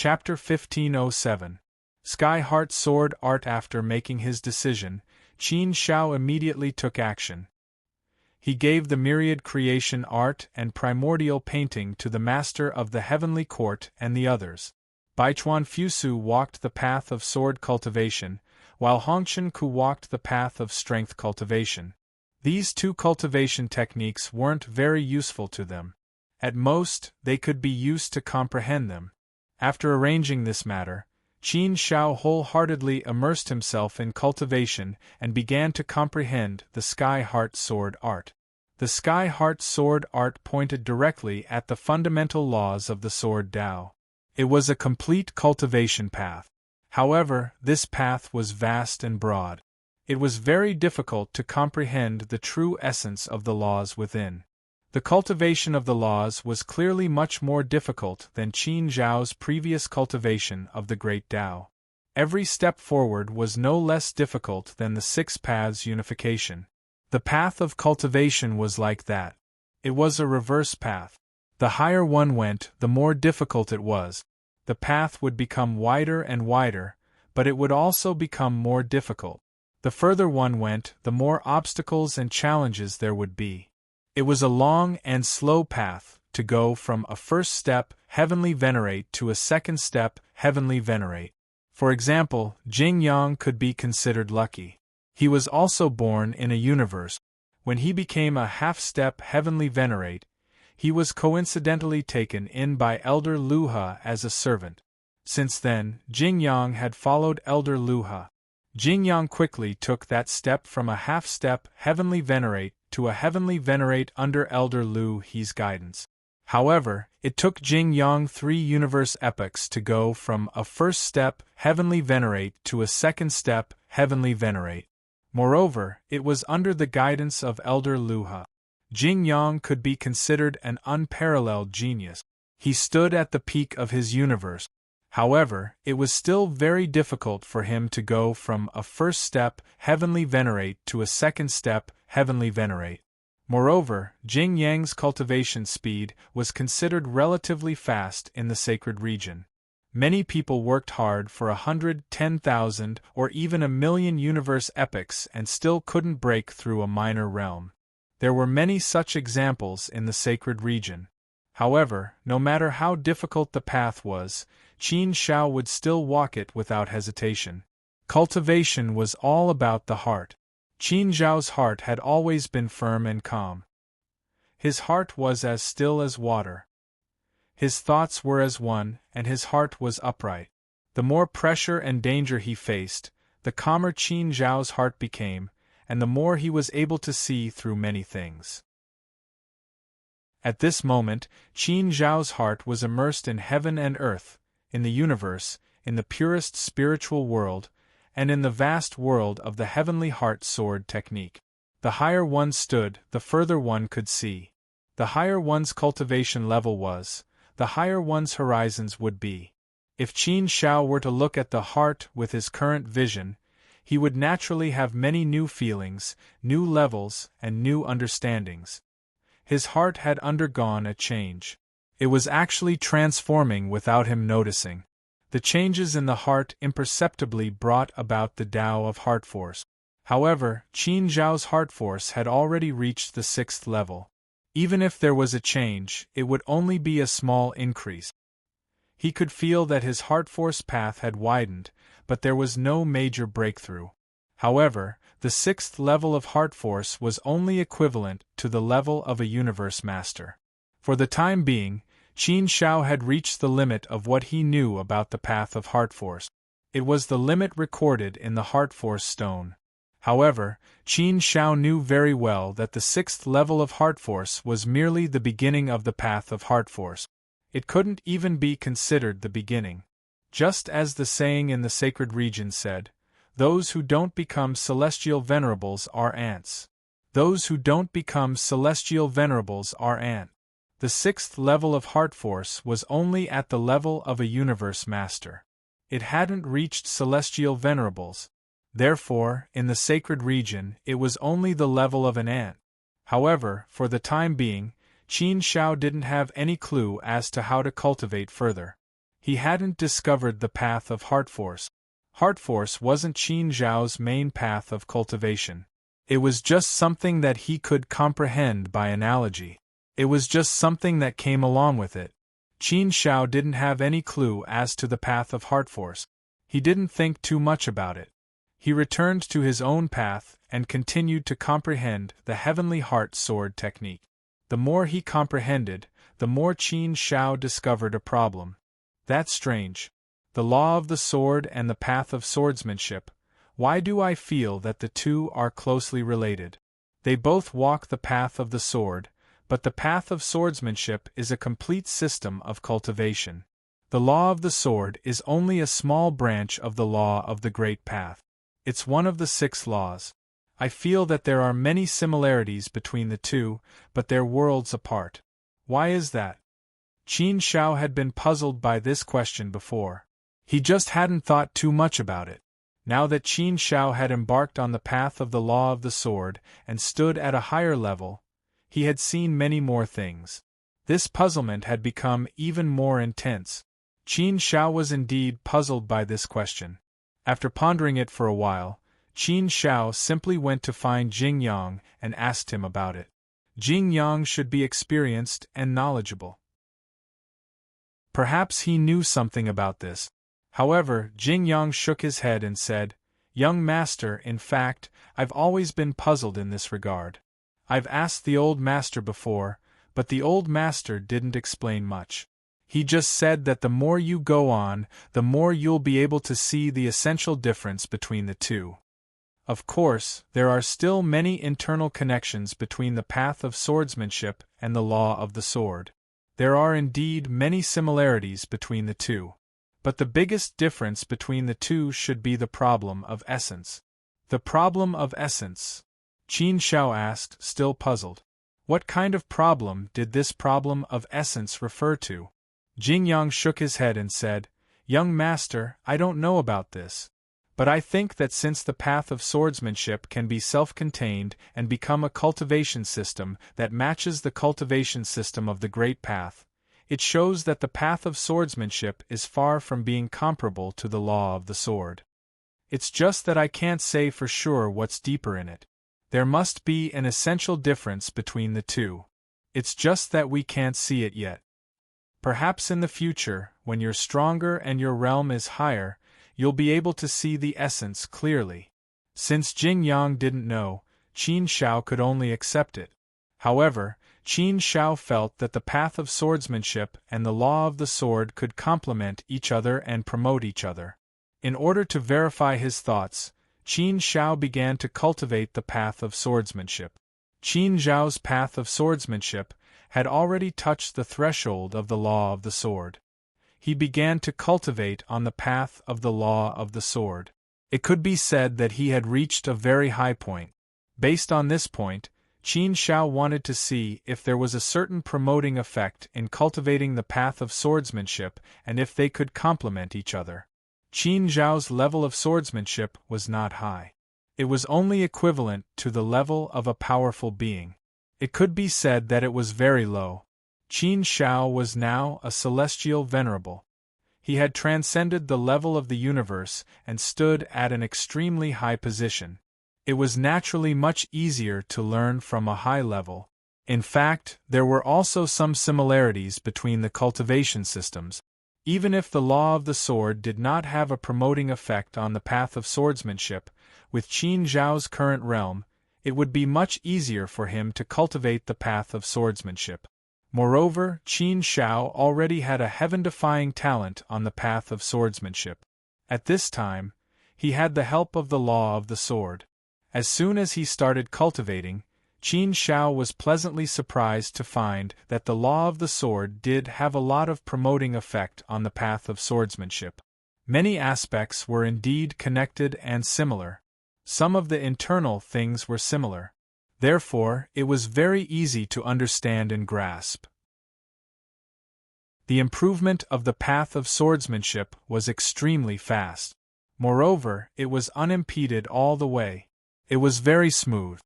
Chapter 1507. Sky Heart Sword Art. After making his decision, Qin Shao immediately took action. He gave the myriad creation art and primordial painting to the master of the heavenly court and the others. Baichuan Fusu walked the path of sword cultivation, while Hongchen Ku walked the path of strength cultivation. These two cultivation techniques weren't very useful to them. At most, they could be used to comprehend them. After arranging this matter, Qin Shao wholeheartedly immersed himself in cultivation and began to comprehend the Sky Heart Sword Art. The Sky Heart Sword Art pointed directly at the fundamental laws of the Sword Tao. It was a complete cultivation path. However, this path was vast and broad. It was very difficult to comprehend the true essence of the laws within. The cultivation of the laws was clearly much more difficult than Qin Zhao's previous cultivation of the Great Tao. Every step forward was no less difficult than the Six Paths unification. The path of cultivation was like that. It was a reverse path. The higher one went, the more difficult it was. The path would become wider and wider, but it would also become more difficult. The further one went, the more obstacles and challenges there would be. It was a long and slow path to go from a first step, heavenly venerate, to a second step, heavenly venerate. For example, Jing Yang could be considered lucky. He was also born in a universe. When he became a half-step heavenly venerate, he was coincidentally taken in by Elder Luha as a servant. Since then, Jing Yang had followed Elder Luha. Jing Yang quickly took that step from a half-step heavenly venerate to a heavenly venerate under Elder Lu He's guidance. However, it took Jing Yang 3 universe epochs to go from a first step heavenly venerate to a second step heavenly venerate. Moreover, it was under the guidance of Elder Luha. Jing Yang could be considered an unparalleled genius. He stood at the peak of his universe. However, it was still very difficult for him to go from a first step heavenly venerate to a second step heavenly venerate. Moreover, Jing Yang's cultivation speed was considered relatively fast in the sacred region. Many people worked hard for 110,000 or even 1,000,000 universe epochs and still couldn't break through a minor realm. There were many such examples in the sacred region. However, no matter how difficult the path was, Qin Shao would still walk it without hesitation. Cultivation was all about the heart. Qin Zhao's heart had always been firm and calm. His heart was as still as water. His thoughts were as one, and his heart was upright. The more pressure and danger he faced, the calmer Qin Zhao's heart became, and the more he was able to see through many things. At this moment, Qin Zhao's heart was immersed in heaven and earth, in the universe, in the purest spiritual world, and in the vast world of the heavenly heart sword technique. The higher one stood, the further one could see. The higher one's cultivation level was, the higher one's horizons would be. If Qin Shao were to look at the heart with his current vision, he would naturally have many new feelings, new levels, and new understandings. His heart had undergone a change. It was actually transforming without him noticing. The changes in the heart imperceptibly brought about the Tao of heart force. However, Qin Zhao's heart force had already reached the 6th level. Even if there was a change, it would only be a small increase. He could feel that his heart force path had widened, but there was no major breakthrough. However, the 6th level of heart force was only equivalent to the level of a universe master. For the time being, Qin Shao had reached the limit of what he knew about the path of heart force. It was the limit recorded in the heart force stone. However, Qin Shao knew very well that the 6th level of heart force was merely the beginning of the path of heart force. It couldn't even be considered the beginning. Just as the saying in the sacred region said, "Those who don't become celestial venerables are ants." Those who don't become celestial venerables are ants. The 6th level of heart force was only at the level of a universe master. It hadn't reached celestial venerables. Therefore, in the sacred region, it was only the level of an ant. However, for the time being, Qin Shao didn't have any clue as to how to cultivate further. He hadn't discovered the path of heart force. Heart force wasn't Qin Zhao's main path of cultivation. It was just something that he could comprehend by analogy. It was just something that came along with it. Qin Zhao didn't have any clue as to the path of heart force. He didn't think too much about it. He returned to his own path and continued to comprehend the heavenly heart sword technique. The more he comprehended, the more Qin Zhao discovered a problem. That's strange. The law of the sword and the path of swordsmanship. Why do I feel that the two are closely related? They both walk the path of the sword, but the path of swordsmanship is a complete system of cultivation. The law of the sword is only a small branch of the law of the great path. It's one of the 6 laws. I feel that there are many similarities between the two, but they're worlds apart. Why is that? Qin Zhao had been puzzled by this question before. He just hadn't thought too much about it. Now that Qin Zhao had embarked on the path of the law of the sword and stood at a higher level, he had seen many more things. This puzzlement had become even more intense. Qin Zhao was indeed puzzled by this question. After pondering it for a while, Qin Zhao simply went to find Jing Yang and asked him about it. Jing Yang should be experienced and knowledgeable. Perhaps he knew something about this. However, Jing Yang shook his head and said, "Young master, in fact, I've always been puzzled in this regard. I've asked the old master before, but the old master didn't explain much. He just said that the more you go on, the more you'll be able to see the essential difference between the two. Of course, there are still many internal connections between the path of swordsmanship and the law of the sword. There are indeed many similarities between the two. But the biggest difference between the two should be the problem of essence." "The problem of essence?" Qin Zhao asked, still puzzled. What kind of problem did this problem of essence refer to? Jing Yang shook his head and said, "Young master, I don't know about this. But I think that since the path of swordsmanship can be self-contained and become a cultivation system that matches the cultivation system of the Great Path, it shows that the path of swordsmanship is far from being comparable to the law of the sword. It's just that I can't say for sure what's deeper in it. There must be an essential difference between the two. It's just that we can't see it yet. Perhaps in the future, when you're stronger and your realm is higher, you'll be able to see the essence clearly." Since Jing Yang didn't know, Qin Zhao could only accept it. However, Qin Zhao felt that the path of swordsmanship and the law of the sword could complement each other and promote each other. In order to verify his thoughts, Qin Zhao began to cultivate the path of swordsmanship. Qin Zhao's path of swordsmanship had already touched the threshold of the law of the sword. He began to cultivate on the path of the law of the sword. It could be said that he had reached a very high point. Based on this point, Qin Zhao wanted to see if there was a certain promoting effect in cultivating the path of swordsmanship and if they could complement each other. Qin Zhao's level of swordsmanship was not high. It was only equivalent to the level of a powerful being. It could be said that it was very low. Qin Zhao was now a celestial venerable. He had transcended the level of the universe and stood at an extremely high position. It was naturally much easier to learn from a high level. In fact, there were also some similarities between the cultivation systems. Even if the law of the sword did not have a promoting effect on the path of swordsmanship, with Qin Zhao's current realm, it would be much easier for him to cultivate the path of swordsmanship. Moreover, Qin Zhao already had a heaven-defying talent on the path of swordsmanship. At this time, he had the help of the law of the sword. As soon as he started cultivating, Qin Zhao was pleasantly surprised to find that the law of the sword did have a lot of promoting effect on the path of swordsmanship. Many aspects were indeed connected and similar. Some of the internal things were similar. Therefore, it was very easy to understand and grasp. The improvement of the path of swordsmanship was extremely fast. Moreover, it was unimpeded all the way. It was very smooth.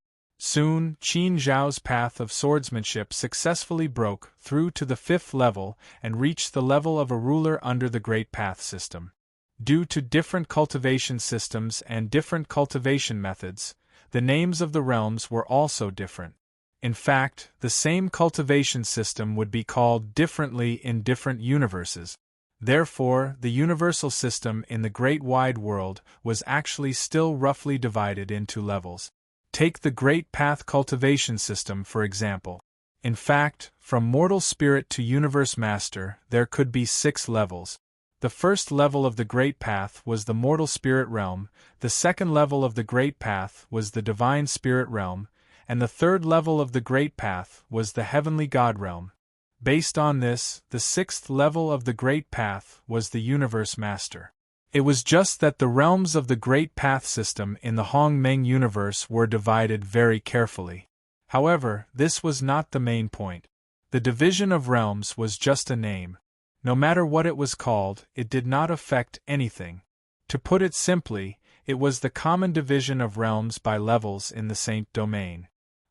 Soon, Qin Zhao's path of swordsmanship successfully broke through to the 5th level and reached the level of a ruler under the Great Path system. Due to different cultivation systems and different cultivation methods, the names of the realms were also different. In fact, the same cultivation system would be called differently in different universes. Therefore, the universal system in the Great Wide World was actually still roughly divided into levels. Take the Great Path cultivation system for example. In fact, from Mortal Spirit to Universe Master, there could be 6 levels. The first level of the Great Path was the Mortal Spirit Realm, the second level of the Great Path was the Divine Spirit Realm, and the third level of the Great Path was the Heavenly God Realm. Based on this, the 6th level of the Great Path was the Universe Master. It was just that the realms of the Great Path system in the Hongmeng universe were divided very carefully. However, this was not the main point. The division of realms was just a name. No matter what it was called, it did not affect anything. To put it simply, it was the common division of realms by levels in the Saint domain.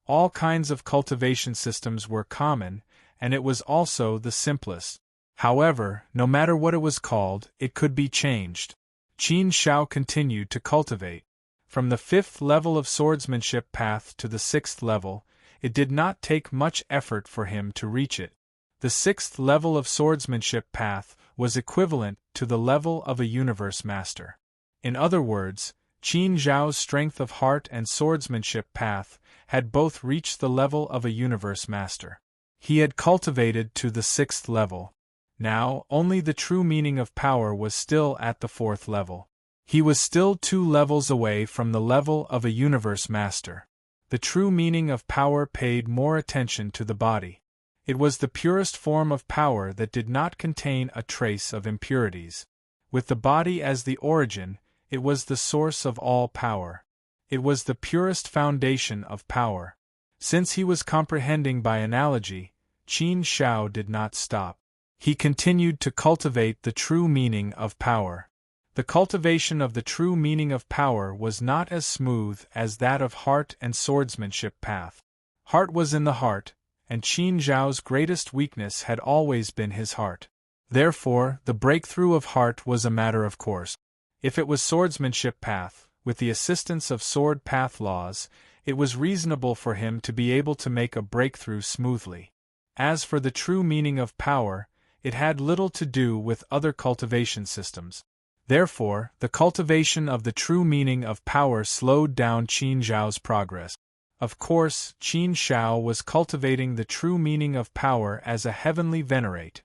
All kinds of cultivation systems were common, and it was also the simplest. However, no matter what it was called, it could be changed. Qin Shao continued to cultivate. From the 5th level of swordsmanship path to the 6th level, it did not take much effort for him to reach it. The 6th level of swordsmanship path was equivalent to the level of a universe master. In other words, Qin Zhao's strength of heart and swordsmanship path had both reached the level of a universe master. He had cultivated to the 6th level. Now, only the true meaning of power was still at the 4th level. He was still 2 levels away from the level of a universe master. The true meaning of power paid more attention to the body. It was the purest form of power that did not contain a trace of impurities. With the body as the origin, it was the source of all power. It was the purest foundation of power. Since he was comprehending by analogy, Qin Shao did not stop. He continued to cultivate the true meaning of power. The cultivation of the true meaning of power was not as smooth as that of heart and swordsmanship path. Heart was in the heart, and Qin Zhao's greatest weakness had always been his heart. Therefore, the breakthrough of heart was a matter of course. If it was swordsmanship path, with the assistance of sword path laws, it was reasonable for him to be able to make a breakthrough smoothly. As for the true meaning of power, it had little to do with other cultivation systems. Therefore, the cultivation of the true meaning of power slowed down Qin Zhao's progress. Of course, Qin Shao was cultivating the true meaning of power as a heavenly venerate.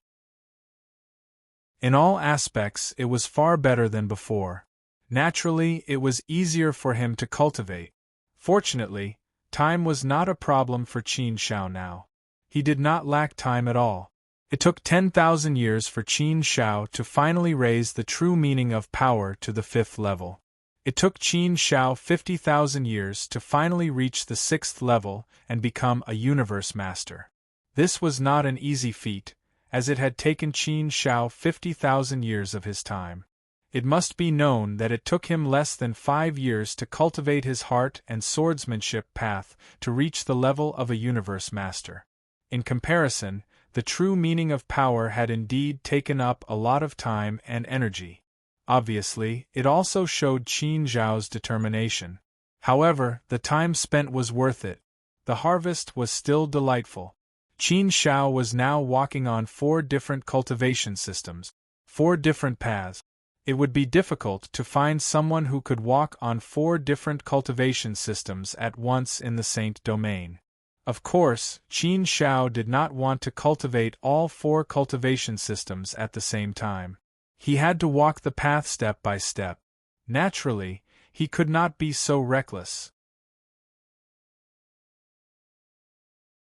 In all aspects, it was far better than before. Naturally, it was easier for him to cultivate. Fortunately, time was not a problem for Qin Shao now. He did not lack time at all. It took 10,000 years for Qin Shao to finally raise the true meaning of power to the 5th level. It took Qin Shao 50,000 years to finally reach the 6th level and become a universe master. This was not an easy feat, as it had taken Qin Shao 50,000 years of his time. It must be known that it took him less than 5 years to cultivate his heart and swordsmanship path to reach the level of a universe master. In comparison, the true meaning of power had indeed taken up a lot of time and energy. Obviously, it also showed Qin Zhao's determination. However, the time spent was worth it. The harvest was still delightful. Qin Shao was now walking on 4 different cultivation systems, 4 different paths. It would be difficult to find someone who could walk on 4 different cultivation systems at once in the Saint domain. Of course, Qin Shao did not want to cultivate all 4 cultivation systems at the same time. He had to walk the path step by step. Naturally, he could not be so reckless.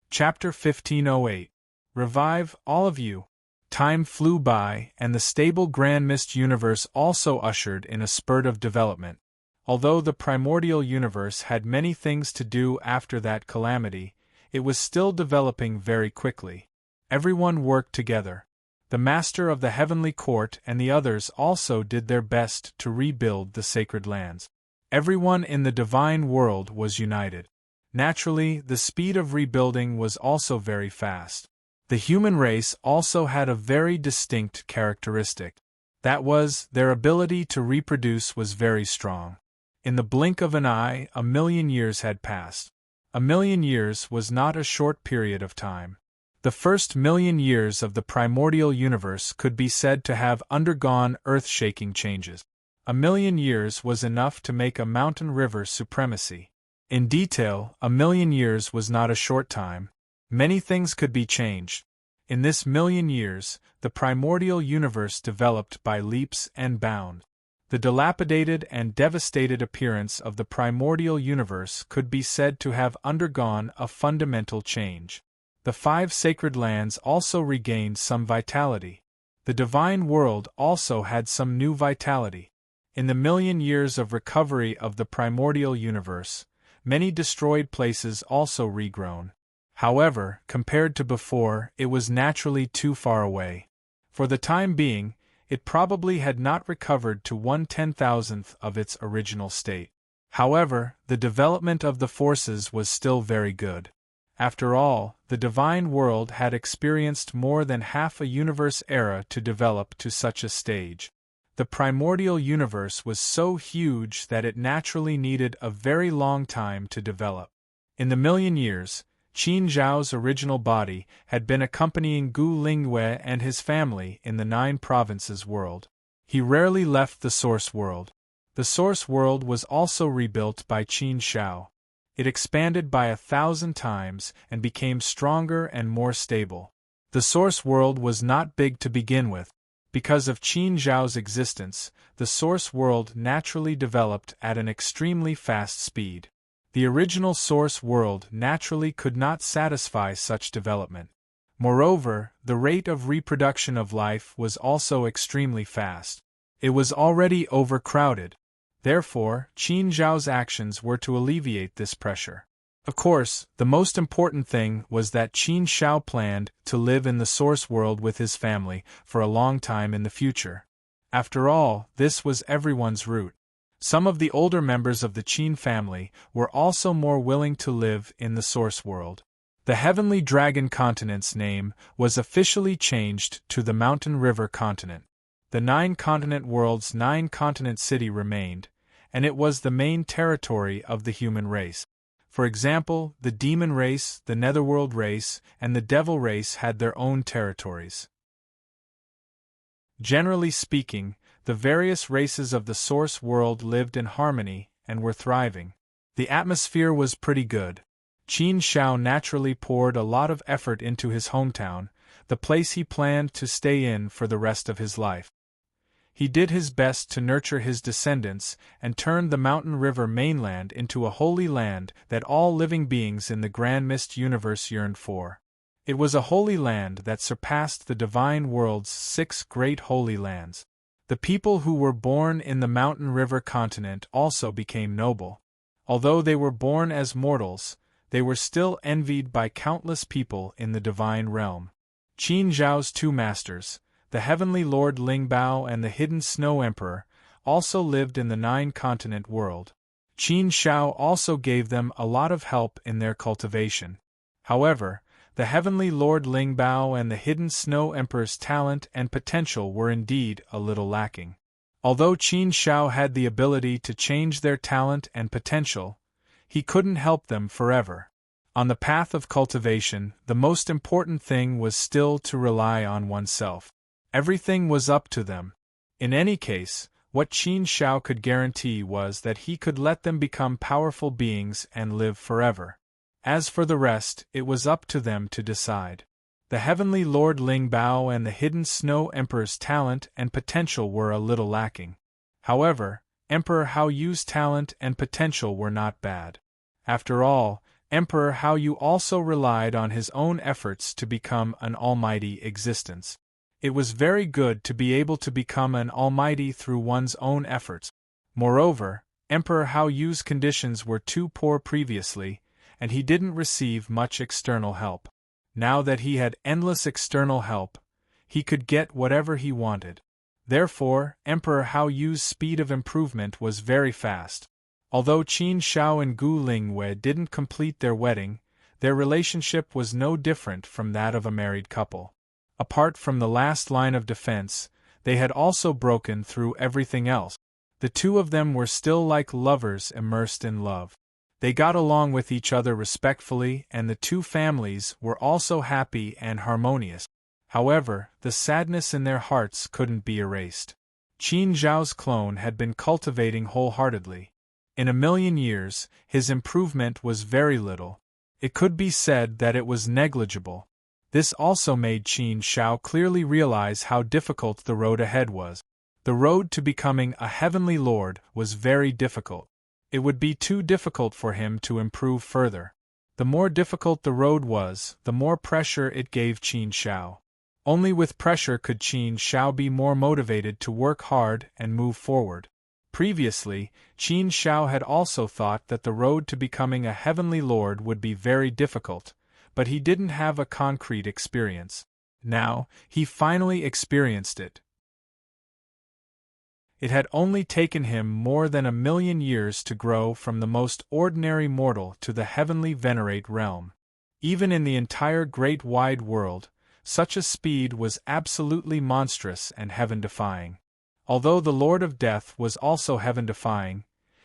Chapter 1508. Revive, all of you. Time flew by, and the stable Grand Mist universe also ushered in a spurt of development. Although the primordial universe had many things to do after that calamity, it was still developing very quickly. Everyone worked together. The master of the heavenly court and the others also did their best to rebuild the sacred lands. Everyone in the divine world was united. Naturally, the speed of rebuilding was also very fast. The human race also had a very distinct characteristic. That was, their ability to reproduce was very strong. In the blink of an eye, 1,000,000 years had passed. 1,000,000 years was not a short period of time. The first 1,000,000 years of the primordial universe could be said to have undergone earth-shaking changes. 1,000,000 years was enough to make a mountain river supremacy. In detail, 1,000,000 years was not a short time. Many things could be changed. In this 1,000,000 years, the primordial universe developed by leaps and bounds. The dilapidated and devastated appearance of the primordial universe could be said to have undergone a fundamental change. The 5 sacred lands also regained some vitality. The divine world also had some new vitality. In the 1,000,000 years of recovery of the primordial universe, many destroyed places also regrown. However, compared to before, it was naturally too far away. For the time being, it probably had not recovered to 1/10,000th of its original state. However, the development of the forces was still very good. After all, the divine world had experienced more than half a universe era to develop to such a stage. The primordial universe was so huge that it naturally needed a very long time to develop. In the 1,000,000 years, Qin Zhao's original body had been accompanying Gu Lingwei and his family in the 9 provinces world. He rarely left the source world. The source world was also rebuilt by Qin Zhao. It expanded by 1,000 times and became stronger and more stable. The source world was not big to begin with. Because of Qin Zhao's existence, the source world naturally developed at an extremely fast speed. The original source world naturally could not satisfy such development. Moreover, the rate of reproduction of life was also extremely fast. It was already overcrowded. Therefore, Qin Zhao's actions were to alleviate this pressure. Of course, the most important thing was that Qin Zhao planned to live in the source world with his family for a long time in the future. After all, this was everyone's route. Some of the older members of the Qin family were also more willing to live in the source world. The Heavenly Dragon continent's name was officially changed to the Mountain River continent. The 9-continent world's 9-continent city remained, and it was the main territory of the human race. For example, the demon race, the netherworld race, and the devil race had their own territories. Generally speaking, the various races of the source world lived in harmony and were thriving. The atmosphere was pretty good. Qin Zhao naturally poured a lot of effort into his hometown, the place he planned to stay in for the rest of his life. He did his best to nurture his descendants and turned the mountain river mainland into a holy land that all living beings in the Grand Mist universe yearned for. It was a holy land that surpassed the divine world's 6 great holy lands. The people who were born in the mountain river continent also became noble. Although they were born as mortals, they were still envied by countless people in the divine realm. Qin Zhao's 2 masters, the Heavenly Lord Lingbao and the Hidden Snow Emperor, also lived in the 9-continent world. Qin Zhao also gave them a lot of help in their cultivation. However, the Heavenly Lord Lingbao and the Hidden Snow Emperor's talent and potential were indeed a little lacking. Although Qin Zhao had the ability to change their talent and potential, he couldn't help them forever. On the path of cultivation, the most important thing was still to rely on oneself. Everything was up to them. In any case, what Qin Zhao could guarantee was that he could let them become powerful beings and live forever. As for the rest, it was up to them to decide. The Heavenly Lord Lingbao and the Hidden Snow Emperor's talent and potential were a little lacking. However, Emperor Hao Yu's talent and potential were not bad. After all, Emperor Hao Yu also relied on his own efforts to become an almighty existence. It was very good to be able to become an almighty through one's own efforts. Moreover, Emperor Hao Yu's conditions were too poor previously, and he didn't receive much external help. Now that he had endless external help, he could get whatever he wanted. Therefore, Emperor Hao Yu's speed of improvement was very fast. Although Qin Shao and Gu Lingwei didn't complete their wedding, their relationship was no different from that of a married couple. Apart from the last line of defense, they had also broken through everything else. The two of them were still like lovers immersed in love. They got along with each other respectfully, and the two families were also happy and harmonious. However, the sadness in their hearts couldn't be erased. Qin Zhao's clone had been cultivating wholeheartedly. In a million years, his improvement was very little. It could be said that it was negligible. This also made Qin Shao clearly realize how difficult the road ahead was. The road to becoming a heavenly lord was very difficult. It would be too difficult for him to improve further. The more difficult the road was, the more pressure it gave Qin Shao. Only with pressure could Qin Shao be more motivated to work hard and move forward. Previously, Qin Shao had also thought that the road to becoming a heavenly lord would be very difficult, but he didn't have a concrete experience. Now, he finally experienced it. It had only taken him more than 1,000,000 years to grow from the most ordinary mortal to the heavenly venerate realm. Even in the entire great wide world, such a speed was absolutely monstrous and heaven-defying. Although the Lord of Death was also heaven-defying,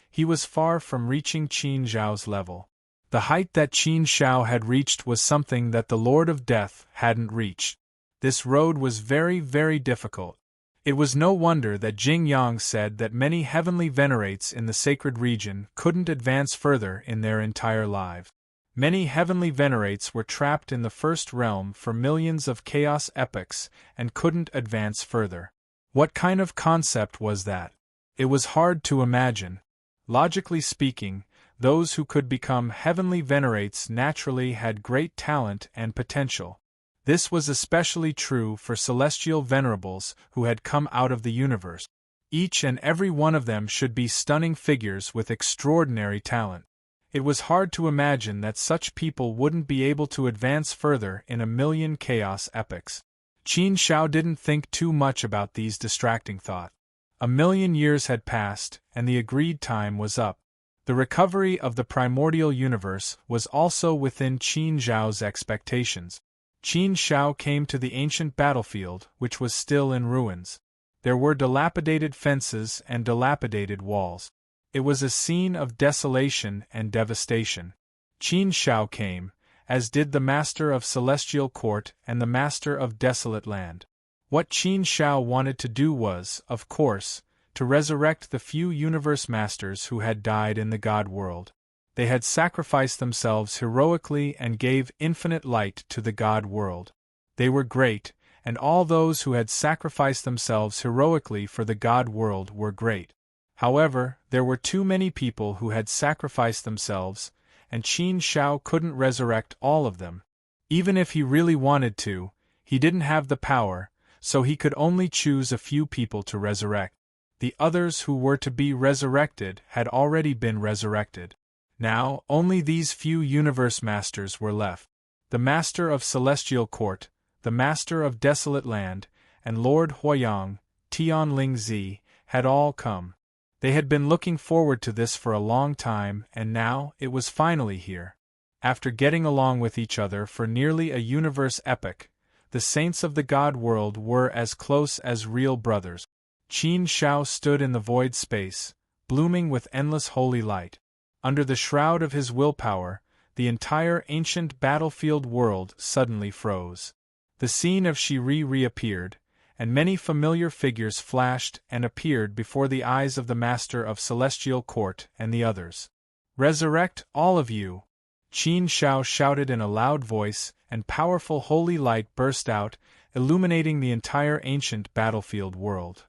he was far from reaching Qin Zhao's level. The height that Qin Shao had reached was something that the Lord of Death hadn't reached. This road was very, very difficult. It was no wonder that Jing Yang said that many heavenly venerates in the sacred region couldn't advance further in their entire lives. Many heavenly venerates were trapped in the first realm for millions of chaos epochs and couldn't advance further. What kind of concept was that? It was hard to imagine. Logically speaking, those who could become heavenly venerates naturally had great talent and potential. This was especially true for celestial venerables who had come out of the universe. Each and every one of them should be stunning figures with extraordinary talent. It was hard to imagine that such people wouldn't be able to advance further in 1,000,000 chaos epochs. Qin Shao didn't think too much about these distracting thoughts. 1,000,000 years had passed, and the agreed time was up. The recovery of the primordial universe was also within Qin Zhao's expectations. Qin Shao came to the ancient battlefield, which was still in ruins. There were dilapidated fences and dilapidated walls. It was a scene of desolation and devastation. Qin Shao came, as did the Master of Celestial Court and the Master of Desolate Land. What Qin Shao wanted to do was, of course, to resurrect the few universe masters who had died in the God world. They had sacrificed themselves heroically and gave infinite light to the God world. They were great, and all those who had sacrificed themselves heroically for the God world were great. However, there were too many people who had sacrificed themselves, and Qin Shao couldn't resurrect all of them. Even if he really wanted to, he didn't have the power, so he could only choose a few people to resurrect. The others who were to be resurrected had already been resurrected. Now, only these few universe masters were left. The Master of Celestial Court, the Master of Desolate Land, and Lord Huoyang, Tian Lingzi, had all come. They had been looking forward to this for a long time, and now it was finally here. After getting along with each other for nearly a universe epoch, the saints of the God world were as close as real brothers. Qin Shao stood in the void space, blooming with endless holy light. Under the shroud of his willpower, the entire ancient battlefield world suddenly froze. The scene of Shiri reappeared, and many familiar figures flashed and appeared before the eyes of the Master of Celestial Court and the others. "Resurrect, all of you!" Qin Shao shouted in a loud voice, and powerful holy light burst out, illuminating the entire ancient battlefield world.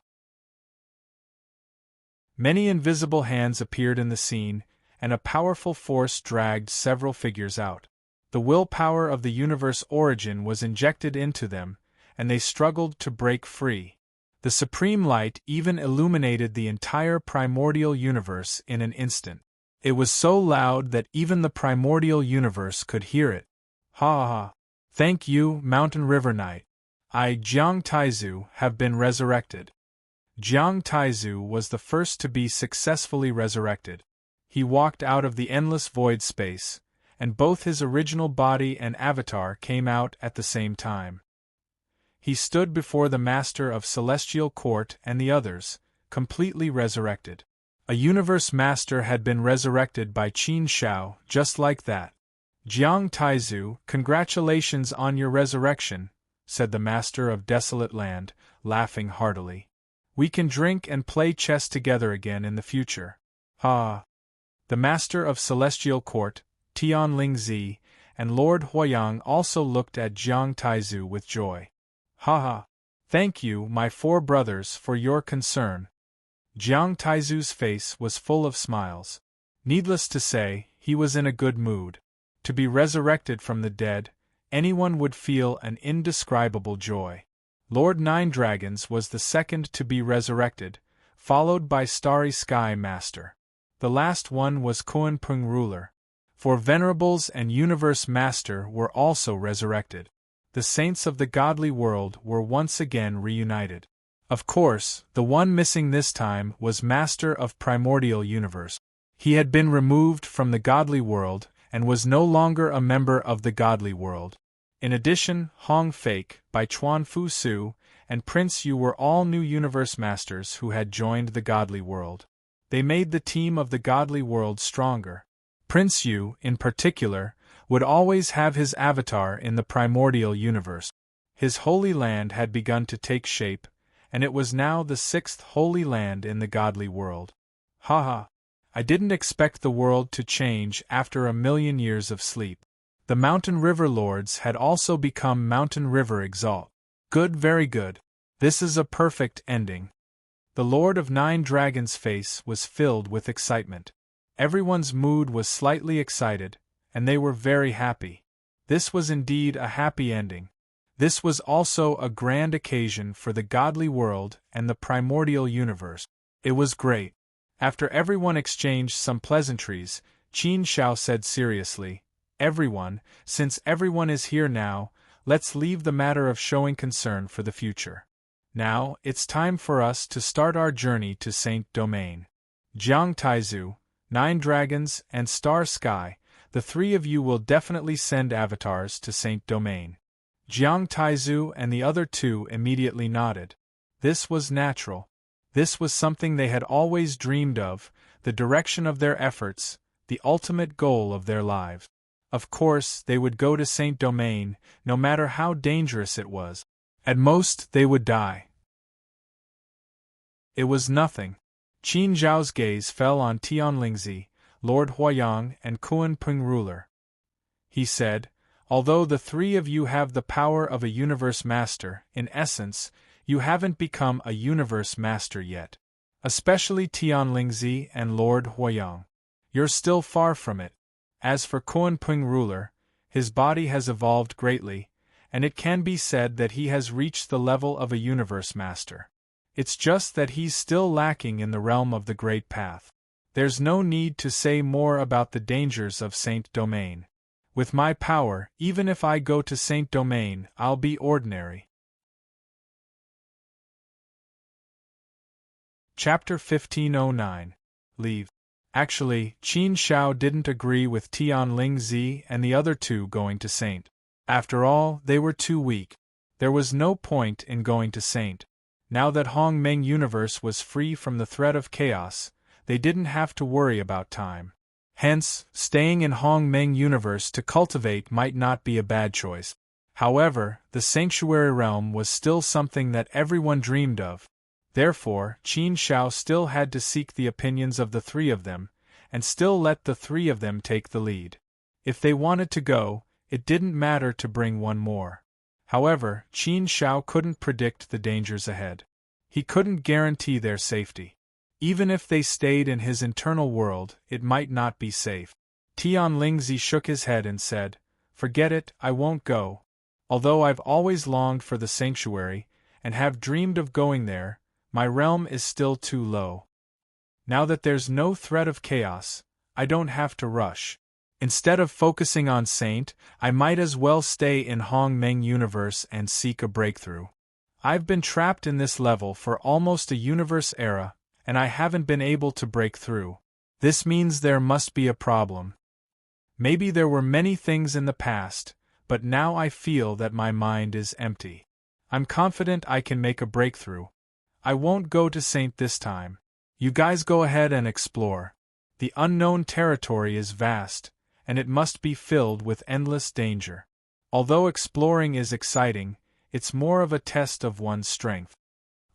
Many invisible hands appeared in the scene, and a powerful force dragged several figures out. The willpower of the universe origin was injected into them, and they struggled to break free. The supreme light even illuminated the entire primordial universe in an instant. It was so loud that even the primordial universe could hear it. Ha ha! Thank you, Mountain River Knight. I, Jiang Taizu, have been resurrected. Jiang Taizu was the first to be successfully resurrected. he walked out of the endless void space, and both his original body and avatar came out at the same time. He stood before the Master of Celestial Court and the others, completely resurrected. A Universe Master had been resurrected by Qin Shao, just like that. "Jiang Taizu, congratulations on your resurrection," said the Master of Desolate Land, laughing heartily. "We can drink and play chess together again in the future." Ha! The Master of Celestial Court, Tianling Zi, and Lord Huiyang also looked at Jiang Taizu with joy. "Ha ha! Thank you, my four brothers, for your concern." Jiang Taizu's face was full of smiles. Needless to say, he was in a good mood. To be resurrected from the dead, anyone would feel an indescribable joy. Lord Nine Dragons was the second to be resurrected, followed by Starry Sky Master. The last one was Kunpeng Ruler. For Venerables and Universe Master were also resurrected. The saints of the godly world were once again reunited. Of course, the one missing this time was Master of Primordial Universe. He had been removed from the godly world and was no longer a member of the godly world. In addition, Hong Fake, by Chuan Fu Su, and Prince Yu were all new Universe Masters who had joined the godly world. They made the team of the godly world stronger. Prince Yu, in particular, would always have his avatar in the primordial universe. His holy land had begun to take shape, and it was now the 6th holy land in the godly world. Ha ha! I didn't expect the world to change after 1,000,000 years of sleep. The Mountain River Lords had also become Mountain River Exalt. Good, very good. This is a perfect ending. The Lord of Nine Dragons' face was filled with excitement. Everyone's mood was slightly excited, and they were very happy. This was indeed a happy ending. This was also a grand occasion for the godly world and the primordial universe. It was great. After everyone exchanged some pleasantries, Qin Shao said seriously, "Everyone, since everyone is here now, let's leave the matter of showing concern for the future. Now, it's time for us to start our journey to Saint Domain. Jiang Taizu, Nine Dragons, and Star Sky, the three of you will definitely send avatars to Saint Domain." Jiang Taizu and the other two immediately nodded. This was natural. This was something they had always dreamed of, the direction of their efforts, the ultimate goal of their lives. Of course, they would go to Saint Domain, no matter how dangerous it was. At most, they would die. It was nothing. Qin Zhao's gaze fell on Tianlingzi, Lord Huiyang, and Kunpeng Ruler. He said, "Although the three of you have the power of a Universe Master, in essence, you haven't become a Universe Master yet. Especially Tianlingzi and Lord Huiyang. You're still far from it. As for Kunpeng Ruler, his body has evolved greatly, and it can be said that he has reached the level of a Universe Master. It's just that he's still lacking in the realm of the Great Path. There's no need to say more about the dangers of Saint Domain. With my power, even if I go to Saint Domain, I'll be ordinary." Chapter 1509. Leave. Actually, Qin Shao didn't agree with Tianlingzi and the other two going to Saint. After all, they were too weak. There was no point in going to Saint. Now that Hong Meng Universe was free from the threat of chaos, they didn't have to worry about time. Hence, staying in Hong Meng Universe to cultivate might not be a bad choice. However, the Sanctuary Realm was still something that everyone dreamed of. Therefore, Qin Shao still had to seek the opinions of the three of them, and still let the three of them take the lead. If they wanted to go, it didn't matter to bring one more. However, Qin Shao couldn't predict the dangers ahead. He couldn't guarantee their safety. Even if they stayed in his internal world, it might not be safe. Tianlingzi shook his head and said, "Forget it, I won't go. Although I've always longed for the sanctuary, and have dreamed of going there, my realm is still too low. Now that there's no threat of chaos, I don't have to rush. Instead of focusing on Saint, I might as well stay in Hong Meng Universe and seek a breakthrough. I've been trapped in this level for almost a universe era, and I haven't been able to break through. This means there must be a problem. Maybe there were many things in the past, but now I feel that my mind is empty. I'm confident I can make a breakthrough. I won't go to Saint this time. You guys go ahead and explore. The unknown territory is vast, and it must be filled with endless danger. Although exploring is exciting, it's more of a test of one's strength.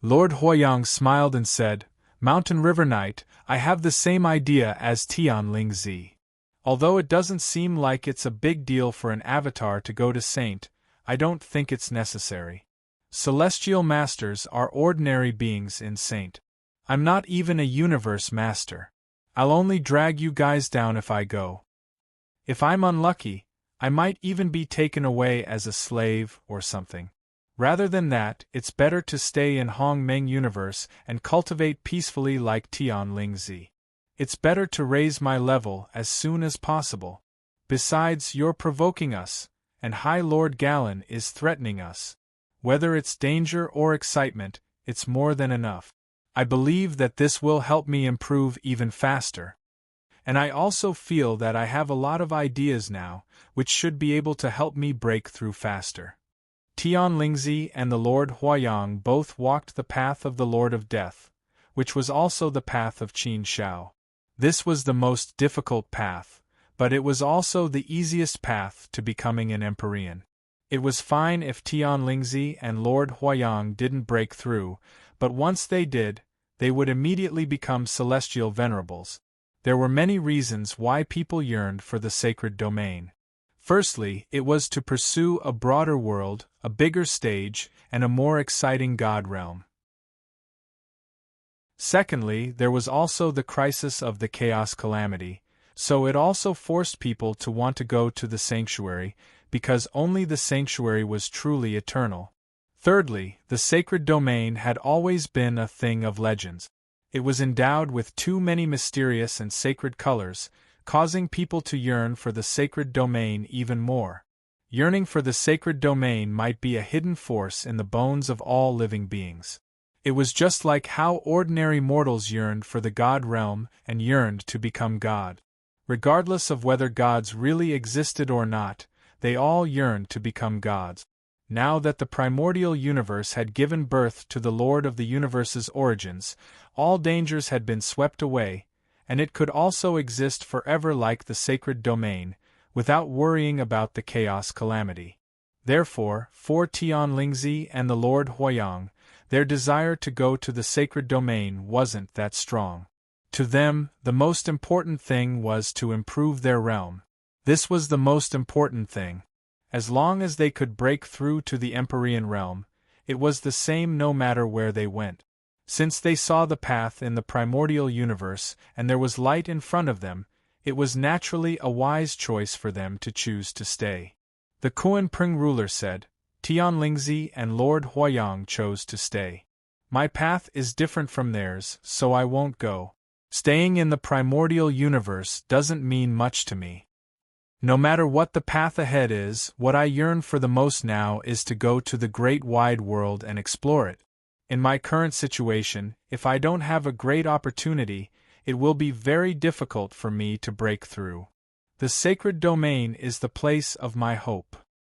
Lord Huoyang smiled and said, Mountain River Knight, I have the same idea as Tianling Zi. Although it doesn't seem like it's a big deal for an avatar to go to Saint, I don't think it's necessary. Celestial masters are ordinary beings in Saint. I'm not even a universe master. I'll only drag you guys down if I go. If I'm unlucky, I might even be taken away as a slave or something. Rather than that, it's better to stay in Hong Meng universe and cultivate peacefully like Tianling Zi. It's better to raise my level as soon as possible. Besides, you're provoking us, and High Lord Galen is threatening us. Whether it's danger or excitement, it's more than enough. I believe that this will help me improve even faster. And I also feel that I have a lot of ideas now, which should be able to help me break through faster. Tianling Zi and the Lord Huoyang both walked the path of the Lord of Death, which was also the path of Qin Shao. This was the most difficult path, but it was also the easiest path to becoming an Empyrean. It was fine if Tianling Zi and Lord Huoyang didn't break through, but once they did, they would immediately become celestial venerables. There were many reasons why people yearned for the sacred domain. Firstly, it was to pursue a broader world, a bigger stage, and a more exciting god realm. Secondly, there was also the crisis of the chaos calamity, so it also forced people to want to go to the sanctuary, because only the sanctuary was truly eternal. Thirdly, the sacred domain had always been a thing of legends. It was endowed with too many mysterious and sacred colors, causing people to yearn for the sacred domain even more. Yearning for the sacred domain might be a hidden force in the bones of all living beings. It was just like how ordinary mortals yearned for the god realm and yearned to become God. Regardless of whether gods really existed or not, they all yearned to become gods. Now that the primordial universe had given birth to the Lord of the universe's origins, all dangers had been swept away, and it could also exist forever like the sacred domain, without worrying about the chaos calamity. Therefore, for Tianling Zi and the Lord Huoyang, their desire to go to the sacred domain wasn't that strong. To them, the most important thing was to improve their realm. This was the most important thing. As long as they could break through to the Empyrean realm, it was the same no matter where they went. Since they saw the path in the primordial universe and there was light in front of them, it was naturally a wise choice for them to choose to stay. The Kuan-Pring ruler said, Tianling Zi and Lord Huoyang chose to stay. My path is different from theirs, so I won't go. Staying in the primordial universe doesn't mean much to me. No matter what the path ahead is, what I yearn for the most now is to go to the great wide world and explore it. In my current situation, if I don't have a great opportunity, it will be very difficult for me to break through. The sacred domain is the place of my hope.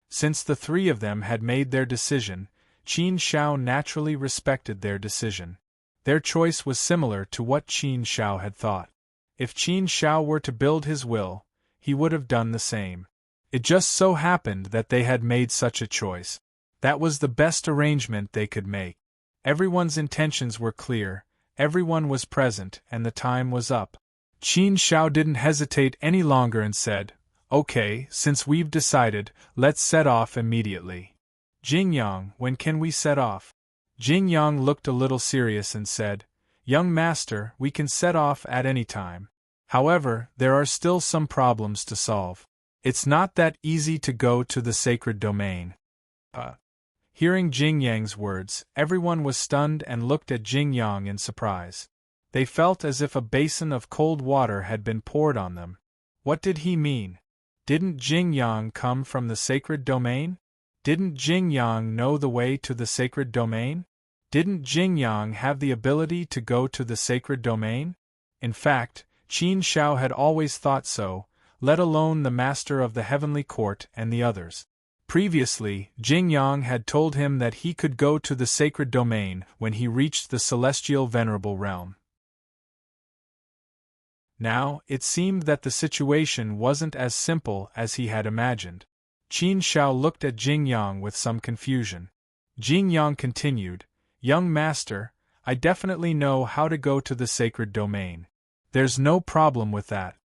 Since the three of them had made their decision, Qin Shao naturally respected their decision. Their choice was similar to what Qin Shao had thought. If Qin Shao were to build his will, he would have done the same. It just so happened that they had made such a choice. That was the best arrangement they could make. Everyone's intentions were clear, everyone was present, and the time was up. Qin Shao didn't hesitate any longer and said, Okay, since we've decided, let's set off immediately. Jingyang, when can we set off? Jingyang looked a little serious and said, Young master, we can set off at any time. However, there are still some problems to solve. It's not that easy to go to the sacred domain. Hearing Jingyang's words, everyone was stunned and looked at Jingyang in surprise. They felt as if a basin of cold water had been poured on them. What did he mean? Didn't Jingyang come from the sacred domain? Didn't Jingyang know the way to the sacred domain? Didn't Jingyang have the ability to go to the sacred domain? In fact, Qin Shao had always thought so, let alone the master of the heavenly court and the others. Previously, Jing Yang had told him that he could go to the sacred domain when he reached the celestial venerable realm. Now, it seemed that the situation wasn't as simple as he had imagined. Qin Shao looked at Jing Yang with some confusion. Jing Yang continued, "Young master, I definitely know how to go to the sacred domain. There's no problem with that.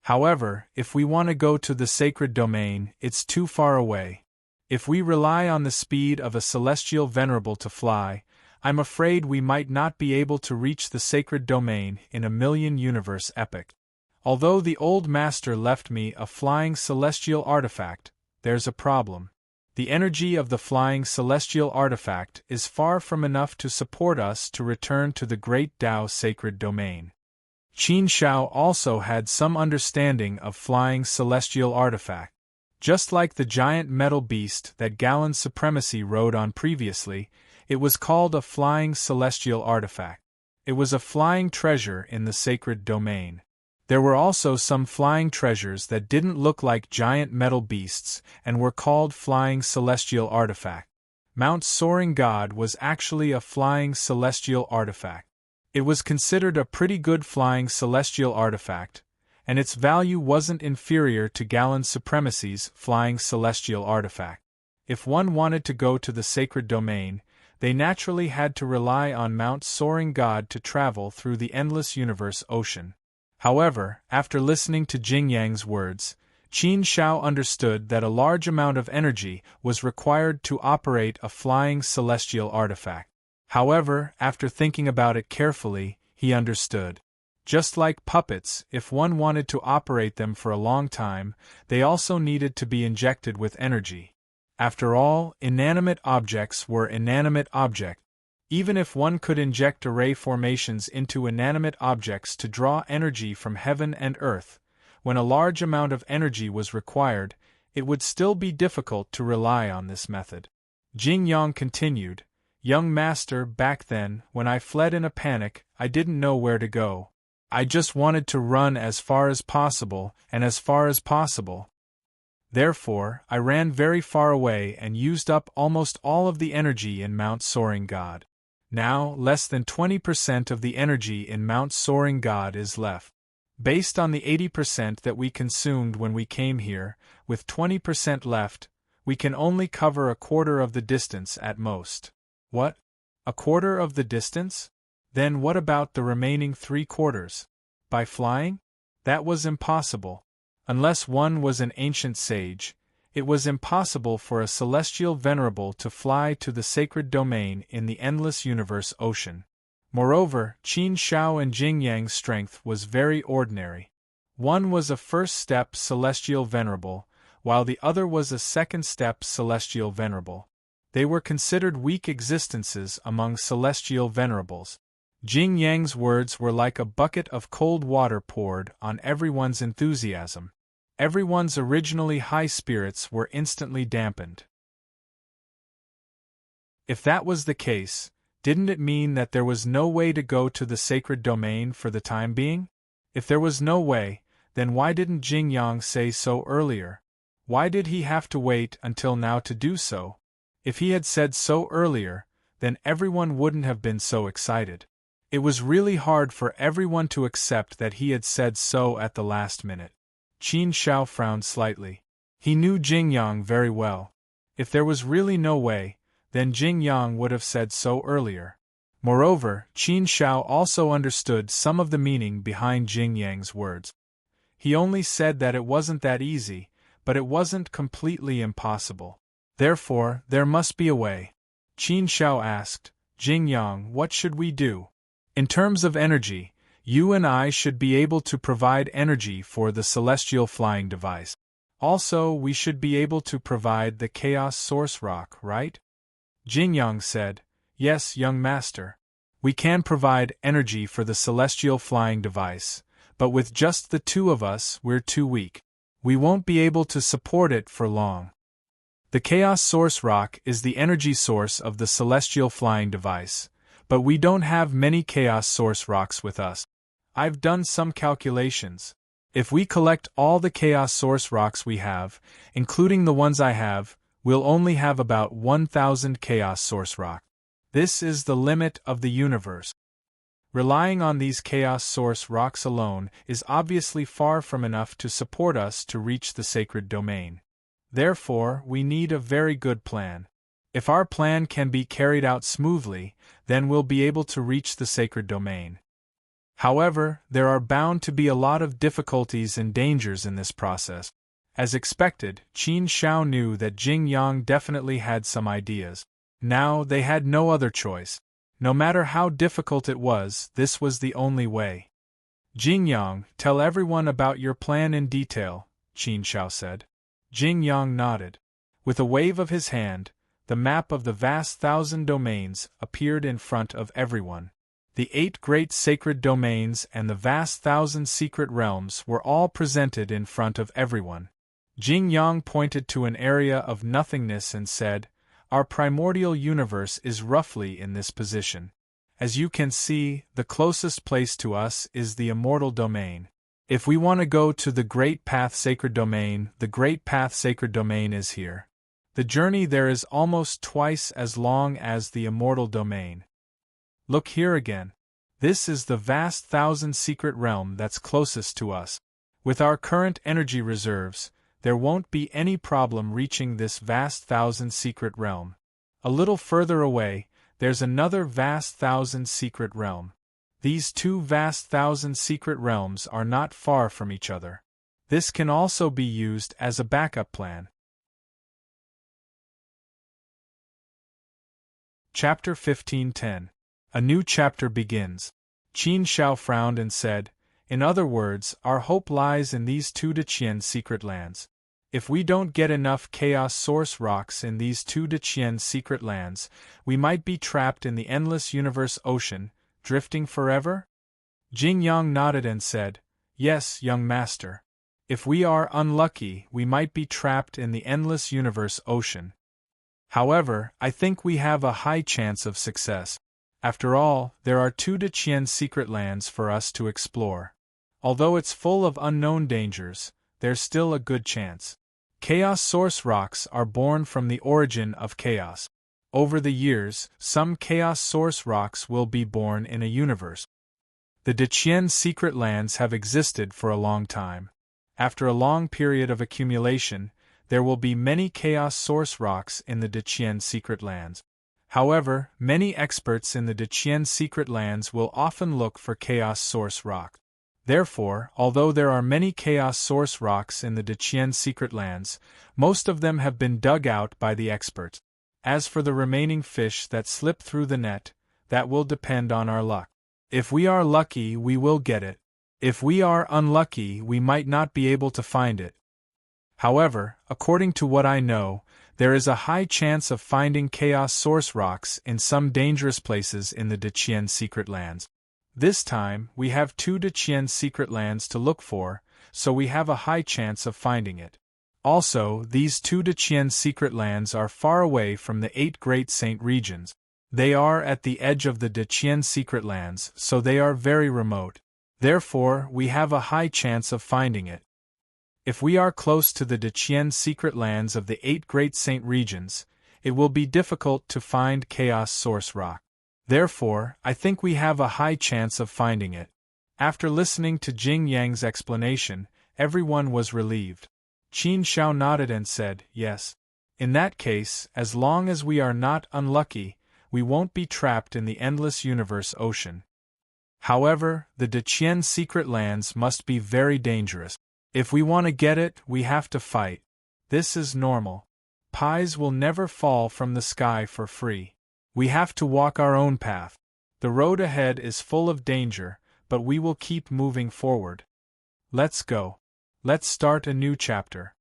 However, if we want to go to the sacred domain, it's too far away. If we rely on the speed of a celestial venerable to fly, I'm afraid we might not be able to reach the sacred domain in a million-universe epoch. Although the old master left me a flying celestial artifact, there's a problem. The energy of the flying celestial artifact is far from enough to support us to return to the great Tao sacred domain." Qin Shao also had some understanding of flying celestial artifact. Just like the giant metal beast that Galen's supremacy rode on previously, it was called a flying celestial artifact. It was a flying treasure in the sacred domain. There were also some flying treasures that didn't look like giant metal beasts and were called flying celestial artifact. Mount Soaring God was actually a flying celestial artifact. It was considered a pretty good flying celestial artifact, and its value wasn't inferior to Galen's supremacy's flying celestial artifact. If one wanted to go to the sacred domain, they naturally had to rely on Mount Soaring God to travel through the endless universe ocean. However, after listening to Jing Yang's words, Qin Shao understood that a large amount of energy was required to operate a flying celestial artifact. However, after thinking about it carefully, he understood. Just like puppets, if one wanted to operate them for a long time, they also needed to be injected with energy. After all, inanimate objects were inanimate objects. Even if one could inject array formations into inanimate objects to draw energy from heaven and earth, when a large amount of energy was required, it would still be difficult to rely on this method. Jing Yang continued, "Young master, back then, when I fled in a panic, I didn't know where to go. I just wanted to run as far as possible and as far as possible. Therefore, I ran very far away and used up almost all of the energy in Mount Soaring God. Now, less than 20% of the energy in Mount Soaring God is left. Based on the 80% that we consumed when we came here, with 20% left, we can only cover a quarter of the distance at most." "What? A quarter of the distance? Then what about the remaining 3/4? By flying? That was impossible. Unless one was an ancient sage, it was impossible for a celestial venerable to fly to the sacred domain in the endless universe ocean. Moreover, Qin Shao and Jing Yang's strength was very ordinary. One was a first-step celestial venerable, while the other was a second-step celestial venerable. They were considered weak existences among celestial venerables. Jing Yang's words were like a bucket of cold water poured on everyone's enthusiasm. Everyone's originally high spirits were instantly dampened. If that was the case, didn't it mean that there was no way to go to the sacred domain for the time being? If there was no way, then why didn't Jing Yang say so earlier? Why did he have to wait until now to do so? If he had said so earlier, then everyone wouldn't have been so excited. It was really hard for everyone to accept that he had said so at the last minute. Qin Shao frowned slightly. He knew Jing Yang very well. If there was really no way, then Jing Yang would have said so earlier. Moreover, Qin Shao also understood some of the meaning behind Jing Yang's words. He only said that it wasn't that easy, but it wasn't completely impossible. Therefore, there must be a way. Qin Shao asked, "Jing Yang, what should we do? In terms of energy, you and I should be able to provide energy for the celestial flying device. Also, we should be able to provide the chaos source rock, right?" Jing Yang said, "Yes, young master. We can provide energy for the celestial flying device, but with just the two of us, we're too weak. We won't be able to support it for long. The chaos source rock is the energy source of the celestial flying device, but we don't have many chaos source rocks with us. I've done some calculations. If we collect all the chaos source rocks we have, including the ones I have, we'll only have about 1,000 chaos source rock. This is the limit of the universe. Relying on these chaos source rocks alone is obviously far from enough to support us to reach the sacred domain. Therefore, we need a very good plan. If our plan can be carried out smoothly, then we'll be able to reach the sacred domain. However, there are bound to be a lot of difficulties and dangers in this process. As expected, Qin Shao knew that Jing Yang definitely had some ideas. Now they had no other choice. No matter how difficult it was, this was the only way. Jing Yang, tell everyone about your plan in detail, Qin Shao said. Jing Yang nodded. With a wave of his hand, the map of the vast 1,000 domains appeared in front of everyone. The 8 great sacred domains and the vast 1,000 secret realms were all presented in front of everyone. Jing Yang pointed to an area of nothingness and said, "Our primordial universe is roughly in this position. As you can see, the closest place to us is the immortal domain. If we want to go to the Great Path Sacred Domain, the Great Path Sacred Domain is here. The journey there is almost twice as long as the immortal domain. Look here again. This is the vast 1,000 secret realm that's closest to us. With our current energy reserves, there won't be any problem reaching this vast 1,000 secret realm. A little further away, there's another vast 1,000 secret realm. These 2 vast 1,000 secret realms are not far from each other. This can also be used as a backup plan." Chapter 15:10. A new chapter begins. Qin Shao frowned and said, "In other words, our hope lies in these 2 Deqian secret lands. If we don't get enough chaos source rocks in these 2 Deqian secret lands, we might be trapped in the endless universe ocean, drifting forever?" Jing Yang nodded and said, "Yes, young master. If we are unlucky, we might be trapped in the endless universe ocean. However, I think we have a high chance of success. After all, there are 2 Deqian secret lands for us to explore. Although it's full of unknown dangers, there's still a good chance. Chaos source rocks are born from the origin of chaos. Over the years, some chaos source rocks will be born in a universe. The Deqian secret lands have existed for a long time. After a long period of accumulation, there will be many chaos source rocks in the Deqian secret lands. However, many experts in the Deqian secret lands will often look for chaos source rock. Therefore, although there are many chaos source rocks in the Deqian secret lands, most of them have been dug out by the experts. As for the remaining fish that slip through the net, that will depend on our luck. If we are lucky, we will get it. If we are unlucky, we might not be able to find it. However, according to what I know, there is a high chance of finding chaos source rocks in some dangerous places in the Deqian secret lands. This time, we have 2 Deqian secret lands to look for, so we have a high chance of finding it. Also, these 2 Deqian secret lands are far away from the 8 great saint regions. They are at the edge of the Deqian secret lands, so they are very remote. Therefore, we have a high chance of finding it. If we are close to the Deqian secret lands of the 8 great saint regions, it will be difficult to find chaos source rock. Therefore, I think we have a high chance of finding it. After listening to Jing Yang's explanation, everyone was relieved. Qin Shao nodded and said, "Yes. In that case, as long as we are not unlucky, we won't be trapped in the endless universe ocean. However, the Deqian secret lands must be very dangerous. If we want to get it, we have to fight. This is normal. Pies will never fall from the sky for free. We have to walk our own path. The road ahead is full of danger, but we will keep moving forward. Let's go. Let's start a new chapter."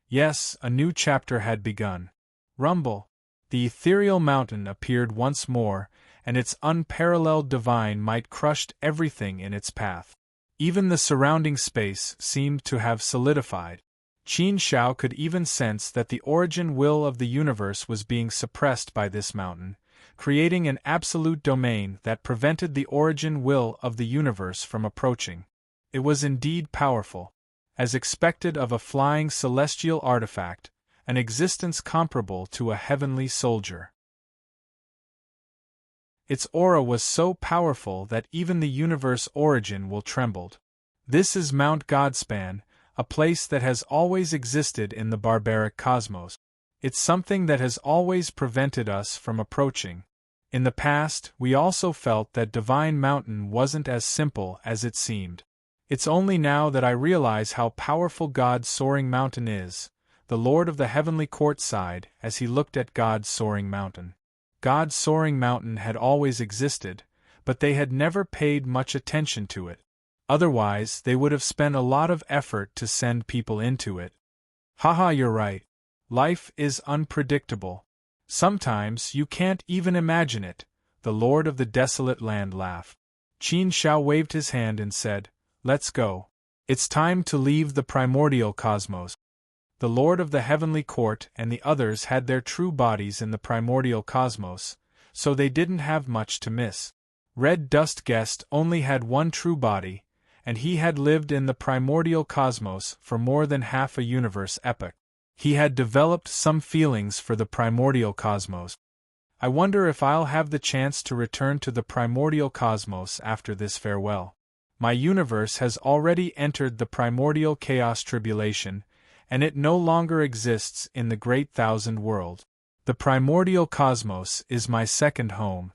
Yes, a new chapter had begun. Rumble. The ethereal mountain appeared once more, and its unparalleled divine might crushed everything in its path. Even the surrounding space seemed to have solidified. Qin Shao could even sense that the origin will of the universe was being suppressed by this mountain, creating an absolute domain that prevented the origin will of the universe from approaching. It was indeed powerful. As expected of a flying celestial artifact, an existence comparable to a heavenly soldier. Its aura was so powerful that even the universe origin will trembled. This is Mount Godspan, a place that has always existed in the barbaric cosmos. It's something that has always prevented us from approaching. In the past, we also felt that Divine Mountain wasn't as simple as it seemed. It's only now that I realize how powerful God's soaring mountain is, the Lord of the heavenly court sighed as he looked at God's soaring mountain. God's soaring mountain had always existed, but they had never paid much attention to it. Otherwise, they would have spent a lot of effort to send people into it. Haha, you're right. Life is unpredictable. Sometimes you can't even imagine it, the Lord of the desolate land laughed. Qin Shao waved his hand and said, "Let's go. It's time to leave the primordial cosmos." The Lord of the heavenly court and the others had their true bodies in the primordial cosmos, so they didn't have much to miss. Red Dust Guest only had one true body, and he had lived in the primordial cosmos for more than half a universe epoch. He had developed some feelings for the primordial cosmos. I wonder if I'll have the chance to return to the primordial cosmos after this farewell. My universe has already entered the primordial chaos tribulation, and it no longer exists in the great thousand world. The primordial cosmos is my second home.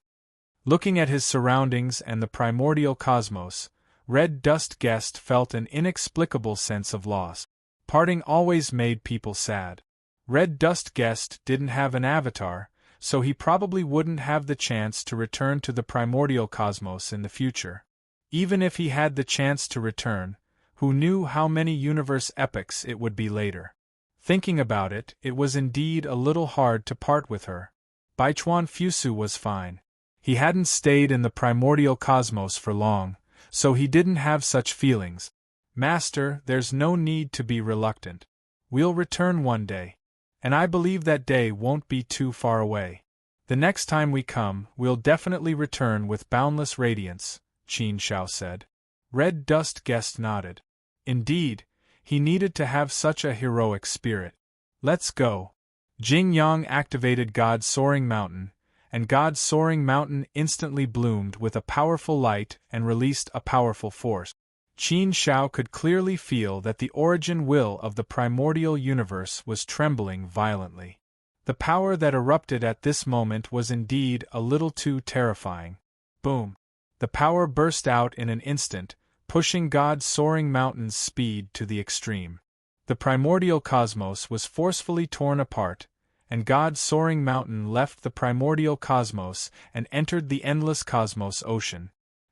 Looking at his surroundings and the primordial cosmos, Red Dust Guest felt an inexplicable sense of loss. Parting always made people sad. Red Dust Guest didn't have an avatar, so he probably wouldn't have the chance to return to the primordial cosmos in the future. Even if he had the chance to return, who knew how many universe epochs it would be later? Thinking about it, it was indeed a little hard to part with her. Baichuan Fusu was fine. He hadn't stayed in the primordial cosmos for long, so he didn't have such feelings. Master, there's no need to be reluctant. We'll return one day. And I believe that day won't be too far away. The next time we come, we'll definitely return with boundless radiance, Qin Shao said. Red Dust Guest nodded. Indeed, he needed to have such a heroic spirit. Let's go. Jing Yang activated God's soaring mountain, and God's soaring mountain instantly bloomed with a powerful light and released a powerful force. Qin Shao could clearly feel that the origin will of the primordial universe was trembling violently. The power that erupted at this moment was indeed a little too terrifying. Boom! The power burst out in an instant, pushing God's soaring mountain's speed to the extreme. The primordial cosmos was forcefully torn apart, and God's soaring mountain left the primordial cosmos and entered the endless cosmos ocean.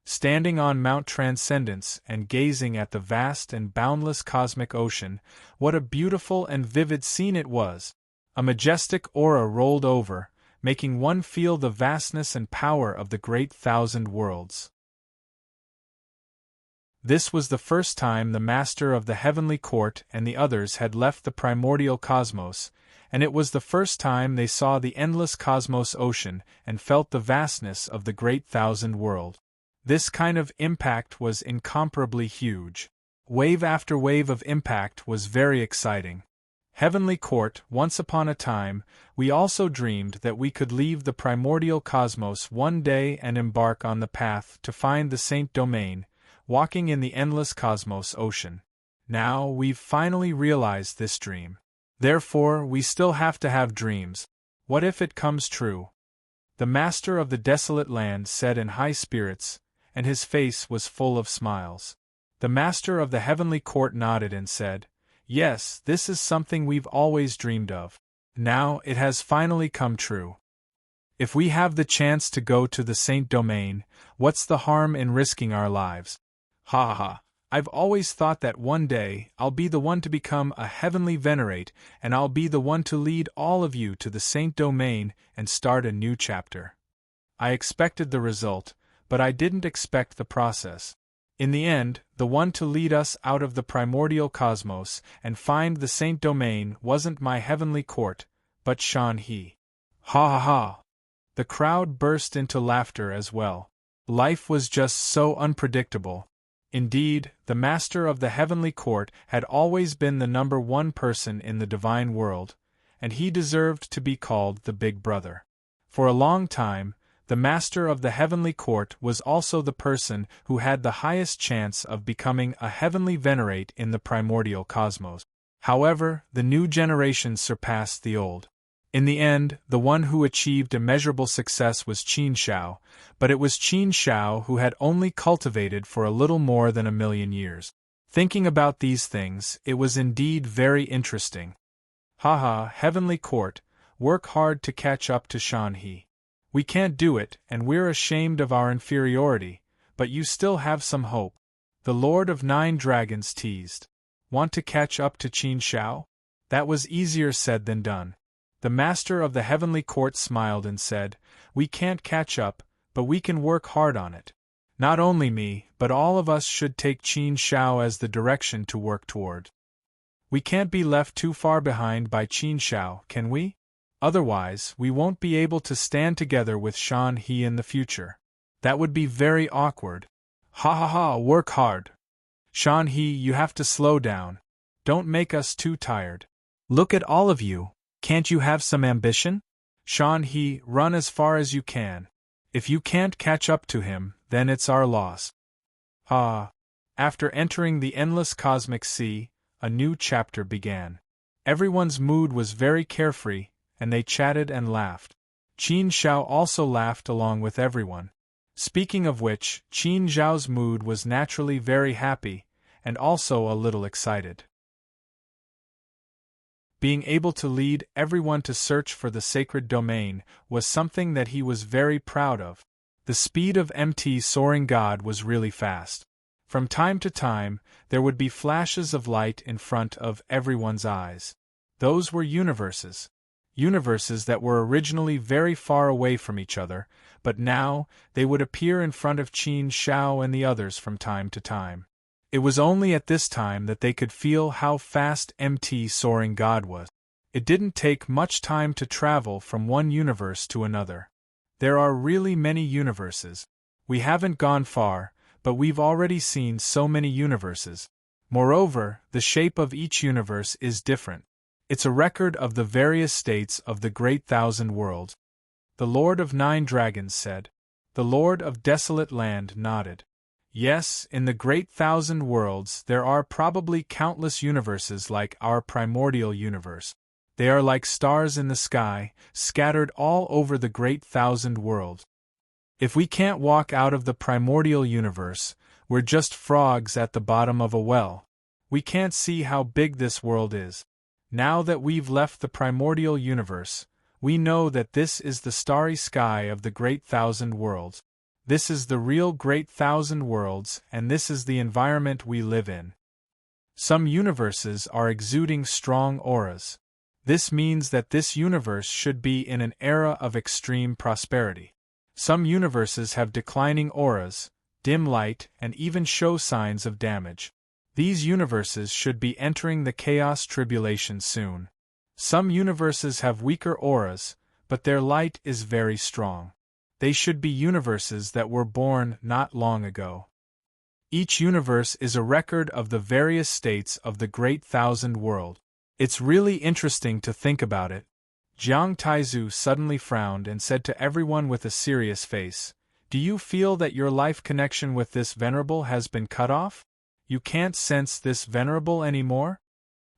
Standing on Mount Transcendence and gazing at the vast and boundless cosmic ocean, what a beautiful and vivid scene it was! A majestic aura rolled over, making one feel the vastness and power of the great thousand worlds. This was the first time the Master of the Heavenly Court and the others had left the primordial cosmos, and it was the first time they saw the endless cosmos ocean and felt the vastness of the great thousand world. This kind of impact was incomparably huge. Wave after wave of impact was very exciting. Heavenly Court, once upon a time, we also dreamed that we could leave the primordial cosmos one day and embark on the path to find the Saint Domain, walking in the endless cosmos ocean. Now we've finally realized this dream. Therefore, we still have to have dreams. What if it comes true? The Master of the Desolate Land said in high spirits, and his face was full of smiles. The Master of the Heavenly Court nodded and said, "Yes, this is something we've always dreamed of. Now it has finally come true. If we have the chance to go to the Saint Domain, what's the harm in risking our lives? Ha ha! I've always thought that one day I'll be the one to become a heavenly venerate, and I'll be the one to lead all of you to the Saint Domain and start a new chapter. I expected the result, but I didn't expect the process. In the end, the one to lead us out of the primordial cosmos and find the Saint Domain wasn't my heavenly court, but Shan He." Ha ha ha! The crowd burst into laughter as well. Life was just so unpredictable. Indeed, the master of the heavenly court had always been the number one person in the divine world, and he deserved to be called the Big Brother. For a long time, the master of the heavenly court was also the person who had the highest chance of becoming a heavenly venerate in the primordial cosmos. However, the new generation surpassed the old. In the end, the one who achieved immeasurable success was Qin Shao, but it was Qin Shao who had only cultivated for a little more than 1,000,000 years. Thinking about these things, it was indeed very interesting. Haha, heavenly court, work hard to catch up to Shan He. We can't do it, and we're ashamed of our inferiority, but you still have some hope. The Lord of 9 Dragons teased. Want to catch up to Qin Shao? That was easier said than done. The master of the heavenly court smiled and said, We can't catch up, but we can work hard on it. Not only me, but all of us should take Qin Shao as the direction to work toward. We can't be left too far behind by Qin Shao, can we? Otherwise, we won't be able to stand together with Shan He in the future. That would be very awkward. Ha ha ha, work hard. Shan He, you have to slow down. Don't make us too tired. Look at all of you. Can't you have some ambition? Shan He, run as far as you can. If you can't catch up to him, then it's our loss. Ah. After entering the endless cosmic sea, a new chapter began. Everyone's mood was very carefree, and they chatted and laughed. Qin Shao also laughed along with everyone. Speaking of which, Qin Zhao's mood was naturally very happy, and also a little excited. Being able to lead everyone to search for the sacred domain was something that he was very proud of. The speed of MT soaring God was really fast. From time to time, there would be flashes of light in front of everyone's eyes. Those were universes. Universes that were originally very far away from each other, but now they would appear in front of Qin Shao and the others from time to time. It was only at this time that they could feel how fast MT soaring God was. It didn't take much time to travel from one universe to another. There are really many universes. We haven't gone far, but we've already seen so many universes. Moreover, the shape of each universe is different. It's a record of the various states of the Great Thousand Worlds. The Lord of 9 Dragons said. The Lord of Desolate Land nodded. Yes, in the Great Thousand Worlds there are probably countless universes like our primordial universe. They are like stars in the sky, scattered all over the Great Thousand Worlds. If we can't walk out of the primordial universe, we're just frogs at the bottom of a well. We can't see how big this world is. Now that we've left the primordial universe, we know that this is the starry sky of the Great Thousand Worlds. This is the real Great Thousand Worlds, and this is the environment we live in. Some universes are exuding strong auras. This means that this universe should be in an era of extreme prosperity. Some universes have declining auras, dim light, and even show signs of damage. These universes should be entering the chaos tribulation soon. Some universes have weaker auras, but their light is very strong. They should be universes that were born not long ago. Each universe is a record of the various states of the Great Thousand World. It's really interesting to think about it. Jiang Taizu suddenly frowned and said to everyone with a serious face, Do you feel that your life connection with this venerable has been cut off? You can't sense this venerable anymore?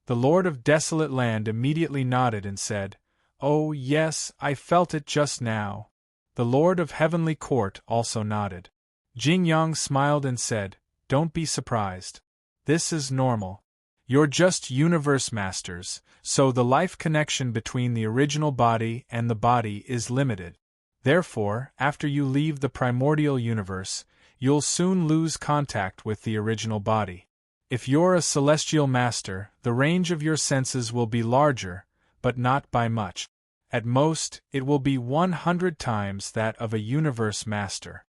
The Lord of Desolate Land immediately nodded and said, Oh yes, I felt it just now. The Lord of Heavenly Court also nodded. Jing Yang smiled and said, Don't be surprised. This is normal. You're just universe masters, so the life connection between the original body and the body is limited. Therefore, after you leave the primordial universe, you'll soon lose contact with the original body. If you're a celestial master, the range of your senses will be larger, but not by much. At most, it will be 100 times that of a universe master.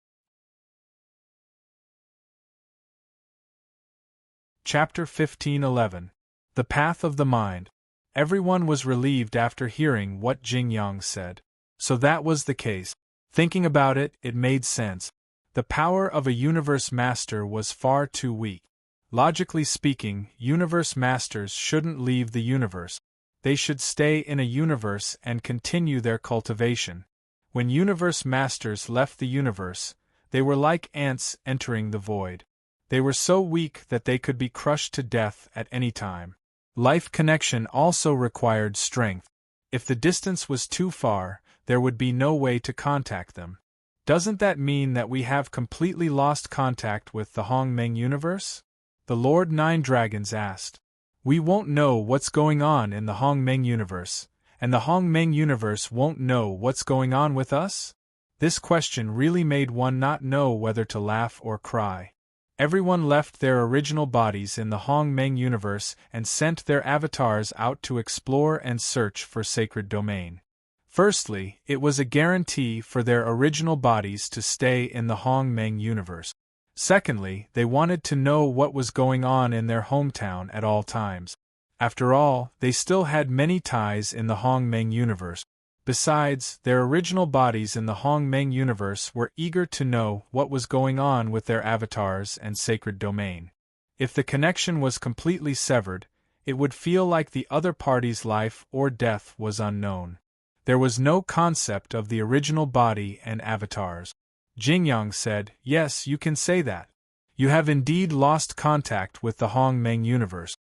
Chapter 1511. The Path of the Mind. Everyone was relieved after hearing what Jing Yang said. So that was the case. Thinking about it, it made sense. The power of a universe master was far too weak. Logically speaking, universe masters shouldn't leave the universe. They should stay in a universe and continue their cultivation. When universe masters left the universe, they were like ants entering the void. They were so weak that they could be crushed to death at any time. Life connection also required strength. If the distance was too far, there would be no way to contact them. Doesn't that mean that we have completely lost contact with the Hongmeng universe? The Lord Nine Dragons asked. We won't know what's going on in the Hongmeng universe, and the Hongmeng universe won't know what's going on with us? This question really made one not know whether to laugh or cry. Everyone left their original bodies in the Hongmeng universe and sent their avatars out to explore and search for sacred domain. Firstly, it was a guarantee for their original bodies to stay in the Hongmeng universe. Secondly, they wanted to know what was going on in their hometown at all times. After all, they still had many ties in the Hongmeng universe. Besides, their original bodies in the Hongmeng universe were eager to know what was going on with their avatars and sacred domain. If the connection was completely severed, it would feel like the other party's life or death was unknown. There was no concept of the original body and avatars. Jingyang said, "Yes, you can say that. You have indeed lost contact with the Hongmeng universe.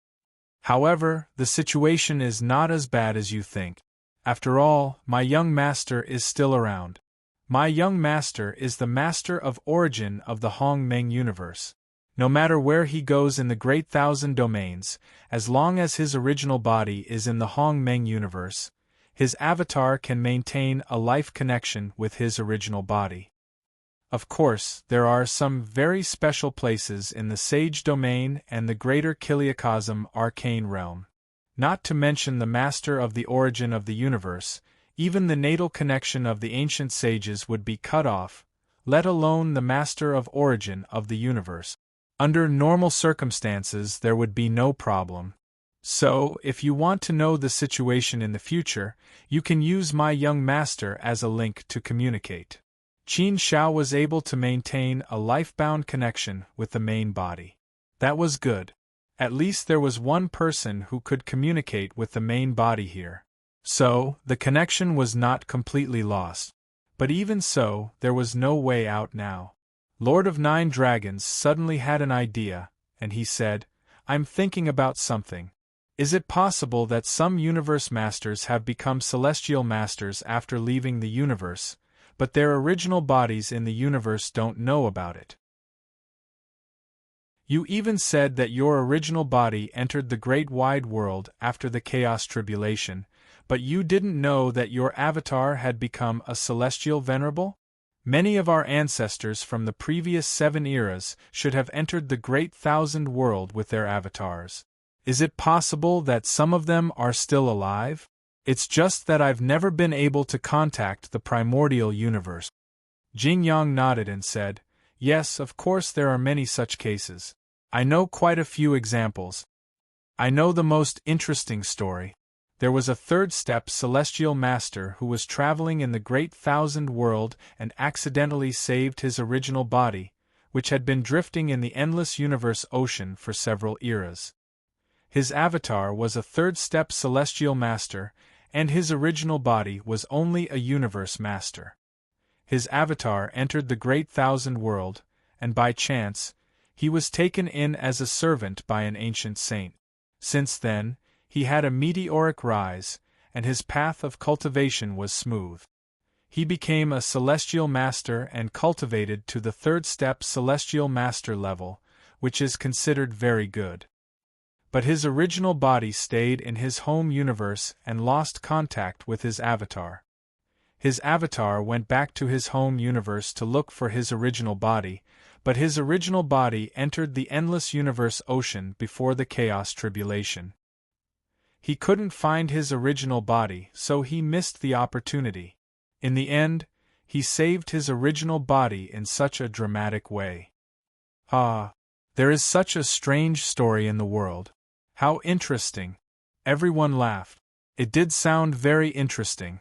However, the situation is not as bad as you think. After all, my young master is still around. My young master is the master of origin of the Hongmeng universe. No matter where he goes in the Great Thousand Domains, as long as his original body is in the Hongmeng universe, his avatar can maintain a life connection with his original body. Of course, there are some very special places in the Sage Domain and the Greater Kiliakosm Arcane Realm. Not to mention the Master of the Origin of the Universe, even the natal connection of the ancient sages would be cut off, let alone the Master of Origin of the Universe. Under normal circumstances there would be no problem. So, if you want to know the situation in the future, you can use my young master as a link to communicate. Qin Shao was able to maintain a life-bound connection with the main body. That was good. At least there was one person who could communicate with the main body here. So, the connection was not completely lost. But even so, there was no way out now. Lord of Nine Dragons suddenly had an idea, and he said, "I'm thinking about something. Is it possible that some universe masters have become celestial masters after leaving the universe, but their original bodies in the universe don't know about it? You even said that your original body entered the great wide world after the Chaos Tribulation, but you didn't know that your avatar had become a celestial venerable? Many of our ancestors from the previous 7 eras should have entered the Great Thousand World with their avatars. Is it possible that some of them are still alive? It's just that I've never been able to contact the primordial universe." Jing Yang nodded and said, "Yes, of course there are many such cases. I know quite a few examples. I know the most interesting story. There was a third-step celestial master who was traveling in the Great Thousand World and accidentally saved his original body, which had been drifting in the endless universe ocean for several eras. His avatar was a third-step celestial master, and his original body was only a universe master. His avatar entered the Great Thousand World, and by chance, he was taken in as a servant by an ancient saint. Since then, he had a meteoric rise, and his path of cultivation was smooth. He became a celestial master and cultivated to the third-step celestial master level, which is considered very good. But his original body stayed in his home universe and lost contact with his avatar. His avatar went back to his home universe to look for his original body, but his original body entered the endless universe ocean before the Chaos Tribulation. He couldn't find his original body, so he missed the opportunity. In the end, he saved his original body in such a dramatic way. Ah, there is such a strange story in the world. How interesting! Everyone laughed. It did sound very interesting.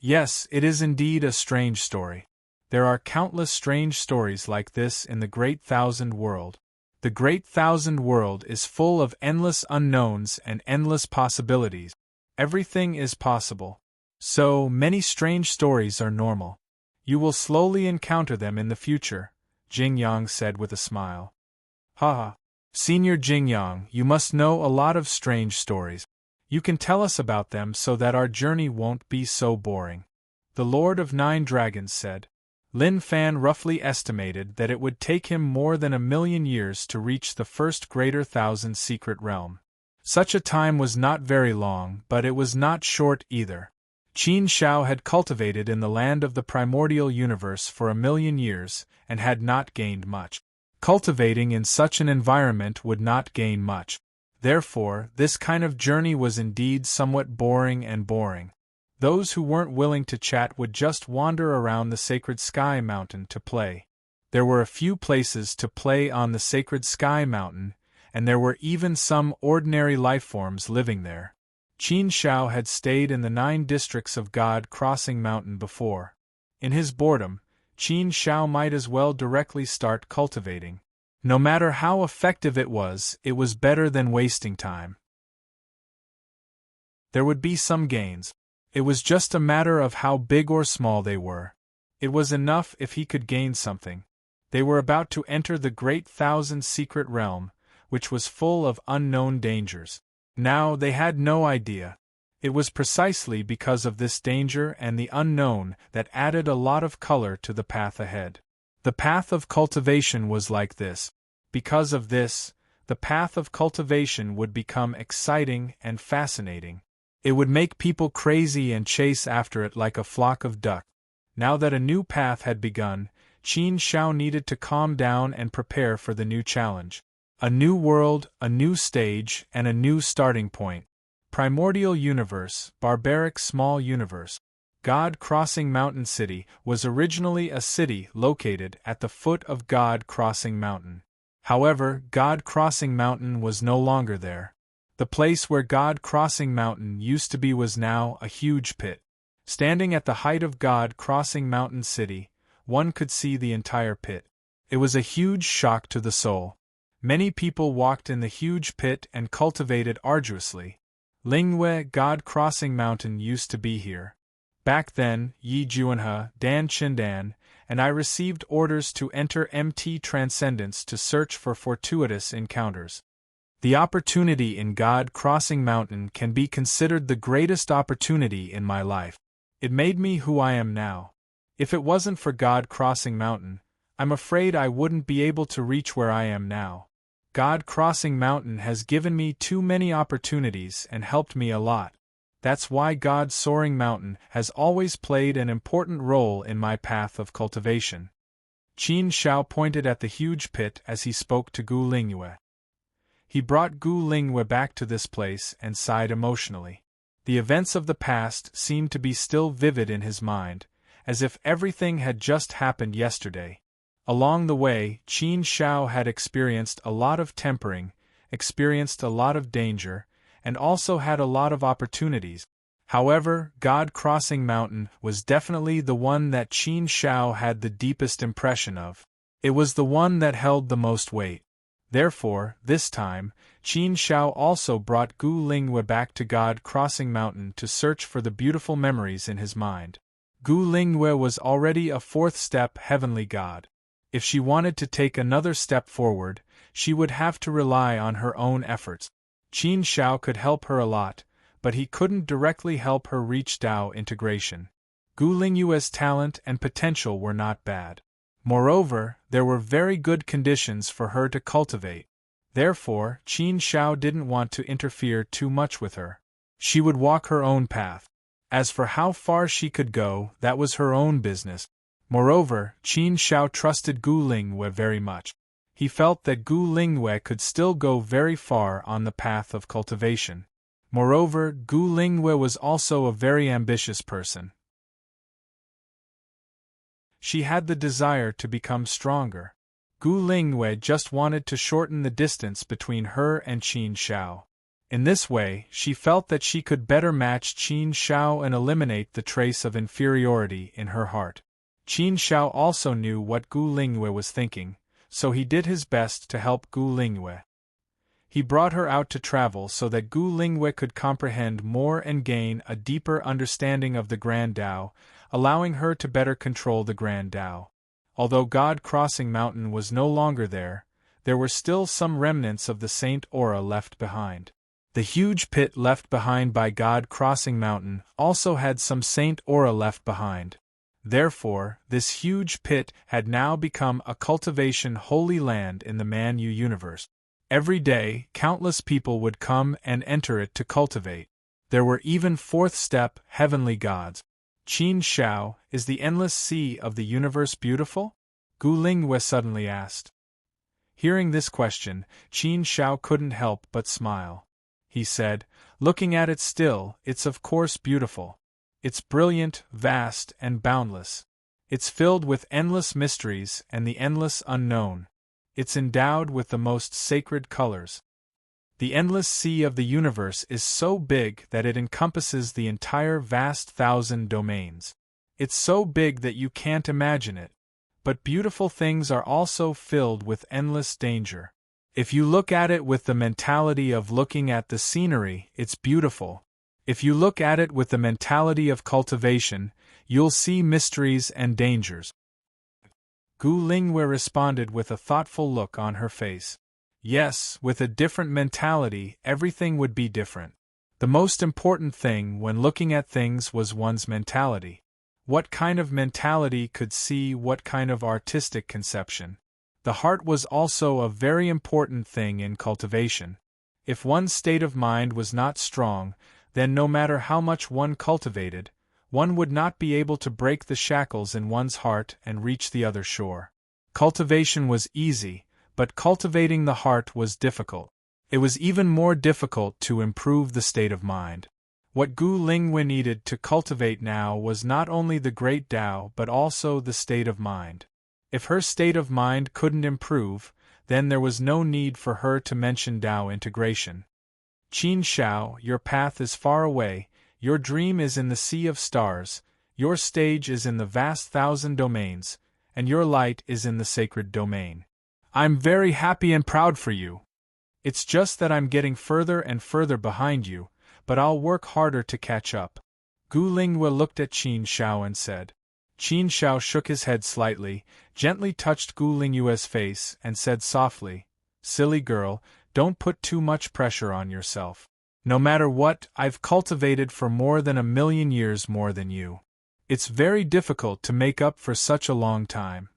Yes, it is indeed a strange story. There are countless strange stories like this in the Great Thousand World. The Great Thousand World is full of endless unknowns and endless possibilities. Everything is possible. So, many strange stories are normal. You will slowly encounter them in the future, Jing Yang said with a smile. Haha. Senior Jing Yang, you must know a lot of strange stories. You can tell us about them so that our journey won't be so boring. The Lord of Nine Dragons said. Lin Fan roughly estimated that it would take him more than 1,000,000 years to reach the first Greater Thousand Secret Realm. Such a time was not very long, but it was not short either. Qin Shao had cultivated in the land of the primordial universe for 1,000,000 years, and had not gained much. Cultivating in such an environment would not gain much. Therefore, this kind of journey was indeed somewhat boring. Those who weren't willing to chat would just wander around the Sacred Sky Mountain to play. There were a few places to play on the Sacred Sky Mountain, and there were even some ordinary lifeforms living there. Qin Shao had stayed in the 9 districts of God Crossing Mountain before. In his boredom, Qin Shao might as well directly start cultivating. No matter how effective it was better than wasting time. There would be some gains. It was just a matter of how big or small they were. It was enough if he could gain something. They were about to enter the Great Thousand Secret Realm, which was full of unknown dangers. Now they had no idea. It was precisely because of this danger and the unknown that added a lot of color to the path ahead. The path of cultivation was like this. Because of this, the path of cultivation would become exciting and fascinating. It would make people crazy and chase after it like a flock of ducks. Now that a new path had begun, Qin Shao needed to calm down and prepare for the new challenge. A new world, a new stage, and a new starting point. Primordial universe, barbaric small universe. God Crossing Mountain City was originally a city located at the foot of God Crossing Mountain. However, God Crossing Mountain was no longer there. The place where God Crossing Mountain used to be was now a huge pit. Standing at the height of God Crossing Mountain City, one could see the entire pit. It was a huge shock to the soul. Many people walked in the huge pit and cultivated arduously. Lingwei God Crossing Mountain used to be here. Back then, Yi Juanhe, Dan Chindan, and I received orders to enter MT Transcendence to search for fortuitous encounters. The opportunity in God Crossing Mountain can be considered the greatest opportunity in my life. It made me who I am now. If it wasn't for God Crossing Mountain, I'm afraid I wouldn't be able to reach where I am now. God Crossing Mountain has given me too many opportunities and helped me a lot. That's why God Soaring Mountain has always played an important role in my path of cultivation. Qin Shao pointed at the huge pit as he spoke to Gu Lingyue. He brought Gu Lingyue back to this place and sighed emotionally. The events of the past seemed to be still vivid in his mind, as if everything had just happened yesterday. Along the way, Qin Shao had experienced a lot of tempering, experienced a lot of danger, and also had a lot of opportunities. However, God Crossing Mountain was definitely the one that Qin Shao had the deepest impression of. It was the one that held the most weight. Therefore, this time, Qin Shao also brought Gu Lingyue back to God Crossing Mountain to search for the beautiful memories in his mind. Gu Lingyue was already a 4th step heavenly god. If she wanted to take another step forward, she would have to rely on her own efforts. Qin Shao could help her a lot, but he couldn't directly help her reach Dao integration. Gu Lingyue's talent and potential were not bad. Moreover, there were very good conditions for her to cultivate. Therefore, Qin Shao didn't want to interfere too much with her. She would walk her own path. As for how far she could go, that was her own business. Moreover, Qin Shao trusted Gu Lingyue very much. He felt that Gu Lingyue could still go very far on the path of cultivation. Moreover, Gu Lingyue was also a very ambitious person. She had the desire to become stronger. Gu Lingyue just wanted to shorten the distance between her and Qin Shao. In this way, she felt that she could better match Qin Shao and eliminate the trace of inferiority in her heart. Qin Shao also knew what Gu Lingwei was thinking, so he did his best to help Gu Lingwei. He brought her out to travel so that Gu Lingwei could comprehend more and gain a deeper understanding of the Grand Tao, allowing her to better control the Grand Tao. Although God Crossing Mountain was no longer there were still some remnants of the Saint Aura left behind. The huge pit left behind by God Crossing Mountain also had some Saint Aura left behind. Therefore, this huge pit had now become a cultivation holy land in the Man-Yu universe. Every day, countless people would come and enter it to cultivate. There were even fourth step heavenly gods. Qin Shao, is the endless sea of the universe beautiful? Gu Lingwei suddenly asked. Hearing this question, Qin Shao couldn't help but smile. He said, looking at it still, it's of course beautiful. It's brilliant, vast, and boundless. It's filled with endless mysteries and the endless unknown. It's endowed with the most sacred colors. The endless sea of the universe is so big that it encompasses the entire vast 1,000 domains. It's so big that you can't imagine it. But beautiful things are also filled with endless danger. If you look at it with the mentality of looking at the scenery, it's beautiful. If you look at it with the mentality of cultivation, you'll see mysteries and dangers. Gu Lingwei responded with a thoughtful look on her face. Yes, with a different mentality, everything would be different. The most important thing when looking at things was one's mentality. What kind of mentality could see what kind of artistic conception? The heart was also a very important thing in cultivation. If one's state of mind was not strong, then no matter how much one cultivated, one would not be able to break the shackles in one's heart and reach the other shore. Cultivation was easy, but cultivating the heart was difficult. It was even more difficult to improve the state of mind. What Gu Lingwei needed to cultivate now was not only the great Tao but also the state of mind. If her state of mind couldn't improve, then there was no need for her to mention Tao integration. Qin Shao, your path is far away, your dream is in the sea of stars, your stage is in the vast 1,000 domains, and your light is in the sacred domain. I'm very happy and proud for you. It's just that I'm getting further and further behind you, but I'll work harder to catch up. Gu Lingwei looked at Qin Shao and said. Qin Shao shook his head slightly, gently touched Gu Lingwei's face, and said softly, Silly girl, don't put too much pressure on yourself. No matter what, I've cultivated for more than 1,000,000 years more than you. It's very difficult to make up for such a long time.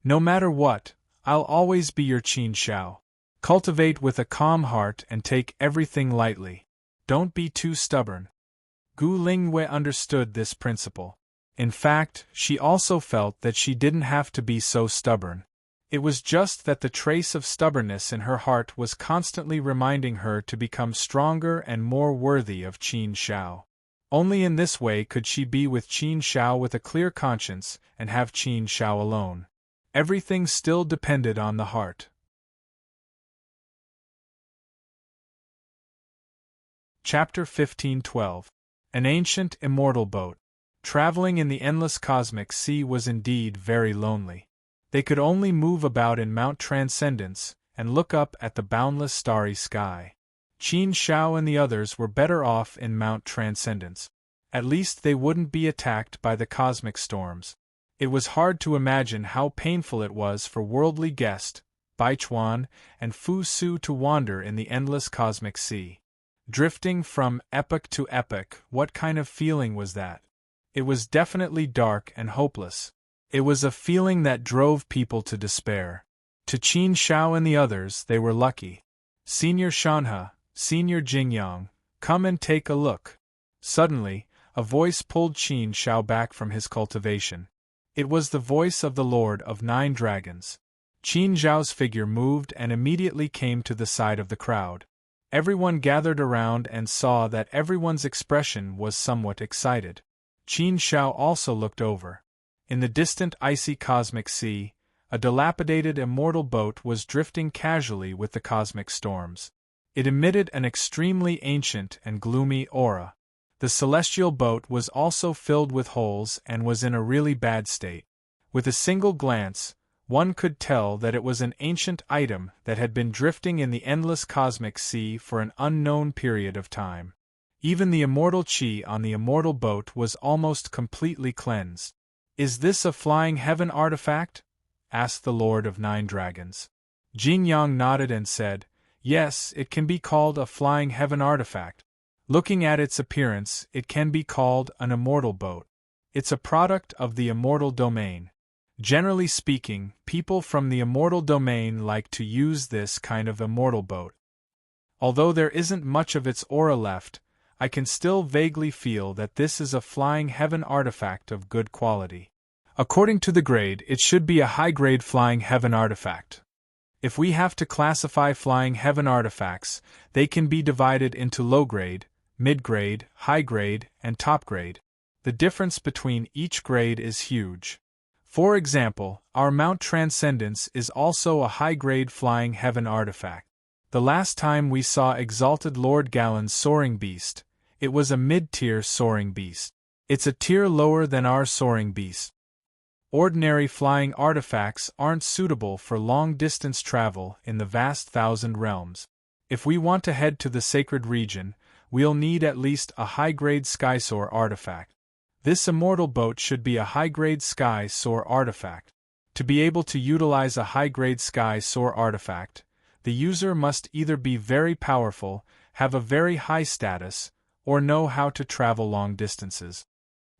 No matter what, I'll always be your Qin Shao. Cultivate with a calm heart and take everything lightly. Don't be too stubborn. Gu Lingwei understood this principle. In fact, she also felt that she didn't have to be so stubborn. It was just that the trace of stubbornness in her heart was constantly reminding her to become stronger and more worthy of Qin Shao. Only in this way could she be with Qin Shao with a clear conscience and have Qin Shao alone. Everything still depended on the heart. Chapter 15:12. An ancient, immortal boat. Traveling in the endless cosmic sea was indeed very lonely. They could only move about in Mount Transcendence and look up at the boundless starry sky. Qin Shao and the others were better off in Mount Transcendence. At least they wouldn't be attacked by the cosmic storms. It was hard to imagine how painful it was for worldly guest, Baichuan, and Fu Su to wander in the endless cosmic sea. Drifting from epoch to epoch, what kind of feeling was that? It was definitely dark and hopeless. It was a feeling that drove people to despair. To Qin Shao and the others, they were lucky. Senior Shanhe, Senior Jingyang, come and take a look. Suddenly, a voice pulled Qin Shao back from his cultivation. It was the voice of the Lord of 9 Dragons. Qin Zhao's figure moved and immediately came to the side of the crowd. Everyone gathered around and saw that everyone's expression was somewhat excited. Qin Shao also looked over. In the distant icy cosmic sea, A dilapidated immortal boat was drifting casually with the cosmic storms. It emitted an extremely ancient and gloomy aura. The celestial boat was also filled with holes and was in a really bad state. With a single glance, one could tell that it was an ancient item that had been drifting in the endless cosmic sea for an unknown period of time. Even the immortal chi on the immortal boat was almost completely cleansed. "Is this a flying heaven artifact?" asked the Lord of Nine Dragons. Jing Yang nodded and said, "Yes, it can be called a flying heaven artifact. Looking at its appearance, it can be called an immortal boat. It's a product of the immortal domain. Generally speaking, people from the immortal domain like to use this kind of immortal boat. Although there isn't much of its aura left, I can still vaguely feel that this is a flying heaven artifact of good quality. According to the grade, it should be a high-grade flying heaven artifact. If we have to classify flying heaven artifacts, they can be divided into low-grade, mid-grade, high-grade, and top-grade. The difference between each grade is huge. For example, our Mount Transcendence is also a high-grade flying heaven artifact. The last time we saw Exalted Lord Galen's soaring beast, it was a mid-tier soaring beast. It's a tier lower than our soaring beast. Ordinary flying artifacts aren't suitable for long-distance travel in the vast thousand realms. If we want to head to the sacred region, we'll need at least a high-grade skysoar artifact. This immortal boat should be a high-grade sky-soar artifact. To be able to utilize a high-grade sky-soar artifact, the user must either be very powerful, have a very high status, or know how to travel long distances.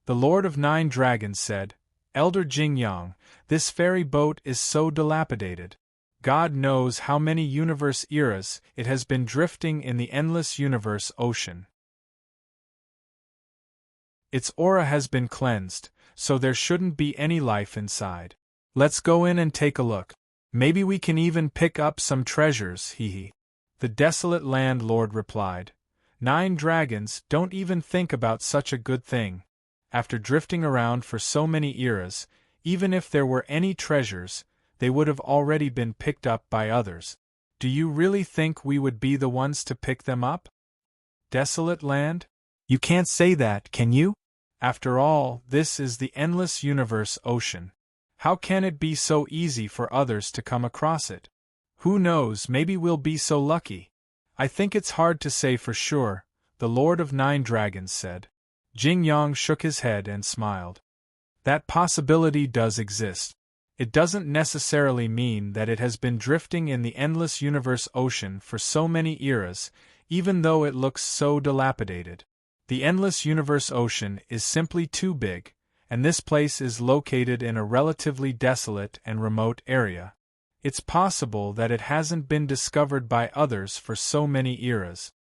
The Lord of Nine Dragons said, "Elder Jing Yang, this ferry boat is so dilapidated. God knows how many universe eras it has been drifting in the endless universe ocean. Its aura has been cleansed, so there shouldn't be any life inside. Let's go in and take a look. Maybe we can even pick up some treasures, hee." The desolate landlord replied, "Nine Dragons don't even think about such a good thing. After drifting around for so many eras, even if there were any treasures, they would have already been picked up by others. Do you really think we would be the ones to pick them up? Desolate land? You can't say that, can you? After all, this is the endless universe ocean. How can it be so easy for others to come across it? Who knows, maybe we'll be so lucky." "I think it's hard to say for sure," the Lord of Nine Dragons said. Jing Yang shook his head and smiled. "That possibility does exist. It doesn't necessarily mean that it has been drifting in the endless universe ocean for so many eras, even though it looks so dilapidated. The endless universe ocean is simply too big, and this place is located in a relatively desolate and remote area. It's possible that it hasn't been discovered by others for so many eras."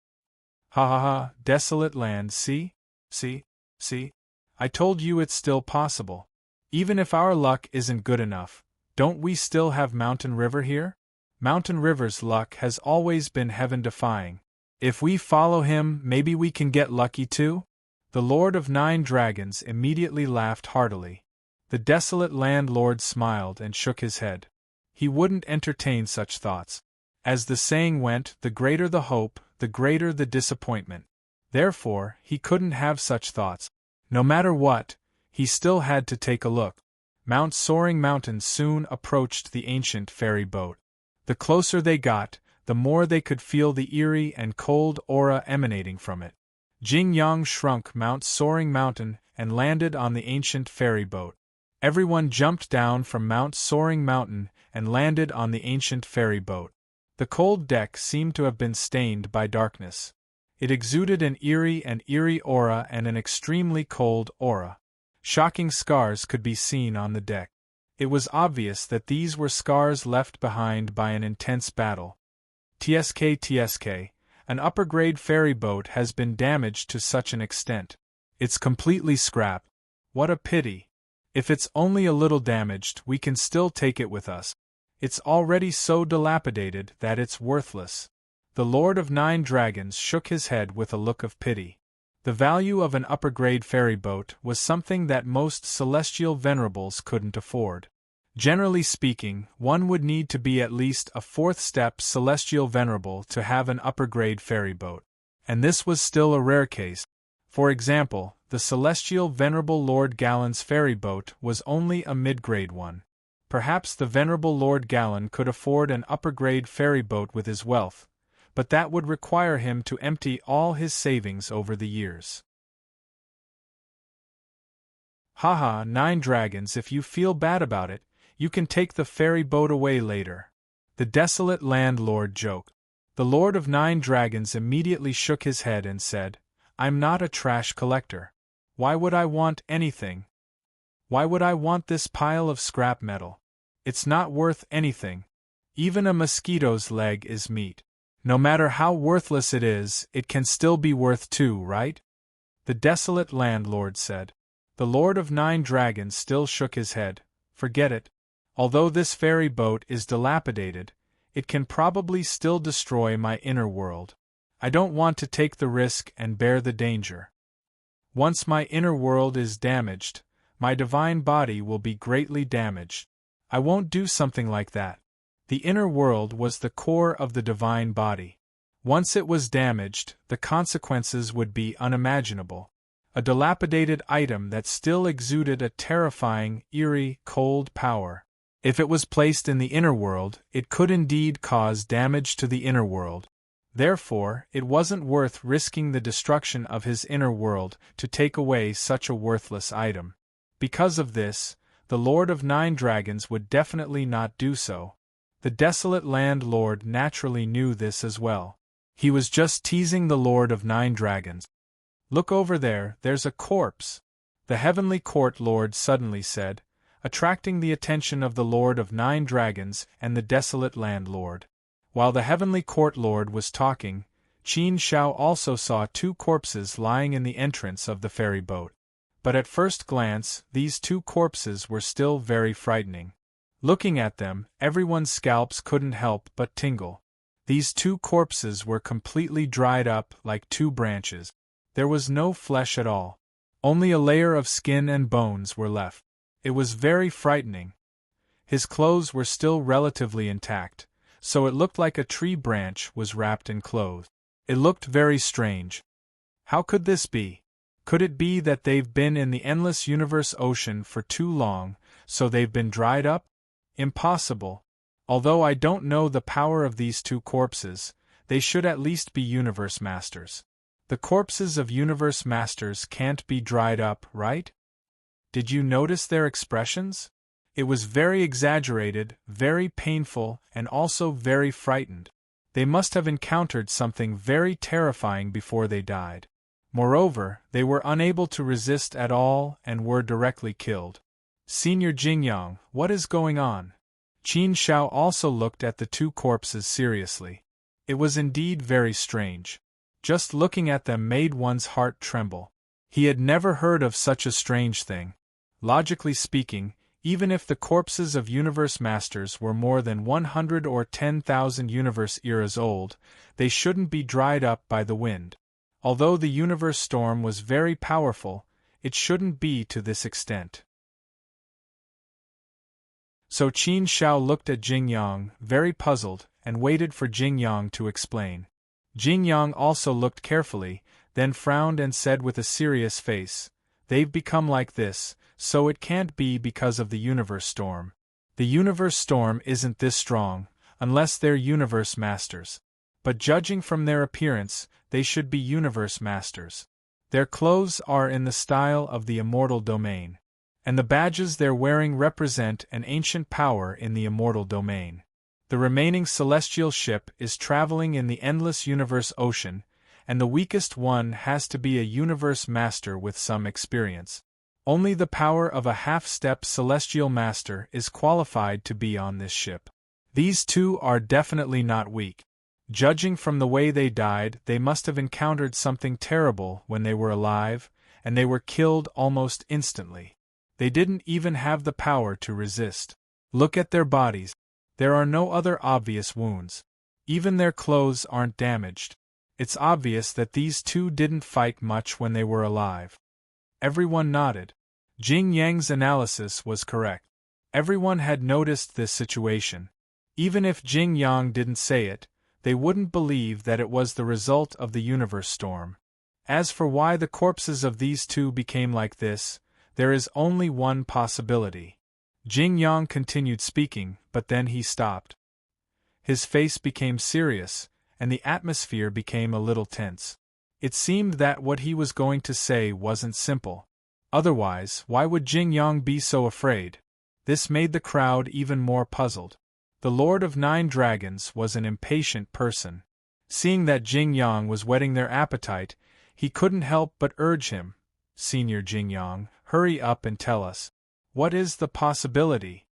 "Ha ha ha, desolate land, see? See? I told you it's still possible. Even if our luck isn't good enough, don't we still have Mountain River here? Mountain River's luck has always been heaven-defying. If we follow him, maybe we can get lucky too?" The Lord of Nine Dragons immediately laughed heartily. The desolate landlord smiled and shook his head. He wouldn't entertain such thoughts. As the saying went, the greater the hope, the greater the disappointment. Therefore, he couldn't have such thoughts. No matter what, he still had to take a look. Mount Soaring Mountain soon approached the ancient ferry boat. The closer they got, the more they could feel the eerie and cold aura emanating from it. Jing Yang shrunk Mount Soaring Mountain and landed on the ancient ferry boat. Everyone jumped down from Mount Soaring Mountain and landed on the ancient ferry boat. The cold deck seemed to have been stained by darkness. It exuded an eerie aura and an extremely cold aura. Shocking scars could be seen on the deck. It was obvious that these were scars left behind by an intense battle. TSK, an upper-grade ferry boat has been damaged to such an extent. It's completely scrapped. What a pity. If it's only a little damaged, we can still take it with us. It's already so dilapidated that it's worthless. The Lord of Nine Dragons shook his head with a look of pity. The value of an upper-grade ferry boat was something that most celestial venerables couldn't afford. Generally speaking, one would need to be at least a fourth-step celestial venerable to have an upper-grade ferry boat. And this was still a rare case. For example, the celestial venerable Lord Galen's ferry boat was only a mid-grade one. Perhaps the venerable Lord Galen could afford an upper-grade ferry boat with his wealth, but that would require him to empty all his savings over the years. Haha, 9 dragons, if you feel bad about it, you can take the ferry boat away later. The desolate landlord joked. The Lord of 9 Dragons immediately shook his head and said, I'm not a trash collector. Why would I want anything? Why would I want this pile of scrap metal? It's not worth anything. Even a mosquito's leg is meat. No matter how worthless it is, it can still be worth 2, right? The desolate landlord said. The Lord of 9 Dragons still shook his head. Forget it. Although this ferry boat is dilapidated, it can probably still destroy my inner world. I don't want to take the risk and bear the danger. Once my inner world is damaged, my divine body will be greatly damaged. I won't do something like that. The inner world was the core of the divine body. Once it was damaged, the consequences would be unimaginable. A dilapidated item that still exuded a terrifying, eerie, cold power. If it was placed in the inner world, it could indeed cause damage to the inner world. Therefore, it wasn't worth risking the destruction of his inner world to take away such a worthless item. Because of this, the Lord of 9 Dragons would definitely not do so. The desolate landlord naturally knew this as well. He was just teasing the Lord of 9 Dragons. Look over there, there's a corpse, the heavenly court lord suddenly said, attracting the attention of the Lord of 9 Dragons and the desolate landlord. While the heavenly court lord was talking, Qin Shao also saw 2 corpses lying in the entrance of the ferry boat. But at first glance, these 2 corpses were still very frightening. Looking at them, everyone's scalps couldn't help but tingle. These 2 corpses were completely dried up like 2 branches. There was no flesh at all. Only a layer of skin and bones were left. It was very frightening. His clothes were still relatively intact, so it looked like a tree branch was wrapped in clothes. It looked very strange. How could this be? Could it be that they've been in the endless universe ocean for too long, so they've been dried up? Impossible. Although I don't know the power of these 2 corpses, they should at least be universe masters. The corpses of universe masters can't be dried up, right? Did you notice their expressions? It was very exaggerated, very painful, and also very frightened. They must have encountered something very terrifying before they died. Moreover, they were unable to resist at all and were directly killed. Senior Jingyang, what is going on? Qin Shao also looked at the 2 corpses seriously. It was indeed very strange. Just looking at them made one's heart tremble. He had never heard of such a strange thing. Logically speaking, even if the corpses of universe masters were more than 100 or 10,000 universe eras old, they shouldn't be dried up by the wind. Although the universe storm was very powerful, it shouldn't be to this extent. So Qin Shao looked at Jingyang, very puzzled, and waited for Jingyang to explain. Jingyang also looked carefully, then frowned and said with a serious face, They've become like this, so it can't be because of the universe storm. The universe storm isn't this strong, unless they're universe masters. But judging from their appearance, they should be universe masters. Their clothes are in the style of the immortal domain. And the badges they're wearing represent an ancient power in the immortal domain. The remaining celestial ship is traveling in the endless universe ocean, and the weakest one has to be a universe master with some experience. Only the power of a half-step celestial master is qualified to be on this ship. These 2 are definitely not weak. Judging from the way they died, they must have encountered something terrible when they were alive, and they were killed almost instantly. They didn't even have the power to resist. Look at their bodies. There are no other obvious wounds. Even their clothes aren't damaged. It's obvious that these 2 didn't fight much when they were alive. Everyone nodded. Jing Yang's analysis was correct. Everyone had noticed this situation. Even if Jing Yang didn't say it, they wouldn't believe that it was the result of the universe storm. As for why the corpses of these two became like this, there is only one possibility. Jing Yang continued speaking, but then he stopped. His face became serious, and the atmosphere became a little tense. It seemed that what he was going to say wasn't simple. Otherwise, why would Jing Yang be so afraid? This made the crowd even more puzzled. The Lord of Nine Dragons was an impatient person. Seeing that Jing Yang was whetting their appetite, he couldn't help but urge him, "Senior Jing Yang, hurry up and tell us. What is the possibility?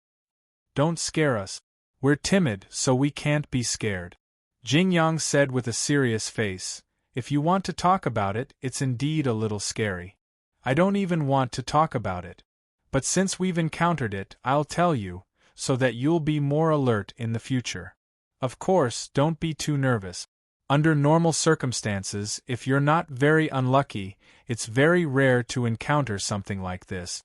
Don't scare us. We're timid, so we can't be scared." Jing Yang said with a serious face, "If you want to talk about it, it's indeed a little scary. I don't even want to talk about it. But since we've encountered it, I'll tell you, so that you'll be more alert in the future. Of course, don't be too nervous. Under normal circumstances, if you're not very unlucky, it's very rare to encounter something like this.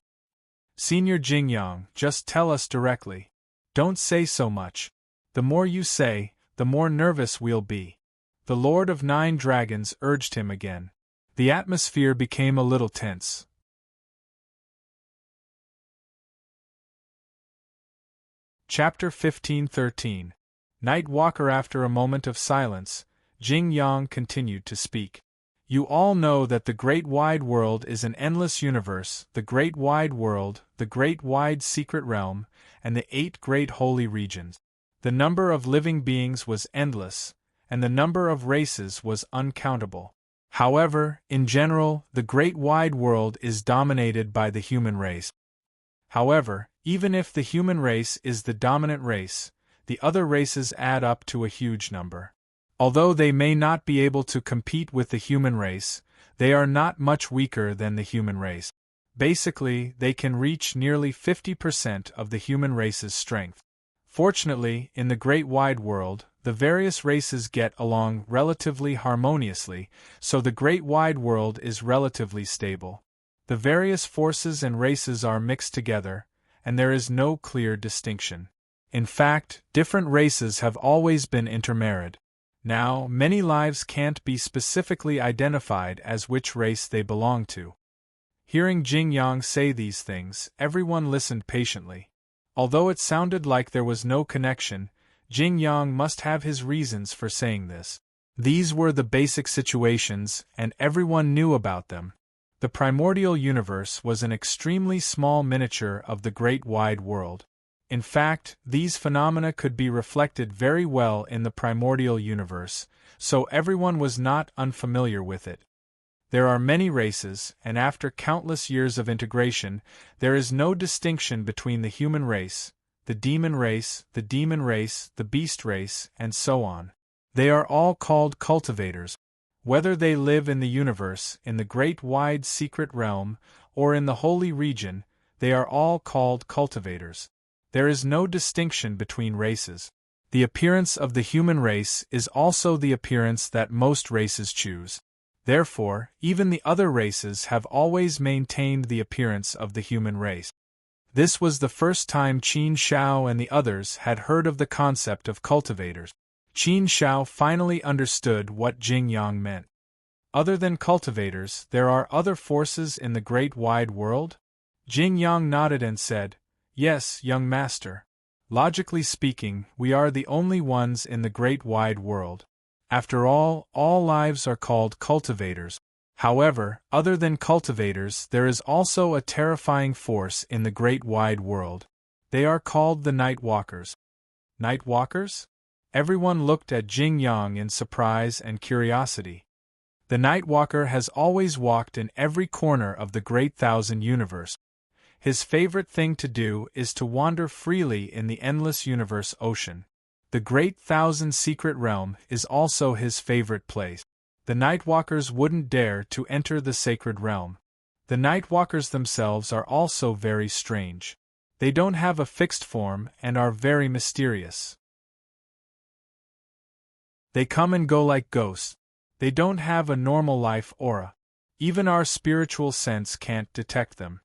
Senior Jing Yang, just tell us directly. Don't say so much. The more you say, the more nervous we'll be." The Lord of Nine Dragons urged him again. The atmosphere became a little tense. Chapter 15-13. Night Walker. After a moment of silence, Jing Yang continued to speak. "You all know that the great wide world is an endless universe, the great wide world, the great wide secret realm, and the 8 great holy regions. The number of living beings was endless, and the number of races was uncountable. However, in general, the great wide world is dominated by the human race. However, even if the human race is the dominant race, the other races add up to a huge number. Although they may not be able to compete with the human race, they are not much weaker than the human race. Basically, they can reach nearly 50% of the human race's strength. Fortunately, in the great wide world, the various races get along relatively harmoniously, so the great wide world is relatively stable. The various forces and races are mixed together, and there is no clear distinction. In fact, different races have always been intermarried. Now, many lives can't be specifically identified as which race they belong to." Hearing Jing Yang say these things, everyone listened patiently. Although it sounded like there was no connection, Jing Yang must have his reasons for saying this. These were the basic situations, and everyone knew about them. The primordial universe was an extremely small miniature of the great wide world. In fact, these phenomena could be reflected very well in the primordial universe, so everyone was not unfamiliar with it. There are many races, and after countless years of integration, there is no distinction between the human race, the demon race, the beast race, and so on. They are all called cultivators. Whether they live in the universe, in the great wide secret realm, or in the holy region, they are all called cultivators. There is no distinction between races. The appearance of the human race is also the appearance that most races choose. Therefore, even the other races have always maintained the appearance of the human race. This was the first time Qin Shao and the others had heard of the concept of cultivators. Qin Shao finally understood what Jing Yang meant. Other than cultivators, there are other forces in the great wide world? Jing Yang nodded and said, "Yes, young master. Logically speaking, we are the only ones in the great wide world. After all lives are called cultivators. However, other than cultivators, there is also a terrifying force in the great wide world. They are called the Night Walkers." Night Walkers? Everyone looked at Jing Yang in surprise and curiosity. The Night Walker has always walked in every corner of the Great Thousand Universe. His favorite thing to do is to wander freely in the endless universe ocean. The Great Thousand Secret Realm is also his favorite place. The Night Walkers wouldn't dare to enter the sacred realm. The Night Walkers themselves are also very strange. They don't have a fixed form and are very mysterious. They come and go like ghosts. They don't have a normal life aura. Even our spiritual sense can't detect them.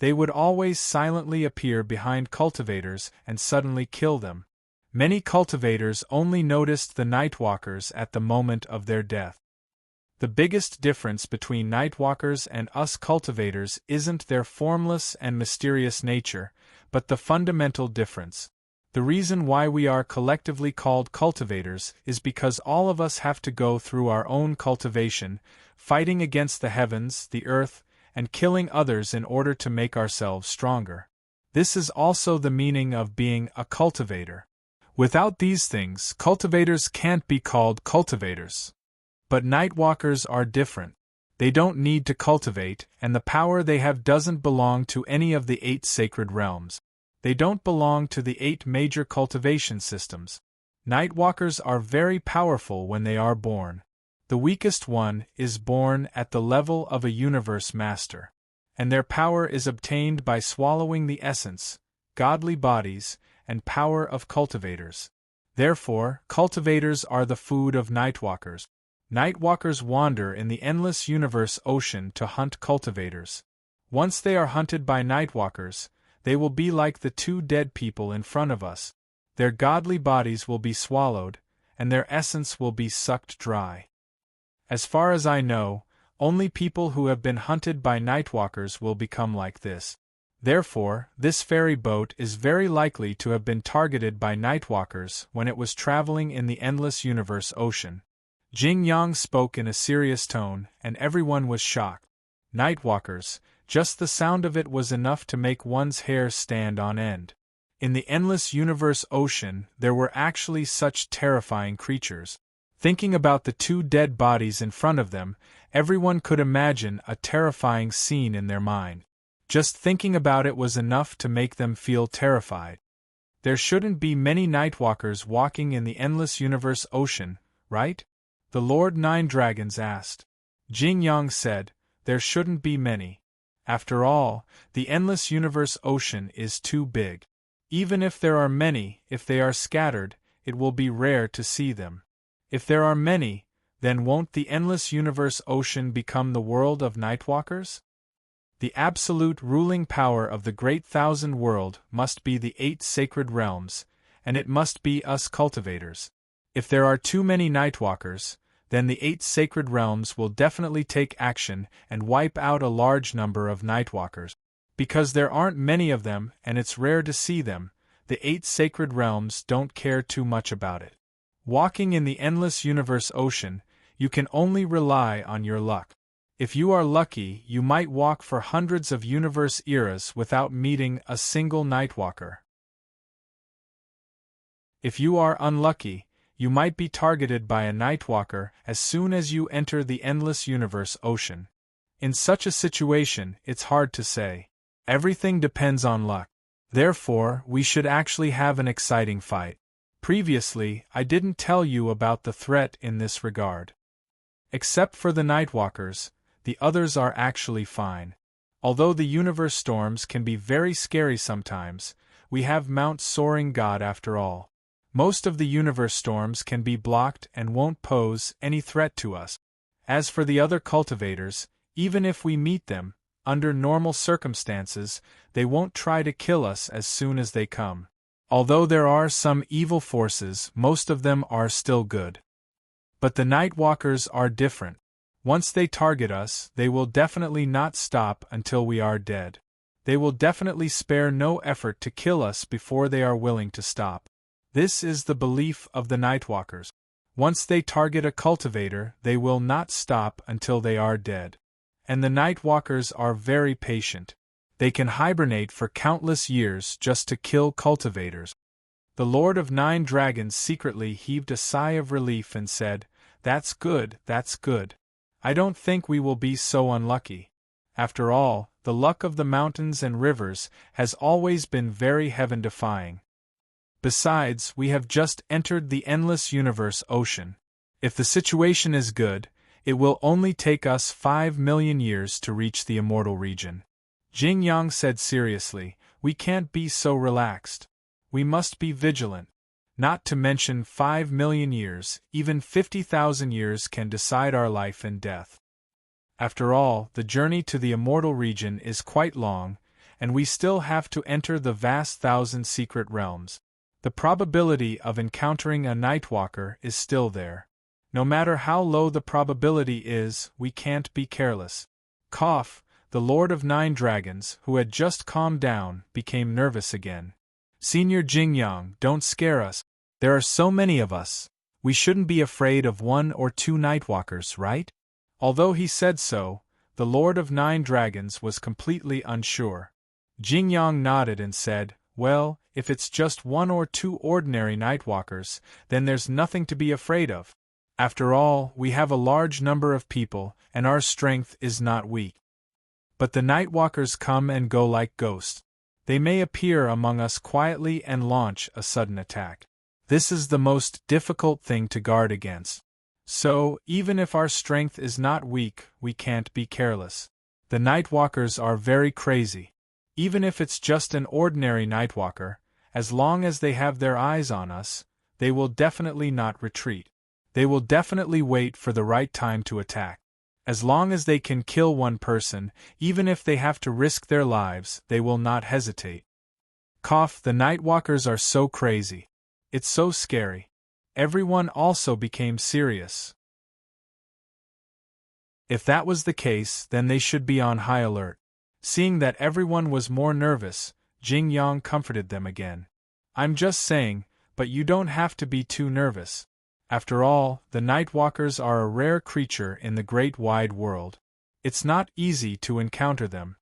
They would always silently appear behind cultivators and suddenly kill them. Many cultivators only noticed the Nightwalkers at the moment of their death. The biggest difference between Nightwalkers and us cultivators isn't their formless and mysterious nature, but the fundamental difference. The reason why we are collectively called cultivators is because all of us have to go through our own cultivation, fighting against the heavens, the earth, and killing others in order to make ourselves stronger. This is also the meaning of being a cultivator. Without these things, cultivators can't be called cultivators. But Nightwalkers are different. They don't need to cultivate, and the power they have doesn't belong to any of the 8 sacred realms. They don't belong to the 8 major cultivation systems. Nightwalkers are very powerful when they are born. The weakest one is born at the level of a universe master. And their power is obtained by swallowing the essence, godly bodies, and power of cultivators. Therefore, cultivators are the food of Nightwalkers. Nightwalkers wander in the endless universe ocean to hunt cultivators. Once they are hunted by Nightwalkers, they will be like the 2 dead people in front of us. Their godly bodies will be swallowed, and their essence will be sucked dry. As far as I know, only people who have been hunted by Nightwalkers will become like this. Therefore, this ferry boat is very likely to have been targeted by Nightwalkers when it was traveling in the endless universe ocean. Jing Yang spoke in a serious tone, and everyone was shocked. Nightwalkers, just the sound of it was enough to make one's hair stand on end. In the endless universe ocean, there were actually such terrifying creatures. Thinking about the 2 dead bodies in front of them, everyone could imagine a terrifying scene in their mind. Just thinking about it was enough to make them feel terrified. There shouldn't be many Nightwalkers walking in the endless universe ocean, right? The Lord Nine Dragons asked. Jing Yang said, there shouldn't be many. After all, the endless universe ocean is too big. Even if there are many, if they are scattered, it will be rare to see them. If there are many, then won't the endless universe ocean become the world of Nightwalkers? The absolute ruling power of the great thousand world must be the 8 sacred realms, and it must be us cultivators. If there are too many Nightwalkers, then the 8 sacred realms will definitely take action and wipe out a large number of Nightwalkers. Because there aren't many of them and it's rare to see them, the 8 sacred realms don't care too much about it. Walking in the endless universe ocean, you can only rely on your luck. If you are lucky, you might walk for hundreds of universe eras without meeting a single Nightwalker. If you are unlucky, you might be targeted by a Nightwalker as soon as you enter the endless universe ocean. In such a situation, it's hard to say. Everything depends on luck. Therefore, we should actually have an exciting fight. Previously, I didn't tell you about the threat in this regard. Except for the Nightwalkers, the others are actually fine. Although the universe storms can be very scary sometimes, we have Mount Soaring God after all. Most of the universe storms can be blocked and won't pose any threat to us. As for the other cultivators, even if we meet them, under normal circumstances, they won't try to kill us as soon as they come. Although there are some evil forces, most of them are still good. But the Nightwalkers are different. Once they target us, they will definitely not stop until we are dead. They will definitely spare no effort to kill us before they are willing to stop. This is the belief of the Nightwalkers. Once they target a cultivator, they will not stop until they are dead. And the Nightwalkers are very patient. They can hibernate for countless years just to kill cultivators. The Lord of Nine Dragons secretly heaved a sigh of relief and said, "That's good, that's good. I don't think we will be so unlucky. After all, the luck of the mountains and rivers has always been very heaven-defying. Besides, we have just entered the endless universe ocean. If the situation is good, it will only take us 5 million years to reach the immortal region." Jing Yang said seriously, "We can't be so relaxed. We must be vigilant. Not to mention 5 million years, even 50,000 years can decide our life and death. After all, the journey to the immortal region is quite long, and we still have to enter the vast thousand secret realms. The probability of encountering a Nightwalker is still there. No matter how low the probability is, we can't be careless. Cough, the Lord of Nine Dragons, who had just calmed down, became nervous again. Senior Jingyang, don't scare us. There are so many of us. We shouldn't be afraid of 1 or 2 Nightwalkers, right? Although he said so, the Lord of Nine Dragons was completely unsure. Jingyang nodded and said, well, if it's just 1 or 2 ordinary Nightwalkers, then there's nothing to be afraid of. After all, we have a large number of people, and our strength is not weak. But the Nightwalkers come and go like ghosts. They may appear among us quietly and launch a sudden attack. This is the most difficult thing to guard against. So, even if our strength is not weak, we can't be careless. The Nightwalkers are very crazy. Even if it's just an ordinary Nightwalker, as long as they have their eyes on us, they will definitely not retreat. They will definitely wait for the right time to attack. As long as they can kill one person, even if they have to risk their lives, they will not hesitate. Cough, the Nightwalkers are so crazy. It's so scary. Everyone also became serious. If that was the case, then they should be on high alert. Seeing that everyone was more nervous, Jingyang comforted them again. I'm just saying, but you don't have to be too nervous. After all, the Nightwalkers are a rare creature in the great wide world. It's not easy to encounter them.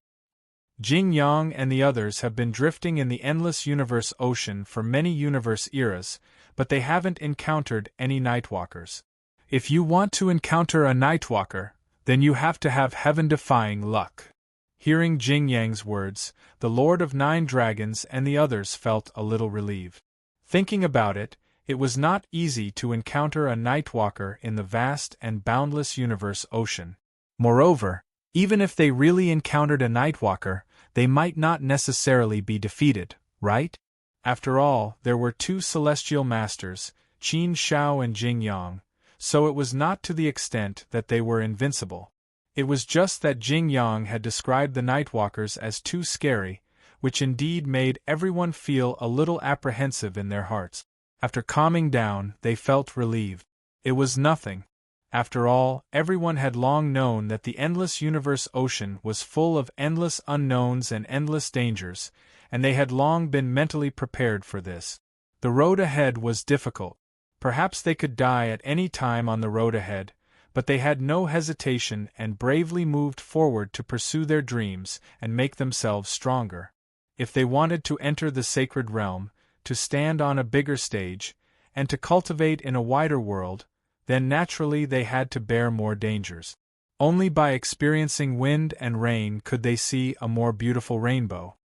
Jingyang and the others have been drifting in the endless universe ocean for many universe eras, but they haven't encountered any Nightwalkers. If you want to encounter a Nightwalker, then you have to have heaven-defying luck. Hearing Jingyang's words, the Lord of Nine Dragons and the others felt a little relieved. Thinking about it, it was not easy to encounter a Nightwalker in the vast and boundless universe ocean. Moreover, even if they really encountered a Nightwalker, they might not necessarily be defeated, right? After all, there were 2 celestial masters, Qin Shao and Jingyang, so it was not to the extent that they were invincible. It was just that Jingyang had described the Nightwalkers as too scary, which indeed made everyone feel a little apprehensive in their hearts. After calming down, they felt relieved. It was nothing. After all, everyone had long known that the endless universe ocean was full of endless unknowns and endless dangers, and they had long been mentally prepared for this. The road ahead was difficult. Perhaps they could die at any time on the road ahead, but they had no hesitation and bravely moved forward to pursue their dreams and make themselves stronger. If they wanted to enter the sacred realm, to stand on a bigger stage, and to cultivate in a wider world, then naturally they had to bear more dangers. Only by experiencing wind and rain could they see a more beautiful rainbow.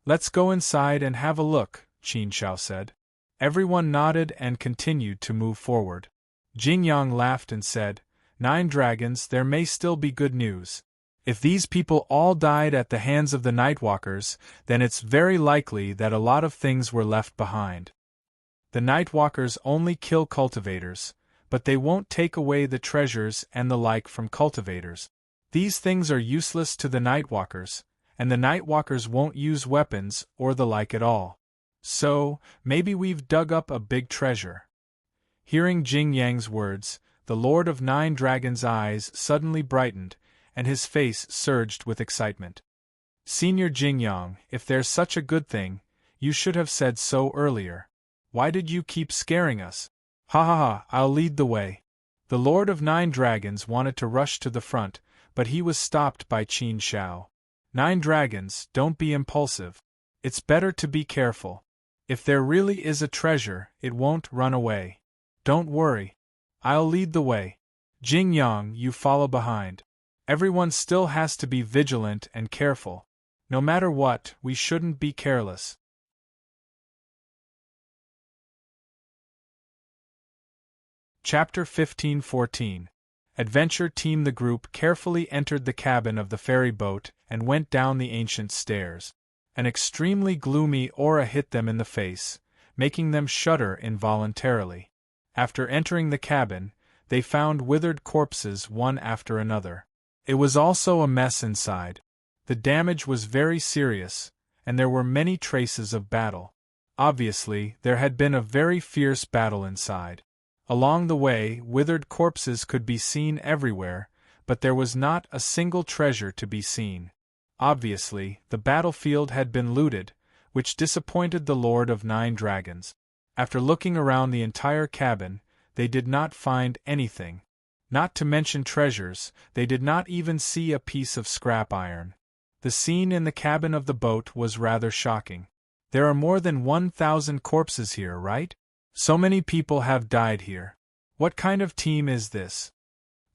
Let's go inside and have a look, Qin Shao said. Everyone nodded and continued to move forward. Jingyang laughed and said, 9 dragons, there may still be good news. If these people all died at the hands of the Nightwalkers, then it's very likely that a lot of things were left behind. The Nightwalkers only kill cultivators, but they won't take away the treasures and the like from cultivators. These things are useless to the Nightwalkers, and the Nightwalkers won't use weapons or the like at all. So, maybe we've dug up a big treasure. Hearing Jingyang's words, the Lord of Nine Dragons' eyes suddenly brightened, and his face surged with excitement. Senior Jingyang, if there's such a good thing, you should have said so earlier. Why did you keep scaring us? Ha ha ha, I'll lead the way. The Lord of Nine Dragons wanted to rush to the front, but he was stopped by Qin Shao. 9 dragons, don't be impulsive. It's better to be careful. If there really is a treasure, it won't run away. Don't worry. I'll lead the way. Jingyang, you follow behind. Everyone still has to be vigilant and careful. No matter what, we shouldn't be careless. Chapter 15-14. Adventure Team. The group carefully entered the cabin of the ferry boat and went down the ancient stairs. An extremely gloomy aura hit them in the face, making them shudder involuntarily. After entering the cabin, they found withered corpses one after another. It was also a mess inside. The damage was very serious, and there were many traces of battle. Obviously, there had been a very fierce battle inside. Along the way, withered corpses could be seen everywhere, but there was not a single treasure to be seen. Obviously, the battlefield had been looted, which disappointed the Lord of Nine Dragons. After looking around the entire cabin, they did not find anything. Not to mention treasures, they did not even see a piece of scrap iron. The scene in the cabin of the boat was rather shocking. There are more than 1,000 corpses here, right? So many people have died here. What kind of team is this?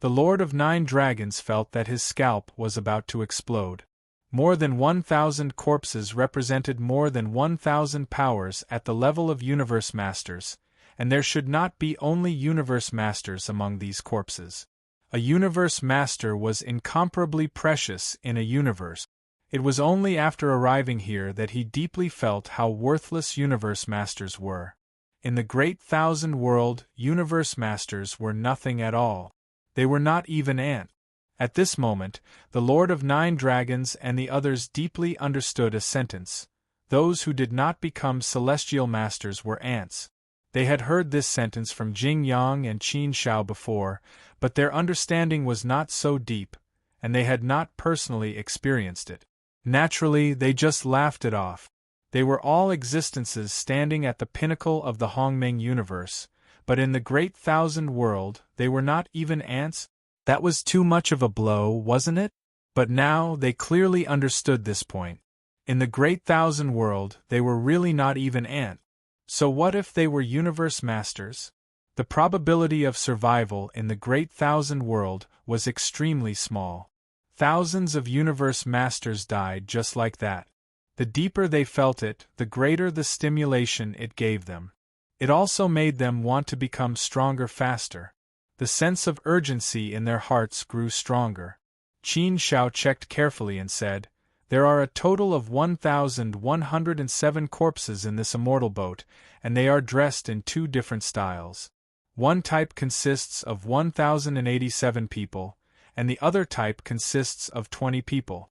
The Lord of Nine Dragons felt that his scalp was about to explode. More than 1,000 corpses represented more than 1,000 powers at the level of Universe Masters, and there should not be only Universe Masters among these corpses. A Universe Master was incomparably precious in a universe. It was only after arriving here that he deeply felt how worthless Universe Masters were. In the Great Thousand World, Universe Masters were nothing at all. They were not even ants. At this moment, the Lord of Nine Dragons and the others deeply understood a sentence. Those who did not become Celestial Masters were ants. They had heard this sentence from Jing Yang and Qin Shao before, but their understanding was not so deep, and they had not personally experienced it. Naturally, they just laughed it off. They were all existences standing at the pinnacle of the Hongmeng universe, but in the Great Thousand World, they were not even ants. That was too much of a blow, wasn't it? But now they clearly understood this point. In the Great Thousand World, they were really not even ants. So what if they were Universe Masters? The probability of survival in the Great Thousand World was extremely small. Thousands of Universe Masters died just like that. The deeper they felt it, the greater the stimulation it gave them. It also made them want to become stronger faster. The sense of urgency in their hearts grew stronger. Qin Shao checked carefully and said, "There are a total of 1,107 corpses in this immortal boat, and they are dressed in two different styles. One type consists of 1,087 people, and the other type consists of 20 people.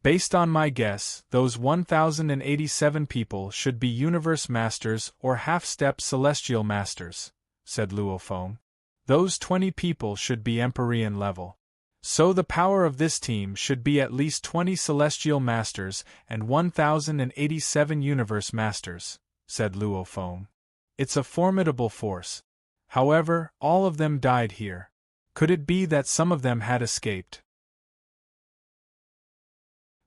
Based on my guess, those 1,087 people should be Universe Masters or half-step Celestial Masters," said Luo Feng. "Those 20 people should be Empyrean level. So the power of this team should be at least 20 Celestial Masters and 1,087 Universe Masters," said Luo Feng. "It's a formidable force. However, all of them died here. Could it be that some of them had escaped?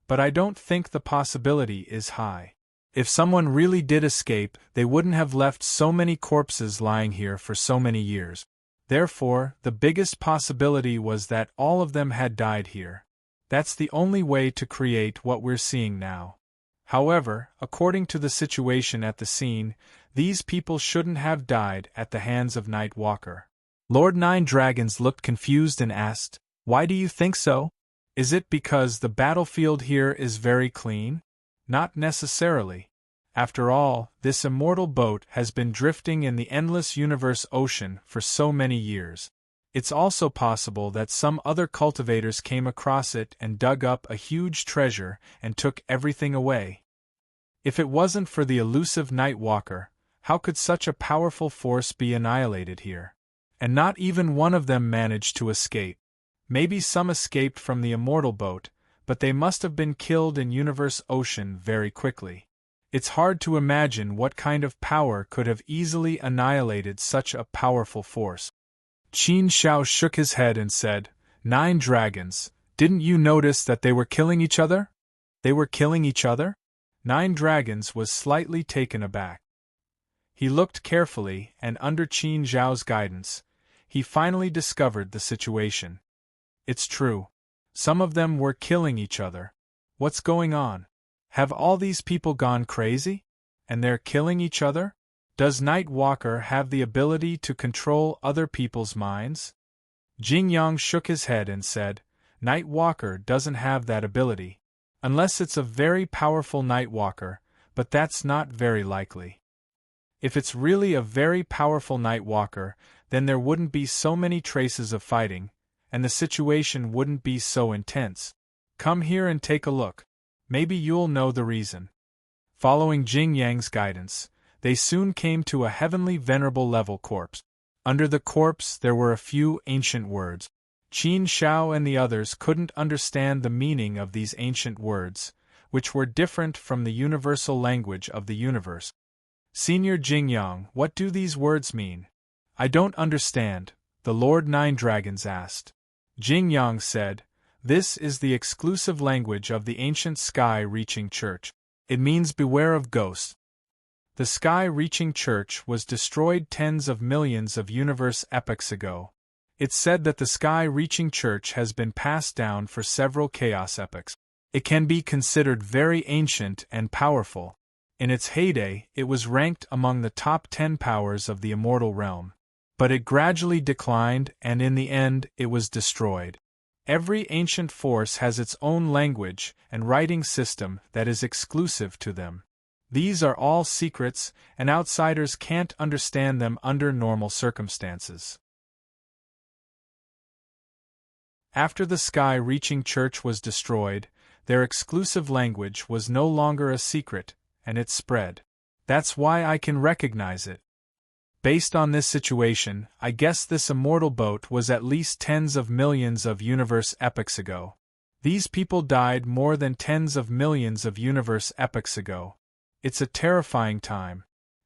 But I don't think the possibility is high. If someone really did escape, they wouldn't have left so many corpses lying here for so many years. Therefore, the biggest possibility was that all of them had died here. That's the only way to create what we're seeing now. However, according to the situation at the scene, these people shouldn't have died at the hands of Night Walker." Lord Nine Dragons looked confused and asked, "Why do you think so? Is it because the battlefield here is very clean?" "Not necessarily. After all, this immortal boat has been drifting in the endless universe ocean for so many years. It's also possible that some other cultivators came across it and dug up a huge treasure and took everything away. If it wasn't for the elusive Night Walker, how could such a powerful force be annihilated here? And not even one of them managed to escape. Maybe some escaped from the immortal boat, but they must have been killed in universe ocean very quickly. It's hard to imagine what kind of power could have easily annihilated such a powerful force." Qin Shao shook his head and said, "Nine Dragons, didn't you notice that they were killing each other?" "They were killing each other?" Nine Dragons was slightly taken aback. He looked carefully, and under Qin Zhao's guidance, he finally discovered the situation. "It's true. Some of them were killing each other. What's going on? Have all these people gone crazy? And they're killing each other? Does Night Walker have the ability to control other people's minds?" Jing Yang shook his head and said, "Night Walker doesn't have that ability. Unless it's a very powerful Night Walker, but that's not very likely. If it's really a very powerful Night Walker, then there wouldn't be so many traces of fighting, and the situation wouldn't be so intense. Come here and take a look. Maybe you'll know the reason. Following Jing Yang's guidance, they soon came to a heavenly venerable level corpse. Under the corpse there were a few ancient words. Qin Shao and the others couldn't understand the meaning of these ancient words, which were different from the universal language of the universe. Senior Jingyang, what do these words mean? I don't understand, the Lord Nine Dragons asked. Jingyang said, this is the exclusive language of the ancient sky-reaching church. It means beware of ghosts. The sky-reaching church was destroyed tens of millions of universe epochs ago. It's said that the sky-reaching church has been passed down for several chaos epochs. It can be considered very ancient and powerful. In its heyday, it was ranked among the top 10 powers of the immortal realm. But it gradually declined, and in the end, it was destroyed. Every ancient force has its own language and writing system that is exclusive to them. These are all secrets, and outsiders can't understand them under normal circumstances. After the sky-reaching church was destroyed, their exclusive language was no longer a secret, and it spread. That's why I can recognize it. Based on this situation, I guess this immortal boat was at least tens of millions of universe epochs ago. These people died more than tens of millions of universe epochs ago. It's a terrifying time.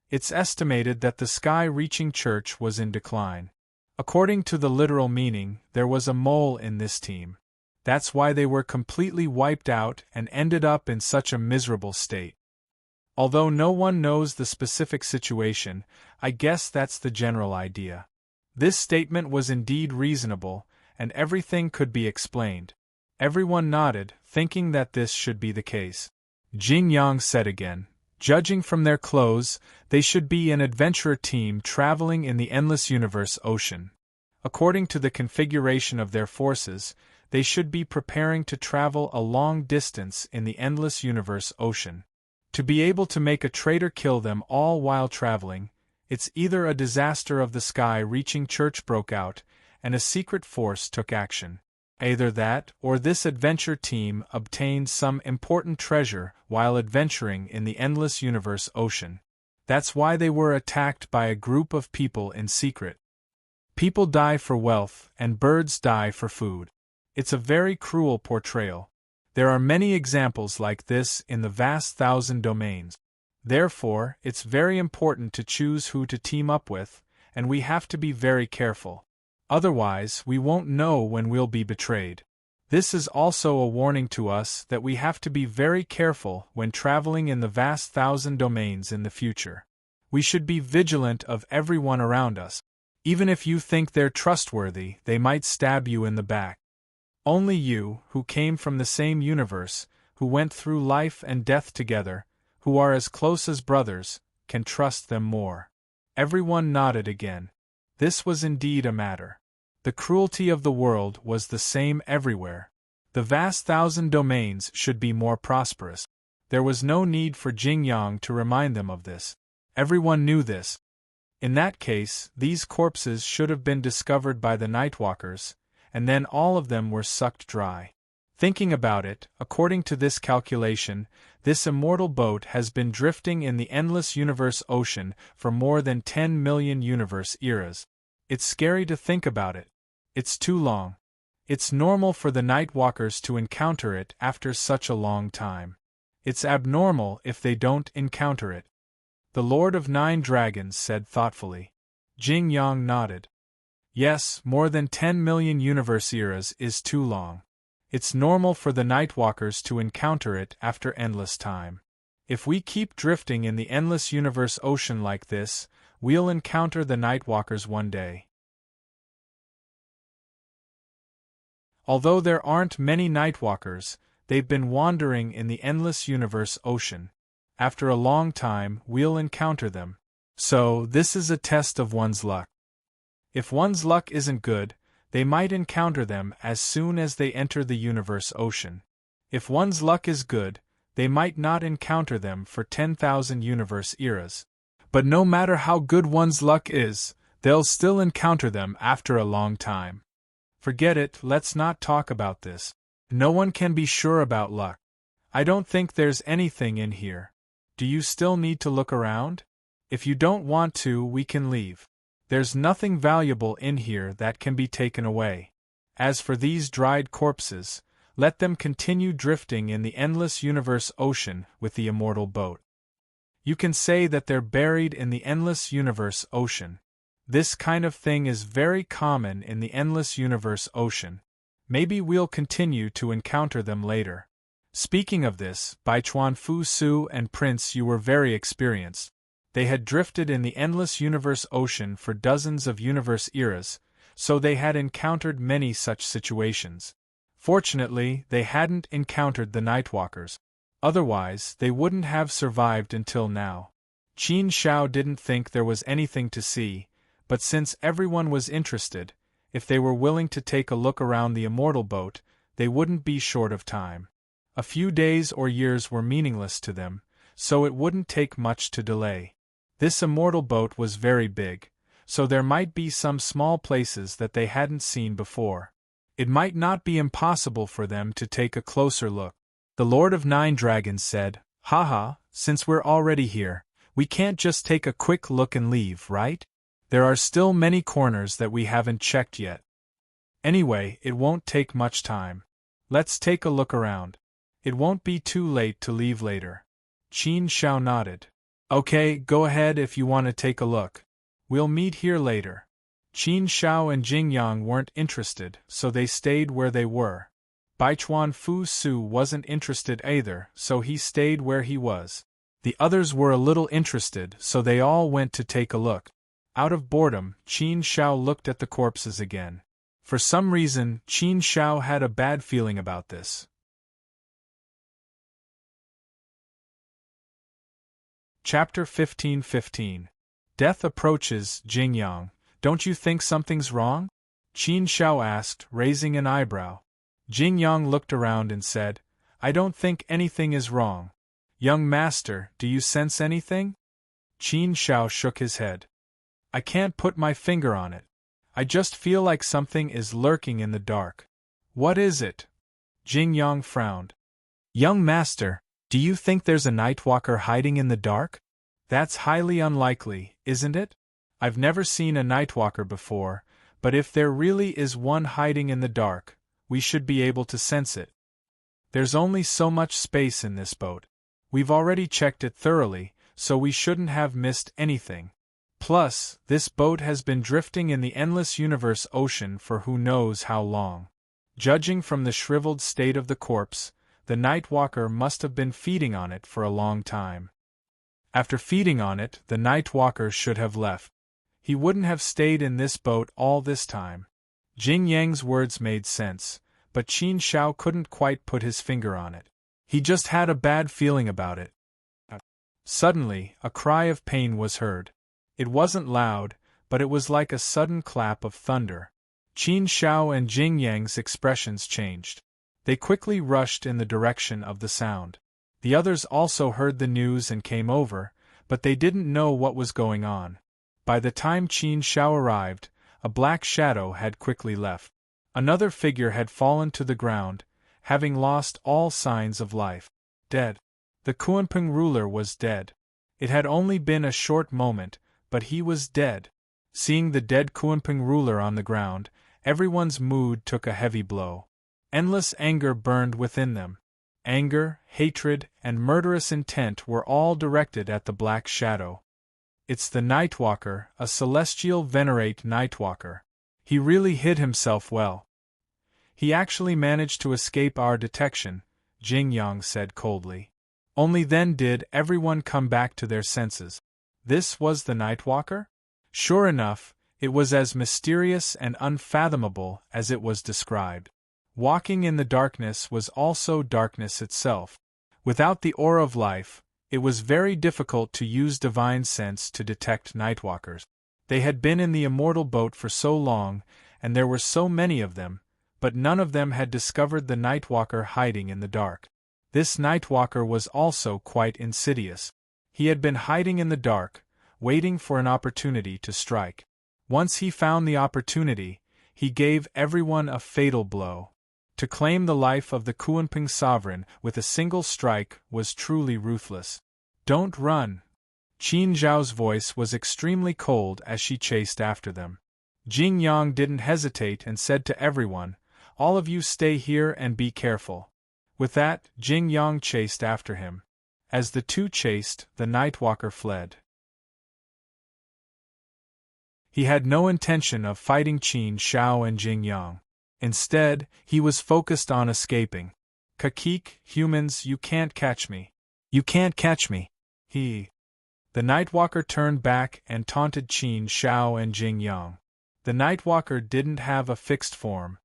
It's estimated that the sky-reaching church was in decline. According to the literal meaning, there was a mole in this team. That's why they were completely wiped out and ended up in such a miserable state. Although no one knows the specific situation, I guess that's the general idea. This statement was indeed reasonable, and everything could be explained. Everyone nodded, thinking that this should be the case. Jing Yang said again, judging from their clothes, they should be an adventurer team traveling in the endless universe ocean. According to the configuration of their forces, they should be preparing to travel a long distance in the endless universe ocean. To be able to make a traitor kill them all while traveling, it's either a disaster of the sky-reaching church broke out, and a secret force took action. Either that, or this adventure team obtained some important treasure while adventuring in the endless universe ocean. That's why they were attacked by a group of people in secret. People die for wealth, and birds die for food. It's a very cruel portrayal. There are many examples like this in the vast thousand domains. Therefore, it's very important to choose who to team up with, and we have to be very careful. Otherwise, we won't know when we'll be betrayed. This is also a warning to us that we have to be very careful when traveling in the vast thousand domains in the future. We should be vigilant of everyone around us. Even if you think they're trustworthy, they might stab you in the back. Only you, who came from the same universe, who went through life and death together, who are as close as brothers, can trust them more. Everyone nodded again. This was indeed a matter. The cruelty of the world was the same everywhere. The vast thousand domains should be more prosperous. There was no need for Jing Yang to remind them of this. Everyone knew this. In that case, these corpses should have been discovered by the Nightwalkers, and then all of them were sucked dry. Thinking about it, according to this calculation, this immortal boat has been drifting in the endless universe ocean for more than 10 million universe eras. It's scary to think about it. It's too long. It's normal for the Nightwalkers to encounter it after such a long time. It's abnormal if they don't encounter it. The Lord of Nine Dragons said thoughtfully. Jing Yang nodded. Yes, more than 10 million universe eras is too long. It's normal for the Nightwalkers to encounter it after endless time. If we keep drifting in the endless universe ocean like this, we'll encounter the Nightwalkers one day. Although there aren't many Nightwalkers, they've been wandering in the endless universe ocean. After a long time, we'll encounter them. So, this is a test of one's luck. If one's luck isn't good, they might encounter them as soon as they enter the universe ocean. If one's luck is good, they might not encounter them for 10,000 universe eras. But no matter how good one's luck is, they'll still encounter them after a long time. Forget it, let's not talk about this. No one can be sure about luck. I don't think there's anything in here. Do you still need to look around? If you don't want to, we can leave. There's nothing valuable in here that can be taken away. As for these dried corpses, let them continue drifting in the endless universe ocean with the immortal boat. You can say that they're buried in the endless universe ocean. This kind of thing is very common in the endless universe ocean. Maybe we'll continue to encounter them later. Speaking of this, by Chuan Fu Su and Prince, you were very experienced. They had drifted in the endless universe ocean for dozens of universe eras, so they had encountered many such situations. Fortunately, they hadn't encountered the Nightwalkers. Otherwise, they wouldn't have survived until now. Qin Shao didn't think there was anything to see, but since everyone was interested, if they were willing to take a look around the immortal boat, they wouldn't be short of time. A few days or years were meaningless to them, so it wouldn't take much to delay. This immortal boat was very big, so there might be some small places that they hadn't seen before. It might not be impossible for them to take a closer look. The Lord of Nine Dragons said, "Haha, since we're already here, we can't just take a quick look and leave, right? There are still many corners that we haven't checked yet. Anyway, it won't take much time. Let's take a look around. It won't be too late to leave later." Qin Shao nodded. "Okay, go ahead if you want to take a look. We'll meet here later." Qin Shao and Jing Yang weren't interested, so they stayed where they were. Baichuan Fu Su wasn't interested either, so he stayed where he was. The others were a little interested, so they all went to take a look. Out of boredom, Qin Shao looked at the corpses again. For some reason, Qin Shao had a bad feeling about this. Chapter 15:15. Death approaches. Jing Yang, don't you think something's wrong? Qin Shao asked, raising an eyebrow. Jing Yang looked around and said, I don't think anything is wrong. Young master, do you sense anything? Qin Shao shook his head. I can't put my finger on it. I just feel like something is lurking in the dark. What is it? Jing Yang frowned. Young master, do you think there's a Nightwalker hiding in the dark? That's highly unlikely, isn't it? I've never seen a Nightwalker before, but if there really is one hiding in the dark, we should be able to sense it. There's only so much space in this boat. We've already checked it thoroughly, so we shouldn't have missed anything. Plus, this boat has been drifting in the endless universe ocean for who knows how long. Judging from the shriveled state of the corpse, the Nightwalker must have been feeding on it for a long time. After feeding on it, the Nightwalker should have left. He wouldn't have stayed in this boat all this time. Jing Yang's words made sense, but Qin Shao couldn't quite put his finger on it. He just had a bad feeling about it. Suddenly, a cry of pain was heard. It wasn't loud, but it was like a sudden clap of thunder. Qin Shao and Jing Yang's expressions changed. They quickly rushed in the direction of the sound. The others also heard the news and came over, but they didn't know what was going on. By the time Qin Shao arrived, a black shadow had quickly left. Another figure had fallen to the ground, having lost all signs of life. Dead. The Kuanping ruler was dead. It had only been a short moment, but he was dead. Seeing the dead Kuanping ruler on the ground, everyone's mood took a heavy blow. Endless anger burned within them. Anger, hatred, and murderous intent were all directed at the black shadow. It's the Nightwalker, a celestial venerate Nightwalker. He really hid himself well. He actually managed to escape our detection, Jing Yang said coldly. Only then did everyone come back to their senses. This was the Nightwalker? Sure enough, it was as mysterious and unfathomable as it was described. Walking in the darkness was also darkness itself. Without the aura of life, it was very difficult to use divine sense to detect Nightwalkers. They had been in the immortal boat for so long, and there were so many of them, but none of them had discovered the Nightwalker hiding in the dark. This Nightwalker was also quite insidious. He had been hiding in the dark, waiting for an opportunity to strike. Once he found the opportunity, he gave everyone a fatal blow. To claim the life of the Kunpeng sovereign with a single strike was truly ruthless. Don't run. Qin Zhao's voice was extremely cold as she chased after them. Jing Yang didn't hesitate and said to everyone, "All of you stay here and be careful." With that, Jing Yang chased after him. As the two chased, the Nightwalker fled. He had no intention of fighting Qin Shao and Jing Yang. Instead, he was focused on escaping. "Kakik, humans, you can't catch me. You can't catch me." The Nightwalker turned back and taunted Qin Shao and Jing Yang. The Nightwalker didn't have a fixed form.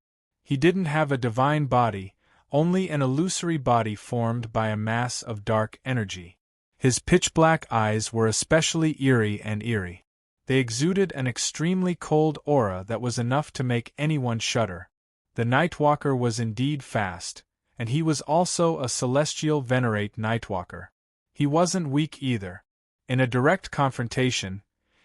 He didn't have a divine body, only an illusory body formed by a mass of dark energy. His pitch-black eyes were especially eerie. They exuded an extremely cold aura that was enough to make anyone shudder. The Nightwalker was indeed fast, and he was also a celestial venerate Nightwalker. He wasn't weak either. In a direct confrontation,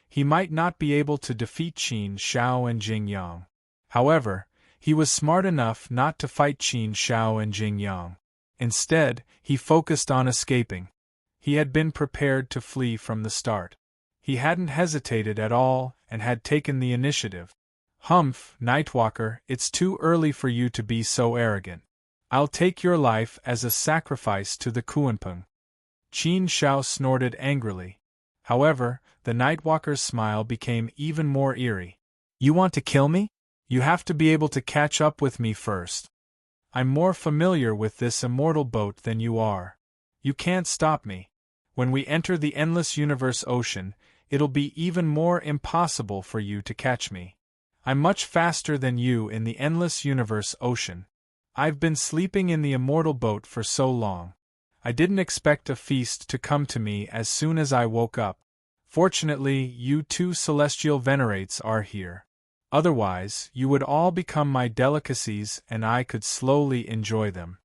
he might not be able to defeat Qin Shao and Jing Yang. However, he was smart enough not to fight Qin Shao and Jing Yang. Instead, he focused on escaping. He had been prepared to flee from the start. He hadn't hesitated at all and had taken the initiative. "Humph, Nightwalker, it's too early for you to be so arrogant. I'll take your life as a sacrifice to the Kunpeng." Qin Shao snorted angrily. However, the Nightwalker's smile became even more eerie. "You want to kill me? You have to be able to catch up with me first. I'm more familiar with this immortal boat than you are. You can't stop me. When we enter the endless universe ocean, it'll be even more impossible for you to catch me. I'm much faster than you in the endless universe ocean. I've been sleeping in the immortal boat for so long. I didn't expect a feast to come to me as soon as I woke up. Fortunately, you two celestial venerates are here. Otherwise, you would all become my delicacies and I could slowly enjoy them."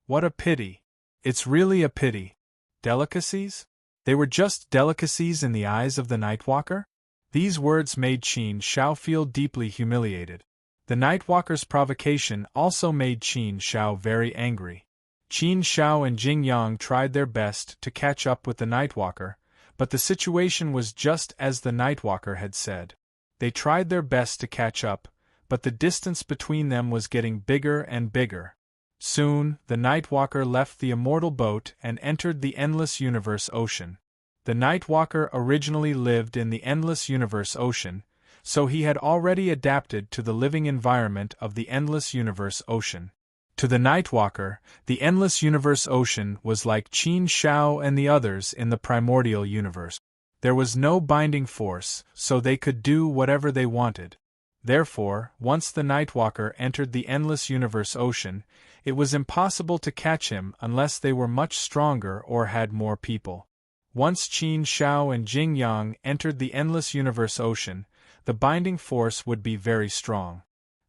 What a pity. It's really a pity. Delicacies? They were just delicacies in the eyes of the Nightwalker? These words made Qin Shao feel deeply humiliated. The Nightwalker's provocation also made Qin Shao very angry. Qin Shao and Jing Yang tried their best to catch up with the Nightwalker, but the situation was just as the Nightwalker had said. They tried their best to catch up, but the distance between them was getting bigger and bigger. Soon, the Nightwalker left the immortal boat and entered the endless universe ocean. The Nightwalker originally lived in the endless universe ocean, so he had already adapted to the living environment of the endless universe ocean. To the Nightwalker, the endless universe ocean was like Qin Shao and the others in the primordial universe. There was no binding force, so they could do whatever they wanted. Therefore, once the Nightwalker entered the endless universe ocean, it was impossible to catch him unless they were much stronger or had more people. Once Qin Shao and Jing Yang entered the endless universe ocean, the binding force would be very strong.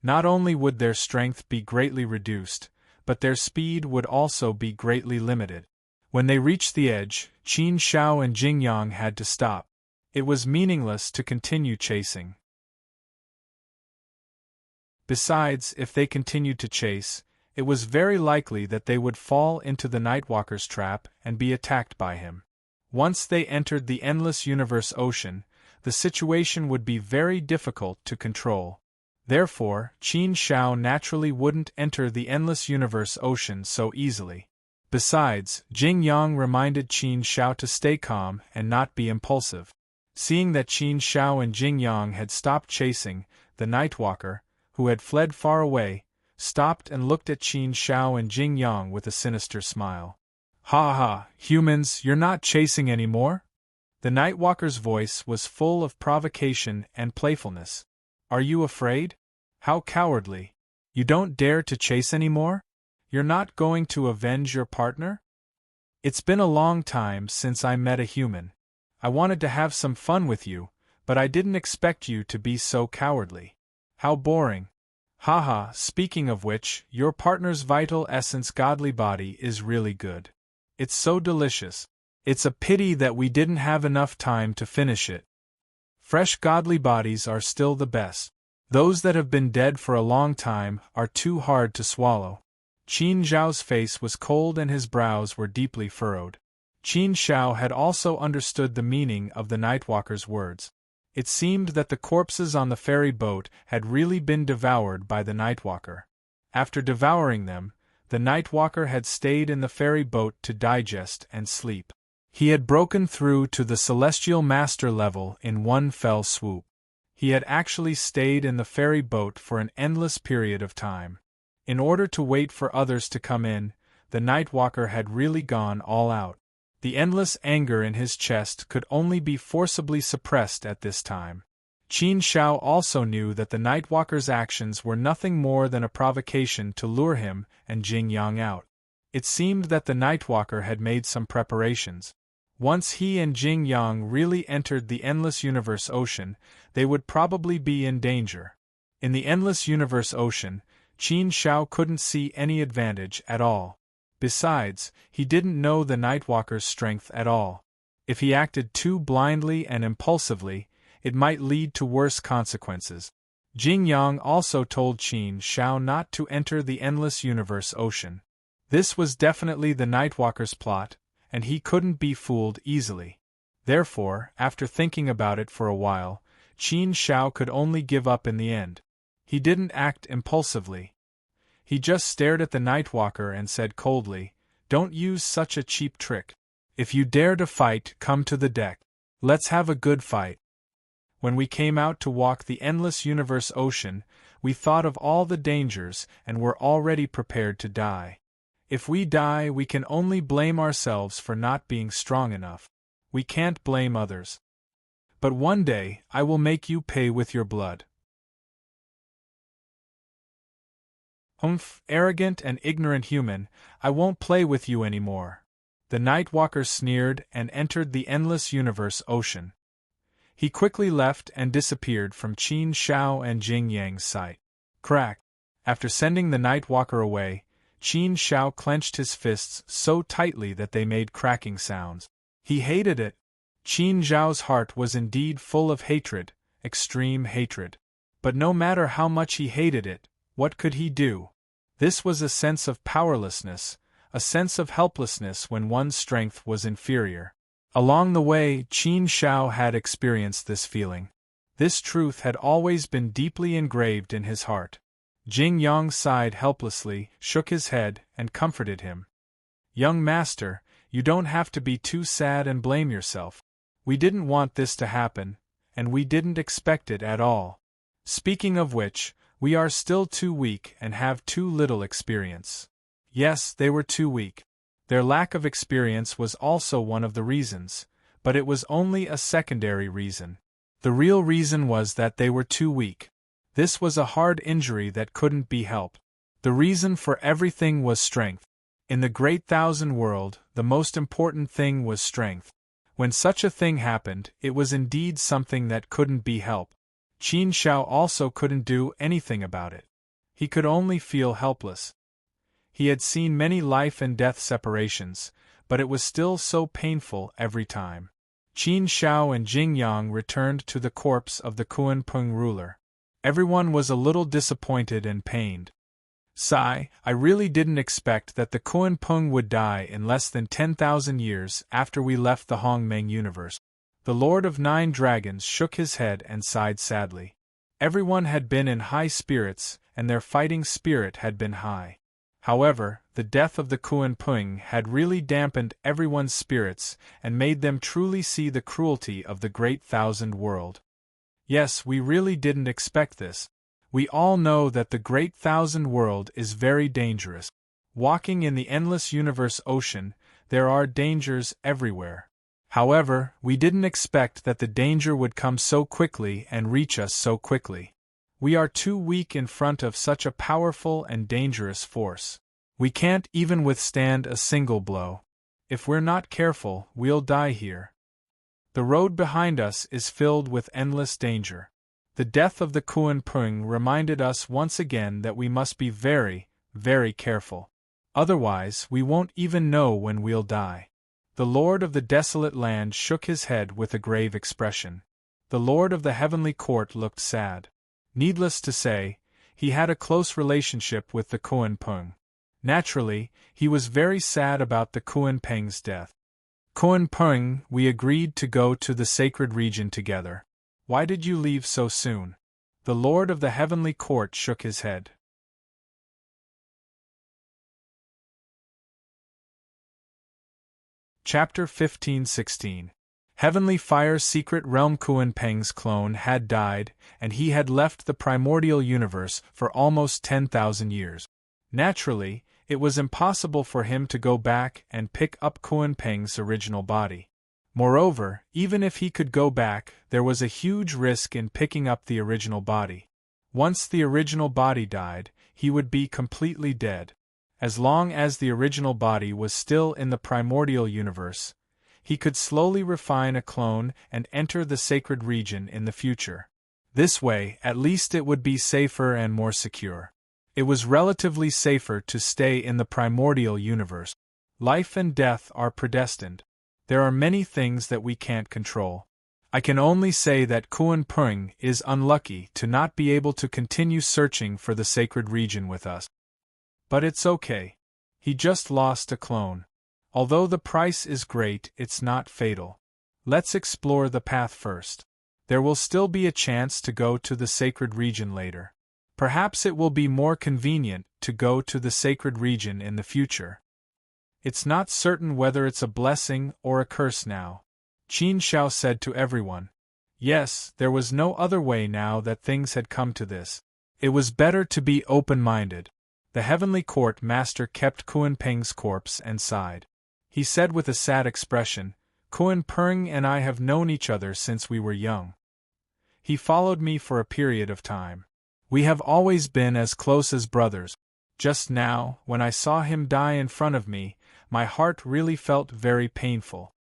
Not only would their strength be greatly reduced, but their speed would also be greatly limited. When they reached the edge, Qin Shao and Jing Yang had to stop. It was meaningless to continue chasing. Besides, if they continued to chase, it was very likely that they would fall into the Nightwalker's trap and be attacked by him. Once they entered the endless universe ocean, the situation would be very difficult to control. Therefore, Qin Shao naturally wouldn't enter the endless universe ocean so easily. Besides, Jing Yang reminded Qin Shao to stay calm and not be impulsive. Seeing that Qin Shao and Jing Yang had stopped chasing, the Nightwalker, who had fled far away, stopped and looked at Qin Shao and Jing Yang with a sinister smile. "Ha ha, humans, you're not chasing anymore?" The Nightwalker's voice was full of provocation and playfulness. "Are you afraid? How cowardly! You don't dare to chase anymore? You're not going to avenge your partner? It's been a long time since I met a human. I wanted to have some fun with you, but I didn't expect you to be so cowardly. How boring. Haha, speaking of which, your partner's vital essence godly body is really good. It's so delicious. It's a pity that we didn't have enough time to finish it. Fresh godly bodies are still the best. Those that have been dead for a long time are too hard to swallow. Qin Zhao's face was cold and his brows were deeply furrowed. Qin Shao had also understood the meaning of the Nightwalker's words. It seemed that the corpses on the ferry boat had really been devoured by the Nightwalker. After devouring them, the Nightwalker had stayed in the ferry boat to digest and sleep. He had broken through to the Celestial Master level in one fell swoop. He had actually stayed in the ferry boat for an endless period of time. In order to wait for others to come in, the Nightwalker had really gone all out. The endless anger in his chest could only be forcibly suppressed at this time. Qin Shao also knew that the Nightwalker's actions were nothing more than a provocation to lure him and Jing Yang out. It seemed that the Nightwalker had made some preparations. Once he and Jing Yang really entered the Endless Universe Ocean, they would probably be in danger. In the Endless Universe Ocean, Qin Shao couldn't see any advantage at all. Besides, he didn't know the Nightwalker's strength at all. If he acted too blindly and impulsively, it might lead to worse consequences. Jing Yang also told Qin Shao not to enter the Endless Universe Ocean. This was definitely the Nightwalker's plot, and he couldn't be fooled easily. Therefore, after thinking about it for a while, Qin Shao could only give up in the end. He didn't act impulsively. He just stared at the Nightwalker and said coldly, "Don't use such a cheap trick. If you dare to fight, come to the deck. Let's have a good fight." When we came out to walk the Endless Universe Ocean, we thought of all the dangers and were already prepared to die. If we die, we can only blame ourselves for not being strong enough. We can't blame others. But one day, I will make you pay with your blood. Humph, arrogant and ignorant human, I won't play with you anymore. The Nightwalker sneered and entered the Endless Universe Ocean. He quickly left and disappeared from Qin Shao and Jing Yang's sight. Crack! After sending the Nightwalker away, Qin Shao clenched his fists so tightly that they made cracking sounds. He hated it. Qin Zhao's heart was indeed full of hatred, extreme hatred. But no matter how much he hated it, what could he do? This was a sense of powerlessness, a sense of helplessness when one's strength was inferior. Along the way, Qin Shao had experienced this feeling. This truth had always been deeply engraved in his heart. Jing Yang sighed helplessly, shook his head, and comforted him. "Young master, you don't have to be too sad and blame yourself. We didn't want this to happen, and we didn't expect it at all. Speaking of which, we are still too weak and have too little experience." Yes, they were too weak. Their lack of experience was also one of the reasons, but it was only a secondary reason. The real reason was that they were too weak. This was a hard injury that couldn't be helped. The reason for everything was strength. In the Great Thousand World, the most important thing was strength. When such a thing happened, it was indeed something that couldn't be helped. Qin Shao also couldn't do anything about it. He could only feel helpless. He had seen many life and death separations, but it was still so painful every time. Qin Shao and Jing Yang returned to the corpse of the Kunpeng ruler. Everyone was a little disappointed and pained. "Sigh, I really didn't expect that the Kunpeng would die in less than 10,000 years after we left the Hongmeng universe." The Lord of Nine Dragons shook his head and sighed sadly. Everyone had been in high spirits, and their fighting spirit had been high. However, the death of the Kunpeng had really dampened everyone's spirits and made them truly see the cruelty of the Great Thousand World. Yes, we really didn't expect this. We all know that the Great Thousand World is very dangerous. Walking in the Endless Universe Ocean, there are dangers everywhere. However, we didn't expect that the danger would come so quickly and reach us so quickly. We are too weak in front of such a powerful and dangerous force. We can't even withstand a single blow. If we're not careful, we'll die here. The road behind us is filled with endless danger. The death of the Kunpeng reminded us once again that we must be very, very careful. Otherwise, we won't even know when we'll die. The Lord of the Desolate Land shook his head with a grave expression. The Lord of the Heavenly Court looked sad. Needless to say, he had a close relationship with the Kuan Peng. Naturally, he was very sad about the Kuan Peng's death. Kuan Peng, we agreed to go to the sacred region together. Why did you leave so soon? The Lord of the Heavenly Court shook his head. Chapter 15-16. Heavenly Fire's secret realm. Kuan Peng's clone had died, and he had left the primordial universe for almost 10,000 years. Naturally, it was impossible for him to go back and pick up Kuan Peng's original body. Moreover, even if he could go back, there was a huge risk in picking up the original body. Once the original body died, he would be completely dead. As long as the original body was still in the primordial universe, he could slowly refine a clone and enter the sacred region in the future. This way, at least it would be safer and more secure. It was relatively safer to stay in the primordial universe. Life and death are predestined. There are many things that we can't control. I can only say that Kuan Peng is unlucky to not be able to continue searching for the sacred region with us. But it's okay. He just lost a clone. Although the price is great, it's not fatal. Let's explore the path first. There will still be a chance to go to the sacred region later. Perhaps it will be more convenient to go to the sacred region in the future. It's not certain whether it's a blessing or a curse now. Qin Xiao said to everyone. Yes, there was no other way now that things had come to this. It was better to be open-minded. The Heavenly Court Master kept Kuan Peng's corpse and sighed. He said with a sad expression, Kuan Peng and I have known each other since we were young. He followed me for a period of time. We have always been as close as brothers. Just now, when I saw him die in front of me, my heart really felt very painful.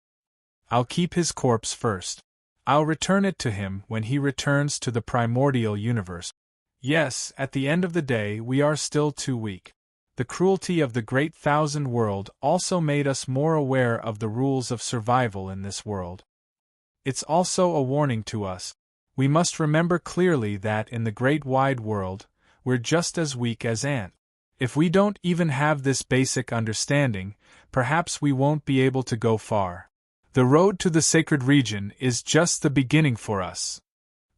I'll keep his corpse first. I'll return it to him when he returns to the primordial universe. Yes, at the end of the day we are still too weak. The cruelty of the Great Thousand World also made us more aware of the rules of survival in this world. It's also a warning to us. We must remember clearly that in the great wide world, we're just as weak as ants. If we don't even have this basic understanding, perhaps we won't be able to go far. The road to the sacred region is just the beginning for us.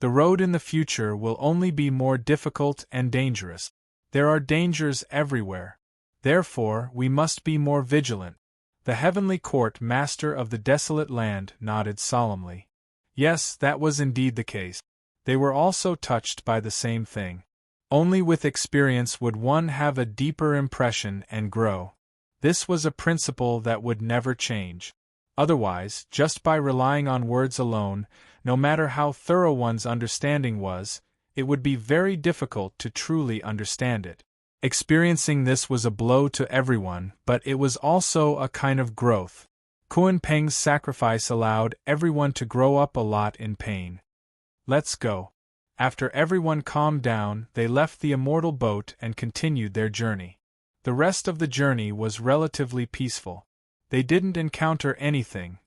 The road in the future will only be more difficult and dangerous. There are dangers everywhere. Therefore, we must be more vigilant. The Heavenly Court Master of the Desolate Land nodded solemnly. Yes, that was indeed the case. They were also touched by the same thing. Only with experience would one have a deeper impression and grow. This was a principle that would never change. Otherwise, just by relying on words alone, no matter how thorough one's understanding was, it would be very difficult to truly understand it. Experiencing this was a blow to everyone, but it was also a kind of growth. Kuan Peng's sacrifice allowed everyone to grow up a lot in pain. Let's go. After everyone calmed down, they left the immortal boat and continued their journey. The rest of the journey was relatively peaceful. They didn't encounter anything.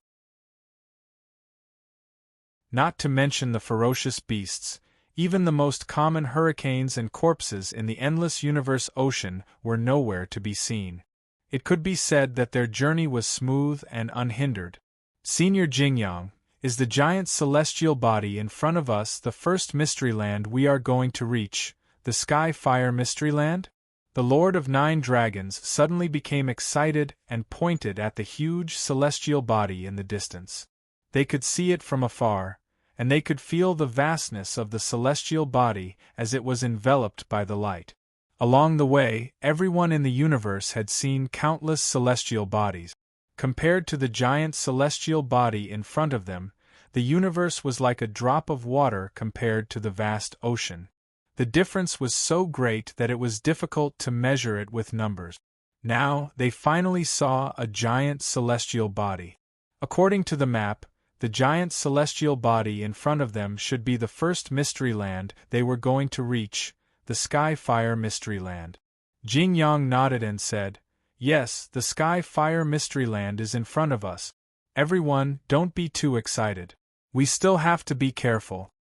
Not to mention the ferocious beasts, even the most common hurricanes and corpses in the endless universe ocean were nowhere to be seen. It could be said that their journey was smooth and unhindered. Senior Jingyang, is the giant celestial body in front of us the first mystery land we are going to reach, the Sky Fire Mystery Land? The Lord of Nine Dragons suddenly became excited and pointed at the huge celestial body in the distance. They could see it from afar, and they could feel the vastness of the celestial body as it was enveloped by the light. Along the way, everyone in the universe had seen countless celestial bodies. Compared to the giant celestial body in front of them, the universe was like a drop of water compared to the vast ocean. The difference was so great that it was difficult to measure it with numbers. Now, they finally saw a giant celestial body. According to the map, the giant celestial body in front of them should be the first mystery land they were going to reach, the Sky Fire Mystery Land. Jing Yang nodded and said, Yes, the Sky Fire Mystery Land is in front of us. Everyone, don't be too excited. We still have to be careful.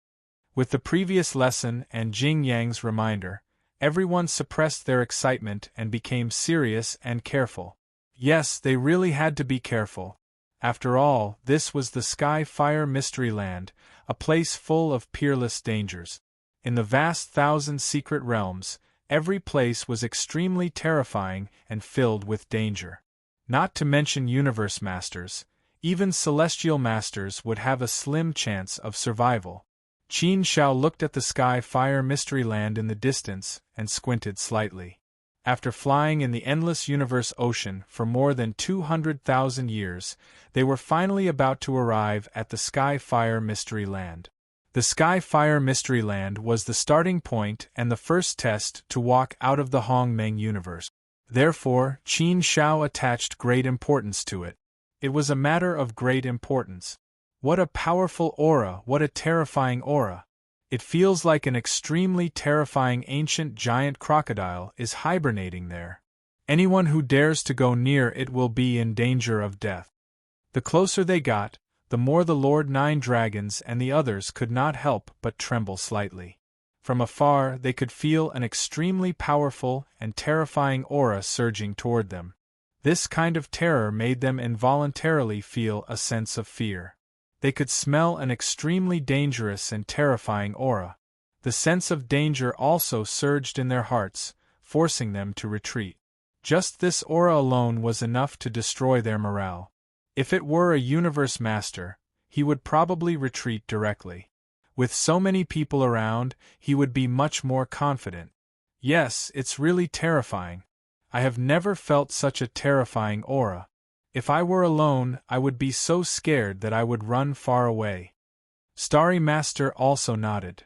With the previous lesson and Jing Yang's reminder, everyone suppressed their excitement and became serious and careful. Yes, they really had to be careful. After all, this was the Sky-Fire Mystery Land, a place full of peerless dangers. In the vast thousand secret realms, every place was extremely terrifying and filled with danger. Not to mention universe masters, even celestial masters would have a slim chance of survival. Qin Shao looked at the Sky-Fire Mystery Land in the distance and squinted slightly. After flying in the endless universe ocean for more than 200,000 years, they were finally about to arrive at the Sky-Fire Mystery Land. The Sky-Fire Mystery Land was the starting point and the first test to walk out of the Hongmeng universe. Therefore, Qin Shao attached great importance to it. It was a matter of great importance. What a powerful aura, what a terrifying aura. It feels like an extremely terrifying ancient giant crocodile is hibernating there. Anyone who dares to go near it will be in danger of death. The closer they got, the more the Lord Nine Dragons and the others could not help but tremble slightly. From afar they could feel an extremely powerful and terrifying aura surging toward them. This kind of terror made them involuntarily feel a sense of fear. They could smell an extremely dangerous and terrifying aura. The sense of danger also surged in their hearts, forcing them to retreat. Just this aura alone was enough to destroy their morale. If it were a universe master, he would probably retreat directly. With so many people around, he would be much more confident. Yes, it's really terrifying. I have never felt such a terrifying aura. If I were alone, I would be so scared that I would run far away. Starry Master also nodded.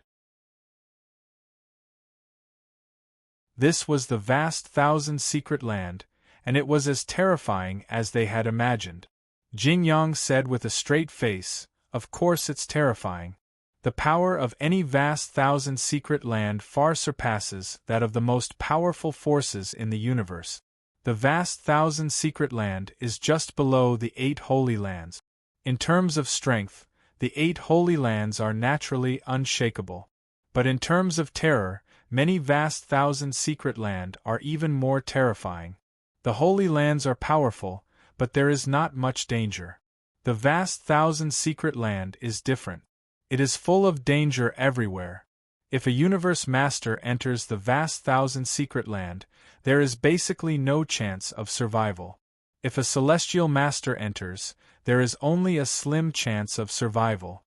This was the vast thousand-secret land, and it was as terrifying as they had imagined. Jing Yang said with a straight face, "Of course it's terrifying. The power of any vast thousand-secret land far surpasses that of the most powerful forces in the universe. The vast thousand-secret land is just below the 8 Holy Lands. In terms of strength, the 8 Holy Lands are naturally unshakable. But in terms of terror, many vast thousand-secret land are even more terrifying. The Holy Lands are powerful, but there is not much danger. The vast thousand-secret land is different. It is full of danger everywhere. If a universe master enters the vast thousand-secret land, there is basically no chance of survival. If a celestial master enters, there is only a slim chance of survival."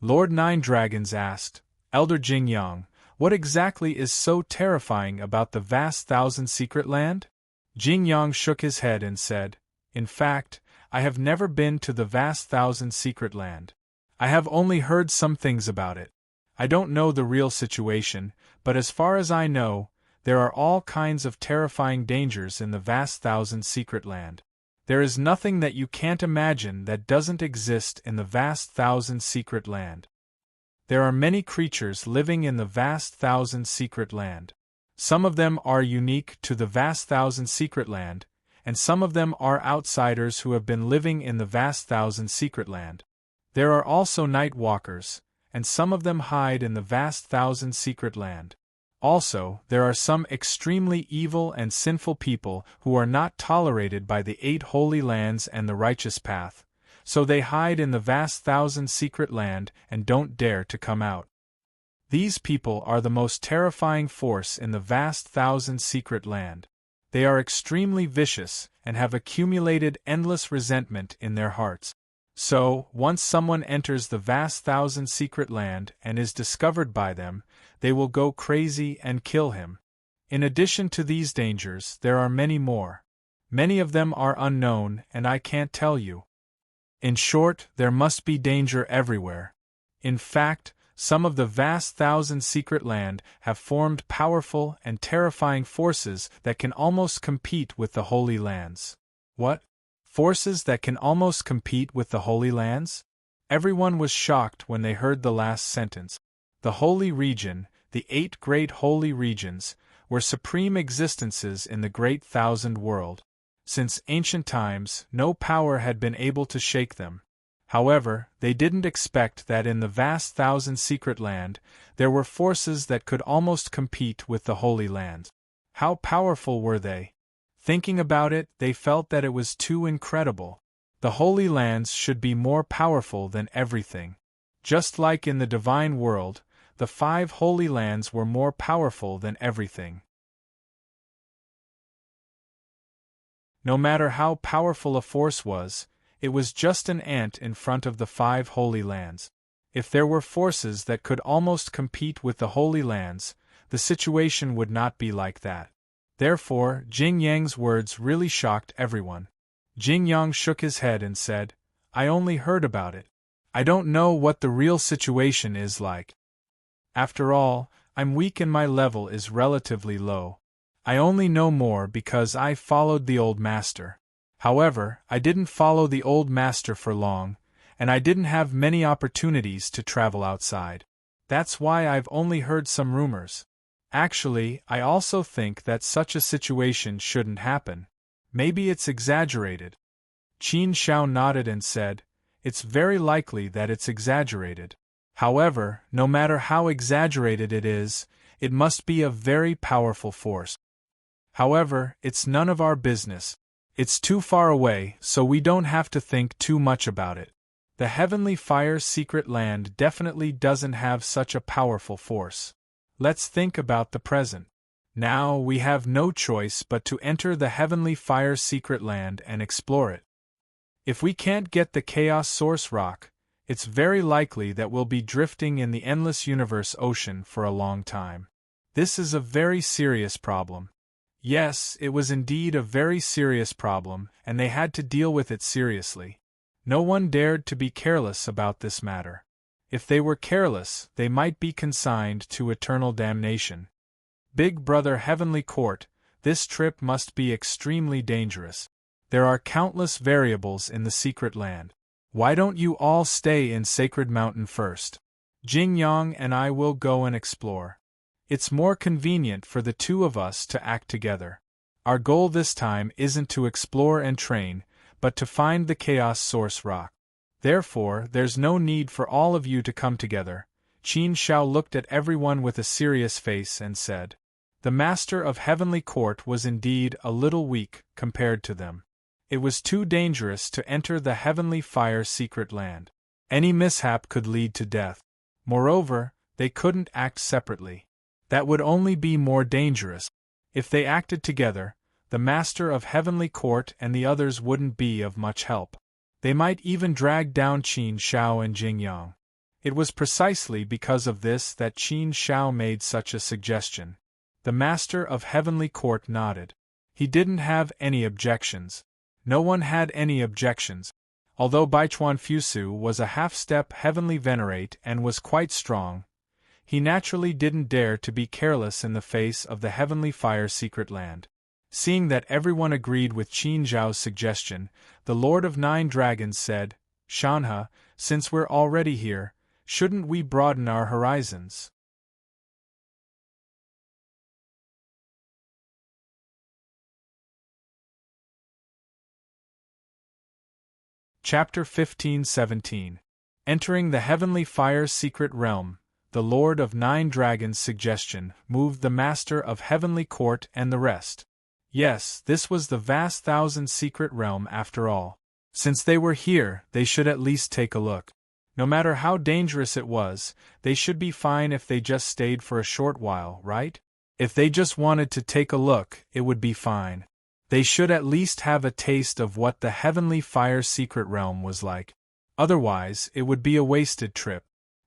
Lord Nine Dragons asked, "Elder Jing Yang, what exactly is so terrifying about the vast thousand-secret land?" Jing Yang shook his head and said, "In fact, I have never been to the vast thousand-secret land. I have only heard some things about it. I don't know the real situation, but as far as I know, there are all kinds of terrifying dangers in the vast thousand-secret land. There is nothing that you can't imagine that doesn't exist in the vast thousand-secret land. There are many creatures living in the vast thousand-secret land. Some of them are unique to the vast thousand-secret land, and some of them are outsiders who have been living in the vast thousand-secret land. There are also night walkers, and some of them hide in the vast thousand-secret land. Also, there are some extremely evil and sinful people who are not tolerated by the 8 Holy Lands and the righteous path, so they hide in the vast thousand-secret land and don't dare to come out. These people are the most terrifying force in the vast thousand-secret land. They are extremely vicious and have accumulated endless resentment in their hearts. So, once someone enters the vast thousand-secret land and is discovered by them, they will go crazy and kill him. In addition to these dangers, there are many more. Many of them are unknown and I can't tell you. In short, there must be danger everywhere. In fact, some of the vast thousand-secret land have formed powerful and terrifying forces that can almost compete with the Holy Lands." "What? Forces that can almost compete with the Holy Lands?" Everyone was shocked when they heard the last sentence. The Holy Region, the 8 great holy regions, were supreme existences in the great thousand world. Since ancient times, no power had been able to shake them. However, they didn't expect that in the vast thousand secret land, there were forces that could almost compete with the Holy Land. How powerful were they? Thinking about it, they felt that it was too incredible. The Holy Lands should be more powerful than everything. Just like in the divine world, the 5 Holy Lands were more powerful than everything. No matter how powerful a force was, it was just an ant in front of the 5 Holy Lands. If there were forces that could almost compete with the Holy Lands, the situation would not be like that. Therefore, Jing Yang's words really shocked everyone. Jing Yang shook his head and said, "I only heard about it. I don't know what the real situation is like. After all, I'm weak and my level is relatively low. I only know more because I followed the old master. However, I didn't follow the old master for long, and I didn't have many opportunities to travel outside. That's why I've only heard some rumors. Actually, I also think that such a situation shouldn't happen. Maybe it's exaggerated." Qin Shao nodded and said, "It's very likely that it's exaggerated. However, no matter how exaggerated it is, it must be a very powerful force. However, it's none of our business. It's too far away, so we don't have to think too much about it. The Heavenly Fire Secret Land definitely doesn't have such a powerful force. Let's think about the present. Now we have no choice but to enter the Heavenly Fire Secret Land and explore it. If we can't get the Chaos Source Rock, it's very likely that we'll be drifting in the Endless Universe Ocean for a long time. This is a very serious problem." Yes, it was indeed a very serious problem, and they had to deal with it seriously. No one dared to be careless about this matter. If they were careless, they might be consigned to eternal damnation. Big Brother Heavenly Court, this trip must be extremely dangerous. There are countless variables in the secret land. Why don't you all stay in Sacred Mountain first? Jing Yang and I will go and explore. It's more convenient for the 2 of us to act together. Our goal this time isn't to explore and train, but to find the Chaos Source Rock. Therefore, there's no need for all of you to come together." Qin Shao looked at everyone with a serious face and said. The Master of Heavenly Court was indeed a little weak compared to them. It was too dangerous to enter the Heavenly Fire Secret Land. Any mishap could lead to death. Moreover, they couldn't act separately. That would only be more dangerous. If they acted together, the Master of Heavenly Court and the others wouldn't be of much help. They might even drag down Qin Shao and Jing Yang. It was precisely because of this that Qin Shao made such a suggestion. The Master of Heavenly Court nodded. He didn't have any objections. No one had any objections. Although Baichuan Fusu was a half-step Heavenly Venerate and was quite strong, he naturally didn't dare to be careless in the face of the Heavenly Fire Secret Land. Seeing that everyone agreed with Qin Zhao's suggestion, the Lord of 9 Dragons said, "Shanhe, since we're already here, shouldn't we broaden our horizons?" Chapter 15-17. Entering the Heavenly Fire Secret Realm, the Lord of 9 Dragons' suggestion moved the Master of Heavenly Court and the rest. Yes, this was the vast thousand secret realm after all. Since they were here, they should at least take a look. No matter how dangerous it was, they should be fine if they just stayed for a short while, right? If they just wanted to take a look, it would be fine. They should at least have a taste of what the Heavenly Fire Secret Realm was like. Otherwise, it would be a wasted trip.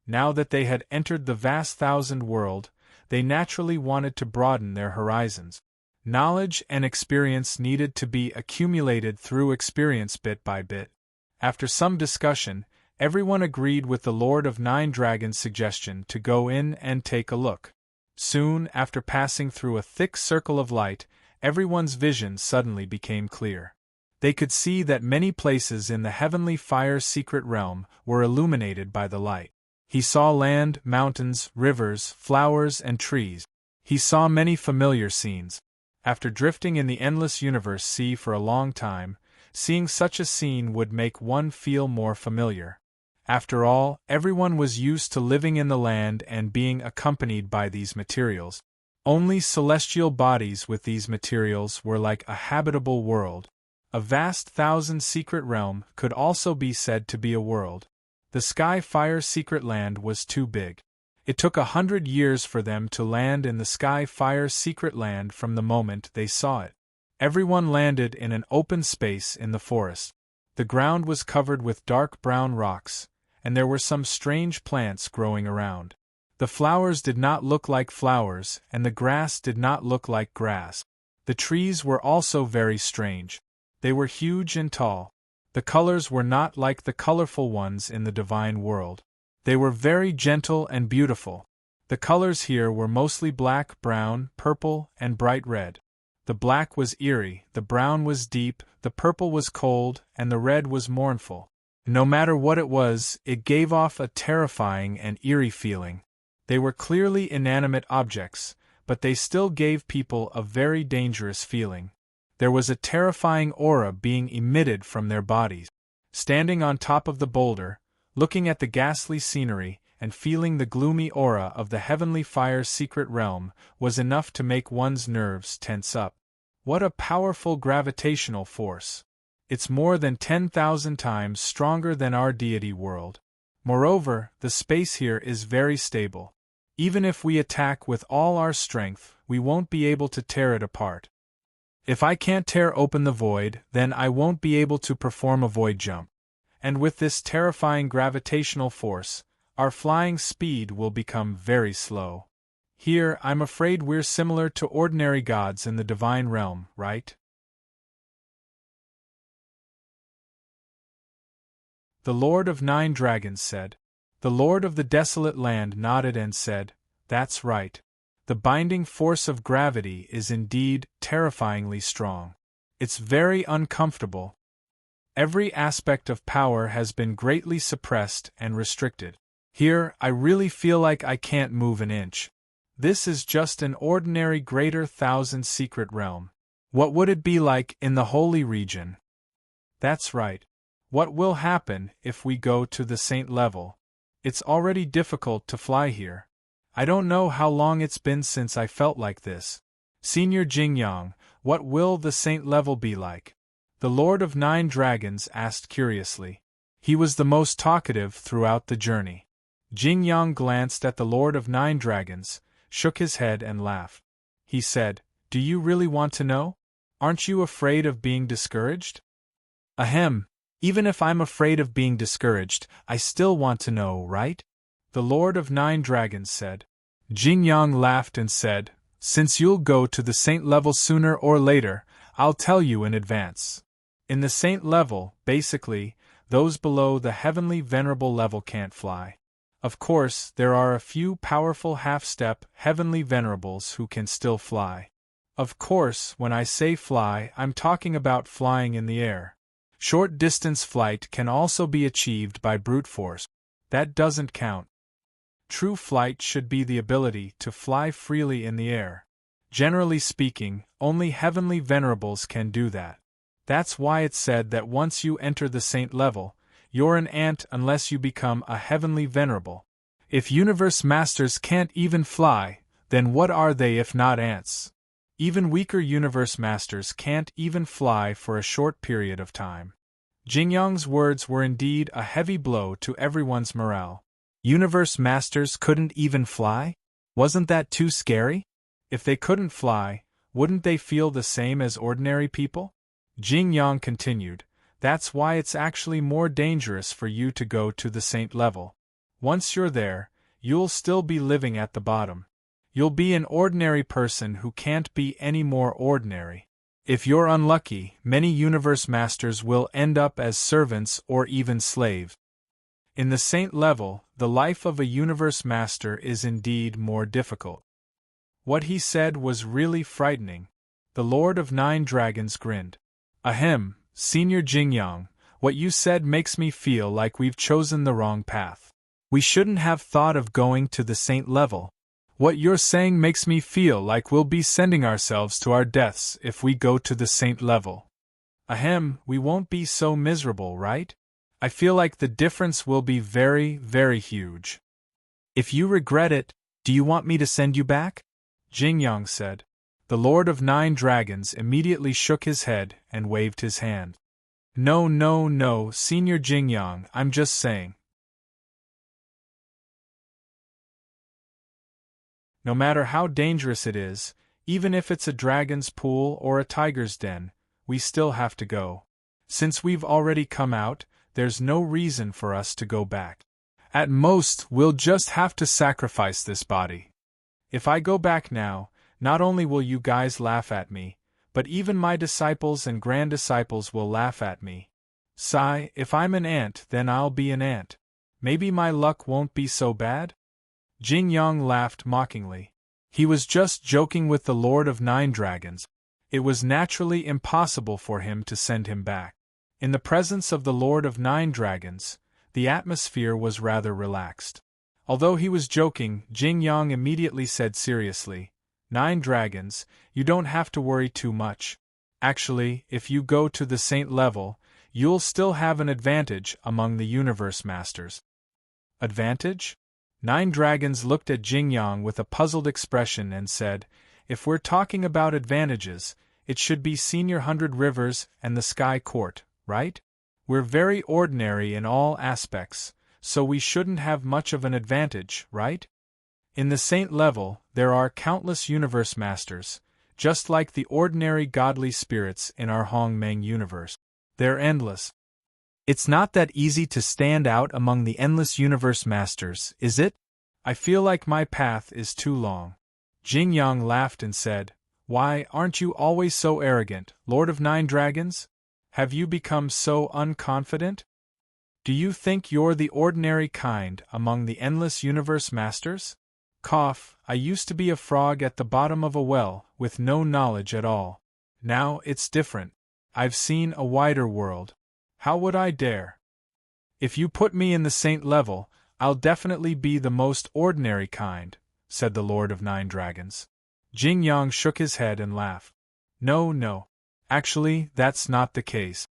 Now that they had entered the vast thousand world, they naturally wanted to broaden their horizons. Knowledge and experience needed to be accumulated through experience bit by bit. After some discussion, everyone agreed with the Lord of 9 Dragons' suggestion to go in and take a look. Soon after passing through a thick circle of light, everyone's vision suddenly became clear. They could see that many places in the Heavenly Fire Secret Realm were illuminated by the light. He saw land, mountains, rivers, flowers, and trees. He saw many familiar scenes. After drifting in the endless universe sea for a long time, seeing such a scene would make one feel more familiar. After all, everyone was used to living in the land and being accompanied by these materials. Only celestial bodies with these materials were like a habitable world. A vast thousand-secret realm could also be said to be a world. The Sky-Fire secret land was too big. It took 100 years for them to land in the Sky-Fire secret land from the moment they saw it. Everyone landed in an open space in the forest. The ground was covered with dark brown rocks, and there were some strange plants growing around. The flowers did not look like flowers, and the grass did not look like grass. The trees were also very strange. They were huge and tall. The colors were not like the colorful ones in the divine world. They were very gentle and beautiful. The colors here were mostly black, brown, purple, and bright red. The black was eerie, the brown was deep, the purple was cold, and the red was mournful. No matter what it was, it gave off a terrifying and eerie feeling. They were clearly inanimate objects, but they still gave people a very dangerous feeling. There was a terrifying aura being emitted from their bodies. Standing on top of the boulder, looking at the ghastly scenery, and feeling the gloomy aura of the Heavenly Fire secret realm was enough to make one's nerves tense up. What a powerful gravitational force! It's more than 10,000 times stronger than our deity world. Moreover, the space here is very stable. Even if we attack with all our strength, we won't be able to tear it apart. If I can't tear open the void, then I won't be able to perform a void jump. And with this terrifying gravitational force, our flying speed will become very slow. Here, I'm afraid we're similar to ordinary gods in the divine realm, right? The Lord of Nine Dragons said. The Lord of the Desolate Land nodded and said, "That's right. The binding force of gravity is indeed terrifyingly strong. It's very uncomfortable. Every aspect of power has been greatly suppressed and restricted. Here, I really feel like I can't move an inch. This is just an ordinary greater thousand secret realm. What would it be like in the holy region? That's right. What will happen if we go to the saint level? It's already difficult to fly here. I don't know how long it's been since I felt like this. Senior Jingyang, what will the saint level be like?" The Lord of Nine Dragons asked curiously. He was the most talkative throughout the journey. Jingyang glanced at the Lord of Nine Dragons, shook his head and laughed. He said, "Do you really want to know? Aren't you afraid of being discouraged?" "Ahem, even if I'm afraid of being discouraged, I still want to know, right?" the Lord of Nine Dragons said. Jingyang laughed and said, "Since you'll go to the saint level sooner or later, I'll tell you in advance. In the saint level, basically, those below the heavenly venerable level can't fly. Of course, there are a few powerful half-step heavenly venerables who can still fly. Of course, when I say fly, I'm talking about flying in the air. Short-distance flight can also be achieved by brute force. That doesn't count. True flight should be the ability to fly freely in the air. Generally speaking, only heavenly venerables can do that. That's why it's said that once you enter the saint level, you're an ant unless you become a heavenly venerable. If universe masters can't even fly, then what are they if not ants? Even weaker universe masters can't even fly for a short period of time." Jingyang's words were indeed a heavy blow to everyone's morale. Universe masters couldn't even fly? Wasn't that too scary? If they couldn't fly, wouldn't they feel the same as ordinary people? Jingyang continued, "That's why it's actually more dangerous for you to go to the saint level. Once you're there, you'll still be living at the bottom. You'll be an ordinary person who can't be any more ordinary. If you're unlucky, many universe masters will end up as servants or even slaves. In the saint level, the life of a universe master is indeed more difficult." What he said was really frightening. The Lord of Nine Dragons grinned. "Ahem, Senior Jingyang, what you said makes me feel like we've chosen the wrong path. We shouldn't have thought of going to the saint level. What you're saying makes me feel like we'll be sending ourselves to our deaths if we go to the saint level." Ahem, we won't be so miserable, right? I feel like the difference will be very, very huge. If you regret it, do you want me to send you back? Jingyang said. The Lord of Nine Dragons immediately shook his head and waved his hand. No, no, no, Senior Jingyang, I'm just saying. No matter how dangerous it is, even if it's a dragon's pool or a tiger's den, we still have to go. Since we've already come out, there's no reason for us to go back. At most, we'll just have to sacrifice this body. If I go back now, not only will you guys laugh at me, but even my disciples and grand-disciples will laugh at me. Sigh, if I'm an ant, then I'll be an ant. Maybe my luck won't be so bad? Jingyang laughed mockingly. He was just joking with the Lord of Nine Dragons. It was naturally impossible for him to send him back. In the presence of the Lord of Nine Dragons, the atmosphere was rather relaxed. Although he was joking, Jingyang immediately said seriously, Nine Dragons, you don't have to worry too much. Actually, if you go to the Saint level, you'll still have an advantage among the Universe Masters. Advantage? Nine Dragons looked at Jingyang with a puzzled expression and said, if we're talking about advantages, it should be Senior 100 Rivers and the Sky Court, right? We're very ordinary in all aspects, so we shouldn't have much of an advantage, right? In the Saint level, there are countless Universe Masters, just like the ordinary godly spirits in our Hongmeng universe. They're endless. It's not that easy to stand out among the endless Universe Masters, is it? I feel like my path is too long. Jingyang laughed and said, why, aren't you always so arrogant, Lord of Nine Dragons? Have you become so unconfident? Do you think you're the ordinary kind among the endless Universe Masters? Cough, I used to be a frog at the bottom of a well, with no knowledge at all. Now it's different. I've seen a wider world. How would I dare? If you put me in the Saint level, I'll definitely be the most ordinary kind, said the Lord of Nine Dragons. Jingyang shook his head and laughed. No, no. Actually, that's not the case.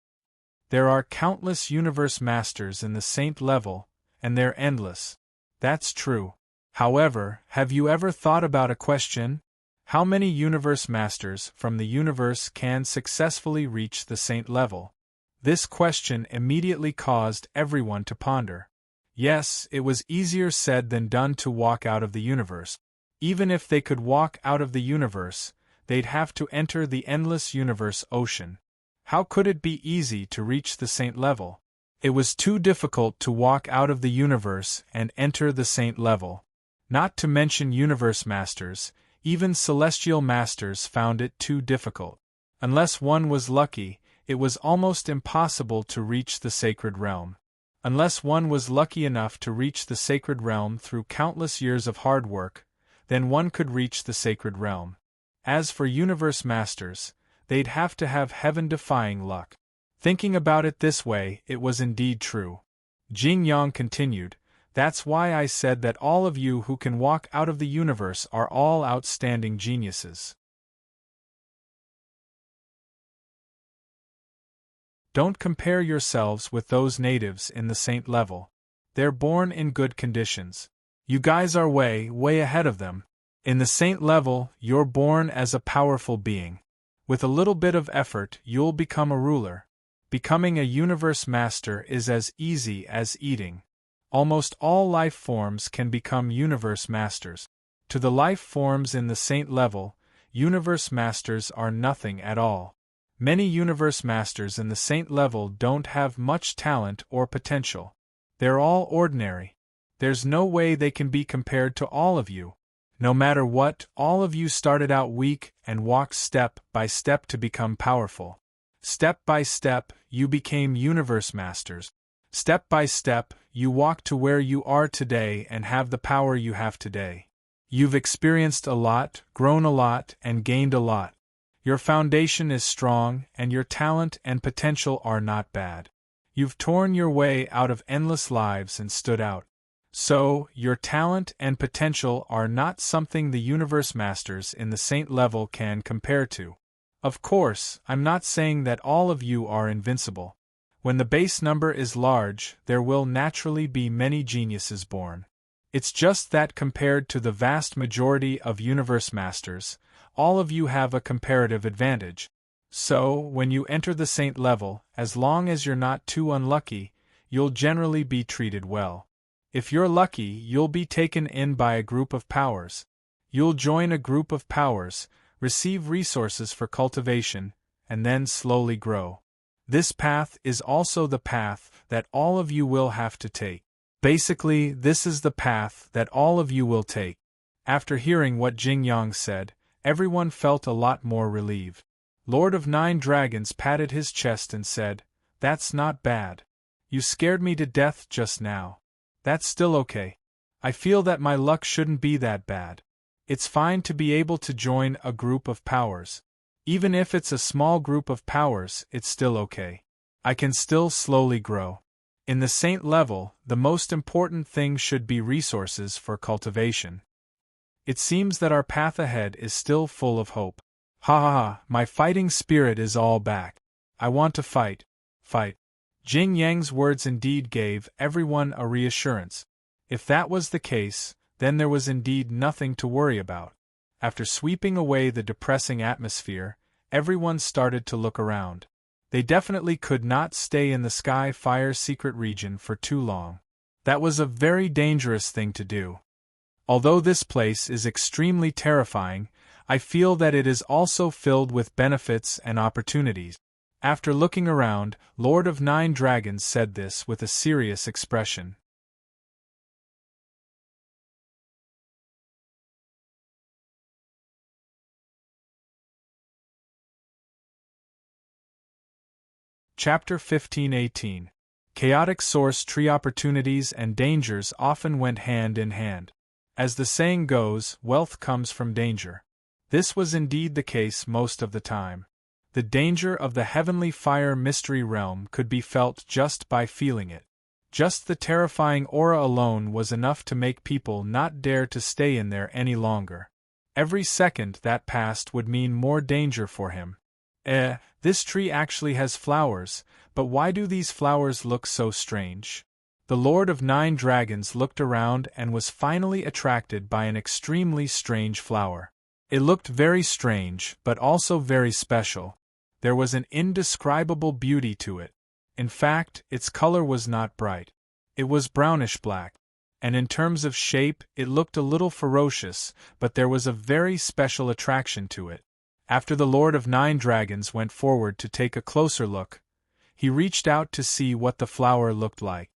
There are countless Universe Masters in the Saint level, and they're endless. That's true. However, have you ever thought about a question? How many Universe Masters from the universe can successfully reach the Saint level? This question immediately caused everyone to ponder. Yes, it was easier said than done to walk out of the universe. Even if they could walk out of the universe, they'd have to enter the endless universe ocean. How could it be easy to reach the Saint level? It was too difficult to walk out of the universe and enter the Saint level. Not to mention Universe Masters, even Celestial Masters found it too difficult. Unless one was lucky, it was almost impossible to reach the Sacred Realm. Unless one was lucky enough to reach the Sacred Realm through countless years of hard work, then one could reach the Sacred Realm. As for Universe Masters, they'd have to have heaven-defying luck. Thinking about it this way, it was indeed true. Jingyang continued, that's why I said that all of you who can walk out of the universe are all outstanding geniuses. Don't compare yourselves with those natives in the Saint level. They're born in good conditions. You guys are way, way ahead of them. In the Saint level, you're born as a powerful being. With a little bit of effort, you'll become a ruler. Becoming a Universe Master is as easy as eating. Almost all life forms can become Universe Masters. To the life forms in the Saint level, Universe Masters are nothing at all. Many Universe Masters in the Saint level don't have much talent or potential. They're all ordinary. There's no way they can be compared to all of you. No matter what, all of you started out weak and walked step by step to become powerful. Step by step, you became Universe Masters. Step by step, you walked to where you are today and have the power you have today. You've experienced a lot, grown a lot, and gained a lot. Your foundation is strong, and your talent and potential are not bad. You've torn your way out of endless lives and stood out. So, your talent and potential are not something the Universe Masters in the Saint level can compare to. Of course, I'm not saying that all of you are invincible. When the base number is large, there will naturally be many geniuses born. It's just that compared to the vast majority of universe masters, all of you have a comparative advantage. So, when you enter the saint level, as long as you're not too unlucky, you'll generally be treated well. If you're lucky, you'll be taken in by a group of powers. You'll join a group of powers, receive resources for cultivation, and then slowly grow. This path is also the path that all of you will have to take. Basically, this is the path that all of you will take. After hearing what Jing Yang said, everyone felt a lot more relieved. Lord of Nine Dragons patted his chest and said, "That's not bad. You scared me to death just now. That's still okay. I feel that my luck shouldn't be that bad. It's fine to be able to join a group of powers. Even if it's a small group of powers, it's still okay. I can still slowly grow. In the saint level, the most important thing should be resources for cultivation. It seems that our path ahead is still full of hope. Ha ha ha, my fighting spirit is all back. I want to fight. Fight." Jing Yang's words indeed gave everyone a reassurance. If that was the case, then there was indeed nothing to worry about. After sweeping away the depressing atmosphere, everyone started to look around. They definitely could not stay in the Sky Fire secret region for too long. That was a very dangerous thing to do. Although this place is extremely terrifying, I feel that it is also filled with benefits and opportunities. After looking around, Lord of Nine Dragons said this with a serious expression. Chapter 15:18. Chaotic Source Tree. Opportunities and dangers often went hand in hand. As the saying goes, wealth comes from danger. This was indeed the case most of the time. The danger of the heavenly fire mystery realm could be felt just by feeling it. Just the terrifying aura alone was enough to make people not dare to stay in there any longer. Every second that passed would mean more danger for him. This tree actually has flowers, but why do these flowers look so strange? The Lord of Nine Dragons looked around and was finally attracted by an extremely strange flower. It looked very strange, but also very special. There was an indescribable beauty to it. In fact, its color was not bright. It was brownish-black. And in terms of shape, it looked a little ferocious, but there was a very special attraction to it. After the Lord of Nine Dragons went forward to take a closer look, he reached out to see what the flower looked like.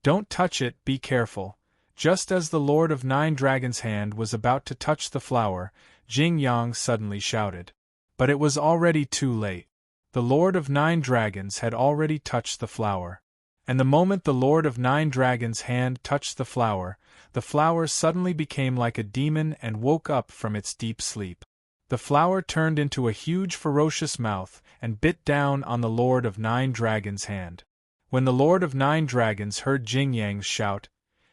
"Don't touch it, be careful." Just as the Lord of Nine Dragons' hand was about to touch the flower, Jing Yang suddenly shouted. But it was already too late. The Lord of Nine Dragons had already touched the flower. And the moment the Lord of Nine Dragons' hand touched the flower suddenly became like a demon and woke up from its deep sleep. The flower turned into a huge ferocious mouth and bit down on the Lord of Nine Dragons' hand. When the Lord of Nine Dragons heard Jing Yang's shout,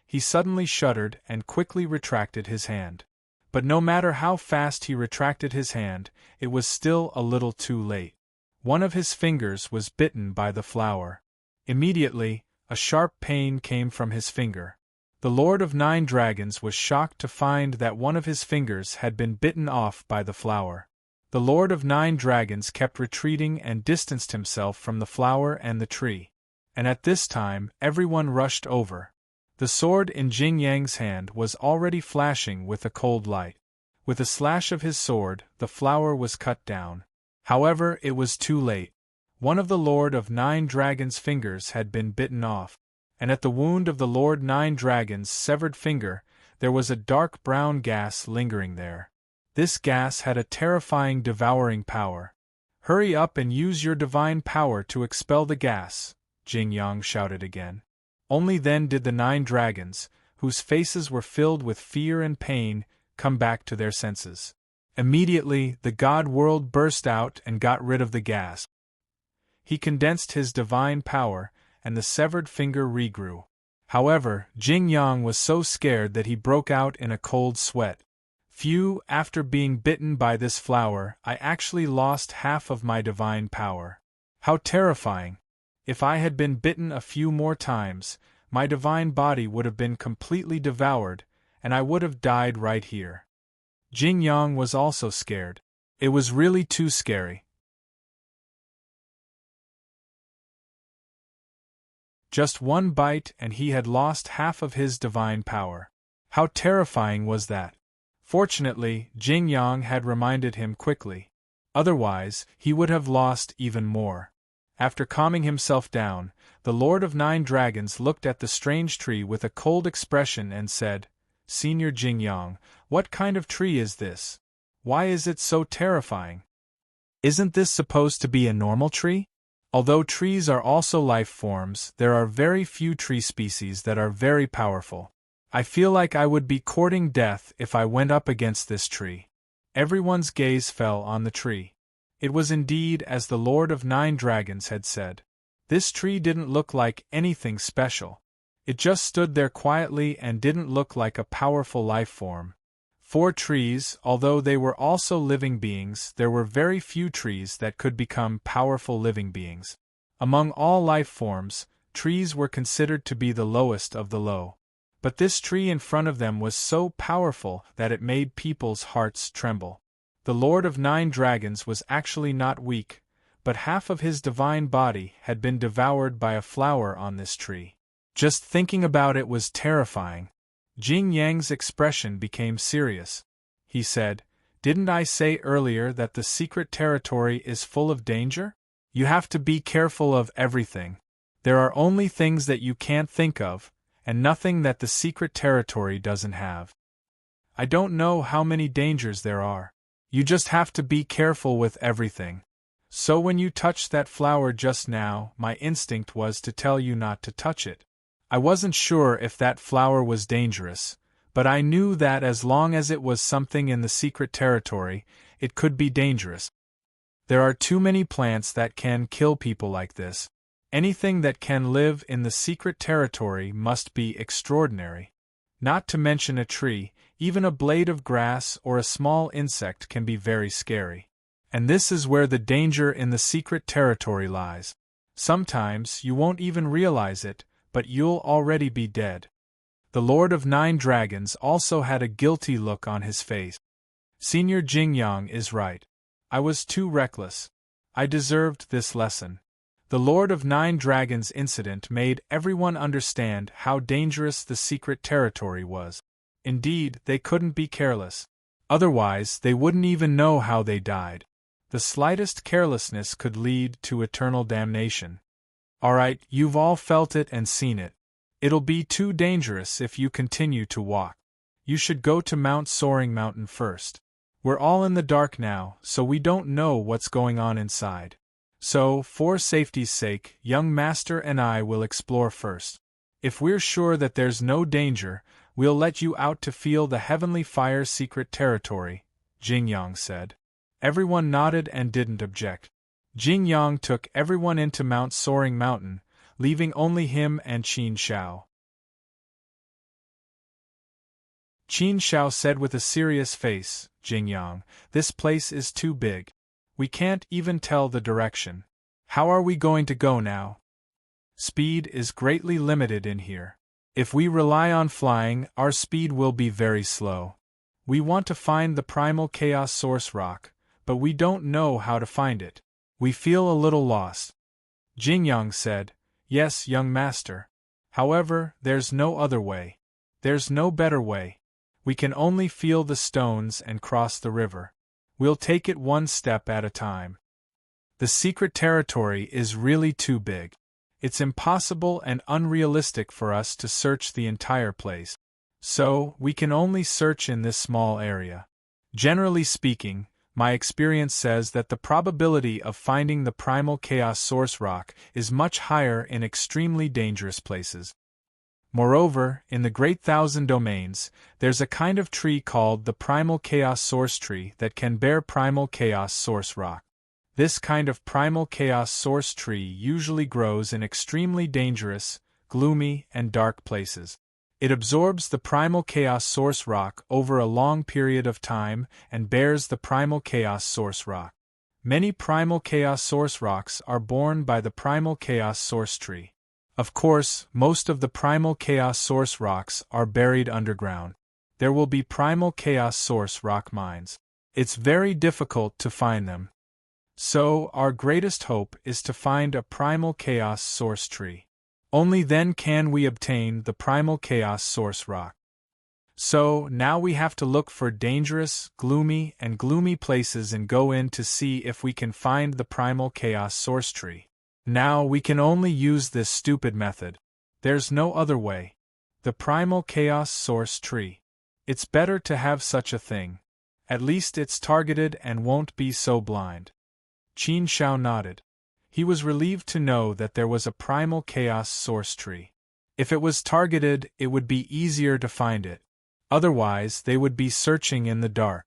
he suddenly shuddered and quickly retracted his hand. But no matter how fast he retracted his hand, it was still a little too late. One of his fingers was bitten by the flower. Immediately, a sharp pain came from his finger. The Lord of Nine Dragons was shocked to find that one of his fingers had been bitten off by the flower. The Lord of Nine Dragons kept retreating and distanced himself from the flower and the tree. And at this time, everyone rushed over. The sword in Jing Yang's hand was already flashing with a cold light. With a slash of his sword, the flower was cut down. However, it was too late. One of the Lord of Nine Dragons' fingers had been bitten off. And at the wound of the Lord Nine Dragons' severed finger, there was a dark brown gas lingering there. This gas had a terrifying devouring power. "Hurry up and use your divine power to expel the gas," Jing Yang shouted again. Only then did the Nine Dragons, whose faces were filled with fear and pain, come back to their senses. Immediately, the God World burst out and got rid of the gas. He condensed his divine power, and the severed finger regrew. However, Jing Yang was so scared that he broke out in a cold sweat. Phew, after being bitten by this flower, I actually lost half of my divine power. How terrifying! If I had been bitten a few more times, my divine body would have been completely devoured, and I would have died right here. Jing Yang was also scared. It was really too scary. Just one bite and he had lost half of his divine power. How terrifying was that? Fortunately, Jing Yang had reminded him quickly. Otherwise, he would have lost even more. After calming himself down, the Lord of Nine Dragons looked at the strange tree with a cold expression and said, "Senior Jing Yang, what kind of tree is this? Why is it so terrifying? Isn't this supposed to be a normal tree? Although trees are also life forms, there are very few tree species that are very powerful. I feel like I would be courting death if I went up against this tree." Everyone's gaze fell on the tree. It was indeed as the Lord of Nine Dragons had said. This tree didn't look like anything special. It just stood there quietly and didn't look like a powerful life form. For trees, although they were also living beings, there were very few trees that could become powerful living beings. Among all life forms, trees were considered to be the lowest of the low. But this tree in front of them was so powerful that it made people's hearts tremble. The Lord of Nine Dragons was actually not weak, but half of his divine body had been devoured by a flower on this tree. Just thinking about it was terrifying. Jing Yang's expression became serious. He said, "Didn't I say earlier that the secret territory is full of danger? You have to be careful of everything. There are only things that you can't think of, and nothing that the secret territory doesn't have. I don't know how many dangers there are. You just have to be careful with everything. So when you touched that flower just now, my instinct was to tell you not to touch it. I wasn't sure if that flower was dangerous, but I knew that as long as it was something in the secret territory, it could be dangerous. There are too many plants that can kill people like this. Anything that can live in the secret territory must be extraordinary. Not to mention a tree, even a blade of grass or a small insect can be very scary. And this is where the danger in the secret territory lies. Sometimes you won't even realize it, but you'll already be dead." The Lord of Nine Dragons also had a guilty look on his face. Senior Jing Yang is right. I was too reckless. I deserved this lesson. The Lord of Nine Dragons incident made everyone understand how dangerous the secret territory was. Indeed, they couldn't be careless. Otherwise, they wouldn't even know how they died. The slightest carelessness could lead to eternal damnation. Alright, you've all felt it and seen it. It'll be too dangerous if you continue to walk. You should go to Mount Soaring Mountain first. We're all in the dark now, so we don't know what's going on inside. So, for safety's sake, young master and I will explore first. If we're sure that there's no danger, we'll let you out to feel the heavenly fire secret territory, Jing Yang said. Everyone nodded and didn't object. Jing Yang took everyone into Mount Soaring Mountain, leaving only him and Qin Shao. Qin Shao said with a serious face, "Jing Yang, this place is too big. We can't even tell the direction. How are we going to go now? Speed is greatly limited in here. If we rely on flying, our speed will be very slow. We want to find the primal chaos source rock, but we don't know how to find it. We feel a little lost." Jing Yang said, "Yes, young master. However, there's no other way. There's no better way. We can only feel the stones and cross the river. We'll take it one step at a time. The secret territory is really too big. It's impossible and unrealistic for us to search the entire place. So, we can only search in this small area. Generally speaking, my experience says that the probability of finding the primal chaos source rock is much higher in extremely dangerous places. Moreover, in the Great Thousand Domains, there's a kind of tree called the Primal Chaos Source Tree that can bear Primal Chaos Source Rock. This kind of Primal Chaos Source Tree usually grows in extremely dangerous, gloomy, and dark places. It absorbs the primal chaos source rock over a long period of time and bears the primal chaos source rock. Many primal chaos source rocks are born by the primal chaos source tree. Of course, most of the primal chaos source rocks are buried underground. There will be primal chaos source rock mines. It's very difficult to find them. So, our greatest hope is to find a primal chaos source tree. Only then can we obtain the primal chaos source rock. So, now we have to look for dangerous, gloomy places and go in to see if we can find the primal chaos source tree. Now we can only use this stupid method. There's no other way. The primal chaos source tree. It's better to have such a thing. At least it's targeted and won't be so blind. Qin Shao nodded. He was relieved to know that there was a primal chaos source tree. If it was targeted, it would be easier to find it. Otherwise, they would be searching in the dark.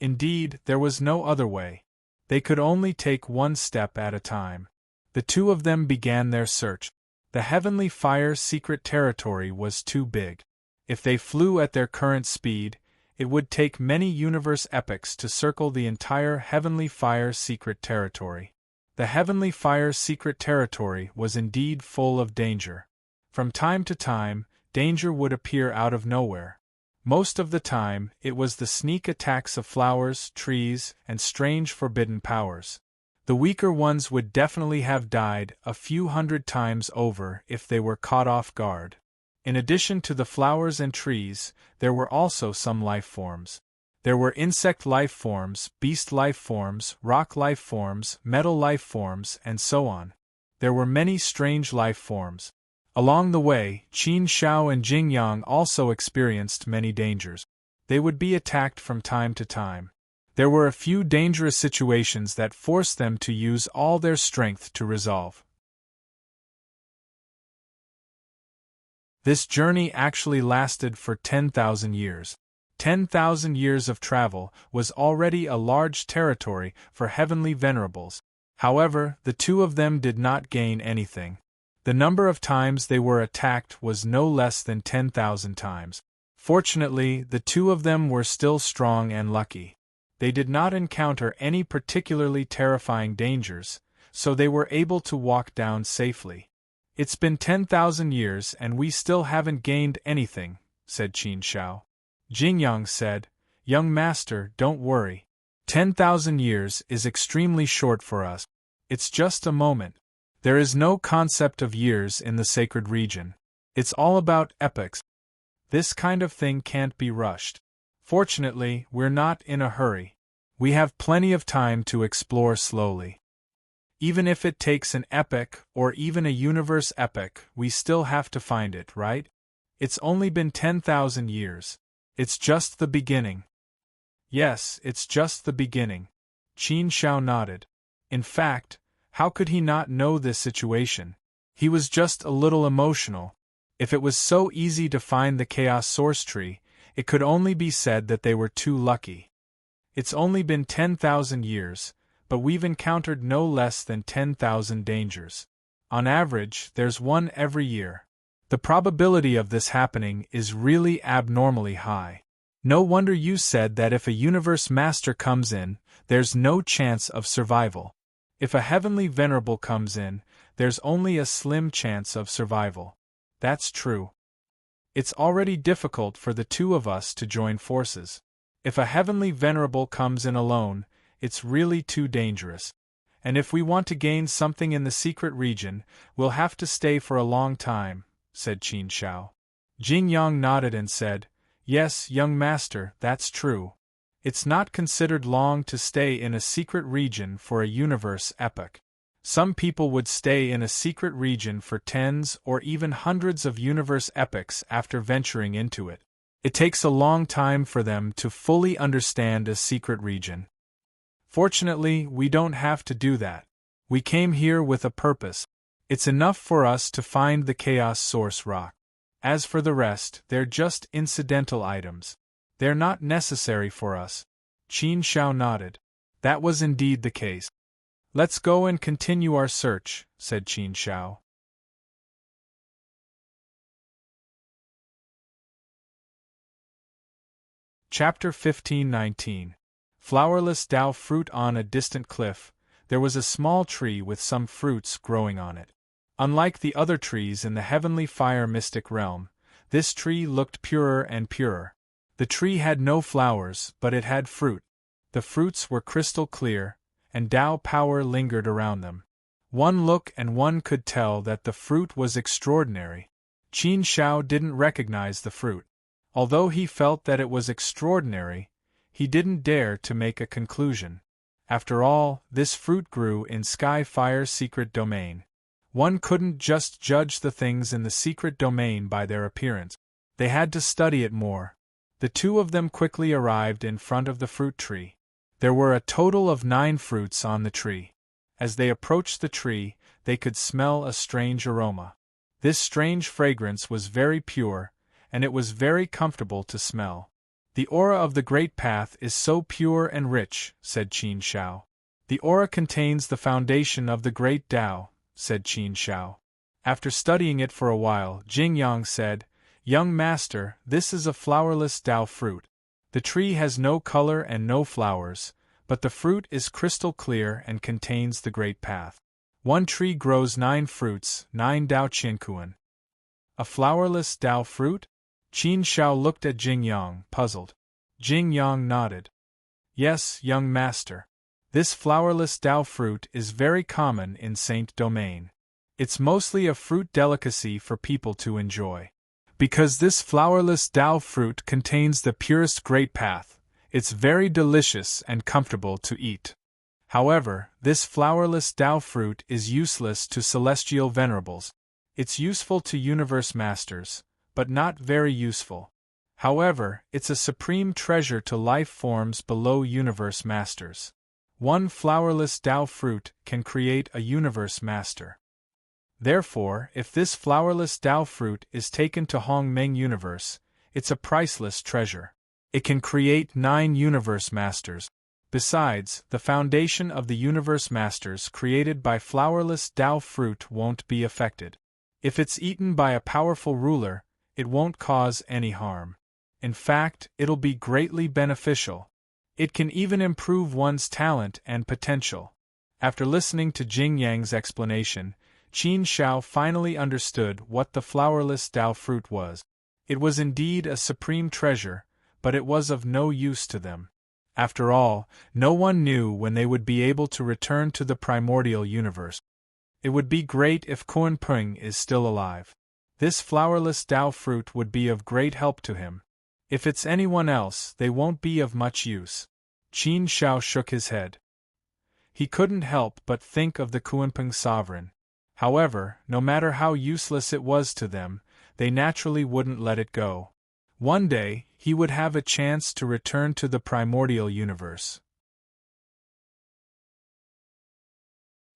Indeed, there was no other way. They could only take one step at a time. The two of them began their search. The Heavenly Fire secret territory was too big. If they flew at their current speed, it would take many universe epochs to circle the entire Heavenly Fire secret territory. The Heavenly Fire secret territory was indeed full of danger. From time to time, danger would appear out of nowhere. Most of the time, it was the sneak attacks of flowers, trees, and strange forbidden powers. The weaker ones would definitely have died a few hundred times over if they were caught off guard. In addition to the flowers and trees, there were also some life forms. There were insect life forms, beast life forms, rock life forms, metal life forms, and so on. There were many strange life forms. Along the way, Qin Shao and Jing Yang also experienced many dangers. They would be attacked from time to time. There were a few dangerous situations that forced them to use all their strength to resolve. This journey actually lasted for 10,000 years. 10,000 years of travel was already a large territory for heavenly venerables. However, the two of them did not gain anything. The number of times they were attacked was no less than 10,000 times. Fortunately, the two of them were still strong and lucky. They did not encounter any particularly terrifying dangers, so they were able to walk down safely. "It's been 10,000 years and we still haven't gained anything," said Qin Shao. Jing Yang said, "Young master, don't worry. 10,000 years is extremely short for us. It's just a moment. There is no concept of years in the sacred region. It's all about epochs. This kind of thing can't be rushed. Fortunately, we're not in a hurry. We have plenty of time to explore slowly. Even if it takes an epoch or even a universe epoch, we still have to find it, right? It's only been 10,000 years. It's just the beginning." "Yes, it's just the beginning." Qin Shao nodded. In fact, how could he not know this situation? He was just a little emotional. If it was so easy to find the Chaos Source Tree, it could only be said that they were too lucky. It's only been 10,000 years, but we've encountered no less than 10,000 dangers. On average, there's one every year. The probability of this happening is really abnormally high. No wonder you said that if a universe master comes in, there's no chance of survival. If a heavenly venerable comes in, there's only a slim chance of survival. That's true. It's already difficult for the two of us to join forces. If a heavenly venerable comes in alone, it's really too dangerous. And if we want to gain something in the secret region, we'll have to stay for a long time," said Qin Shao. Jing Yang nodded and said, "Yes, young master, that's true. It's not considered long to stay in a secret region for a universe epoch. Some people would stay in a secret region for tens or even hundreds of universe epochs after venturing into it. It takes a long time for them to fully understand a secret region. Fortunately, we don't have to do that. We came here with a purpose. It's enough for us to find the Chaos Source Rock. As for the rest, they're just incidental items. They're not necessary for us." Qin Shao nodded. That was indeed the case. "Let's go and continue our search," said Qin Shao. Chapter 15:19. Flowerless Tao Fruit. On a distant cliff, there was a small tree with some fruits growing on it. Unlike the other trees in the heavenly fire mystic realm, this tree looked purer and purer. The tree had no flowers, but it had fruit. The fruits were crystal clear, and Tao power lingered around them. One look and one could tell that the fruit was extraordinary. Qin Shao didn't recognize the fruit. Although he felt that it was extraordinary, he didn't dare to make a conclusion. After all, this fruit grew in Sky Fire's secret domain. One couldn't just judge the things in the secret domain by their appearance. They had to study it more. The two of them quickly arrived in front of the fruit tree. There were a total of 9 fruits on the tree. As they approached the tree, they could smell a strange aroma. This strange fragrance was very pure, and it was very comfortable to smell. The aura of the Great Path is so pure and rich, said Qin Shao. The aura contains the foundation of the Great Tao, said Qin Shao. After studying it for a while, Jing Yang said, Young master, this is a flowerless Tao fruit. The tree has no color and no flowers, but the fruit is crystal clear and contains the Great Path. One tree grows 9 fruits, 9 Tao Qiankuan. A flowerless Tao fruit? Qin Shao looked at Jing Yang, puzzled. Jing Yang nodded. Yes, young master. This flowerless Tao fruit is very common in Saint Domain. It's mostly a fruit delicacy for people to enjoy. Because this flowerless Tao fruit contains the purest Great Path, it's very delicious and comfortable to eat. However, this flowerless Tao fruit is useless to celestial venerables. It's useful to universe masters, but not very useful. However, it's a supreme treasure to life forms below universe masters. One flowerless Tao fruit can create a universe master. Therefore, if this flowerless Tao fruit is taken to Hong Meng universe, it's a priceless treasure. It can create 9 universe masters. Besides, the foundation of the universe masters created by flowerless Tao fruit won't be affected. If it's eaten by a powerful ruler, it won't cause any harm. In fact, it'll be greatly beneficial. It can even improve one's talent and potential. After listening to Jing Yang's explanation, Qin Shao finally understood what the flowerless Tao fruit was. It was indeed a supreme treasure, but it was of no use to them. After all, no one knew when they would be able to return to the primordial universe. It would be great if Kunpeng is still alive. This flowerless Tao fruit would be of great help to him. If it's anyone else, they won't be of much use. Qin Shao shook his head. He couldn't help but think of the Kunpeng sovereign. However, no matter how useless it was to them, they naturally wouldn't let it go. One day, he would have a chance to return to the primordial universe.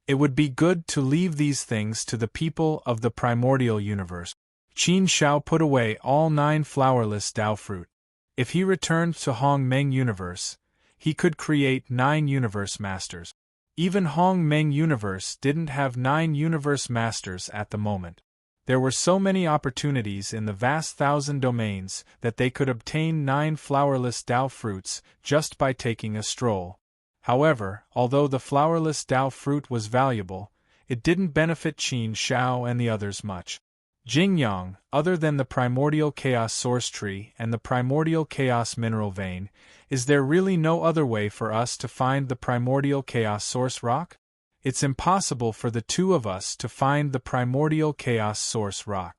It would be good to leave these things to the people of the primordial universe. Qin Shao put away all 9 flowerless Tao fruit. If he returned to Hong Meng universe, he could create 9 universe masters. Even Hong Meng universe didn't have 9 universe masters at the moment. There were so many opportunities in the vast 1,000 domains that they could obtain 9 flowerless Tao fruits just by taking a stroll. However, although the flowerless Tao fruit was valuable, it didn't benefit Qin Shao and the others much. Jing Yang, other than the primordial chaos source tree and the primordial chaos mineral vein, is there really no other way for us to find the primordial chaos source rock? It's impossible for the two of us to find the primordial chaos source rock.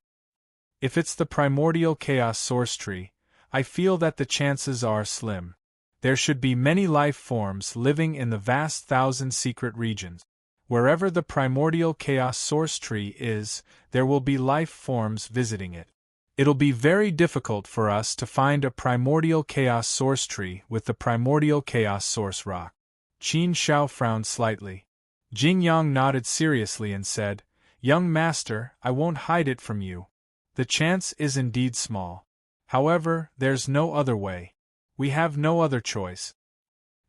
If it's the primordial chaos source tree, I feel that the chances are slim. There should be many life forms living in the vast 1,000 secret regions. Wherever the primordial chaos source tree is, there will be life forms visiting it. It'll be very difficult for us to find a primordial chaos source tree with the primordial chaos source rock. Qin Shao frowned slightly. Jing Yang nodded seriously and said, Young master, I won't hide it from you. The chance is indeed small. However, there's no other way. We have no other choice.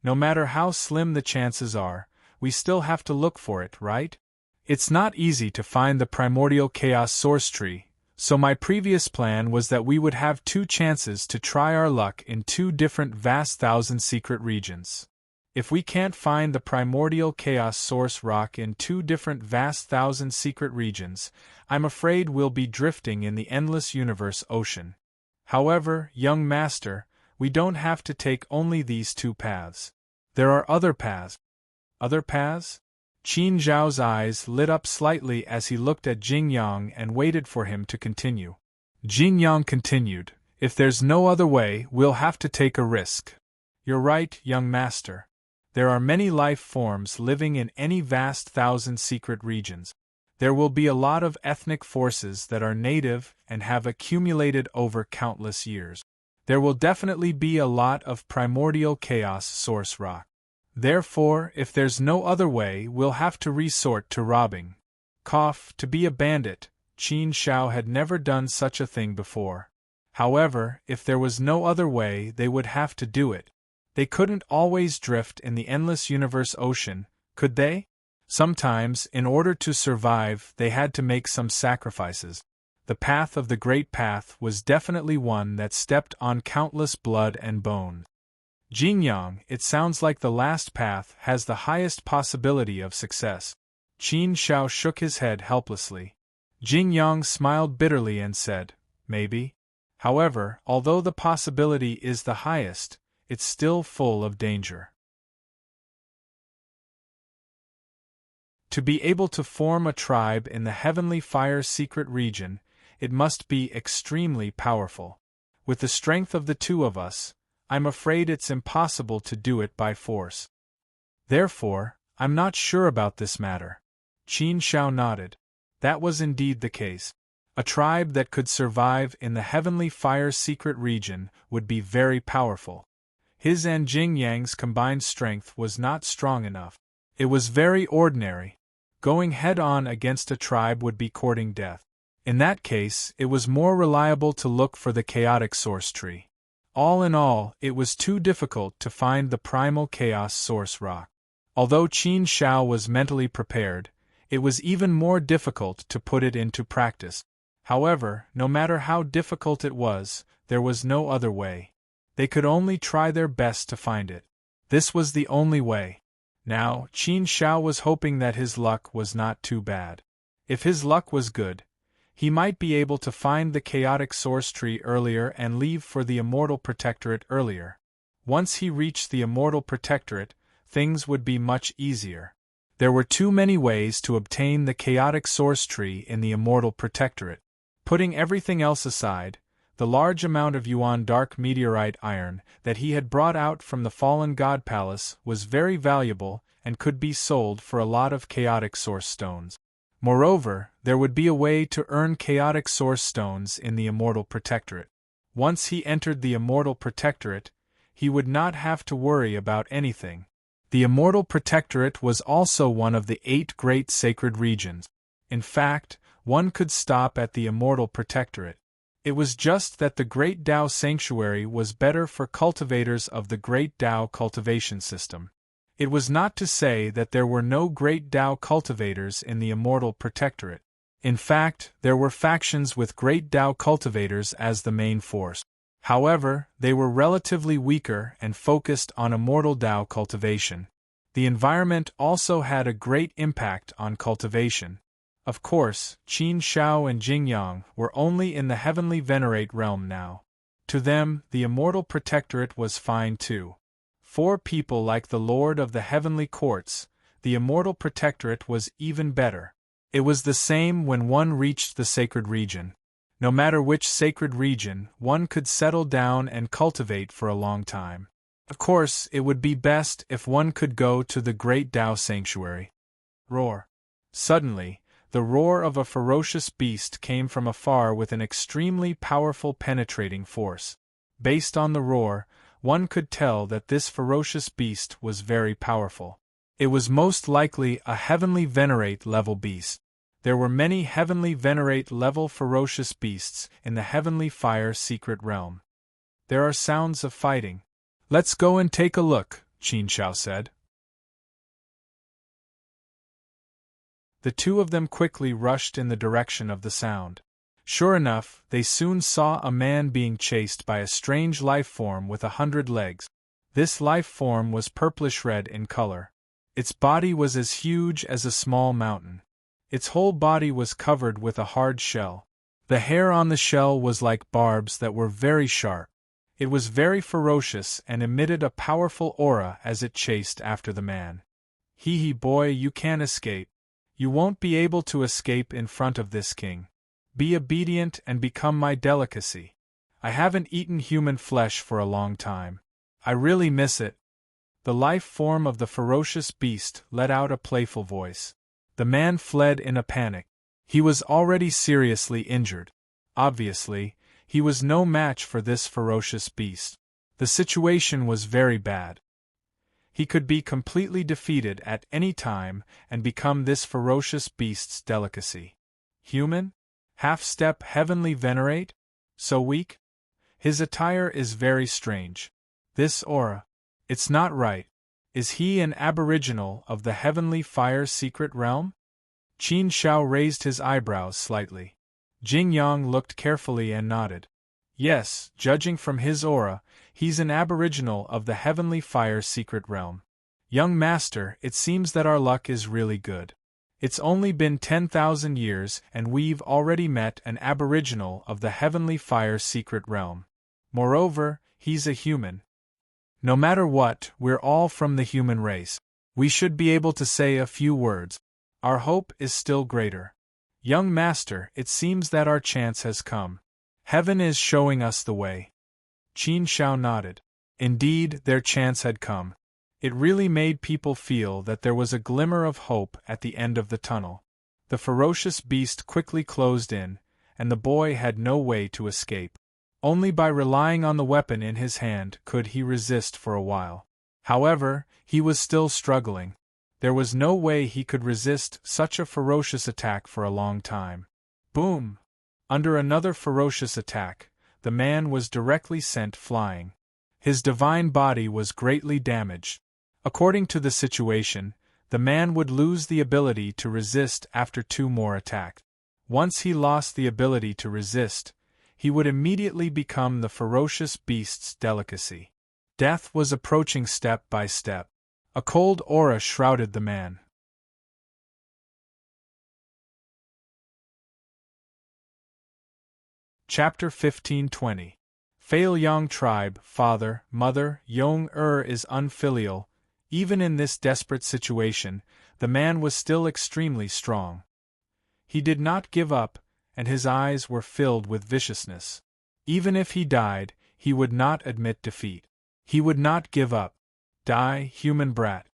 No matter how slim the chances are, we still have to look for it, right? It's not easy to find the primordial chaos source tree, So my previous plan was that we would have 2 chances to try our luck in 2 different vast thousand secret regions. If we can't find the primordial chaos source rock in 2 different vast thousand secret regions, I'm afraid we'll be drifting in the endless universe ocean. However, young master, we don't have to take only these 2 paths. There are other paths. Other paths? Qin Zhao's eyes lit up slightly as he looked at Jing Yang and waited for him to continue. Jing Yang continued, "If there's no other way, we'll have to take a risk." "You're right, young master. There are many life forms living in any vast thousand secret regions. There will be a lot of ethnic forces that are native and have accumulated over countless years. There will definitely be a lot of primordial chaos source rock. Therefore, if there's no other way, we'll have to resort to robbing." To be a bandit. Qin Shao had never done such a thing before. However, if there was no other way, they would have to do it. They couldn't always drift in the endless universe ocean, could they? Sometimes, in order to survive, they had to make some sacrifices. The path of the Great Path was definitely one that stepped on countless blood and bone. Jing Yang, it sounds like the last path has the highest possibility of success. Qin Shao shook his head helplessly. Jing Yang smiled bitterly and said, "Maybe. However, although the possibility is the highest, it's still full of danger." To be able to form a tribe in the Heavenly Fire secret region, it must be extremely powerful. With the strength of the 2 of us, I'm afraid it's impossible to do it by force. Therefore, I'm not sure about this matter. Qin Shao nodded. That was indeed the case. A tribe that could survive in the Heavenly Fire secret region would be very powerful. His and Jing Yang's combined strength was not strong enough. It was very ordinary. Going head-on against a tribe would be courting death. In that case, it was more reliable to look for the chaotic source tree. All in all, it was too difficult to find the primal chaos source rock. Although Qin Shao was mentally prepared, it was even more difficult to put it into practice. However, no matter how difficult it was, there was no other way. They could only try their best to find it. This was the only way. Now, Qin Shao was hoping that his luck was not too bad. If his luck was good, he might be able to find the chaotic source tree earlier and leave for the Immortal Protectorate earlier. Once he reached the Immortal Protectorate, things would be much easier. There were too many ways to obtain the chaotic source tree in the Immortal Protectorate. Putting everything else aside, the large amount of Yuan dark meteorite iron that he had brought out from the fallen god palace was very valuable and could be sold for a lot of chaotic source stones. Moreover, there would be a way to earn chaotic source stones in the Immortal Protectorate. Once he entered the Immortal Protectorate, he would not have to worry about anything. The Immortal Protectorate was also one of the 8 great sacred regions. In fact, one could stop at the Immortal Protectorate. It was just that the Great Tao Sanctuary was better for cultivators of the Great Tao cultivation system. It was not to say that there were no Great Tao cultivators in the Immortal Protectorate. In fact, there were factions with Great Tao cultivators as the main force. However, they were relatively weaker and focused on Immortal Tao cultivation. The environment also had a great impact on cultivation. Of course, Qin Shao and Jing Yang were only in the Heavenly Venerate realm now. To them, the Immortal Protectorate was fine too. For people like the Lord of the Heavenly Courts, the Immortal Protectorate was even better. It was the same when one reached the sacred region. No matter which sacred region, one could settle down and cultivate for a long time. Of course, it would be best if one could go to the Great Tao Sanctuary. Roar. Suddenly, the roar of a ferocious beast came from afar with an extremely powerful penetrating force. Based on the roar, one could tell that this ferocious beast was very powerful. It was most likely a Heavenly Venerate level beast. There were many Heavenly Venerate level ferocious beasts in the Heavenly Fire secret realm. There are sounds of fighting. Let's go and take a look, Qin Shao said. The 2 of them quickly rushed in the direction of the sound. Sure enough, they soon saw a man being chased by a strange life form with 100 legs. This life form was purplish-red in color. Its body was as huge as a small mountain. Its whole body was covered with a hard shell. The hair on the shell was like barbs that were very sharp. It was very ferocious and emitted a powerful aura as it chased after the man. Hee boy, you can't escape. You won't be able to escape in front of this king. Be obedient and become my delicacy. I haven't eaten human flesh for a long time. I really miss it. The life form of the ferocious beast let out a playful voice. The man fled in a panic. He was already seriously injured. Obviously, he was no match for this ferocious beast. The situation was very bad. He could be completely defeated at any time and become this ferocious beast's delicacy. Human? Half-step heavenly venerate? So weak? His attire is very strange. This aura. It's not right. Is he an aboriginal of the heavenly fire secret realm? Qin Shao raised his eyebrows slightly. Jing Yang looked carefully and nodded. Yes, judging from his aura, he's an aboriginal of the heavenly fire secret realm. Young master, it seems that our luck is really good. It's only been 10,000 years and we've already met an aboriginal of the heavenly fire secret realm. Moreover, he's a human. No matter what, we're all from the human race. We should be able to say a few words. Our hope is still greater. Young master, it seems that our chance has come. Heaven is showing us the way. Qin Shao nodded. Indeed, their chance had come. It really made people feel that there was a glimmer of hope at the end of the tunnel. The ferocious beast quickly closed in, and the boy had no way to escape. Only by relying on the weapon in his hand could he resist for a while. However, he was still struggling. There was no way he could resist such a ferocious attack for a long time. Boom! Under another ferocious attack, the man was directly sent flying. His divine body was greatly damaged. According to the situation, the man would lose the ability to resist after 2 more attacks. Once he lost the ability to resist, he would immediately become the ferocious beast's delicacy. Death was approaching step by step. A cold aura shrouded the man. Chapter 1520. Fail Yang tribe, father, mother, Yong is unfilial. Even in this desperate situation, the man was still extremely strong. He did not give up, and his eyes were filled with viciousness. Even if he died, he would not admit defeat. He would not give up. Die, human brat.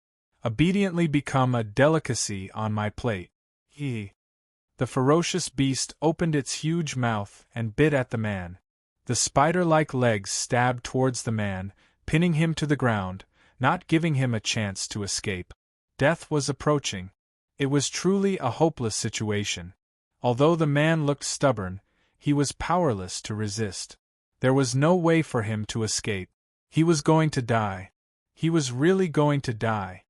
Obediently become a delicacy on my plate. The ferocious beast opened its huge mouth and bit at the man. The spider-like legs stabbed towards the man, pinning him to the ground, not giving him a chance to escape. Death was approaching. It was truly a hopeless situation. Although the man looked stubborn, he was powerless to resist. There was no way for him to escape. He was going to die. He was really going to die.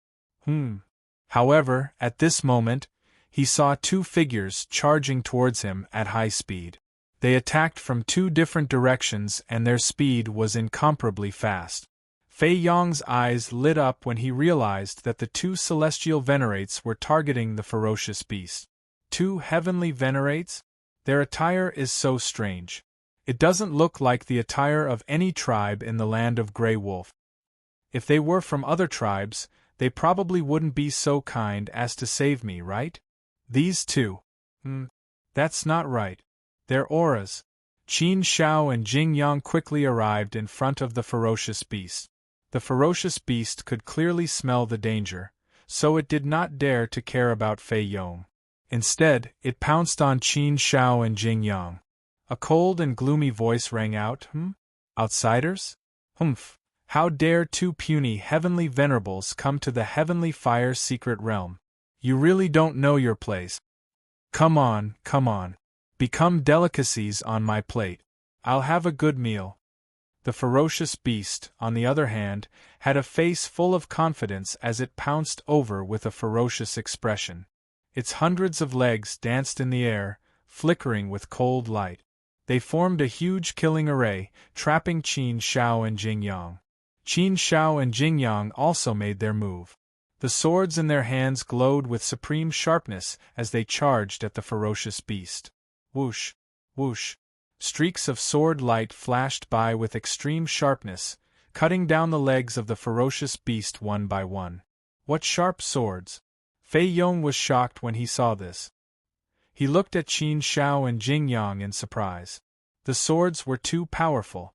However, at this moment, he saw 2 figures charging towards him at high speed. They attacked from 2 different directions and their speed was incomparably fast. Fei Yong's eyes lit up when he realized that the 2 celestial venerates were targeting the ferocious beast. 2 heavenly venerates? Their attire is so strange. It doesn't look like the attire of any tribe in the land of Grey Wolf. If they were from other tribes, they probably wouldn't be so kind as to save me, right? These 2. That's not right. Their auras. Qin Shao and Jing Yang quickly arrived in front of the ferocious beast. The ferocious beast could clearly smell the danger, so it did not dare to care about Fei Yong. Instead, it pounced on Qin Shao and Jing Yang. A cold and gloomy voice rang out, Outsiders? Humph! How dare 2 puny heavenly venerables come to the heavenly fire secret realm? You really don't know your place. Come on, come on. Become delicacies on my plate. I'll have a good meal. The ferocious beast, on the other hand, had a face full of confidence as it pounced over with a ferocious expression. Its hundreds of legs danced in the air, flickering with cold light. They formed a huge killing array, trapping Qin Shao and Jingyang. Qin Shao and Jingyang also made their move. The swords in their hands glowed with supreme sharpness as they charged at the ferocious beast. Whoosh! Whoosh! Streaks of sword light flashed by with extreme sharpness, cutting down the legs of the ferocious beast one by one. What sharp swords! Fei Yong was shocked when he saw this. He looked at Qin Shao and Jingyang in surprise. The swords were too powerful.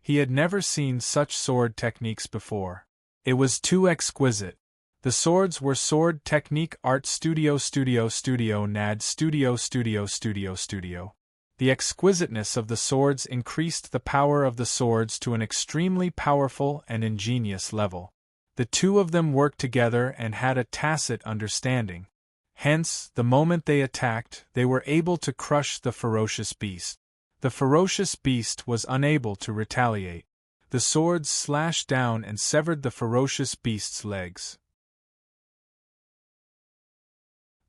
He had never seen such sword techniques before. It was too exquisite. The swords were Sword Technique Art Studio NAD Studio. The exquisiteness of the swords increased the power of the swords to an extremely powerful and ingenious level. The two of them worked together and had a tacit understanding. Hence, the moment they attacked, they were able to crush the ferocious beast. The ferocious beast was unable to retaliate. The swords slashed down and severed the ferocious beast's legs.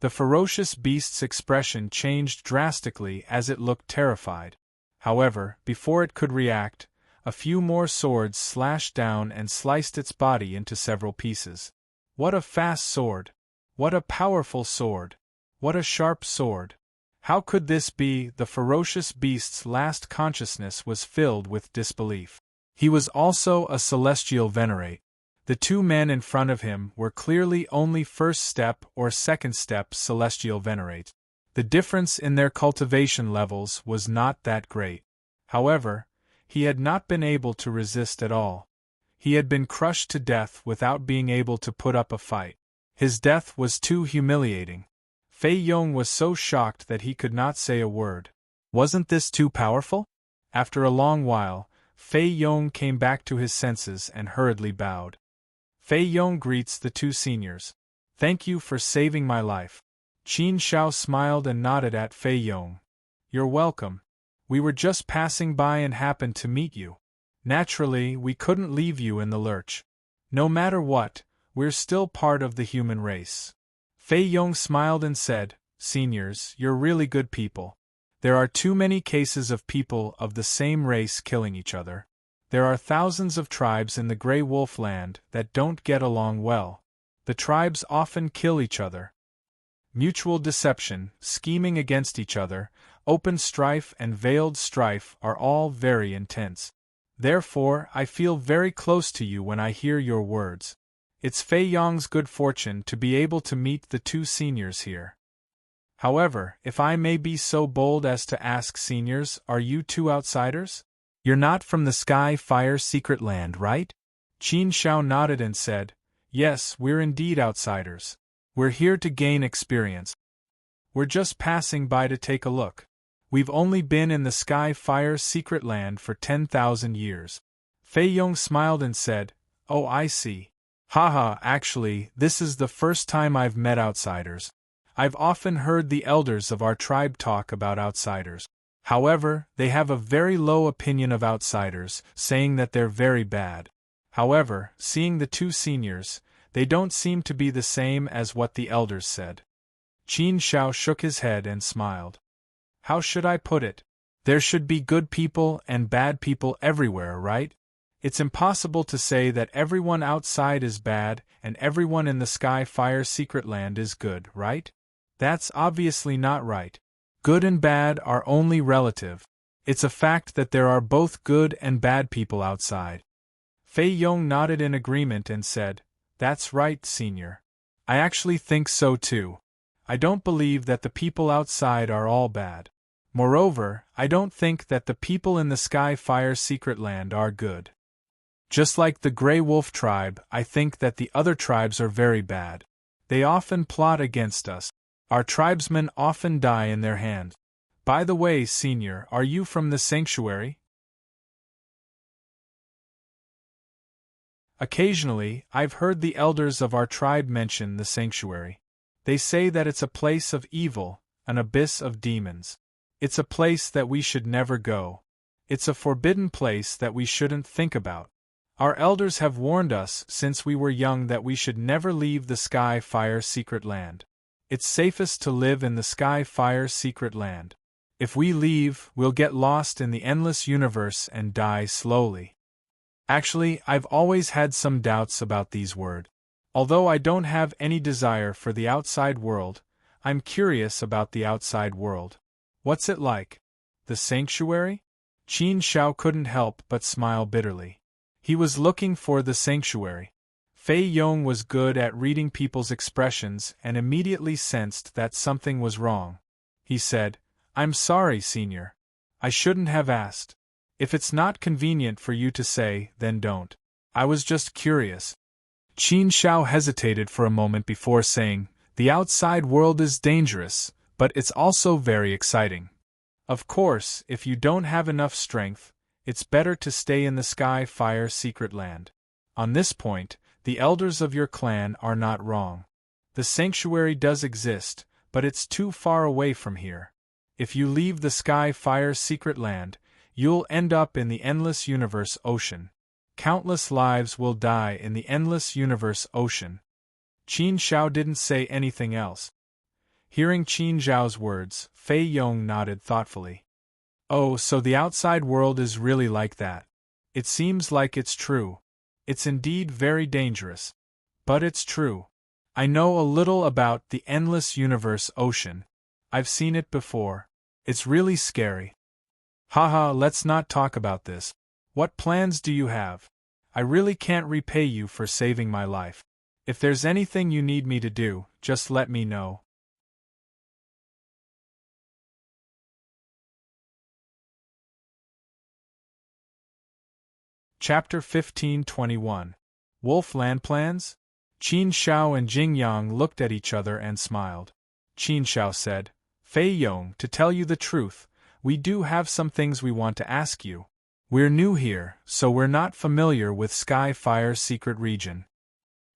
The ferocious beast's expression changed drastically as it looked terrified. However, before it could react, a few more swords slashed down and sliced its body into several pieces. What a fast sword! What a powerful sword! What a sharp sword! How could this be? The ferocious beast's last consciousness was filled with disbelief. He was also a celestial venerate. The two men in front of him were clearly only first step or second step celestial venerates. The difference in their cultivation levels was not that great. However, he had not been able to resist at all. He had been crushed to death without being able to put up a fight. His death was too humiliating. Fei Yong was so shocked that he could not say a word. Wasn't this too powerful? After a long while, Fei Yong came back to his senses and hurriedly bowed. Fei Yong greets the two seniors. Thank you for saving my life. Qin Shao smiled and nodded at Fei Yong. You're welcome. We were just passing by and happened to meet you. Naturally, we couldn't leave you in the lurch. No matter what, we're still part of the human race. Fei Yong smiled and said, Seniors, you're really good people. There are too many cases of people of the same race killing each other. There are thousands of tribes in the Grey Wolf Land that don't get along well. The tribes often kill each other. Mutual deception, scheming against each other, open strife and veiled strife are all very intense. Therefore, I feel very close to you when I hear your words. It's Fei Yong's good fortune to be able to meet the two seniors here. However, if I may be so bold as to ask, seniors, are you two outsiders? You're not from the Sky Fire Secret Land, right? Qin Shao nodded and said, Yes, we're indeed outsiders. We're here to gain experience. We're just passing by to take a look. We've only been in the Sky Fire Secret Land for 10,000 years. Fei Yong smiled and said, Oh, I see. Haha, actually, this is the first time I've met outsiders. I've often heard the elders of our tribe talk about outsiders. However, they have a very low opinion of outsiders, saying that they're very bad. However, seeing the two seniors, they don't seem to be the same as what the elders said. Qin Shao shook his head and smiled. How should I put it? There should be good people and bad people everywhere, right? It's impossible to say that everyone outside is bad and everyone in the Sky Fire Secret Land is good, right? That's obviously not right. Good and bad are only relative. It's a fact that there are both good and bad people outside. Fei Yong nodded in agreement and said, That's right, senior. I actually think so too. I don't believe that the people outside are all bad. Moreover, I don't think that the people in the Sky Fire Secret Land are good. Just like the Grey Wolf tribe, I think that the other tribes are very bad. They often plot against us. Our tribesmen often die in their hands. By the way, senior, are you from the sanctuary? Occasionally, I've heard the elders of our tribe mention the sanctuary. They say that it's a place of evil, an abyss of demons. It's a place that we should never go. It's a forbidden place that we shouldn't think about. Our elders have warned us since we were young that we should never leave the Sky Fire Secret Land. It's safest to live in the Sky Fire secret land. If we leave, we'll get lost in the endless universe and die slowly. Actually, I've always had some doubts about these words. Although I don't have any desire for the outside world, I'm curious about the outside world. What's it like? The sanctuary? Qin Shao couldn't help but smile bitterly. He was looking for the sanctuary. Fei Yong was good at reading people's expressions and immediately sensed that something was wrong. He said, "I'm sorry, Senior. I shouldn't have asked. If it's not convenient for you to say, then don't. I was just curious." Qin Shao hesitated for a moment before saying, "The outside world is dangerous, but it's also very exciting. Of course, if you don't have enough strength, it's better to stay in the Sky Fire secret land. On this point, the elders of your clan are not wrong. The sanctuary does exist, but it's too far away from here. If you leave the Sky Fire secret land, you'll end up in the Endless Universe Ocean. Countless lives will die in the Endless Universe Ocean." Qin Shao didn't say anything else. Hearing Qin Zhao's words, Fei Yong nodded thoughtfully. "Oh, so the outside world is really like that. It seems like it's true. It's indeed very dangerous. But it's true. I know a little about the Endless Universe Ocean. I've seen it before. It's really scary." "Haha, let's not talk about this. What plans do you have? I really can't repay you for saving my life. If there's anything you need me to do, just let me know." Chapter 1521. Wolfland Plans? Qin Shao and Jing Yang looked at each other and smiled. Qin Shao said, "Fei Yong, to tell you the truth, we do have some things we want to ask you. We're new here, so we're not familiar with Sky Fire secret region.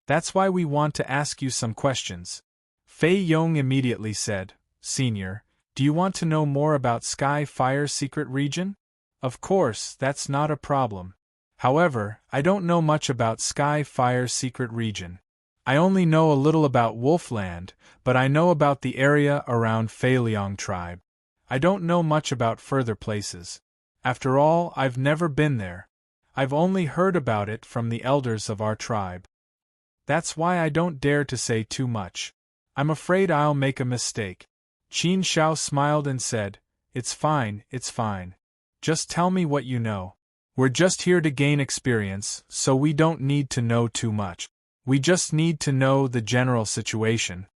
That's why we want to ask you some questions." Fei Yong immediately said, "Senior, do you want to know more about Sky Fire secret region? Of course, that's not a problem. However, I don't know much about Sky Fire secret region. I only know a little about Wolfland, but I know about the area around Fei Liang tribe. I don't know much about further places. After all, I've never been there. I've only heard about it from the elders of our tribe. That's why I don't dare to say too much. I'm afraid I'll make a mistake." Qin Shao smiled and said, it's fine. Just tell me what you know. We're just here to gain experience, so we don't need to know too much. We just need to know the general situation.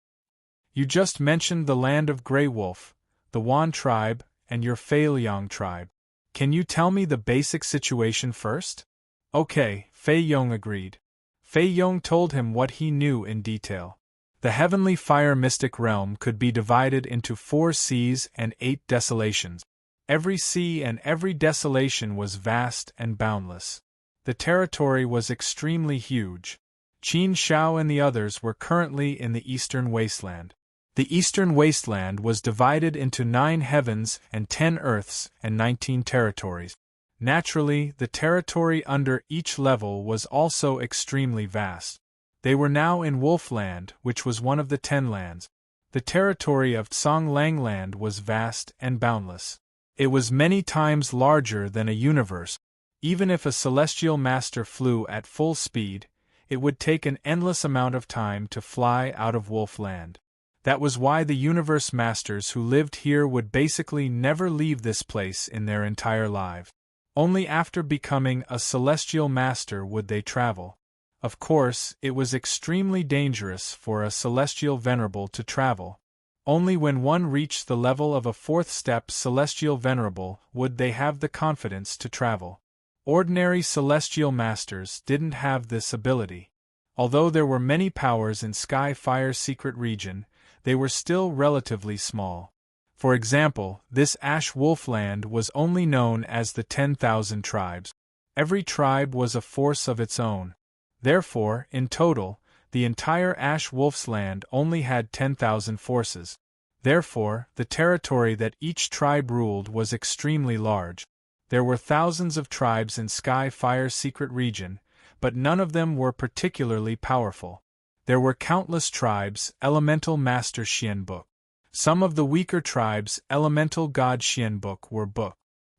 You just mentioned the land of Grey Wolf, the Wan tribe, and your Fei Liang tribe. Can you tell me the basic situation first?" "Okay," Fei Yong agreed. Fei Yong told him what he knew in detail. The heavenly fire mystic realm could be divided into 4 seas and 8 desolations. Every sea and every desolation was vast and boundless. The territory was extremely huge. Qin Shao and the others were currently in the Eastern Wasteland. The Eastern Wasteland was divided into 9 heavens and 10 earths and 19 territories. Naturally, the territory under each level was also extremely vast. They were now in Wolfland, which was one of the 10 lands. The territory of Song Lang Land was vast and boundless. It was many times larger than a universe. Even if a celestial master flew at full speed, it would take an endless amount of time to fly out of Wolfland. That was why the universe masters who lived here would basically never leave this place in their entire lives. Only after becoming a celestial master would they travel. Of course, it was extremely dangerous for a celestial venerable to travel. Only when one reached the level of a 4th step celestial venerable would they have the confidence to travel. Ordinary celestial masters didn't have this ability. Although there were many powers in Sky Fire secret region, they were still relatively small. For example, this Ash Wolfland was only known as the 10,000 tribes. Every tribe was a force of its own. Therefore, in total, the entire Ash Wolf's land only had 10,000 forces. Therefore, the territory that each tribe ruled was extremely large. There were thousands of tribes in Sky Fire secret region, but none of them were particularly powerful. There were countless tribes, elemental master Xianbook. Some of the weaker tribes, elemental god Xianbook were book.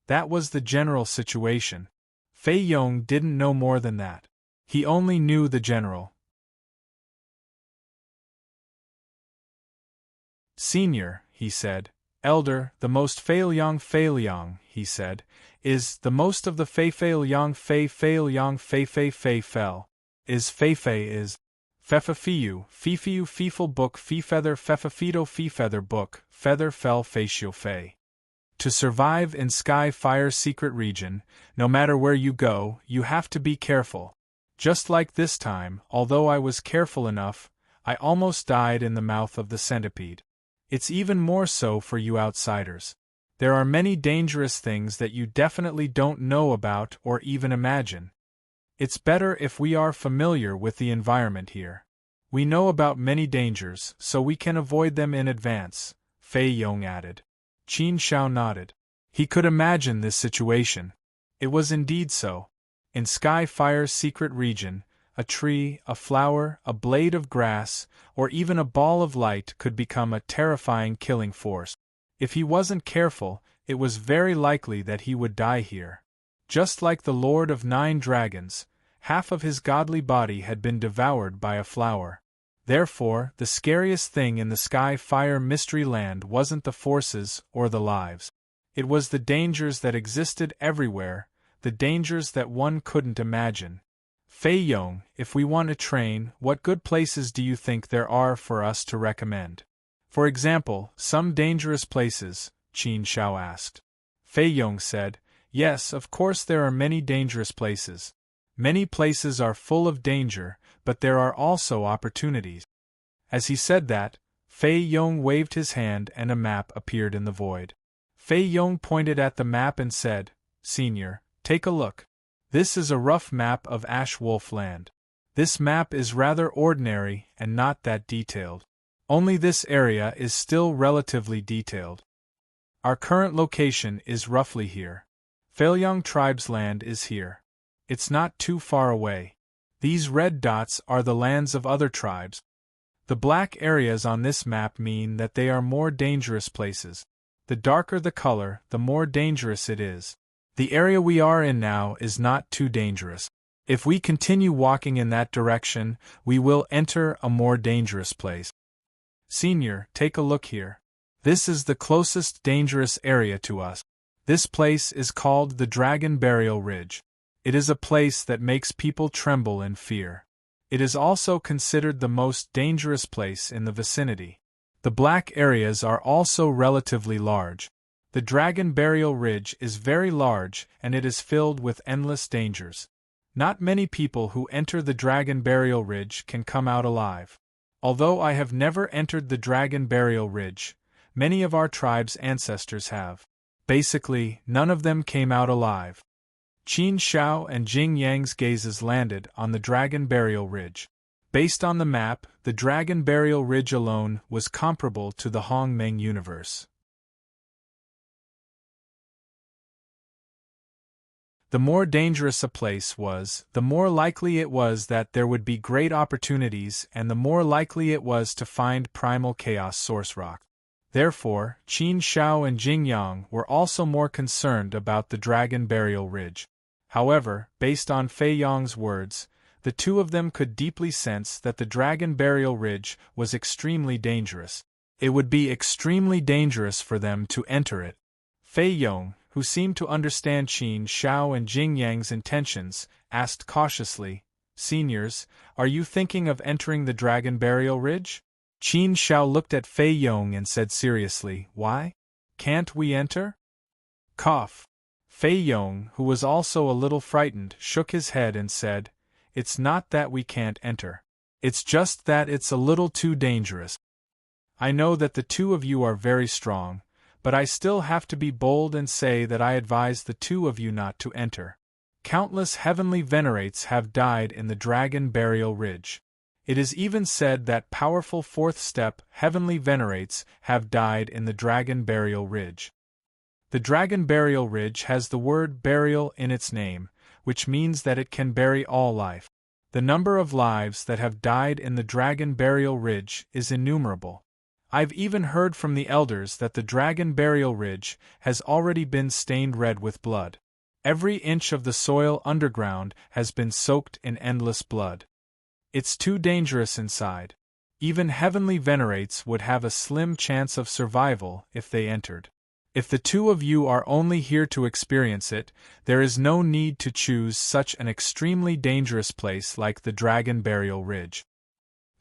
That was the general situation. Fei Yong didn't know more than that. He only knew the general. Senior, he said. Elder, the most Fei Liang, he said, is the most of the Fei Liang Fei Liang Fei fell. Is Fei is. Fefafiu, Fifiu Fifel book Fefeather Fefafido Fefeather book, feather fell Facial Fei. To survive in Sky Fire secret region, no matter where you go, you have to be careful. Just like this time, although I was careful enough, I almost died in the mouth of the centipede. It's even more so for you outsiders. There are many dangerous things that you definitely don't know about or even imagine. It's better if we are familiar with the environment here. We know about many dangers, so we can avoid them in advance, Fei Yong added. Qin Shao nodded. He could imagine this situation. It was indeed so. In Sky Fire's secret region, a tree, a flower, a blade of grass, or even a ball of light could become a terrifying killing force. If he wasn't careful, it was very likely that he would die here. Just like the Lord of 9 Dragons, half of his godly body had been devoured by a flower. Therefore, the scariest thing in the Sky Fire Mystery Land wasn't the forces or the lives. It was the dangers that existed everywhere, the dangers that one couldn't imagine. Fei Yong, if we want to train, what good places do you think there are for us to recommend? For example, some dangerous places, Qin Shao asked. Fei Yong said, yes, of course there are many dangerous places. Many places are full of danger, but there are also opportunities. As he said that, Fei Yong waved his hand and a map appeared in the void. Fei Yong pointed at the map and said, Senior, take a look. This is a rough map of Ash Wolf Land. This map is rather ordinary and not that detailed. Only this area is still relatively detailed. Our current location is roughly here. Feiliang Tribe's land is here. It's not too far away. These red dots are the lands of other tribes. The black areas on this map mean that they are more dangerous places. The darker the color, the more dangerous it is. The area we are in now is not too dangerous. If we continue walking in that direction, we will enter a more dangerous place. Senior, take a look here. This is the closest dangerous area to us. This place is called the Dragon Burial Ridge. It is a place that makes people tremble in fear. It is also considered the most dangerous place in the vicinity. The black areas are also relatively large. The Dragon Burial Ridge is very large and it is filled with endless dangers. Not many people who enter the Dragon Burial Ridge can come out alive. Although I have never entered the Dragon Burial Ridge, many of our tribe's ancestors have. Basically, none of them came out alive. Qin Shao and Jing Yang's gazes landed on the Dragon Burial Ridge. Based on the map, the Dragon Burial Ridge alone was comparable to the Hongmeng universe. The more dangerous a place was, the more likely it was that there would be great opportunities and the more likely it was to find primal chaos source rock. Therefore, Qin Shao and Jing Yang were also more concerned about the Dragon Burial Ridge. However, based on Fei Yong's words, the two of them could deeply sense that the Dragon Burial Ridge was extremely dangerous. It would be extremely dangerous for them to enter it. Fei Yong, who seemed to understand Qin Shao and Jing Yang's intentions, asked cautiously, Seniors, are you thinking of entering the Dragon Burial Ridge? Qin Shao looked at Fei Yong and said seriously, Why? Can't we enter? Cough. Fei Yong, who was also a little frightened, shook his head and said, It's not that we can't enter. It's just that it's a little too dangerous. I know that the two of you are very strong, but I still have to be bold and say that I advise the two of you not to enter. Countless heavenly venerates have died in the Dragon Burial Ridge. It is even said that powerful fourth step heavenly venerates have died in the Dragon Burial Ridge. The Dragon Burial Ridge has the word burial in its name, which means that it can bury all life. The number of lives that have died in the Dragon Burial Ridge is innumerable. I've even heard from the elders that the Dragon Burial Ridge has already been stained red with blood. Every inch of the soil underground has been soaked in endless blood. It's too dangerous inside. Even heavenly venerates would have a slim chance of survival if they entered. If the two of you are only here to experience it, there is no need to choose such an extremely dangerous place like the Dragon Burial Ridge.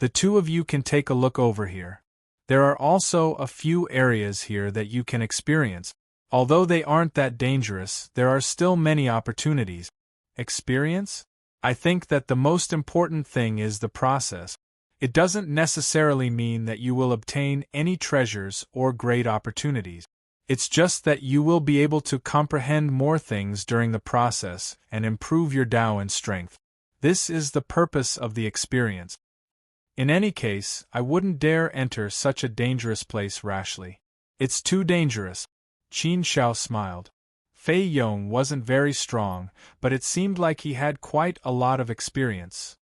The two of you can take a look over here. There are also a few areas here that you can experience. Although they aren't that dangerous, there are still many opportunities. Experience? I think that the most important thing is the process. It doesn't necessarily mean that you will obtain any treasures or great opportunities. It's just that you will be able to comprehend more things during the process and improve your Tao and strength. This is the purpose of the experience. In any case, I wouldn't dare enter such a dangerous place rashly. It's too dangerous. Qin Shao smiled. Fei Yong wasn't very strong, but it seemed like he had quite a lot of experience.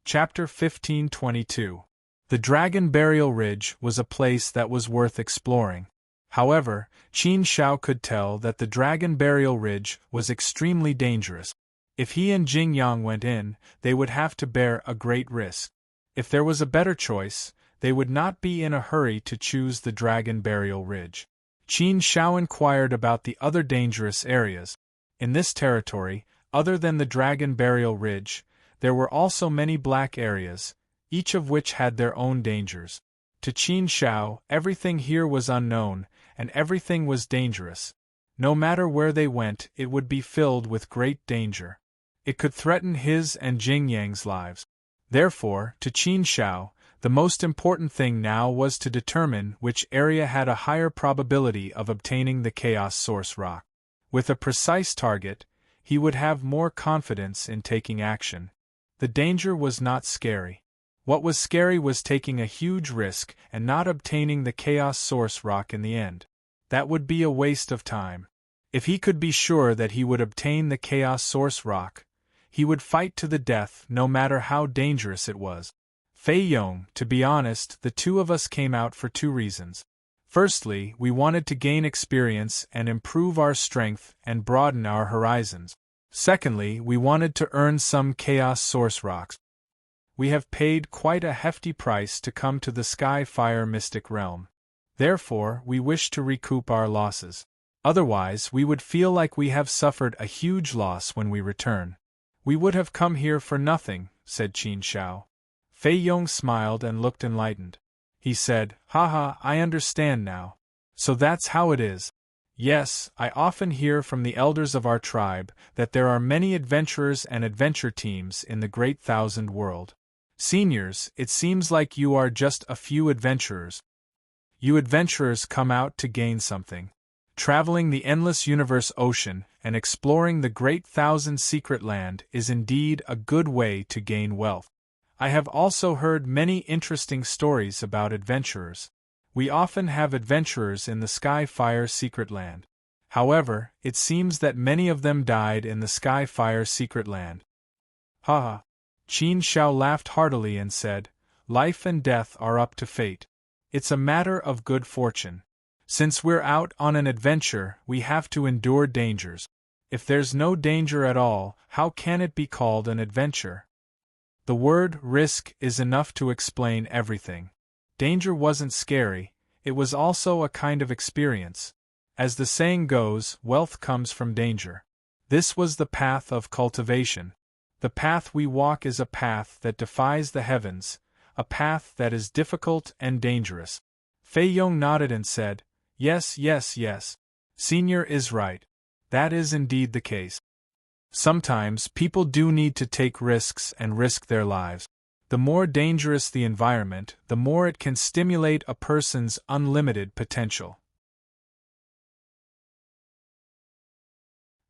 Chapter 1522. The Dragon Burial Ridge was a place that was worth exploring. However, Qin Shao could tell that the Dragon Burial Ridge was extremely dangerous. If he and Jing Yang went in, they would have to bear a great risk. If there was a better choice, they would not be in a hurry to choose the Dragon Burial Ridge. Qin Shao inquired about the other dangerous areas. In this territory, other than the Dragon Burial Ridge, there were also many black areas, each of which had their own dangers. To Qin Shao, everything here was unknown, and everything was dangerous. No matter where they went, it would be filled with great danger. It could threaten his and Jing Yang's lives. Therefore, to Qin Shao, the most important thing now was to determine which area had a higher probability of obtaining the Chaos Source Rock. With a precise target, he would have more confidence in taking action. The danger was not scary. What was scary was taking a huge risk and not obtaining the Chaos Source Rock in the end. That would be a waste of time. If he could be sure that he would obtain the Chaos Source Rock, he would fight to the death no matter how dangerous it was. Fei Yong, to be honest, the two of us came out for two reasons. Firstly, we wanted to gain experience and improve our strength and broaden our horizons. Secondly, we wanted to earn some Chaos Source Rocks. We have paid quite a hefty price to come to the Sky Fire Mystic Realm. Therefore, we wish to recoup our losses. Otherwise, we would feel like we have suffered a huge loss when we return. We would have come here for nothing, said Qin Shao. Fei Yong smiled and looked enlightened. He said, Haha, I understand now. So that's how it is. Yes, I often hear from the elders of our tribe that there are many adventurers and adventure teams in the Great Thousand World. Seniors, it seems like you are just a few adventurers. You adventurers come out to gain something. Traveling the endless universe ocean and exploring the Great Thousand Secret Land is indeed a good way to gain wealth. I have also heard many interesting stories about adventurers. We often have adventurers in the Sky Fire Secret Land. However, it seems that many of them died in the Sky Fire Secret Land. Haha. Qin Shao laughed heartily and said, Life and death are up to fate. It's a matter of good fortune. Since we're out on an adventure, we have to endure dangers. If there's no danger at all, how can it be called an adventure? The word risk is enough to explain everything. Danger wasn't scary, it was also a kind of experience. As the saying goes, wealth comes from danger. This was the path of cultivation. The path we walk is a path that defies the heavens, a path that is difficult and dangerous. Fei Yong nodded and said, Yes, yes, yes. Senior is right. That is indeed the case. Sometimes people do need to take risks and risk their lives. The more dangerous the environment, the more it can stimulate a person's unlimited potential.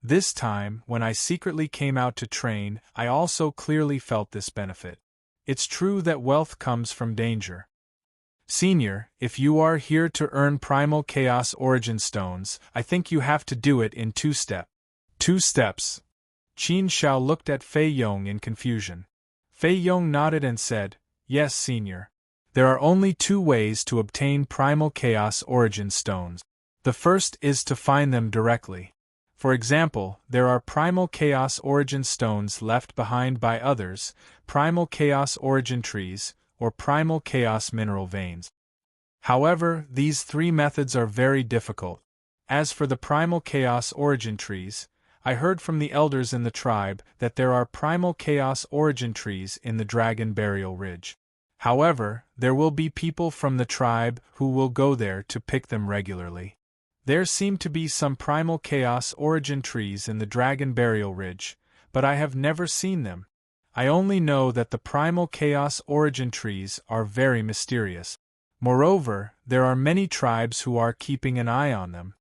This time, when I secretly came out to train, I also clearly felt this benefit. It's true that wealth comes from danger. Senior, if you are here to earn Primal Chaos Origin Stones, I think you have to do it in 2 steps. 2 steps. Qin Xiao looked at Fei Yong in confusion. Fei Yong nodded and said, Yes, Senior. There are only 2 ways to obtain Primal Chaos Origin Stones. The first is to find them directly. For example, there are Primal Chaos Origin Stones left behind by others, Primal Chaos Origin Trees, or Primal Chaos Mineral Veins. However, these 3 methods are very difficult. As for the Primal Chaos Origin Trees, I heard from the elders in the tribe that there are Primal Chaos Origin Trees in the Dragon Burial Ridge. However, there will be people from the tribe who will go there to pick them regularly. There seem to be some Primal Chaos Origin Trees in the Dragon Burial Ridge, but I have never seen them. I only know that the Primal Chaos Origin Trees are very mysterious. Moreover, there are many tribes who are keeping an eye on them.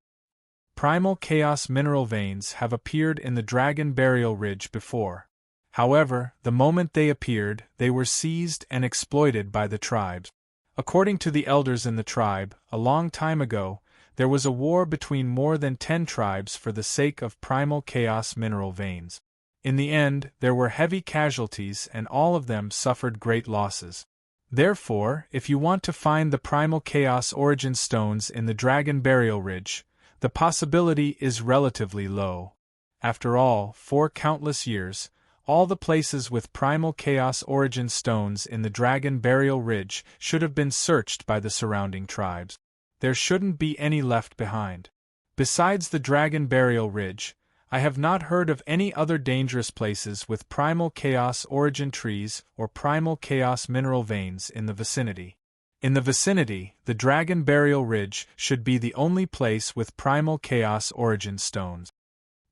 Primal Chaos Mineral Veins have appeared in the Dragon Burial Ridge before. However, the moment they appeared, they were seized and exploited by the tribes. According to the elders in the tribe, a long time ago, there was a war between more than 10 tribes for the sake of Primal Chaos Mineral Veins. In the end, there were heavy casualties and all of them suffered great losses. Therefore, if you want to find the Primal Chaos Origin Stones in the Dragon Burial Ridge, the possibility is relatively low. After all, for countless years, all the places with Primal Chaos Origin Stones in the Dragon Burial Ridge should have been searched by the surrounding tribes. There shouldn't be any left behind. Besides the Dragon Burial Ridge, I have not heard of any other dangerous places with Primal Chaos Origin Trees or Primal Chaos Mineral Veins in the vicinity. In the vicinity, the Dragon Burial Ridge should be the only place with Primal Chaos Origin Stones.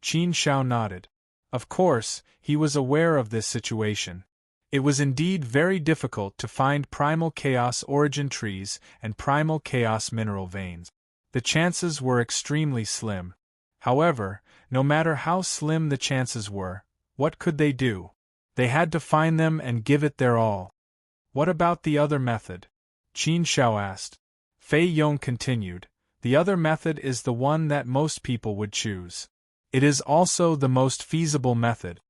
Qin Xiao nodded. Of course, he was aware of this situation. It was indeed very difficult to find Primal Chaos Origin Trees and Primal Chaos Mineral Veins. The chances were extremely slim. However, no matter how slim the chances were, what could they do? They had to find them and give it their all. What about the other method? Qin Xiao asked. Fei Yong continued, the other method is the one that most people would choose. It is also the most feasible method.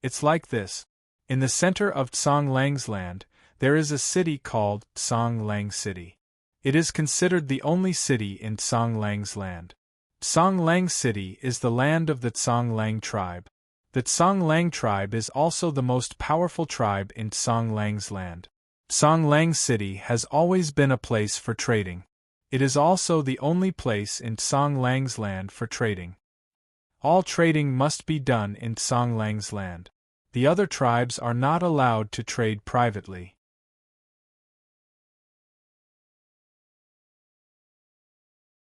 It's like this. In the center of Tsang Lang's land, there is a city called Tsang Lang City. It is considered the only city in Tsang Lang's land. Tsang Lang City is the land of the Tsang Lang tribe. The Tsang Lang tribe is also the most powerful tribe in Tsang Lang's land. Tsang Lang City has always been a place for trading. It is also the only place in Tsang Lang's land for trading. All trading must be done in Tsang Lang's land. The other tribes are not allowed to trade privately.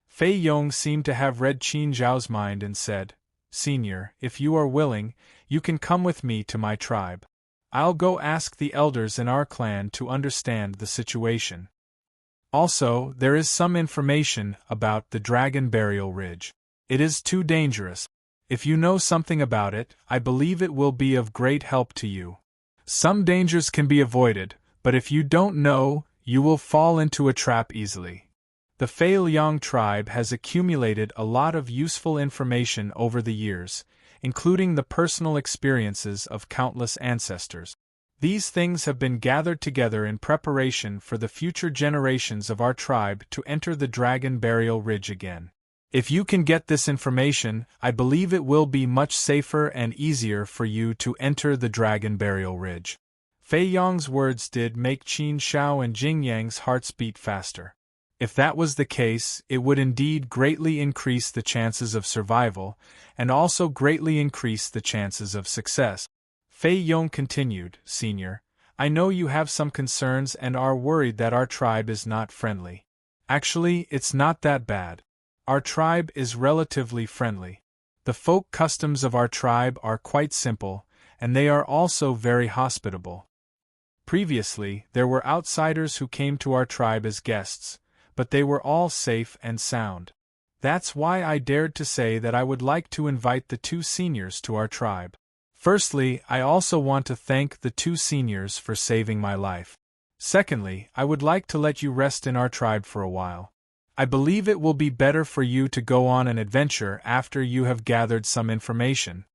Fei Yong seemed to have read Qin Zhao's mind and said, Senior, if you are willing, you can come with me to my tribe. I'll go ask the elders in our clan to understand the situation. Also, there is some information about the Dragon Burial Ridge. It is too dangerous. If you know something about it, I believe it will be of great help to you. Some dangers can be avoided, but if you don't know, you will fall into a trap easily. The Fei Liang tribe has accumulated a lot of useful information over the years, including the personal experiences of countless ancestors. These things have been gathered together in preparation for the future generations of our tribe to enter the Dragon Burial Ridge again. If you can get this information, I believe it will be much safer and easier for you to enter the Dragon Burial Ridge. Fei Yong's words did make Qin Xiao and Jing Yang's hearts beat faster. If that was the case, it would indeed greatly increase the chances of survival, and also greatly increase the chances of success. Fei Yong continued, Senior, I know you have some concerns and are worried that our tribe is not friendly. Actually, it's not that bad. Our tribe is relatively friendly. The folk customs of our tribe are quite simple, and they are also very hospitable. Previously, there were outsiders who came to our tribe as guests, but they were all safe and sound. That's why I dared to say that I would like to invite the 2 seniors to our tribe. Firstly, I also want to thank the 2 seniors for saving my life. Secondly, I would like to let you rest in our tribe for a while. I believe it will be better for you to go on an adventure after you have gathered some information.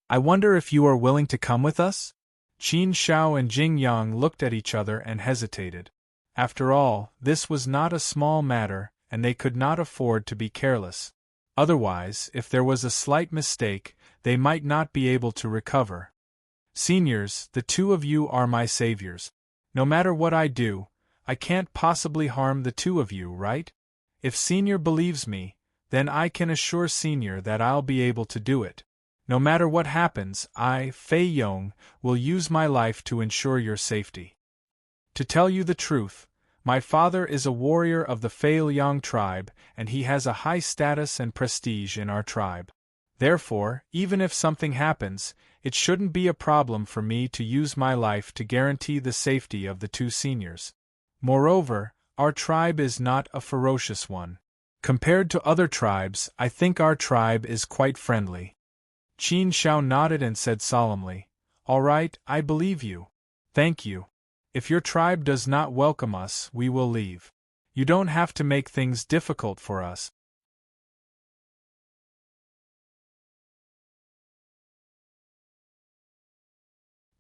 I wonder if you are willing to come with us? Qin Shao and Jing Yang looked at each other and hesitated. After all, this was not a small matter, and they could not afford to be careless. Otherwise, if there was a slight mistake, they might not be able to recover. Seniors, the two of you are my saviors. No matter what I do, I can't possibly harm the two of you, right? If Senior believes me, then I can assure Senior that I'll be able to do it. No matter what happens, I, Fei Yong, will use my life to ensure your safety. To tell you the truth, my father is a warrior of the Fei Liang tribe, and he has a high status and prestige in our tribe. Therefore, even if something happens, it shouldn't be a problem for me to use my life to guarantee the safety of the two seniors. Moreover, our tribe is not a ferocious one. Compared to other tribes, I think our tribe is quite friendly. Qin Shao nodded and said solemnly, "All right, I believe you. Thank you. If your tribe does not welcome us, we will leave. You don't have to make things difficult for us."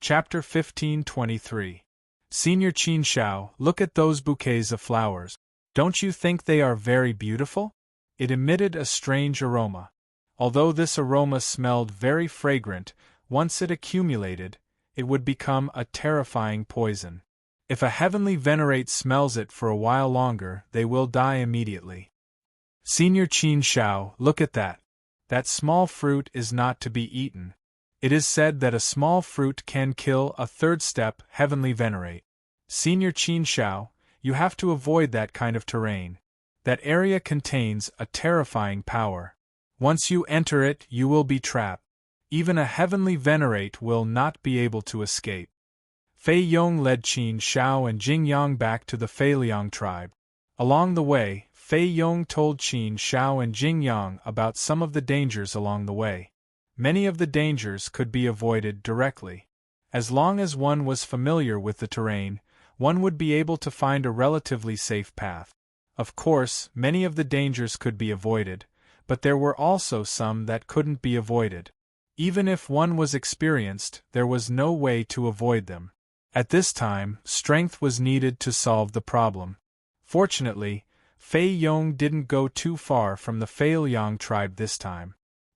Chapter 1523. Senior Qin Shao, look at those bouquets of flowers. Don't you think they are very beautiful? It emitted a strange aroma. Although this aroma smelled very fragrant, once it accumulated, it would become a terrifying poison. If a heavenly venerate smells it for a while longer, they will die immediately. Senior Qin Shao, look at that. That small fruit is not to be eaten. It is said that a small fruit can kill a third-step heavenly venerate. Senior Qin Shao, you have to avoid that kind of terrain. That area contains a terrifying power. Once you enter it, you will be trapped. Even a heavenly venerate will not be able to escape. Fei Yong led Qin Shao and Jing Yang back to the Fei Liang tribe. Along the way, Fei Yong told Qin Shao and Jing Yang about some of the dangers along the way. Many of the dangers could be avoided directly. As long as one was familiar with the terrain, one would be able to find a relatively safe path. Of course, many of the dangers could be avoided, but there were also some that couldn't be avoided. Even if one was experienced, there was no way to avoid them. At this time, strength was needed to solve the problem. Fortunately, Fei Yong didn't go too far from the Fei Liang tribe this time.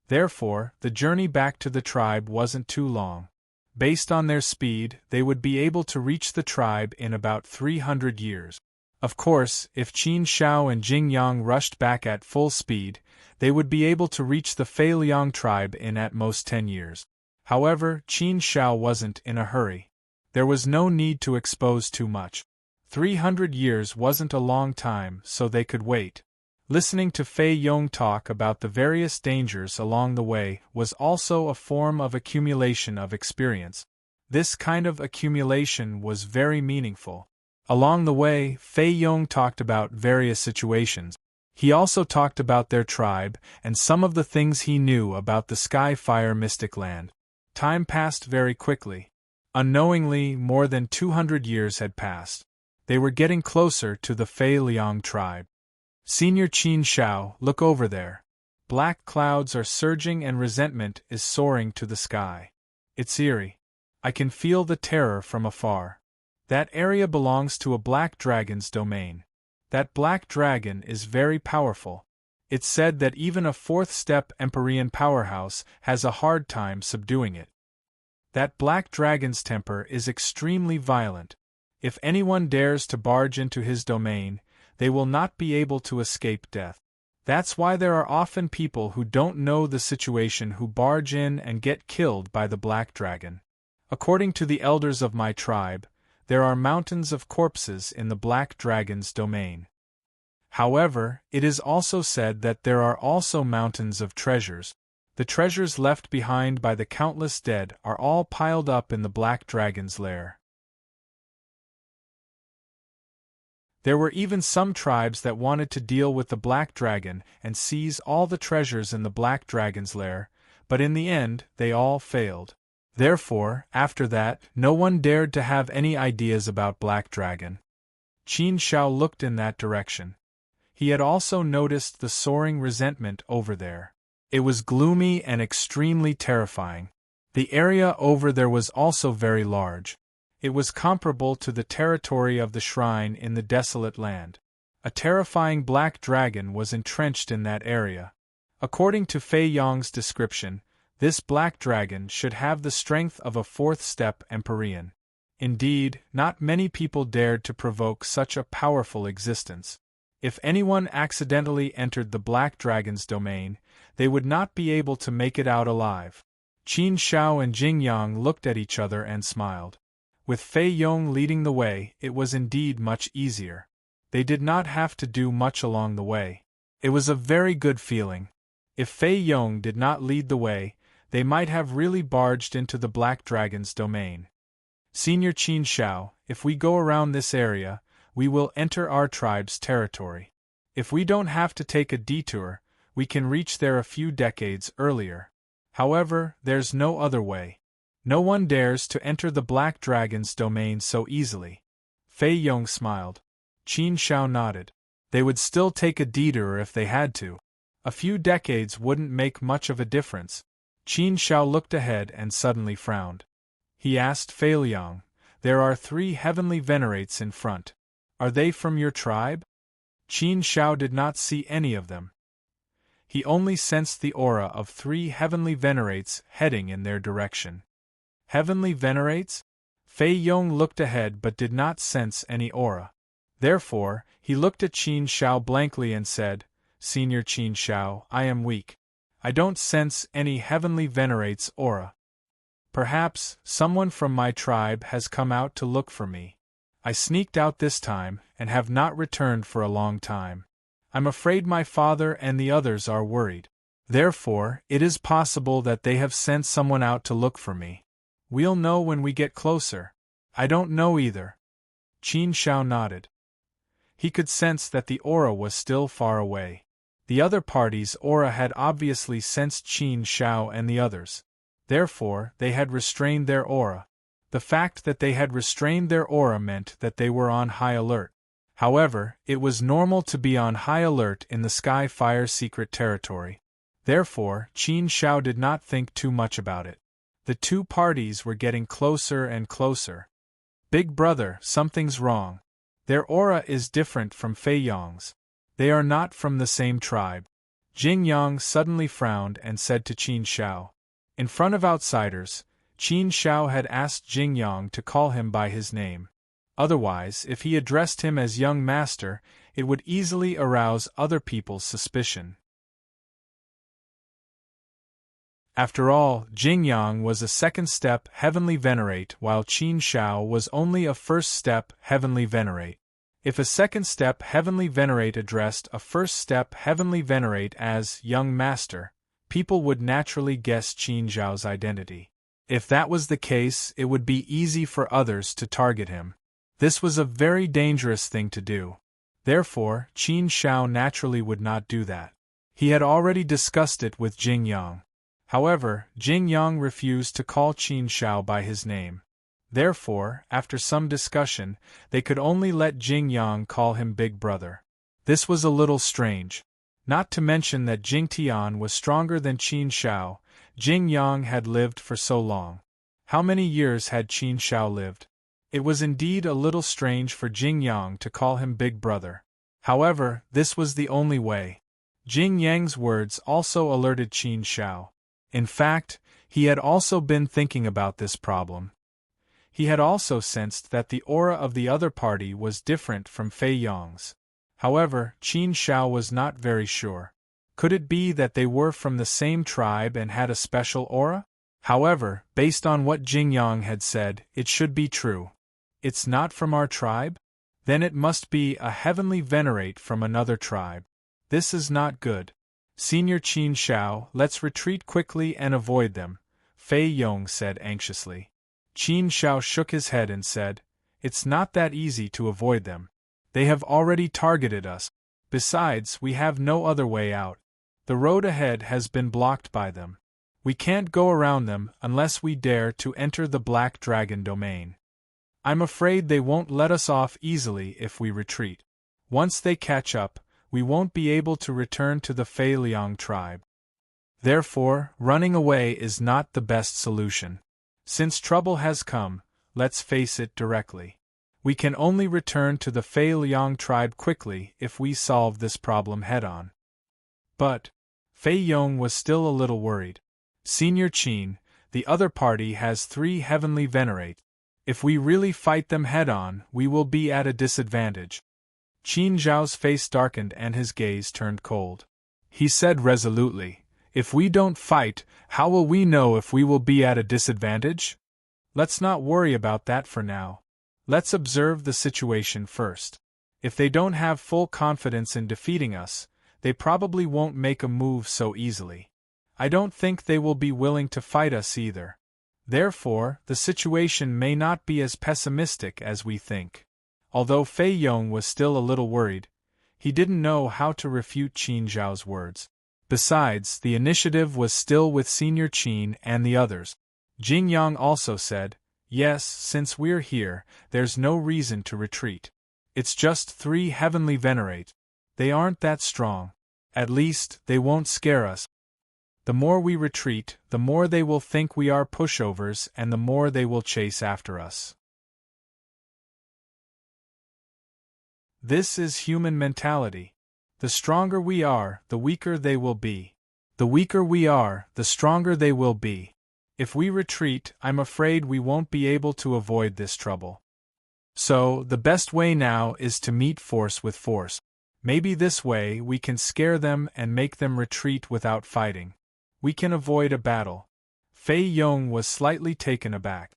Therefore, the journey back to the tribe wasn't too long. Based on their speed, they would be able to reach the tribe in about 300 years. Of course, if Qin Shao and Jing Yang rushed back at full speed, they would be able to reach the Fei Liang tribe in at most 10 years. However, Qin Shao wasn't in a hurry. There was no need to expose too much. 300 years wasn't a long time, so they could wait. Listening to Fei Yong talk about the various dangers along the way was also a form of accumulation of experience. This kind of accumulation was very meaningful. Along the way, Fei Yong talked about various situations. He also talked about their tribe and some of the things he knew about the Sky-Fire Mystic Land. Time passed very quickly. Unknowingly, more than 200 years had passed. They were getting closer to the Fei Liang tribe. Senior Qin Shao, look over there. Black clouds are surging and resentment is soaring to the sky. It's eerie. I can feel the terror from afar. That area belongs to a black dragon's domain. That black dragon is very powerful. It's said that even a fourth-step Empyrean powerhouse has a hard time subduing it. That black dragon's temper is extremely violent. If anyone dares to barge into his domain, they will not be able to escape death. That's why there are often people who don't know the situation who barge in and get killed by the black dragon. According to the elders of my tribe, there are mountains of corpses in the black dragon's domain. However, it is also said that there are also mountains of treasures. The treasures left behind by the countless dead are all piled up in the black dragon's lair. There were even some tribes that wanted to deal with the black dragon and seize all the treasures in the black dragon's lair, but in the end, they all failed. Therefore, after that, no one dared to have any ideas about Black Dragon. Qin Shao looked in that direction. He had also noticed the soaring resentment over there. It was gloomy and extremely terrifying. The area over there was also very large. It was comparable to the territory of the shrine in the desolate land. A terrifying black dragon was entrenched in that area. According to Fei Yong's description, this black dragon should have the strength of a fourth-step Empyrean. Indeed, not many people dared to provoke such a powerful existence. If anyone accidentally entered the black dragon's domain, they would not be able to make it out alive. Qin Shao and Jing Yang looked at each other and smiled. With Fei Yong leading the way, it was indeed much easier. They did not have to do much along the way. It was a very good feeling. If Fei Yong did not lead the way, they might have really barged into the black dragon's domain. Senior Qin Shao, if we go around this area, we will enter our tribe's territory. If we don't have to take a detour, we can reach there a few decades earlier. However, there's no other way. No one dares to enter the black dragon's domain so easily. Fei Yong smiled. Qin Shao nodded. They would still take a detour if they had to. A few decades wouldn't make much of a difference. Qin Shao looked ahead and suddenly frowned. He asked Fei Yong, "There are 3 heavenly venerates in front. Are they from your tribe?" Qin Shao did not see any of them. He only sensed the aura of 3 heavenly venerates heading in their direction. Heavenly venerates? Fei Yong looked ahead but did not sense any aura. Therefore, he looked at Qin Shao blankly and said, "Senior Qin Shao, I am weak. I don't sense any heavenly venerates aura. Perhaps someone from my tribe has come out to look for me. I sneaked out this time and have not returned for a long time. I'm afraid my father and the others are worried. Therefore, it is possible that they have sent someone out to look for me. We'll know when we get closer." "I don't know either." Qin Shao nodded. He could sense that the aura was still far away. The other party's aura had obviously sensed Qin Shao and the others. Therefore, they had restrained their aura. The fact that they had restrained their aura meant that they were on high alert. However, it was normal to be on high alert in the Sky Fire secret territory. Therefore, Qin Shao did not think too much about it. The 2 parties were getting closer and closer. "Big brother, something's wrong. Their aura is different from Fei Yong's. They are not from the same tribe." Jing Yang suddenly frowned and said to Qin Shao. In front of outsiders, Qin Shao had asked Jing Yang to call him by his name. Otherwise, if he addressed him as young master, it would easily arouse other people's suspicion. After all, Jing Yang was a second-step heavenly venerate while Qin Shao was only a first-step heavenly venerate. If a second-step heavenly venerate addressed a first-step heavenly venerate as young master, people would naturally guess Qin Shao's identity. If that was the case, it would be easy for others to target him. This was a very dangerous thing to do. Therefore, Qin Shao naturally would not do that. He had already discussed it with Jing Yang. However, Jing Yang refused to call Qin Shao by his name. Therefore, after some discussion, they could only let Jing Yang call him Big Brother. This was a little strange. Not to mention that Jing Tian was stronger than Qin Shao. Jing Yang had lived for so long. How many years had Qin Shao lived? It was indeed a little strange for Jing Yang to call him Big Brother. However, this was the only way. Jing Yang's words also alerted Qin Shao. In fact, he had also been thinking about this problem. He had also sensed that the aura of the other party was different from Fei Yong's. However, Qin Shao was not very sure. Could it be that they were from the same tribe and had a special aura? However, based on what Jing Yang had said, it should be true. It's not from our tribe? Then it must be a heavenly venerate from another tribe. This is not good. Senior Qin Shao, let's retreat quickly and avoid them, Fei Yong said anxiously. Qin Shao shook his head and said, "It's not that easy to avoid them. They have already targeted us. Besides, we have no other way out. The road ahead has been blocked by them. We can't go around them unless we dare to enter the Black Dragon domain. I'm afraid they won't let us off easily if we retreat. Once they catch up, we won't be able to return to the Fei Liang tribe. Therefore, running away is not the best solution. Since trouble has come, let's face it directly. We can only return to the Fei Liang tribe quickly if we solve this problem head-on. But Fei Yong was still a little worried. Senior Qin, the other party has 3 heavenly venerates. If we really fight them head-on, we will be at a disadvantage. Qin Zhao's face darkened and his gaze turned cold. He said resolutely, "If we don't fight, how will we know if we will be at a disadvantage? Let's not worry about that for now. Let's observe the situation first. If they don't have full confidence in defeating us, they probably won't make a move so easily. I don't think they will be willing to fight us either. Therefore, the situation may not be as pessimistic as we think." Although Fei Yong was still a little worried, he didn't know how to refute Qin Zhao's words. Besides, the initiative was still with Senior Qin and the others. Jing Yang also said, "Yes, since we're here, there's no reason to retreat. It's just 3 heavenly venerates. They aren't that strong. At least, they won't scare us. The more we retreat, the more they will think we are pushovers and the more they will chase after us. This is human mentality. The stronger we are, the weaker they will be. The weaker we are, the stronger they will be. If we retreat, I'm afraid we won't be able to avoid this trouble. So, the best way now is to meet force with force. Maybe this way we can scare them and make them retreat without fighting. We can avoid a battle." Fei Yong was slightly taken aback.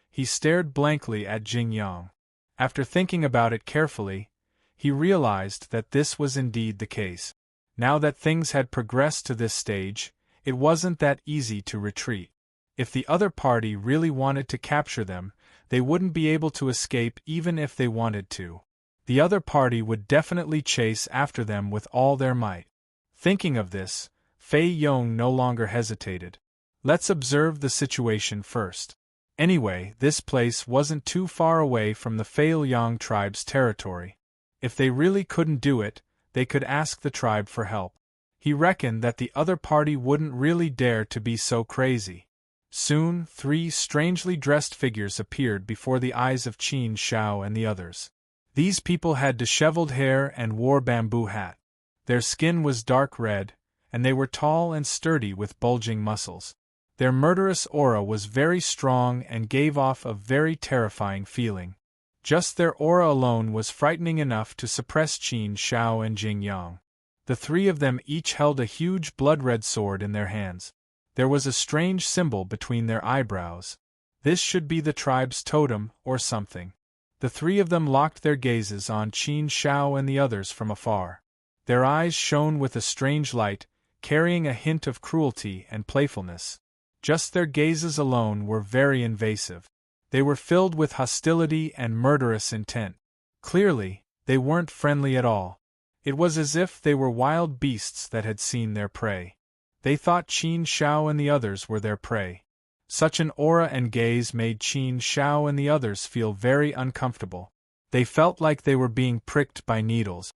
He stared blankly at Jing Yang. After thinking about it carefully, he realized that this was indeed the case. Now that things had progressed to this stage, it wasn't that easy to retreat. If the other party really wanted to capture them, they wouldn't be able to escape even if they wanted to. The other party would definitely chase after them with all their might. Thinking of this, Fei Yong no longer hesitated. Let's observe the situation first. Anyway, this place wasn't too far away from the Fei Liang tribe's territory. If they really couldn't do it, they could ask the tribe for help. He reckoned that the other party wouldn't really dare to be so crazy. Soon, 3 strangely dressed figures appeared before the eyes of Qin Xiao and the others. These people had disheveled hair and wore bamboo hats. Their skin was dark red, and they were tall and sturdy with bulging muscles. Their murderous aura was very strong and gave off a very terrifying feeling. Just their aura alone was frightening enough to suppress Qin Xiao and Jing Yang. The 3 of them each held a huge blood-red sword in their hands. There was a strange symbol between their eyebrows. This should be the tribe's totem, or something. The 3 of them locked their gazes on Qin Xiao and the others from afar. Their eyes shone with a strange light, carrying a hint of cruelty and playfulness. Just their gazes alone were very invasive. They were filled with hostility and murderous intent. Clearly, they weren't friendly at all. It was as if they were wild beasts that had seen their prey. They thought Qin Xiao and the others were their prey. Such an aura and gaze made Qin Xiao and the others feel very uncomfortable. They felt like they were being pricked by needles.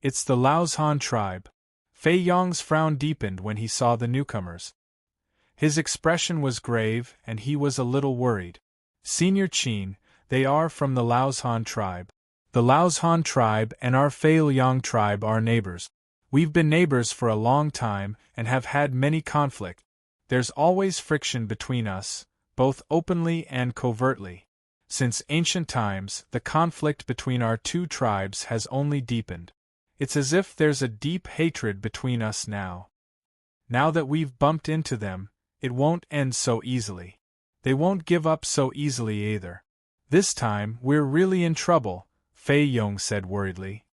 "It's the Laozhan tribe." Fei Yong's frown deepened when he saw the newcomers. His expression was grave and he was a little worried. "Senior Qin, they are from the Laozhan tribe. The Laozhan tribe and our Fei Liang tribe are neighbors. We've been neighbors for a long time and have had many conflicts. There's always friction between us, both openly and covertly. Since ancient times, the conflict between our 2 tribes has only deepened. It's as if there's a deep hatred between us now. Now that we've bumped into them, it won't end so easily. They won't give up so easily either. This time, we're really in trouble," Fei Yong said worriedly.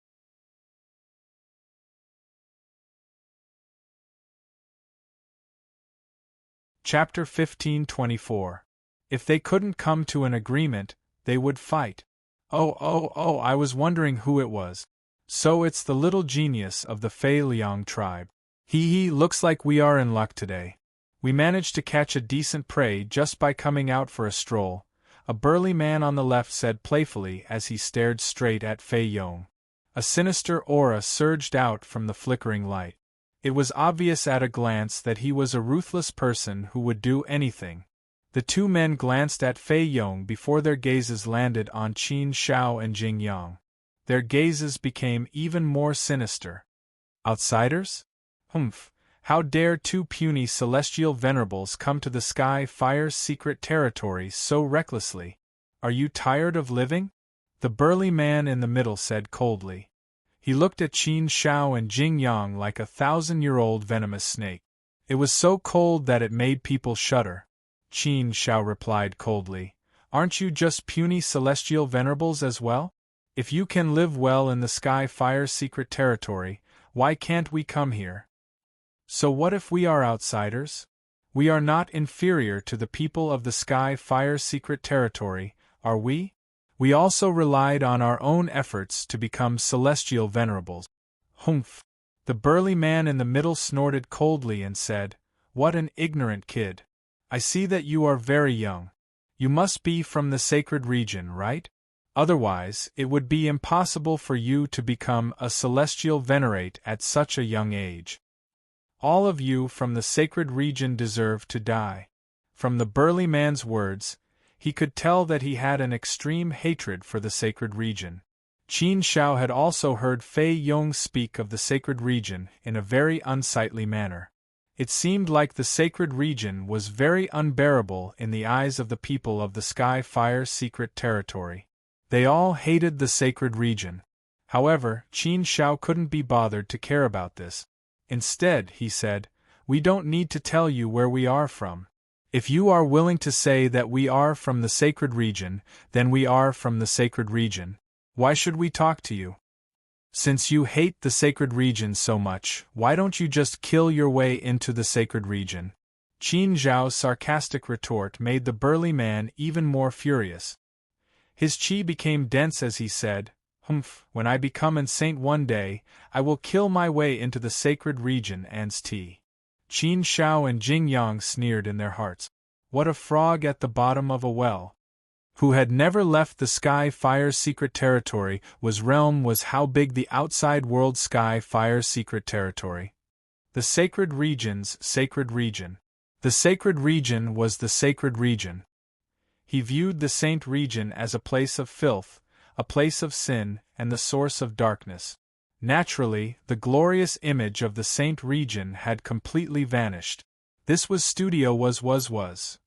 Chapter 1524. If they couldn't come to an agreement, they would fight. Oh, I was wondering who it was. So it's the little genius of the Fei Liang tribe. Looks like we are in luck today. We managed to catch a decent prey just by coming out for a stroll, a burly man on the left said playfully as he stared straight at Fei Yong. A sinister aura surged out from the flickering light. It was obvious at a glance that he was a ruthless person who would do anything. The two men glanced at Fei Yong before their gazes landed on Qin Shao and Jing Yang. Their gazes became even more sinister. Outsiders? Humph! How dare two puny celestial venerables come to the Sky Fire's secret territory so recklessly? Are you tired of living? The burly man in the middle said coldly. He looked at Qin Shao and Jing Yang like a 1,000-year-old venomous snake. It was so cold that it made people shudder. Qin Shao replied coldly, "Aren't you just puny celestial venerables as well? If you can live well in the Sky Fire's secret territory, why can't we come here? So what if we are outsiders? We are not inferior to the people of the Sky Fire's secret territory, are we? We also relied on our own efforts to become celestial venerables." Humph! The burly man in the middle snorted coldly and said, "What an ignorant kid. I see that you are very young. You must be from the sacred region, right? Otherwise, it would be impossible for you to become a celestial venerate at such a young age. All of you from the sacred region deserve to die." From the burly man's words, he could tell that he had an extreme hatred for the sacred region. Qin Shao had also heard Fei Yong speak of the sacred region in a very unsightly manner. It seemed like the sacred region was very unbearable in the eyes of the people of the Sky Fire's secret territory. They all hated the sacred region. However, Qin Shao couldn't be bothered to care about this. Instead, he said, "We don't need to tell you where we are from. If you are willing to say that we are from the sacred region, then we are from the sacred region. Why should we talk to you? Since you hate the sacred region so much, why don't you just kill your way into the sacred region?" Qin Zhao's sarcastic retort made the burly man even more furious. His qi became dense as he said, "Humph, when I become an saint one day, I will kill my way into the sacred region &t." Qin Shao and Jing Yang sneered in their hearts. What a frog at the bottom of a well! Who had never left the Sky Fire's secret territory was how big the outside world Sky Fire's secret territory. The sacred region's sacred region. The sacred region was the sacred region. He viewed the saint region as a place of filth, a place of sin, and the source of darkness. Naturally, the glorious image of the saint region had completely vanished. This was Studio was.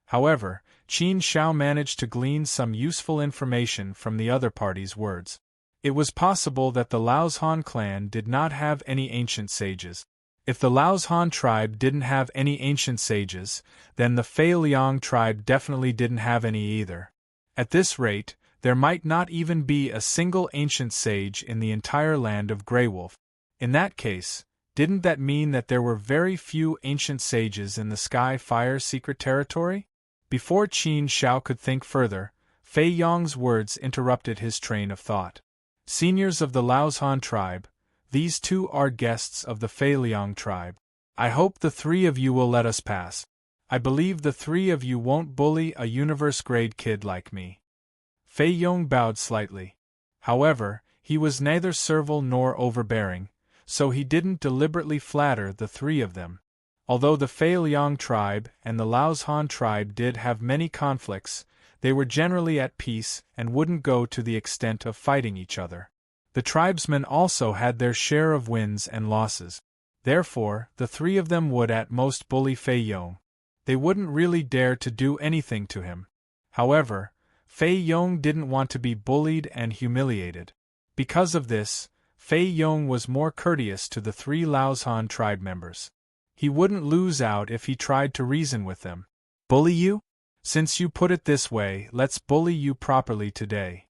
However, Qin Shao managed to glean some useful information from the other party's words. It was possible that the Laozhan clan did not have any ancient sages. If the Laozhan tribe didn't have any ancient sages, then the Fei Liang tribe definitely didn't have any either. At this rate, there might not even be a single ancient sage in the entire land of Greywolf. In that case, didn't that mean that there were very few ancient sages in the Sky Fire's secret territory? Before Qin Shao could think further, Fei Yong's words interrupted his train of thought. "Seniors of the Laozhan tribe, these two are guests of the Fei Liang tribe. I hope the three of you will let us pass. I believe the three of you won't bully a universe-grade kid like me." Fei Yong bowed slightly. However, he was neither servile nor overbearing, so he didn't deliberately flatter the three of them. Although the Fei Liang tribe and the Laozhan tribe did have many conflicts, they were generally at peace and wouldn't go to the extent of fighting each other. The tribesmen also had their share of wins and losses. Therefore, the three of them would at most bully Fei Yong. They wouldn't really dare to do anything to him. However, Fei Yong didn't want to be bullied and humiliated. Because of this, Fei Yong was more courteous to the three Laozhan tribe members. He wouldn't lose out if he tried to reason with them. "Bully you? Since you put it this way, let's bully you properly today."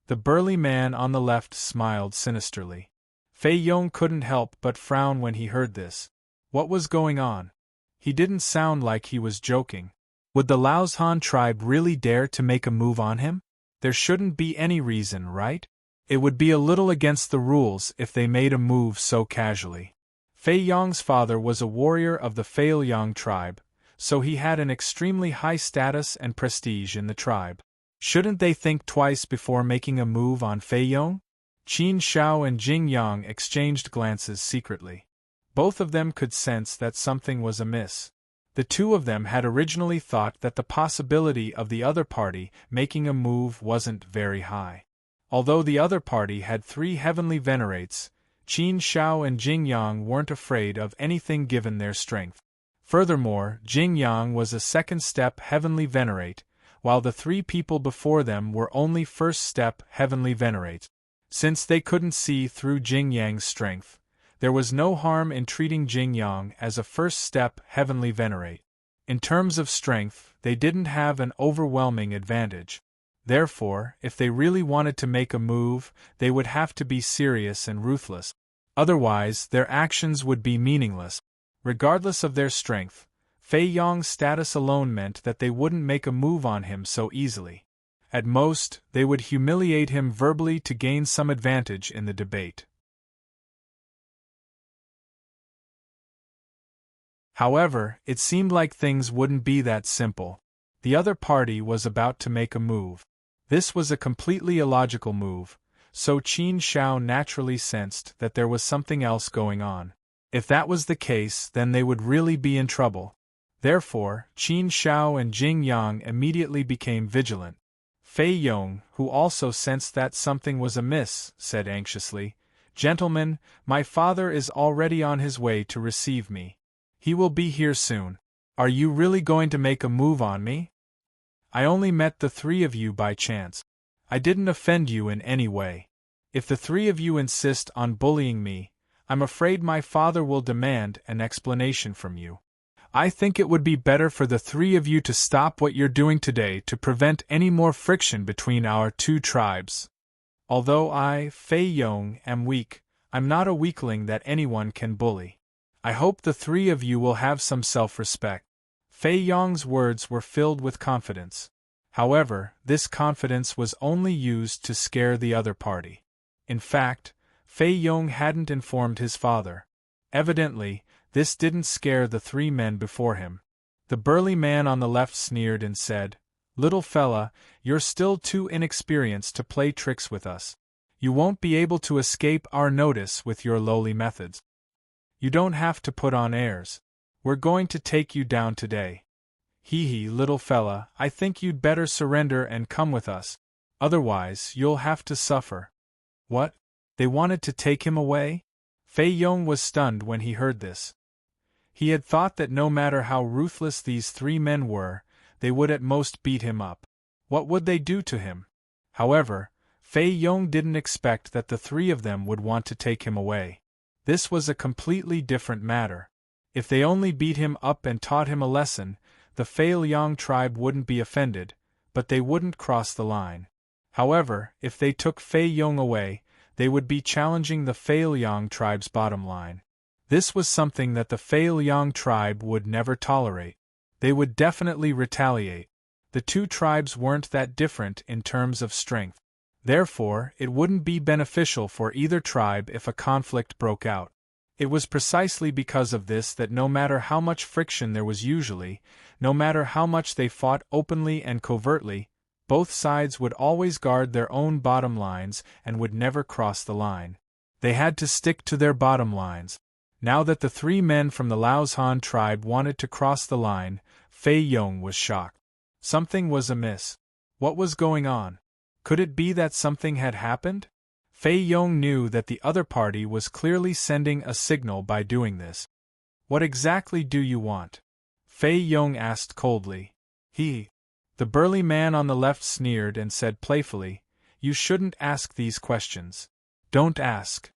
The burly man on the left smiled sinisterly. Fei Yong couldn't help but frown when he heard this. What was going on? He didn't sound like he was joking. Would the Laozhan tribe really dare to make a move on him? There shouldn't be any reason, right? It would be a little against the rules if they made a move so casually. Fei Yong's father was a warrior of the Fei Yang tribe, so he had an extremely high status and prestige in the tribe. Shouldn't they think twice before making a move on Fei Yong? Qin Shao and Jing Yang exchanged glances secretly. Both of them could sense that something was amiss. The two of them had originally thought that the possibility of the other party making a move wasn't very high. Although the other party had 3 heavenly venerates, Qin Shao and Jing Yang weren't afraid of anything given their strength. Furthermore, Jing Yang was a second-step heavenly venerate, while the 3 people before them were only first-step heavenly venerates. Since they couldn't see through Jing Yang's strength, there was no harm in treating Jing Yang as a first-step heavenly venerate. In terms of strength, they didn't have an overwhelming advantage. Therefore, if they really wanted to make a move, they would have to be serious and ruthless. Otherwise, their actions would be meaningless. Regardless of their strength, Fei Yong's status alone meant that they wouldn't make a move on him so easily. At most, they would humiliate him verbally to gain some advantage in the debate. However, it seemed like things wouldn't be that simple. The other party was about to make a move. This was a completely illogical move, so Qin Shao naturally sensed that there was something else going on. If that was the case, then they would really be in trouble. Therefore, Qin Shao and Jing Yang immediately became vigilant. Fei Yong, who also sensed that something was amiss, said anxiously, "Gentlemen, my father is already on his way to receive me. He will be here soon. Are you really going to make a move on me? I only met the 3 of you by chance. I didn't offend you in any way. If the 3 of you insist on bullying me, I'm afraid my father will demand an explanation from you. I think it would be better for the 3 of you to stop what you're doing today to prevent any more friction between our 2 tribes. Although I, Fei Yong, am weak, I'm not a weakling that anyone can bully. I hope the 3 of you will have some self-respect." Fei Yong's words were filled with confidence. However, this confidence was only used to scare the other party. In fact, Fei Yong hadn't informed his father. Evidently, this didn't scare the 3 men before him. The burly man on the left sneered and said, "Little fella, you're still too inexperienced to play tricks with us. You won't be able to escape our notice with your lowly methods. You don't have to put on airs. We're going to take you down today. Hee, little fella, I think you'd better surrender and come with us. Otherwise, you'll have to suffer." What? They wanted to take him away? Fei Yong was stunned when he heard this. He had thought that no matter how ruthless these 3 men were, they would at most beat him up. What would they do to him? However, Fei Yong didn't expect that the 3 of them would want to take him away. This was a completely different matter. If they only beat him up and taught him a lesson, the Fei Yang tribe wouldn't be offended, but they wouldn't cross the line. However, if they took Fei Yong away, they would be challenging the Fei Yang tribe's bottom line. This was something that the Fei Yang tribe would never tolerate. They would definitely retaliate. The 2 tribes weren't that different in terms of strength. Therefore, it wouldn't be beneficial for either tribe if a conflict broke out. It was precisely because of this that no matter how much friction there was usually, no matter how much they fought openly and covertly, both sides would always guard their own bottom lines and would never cross the line. They had to stick to their bottom lines. Now that the 3 men from the Laoshan tribe wanted to cross the line, Fei Yong was shocked. Something was amiss. What was going on? Could it be that something had happened? Fei Yong knew that the other party was clearly sending a signal by doing this. "What exactly do you want?" Fei Yong asked coldly. The burly man on the left sneered and said playfully, "You shouldn't ask these questions. Don't ask.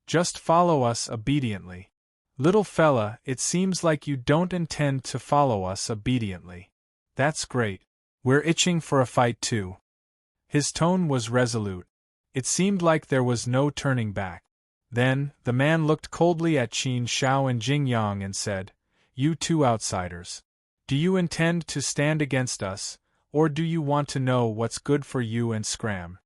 Just follow us obediently." "Little fella, it seems like you don't intend to follow us obediently. That's great. We're itching for a fight too." His tone was resolute. It seemed like there was no turning back. Then, the man looked coldly at Qin Shao and Jing Yang and said, "You 2 outsiders. Do you intend to stand against us, or do you want to know what's good for you and Scram?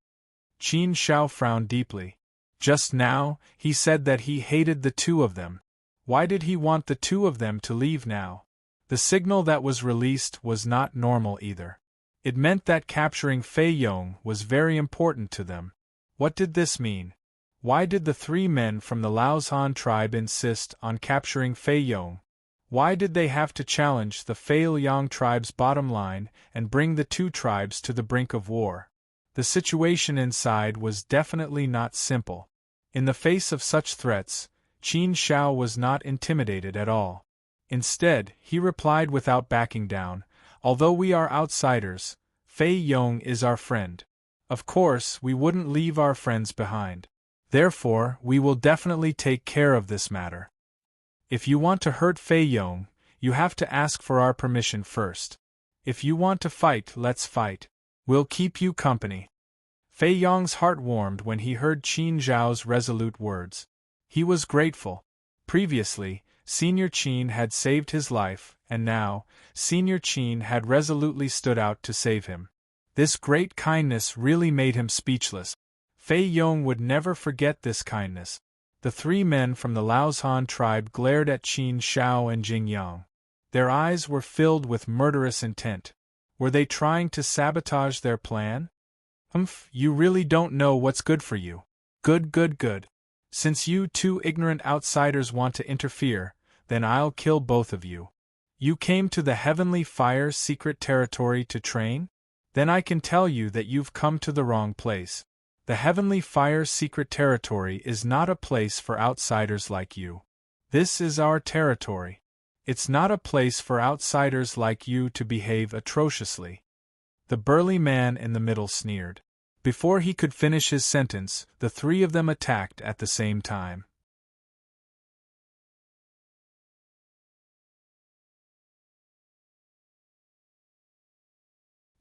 Qin Shao frowned deeply. Just now, he said that he hated the two of them. Why did he want the two of them to leave now? The signal that was released was not normal either. It meant that capturing Fei Yong was very important to them. What did this mean? Why did the three men from the Laozhan tribe insist on capturing Fei Yong? Why did they have to challenge the Fei Liang tribe's bottom line and bring the two tribes to the brink of war? The situation inside was definitely not simple. In the face of such threats, Qin Shao was not intimidated at all. Instead, he replied without backing down, "Although we are outsiders, Fei Yong is our friend. Of course, we wouldn't leave our friends behind. Therefore, we will definitely take care of this matter. If you want to hurt Fei Yong, you have to ask for our permission first. If you want to fight, let's fight. We'll keep you company." Fei Yong's heart warmed when he heard Qin Zhao's resolute words. He was grateful. Previously, Senior Qin had saved his life, and now, Senior Qin had resolutely stood out to save him. This great kindness really made him speechless. Fei Yong would never forget this kindness. The three men from the Laozhan tribe glared at Qin Shao and Jing Yang. Their eyes were filled with murderous intent. Were they trying to sabotage their plan? You really don't know what's good for you. Good. Since you two ignorant outsiders want to interfere, then I'll kill both of you. You came to the Heavenly Fire secret territory to train? Then I can tell you that you've come to the wrong place. The Heavenly Fire secret territory is not a place for outsiders like you. This is our territory. It's not a place for outsiders like you to behave atrociously. The burly man in the middle sneered. Before he could finish his sentence, the three of them attacked at the same time.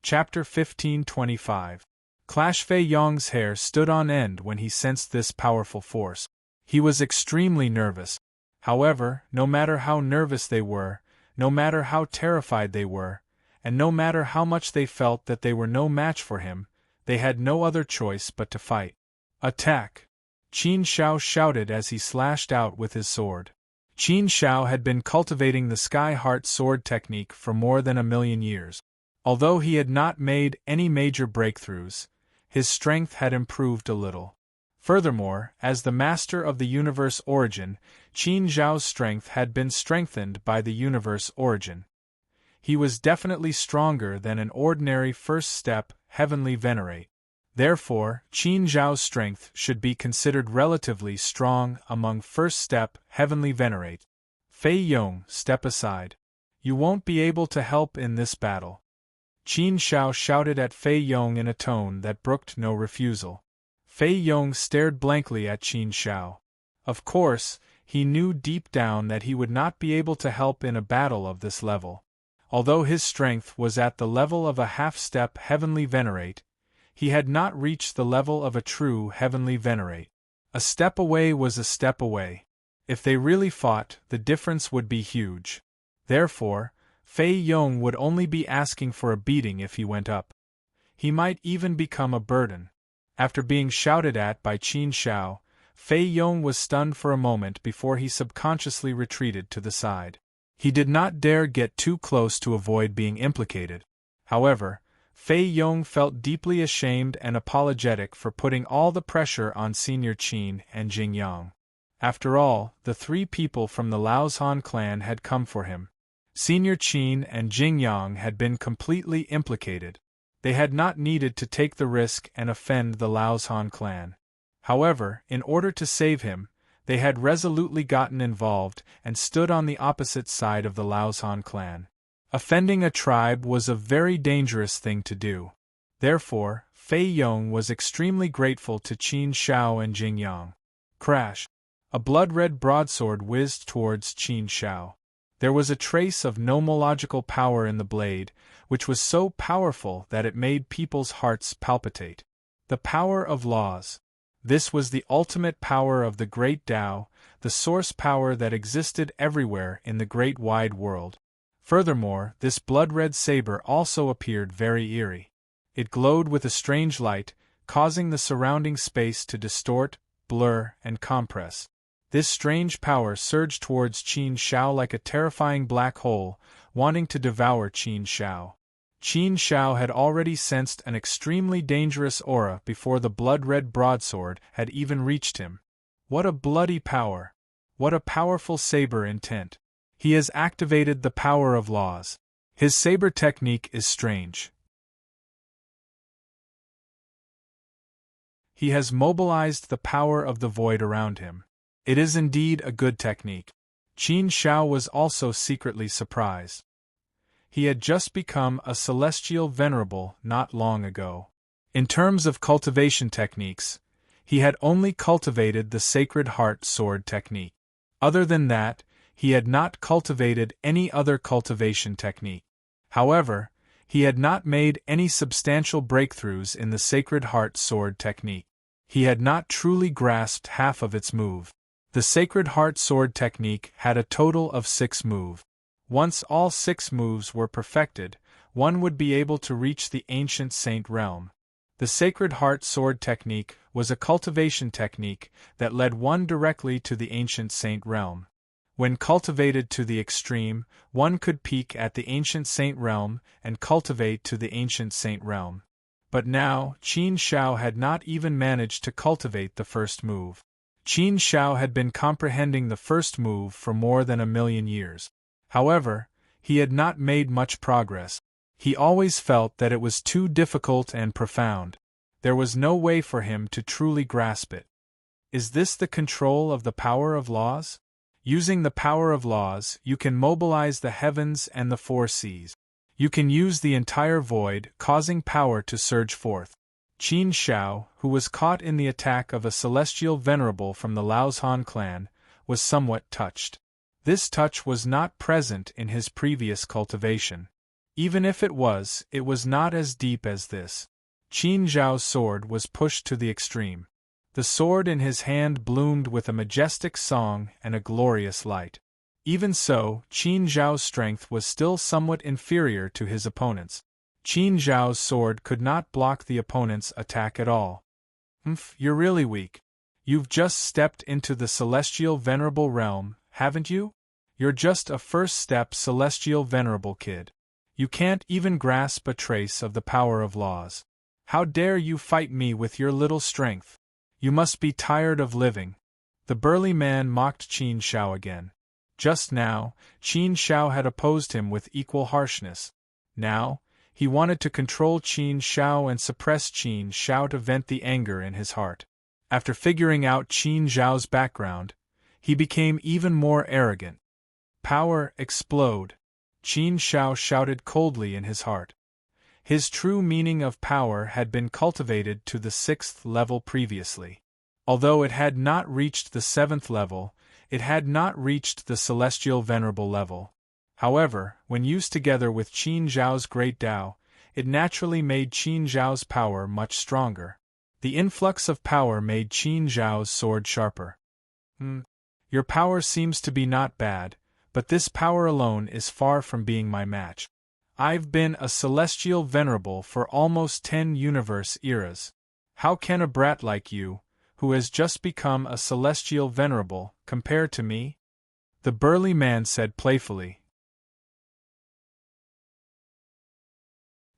Chapter 1525. Clash. Fei Yong's hair stood on end when he sensed this powerful force. He was extremely nervous. However, no matter how nervous they were, no matter how terrified they were, and no matter how much they felt that they were no match for him, they had no other choice but to fight. Attack! Qin Shao shouted as he slashed out with his sword. Qin Shao had been cultivating the Sky Heart sword technique for more than 1,000,000 years. Although he had not made any major breakthroughs, his strength had improved a little. Furthermore, as the master of the universe origin, Qin Zhao's strength had been strengthened by the universe origin. He was definitely stronger than an ordinary first-step heavenly venerate. Therefore, Qin Zhao's strength should be considered relatively strong among first-step heavenly venerate. Fei Yong, step aside. You won't be able to help in this battle. Qin Shao shouted at Fei Yong in a tone that brooked no refusal. Fei Yong stared blankly at Qin Shao. Of course, he knew deep down that he would not be able to help in a battle of this level. Although his strength was at the level of a half-step heavenly venerate, he had not reached the level of a true heavenly venerate. A step away was a step away. If they really fought, the difference would be huge. Therefore, Fei Yong would only be asking for a beating if he went up. He might even become a burden. After being shouted at by Qin Shao, Fei Yong was stunned for a moment before he subconsciously retreated to the side. He did not dare get too close to avoid being implicated. However, Fei Yong felt deeply ashamed and apologetic for putting all the pressure on Senior Qin and Jing Yang. After all, the three people from the Laozhan clan had come for him. Senior Qin and Jing Yang had been completely implicated. They had not needed to take the risk and offend the Laozhan clan. However, in order to save him, they had resolutely gotten involved and stood on the opposite side of the Laozhan clan. Offending a tribe was a very dangerous thing to do. Therefore, Fei Yong was extremely grateful to Qin Shao and Jing Yang. Crash! A blood-red broadsword whizzed towards Qin Shao. There was a trace of nomological power in the blade, which was so powerful that it made people's hearts palpitate. The power of laws. This was the ultimate power of the great Tao, the source power that existed everywhere in the great wide world. Furthermore, this blood-red saber also appeared very eerie. It glowed with a strange light, causing the surrounding space to distort, blur, and compress. This strange power surged towards Qin Shao like a terrifying black hole, wanting to devour Qin Shao. Qin Shao had already sensed an extremely dangerous aura before the blood-red broadsword had even reached him. What a bloody power! What a powerful saber intent! He has activated the power of laws. His saber technique is strange. He has mobilized the power of the void around him. It is indeed a good technique. Qin Shao was also secretly surprised. He had just become a celestial venerable not long ago. In terms of cultivation techniques, he had only cultivated the Sacred Heart Sword technique. Other than that, he had not cultivated any other cultivation technique. However, he had not made any substantial breakthroughs in the Sacred Heart Sword technique. He had not truly grasped half of its move. The Sacred Heart Sword technique had a total of 6 moves. Once all 6 moves were perfected, one would be able to reach the Ancient Saint realm. The Sacred Heart Sword technique was a cultivation technique that led one directly to the Ancient Saint realm. When cultivated to the extreme, one could peak at the Ancient Saint realm and cultivate to the Ancient Saint realm. But now, Qin Shao had not even managed to cultivate the first move. Qin Shao had been comprehending the first move for more than 1,000,000 years. However, he had not made much progress. He always felt that it was too difficult and profound. There was no way for him to truly grasp it. Is this the control of the power of laws? Using the power of laws, you can mobilize the heavens and the 4 seas. You can use the entire void, causing power to surge forth. Qin Shao, who was caught in the attack of a celestial venerable from the Laozhan clan, was somewhat touched. This touch was not present in his previous cultivation. Even if it was not as deep as this. Qin Zhao's sword was pushed to the extreme. The sword in his hand bloomed with a majestic song and a glorious light. Even so, Qin Zhao's strength was still somewhat inferior to his opponent's. Qin Zhao's sword could not block the opponent's attack at all. You're really weak. You've just stepped into the celestial venerable realm, haven't you? You're just a first-step celestial venerable kid. You can't even grasp a trace of the power of laws. How dare you fight me with your little strength? You must be tired of living. The burly man mocked Qin Shao again. Just now, Qin Shao had opposed him with equal harshness. Now, he wanted to control Qin Shao and suppress Qin Shao to vent the anger in his heart. After figuring out Qin Zhao's background, he became even more arrogant. Power, explode! Qin Shao shouted coldly in his heart. His true meaning of power had been cultivated to the 6th level previously. Although it had not reached the 7th level, it had not reached the celestial venerable level. However, when used together with Qin Zhao's great Tao, it naturally made Qin Zhao's power much stronger. The influx of power made Qin Zhao's sword sharper. Your power seems to be not bad, but this power alone is far from being my match. I've been a celestial venerable for almost 10 universe eras. How can a brat like you, who has just become a celestial venerable, compare to me? The burly man said playfully.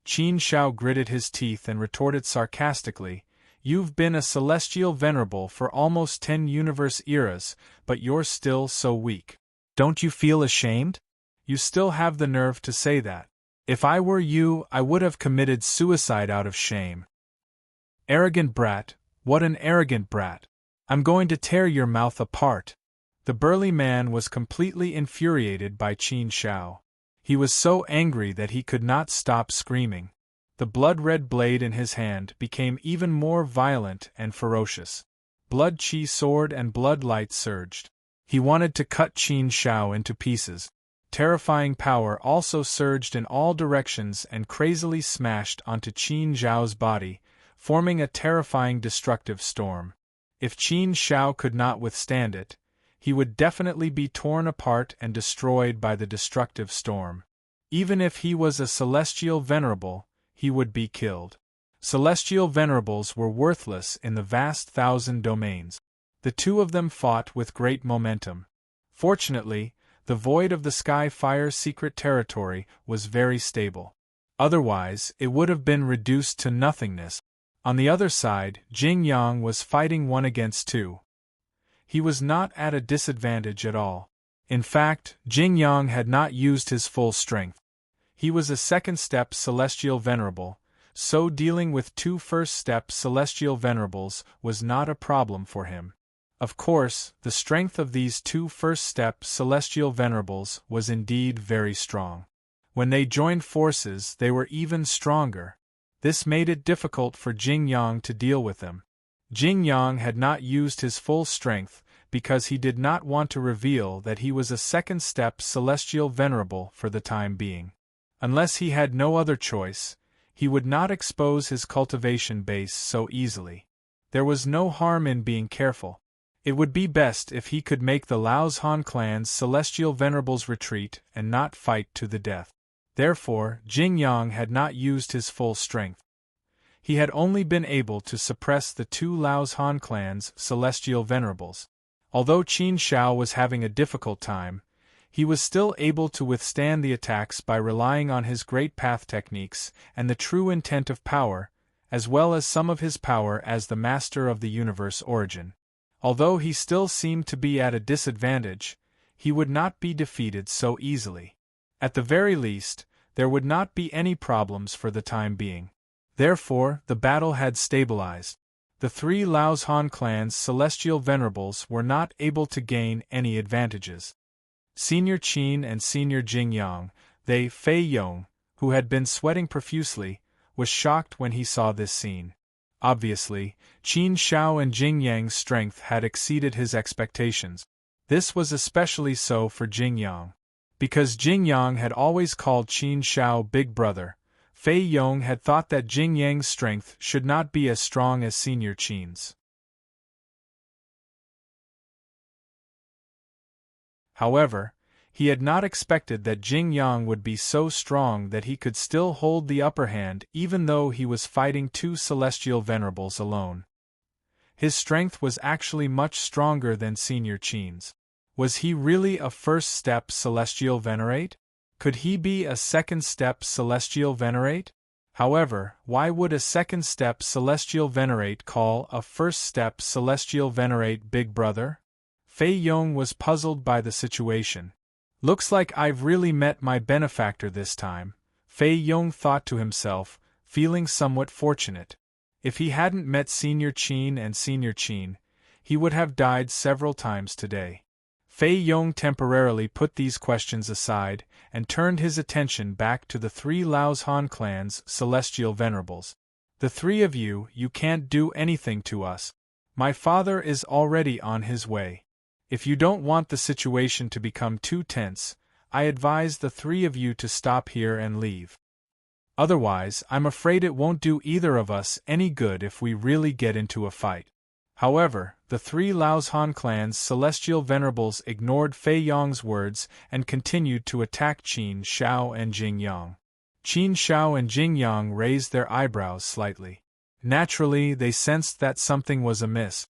Qin Shao gritted his teeth and retorted sarcastically, "You've been a celestial venerable for almost 10 universe eras, but you're still so weak. Don't you feel ashamed? You still have the nerve to say that. If I were you, I would have committed suicide out of shame. Arrogant brat, what an arrogant brat. I'm going to tear your mouth apart." The burly man was completely infuriated by Qin Shao. He was so angry that he could not stop screaming. The blood-red blade in his hand became even more violent and ferocious. Blood chi sword and blood light surged. He wanted to cut Qin Shao into pieces. Terrifying power also surged in all directions and crazily smashed onto Qin Zhao's body, forming a terrifying destructive storm. If Qin Shao could not withstand it, he would definitely be torn apart and destroyed by the destructive storm. Even if he was a celestial venerable, he would be killed. Celestial venerables were worthless in the vast thousand domains. The two of them fought with great momentum. Fortunately, the void of the Sky Fire's secret territory was very stable. Otherwise, it would have been reduced to nothingness. On the other side, Jing Yang was fighting 1 against 2. He was not at a disadvantage at all. In fact, Jing Yang had not used his full strength. He was a second-step celestial venerable, so dealing with 2 first-step celestial venerables was not a problem for him. Of course, the strength of these 2 first-step celestial venerables was indeed very strong. When they joined forces, they were even stronger. This made it difficult for Jing Yang to deal with them. Jing Yang had not used his full strength because he did not want to reveal that he was a second-step celestial venerable for the time being. Unless he had no other choice, he would not expose his cultivation base so easily. There was no harm in being careful. It would be best if he could make the Laos Han clan's celestial venerables retreat and not fight to the death. Therefore, Jing Yang had not used his full strength. He had only been able to suppress the 2 Laos Han clan's celestial venerables. Although Qin Shao was having a difficult time, he was still able to withstand the attacks by relying on his great path techniques and the true intent of power, as well as some of his power as the master of the universe origin. Although he still seemed to be at a disadvantage, he would not be defeated so easily. At the very least, there would not be any problems for the time being. Therefore, the battle had stabilized. The 3 Laos Han clan's celestial venerables were not able to gain any advantages. Senior Qin and Senior Jing Yang, Fei Yong, who had been sweating profusely, was shocked when he saw this scene. Obviously, Qin Shao and Jing Yang's strength had exceeded his expectations. This was especially so for Jing Yang. Because Jing Yang had always called Qin Shao Big Brother, Fei Yong had thought that Jing Yang's strength should not be as strong as Senior Qin's. However, he had not expected that Jing Yang would be so strong that he could still hold the upper hand even though he was fighting 2 celestial venerables alone. His strength was actually much stronger than Senior Qin's. Was he really a first-step celestial venerate? Could he be a second-step celestial venerate? However, why would a second-step celestial venerate call a first-step celestial venerate Big Brother? Fei Yong was puzzled by the situation. Looks like I've really met my benefactor this time, Fei Yong thought to himself, feeling somewhat fortunate. If he hadn't met Senior Qin and Senior Qin, he would have died several times today. Fei Yong temporarily put these questions aside and turned his attention back to the 3 Laos Han clan's celestial venerables. The 3 of you can't do anything to us. My father is already on his way. If you don't want the situation to become too tense, I advise the 3 of you to stop here and leave. Otherwise, I'm afraid it won't do either of us any good if we really get into a fight. However, the 3 Laos Han clan's celestial venerables ignored Fei Yong's words and continued to attack Qin Shao and Jing Yang. Qin Shao and Jing Yang raised their eyebrows slightly. Naturally, they sensed that something was amiss.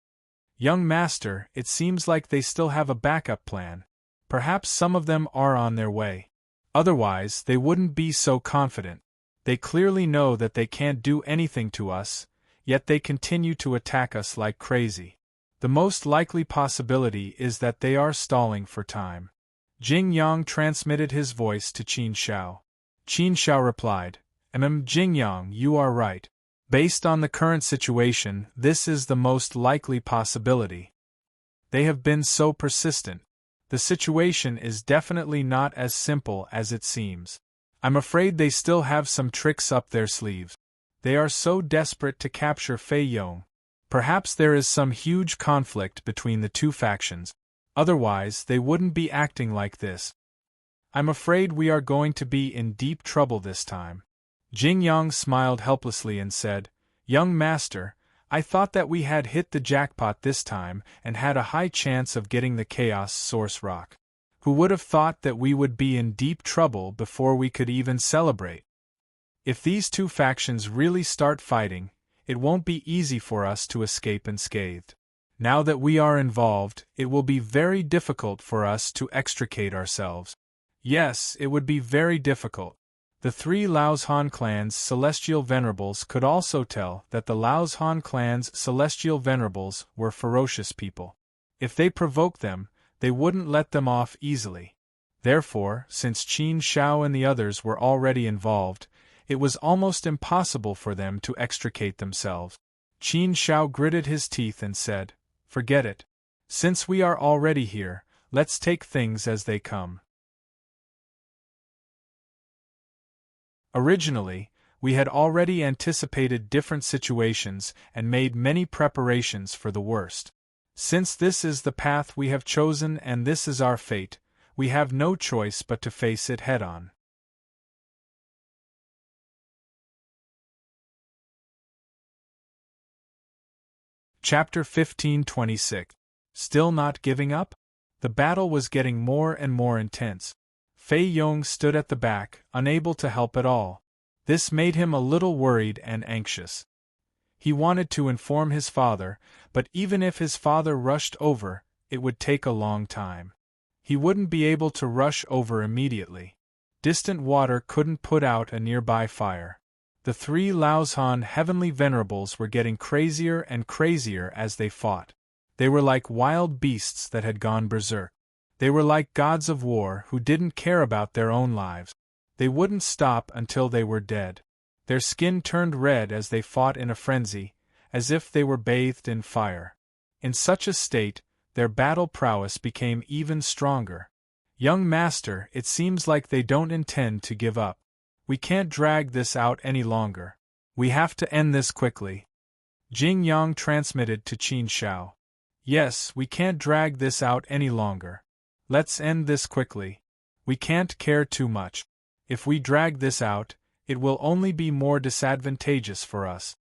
Young master, it seems like they still have a backup plan. Perhaps some of them are on their way. Otherwise, they wouldn't be so confident. They clearly know that they can't do anything to us, yet they continue to attack us like crazy. The most likely possibility is that they are stalling for time. Jing Yang transmitted his voice to Qin Shao. Qin Shao replied, Jing Yang, you are right. Based on the current situation, this is the most likely possibility. They have been so persistent. The situation is definitely not as simple as it seems. I'm afraid they still have some tricks up their sleeves. They are so desperate to capture Fei Yong. Perhaps there is some huge conflict between the 2 factions. Otherwise, they wouldn't be acting like this. I'm afraid we are going to be in deep trouble this time. Jing Yang smiled helplessly and said, Young master, I thought that we had hit the jackpot this time and had a high chance of getting the Chaos Source Rock. Who would have thought that we would be in deep trouble before we could even celebrate? If these two factions really start fighting, it won't be easy for us to escape unscathed. Now that we are involved, it will be very difficult for us to extricate ourselves. Yes, it would be very difficult. The three Laozhan clan's celestial venerables could also tell that the Laozhan clan's celestial venerables were ferocious people. If they provoked them, they wouldn't let them off easily. Therefore, since Qin Shao and the others were already involved, it was almost impossible for them to extricate themselves. Qin Shao gritted his teeth and said, "Forget it. Since we are already here, let's take things as they come." Originally, we had already anticipated different situations and made many preparations for the worst. Since this is the path we have chosen and this is our fate, we have no choice but to face it head-on. Chapter 15:26. Still not giving up? The battle was getting more and more intense. Fei Yong stood at the back, unable to help at all. This made him a little worried and anxious. He wanted to inform his father, but even if his father rushed over, it would take a long time. He wouldn't be able to rush over immediately. Distant water couldn't put out a nearby fire. The three Laozhan heavenly venerables were getting crazier and crazier as they fought. They were like wild beasts that had gone berserk. They were like gods of war who didn't care about their own lives. They wouldn't stop until they were dead. Their skin turned red as they fought in a frenzy, as if they were bathed in fire. In such a state, their battle prowess became even stronger. "Young master, it seems like they don't intend to give up. We can't drag this out any longer. We have to end this quickly." Jing Yang transmitted to Qin Shao. "Yes, we can't drag this out any longer. Let's end this quickly. We can't care too much. If we drag this out, it will only be more disadvantageous for us."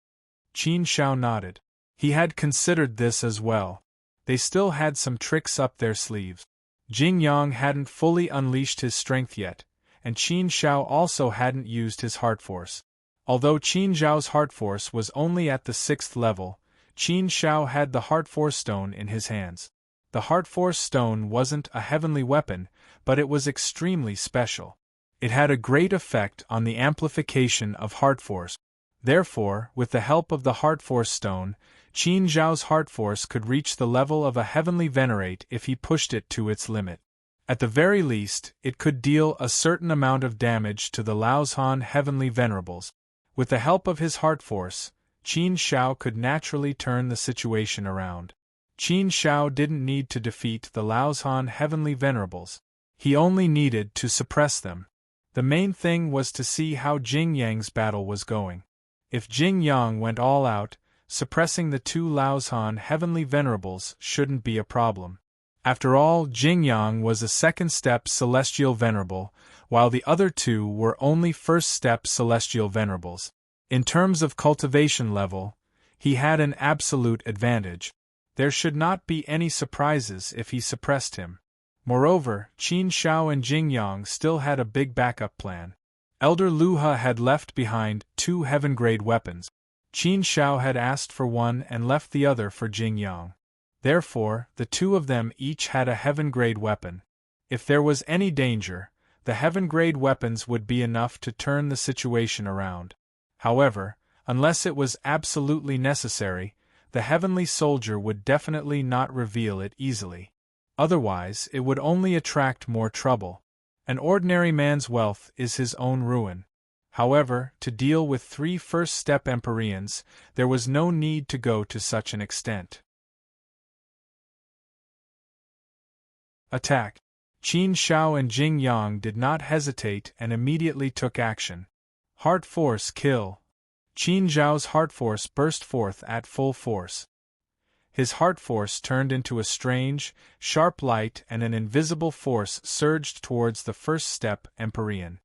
Qin Shao nodded. He had considered this as well. They still had some tricks up their sleeves. Jing Yang hadn't fully unleashed his strength yet, and Qin Shao also hadn't used his heart force. Although Qin Zhao's heart force was only at the 6th level, Qin Shao had the heart force stone in his hands. The heart force stone wasn't a heavenly weapon, but it was extremely special. It had a great effect on the amplification of heart force. Therefore, with the help of the heart force stone, Qin Zhao's heart force could reach the level of a heavenly venerate if he pushed it to its limit. At the very least, it could deal a certain amount of damage to the Laozhan heavenly venerables. With the help of his heart force, Qin Shao could naturally turn the situation around. Qin Shao didn't need to defeat the Laozhan heavenly venerables. He only needed to suppress them. The main thing was to see how Jing Yang's battle was going. If Jing Yang went all out, suppressing the two Laozhan heavenly venerables shouldn't be a problem. After all, Jing Yang was a 2nd-step celestial venerable, while the other two were only 1st-step celestial venerables. In terms of cultivation level, he had an absolute advantage. There should not be any surprises if he suppressed him. Moreover, Qin Shao and Jing Yang still had a big backup plan. Elder Luha had left behind 2 heaven-grade weapons. Qin Shao had asked for one and left the other for Jing Yang. Therefore, the 2 of them each had a heaven-grade weapon. If there was any danger, the heaven-grade weapons would be enough to turn the situation around. However, unless it was absolutely necessary, the heavenly soldier would definitely not reveal it easily. Otherwise, it would only attract more trouble. An ordinary man's wealth is his own ruin. However, to deal with 3 1st-step Empyreans, there was no need to go to such an extent. Attack. Qin Shao and Jing Yang did not hesitate and immediately took action. Heart force kill. Qin Zhao's heart force burst forth at full force. His heart force turned into a strange, sharp light and an invisible force surged towards the 1st-step Empyrean.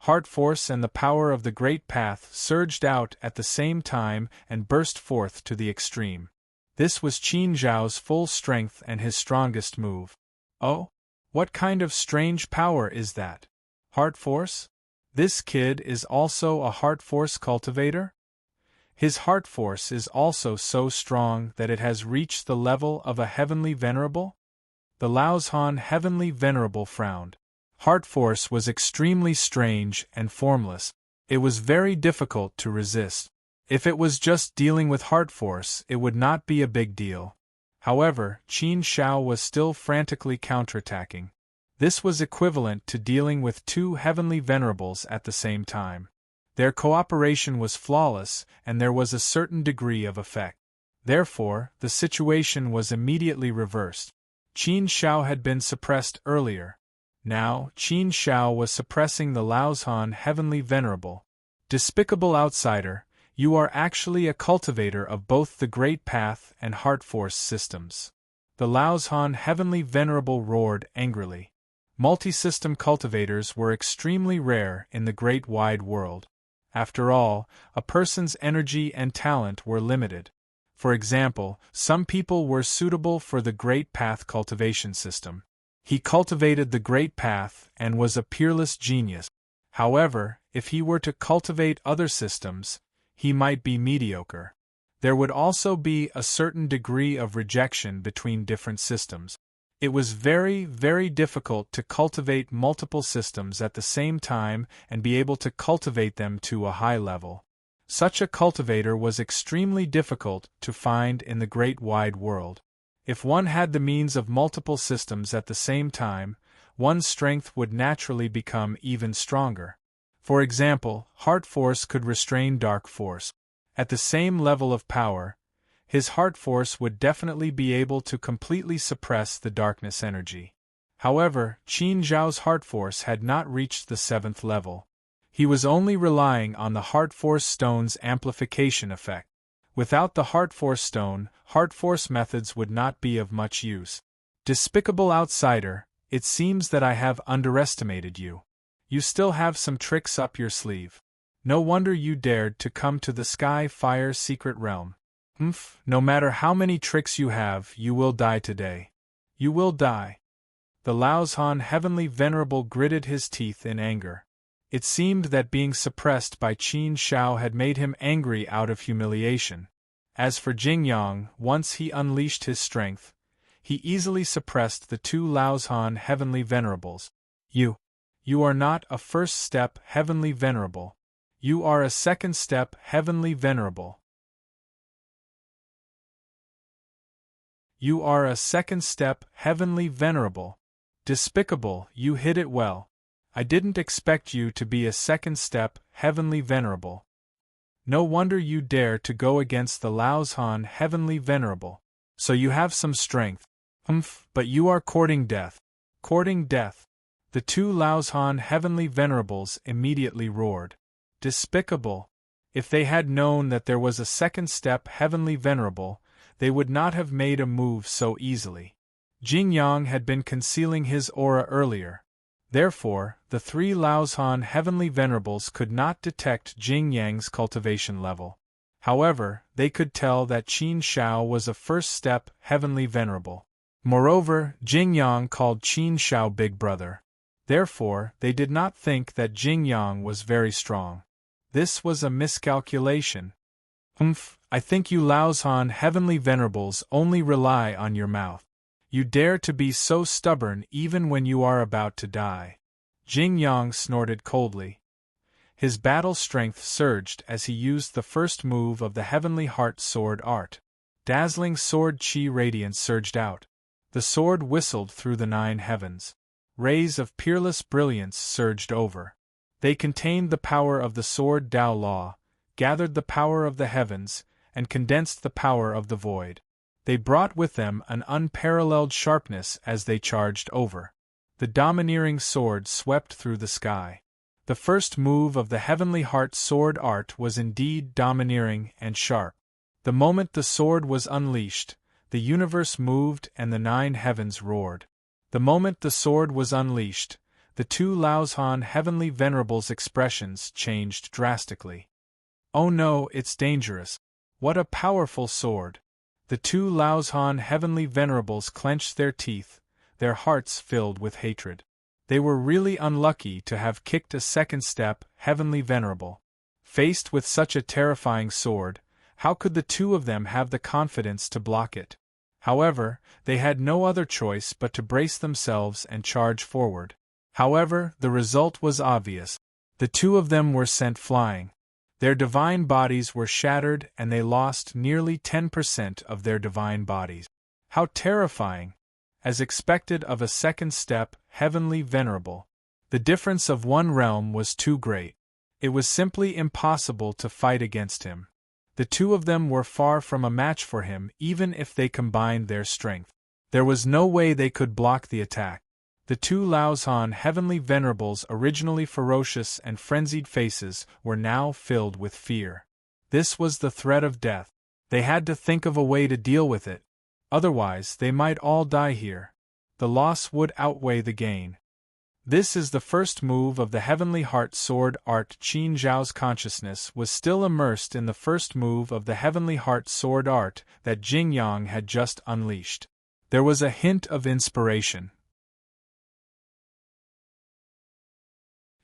Heart force and the power of the Great Path surged out at the same time and burst forth to the extreme. This was Qin Zhao's full strength and his strongest move. Oh? What kind of strange power is that? Heart force? This kid is also a heart force cultivator? His heart force is also so strong that it has reached the level of a heavenly venerable? The Laozhan heavenly venerable frowned. Heart force was extremely strange and formless. It was very difficult to resist. If it was just dealing with heart force, it would not be a big deal. However, Qin Shao was still frantically counterattacking. This was equivalent to dealing with two heavenly venerables at the same time. Their cooperation was flawless, and there was a certain degree of effect. Therefore, the situation was immediately reversed. Qin Shao had been suppressed earlier. Now, Qin Shao was suppressing the Laozhan heavenly venerable. Despicable outsider, you are actually a cultivator of both the Great Path and Heart Force systems. The Laozhan heavenly venerable roared angrily. Multi-system cultivators were extremely rare in the great wide world. After all, a person's energy and talent were limited. For example, some people were suitable for the Great Path cultivation system. He cultivated the Great Path and was a peerless genius. However, if he were to cultivate other systems, he might be mediocre. There would also be a certain degree of rejection between different systems. It was very, very difficult to cultivate multiple systems at the same time and be able to cultivate them to a high level. Such a cultivator was extremely difficult to find in the great wide world. If one had the means of multiple systems at the same time, one's strength would naturally become even stronger. For example, Heart Force could restrain Dark Force. At the same level of power, his Heart Force would definitely be able to completely suppress the darkness energy. However, Qin Zhao's Heart Force had not reached the 7th level. He was only relying on the Heart Force Stone's amplification effect. Without the Heart Force Stone, Heart Force methods would not be of much use. Despicable outsider, it seems that I have underestimated you. You still have some tricks up your sleeve. No wonder you dared to come to the Sky Fire secret realm. No matter how many tricks you have, you will die today. You will die. The Laozhan heavenly venerable gritted his teeth in anger. It seemed that being suppressed by Qin Shao had made him angry out of humiliation. As for Jingyang, once he unleashed his strength, he easily suppressed the two Laozhan heavenly venerables. You are not a first step heavenly venerable. You are a second step heavenly venerable. You are a second step heavenly venerable. Despicable, you hit it well. I didn't expect you to be a second step heavenly venerable. No wonder you dare to go against the Laozhan heavenly venerable. So you have some strength. But you are courting death. Courting death. The two Laozhan heavenly venerables immediately roared. Despicable. If they had known that there was a second step heavenly venerable, they would not have made a move so easily. Jingyang had been concealing his aura earlier. Therefore, the three Laozhan heavenly venerables could not detect Jingyang's cultivation level. However, they could tell that Qin Shao was a first step heavenly venerable. Moreover, Jingyang called Qin Shao Big Brother. Therefore, they did not think that Jingyang was very strong. This was a miscalculation. I think you Laozhan heavenly venerables only rely on your mouth. You dare to be so stubborn even when you are about to die. Jingyang snorted coldly. His battle strength surged as he used the first move of the Heavenly Heart Sword art. Dazzling sword chi radiance surged out. The sword whistled through the 9 heavens. Rays of peerless brilliance surged over. They contained the power of the sword Tao Law, gathered the power of the heavens, and condensed the power of the void. They brought with them an unparalleled sharpness as they charged over. The domineering sword swept through the sky. The first move of the Heavenly Heart Sword art was indeed domineering and sharp. The moment the sword was unleashed, the universe moved and the 9 heavens roared. The moment the sword was unleashed, the two Laozhan heavenly venerables' expressions changed drastically. Oh no, it's dangerous. What a powerful sword! The two Laozhan heavenly venerables clenched their teeth, their hearts filled with hatred. They were really unlucky to have kicked a second step, Heavenly Venerable. Faced with such a terrifying sword, how could the two of them have the confidence to block it? However, they had no other choice but to brace themselves and charge forward. However, the result was obvious. The two of them were sent flying. Their divine bodies were shattered and they lost nearly 10% of their divine bodies. How terrifying! As expected of a second step, Heavenly Venerable. The difference of one realm was too great. It was simply impossible to fight against him. The two of them were far from a match for him even if they combined their strength. There was no way they could block the attack. The two Laozhan Heavenly Venerables' originally ferocious and frenzied faces were now filled with fear. This was the threat of death. They had to think of a way to deal with it. Otherwise, they might all die here. The loss would outweigh the gain. This is the first move of the Heavenly Heart Sword Art. Qin Zhao's consciousness was still immersed in the first move of the Heavenly Heart Sword Art that Jing Yang had just unleashed. There was a hint of inspiration.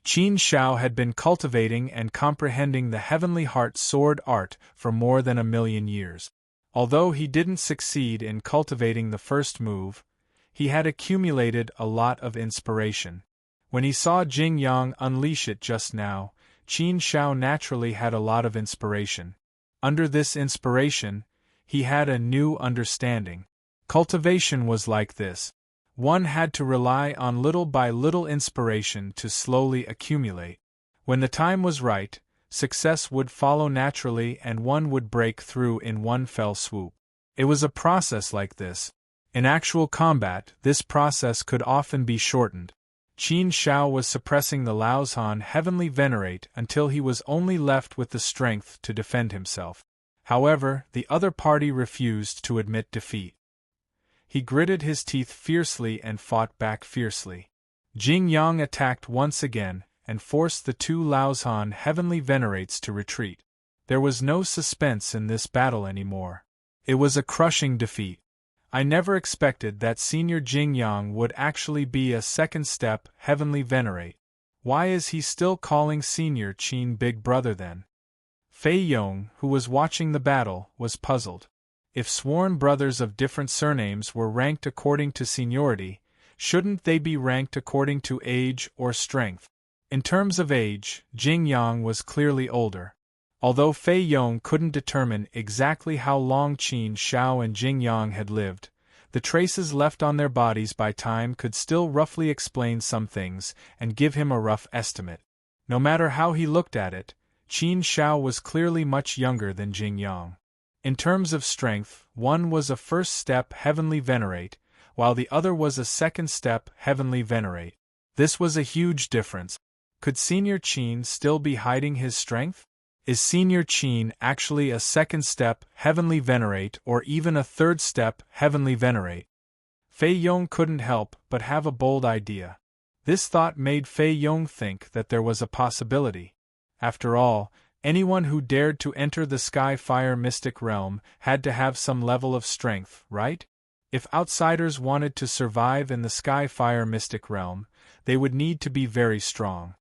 Qin Zhao had been cultivating and comprehending the Heavenly Heart Sword Art for more than 1,000,000 years. Although he didn't succeed in cultivating the first move, he had accumulated a lot of inspiration. When he saw Jing Yang unleash it just now, Qin Zhao naturally had a lot of inspiration. Under this inspiration, he had a new understanding. Cultivation was like this. One had to rely on little by little inspiration to slowly accumulate. When the time was right, success would follow naturally and one would break through in one fell swoop. It was a process like this. In actual combat, this process could often be shortened. Qin Zhao was suppressing the Laozhan Heavenly Venerate until he was only left with the strength to defend himself. However, the other party refused to admit defeat. He gritted his teeth fiercely and fought back fiercely. Jing Yang attacked once again and forced the two Laozhan Heavenly Venerates to retreat. There was no suspense in this battle anymore. It was a crushing defeat. I never expected that Senior Jing Yang would actually be a second step Heavenly Venerate. Why is he still calling Senior Qin Big Brother then? Fei Yong, who was watching the battle, was puzzled. If sworn brothers of different surnames were ranked according to seniority, shouldn't they be ranked according to age or strength? In terms of age, Jing Yang was clearly older. Although Fei Yong couldn't determine exactly how long Qin Zhao and Jing Yang had lived, the traces left on their bodies by time could still roughly explain some things and give him a rough estimate. No matter how he looked at it, Qin Zhao was clearly much younger than Jing Yang. In terms of strength, one was a first step Heavenly Venerate, while the other was a second step Heavenly Venerate. This was a huge difference. Could Senior Qin still be hiding his strength? Is Senior Qin actually a second step Heavenly Venerate or even a third step Heavenly Venerate? Fei Yong couldn't help but have a bold idea. This thought made Fei Yong think that there was a possibility. After all, anyone who dared to enter the Sky-Fire Mystic Realm had to have some level of strength, right? If outsiders wanted to survive in the Sky-Fire Mystic Realm, they would need to be very strong.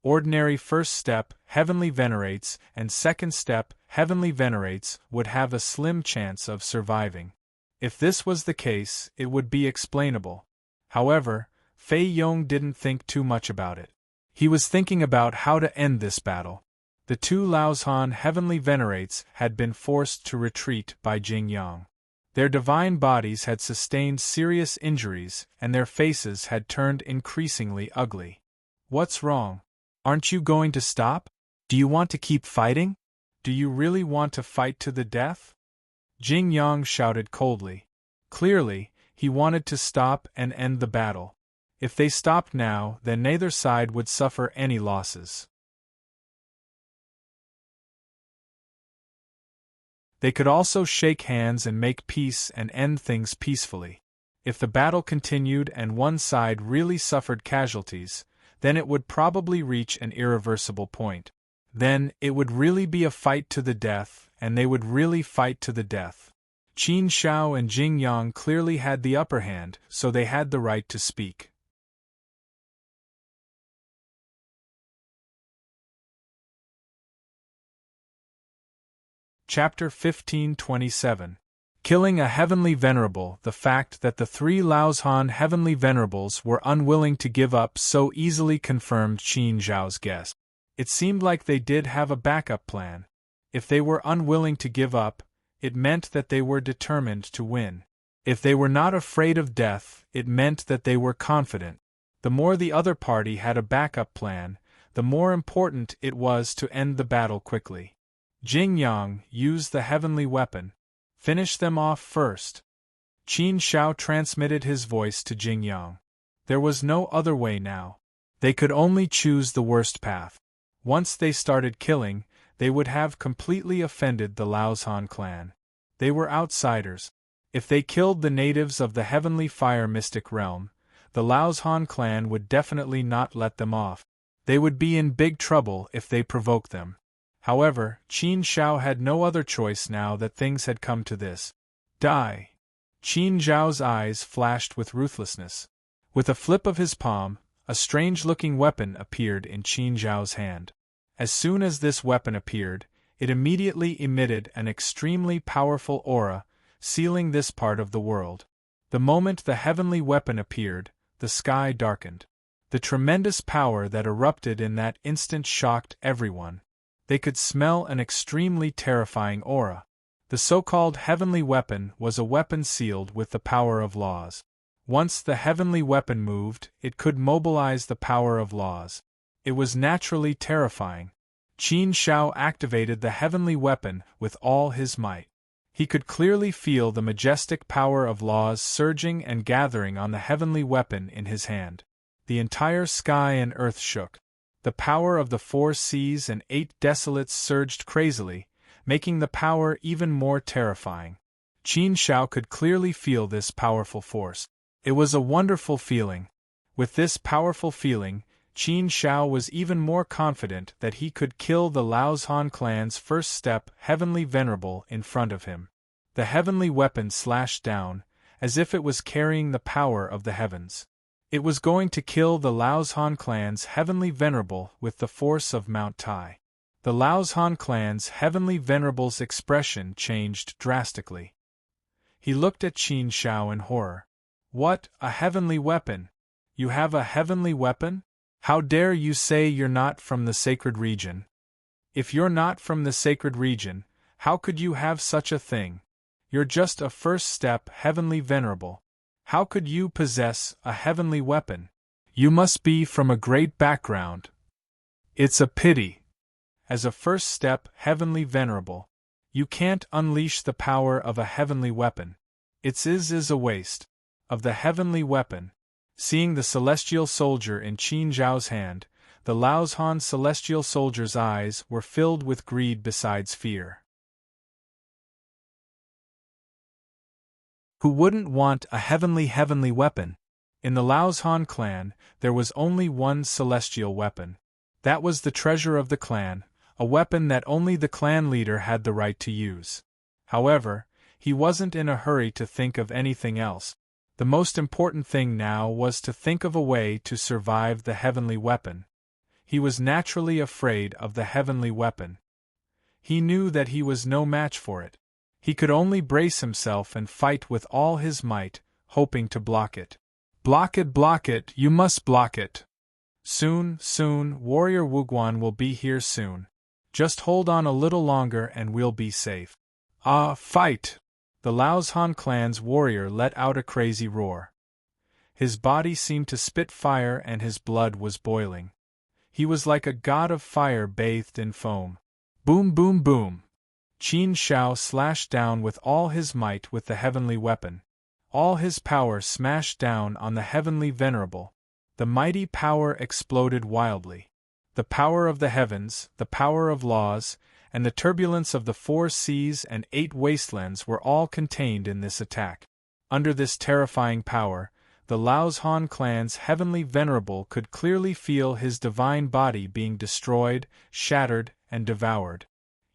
Ordinary first step Heavenly Venerates and second step Heavenly Venerates would have a slim chance of surviving. If this was the case, it would be explainable. However, Fei Yong didn't think too much about it. He was thinking about how to end this battle. The two Laozhan Heavenly Venerates had been forced to retreat by Jing Yang. Their divine bodies had sustained serious injuries and their faces had turned increasingly ugly. What's wrong? Aren't you going to stop? Do you want to keep fighting? Do you really want to fight to the death? Jing Yang shouted coldly. Clearly, he wanted to stop and end the battle. If they stopped now, then neither side would suffer any losses. They could also shake hands and make peace and end things peacefully. If the battle continued and one side really suffered casualties, then it would probably reach an irreversible point. Then, it would really be a fight to the death, and they would really fight to the death. Qin Shao and Jing Yang clearly had the upper hand, so they had the right to speak. Chapter 1527. Killing a Heavenly Venerable. The fact that the three Laozhan Heavenly Venerables were unwilling to give up so easily confirmed Qin Zhao's guess. It seemed like they did have a backup plan. If they were unwilling to give up, it meant that they were determined to win. If they were not afraid of death, it meant that they were confident. The more the other party had a backup plan, the more important it was to end the battle quickly. Jing Yang, use the heavenly weapon. Finish them off first. Qin Shao transmitted his voice to Jing Yang. There was no other way now. They could only choose the worst path. Once they started killing, they would have completely offended the Laozhan clan. They were outsiders. If they killed the natives of the Heavenly Fire Mystic Realm, the Laozhan clan would definitely not let them off. They would be in big trouble if they provoked them. However, Qin Shao had no other choice now that things had come to this. Die! Qin Zhao's eyes flashed with ruthlessness. With a flip of his palm, a strange-looking weapon appeared in Qin Zhao's hand. As soon as this weapon appeared, it immediately emitted an extremely powerful aura, sealing this part of the world. The moment the heavenly weapon appeared, the sky darkened. The tremendous power that erupted in that instant shocked everyone. They could smell an extremely terrifying aura. The so-called heavenly weapon was a weapon sealed with the power of laws. Once the heavenly weapon moved, it could mobilize the power of laws. It was naturally terrifying. Qin Shao activated the heavenly weapon with all his might. He could clearly feel the majestic power of laws surging and gathering on the heavenly weapon in his hand. The entire sky and earth shook. The power of the 4 seas and 8 desolates surged crazily, making the power even more terrifying. Qin Shao could clearly feel this powerful force. It was a wonderful feeling. With this powerful feeling, Qin Shao was even more confident that he could kill the Laozhan clan's first step Heavenly Venerable in front of him. The heavenly weapon slashed down, as if it was carrying the power of the heavens. It was going to kill the Laozhan clan's Heavenly Venerable with the force of Mount Tai. The Laozhan clan's Heavenly Venerable's expression changed drastically. He looked at Qin Shao in horror. What, a heavenly weapon? You have a heavenly weapon? How dare you say you're not from the sacred region? If you're not from the sacred region, how could you have such a thing? You're just a first step Heavenly Venerable. How could you possess a heavenly weapon? You must be from a great background. It's a pity. As a first step Heavenly Venerable, you can't unleash the power of a heavenly weapon. It's a waste. Of the heavenly weapon. Seeing the celestial soldier in Qin Zhao's hand, the Laozhan celestial soldier's eyes were filled with greed besides fear. Who wouldn't want a heavenly weapon? In the Laozhan clan, there was only one celestial weapon. That was the treasure of the clan, a weapon that only the clan leader had the right to use. However, he wasn't in a hurry to think of anything else. The most important thing now was to think of a way to survive the heavenly weapon. He was naturally afraid of the heavenly weapon. He knew that he was no match for it. He could only brace himself and fight with all his might, hoping to block it. Block it, you must block it. Soon, Warrior Wuguan will be here soon. Just hold on a little longer and we'll be safe. Fight! The Laozhan clan's warrior let out a crazy roar. His body seemed to spit fire and his blood was boiling. He was like a god of fire bathed in foam. Boom, boom, boom! Qin Shao slashed down with all his might with the heavenly weapon. All his power smashed down on the Heavenly Venerable. The mighty power exploded wildly. The power of the heavens, the power of laws, and the turbulence of the 4 seas and 8 wastelands were all contained in this attack. Under this terrifying power, the Laozhan clan's Heavenly Venerable could clearly feel his divine body being destroyed, shattered, and devoured.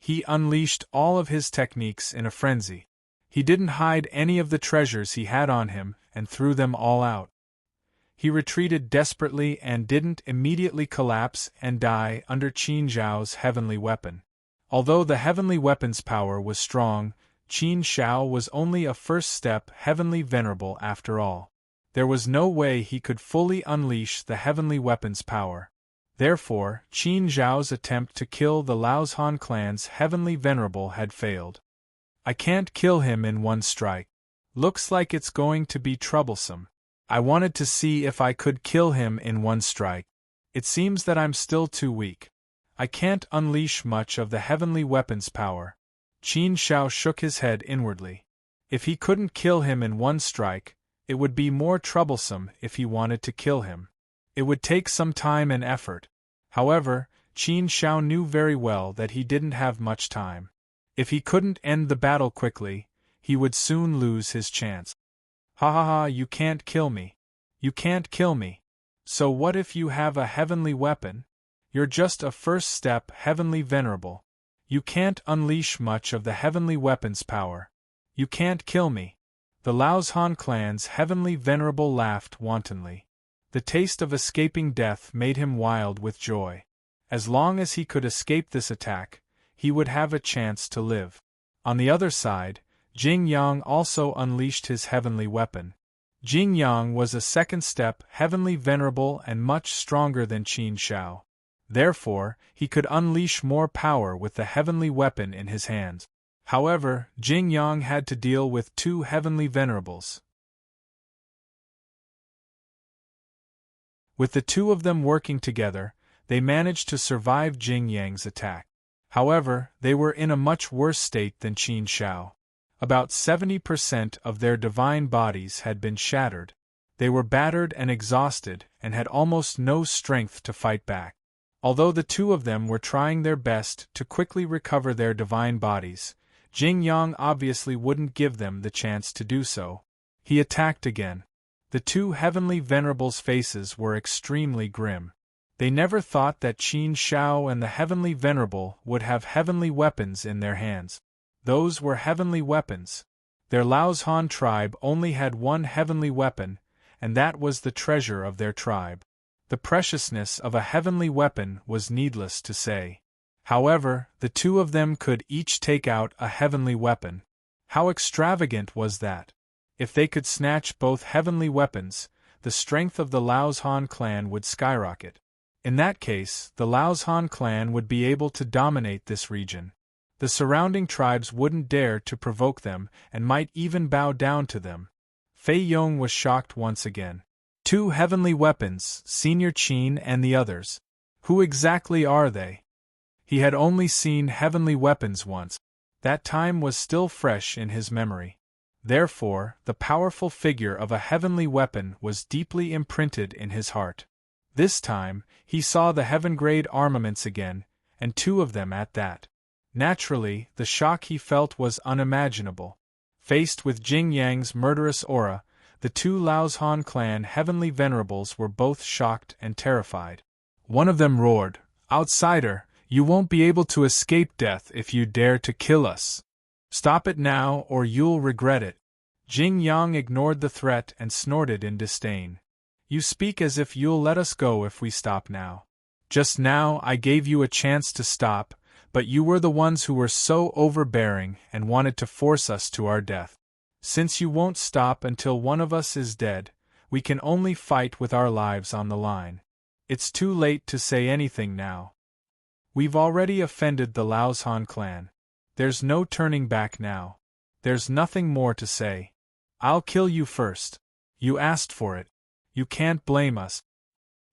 He unleashed all of his techniques in a frenzy. He didn't hide any of the treasures he had on him and threw them all out. He retreated desperately and didn't immediately collapse and die under Qin Zhao's heavenly weapon. Although the heavenly weapon's power was strong, Qin Zhao was only a first step heavenly venerable after all. There was no way he could fully unleash the heavenly weapon's power. Therefore, Qin Zhao's attempt to kill the Laozhan clan's heavenly venerable had failed. I can't kill him in one strike. Looks like it's going to be troublesome. I wanted to see if I could kill him in one strike. It seems that I'm still too weak. I can't unleash much of the heavenly weapon's power. Qin Zhao shook his head inwardly. If he couldn't kill him in one strike, it would be more troublesome if he wanted to kill him. It would take some time and effort. However, Qin Zhao knew very well that he didn't have much time. If he couldn't end the battle quickly, he would soon lose his chance. Ha ha ha, you can't kill me. You can't kill me. So what if you have a heavenly weapon? You're just a first step heavenly venerable. You can't unleash much of the heavenly weapon's power. You can't kill me. The Laozhan clan's heavenly venerable laughed wantonly. The taste of escaping death made him wild with joy. As long as he could escape this attack, he would have a chance to live. On the other side, Jing Yang also unleashed his heavenly weapon. Jing Yang was a second step heavenly venerable and much stronger than Qin Zhao. Therefore, he could unleash more power with the heavenly weapon in his hands. However, Jing Yang had to deal with two heavenly venerables. With the two of them working together, they managed to survive Jing Yang's attack. However, they were in a much worse state than Qin Zhao. About 70% of their divine bodies had been shattered. They were battered and exhausted and had almost no strength to fight back. Although the two of them were trying their best to quickly recover their divine bodies, Jing Yang obviously wouldn't give them the chance to do so. He attacked again. The two heavenly venerables' faces were extremely grim. They never thought that Qin Zhao and the heavenly venerable would have heavenly weapons in their hands. Those were heavenly weapons. Their Laozhan tribe only had one heavenly weapon, and that was the treasure of their tribe. The preciousness of a heavenly weapon was needless to say. However, the two of them could each take out a heavenly weapon. How extravagant was that? If they could snatch both heavenly weapons, the strength of the Laozhan clan would skyrocket. In that case, the Laozhan clan would be able to dominate this region. The surrounding tribes wouldn't dare to provoke them and might even bow down to them. Fei Yong was shocked once again. Two heavenly weapons, Senior Qin and the others. Who exactly are they? He had only seen heavenly weapons once. That time was still fresh in his memory. Therefore, the powerful figure of a heavenly weapon was deeply imprinted in his heart. This time, he saw the heaven-grade armaments again, and two of them at that. Naturally, the shock he felt was unimaginable. Faced with Jing Yang's murderous aura, the two Laozhan clan heavenly venerables were both shocked and terrified. One of them roared, "Outsider, you won't be able to escape death if you dare to kill us. Stop it now or you'll regret it." Jing Yang ignored the threat and snorted in disdain. "You speak as if you'll let us go if we stop now. Just now I gave you a chance to stop, but you were the ones who were so overbearing and wanted to force us to our death. Since you won't stop until one of us is dead, we can only fight with our lives on the line. It's too late to say anything now. We've already offended the Laozhan clan. There's no turning back now. There's nothing more to say. I'll kill you first. You asked for it. You can't blame us.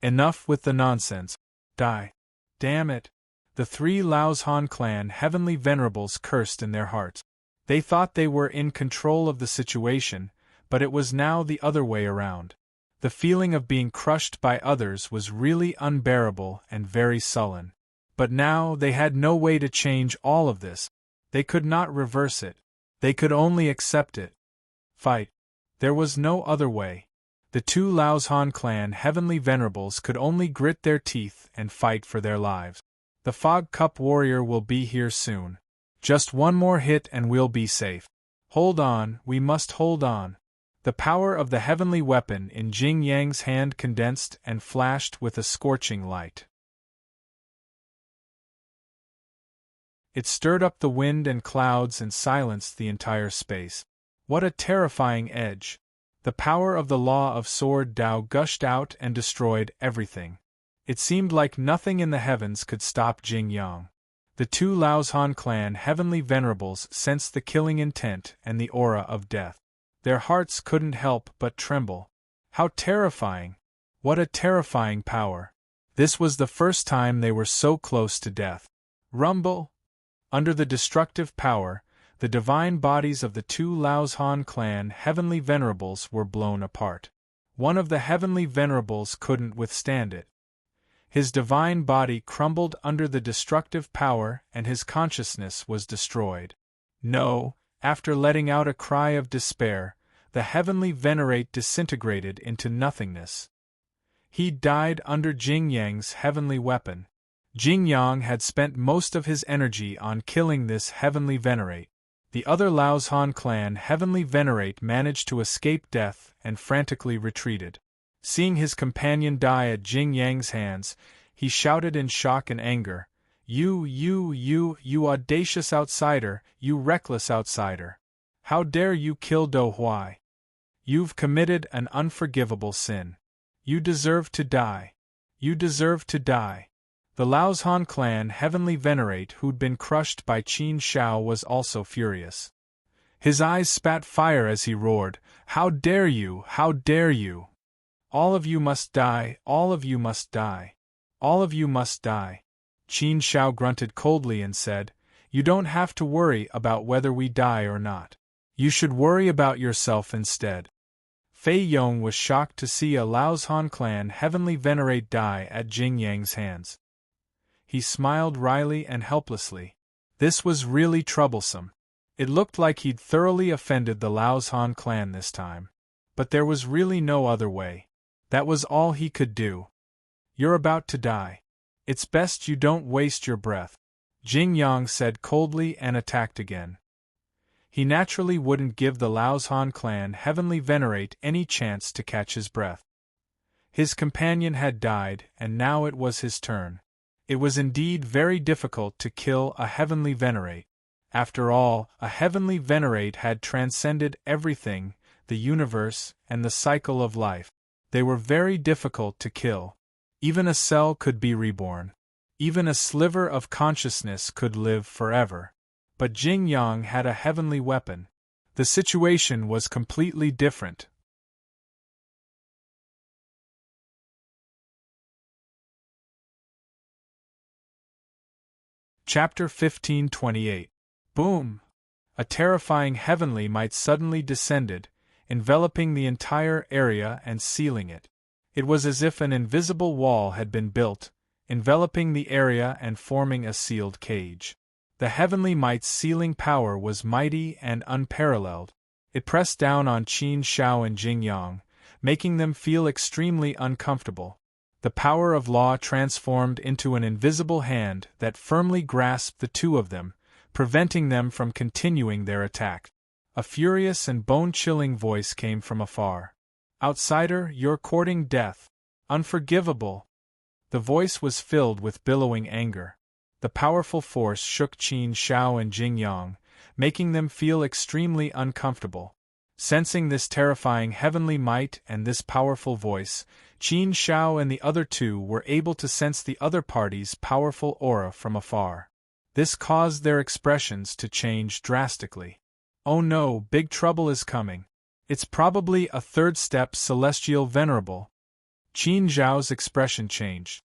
Enough with the nonsense. Die. Damn it." The three Laozhan clan heavenly venerables cursed in their hearts. They thought they were in control of the situation, but it was now the other way around. The feeling of being crushed by others was really unbearable and very sullen. But now they had no way to change all of this. They could not reverse it. They could only accept it. Fight. There was no other way. The two Laozhan clan heavenly venerables could only grit their teeth and fight for their lives. The Fog Cup warrior will be here soon. Just one more hit and we'll be safe. Hold on, we must hold on. The power of the heavenly weapon in Jing Yang's hand condensed and flashed with a scorching light. It stirred up the wind and clouds and silenced the entire space. What a terrifying edge! The power of the law of Sword Tao gushed out and destroyed everything. It seemed like nothing in the heavens could stop Jing Yang. The two Laozhan clan heavenly venerables sensed the killing intent and the aura of death. Their hearts couldn't help but tremble. How terrifying! What a terrifying power! This was the first time they were so close to death. Rumble! Under the destructive power, the divine bodies of the two Laozhan clan heavenly venerables were blown apart. One of the heavenly venerables couldn't withstand it. His divine body crumbled under the destructive power and his consciousness was destroyed. No, after letting out a cry of despair, the heavenly venerate disintegrated into nothingness. He died under Jing Yang's heavenly weapon. Jing Yang had spent most of his energy on killing this heavenly venerate. The other Laozhan clan heavenly venerate managed to escape death and frantically retreated. Seeing his companion die at Jing Yang's hands, he shouted in shock and anger, You audacious outsider, you reckless outsider! How dare you kill Do Huai? You've committed an unforgivable sin. You deserve to die. You deserve to die. The Laozhan clan heavenly venerate who'd been crushed by Qin Shao was also furious. His eyes spat fire as he roared, How dare you! How dare you! All of you must die, all of you must die. All of you must die. Qin Shao grunted coldly and said, You don't have to worry about whether we die or not. You should worry about yourself instead. Fei Yong was shocked to see a Laozhan clan heavenly venerate die at Jing Yang's hands. He smiled wryly and helplessly. This was really troublesome. It looked like he'd thoroughly offended the Laozhan clan this time. But there was really no other way. That was all he could do. You're about to die. It's best you don't waste your breath, Jing Yang said coldly and attacked again. He naturally wouldn't give the Laozhan clan heavenly venerate any chance to catch his breath. His companion had died, and now it was his turn. It was indeed very difficult to kill a heavenly venerate. After all, a heavenly venerate had transcended everything, the universe, and the cycle of life. They were very difficult to kill. Even a cell could be reborn. Even a sliver of consciousness could live forever. But Jing Yang had a heavenly weapon. The situation was completely different. Chapter 1528. Boom! A terrifying heavenly might suddenly descended, enveloping the entire area and sealing it. It was as if an invisible wall had been built, enveloping the area and forming a sealed cage. The heavenly might's sealing power was mighty and unparalleled. It pressed down on Qin Shao and Jing Yang, making them feel extremely uncomfortable. The power of law transformed into an invisible hand that firmly grasped the two of them, preventing them from continuing their attack. A furious and bone-chilling voice came from afar. Outsider, you're courting death. Unforgivable. The voice was filled with billowing anger. The powerful force shook Qin Shao and Jing Yang, making them feel extremely uncomfortable. Sensing this terrifying heavenly might and this powerful voice, Qin Shao and the other two were able to sense the other party's powerful aura from afar. This caused their expressions to change drastically. Oh no, big trouble is coming. It's probably a third-step celestial venerable. Qin Zhao's expression changed.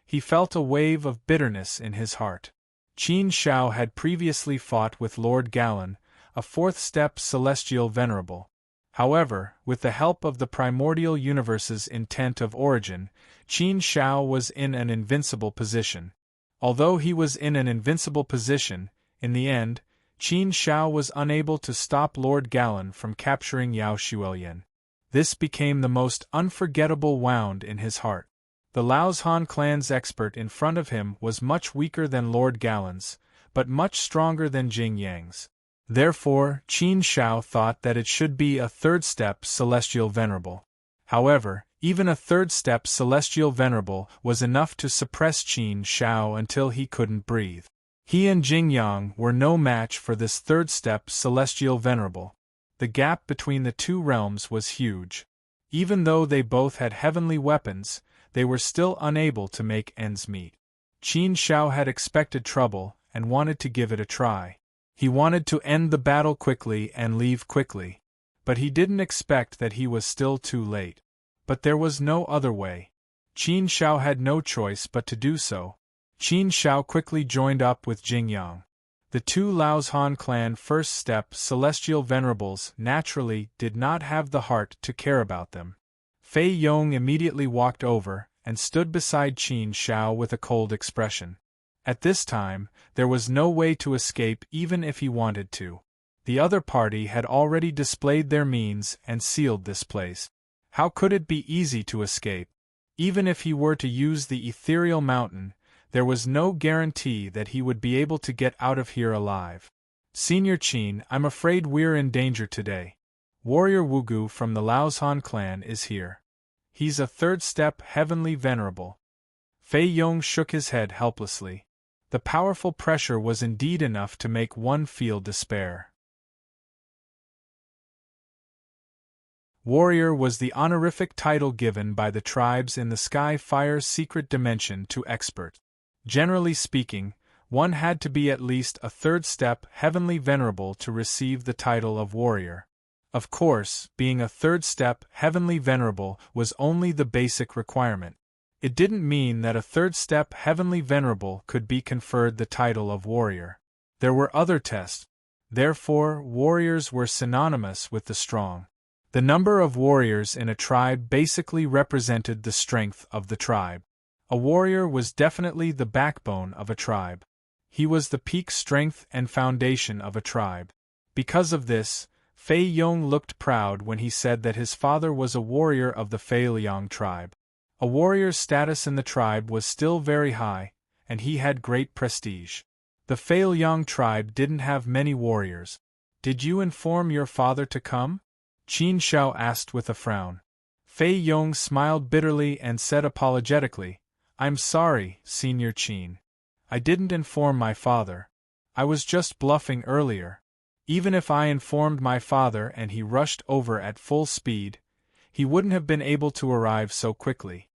He felt a wave of bitterness in his heart. Qin Shao had previously fought with Lord Galan, a fourth-step celestial venerable. However, with the help of the primordial universe's intent of origin, Qin Shao was in an invincible position. Although he was in an invincible position, in the end, Qin Shao was unable to stop Lord Galan from capturing Yao Xuelian. This became the most unforgettable wound in his heart. The Laozhan clan's expert in front of him was much weaker than Lord Galan's, but much stronger than Jing Yang's. Therefore, Qin Shao thought that it should be a third step Celestial Venerable. However, even a third step Celestial Venerable was enough to suppress Qin Shao until he couldn't breathe. He and Jingyang were no match for this third step Celestial Venerable. The gap between the two realms was huge. Even though they both had heavenly weapons, they were still unable to make ends meet. Qin Shao had expected trouble and wanted to give it a try. He wanted to end the battle quickly and leave quickly. But he didn't expect that he was still too late. But there was no other way. Qin Shao had no choice but to do so. Qin Shao quickly joined up with Jingyang. The two Laozhan clan first step Celestial Venerables naturally did not have the heart to care about them. Fei Yong immediately walked over and stood beside Qin Shao with a cold expression. At this time, there was no way to escape even if he wanted to. The other party had already displayed their means and sealed this place. How could it be easy to escape? Even if he were to use the ethereal mountain, there was no guarantee that he would be able to get out of here alive. Senior Qin, I'm afraid we're in danger today. Warrior Wugu from the Laozhan clan is here. He's a third step Heavenly Venerable. Fei Yong shook his head helplessly. The powerful pressure was indeed enough to make one feel despair. Warrior was the honorific title given by the tribes in the Sky Fire's secret dimension to experts. Generally speaking, one had to be at least a third step Heavenly Venerable to receive the title of warrior. Of course, being a third step Heavenly Venerable was only the basic requirement. It didn't mean that a third step Heavenly Venerable could be conferred the title of warrior. There were other tests. Therefore, warriors were synonymous with the strong. The number of warriors in a tribe basically represented the strength of the tribe. A warrior was definitely the backbone of a tribe. He was the peak strength and foundation of a tribe. Because of this, Fei Yong looked proud when he said that his father was a warrior of the Fei Liang tribe. A warrior's status in the tribe was still very high, and he had great prestige. The Fei Liang tribe didn't have many warriors. Did you inform your father to come? Qin Shao asked with a frown. Fei Yong smiled bitterly and said apologetically, I'm sorry, Senior Qin. I didn't inform my father. I was just bluffing earlier. Even if I informed my father and he rushed over at full speed, he wouldn't have been able to arrive so quickly.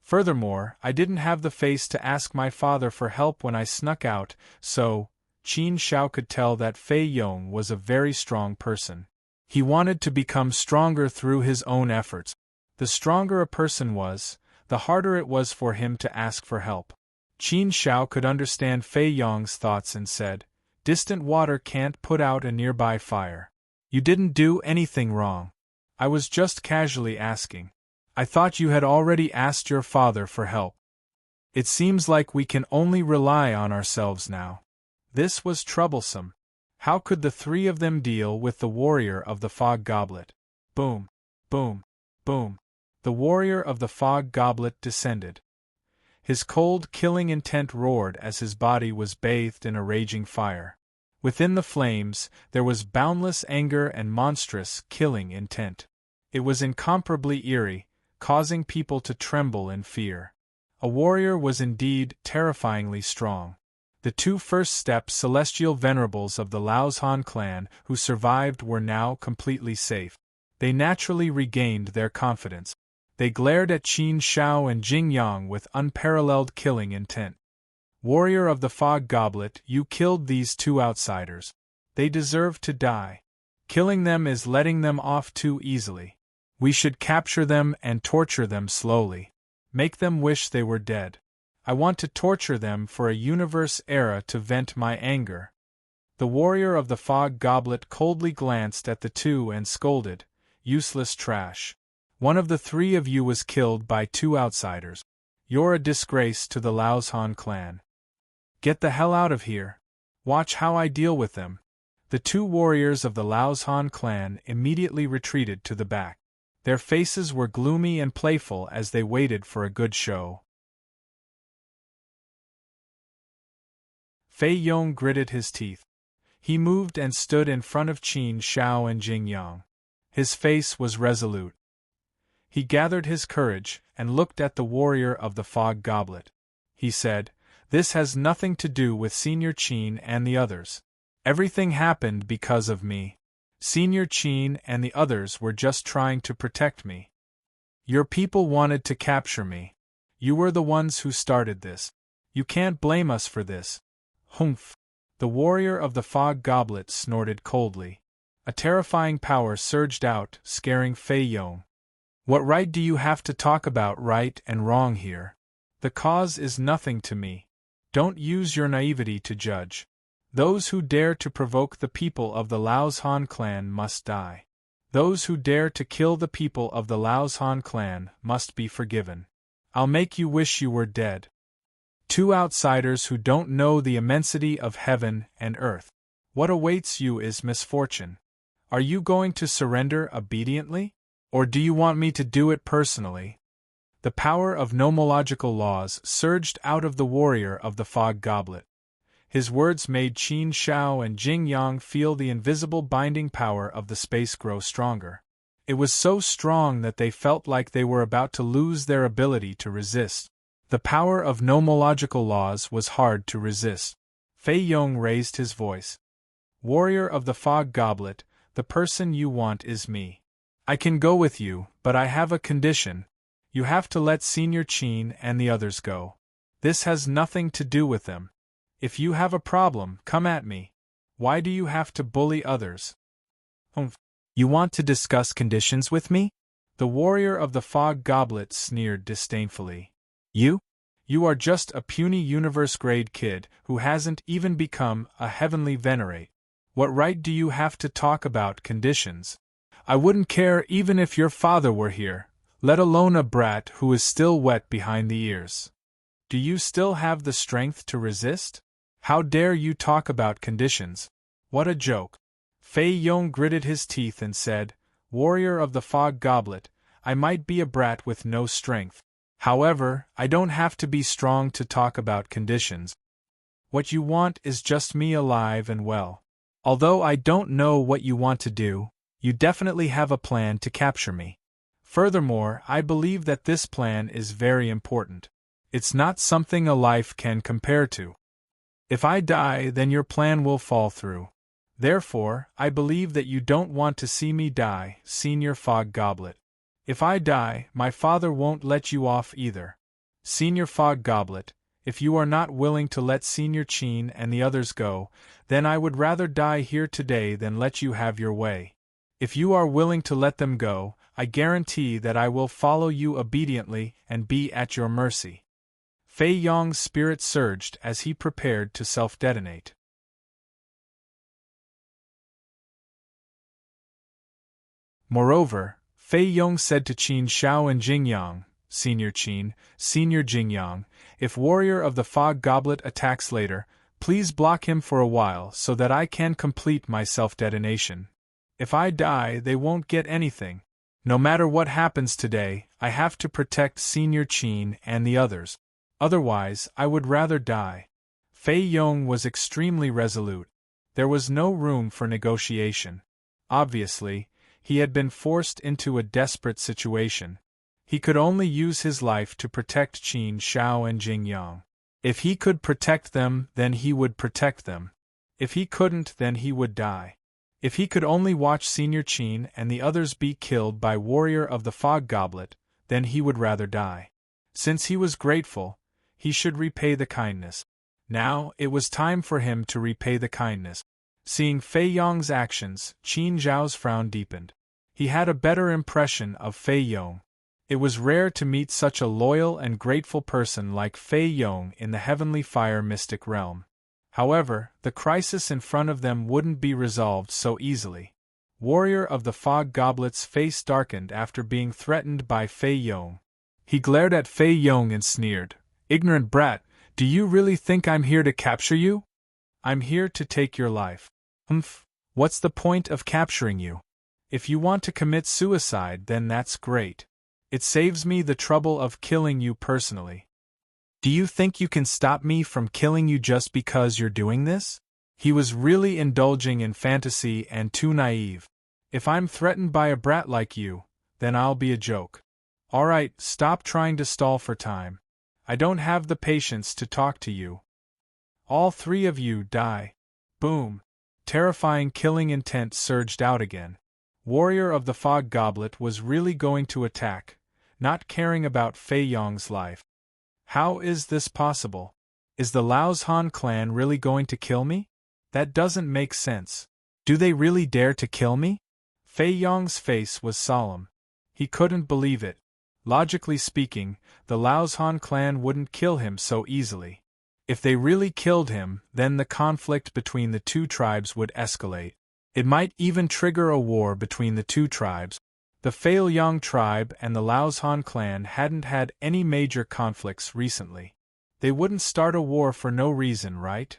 Furthermore, I didn't have the face to ask my father for help when I snuck out, so, Qin Shao could tell that Fei Yong was a very strong person. He wanted to become stronger through his own efforts. The stronger a person was, the harder it was for him to ask for help. Qin Shao could understand Fei Yong's thoughts and said, Distant water can't put out a nearby fire. You didn't do anything wrong. I was just casually asking. I thought you had already asked your father for help. It seems like we can only rely on ourselves now. This was troublesome. How could the three of them deal with the warrior of the fog goblet? Boom, boom, boom. The warrior of the fog goblet descended. His cold, killing intent roared as his body was bathed in a raging fire. Within the flames, there was boundless anger and monstrous, killing intent. It was incomparably eerie, causing people to tremble in fear. A warrior was indeed terrifyingly strong. The two first step Celestial Venerables of the Laozhan clan who survived were now completely safe. They naturally regained their confidence. They glared at Qin Shao and Jingyang with unparalleled killing intent. Warrior of the Fog Goblet, you killed these two outsiders. They deserve to die. Killing them is letting them off too easily. We should capture them and torture them slowly. Make them wish they were dead. I want to torture them for a universe era to vent my anger. The warrior of the Fog Goblet coldly glanced at the two and scolded, Useless trash. One of the three of you was killed by two outsiders. You're a disgrace to the Laozhan clan. Get the hell out of here. Watch how I deal with them. The two warriors of the Laozhan clan immediately retreated to the back. Their faces were gloomy and playful as they waited for a good show. Fei Yong gritted his teeth. He moved and stood in front of Qin Shao and Jing Yang. His face was resolute. He gathered his courage and looked at the warrior of the fog goblet. He said, "This has nothing to do with Senior Qin and the others. Everything happened because of me. Senior Qin and the others were just trying to protect me. Your people wanted to capture me. You were the ones who started this. You can't blame us for this." Humph! The warrior of the fog goblet snorted coldly. A terrifying power surged out, scaring Fei Yong. "What right do you have to talk about right and wrong here? The cause is nothing to me. Don't use your naivety to judge. Those who dare to provoke the people of the Laoshan clan must die. Those who dare to kill the people of the Laoshan clan must be forgiven. I'll make you wish you were dead. Two outsiders who don't know the immensity of heaven and earth. What awaits you is misfortune. Are you going to surrender obediently? Or do you want me to do it personally?" The power of nomological laws surged out of the warrior of the fog goblet. His words made Qin Shao and Jing Yang feel the invisible binding power of the space grow stronger. It was so strong that they felt like they were about to lose their ability to resist. The power of nomological laws was hard to resist. Fei Yong raised his voice. "Warrior of the fog goblet, the person you want is me. I can go with you, but I have a condition. You have to let Senior Qin and the others go. This has nothing to do with them. If you have a problem, come at me. Why do you have to bully others?" "You want to discuss conditions with me?" The warrior of the fog goblet sneered disdainfully. You? You are just a puny universe-grade kid who hasn't even become a heavenly venerate. What right do you have to talk about conditions? I wouldn't care even if your father were here, let alone a brat who is still wet behind the ears. Do you still have the strength to resist? How dare you talk about conditions? What a joke. Fei Yong gritted his teeth and said, "Warrior of the fog goblet, I might be a brat with no strength. However, I don't have to be strong to talk about conditions. What you want is just me alive and well. Although I don't know what you want to do, you definitely have a plan to capture me. Furthermore, I believe that this plan is very important. It's not something a life can compare to. If I die, then your plan will fall through. Therefore, I believe that you don't want to see me die, Senior Fog Goblet. If I die, my father won't let you off either. Senior Fog Goblet, if you are not willing to let Senior Qin and the others go, then I would rather die here today than let you have your way. If you are willing to let them go, I guarantee that I will follow you obediently and be at your mercy." Fei Yong's spirit surged as he prepared to self-detonate. Moreover, Fei Yong said to Qin Shao and Jing Yang, "Senior Qin, Senior Jing Yang, if Warrior of the Fog Goblet attacks later, please block him for a while so that I can complete my self-detonation. If I die, they won't get anything. No matter what happens today, I have to protect Senior Qin and the others. Otherwise, I would rather die." Fei Yong was extremely resolute. There was no room for negotiation. Obviously, he had been forced into a desperate situation. He could only use his life to protect Qin Shao and Jing Yang. If he could protect them, then he would protect them. If he couldn't, then he would die. If he could only watch Senior Qin and the others be killed by Warrior of the Fog Goblet, then he would rather die. Since he was grateful, he should repay the kindness. Now, it was time for him to repay the kindness. Seeing Fei Yong's actions, Qin Zhao's frown deepened. He had a better impression of Fei Yong. It was rare to meet such a loyal and grateful person like Fei Yong in the Heavenly Fire Mystic Realm. However, the crisis in front of them wouldn't be resolved so easily. Warrior of the Fog Goblet's face darkened after being threatened by Fei Yong. He glared at Fei Yong and sneered, "Ignorant brat, do you really think I'm here to capture you? I'm here to take your life." What's the point of capturing you? If you want to commit suicide, then that's great. It saves me the trouble of killing you personally. Do you think you can stop me from killing you just because you're doing this? He was really indulging in fantasy and too naive. If I'm threatened by a brat like you, then I'll be a joke. Alright, stop trying to stall for time. I don't have the patience to talk to you. All three of you die. Boom. Terrifying killing intent surged out again. Warrior of the Fog Goblet was really going to attack, not caring about Fei Yong's life. How is this possible? Is the Laos Han clan really going to kill me? That doesn't make sense. Do they really dare to kill me? Fei Yong's face was solemn. He couldn't believe it. Logically speaking, the Laos Han clan wouldn't kill him so easily. If they really killed him, then the conflict between the two tribes would escalate. It might even trigger a war between the two tribes. The Fei Yong tribe and the Laos Han clan hadn't had any major conflicts recently. They wouldn't start a war for no reason, right?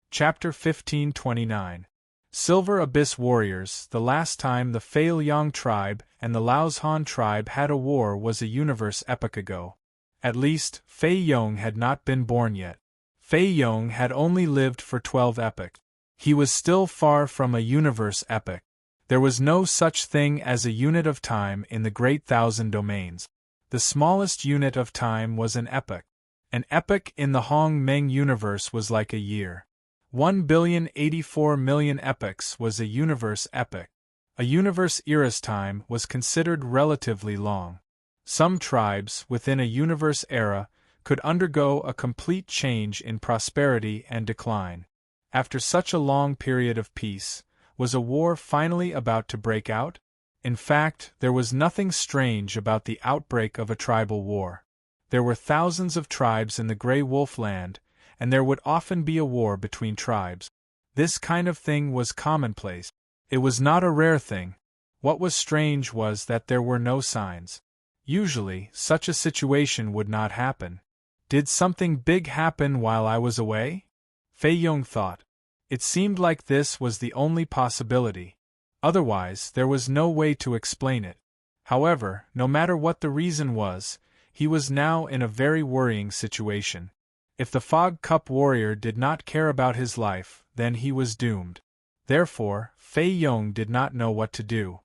Chapter 1529. Silver Abyss Warriors. The last time the Fei Yong tribe and the Laos Han tribe had a war was a universe epoch ago. At least, Fei Yong had not been born yet. Fei Yong had only lived for 12 epochs. He was still far from a universe epoch. There was no such thing as a unit of time in the Great Thousand Domains. The smallest unit of time was an epoch. An epoch in the Hong Meng universe was like a year. 1,084,000,000 epochs was a universe epoch. A universe era's time was considered relatively long. Some tribes within a universe era could undergo a complete change in prosperity and decline. After such a long period of peace, was a war finally about to break out? In fact, there was nothing strange about the outbreak of a tribal war. There were thousands of tribes in the Grey Wolf Land, and there would often be a war between tribes. This kind of thing was commonplace. It was not a rare thing. What was strange was that there were no signs. Usually, such a situation would not happen. Did something big happen while I was away? Fei Yong thought. It seemed like this was the only possibility. Otherwise, there was no way to explain it. However, no matter what the reason was, he was now in a very worrying situation. If the Fog Cup warrior did not care about his life, then he was doomed. Therefore, Fei Yong did not know what to do.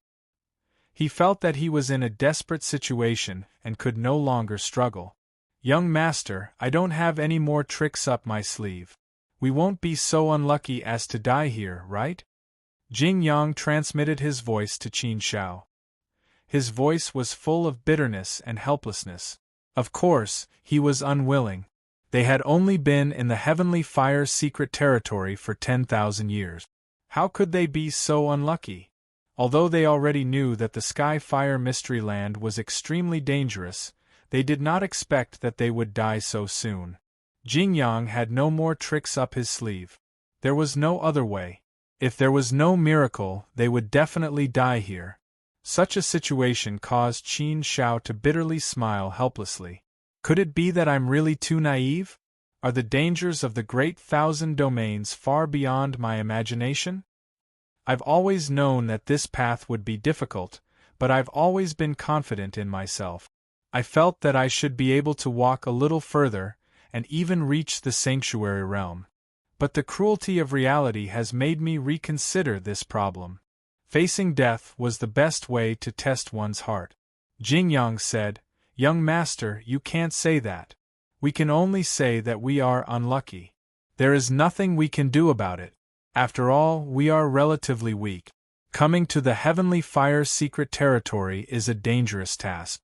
He felt that he was in a desperate situation and could no longer struggle. Young master, I don't have any more tricks up my sleeve. We won't be so unlucky as to die here, right? Jing Yang transmitted his voice to Qin Shao. His voice was full of bitterness and helplessness. Of course, he was unwilling. They had only been in the Heavenly Fire secret territory for 10,000 years. How could they be so unlucky? Although they already knew that the Sky Fire Mystery Land was extremely dangerous, they did not expect that they would die so soon. Jing Yang had no more tricks up his sleeve. There was no other way. If there was no miracle, they would definitely die here. Such a situation caused Qin Shao to bitterly smile helplessly. Could it be that I'm really too naive? Are the dangers of the Great Thousand Domains far beyond my imagination? I've always known that this path would be difficult, but I've always been confident in myself. I felt that I should be able to walk a little further, and even reach the sanctuary realm. But the cruelty of reality has made me reconsider this problem. Facing death was the best way to test one's heart. Jing Yang said, "Young master, you can't say that. We can only say that we are unlucky. There is nothing we can do about it. After all, we are relatively weak. Coming to the Heavenly Fire secret territory is a dangerous task.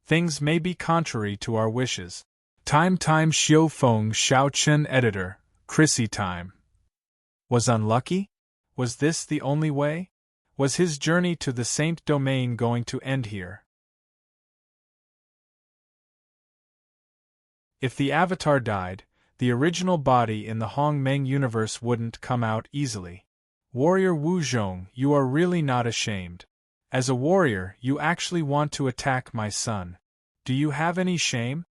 Things may be contrary to our wishes." Time Xiu Feng Xiao Chen editor, Chrissy Time. Was unlucky? Was this the only way? Was his journey to the Saint Domain going to end here? If the Avatar died, the original body in the Hong Meng universe wouldn't come out easily. Warrior Wu Zhong, you are really not ashamed. As a warrior, you actually want to attack my son. Do you have any shame?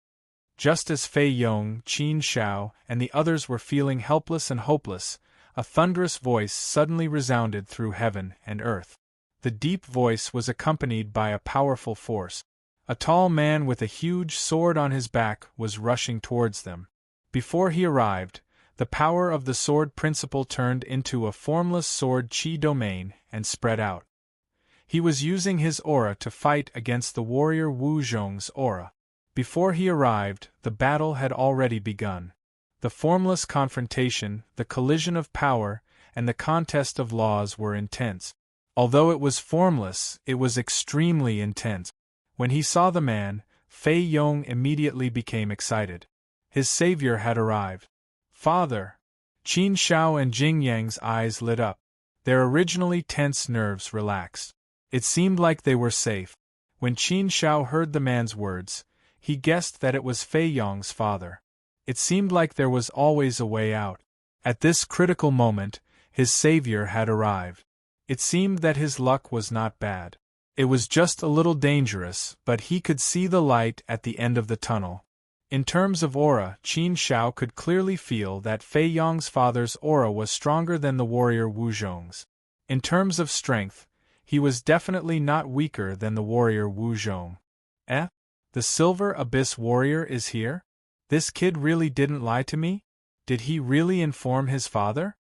Just as Fei Yong, Qin Shao, and the others were feeling helpless and hopeless, a thunderous voice suddenly resounded through heaven and earth. The deep voice was accompanied by a powerful force. A tall man with a huge sword on his back was rushing towards them. Before he arrived, the power of the sword principle turned into a formless sword chi domain and spread out. He was using his aura to fight against the warrior Wu Zhong's aura. Before he arrived, the battle had already begun. The formless confrontation, the collision of power, and the contest of laws were intense. Although it was formless, it was extremely intense. When he saw the man, Fei Yong immediately became excited. His savior had arrived. Father! Qin Shao and Jing Yang's eyes lit up. Their originally tense nerves relaxed. It seemed like they were safe. When Qin Shao heard the man's words, he guessed that it was Fei Yong's father. It seemed like there was always a way out. At this critical moment, his savior had arrived. It seemed that his luck was not bad. It was just a little dangerous, but he could see the light at the end of the tunnel. In terms of aura, Qin Shao could clearly feel that Fei Yong's father's aura was stronger than the warrior Wu Zhong's. In terms of strength, he was definitely not weaker than the warrior Wu Zhong. The Silver Abyss warrior is here? This kid really didn't lie to me? Did he really inform his father?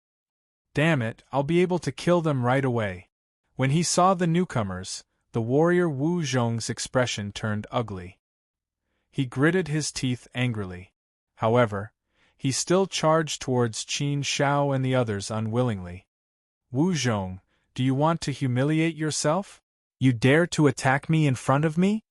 Damn it, I'll be able to kill them right away. When he saw the newcomers, the warrior Wu Zhong's expression turned ugly. He gritted his teeth angrily. However, he still charged towards Qin Shao and the others unwillingly. Wu Zhong, do you want to humiliate yourself? You dare to attack me in front of me?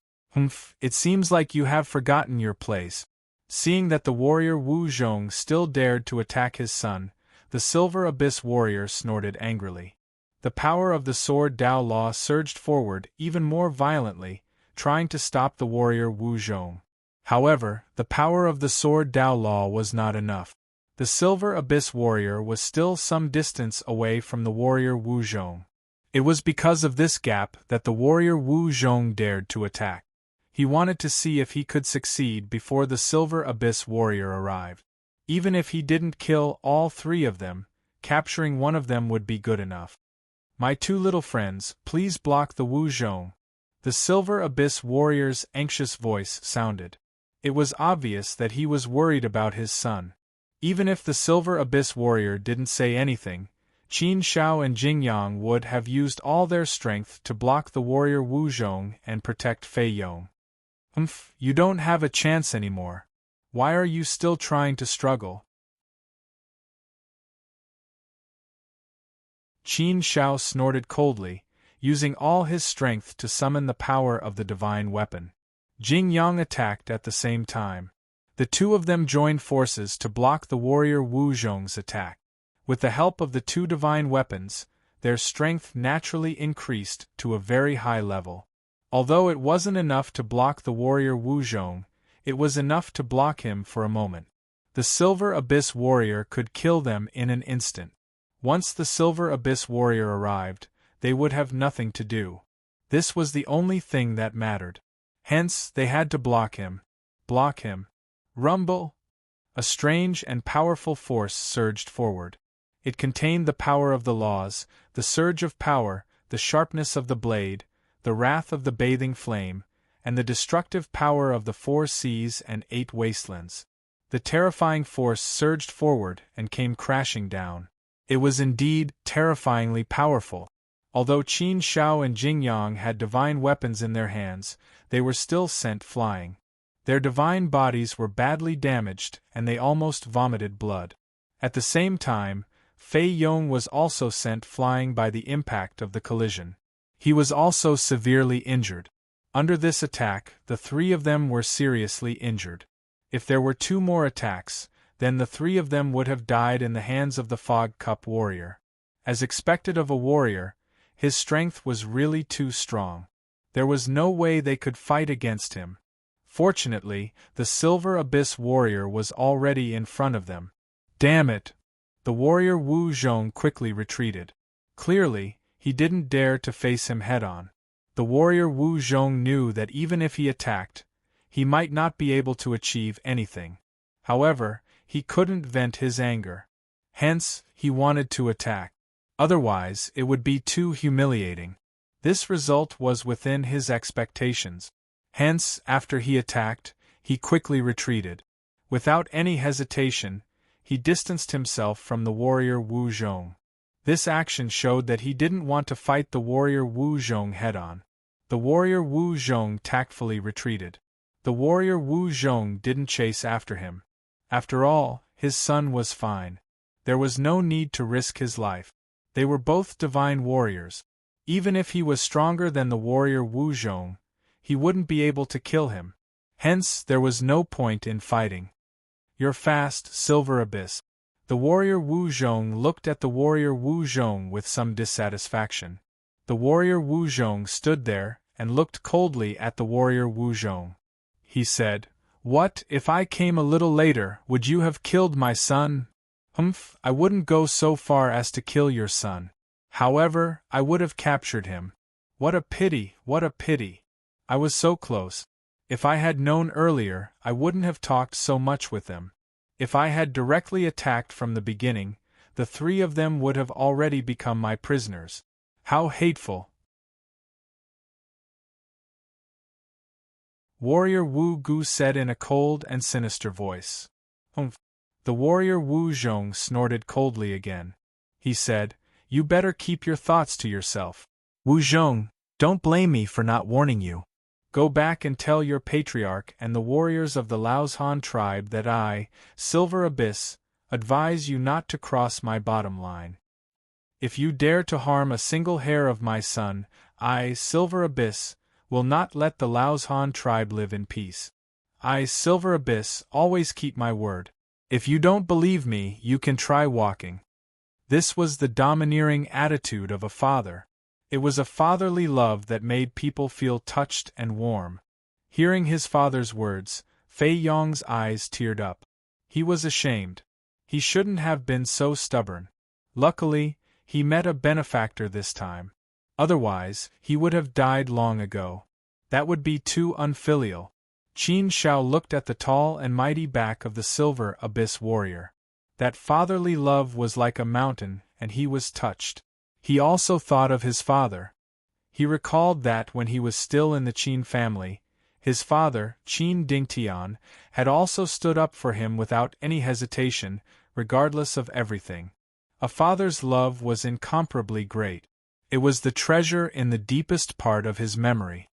It seems like you have forgotten your place. Seeing that the warrior Wu Zhong still dared to attack his son, the Silver Abyss warrior snorted angrily. The power of the sword Dao Law surged forward even more violently, trying to stop the warrior Wu Zhong. However, the power of the sword Dao Law was not enough. The Silver Abyss warrior was still some distance away from the warrior Wu Zhong. It was because of this gap that the warrior Wu Zhong dared to attack. He wanted to see if he could succeed before the Silver Abyss warrior arrived. Even if he didn't kill all three of them, capturing one of them would be good enough. My two little friends, please block the Wu Zhong. The Silver Abyss warrior's anxious voice sounded. It was obvious that he was worried about his son. Even if the Silver Abyss warrior didn't say anything, Qin Shao and Jing Yang would have used all their strength to block the warrior Wu Zhong and protect Fei Yong. You don't have a chance anymore. Why are you still trying to struggle? Qin Shao snorted coldly, using all his strength to summon the power of the divine weapon. Jing Yang attacked at the same time. The two of them joined forces to block the warrior Wu Zhong's attack. With the help of the two divine weapons, their strength naturally increased to a very high level. Although it wasn't enough to block the warrior Wu Zhong, it was enough to block him for a moment. The Silver Abyss warrior could kill them in an instant. Once the Silver Abyss warrior arrived, they would have nothing to do. This was the only thing that mattered. Hence, they had to block him. Block him. Rumble! A strange and powerful force surged forward. It contained the power of the laws, the surge of power, the sharpness of the blade, the wrath of the bathing flame, and the destructive power of the 4 seas and 8 wastelands. The terrifying force surged forward and came crashing down. It was indeed terrifyingly powerful. Although Qin Shao and Jing Yang had divine weapons in their hands, they were still sent flying. Their divine bodies were badly damaged and they almost vomited blood. At the same time, Fei Yong was also sent flying by the impact of the collision. He was also severely injured. Under this attack, the three of them were seriously injured. If there were 2 more attacks, then the 3 of them would have died in the hands of the Fog Cup warrior. As expected of a warrior, his strength was really too strong. There was no way they could fight against him. Fortunately, the Silver Abyss warrior was already in front of them. Damn it! The warrior Wu Zhong quickly retreated. Clearly, he didn't dare to face him head-on. The warrior Wu Zhong knew that even if he attacked, he might not be able to achieve anything. However, he couldn't vent his anger. Hence, he wanted to attack. Otherwise, it would be too humiliating. This result was within his expectations. Hence, after he attacked, he quickly retreated. Without any hesitation, he distanced himself from the warrior Wu Zhong. This action showed that he didn't want to fight the warrior Wu Zhong head-on. The warrior Wu Zhong tactfully retreated. The warrior Wu Zhong didn't chase after him. After all, his son was fine. There was no need to risk his life. They were both divine warriors. Even if he was stronger than the warrior Wu Zhong, he wouldn't be able to kill him. Hence, there was no point in fighting. "You're fast, Silver Abyss." The warrior Wu Zhong looked at the warrior Wu Zhong with some dissatisfaction. The warrior Wu Zhong stood there and looked coldly at the warrior Wu Zhong. He said, "What, if I came a little later, would you have killed my son?" "Humph, I wouldn't go so far as to kill your son. However, I would have captured him." "What a pity, what a pity. I was so close. If I had known earlier, I wouldn't have talked so much with them. If I had directly attacked from the beginning, the three of them would have already become my prisoners. How hateful!" Warrior Wu Gu said in a cold and sinister voice. "Humph." The warrior Wu Zhong snorted coldly again. He said, "You better keep your thoughts to yourself. Wu Zhong, don't blame me for not warning you. Go back and tell your patriarch and the warriors of the Laozhan tribe that I, Silver Abyss, advise you not to cross my bottom line. If you dare to harm a single hair of my son, I, Silver Abyss, will not let the Laozhan tribe live in peace. I, Silver Abyss, always keep my word. If you don't believe me, you can try walking." This was the domineering attitude of a father. It was a fatherly love that made people feel touched and warm. Hearing his father's words, Fei Yong's eyes teared up. He was ashamed. He shouldn't have been so stubborn. Luckily, he met a benefactor this time. Otherwise, he would have died long ago. That would be too unfilial. Qin Shao looked at the tall and mighty back of the Silver Abyss warrior. That fatherly love was like a mountain, and he was touched. He also thought of his father. He recalled that when he was still in the Qin family, his father, Qin Dingtian, had also stood up for him without any hesitation, regardless of everything. A father's love was incomparably great. It was the treasure in the deepest part of his memory.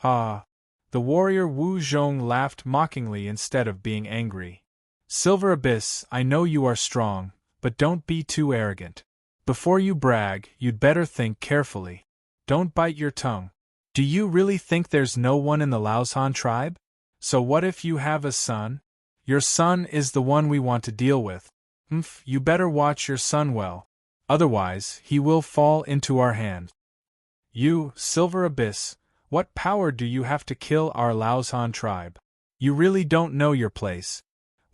"Ah!" The warrior Wu Zhong laughed mockingly instead of being angry. "Silver Abyss, I know you are strong, but don't be too arrogant. Before you brag, you'd better think carefully. Don't bite your tongue. Do you really think there's no one in the Laozhan tribe? So what if you have a son? Your son is the one we want to deal with. You better watch your son well. Otherwise, he will fall into our hands. You, Silver Abyss, what power do you have to kill our Laozhan tribe? You really don't know your place.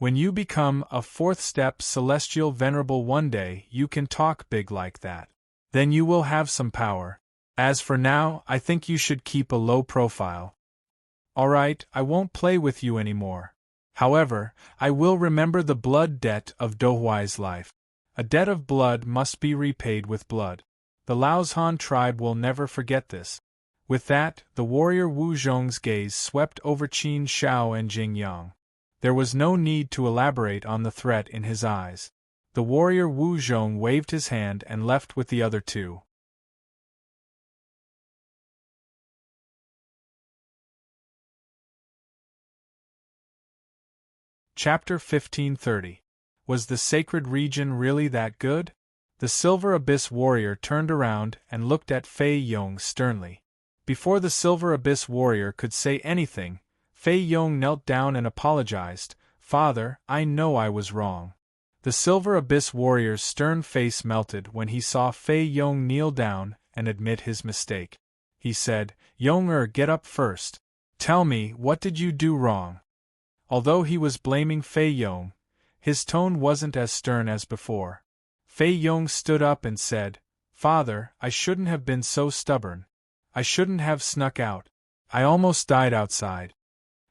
When you become a fourth-step celestial venerable one day, you can talk big like that. Then you will have some power. As for now, I think you should keep a low profile." "Alright, I won't play with you anymore. However, I will remember the blood debt of Dohuai's life. A debt of blood must be repaid with blood. The Laozhan tribe will never forget this." With that, the warrior Wu Zhong's gaze swept over Qin Shao and Jing Yang. There was no need to elaborate on the threat in his eyes. The warrior Wu Zhong waved his hand and left with the other two. Chapter 1530. Was the sacred region really that good? The Silver Abyss warrior turned around and looked at Fei Yong sternly. Before the Silver Abyss warrior could say anything, Fei Yong knelt down and apologized. "Father, I know I was wrong." The Silver Abyss warrior's stern face melted when he saw Fei Yong kneel down and admit his mistake. He said, "Yong, get up first. Tell me, what did you do wrong?" Although he was blaming Fei Yong, his tone wasn't as stern as before. Fei Yong stood up and said, "Father, I shouldn't have been so stubborn. I shouldn't have snuck out. I almost died outside."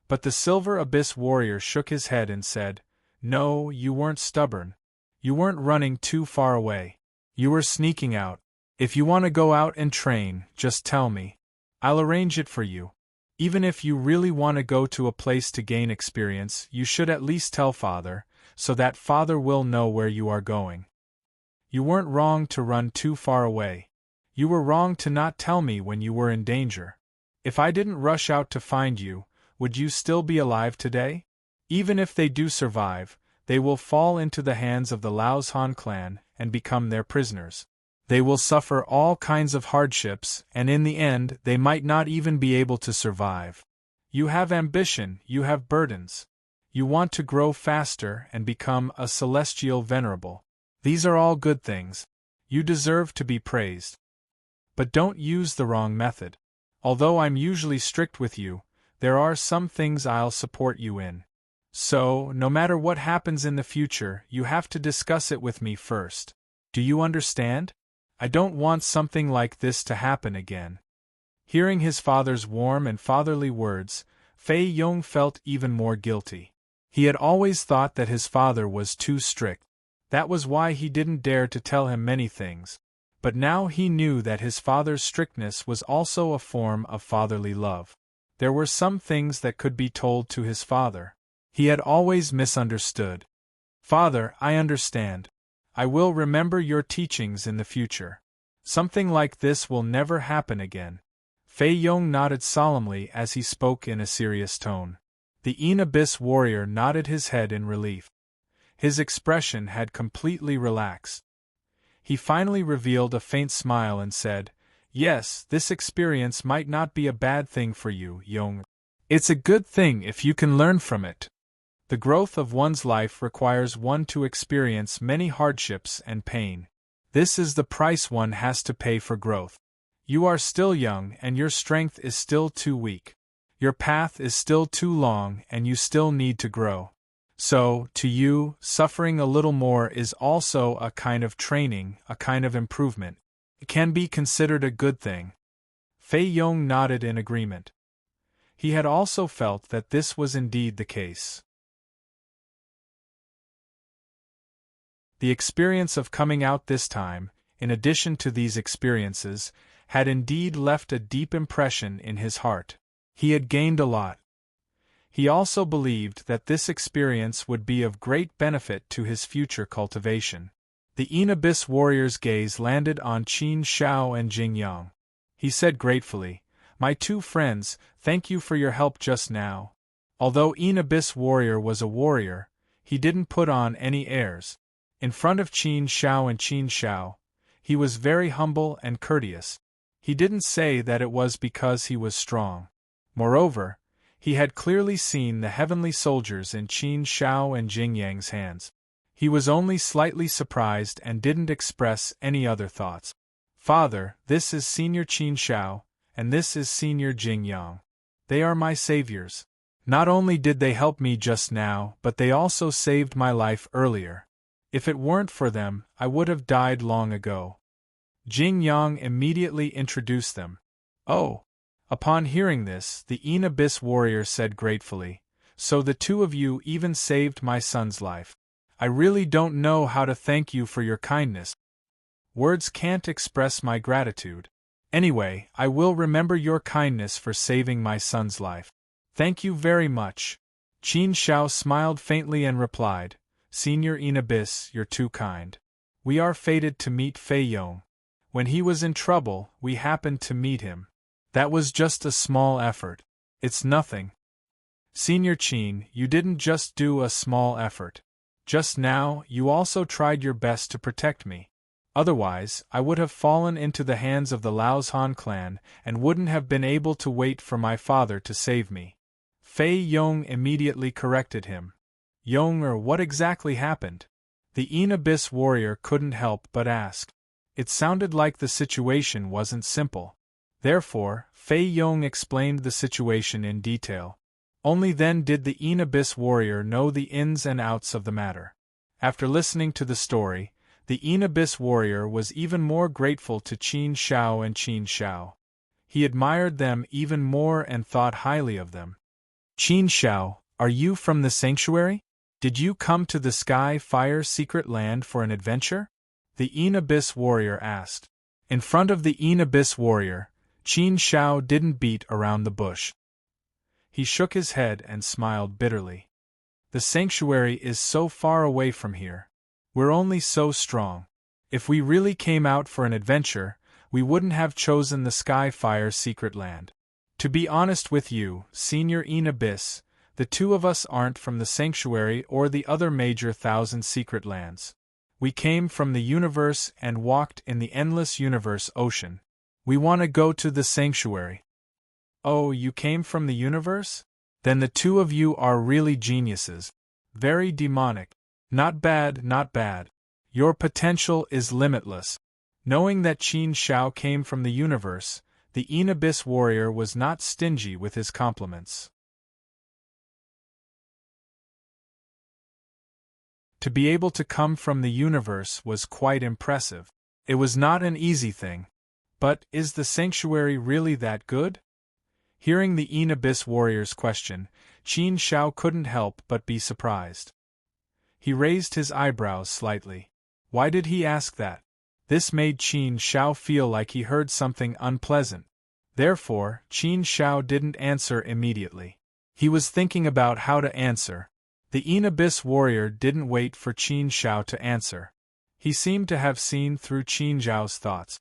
But the Silver Abyss warrior shook his head and said, "No, you weren't stubborn. You weren't running too far away. You were sneaking out. If you want to go out and train, just tell me. I'll arrange it for you. Even if you really want to go to a place to gain experience, you should at least tell Father, so that Father will know where you are going. You weren't wrong to run too far away. You were wrong to not tell me when you were in danger. If I didn't rush out to find you, would you still be alive today? Even if they do survive, they will fall into the hands of the Laos Han clan and become their prisoners. They will suffer all kinds of hardships, and in the end they might not even be able to survive. You have ambition, you have burdens. You want to grow faster and become a celestial venerable. These are all good things. You deserve to be praised. But don't use the wrong method. Although I'm usually strict with you, there are some things I'll support you in. So, no matter what happens in the future, you have to discuss it with me first. Do you understand? I don't want something like this to happen again. Hearing his father's warm and fatherly words, Fei Yong felt even more guilty. He had always thought that his father was too strict. That was why he didn't dare to tell him many things. But now he knew that his father's strictness was also a form of fatherly love. There were some things that could be told to his father. He had always misunderstood. Father, I understand. I will remember your teachings in the future. Something like this will never happen again. Fei Yong nodded solemnly as he spoke in a serious tone. The Abyss warrior nodded his head in relief. His expression had completely relaxed. He finally revealed a faint smile and said, "Yes, this experience might not be a bad thing for you, Yong. It's a good thing if you can learn from it. The growth of one's life requires one to experience many hardships and pain. This is the price one has to pay for growth. You are still young and your strength is still too weak. Your path is still too long and you still need to grow. So, to you, suffering a little more is also a kind of training, a kind of improvement. It can be considered a good thing." Fei Yong nodded in agreement. He had also felt that this was indeed the case. The experience of coming out this time, in addition to these experiences, had indeed left a deep impression in his heart. He had gained a lot. He also believed that this experience would be of great benefit to his future cultivation. The Abyss warrior's gaze landed on Qin Xiao and Jing Yang. He said gratefully, "My two friends, thank you for your help just now." Although Abyss warrior was a warrior, he didn't put on any airs. In front of Qin Xiao and Qin Xiao, he was very humble and courteous. He didn't say that it was because he was strong. Moreover, he had clearly seen the heavenly soldiers in Qin Xiao and Jing Yang's hands. He was only slightly surprised and didn't express any other thoughts. "Father, this is Senior Qin Xiao, and this is Senior Jing Yang. They are my saviors. Not only did they help me just now, but they also saved my life earlier. If it weren't for them, I would have died long ago." Jing Yang immediately introduced them. "Oh." Upon hearing this, the Abyss warrior said gratefully, "So the two of you even saved my son's life. I really don't know how to thank you for your kindness. Words can't express my gratitude. Anyway, I will remember your kindness for saving my son's life. Thank you very much." Qin Xiao smiled faintly and replied, "Senior Abyss, you're too kind. We are fated to meet Fei Yong. When he was in trouble, we happened to meet him. That was just a small effort. It's nothing." "Senior Qin, you didn't just do a small effort. Just now, you also tried your best to protect me. Otherwise, I would have fallen into the hands of the Laos Han clan and wouldn't have been able to wait for my father to save me." Fei Yong immediately corrected him. "Yong, what exactly happened?" The Abyss warrior couldn't help but ask. It sounded like the situation wasn't simple. Therefore, Fei Yong explained the situation in detail. Only then did the Abyss warrior know the ins and outs of the matter. After listening to the story, the Abyss warrior was even more grateful to Qin Xiao and Qin Xiao. He admired them even more and thought highly of them. "Qin Xiao, are you from the sanctuary? Did you come to the Sky Fire secret land for an adventure?" the Abyss warrior asked. In front of the Abyss warrior, Qin Xiao didn't beat around the bush. He shook his head and smiled bitterly. The sanctuary is so far away from here. We're only so strong. If we really came out for an adventure, we wouldn't have chosen the Skyfire secret land. To be honest with you, Senior Enabis, the two of us aren't from the sanctuary or the other major 1,000 secret lands. We came from the universe and walked in the endless universe ocean. We want to go to the sanctuary. Oh, you came from the universe? Then the two of you are really geniuses. Very demonic. Not bad, not bad. Your potential is limitless. Knowing that Qin Shao came from the universe, the Enabis warrior was not stingy with his compliments. To be able to come from the universe was quite impressive. It was not an easy thing. But is the sanctuary really that good? Hearing the Enabis warrior's question, Qin Shao couldn't help but be surprised. He raised his eyebrows slightly. Why did he ask that? This made Qin Shao feel like he heard something unpleasant. Therefore, Qin Shao didn't answer immediately. He was thinking about how to answer. The Enabis warrior didn't wait for Qin Shao to answer. He seemed to have seen through Qin Zhao's thoughts.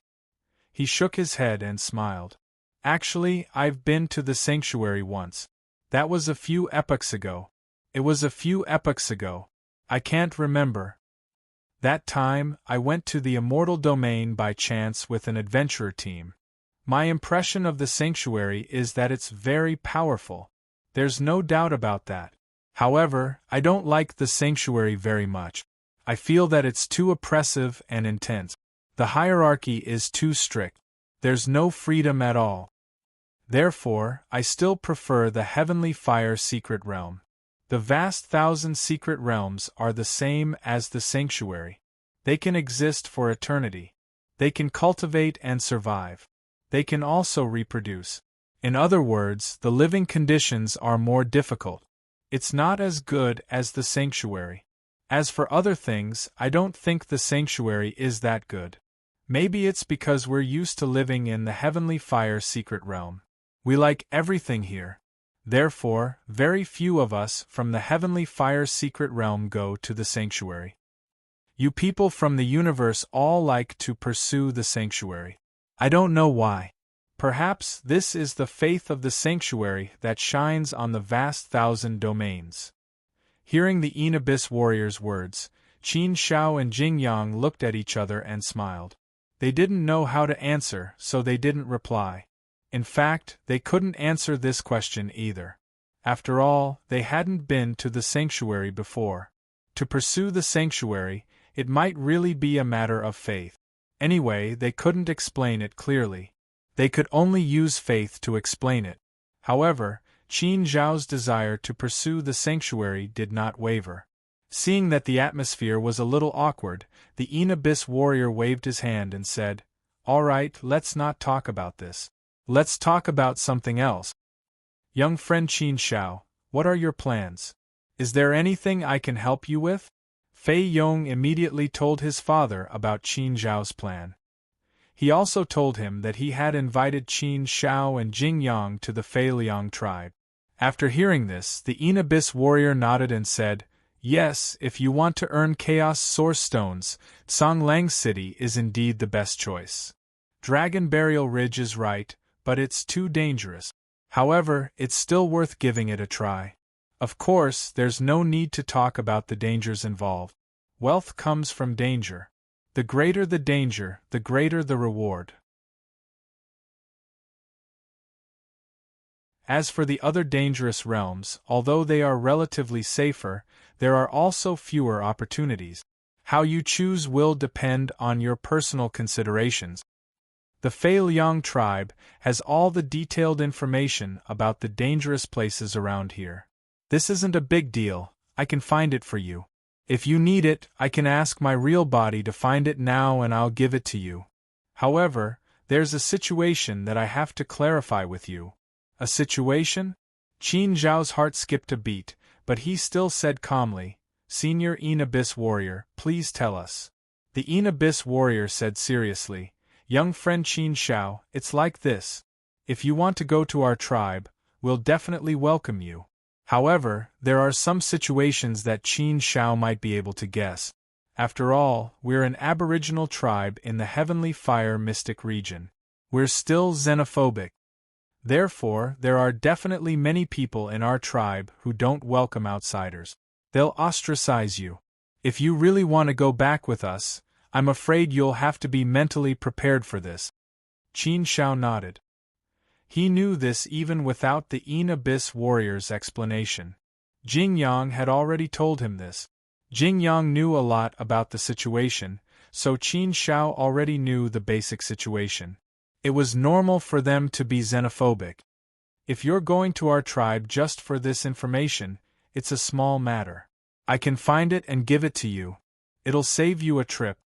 He shook his head and smiled. Actually, I've been to the sanctuary once. That was a few epochs ago. It was a few epochs ago. I can't remember. That time, I went to the immortal domain by chance with an adventurer team. My impression of the sanctuary is that it's very powerful. There's no doubt about that. However, I don't like the sanctuary very much. I feel that it's too oppressive and intense. The hierarchy is too strict. There's no freedom at all. Therefore, I still prefer the Heavenly Fire Secret Realm. The vast 1,000 secret realms are the same as the sanctuary. They can exist for eternity. They can cultivate and survive. They can also reproduce. In other words, the living conditions are more difficult. It's not as good as the sanctuary. As for other things, I don't think the sanctuary is that good. Maybe it's because we're used to living in the Heavenly Fire Secret Realm. We like everything here. Therefore, very few of us from the Heavenly Fire Secret Realm go to the sanctuary. You people from the universe all like to pursue the sanctuary. I don't know why. Perhaps this is the faith of the sanctuary that shines on the vast 1,000 domains. Hearing the Enabis warrior's words, Qin Shao and Jing Yang looked at each other and smiled. They didn't know how to answer, so they didn't reply. In fact, they couldn't answer this question either. After all, they hadn't been to the sanctuary before. To pursue the sanctuary, it might really be a matter of faith. Anyway, they couldn't explain it clearly. They could only use faith to explain it. However, Qin Zhao's desire to pursue the sanctuary did not waver. Seeing that the atmosphere was a little awkward, the Enabis warrior waved his hand and said, "All right, let's not talk about this. Let's talk about something else. Young friend Qin Shao, what are your plans? Is there anything I can help you with?" Fei Yong immediately told his father about Qin Zhao's plan. He also told him that he had invited Qin Shao and Jing Yang to the Fei Liang tribe. After hearing this, the Enabis warrior nodded and said, "Yes, if you want to earn Chaos Source Stones, Songlang City is indeed the best choice. Dragon Burial Ridge is right, but it's too dangerous. However, it's still worth giving it a try. Of course, there's no need to talk about the dangers involved. Wealth comes from danger. The greater the danger, the greater the reward. As for the other dangerous realms, although they are relatively safer, there are also fewer opportunities. How you choose will depend on your personal considerations. The Fei Liang tribe has all the detailed information about the dangerous places around here. This isn't a big deal, I can find it for you. If you need it, I can ask my real body to find it now and I'll give it to you. However, there's a situation that I have to clarify with you." A situation? Qin Zhao's heart skipped a beat, but he still said calmly, "Senior Enabis warrior, please tell us." The Enabis warrior said seriously, "Young friend Qin Shao, it's like this. If you want to go to our tribe, we'll definitely welcome you. However, there are some situations that Qin Shao might be able to guess. After all, we're an aboriginal tribe in the Heavenly Fire Mystic region. We're still xenophobic. Therefore, there are definitely many people in our tribe who don't welcome outsiders. They'll ostracize you. If you really want to go back with us, I'm afraid you'll have to be mentally prepared for this. Qin Shao nodded. He knew this even without the Yin Abyss warrior's explanation. Jing Yang had already told him this. Jing Yang knew a lot about the situation, so Qin Shao already knew the basic situation. It was normal for them to be xenophobic. If you're going to our tribe just for this information, it's a small matter. I can find it and give it to you. It'll save you a trip.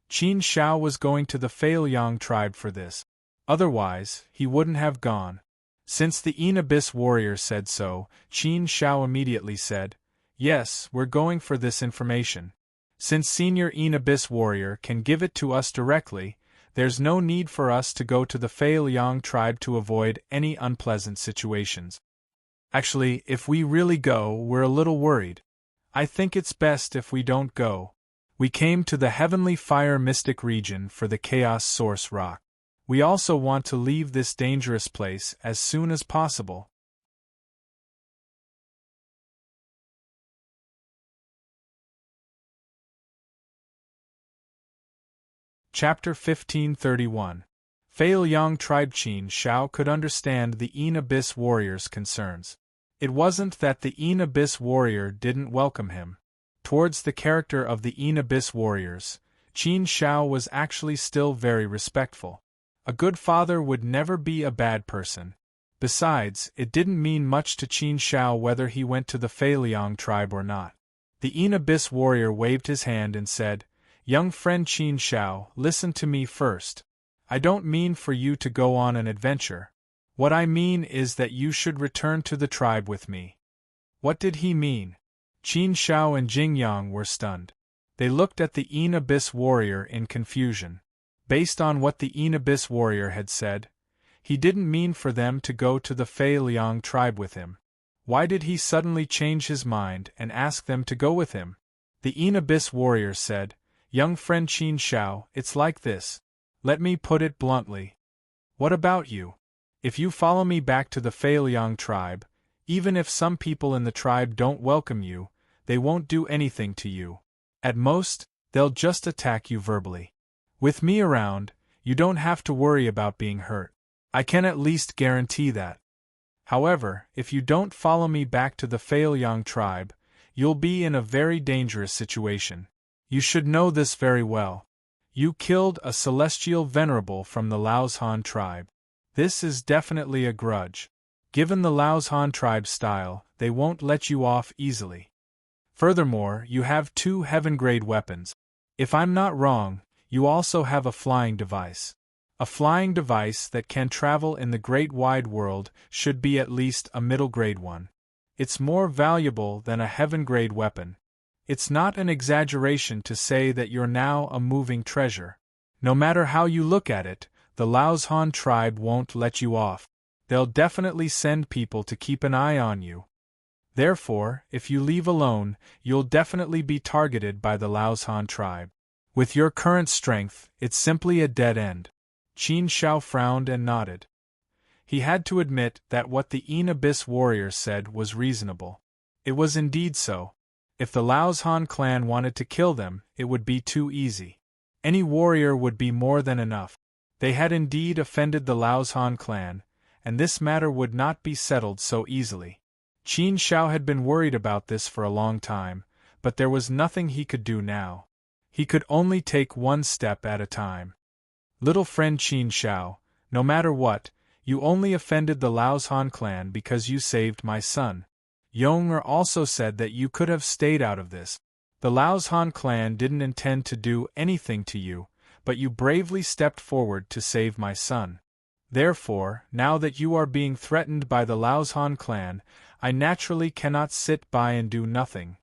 Qin Shao was going to the Faoyang tribe for this. Otherwise, he wouldn't have gone. Since the Yin Abyss warrior said so, Qin Shao immediately said, "Yes, we're going for this information. Since Senior Yin Abyss warrior can give it to us directly, there's no need for us to go to the Faoyang tribe to avoid any unpleasant situations. Actually, if we really go, we're a little worried. I think it's best if we don't go. We came to the Heavenly Fire Mystic region for the Chaos Source Rock. We also want to leave this dangerous place as soon as possible." Chapter 1531. Faoyang tribe. Qin Shao could understand the Yin Abyss warrior's concerns. It wasn't that the Yin Abyss warrior didn't welcome him. Towards the character of the Yin Abyss warriors, Qin Shao was actually still very respectful. A good father would never be a bad person. Besides, it didn't mean much to Qin Shao whether he went to the Faoyang tribe or not. The Yin Abyss warrior waved his hand and said, "Young friend Qin Shao, listen to me first. I don't mean for you to go on an adventure. What I mean is that you should return to the tribe with me." What did he mean? Qin Shao and Jing Yang were stunned. They looked at the Yin Abyss warrior in confusion. Based on what the Yin Abyss warrior had said, he didn't mean for them to go to the Faoyang tribe with him. Why did he suddenly change his mind and ask them to go with him? The Yin Abyss warrior said, "Young friend Qin Shao, it's like this. Let me put it bluntly. What about you? If you follow me back to the Faoyang tribe, even if some people in the tribe don't welcome you, they won't do anything to you. At most, they'll just attack you verbally. With me around, you don't have to worry about being hurt. I can at least guarantee that. However, if you don't follow me back to the Faoyang tribe, you'll be in a very dangerous situation. You should know this very well. You killed a celestial venerable from the Laoshan tribe. This is definitely a grudge. Given the Laoshan tribe's style, they won't let you off easily. Furthermore, you have 2 heaven-grade weapons. If I'm not wrong, you also have a flying device. A flying device that can travel in the great wide world should be at least a middle-grade one. It's more valuable than a heaven-grade weapon. It's not an exaggeration to say that you're now a moving treasure. No matter how you look at it, the Laoshan tribe won't let you off. They'll definitely send people to keep an eye on you. Therefore, if you leave alone, you'll definitely be targeted by the Laoshan tribe. With your current strength, it's simply a dead end." Qin Shao frowned and nodded. He had to admit that what the Yin Abyss warrior said was reasonable. It was indeed so. If the Laoshan clan wanted to kill them, it would be too easy. Any warrior would be more than enough. They had indeed offended the Laoshan clan, and this matter would not be settled so easily. Qin Shao had been worried about this for a long time, but there was nothing he could do now. He could only take one step at a time. "Little friend Qin Shao, no matter what, you only offended the Laoshan clan because you saved my son. Yong'er also said that you could have stayed out of this. The Laoshan clan didn't intend to do anything to you, but you bravely stepped forward to save my son. Therefore, now that you are being threatened by the Laoshan clan, I naturally cannot sit by and do nothing.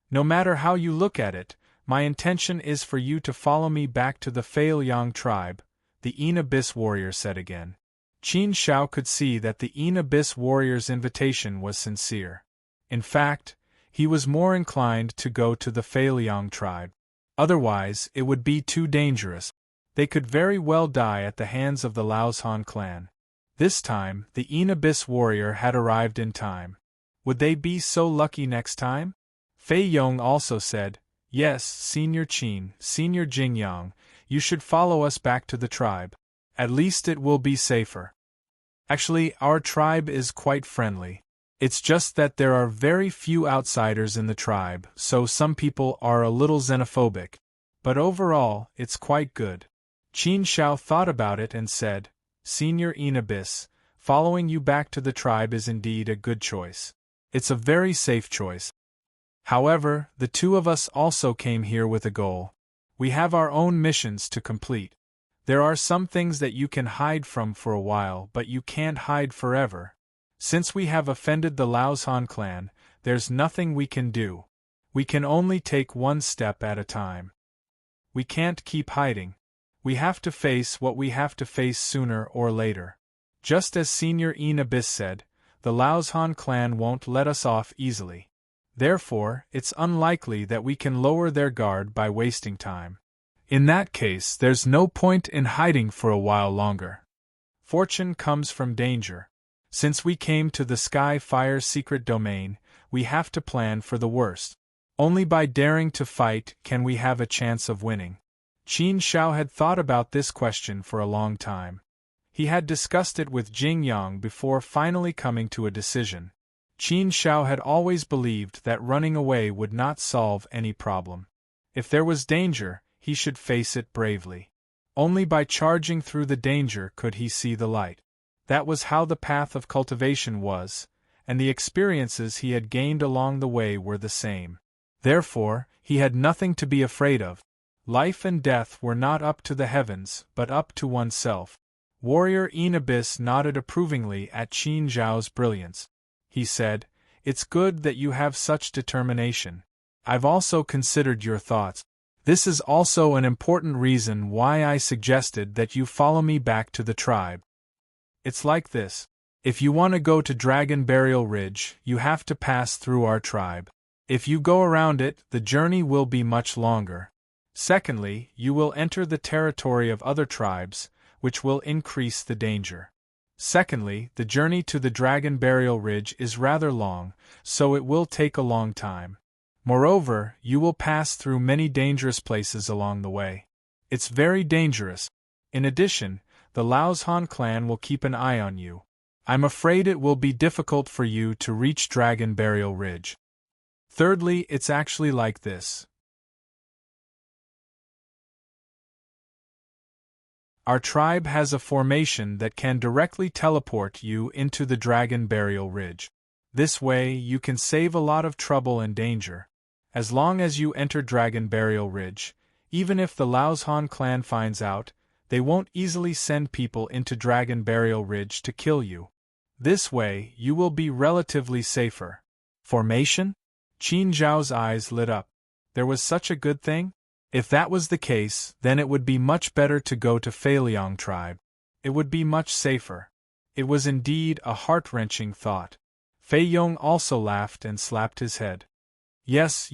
No matter how you look at it, my intention is for you to follow me back to the Faoyang tribe. the Abyss warrior said again. Qin Shao could see that the Abyss warrior's invitation was sincere. In fact, he was more inclined to go to the Feiliang tribe. Otherwise, it would be too dangerous. They could very well die at the hands of the Laozhan clan. This time, the Abyss warrior had arrived in time. Would they be so lucky next time? Fei Yong also said, "Yes, Senior Qin, Senior Jingyang, you should follow us back to the tribe. At least it will be safer. Actually, our tribe is quite friendly. It's just that there are very few outsiders in the tribe, so some people are a little xenophobic. But overall, it's quite good." Qin Shao thought about it and said, "Senior Abyss, following you back to the tribe is indeed a good choice. It's a very safe choice. However, the two of us also came here with a goal. We have our own missions to complete. There are some things that you can hide from for a while, but you can't hide forever. Since we have offended the Laozhan clan, there's nothing we can do. We can only take one step at a time. We can't keep hiding. We have to face what we have to face sooner or later. Just as Senior Abyss said, the Laozhan clan won't let us off easily. Therefore, it's unlikely that we can lower their guard by wasting time. In that case, there's no point in hiding for a while longer. Fortune comes from danger. Since we came to the Sky Fire secret domain, we have to plan for the worst. Only by daring to fight can we have a chance of winning." Qin Shao had thought about this question for a long time. He had discussed it with Jing Yang before finally coming to a decision. Qin Shao had always believed that running away would not solve any problem. If there was danger, he should face it bravely. Only by charging through the danger could he see the light. That was how the path of cultivation was, and the experiences he had gained along the way were the same. Therefore, he had nothing to be afraid of. Life and death were not up to the heavens, but up to oneself. Warrior Abyss nodded approvingly at Qin Zhao's brilliance. He said, "It's good that you have such determination. I've also considered your thoughts. This is also an important reason why I suggested that you follow me back to the tribe. It's like this. If you want to go to Dragon Burial Ridge, you have to pass through our tribe. If you go around it, the journey will be much longer. Secondly, you will enter the territory of other tribes, which will increase the danger. Secondly, the journey to the Dragon Burial Ridge is rather long, so it will take a long time. Moreover, you will pass through many dangerous places along the way. It's very dangerous. In addition, the Laozhan clan will keep an eye on you. I'm afraid it will be difficult for you to reach Dragon Burial Ridge. Thirdly, it's actually like this. Our tribe has a formation that can directly teleport you into the Dragon Burial Ridge. This way, you can save a lot of trouble and danger. As long as you enter Dragon Burial Ridge, even if the Laozhan clan finds out, they won't easily send people into Dragon Burial Ridge to kill you. This way, you will be relatively safer. Formation? Qin Zhao's eyes lit up. There was such a good thing? If that was the case, then it would be much better to go to Feiliang tribe. It would be much safer. It was indeed a heart-wrenching thought. Fei Yong also laughed and slapped his head. Yes.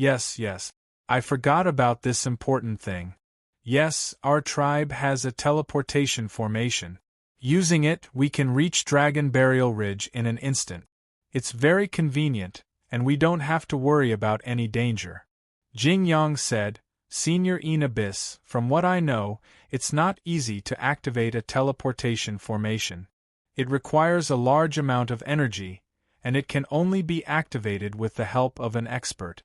I forgot about this important thing. Yes, our tribe has a teleportation formation. Using it, we can reach Dragon Burial Ridge in an instant. It's very convenient, and we don't have to worry about any danger. Jing Yang said, "Senior Abyss, from what I know, it's not easy to activate a teleportation formation. It requires a large amount of energy, and it can only be activated with the help of an expert.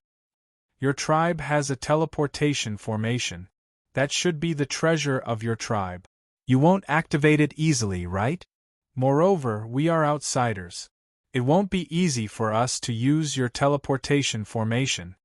Your tribe has a teleportation formation. That should be the treasure of your tribe. You won't activate it easily, right? Moreover, we are outsiders. It won't be easy for us to use your teleportation formation."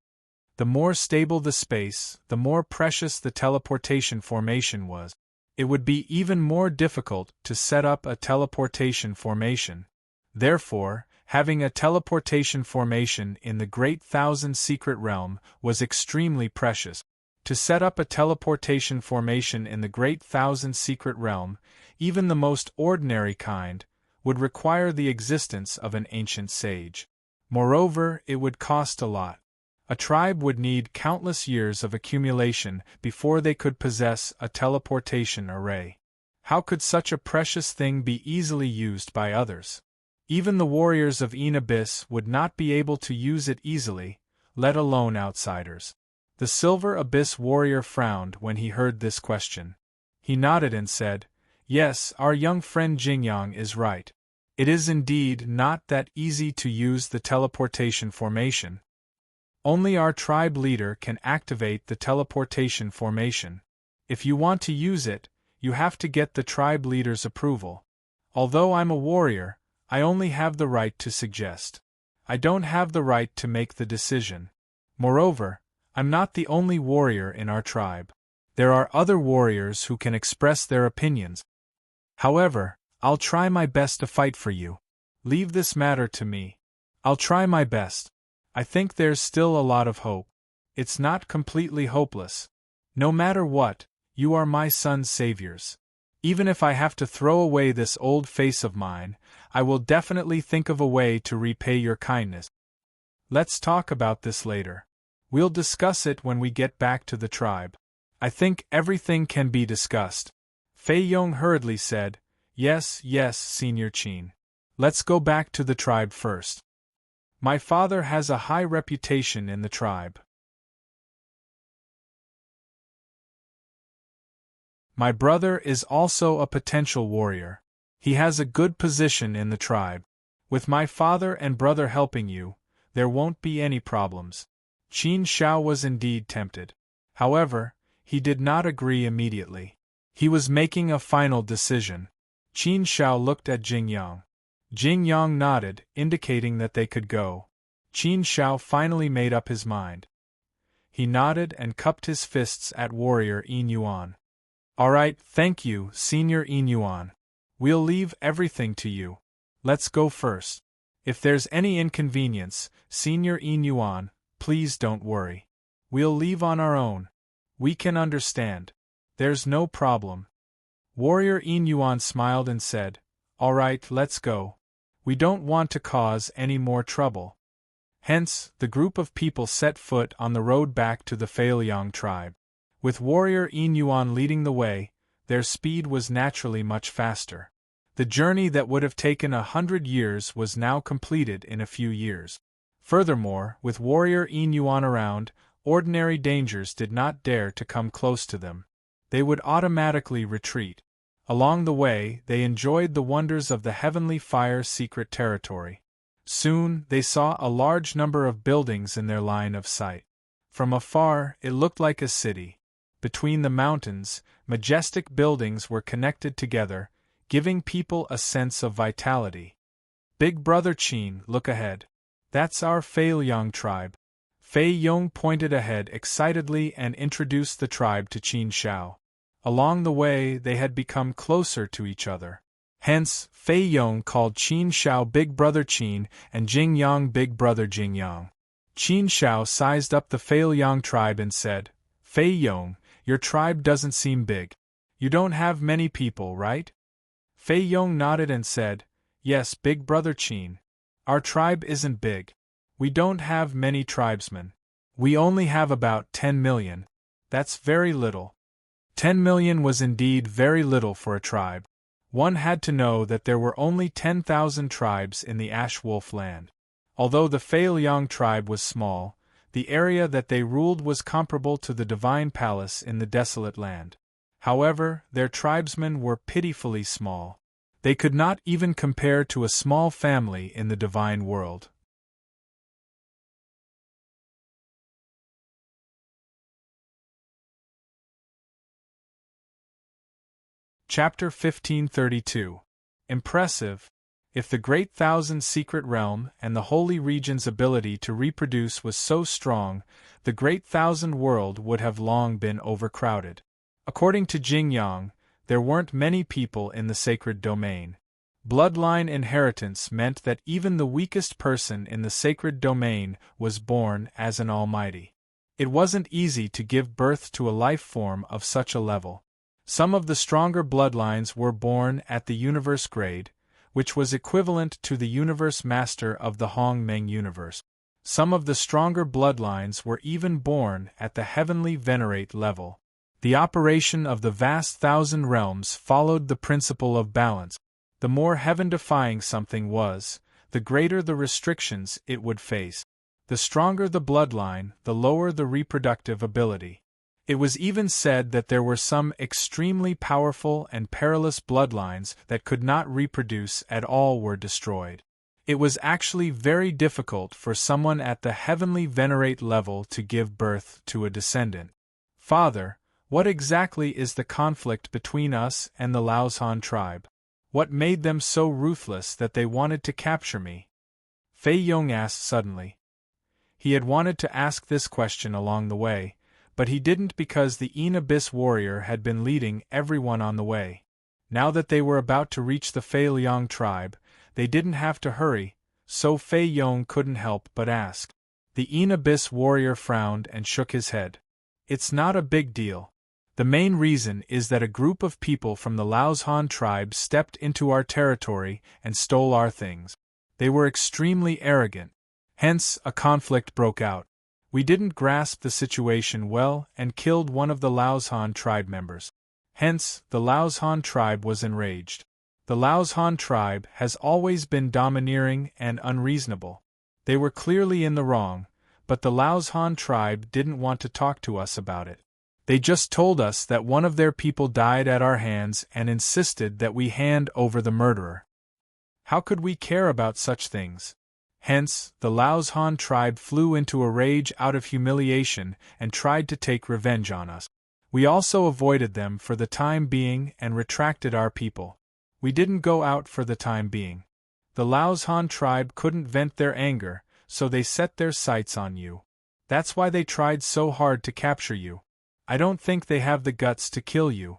The more stable the space, the more precious the teleportation formation was. It would be even more difficult to set up a teleportation formation. Therefore, having a teleportation formation in the Great Thousand Secret Realm was extremely precious. To set up a teleportation formation in the Great Thousand Secret Realm, even the most ordinary kind, would require the existence of an ancient sage. Moreover, it would cost a lot. A tribe would need countless years of accumulation before they could possess a teleportation array. How could such a precious thing be easily used by others? Even the warriors of Abyss would not be able to use it easily, let alone outsiders. The Silver Abyss warrior frowned when he heard this question. He nodded and said, "Yes, our young friend Jingyang is right. It is indeed not that easy to use the teleportation formation. Only our tribe leader can activate the teleportation formation. If you want to use it, you have to get the tribe leader's approval. Although I'm a warrior, I only have the right to suggest. I don't have the right to make the decision. Moreover, I'm not the only warrior in our tribe. There are other warriors who can express their opinions. However, I'll try my best to fight for you. Leave this matter to me. I'll try my best. I think there's still a lot of hope. It's not completely hopeless. No matter what, you are my son's saviors. Even if I have to throw away this old face of mine, I will definitely think of a way to repay your kindness. Let's talk about this later. We'll discuss it when we get back to the tribe. I think everything can be discussed." Fei Yong hurriedly said, Yes, Senior Qin. Let's go back to the tribe first. My father has a high reputation in the tribe. My brother is also a potential warrior. He has a good position in the tribe. With my father and brother helping you, there won't be any problems. Qin Shao was indeed tempted. However, he did not agree immediately. He was making a final decision. Qin Shao looked at Jingyang. Jingyang nodded, indicating that they could go. Qin Shao finally made up his mind. He nodded and cupped his fists at warrior Yin Yuan. Alright, thank you, Senior Yin Yuan. We'll leave everything to you. Let's go first. If there's any inconvenience, Senior Yin Yuan, please don't worry. We'll leave on our own. We can understand. There's no problem. Warrior Yin Yuan smiled and said, Alright, let's go. We don't want to cause any more trouble. Hence, the group of people set foot on the road back to the Feiliang tribe. With warrior Yin Yuan leading the way, their speed was naturally much faster. The journey that would have taken 100 years was now completed in a few years. Furthermore, with warrior Yin Yuan around, ordinary dangers did not dare to come close to them. They would automatically retreat. Along the way, they enjoyed the wonders of the Heavenly Fire secret territory. Soon, they saw a large number of buildings in their line of sight. From afar, it looked like a city. Between the mountains, majestic buildings were connected together, giving people a sense of vitality. Big Brother Qin, look ahead. That's our Feiliang tribe. Fei Yong pointed ahead excitedly and introduced the tribe to Qin Shao. Along the way, they had become closer to each other. Hence, Fei Yong called Qin Shao Big Brother Qin and Jingyang Big Brother Jingyang. Qin Shao sized up the Feiliang tribe and said, Fei Yong, your tribe doesn't seem big. You don't have many people, right? Fei Yong nodded and said, Yes, Big Brother Qin. Our tribe isn't big. We don't have many tribesmen. We only have about 10 million. That's very little. 10 million was indeed very little for a tribe. One had to know that there were only 10,000 tribes in the Ash Wolf land. Although the Feiliang tribe was small, the area that they ruled was comparable to the Divine Palace in the Desolate Land. However, their tribesmen were pitifully small. They could not even compare to a small family in the Divine World. Chapter 1532. Impressive. If the Great Thousand Secret Realm and the Holy Region's ability to reproduce was so strong, the Great Thousand World would have long been overcrowded. According to Jingyang, there weren't many people in the sacred domain. Bloodline inheritance meant that even the weakest person in the sacred domain was born as an almighty. It wasn't easy to give birth to a life form of such a level. Some of the stronger bloodlines were born at the universe grade, which was equivalent to the universe master of the Hong Meng universe. Some of the stronger bloodlines were even born at the heavenly venerate level. The operation of the vast thousand realms followed the principle of balance. The more heaven-defying something was, the greater the restrictions it would face. The stronger the bloodline, the lower the reproductive ability. It was even said that there were some extremely powerful and perilous bloodlines that could not reproduce at all were destroyed. It was actually very difficult for someone at the heavenly venerate level to give birth to a descendant. Father, what exactly is the conflict between us and the Laozhan tribe? What made them so ruthless that they wanted to capture me? Fei Yong asked suddenly. He had wanted to ask this question along the way, but he didn't because the Abyss warrior had been leading everyone on the way. Now that they were about to reach the Fei Liang tribe, they didn't have to hurry, so Fei Yong couldn't help but ask. The Abyss warrior frowned and shook his head. It's not a big deal. The main reason is that a group of people from the Laozhan tribe stepped into our territory and stole our things. They were extremely arrogant. Hence, a conflict broke out. We didn't grasp the situation well and killed one of the Laozhan tribe members. Hence, the Laozhan tribe was enraged. The Laozhan tribe has always been domineering and unreasonable. They were clearly in the wrong, but the Laozhan tribe didn't want to talk to us about it. They just told us that one of their people died at our hands and insisted that we hand over the murderer. How could we care about such things? Hence, the Laozhan tribe flew into a rage out of humiliation and tried to take revenge on us. We also avoided them for the time being and retracted our people. We didn't go out for the time being. The Laozhan tribe couldn't vent their anger, so they set their sights on you. That's why they tried so hard to capture you. I don't think they have the guts to kill you.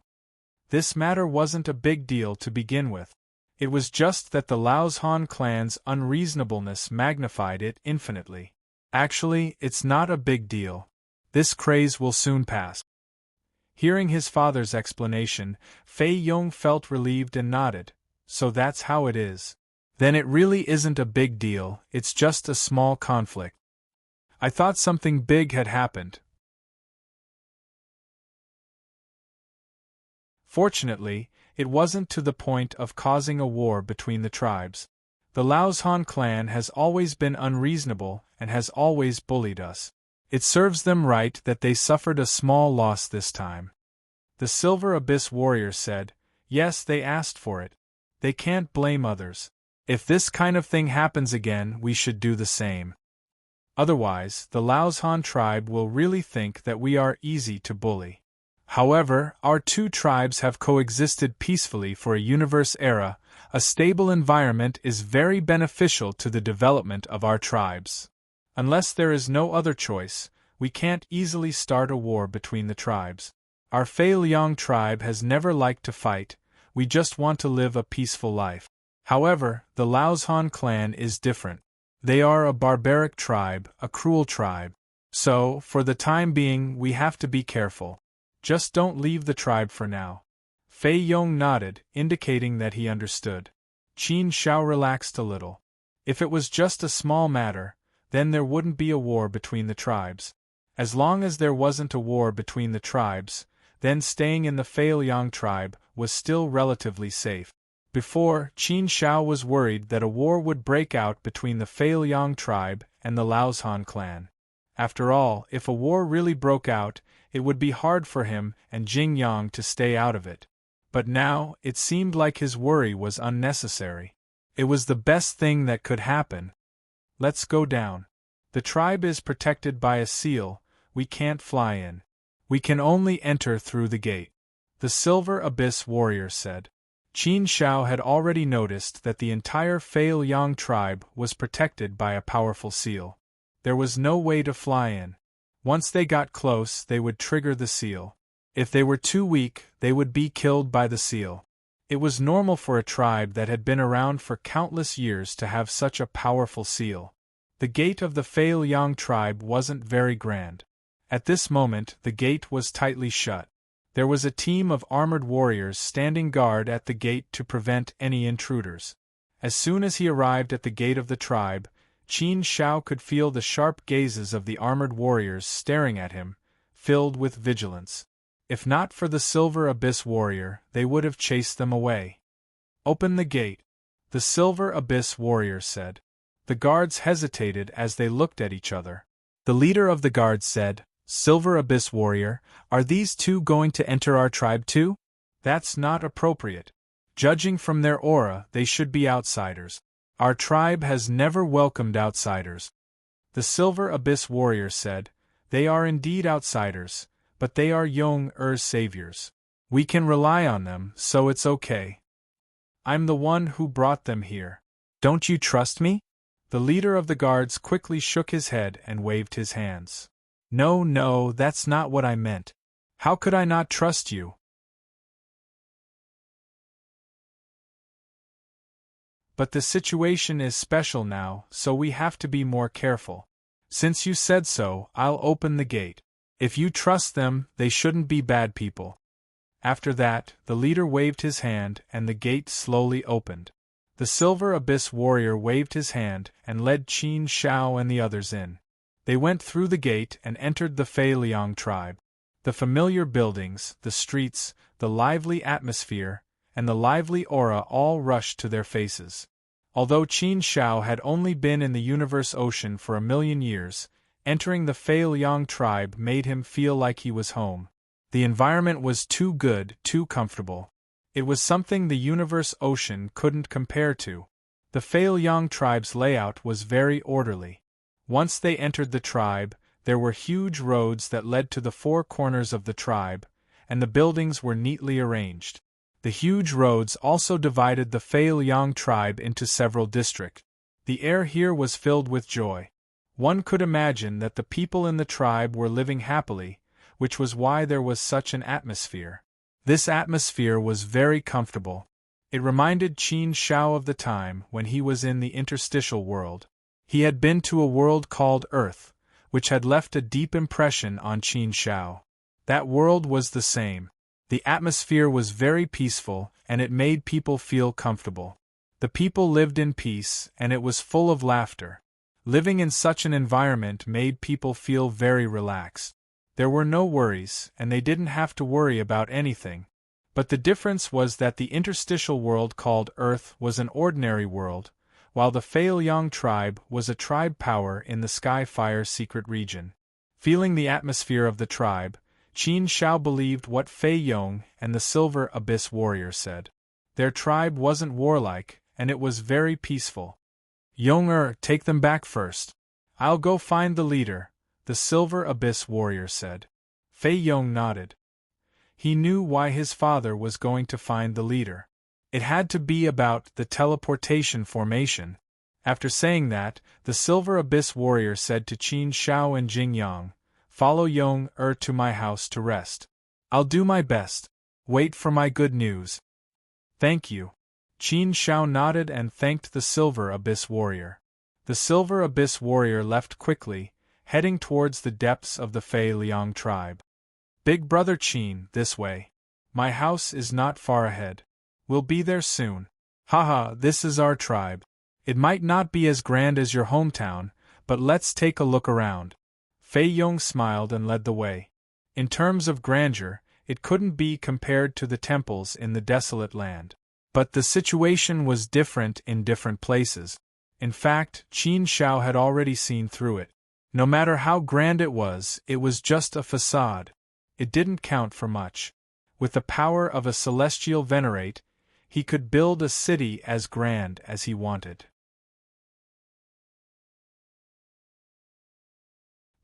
This matter wasn't a big deal to begin with. It was just that the Laozhan clan's unreasonableness magnified it infinitely. Actually, it's not a big deal. This craze will soon pass. Hearing his father's explanation, Fei Yong felt relieved and nodded. So that's how it is. Then it really isn't a big deal, it's just a small conflict. I thought something big had happened. Fortunately, it wasn't to the point of causing a war between the tribes. The Laozhan clan has always been unreasonable and has always bullied us. It serves them right that they suffered a small loss this time. The Silver Abyss warrior said, yes, they asked for it. They can't blame others. If this kind of thing happens again, we should do the same. Otherwise, the Laozhan tribe will really think that we are easy to bully. However, our two tribes have coexisted peacefully for a universe era. A stable environment is very beneficial to the development of our tribes. Unless there is no other choice, we can't easily start a war between the tribes. Our Fei Liang tribe has never liked to fight, we just want to live a peaceful life. However, the Laozhan clan is different. They are a barbaric tribe, a cruel tribe. So, for the time being, we have to be careful. Just don't leave the tribe for now. Fei Yong nodded, indicating that he understood. Qin Shao relaxed a little. If it was just a small matter, then there wouldn't be a war between the tribes. As long as there wasn't a war between the tribes, then staying in the Fei Liang tribe was still relatively safe. Before, Qin Shao was worried that a war would break out between the Fei Liang tribe and the Laozhan clan. After all, if a war really broke out, it would be hard for him and Jing Yang to stay out of it. But now, it seemed like his worry was unnecessary. It was the best thing that could happen. Let's go down. The tribe is protected by a seal, we can't fly in. We can only enter through the gate. The Silver Abyss warrior said. Qin Shao had already noticed that the entire Fei Liang tribe was protected by a powerful seal. There was no way to fly in. Once they got close, they would trigger the seal. If they were too weak, they would be killed by the seal. It was normal for a tribe that had been around for countless years to have such a powerful seal. The gate of the Fei Liang tribe wasn't very grand. At this moment, the gate was tightly shut. There was a team of armored warriors standing guard at the gate to prevent any intruders. As soon as he arrived at the gate of the tribe, Qin Shao could feel the sharp gazes of the armored warriors staring at him, filled with vigilance. If not for the Silver Abyss warrior, they would have chased them away. "Open the gate," the Silver Abyss warrior said. The guards hesitated as they looked at each other. The leader of the guards said, "Silver Abyss warrior, are these two going to enter our tribe too? That's not appropriate. Judging from their aura, they should be outsiders. Our tribe has never welcomed outsiders." The Silver Abyss warrior said, "They are indeed outsiders, but they are Yong-Er's saviors. We can rely on them, so it's okay. I'm the one who brought them here. Don't you trust me?" The leader of the guards quickly shook his head and waved his hands. No, that's not what I meant. How could I not trust you?" "But the situation is special now, so we have to be more careful. Since you said so, I'll open the gate. If you trust them, they shouldn't be bad people." After that, the leader waved his hand and the gate slowly opened. The Silver Abyss warrior waved his hand and led Qin Shao and the others in. They went through the gate and entered the Fei Liang tribe. The familiar buildings, the streets, the lively atmosphere, and the lively aura all rushed to their faces. Although Qin Shao had only been in the universe ocean for 1,000,000 years, entering the Fei Liang tribe made him feel like he was home. The environment was too good, too comfortable. It was something the universe ocean couldn't compare to. The Fei Liang tribe's layout was very orderly. Once they entered the tribe, there were huge roads that led to the four corners of the tribe, and the buildings were neatly arranged. The huge roads also divided the Fei Liang tribe into several districts. The air here was filled with joy. One could imagine that the people in the tribe were living happily, which was why there was such an atmosphere. This atmosphere was very comfortable. It reminded Qin Shao of the time when he was in the interstitial world. He had been to a world called Earth, which had left a deep impression on Qin Shao. That world was the same. The atmosphere was very peaceful, and it made people feel comfortable. The people lived in peace, and it was full of laughter. Living in such an environment made people feel very relaxed. There were no worries, and they didn't have to worry about anything. But the difference was that the interstitial world called Earth was an ordinary world, while the Fei Liang tribe was a tribe power in the Sky-Fire secret region. Feeling the atmosphere of the tribe, Qin Shao believed what Fei Yong and the Silver Abyss warrior said. Their tribe wasn't warlike, and it was very peaceful. "Yong-Er, take them back first. I'll go find the leader," the Silver Abyss warrior said. Fei Yong nodded. He knew why his father was going to find the leader. It had to be about the teleportation formation. After saying that, the Silver Abyss warrior said to Qin Shao and Jing Yang, "Follow Yong-Er to my house to rest. I'll do my best. Wait for my good news." "Thank you." Qin Shao nodded and thanked the Silver Abyss warrior. The Silver Abyss warrior left quickly, heading towards the depths of the Fei Liang tribe. "Big brother Qin, this way. My house is not far ahead. We'll be there soon. Haha, this is our tribe. It might not be as grand as your hometown, but let's take a look around." Fei Yong smiled and led the way. In terms of grandeur, it couldn't be compared to the temples in the desolate land. But the situation was different in different places. In fact, Qin Shao had already seen through it. No matter how grand it was just a facade. It didn't count for much. With the power of a celestial venerate, he could build a city as grand as he wanted.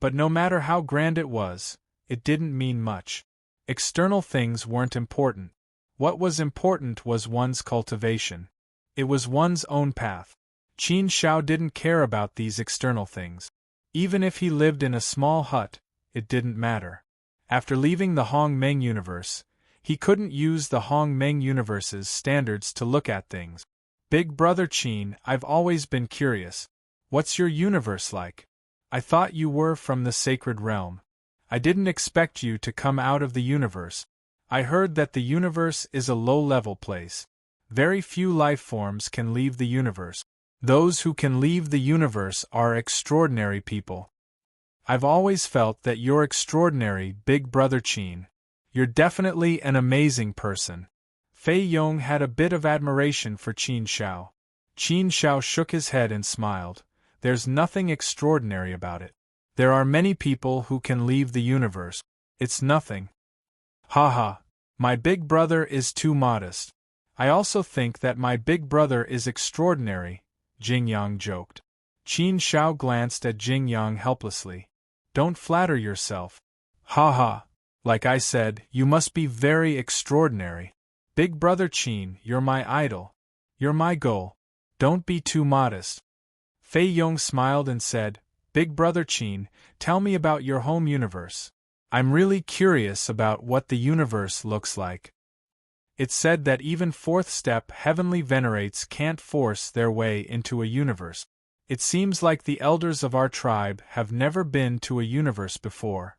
But no matter how grand it was, it didn't mean much. External things weren't important. What was important was one's cultivation. It was one's own path. Qin Shao didn't care about these external things. Even if he lived in a small hut, it didn't matter. After leaving the Hong Meng universe, he couldn't use the Hong Meng universe's standards to look at things. "Big brother Qin, I've always been curious. What's your universe like? I thought you were from the sacred realm. I didn't expect you to come out of the universe. I heard that the universe is a low-level place. Very few life forms can leave the universe. Those who can leave the universe are extraordinary people. I've always felt that you're extraordinary, Big Brother Qin. You're definitely an amazing person. Fei Yong had a bit of admiration for Qin Shao. Qin Shao shook his head and smiled. There's nothing extraordinary about it. There are many people who can leave the universe. It's nothing. Haha, my big brother is too modest. I also think that my big brother is extraordinary, Jing Yang joked. Qin Shao glanced at Jing Yang helplessly. Don't flatter yourself. Haha, like I said, you must be very extraordinary. Big Brother Qin, you're my idol. You're my goal. Don't be too modest. Fei Yong smiled and said, Big Brother Qin, tell me about your home universe. I'm really curious about what the universe looks like. It's said that even fourth step heavenly venerates can't force their way into a universe. It seems like the elders of our tribe have never been to a universe before.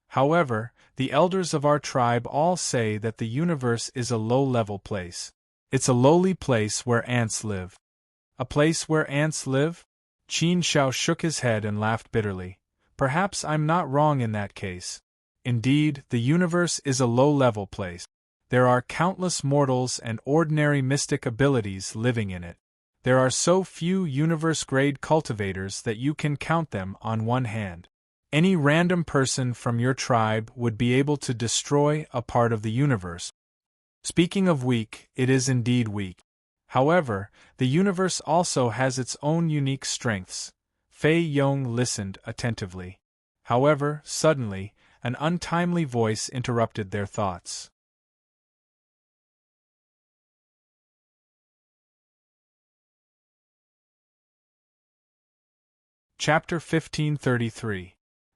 However, the elders of our tribe all say that the universe is a low-level place. It's a lowly place where ants live. A place where ants live? Qin Shao shook his head and laughed bitterly. Perhaps I'm not wrong in that case. Indeed, the universe is a low-level place. There are countless mortals and ordinary mystic abilities living in it. There are so few universe-grade cultivators that you can count them on one hand. Any random person from your tribe would be able to destroy a part of the universe. Speaking of weak, it is indeed weak. However, the universe also has its own unique strengths. Fei Yong listened attentively. However, suddenly, an untimely voice interrupted their thoughts. Chapter 1533.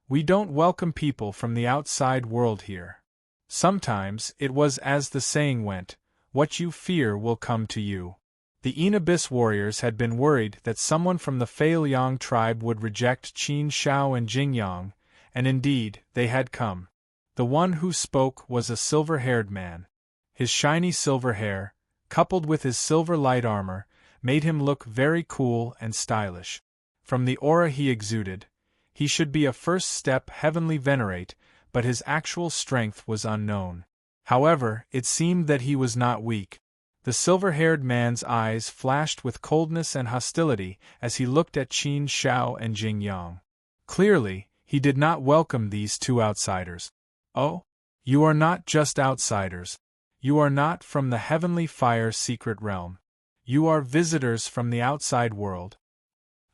We don't welcome people from the outside world here. Sometimes, it was as the saying went, what you fear will come to you. The Enabis warriors had been worried that someone from the Fei Liang tribe would reject Qin Shao and Jing Yang, and indeed, they had come. The one who spoke was a silver-haired man. His shiny silver hair, coupled with his silver light armor, made him look very cool and stylish. From the aura he exuded, he should be a first-step heavenly venerate, but his actual strength was unknown. However, it seemed that he was not weak. The silver-haired man's eyes flashed with coldness and hostility as he looked at Qin Shao and Jing Yang. Clearly, he did not welcome these two outsiders. Oh? You are not just outsiders. You are not from the heavenly fire secret realm. You are visitors from the outside world.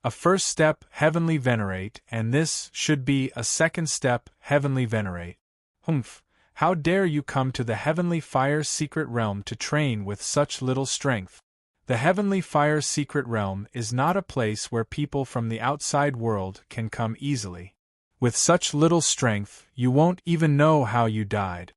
A first step heavenly venerate, and this should be a second step heavenly venerate. Humph! How dare you come to the heavenly fire secret realm to train with such little strength? The heavenly fire secret realm is not a place where people from the outside world can come easily. With such little strength, you won't even know how you died.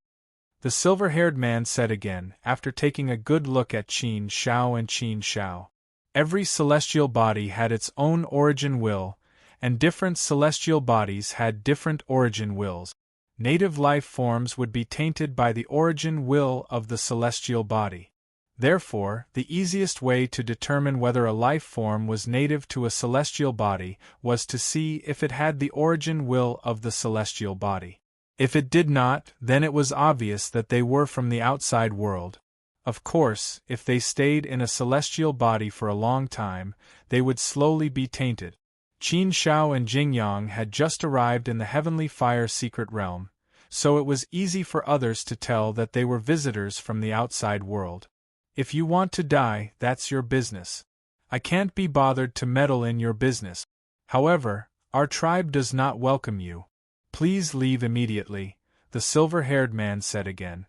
The silver-haired man said again, after taking a good look at Qin Shao and Qin Shao. Every celestial body had its own origin will, and different celestial bodies had different origin wills. Native life forms would be tainted by the origin will of the celestial body. Therefore, the easiest way to determine whether a life form was native to a celestial body was to see if it had the origin will of the celestial body. If it did not, then it was obvious that they were from the outside world. Of course, if they stayed in a celestial body for a long time, they would slowly be tainted. Qin Shao and Jing Yang had just arrived in the heavenly fire secret realm, so it was easy for others to tell that they were visitors from the outside world. If you want to die, that's your business. I can't be bothered to meddle in your business. However, our tribe does not welcome you. Please leave immediately, the silver-haired man said again.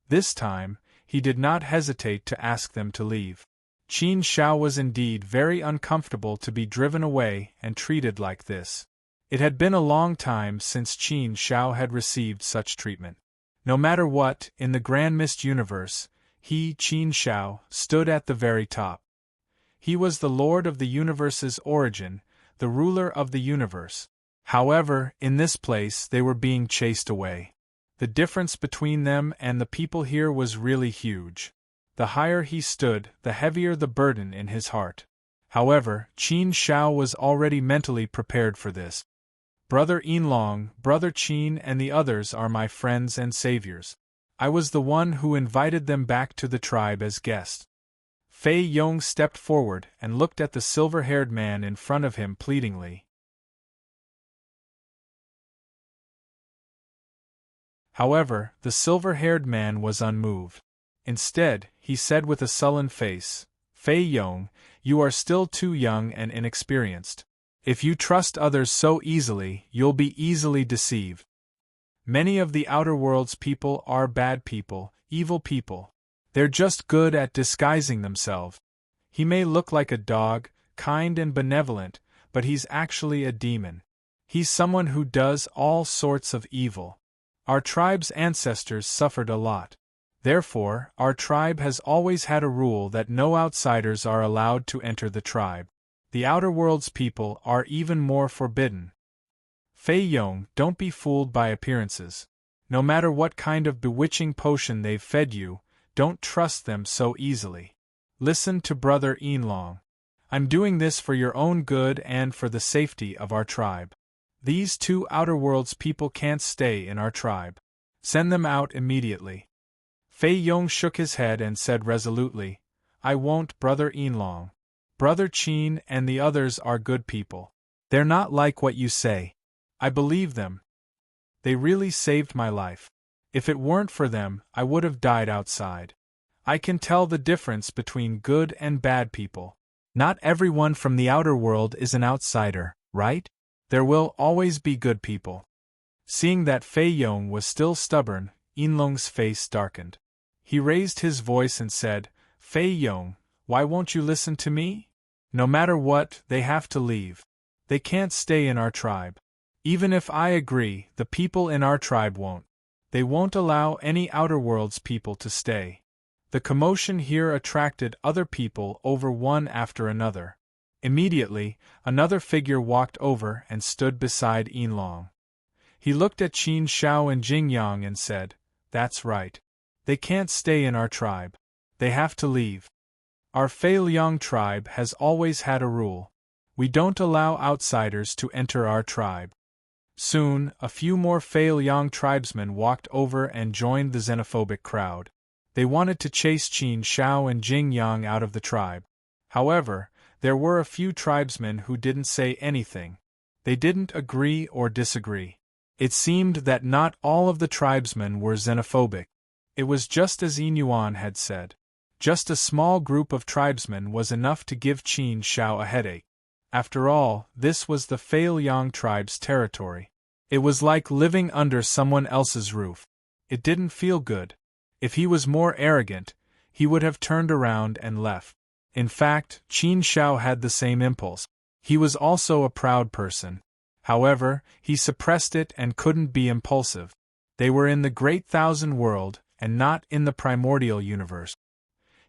This time, he did not hesitate to ask them to leave. Qin Shao was indeed very uncomfortable to be driven away and treated like this. It had been a long time since Qin Shao had received such treatment. No matter what, in the Grand Mist universe, he, Qin Shao, stood at the very top. He was the lord of the universe's origin, the ruler of the universe. However, in this place they were being chased away. The difference between them and the people here was really huge. The higher he stood, the heavier the burden in his heart. However, Qin Shao was already mentally prepared for this. Brother Yinlong, Brother Qin and the others are my friends and saviors. I was the one who invited them back to the tribe as guests. Fei Yong stepped forward and looked at the silver-haired man in front of him pleadingly. However, the silver-haired man was unmoved. Instead, he said with a sullen face, Fei Yong, you are still too young and inexperienced. If you trust others so easily, you'll be easily deceived. Many of the outer world's people are bad people, evil people. They're just good at disguising themselves. He may look like a dog, kind and benevolent, but he's actually a demon. He's someone who does all sorts of evil. Our tribe's ancestors suffered a lot. Therefore, our tribe has always had a rule that no outsiders are allowed to enter the tribe. The outer world's people are even more forbidden. Fei Yong, don't be fooled by appearances. No matter what kind of bewitching potion they've fed you, don't trust them so easily. Listen to Brother Yinlong. I'm doing this for your own good and for the safety of our tribe. These two outer worlds people can't stay in our tribe. Send them out immediately. Fei Yong shook his head and said resolutely, I won't, Brother Yinlong. Brother Qin and the others are good people. They're not like what you say. I believe them. They really saved my life. If it weren't for them, I would have died outside. I can tell the difference between good and bad people. Not everyone from the outer world is an outsider, right? There will always be good people. Seeing that Fei Yong was still stubborn, Yinlong's face darkened. He raised his voice and said, Fei Yong, why won't you listen to me? No matter what, they have to leave. They can't stay in our tribe. Even if I agree, the people in our tribe won't. They won't allow any outer world's people to stay. The commotion here attracted other people over one after another. Immediately, another figure walked over and stood beside Yinlong. He looked at Qin Shao and Jing Yang and said, That's right. They can't stay in our tribe. They have to leave. Our Fei Liang tribe has always had a rule. We don't allow outsiders to enter our tribe. Soon, a few more Fei Liang tribesmen walked over and joined the xenophobic crowd. They wanted to chase Qin Shao and Jing Yang out of the tribe. However, there were a few tribesmen who didn't say anything. They didn't agree or disagree. It seemed that not all of the tribesmen were xenophobic. It was just as Yin Yuan had said. Just a small group of tribesmen was enough to give Qin Shao a headache. After all, this was the Fei Liang tribe's territory. It was like living under someone else's roof. It didn't feel good. If he was more arrogant, he would have turned around and left. In fact, Qin Shao had the same impulse. He was also a proud person. However, he suppressed it and couldn't be impulsive. They were in the Great Thousand World, and not in the primordial universe.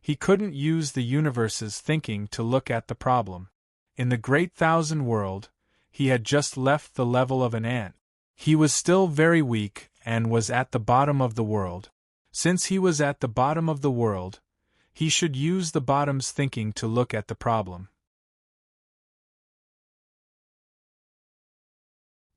He couldn't use the universe's thinking to look at the problem. In the Great Thousand World, he had just left the level of an ant. He was still very weak and was at the bottom of the world. Since he was at the bottom of the world, he should use the bottom's thinking to look at the problem.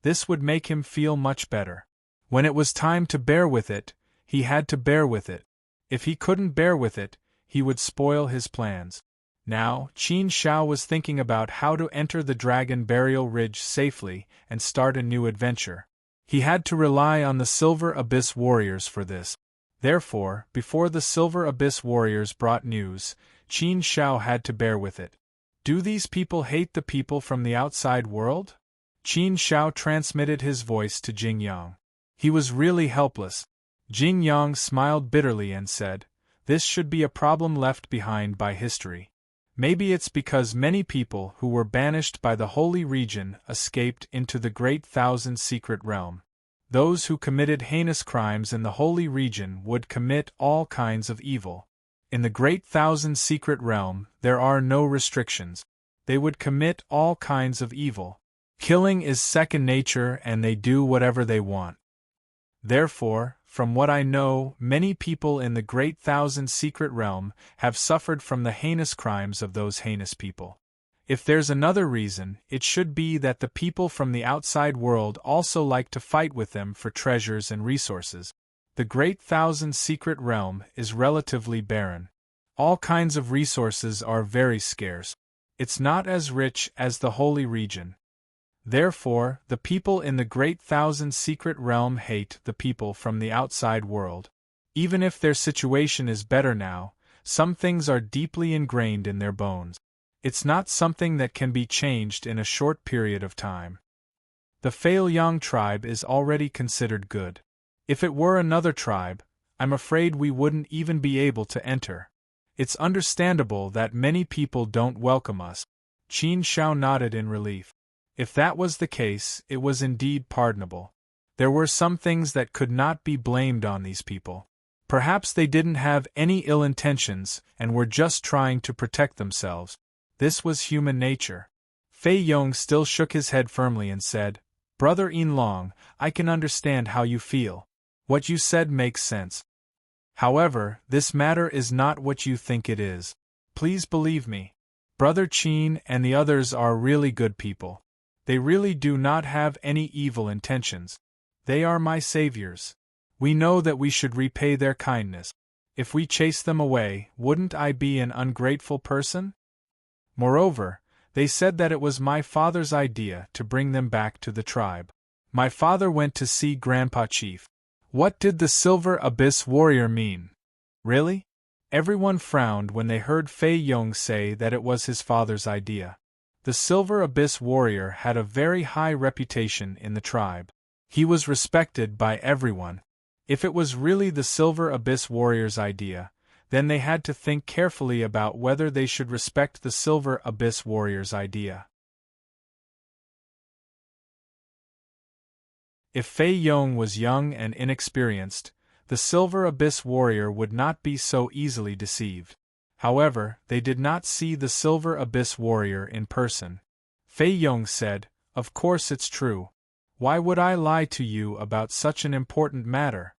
This would make him feel much better. When it was time to bear with it, he had to bear with it. If he couldn't bear with it, he would spoil his plans. Now, Qin Shao was thinking about how to enter the Dragon Burial Ridge safely and start a new adventure. He had to rely on the Silver Abyss warriors for this. Therefore, before the Silver Abyss warriors brought news, Qin Shao had to bear with it. Do these people hate the people from the outside world? Qin Shao transmitted his voice to Jing Yang. He was really helpless. Jing Yang smiled bitterly and said, This should be a problem left behind by history. Maybe it's because many people who were banished by the Holy Region escaped into the Great Thousand Secret Realm. Those who committed heinous crimes in the Holy Region would commit all kinds of evil. In the Great Thousand Secret Realm, there are no restrictions. They would commit all kinds of evil. Killing is second nature and they do whatever they want. Therefore, from what I know, many people in the Great Thousand Secret Realm have suffered from the heinous crimes of those heinous people. If there's another reason, it should be that the people from the outside world also like to fight with them for treasures and resources. The Great Thousand Secret Realm is relatively barren. All kinds of resources are very scarce. It's not as rich as the Holy Region. Therefore, the people in the Great Thousand Secret Realm hate the people from the outside world. Even if their situation is better now, some things are deeply ingrained in their bones. It's not something that can be changed in a short period of time. The Faeyong tribe is already considered good. If it were another tribe, I'm afraid we wouldn't even be able to enter. It's understandable that many people don't welcome us. Qin Shao nodded in relief. If that was the case, it was indeed pardonable. There were some things that could not be blamed on these people. Perhaps they didn't have any ill intentions and were just trying to protect themselves. This was human nature. Faeyong still shook his head firmly and said, "Brother Yinlong, I can understand how you feel. What you said makes sense. However, this matter is not what you think it is. Please believe me. Brother Qin and the others are really good people. They really do not have any evil intentions. They are my saviors. We know that we should repay their kindness. If we chase them away, wouldn't I be an ungrateful person? Moreover, they said that it was my father's idea to bring them back to the tribe. My father went to see Grandpa Chief. What did the Silver Abyss warrior mean? Really?" Everyone frowned when they heard Faeyong say that it was his father's idea. The Silver Abyss warrior had a very high reputation in the tribe. He was respected by everyone. If it was really the Silver Abyss warrior's idea, then they had to think carefully about whether they should respect the Silver Abyss warrior's idea. If Faeyong was young and inexperienced, the Silver Abyss warrior would not be so easily deceived. However, they did not see the Silver Abyss warrior in person. Faeyong said, "Of course it's true. Why would I lie to you about such an important matter?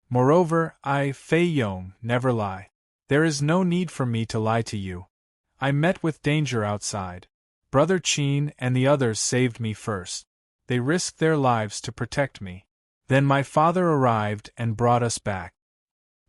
Moreover, I, Faeyong, never lie. There is no need for me to lie to you. I met with danger outside. Brother Qin and the others saved me first. They risked their lives to protect me. Then my father arrived and brought us back.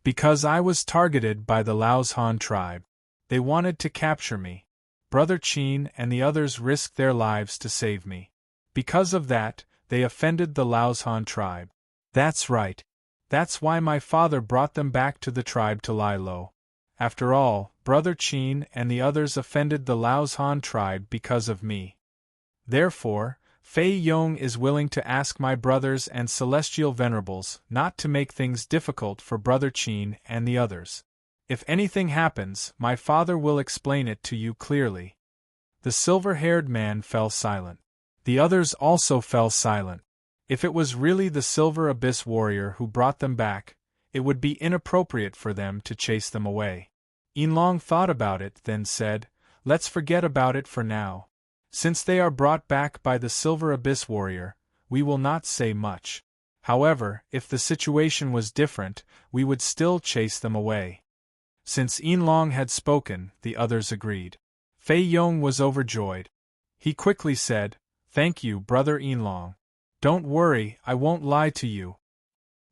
Because I was targeted by the Laoshan tribe. They wanted to capture me. Brother Qin and the others risked their lives to save me. Because of that, they offended the Laoshan tribe. That's right. That's why my father brought them back to the tribe to lie low. After all, Brother Qin and the others offended the Laoshan tribe because of me. Therefore, Faeyong is willing to ask my brothers and celestial venerables not to make things difficult for Brother Qin and the others. If anything happens, my father will explain it to you clearly." The silver-haired man fell silent. The others also fell silent. If it was really the Silver Abyss warrior who brought them back, it would be inappropriate for them to chase them away. Yinlong thought about it, then said, "Let's forget about it for now. Since they are brought back by the Silver Abyss warrior, we will not say much. However, if the situation was different, we would still chase them away." Since Yinlong had spoken, the others agreed. Faeyong was overjoyed. He quickly said, "Thank you, Brother Yinlong. Don't worry, I won't lie to you."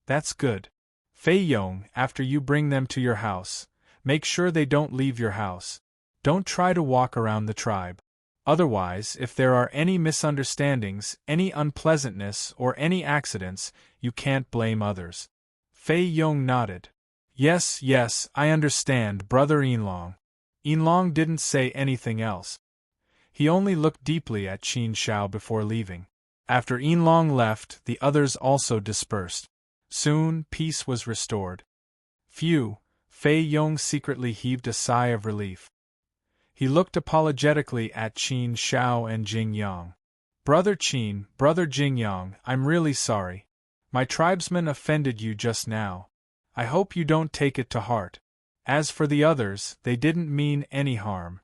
"That's good. Faeyong, after you bring them to your house, make sure they don't leave your house. Don't try to walk around the tribe. Otherwise, if there are any misunderstandings, any unpleasantness, or any accidents, you can't blame others." Faeyong nodded. Yes, I understand, Brother Yinlong." Yinlong didn't say anything else. He only looked deeply at Qin Shao before leaving. After Yinlong left, the others also dispersed. Soon, peace was restored. Phew, Faeyong secretly heaved a sigh of relief. He looked apologetically at Qin Shao and Jing Yang. "Brother Qin, Brother Jing Yang, I'm really sorry. My tribesmen offended you just now. I hope you don't take it to heart. As for the others, they didn't mean any harm.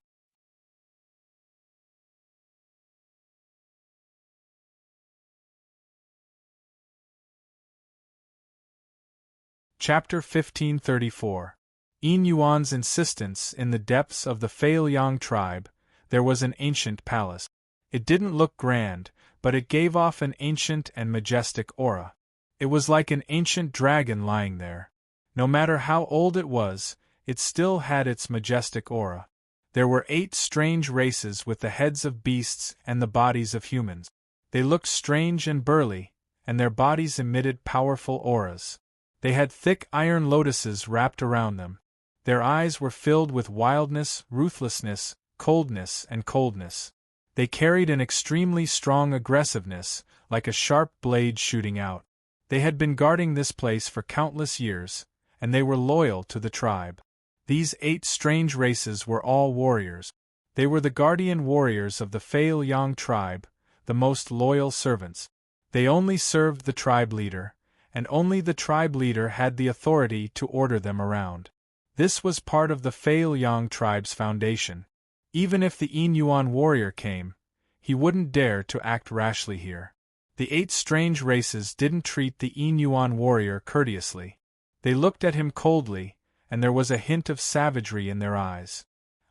Chapter 1534. In Yuan's insistence. In the depths of the Feiliang tribe, there was an ancient palace. It didn't look grand, but it gave off an ancient and majestic aura. It was like an ancient dragon lying there. No matter how old it was, it still had its majestic aura. There were 8 strange races with the heads of beasts and the bodies of humans. They looked strange and burly, and their bodies emitted powerful auras. They had thick iron lotuses wrapped around them. Their eyes were filled with wildness, ruthlessness, coldness. They carried an extremely strong aggressiveness, like a sharp blade shooting out. They had been guarding this place for countless years, and they were loyal to the tribe. These 8 strange races were all warriors. They were the guardian warriors of the Feiliang tribe, the most loyal servants. They only served the tribe leader, and only the tribe leader had the authority to order them around. This was part of the Feiliang tribe's foundation. Even if the Yin Yuan warrior came, he wouldn't dare to act rashly here. The 8 strange races didn't treat the Yin Yuan warrior courteously. They looked at him coldly, and there was a hint of savagery in their eyes.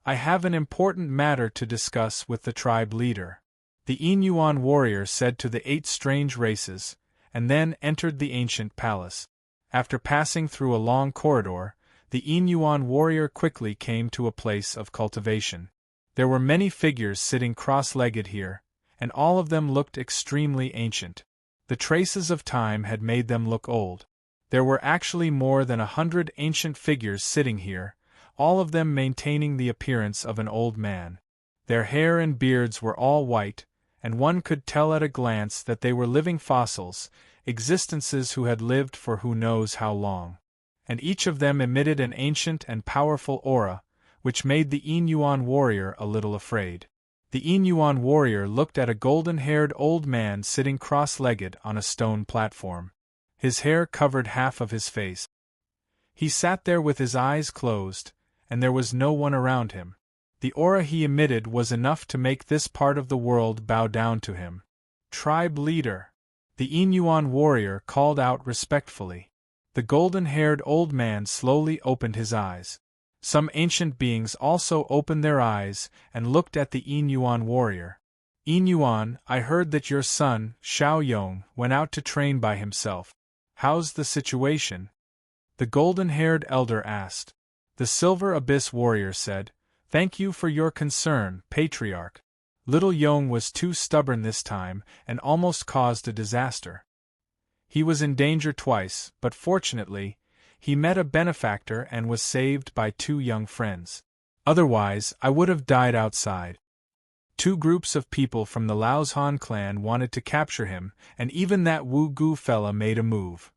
I have an important matter to discuss with the tribe leader, the Yin Yuan warrior said to the 8 strange races, and then entered the ancient palace. After passing through a long corridor, the Yin Yuan warrior quickly came to a place of cultivation. There were many figures sitting cross-legged here, and all of them looked extremely ancient. The traces of time had made them look old. There were actually more than 100 ancient figures sitting here, all of them maintaining the appearance of an old man. Their hair and beards were all white, and one could tell at a glance that they were living fossils, existences who had lived for who knows how long. And each of them emitted an ancient and powerful aura, which made the Yin Yuan warrior a little afraid. The Yin Yuan warrior looked at a golden-haired old man sitting cross-legged on a stone platform. His hair covered half of his face. He sat there with his eyes closed, and there was no one around him. The aura he emitted was enough to make this part of the world bow down to him. "Tribe leader!" the Yin Yuan warrior called out respectfully. The golden-haired old man slowly opened his eyes. Some ancient beings also opened their eyes and looked at the Yin Yuan warrior. "Yin Yuan, I heard that your son, Xiao Yong, went out to train by himself. How's the situation?" the golden-haired elder asked. The Silver Abyss warrior said, "Thank you for your concern, Patriarch. Little Yong was too stubborn this time and almost caused a disaster. He was in danger twice, but fortunately, he met a benefactor and was saved by 2 young friends. Otherwise, I would have died outside. 2 groups of people from the Laozhan clan wanted to capture him, and even that Wu Gu fella made a move.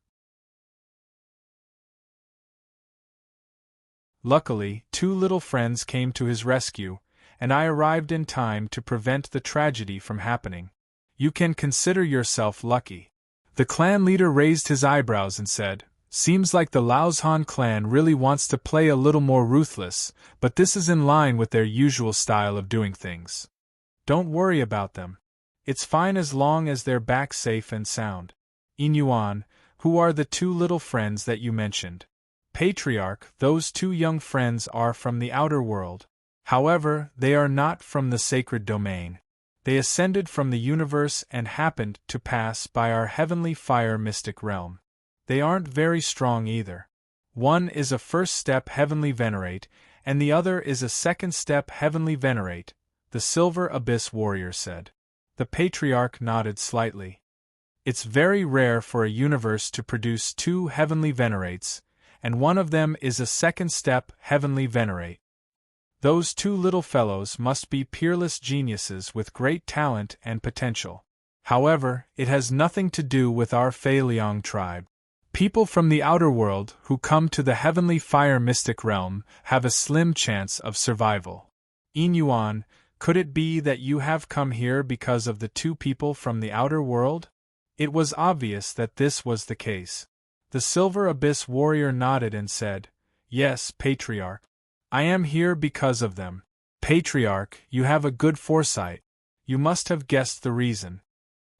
Luckily, 2 little friends came to his rescue, and I arrived in time to prevent the tragedy from happening. You can consider yourself lucky." The clan leader raised his eyebrows and said, "Seems like the Laozhan clan really wants to play a little more ruthless, but this is in line with their usual style of doing things. Don't worry about them. It's fine as long as they're back safe and sound. Yin Yuan, who are the 2 little friends that you mentioned?" "Patriarch, those 2 young friends are from the outer world. However, they are not from the sacred domain. They ascended from the universe and happened to pass by our heavenly fire mystic realm. They aren't very strong either. One is a first step heavenly venerate, and the other is a second step heavenly venerate," the Silver Abyss warrior said. The Patriarch nodded slightly. "It's very rare for a universe to produce 2 heavenly venerates, and one of them is a second step heavenly venerate. Those 2 little fellows must be peerless geniuses with great talent and potential. However, it has nothing to do with our Feiliang tribe. People from the outer world who come to the heavenly fire mystic realm have a slim chance of survival. Yin Yuan, could it be that you have come here because of the 2 people from the outer world?" It was obvious that this was the case. The Silver Abyss warrior nodded and said, "Yes, Patriarch. I am here because of them." "Patriarch, you have a good foresight. You must have guessed the reason."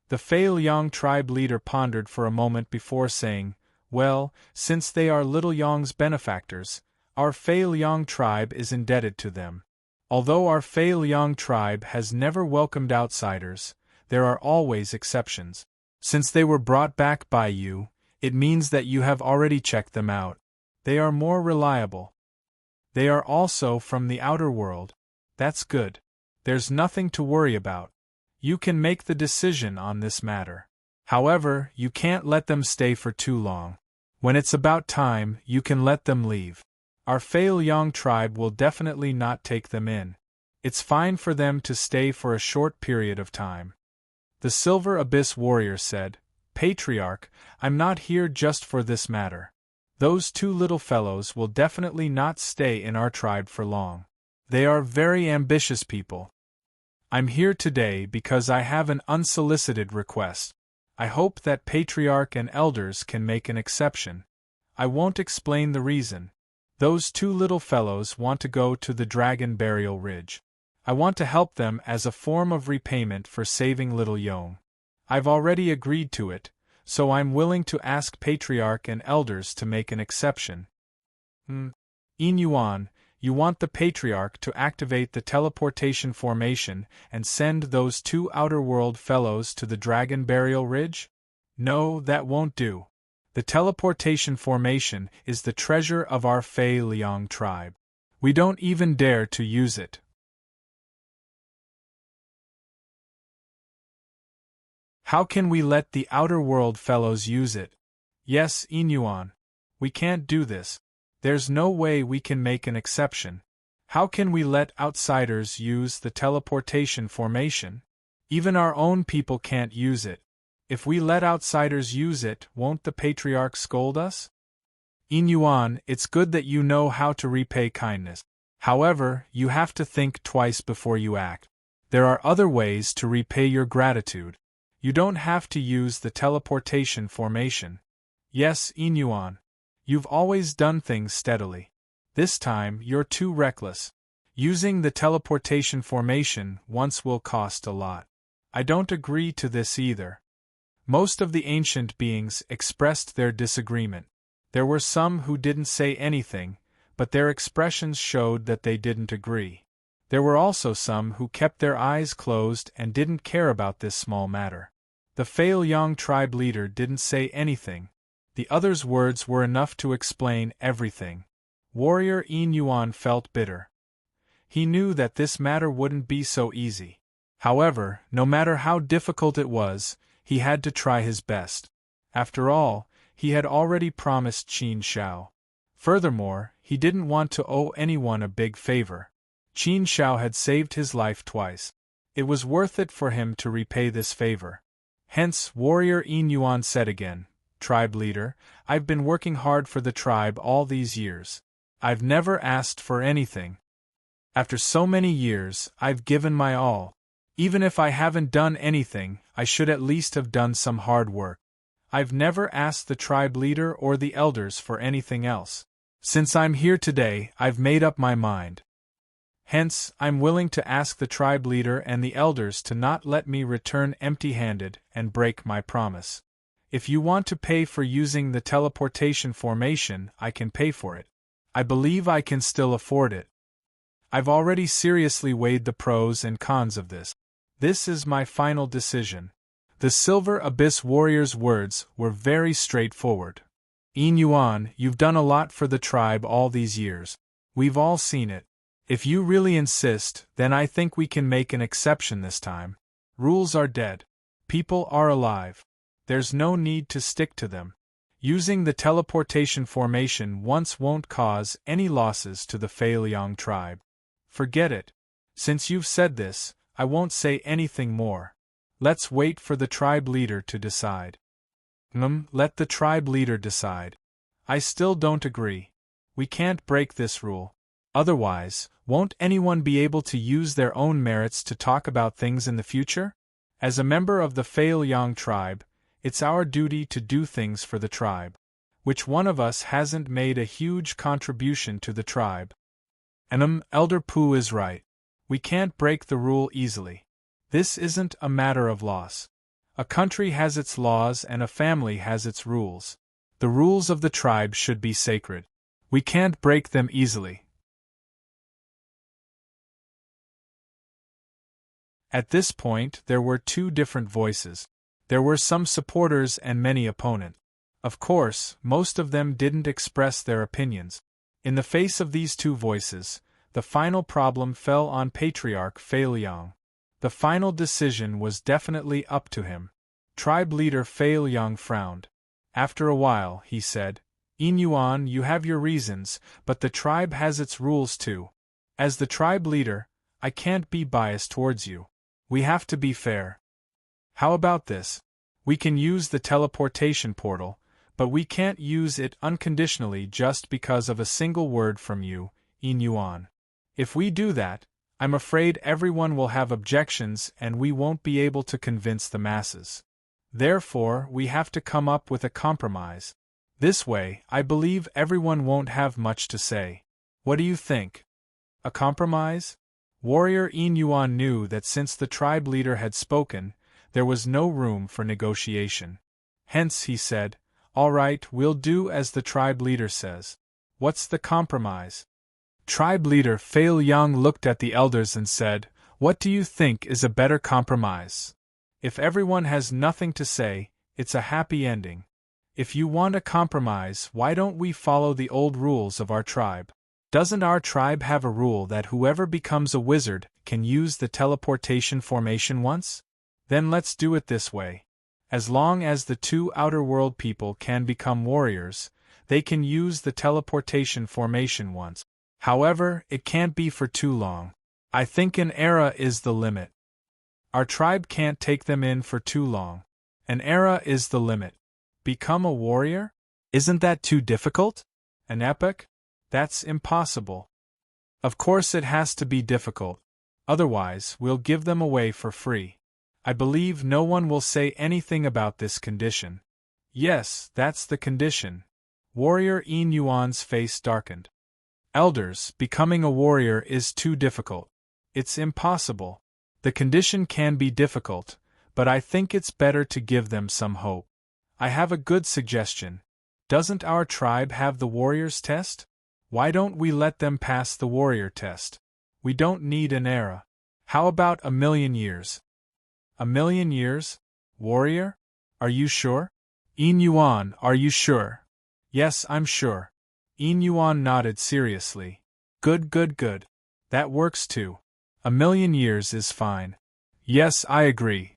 The Feiliang tribe leader pondered for a moment before saying, Well, since they are Little Yong's benefactors, our Fei Liang tribe is indebted to them. Although our Fei Liang tribe has never welcomed outsiders, there are always exceptions. Since they were brought back by you, it means that you have already checked them out. They are more reliable. They are also from the outer world. That's good. There's nothing to worry about. You can make the decision on this matter. However, you can't let them stay for too long. When it's about time, you can let them leave. Our Fei Liang tribe will definitely not take them in. It's fine for them to stay for a short period of time. The Silver Abyss warrior said, Patriarch, I'm not here just for this matter. Those two little fellows will definitely not stay in our tribe for long. They are very ambitious people. I'm here today because I have an unsolicited request. I hope that Patriarch and elders can make an exception. I won't explain the reason. Those two little fellows want to go to the Dragon Burial Ridge. I want to help them as a form of repayment for saving Little Yong. I've already agreed to it, so I'm willing to ask Patriarch and elders to make an exception. Yin Yuan, you want the Patriarch to activate the teleportation formation and send those two outer world fellows to the Dragon Burial Ridge? No, that won't do. The teleportation formation is the treasure of our Fei Liang tribe. We don't even dare to use it. How can we let the outer world fellows use it? Yes, Yin Yuan. We can't do this. There's no way we can make an exception. How can we let outsiders use the teleportation formation? Even our own people can't use it. If we let outsiders use it, won't the Patriarch scold us? Yin Yuan, it's good that you know how to repay kindness. However, you have to think twice before you act. There are other ways to repay your gratitude. You don't have to use the teleportation formation. Yes, Yin Yuan. You've always done things steadily. This time, you're too reckless. Using the teleportation formation once will cost a lot. I don't agree to this either. Most of the ancient beings expressed their disagreement. There were some who didn't say anything, but their expressions showed that they didn't agree. There were also some who kept their eyes closed and didn't care about this small matter. The Fei Liang tribe leader didn't say anything. The other's words were enough to explain everything. Warrior Yin Yuan felt bitter. He knew that this matter wouldn't be so easy. However, no matter how difficult it was, he had to try his best. After all, he had already promised Qin Shao. Furthermore, he didn't want to owe anyone a big favor. Qin Shao had saved his life twice. It was worth it for him to repay this favor. Hence, Warrior Yin Yuan said again, Tribe leader, I've been working hard for the tribe all these years. I've never asked for anything. After so many years, I've given my all. Even if I haven't done anything, I should at least have done some hard work. I've never asked the tribe leader or the elders for anything else. Since I'm here today, I've made up my mind. Hence, I'm willing to ask the tribe leader and the elders to not let me return empty-handed and break my promise. If you want to pay for using the teleportation formation, I can pay for it. I believe I can still afford it. I've already seriously weighed the pros and cons of this. This is my final decision. The Silver Abyss warrior's words were very straightforward. Yin Yuan, you've done a lot for the tribe all these years. We've all seen it. If you really insist, then I think we can make an exception this time. Rules are dead. People are alive. There's no need to stick to them. Using the teleportation formation once won't cause any losses to the Fei Liang tribe. Forget it. Since you've said this, I won't say anything more. Let's wait for the tribe leader to decide. Let the tribe leader decide. I still don't agree. We can't break this rule. Otherwise, won't anyone be able to use their own merits to talk about things in the future? As a member of the Fei Liang tribe, it's our duty to do things for the tribe. Which one of us hasn't made a huge contribution to the tribe? And Elder Pu is right. We can't break the rule easily. This isn't a matter of loss. A country has its laws and a family has its rules. The rules of the tribe should be sacred. We can't break them easily. At this point, there were two different voices. There were some supporters and many opponents. Of course, most of them didn't express their opinions. In the face of these two voices, the final problem fell on Patriarch Fei Liang. The final decision was definitely up to him. Tribe leader Fei Liang frowned. After a while, he said, "Yin Yuan, you have your reasons, but the tribe has its rules too. As the tribe leader, I can't be biased towards you. We have to be fair. How about this? We can use the teleportation portal, but we can't use it unconditionally just because of a single word from you, Yin Yuan. If we do that, I'm afraid everyone will have objections and we won't be able to convince the masses. Therefore, we have to come up with a compromise. This way, I believe everyone won't have much to say. What do you think? A compromise?" Warrior Yin Yuan knew that since the tribe leader had spoken, there was no room for negotiation. Hence he said, "All right, we'll do as the tribe leader says. What's the compromise?" Tribe leader Fei Liang looked at the elders and said, "What do you think is a better compromise? If everyone has nothing to say, it's a happy ending. If you want a compromise, why don't we follow the old rules of our tribe? Doesn't our tribe have a rule that whoever becomes a wizard can use the teleportation formation once? Then let's do it this way. As long as the two outer world people can become warriors, they can use the teleportation formation once. However, it can't be for too long. I think an era is the limit. Our tribe can't take them in for too long. An era is the limit. Become a warrior? Isn't that too difficult? An epoch? That's impossible. Of course it has to be difficult. Otherwise, we'll give them away for free. I believe no one will say anything about this condition. Yes, that's the condition. Warrior Yin Yuan's face darkened. Elders, becoming a warrior is too difficult. It's impossible. The condition can be difficult, but I think it's better to give them some hope. I have a good suggestion. Doesn't our tribe have the warrior's test? Why don't we let them pass the warrior test? We don't need an era. How about 1,000,000 years? 1,000,000 years? Warrior? Are you sure? Yin Yuan, are you sure? Yes, I'm sure. Yin Yuan nodded seriously. Good. That works too. 1,000,000 years is fine. Yes, I agree.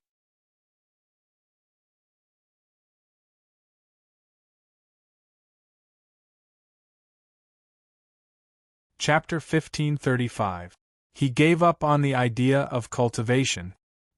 Chapter 1535. He gave up on the idea of cultivation.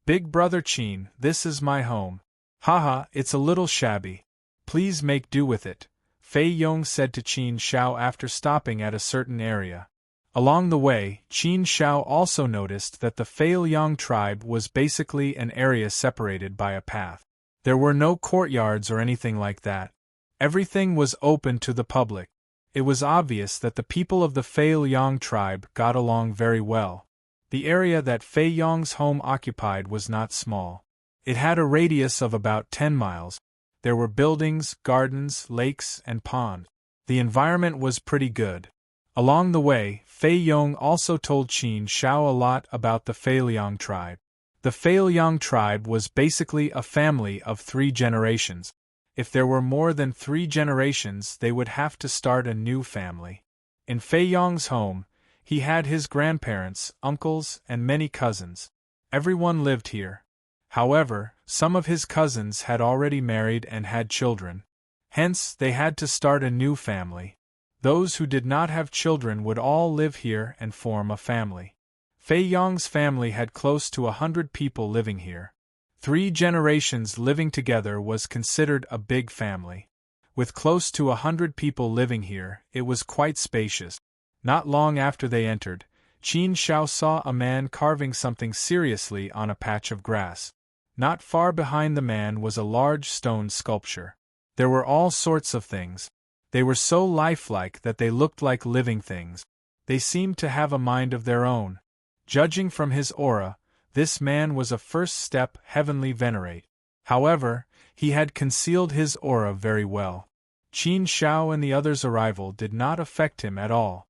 Big Brother Qin, this is my home. Haha, it's a little shabby. Please make do with it, Fei Yong said to Qin Shao after stopping at a certain area. Along the way, Qin Shao also noticed that the Fei Liang tribe was basically an area separated by a path. There were no courtyards or anything like that. Everything was open to the public. It was obvious that the people of the Fei Liang tribe got along very well. The area that Fei Yong's home occupied was not small. It had a radius of about 10 miles. There were buildings, gardens, lakes, and ponds. The environment was pretty good. Along the way, Fei Yong also told Qin Shao a lot about the Fei Liang tribe. The Fei Liang tribe was basically a family of 3 generations. If there were more than 3 generations, they would have to start a new family. In Fei Yong's home, he had his grandparents, uncles, and many cousins. Everyone lived here. However, some of his cousins had already married and had children. Hence, they had to start a new family. Those who did not have children would all live here and form a family. Fei Yong's family had close to 100 people living here. 3 generations living together was considered a big family. With close to 100 people living here, it was quite spacious. Not long after they entered, Qin Shao saw a man carving something seriously on a patch of grass. Not far behind the man was a large stone sculpture. There were all sorts of things. They were so lifelike that they looked like living things. They seemed to have a mind of their own. Judging from his aura, this man was a first-step heavenly venerate. However, he had concealed his aura very well. Qin Shao and the others' arrival did not affect him at all.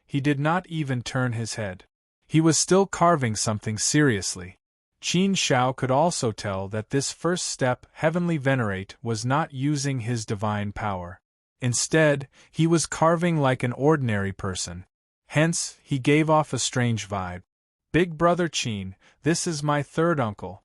He did not even turn his head. He was still carving something seriously. Qin Shao could also tell that this first step, Heavenly Venerate, was not using his divine power. Instead, he was carving like an ordinary person. Hence, he gave off a strange vibe. Big brother Qin, this is my third uncle.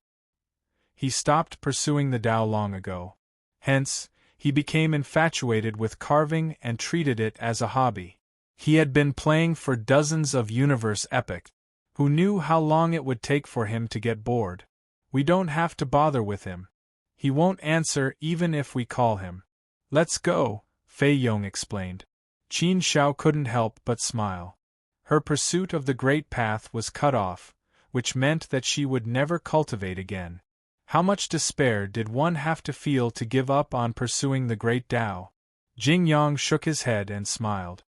He stopped pursuing the Tao long ago. Hence, he became infatuated with carving and treated it as a hobby. He had been playing for dozens of universe epochs. Who knew how long it would take for him to get bored? We don't have to bother with him. He won't answer even if we call him. Let's go, Fei Yong explained. Qin Shao couldn't help but smile. Her pursuit of the Great Path was cut off, which meant that she would never cultivate again. How much despair did one have to feel to give up on pursuing the Great Tao? Jing Yang shook his head and smiled.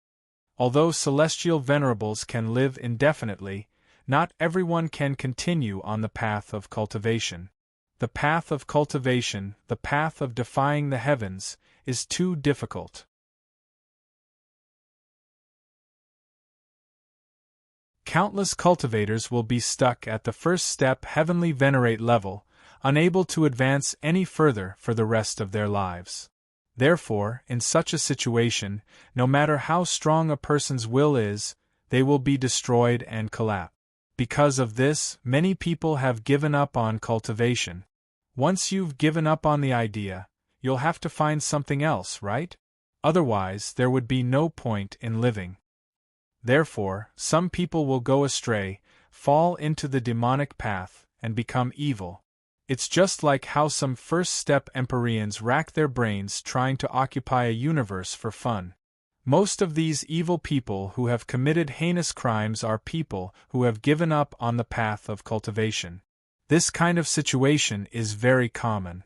Although celestial venerables can live indefinitely, not everyone can continue on the path of cultivation. The path of cultivation, the path of defying the heavens, is too difficult. Countless cultivators will be stuck at the first step Heavenly Venerate level, unable to advance any further for the rest of their lives. Therefore, in such a situation, no matter how strong a person's will is, they will be destroyed and collapse. Because of this, many people have given up on cultivation. Once you've given up on the idea, you'll have to find something else, right? Otherwise, there would be no point in living. Therefore, some people will go astray, fall into the demonic path, and become evil. It's just like how some first-step Empyreans rack their brains trying to occupy a universe for fun. Most of these evil people who have committed heinous crimes are people who have given up on the path of cultivation. This kind of situation is very common.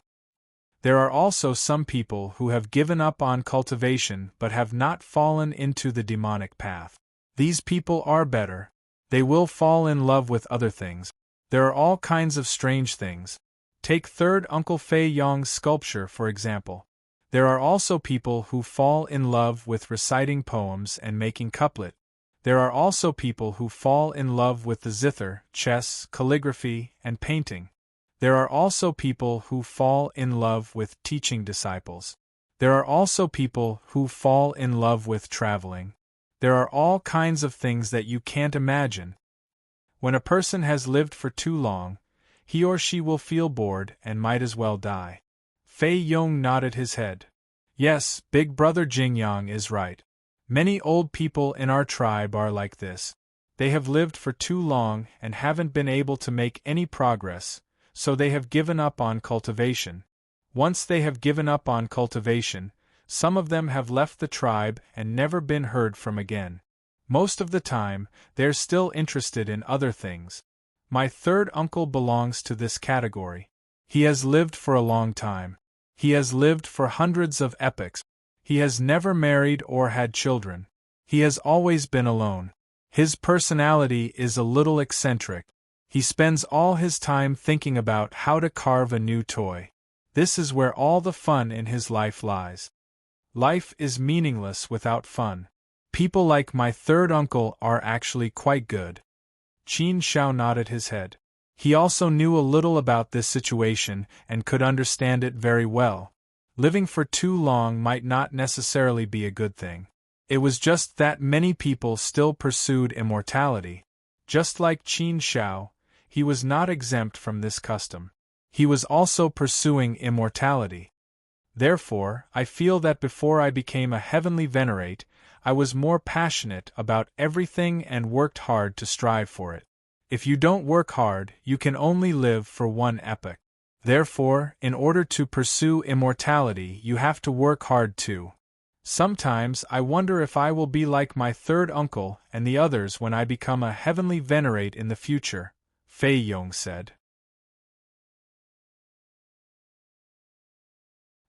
There are also some people who have given up on cultivation but have not fallen into the demonic path. These people are better. They will fall in love with other things. There are all kinds of strange things. Take third Uncle Fei Yong's sculpture for example. There are also people who fall in love with reciting poems and making couplet. There are also people who fall in love with the zither, chess, calligraphy, and painting. There are also people who fall in love with teaching disciples. There are also people who fall in love with traveling. There are all kinds of things that you can't imagine. When a person has lived for too long, he or she will feel bored and might as well die. Fei Yong nodded his head. Yes, Big Brother Jingyang is right. Many old people in our tribe are like this. They have lived for too long and haven't been able to make any progress, so they have given up on cultivation. Once they have given up on cultivation, some of them have left the tribe and never been heard from again. Most of the time, they're still interested in other things. My third uncle belongs to this category. He has lived for a long time. He has lived for hundreds of epochs. He has never married or had children. He has always been alone. His personality is a little eccentric. He spends all his time thinking about how to carve a new toy. This is where all the fun in his life lies. Life is meaningless without fun. People like my third uncle are actually quite good. Qin Shao nodded his head. He also knew a little about this situation and could understand it very well. Living for too long might not necessarily be a good thing. It was just that many people still pursued immortality. Just like Qin Shao, he was not exempt from this custom. He was also pursuing immortality. Therefore, I feel that before I became a heavenly venerate, I was more passionate about everything and worked hard to strive for it. If you don't work hard, you can only live for one epoch. Therefore, in order to pursue immortality, you have to work hard too. Sometimes I wonder if I will be like my third uncle and the others when I become a heavenly venerate in the future, Fei Yong said.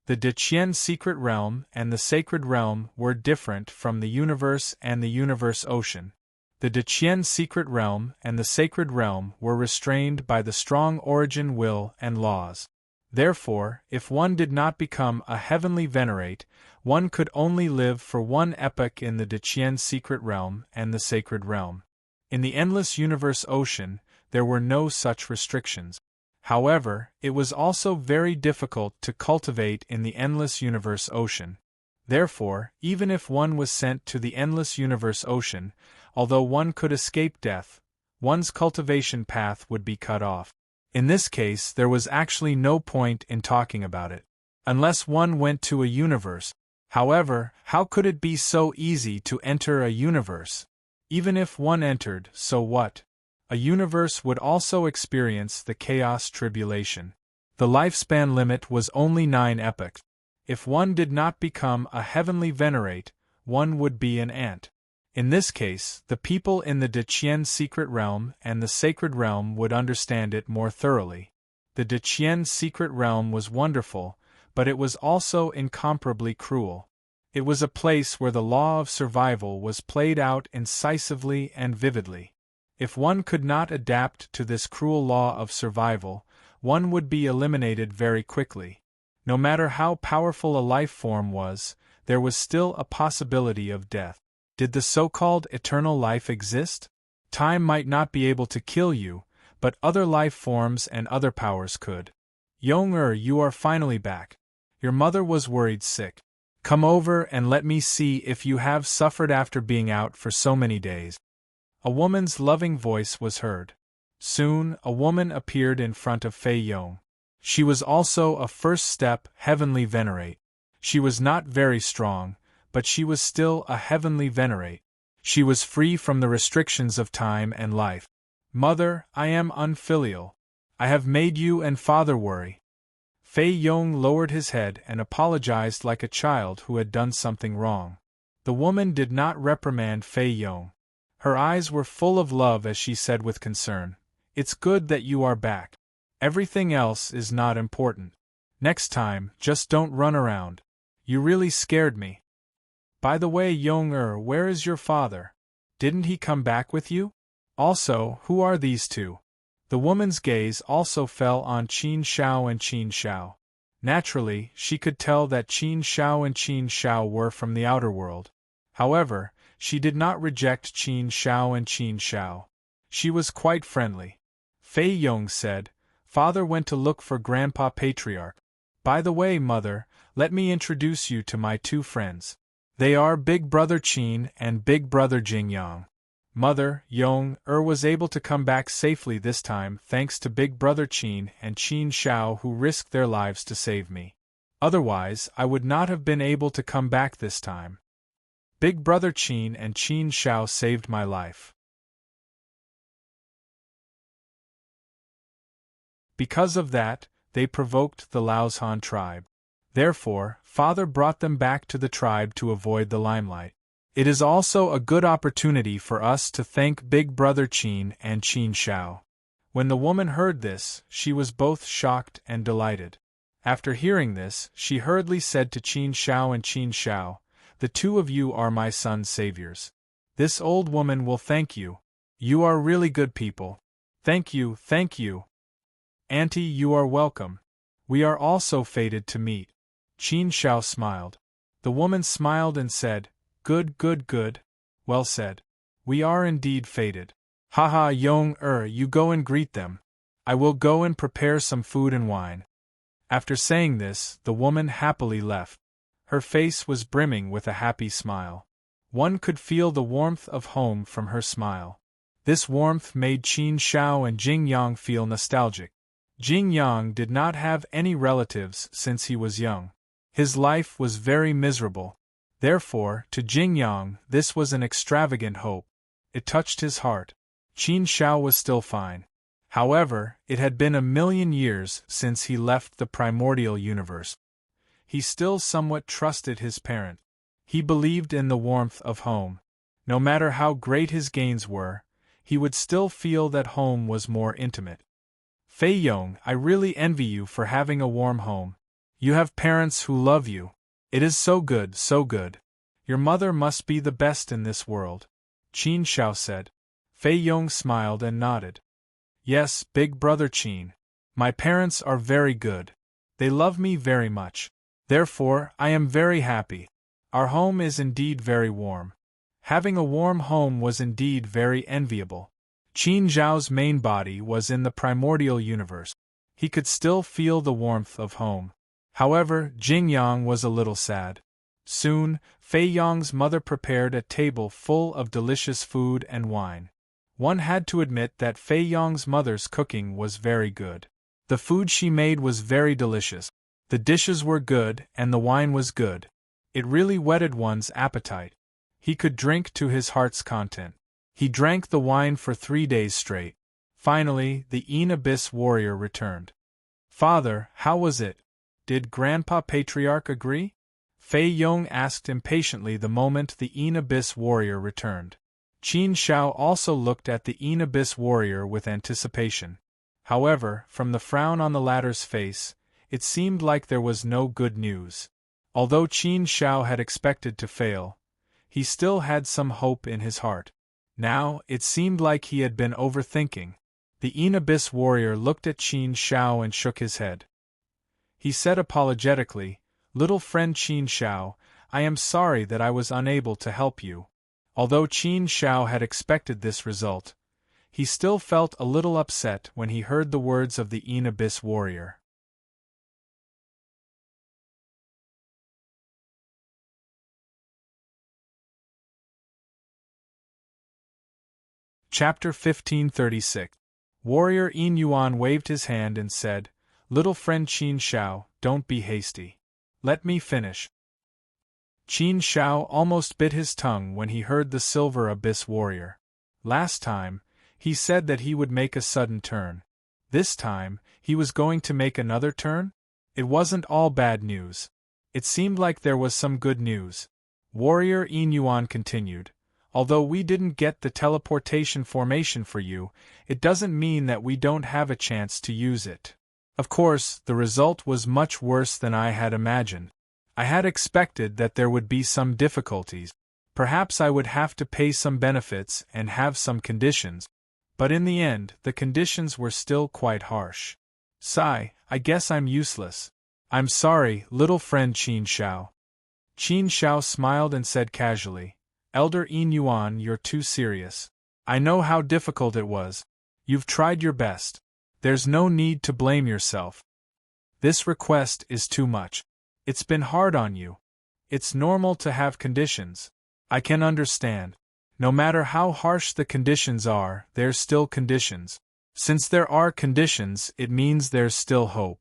The Deqian secret realm and the sacred realm were different from the universe and the universe ocean. The Deqian secret realm and the sacred realm were restrained by the strong origin will and laws. Therefore, if one did not become a heavenly venerate, one could only live for one epoch in the Deqian secret realm and the sacred realm. In the endless universe ocean, there were no such restrictions. However, it was also very difficult to cultivate in the endless universe ocean. Therefore, even if one was sent to the endless universe ocean, although one could escape death, one's cultivation path would be cut off. In this case, there was actually no point in talking about it. Unless one went to a universe. However, how could it be so easy to enter a universe? Even if one entered, so what? A universe would also experience the chaos tribulation. The lifespan limit was only 9 epochs. If one did not become a heavenly venerate, one would be an ant. In this case, the people in the Deqian secret realm and the sacred realm would understand it more thoroughly. The Deqian secret realm was wonderful, but it was also incomparably cruel. It was a place where the law of survival was played out incisively and vividly. If one could not adapt to this cruel law of survival, one would be eliminated very quickly. No matter how powerful a life form was, there was still a possibility of death. Did the so-called eternal life exist? Time might not be able to kill you, but other life forms and other powers could. Yong-er, you are finally back. Your mother was worried sick. Come over and let me see if you have suffered after being out for so many days. A woman's loving voice was heard. Soon, a woman appeared in front of Fei Yong. She was also a first-step heavenly venerate. She was not very strong, but she was still a heavenly venerate. She was free from the restrictions of time and life. Mother, I am unfilial. I have made you and father worry. Fei Yong lowered his head and apologized like a child who had done something wrong. The woman did not reprimand Fei Yong. Her eyes were full of love as she said with concern, "It's good that you are back. Everything else is not important. Next time, just don't run around. You really scared me." By the way, Yong-er, where is your father? Didn't he come back with you? Also, who are these two? The woman's gaze also fell on Qin Shao and Qin Shao. Naturally, she could tell that Qin Shao and Qin Shao were from the outer world. However, she did not reject Qin Shao and Qin Shao. She was quite friendly. Fei Yong said, "Father went to look for Grandpa Patriarch. By the way, Mother, let me introduce you to my 2 friends. They are Big Brother Qin and Big Brother Jingyang." Mother, Yong-er was able to come back safely this time thanks to Big Brother Qin and Qin Shao who risked their lives to save me. Otherwise, I would not have been able to come back this time. Big Brother Qin and Qin Shao saved my life. Because of that, they provoked the Laoshan tribe. Therefore, Father brought them back to the tribe to avoid the limelight. It is also a good opportunity for us to thank Big Brother Qin and Qin Shao. When the woman heard this, she was both shocked and delighted. After hearing this, she hurriedly said to Qin Shao and Qin Shao, "The 2 of you are my son's saviors. This old woman will thank you. You are really good people. Thank you, thank you. Auntie, you are welcome. We are also fated to meet." Qin Shao smiled. The woman smiled and said, "Good, good, good. Well said. We are indeed fated. Haha, Yong-er, you go and greet them. I will go and prepare some food and wine." After saying this, the woman happily left. Her face was brimming with a happy smile. One could feel the warmth of home from her smile. This warmth made Qin Shao and Jingyang feel nostalgic. Jingyang did not have any relatives since he was young. His life was very miserable. Therefore, to Jingyang, this was an extravagant hope. It touched his heart. Qin Shao was still fine. However, it had been 1,000,000 years since he left the primordial universe. He still somewhat trusted his parent. He believed in the warmth of home. No matter how great his gains were, he would still feel that home was more intimate. Fei Yong, I really envy you for having a warm home. You have parents who love you. It is so good, so good. Your mother must be the best in this world. Qin Shao said. Fei Yong smiled and nodded. Yes, Big Brother Qin. My parents are very good. They love me very much. Therefore, I am very happy. Our home is indeed very warm. Having a warm home was indeed very enviable. Qin Zhao's main body was in the primordial universe. He could still feel the warmth of home. However, Jingyang was a little sad. Soon, Fei Yong's mother prepared a table full of delicious food and wine. One had to admit that Fei Yong's mother's cooking was very good. The food she made was very delicious. The dishes were good and the wine was good. It really whetted one's appetite. He could drink to his heart's content. He drank the wine for 3 days straight. Finally, the Abyss warrior returned. "Father, how was it? Did Grandpa Patriarch agree?" Fei Yong asked impatiently the moment the Abyss warrior returned. Qin Shao also looked at the Abyss warrior with anticipation. However, from the frown on the latter's face, it seemed like there was no good news. Although Qin Shao had expected to fail, he still had some hope in his heart. Now, it seemed like he had been overthinking. The Abyss warrior looked at Qin Shao and shook his head. He said apologetically, "Little friend Qin Shao, I am sorry that I was unable to help you." Although Qin Shao had expected this result, he still felt a little upset when he heard the words of the Abyss warrior. Chapter 1536. Warrior Yin Yuan waved his hand and said, "Little friend Qin Shao, don't be hasty. Let me finish." Qin Shao almost bit his tongue when he heard the Silver Abyss warrior. Last time, he said that he would make a sudden turn. This time, he was going to make another turn? It wasn't all bad news. It seemed like there was some good news. Warrior Yin Yuan continued, "Although we didn't get the teleportation formation for you, it doesn't mean that we don't have a chance to use it. Of course, the result was much worse than I had imagined. I had expected that there would be some difficulties. Perhaps I would have to pay some benefits and have some conditions. But in the end, the conditions were still quite harsh. Sigh, I guess I'm useless. I'm sorry, little friend Qin Shao." Qin Shao smiled and said casually, "Elder Yin Yuan, you're too serious. I know how difficult it was. You've tried your best. There's no need to blame yourself. This request is too much. It's been hard on you. It's normal to have conditions. I can understand. No matter how harsh the conditions are, there's still conditions. Since there are conditions, it means there's still hope.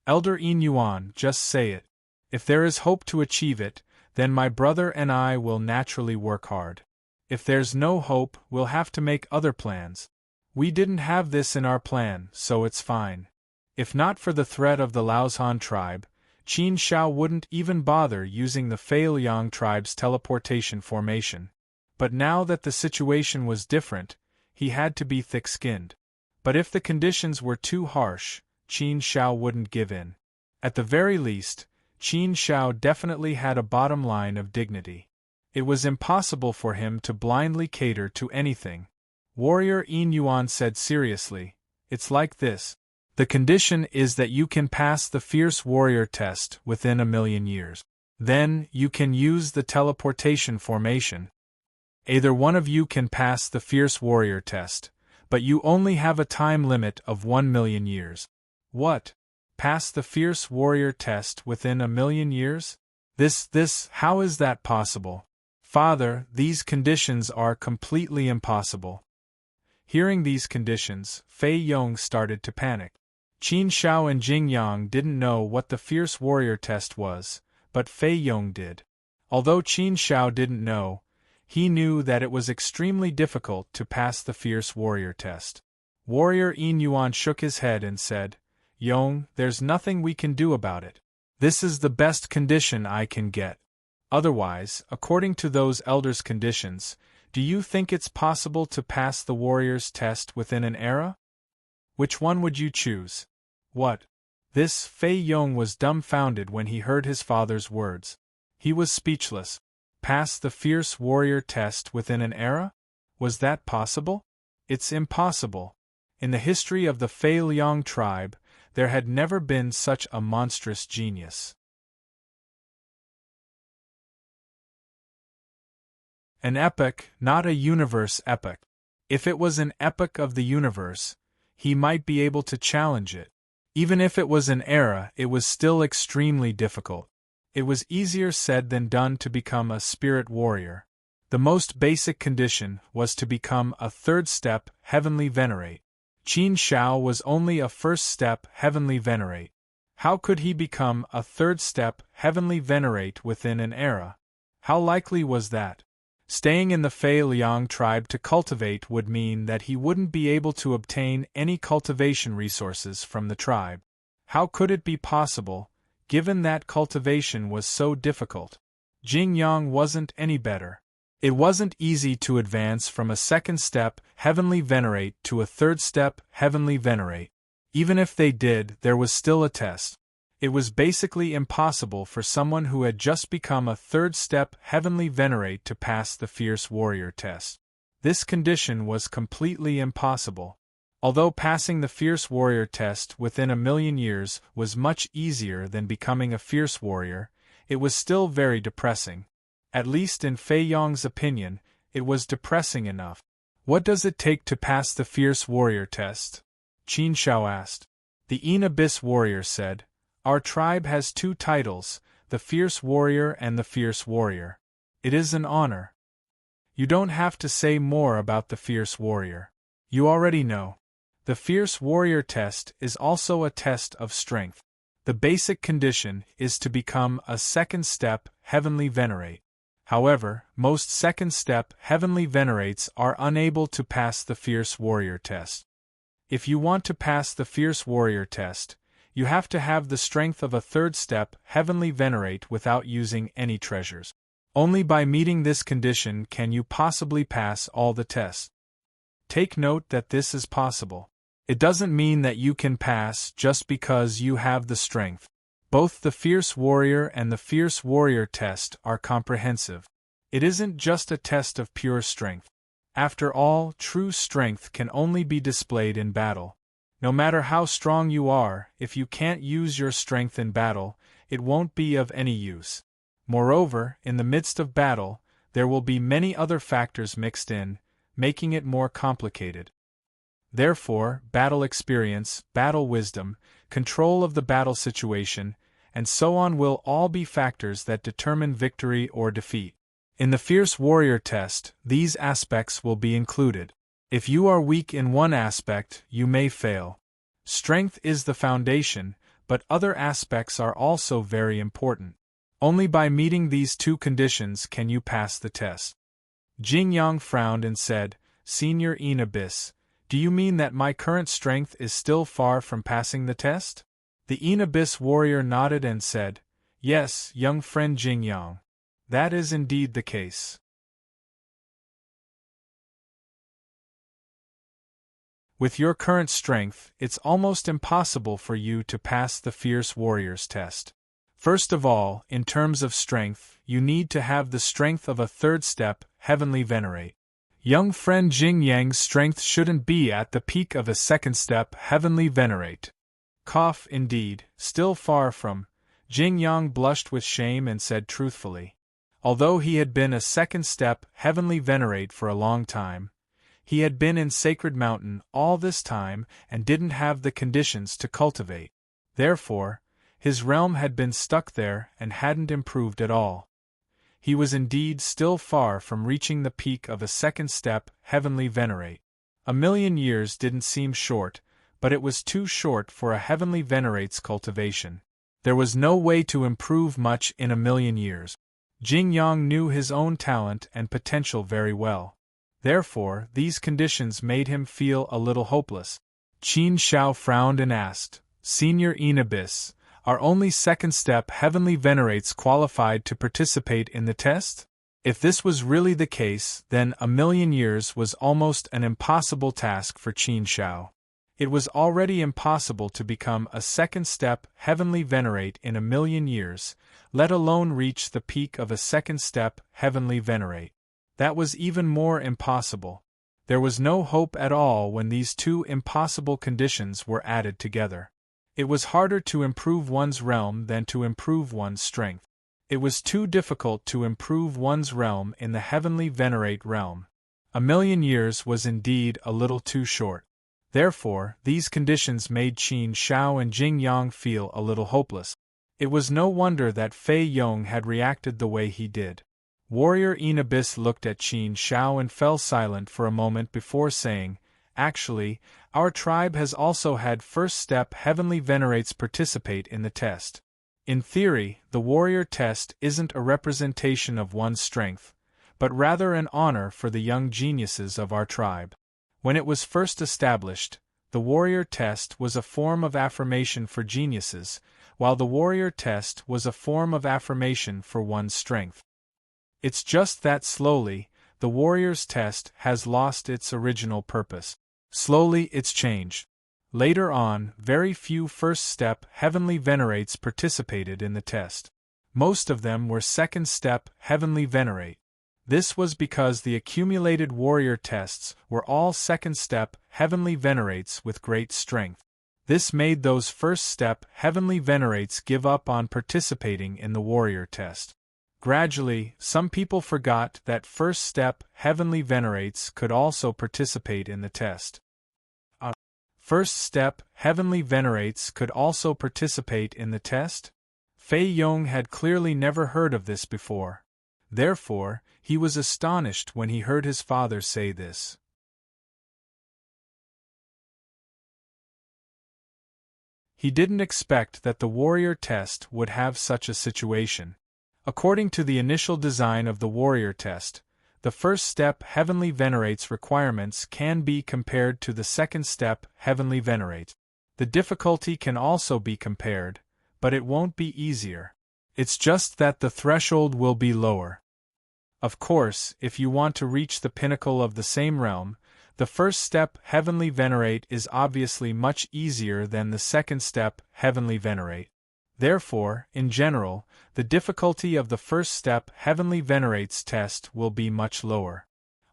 Elder Yin Yuan, just say it. If there is hope to achieve it, then my brother and I will naturally work hard. If there's no hope, we'll have to make other plans. We didn't have this in our plan, so it's fine. If not for the threat of the Laozhan tribe, Qin Shao wouldn't even bother using the Fei Liang tribe's teleportation formation. But now that the situation was different, he had to be thick-skinned. But if the conditions were too harsh, Qin Shao wouldn't give in. At the very least, Qin Shao definitely had a bottom line of dignity. It was impossible for him to blindly cater to anything. Warrior Yin Yuan said seriously, "It's like this. The condition is that you can pass the Fierce Warrior test within 1,000,000 years. Then, you can use the teleportation formation. Either one of you can pass the Fierce Warrior test, but you only have a time limit of 1,000,000 years. What? Pass the Fierce Warrior test within 1,000,000 years? How is that possible? Father, these conditions are completely impossible." Hearing these conditions, Fei Yong started to panic. Qin Shao and Jingyang didn't know what the Fierce Warrior test was, but Fei Yong did. Although Qin Shao didn't know, he knew that it was extremely difficult to pass the Fierce Warrior test. Warrior Yin Yuan shook his head and said, "Yong, there's nothing we can do about it. This is the best condition I can get. Otherwise, according to those elders' conditions, do you think it's possible to pass the warrior's test within an era? Which one would you choose?" What? This Fei Yong was dumbfounded when he heard his father's words. He was speechless. Pass the Fierce Warrior test within an era? Was that possible? It's impossible. In the history of the Fei Liang tribe, There had never been such a monstrous genius. An epoch, not a universe epoch. If it was an epoch of the universe, he might be able to challenge it. Even if it was an era, it was still extremely difficult. It was easier said than done to become a spirit warrior. The most basic condition was to become a third step heavenly venerate. Qin Shao was only a first step heavenly venerate. How could he become a third step heavenly venerate within an era? How likely was that? Staying in the Fei Liang tribe to cultivate would mean that he wouldn't be able to obtain any cultivation resources from the tribe. How could it be possible, given that cultivation was so difficult? Jing Yang wasn't any better. It wasn't easy to advance from a second step heavenly venerate to a third step heavenly venerate. Even if they did, there was still a test. It was basically impossible for someone who had just become a third step heavenly venerate to pass the fierce warrior test. This condition was completely impossible. Although passing the fierce warrior test within 1,000,000 years was much easier than becoming a fierce warrior, it was still very depressing. At least in Fei Yong's opinion, it was depressing enough. What does it take to pass the fierce warrior test? Qin Shao asked. The Abyss warrior said, "Our tribe has 2 titles, the Fierce Warrior and the Fierce Warrior. It is an honor." You don't have to say more about the Fierce Warrior. You already know. The Fierce Warrior test is also a test of strength. The basic condition is to become a second step heavenly venerate. However, most second step heavenly venerates are unable to pass the Fierce Warrior test. If you want to pass the Fierce Warrior test, you have to have the strength of a third step heavenly venerate without using any treasures. Only by meeting this condition can you possibly pass all the tests. Take note that this is possible. It doesn't mean that you can pass just because you have the strength. Both the Fierce Warrior and the Fierce Warrior test are comprehensive. It isn't just a test of pure strength. After all, true strength can only be displayed in battle. No matter how strong you are, if you can't use your strength in battle, it won't be of any use. Moreover, in the midst of battle, there will be many other factors mixed in, making it more complicated. Therefore, battle experience, battle wisdom, control of the battle situation, and so on will all be factors that determine victory or defeat. In the Fierce Warrior test, these aspects will be included. If you are weak in one aspect, you may fail. Strength is the foundation, but other aspects are also very important. Only by meeting these 2 conditions can you pass the test. Jing Yang frowned and said, "Senior Abyss, do you mean that my current strength is still far from passing the test?" The Abyss warrior nodded and said, "Yes, young friend Jing Yang. That is indeed the case. With your current strength, it's almost impossible for you to pass the Fierce Warrior's test. First of all, in terms of strength, you need to have the strength of a third step heavenly venerate. Young friend Jing Yang's strength shouldn't be at the peak of a second step heavenly venerate. Cough, indeed, still far from. Jing Yang blushed with shame and said truthfully. Although he had been a second step heavenly venerate for a long time, he had been in Sacred Mountain all this time and didn't have the conditions to cultivate. Therefore, his realm had been stuck there and hadn't improved at all. He was indeed still far from reaching the peak of a second step heavenly venerate. 1,000,000 years didn't seem short, but it was too short for a heavenly venerate's cultivation. There was no way to improve much in 1,000,000 years. Jing Yang knew his own talent and potential very well. Therefore, these conditions made him feel a little hopeless. Qin Shao frowned and asked, "Senior Abyss, are only second step heavenly venerates qualified to participate in the test?" If this was really the case, then 1,000,000 years was almost an impossible task for Qin Shao. It was already impossible to become a second step heavenly venerate in 1,000,000 years, let alone reach the peak of a second step heavenly venerate. That was even more impossible. There was no hope at all when these 2 impossible conditions were added together. It was harder to improve one's realm than to improve one's strength. It was too difficult to improve one's realm in the heavenly venerate realm. 1,000,000 years was indeed a little too short. Therefore, these conditions made Qin Shao and Jing Yang feel a little hopeless. It was no wonder that Fei Yong had reacted the way he did. Warrior Enabis looked at Qin Shao and fell silent for a moment before saying, "Actually, our tribe has also had first step heavenly venerates participate in the test. In theory, the warrior test isn't a representation of one's strength, but rather an honor for the young geniuses of our tribe. When it was first established, the warrior test was a form of affirmation for geniuses, while the warrior test was a form of affirmation for one's strength. It's just that slowly, the warrior's test has lost its original purpose. Slowly it's changed. Later on, very few first-step heavenly venerates participated in the test. Most of them were second-step heavenly venerate. This was because the accumulated warrior tests were all second-step heavenly venerates with great strength. This made those first-step heavenly venerates give up on participating in the warrior test. Gradually, some people forgot that first-step heavenly venerates could also participate in the test. First-step heavenly venerates could also participate in the test? Fei Yong had clearly never heard of this before. Therefore, he was astonished when he heard his father say this. He didn't expect that the warrior test would have such a situation. According to the initial design of the warrior test, the first step heavenly venerates requirements can be compared to the second step heavenly venerate. The difficulty can also be compared, but it won't be easier. It's just that the threshold will be lower. Of course, if you want to reach the pinnacle of the same realm, the first step heavenly venerate is obviously much easier than the second step heavenly venerate. Therefore, in general, the difficulty of the first step heavenly venerates test will be much lower.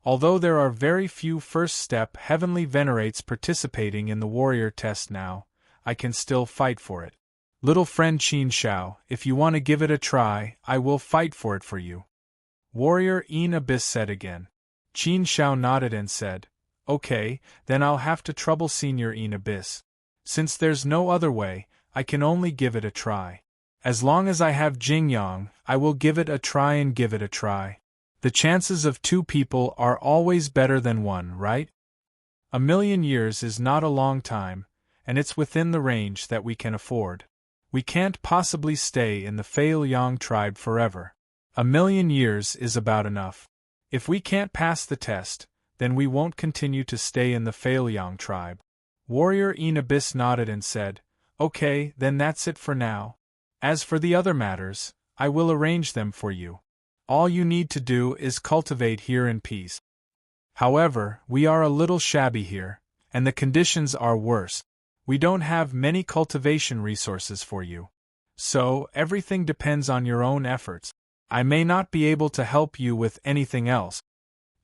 Although there are very few first step heavenly venerates participating in the warrior test now, I can still fight for it. Little friend Qin Shao, if you want to give it a try, I will fight for it for you. Warrior Abyss said again. Qin Shao nodded and said, "Okay, then I'll have to trouble Senior Abyss. Since there's no other way, I can only give it a try. As long as I have Jingyang, I will give it a try and give it a try. The chances of two people are always better than one, right? 1,000,000 years is not a long time, and it's within the range that we can afford. We can't possibly stay in the Fei Yang tribe forever. 1,000,000 years is about enough. If we can't pass the test, then we won't continue to stay in the Fei Yang tribe." Warrior Abyss nodded and said, "Okay, then that's it for now. As for the other matters, I will arrange them for you. All you need to do is cultivate here in peace. However, we are a little shabby here, and the conditions are worse. We don't have many cultivation resources for you. So, everything depends on your own efforts. I may not be able to help you with anything else."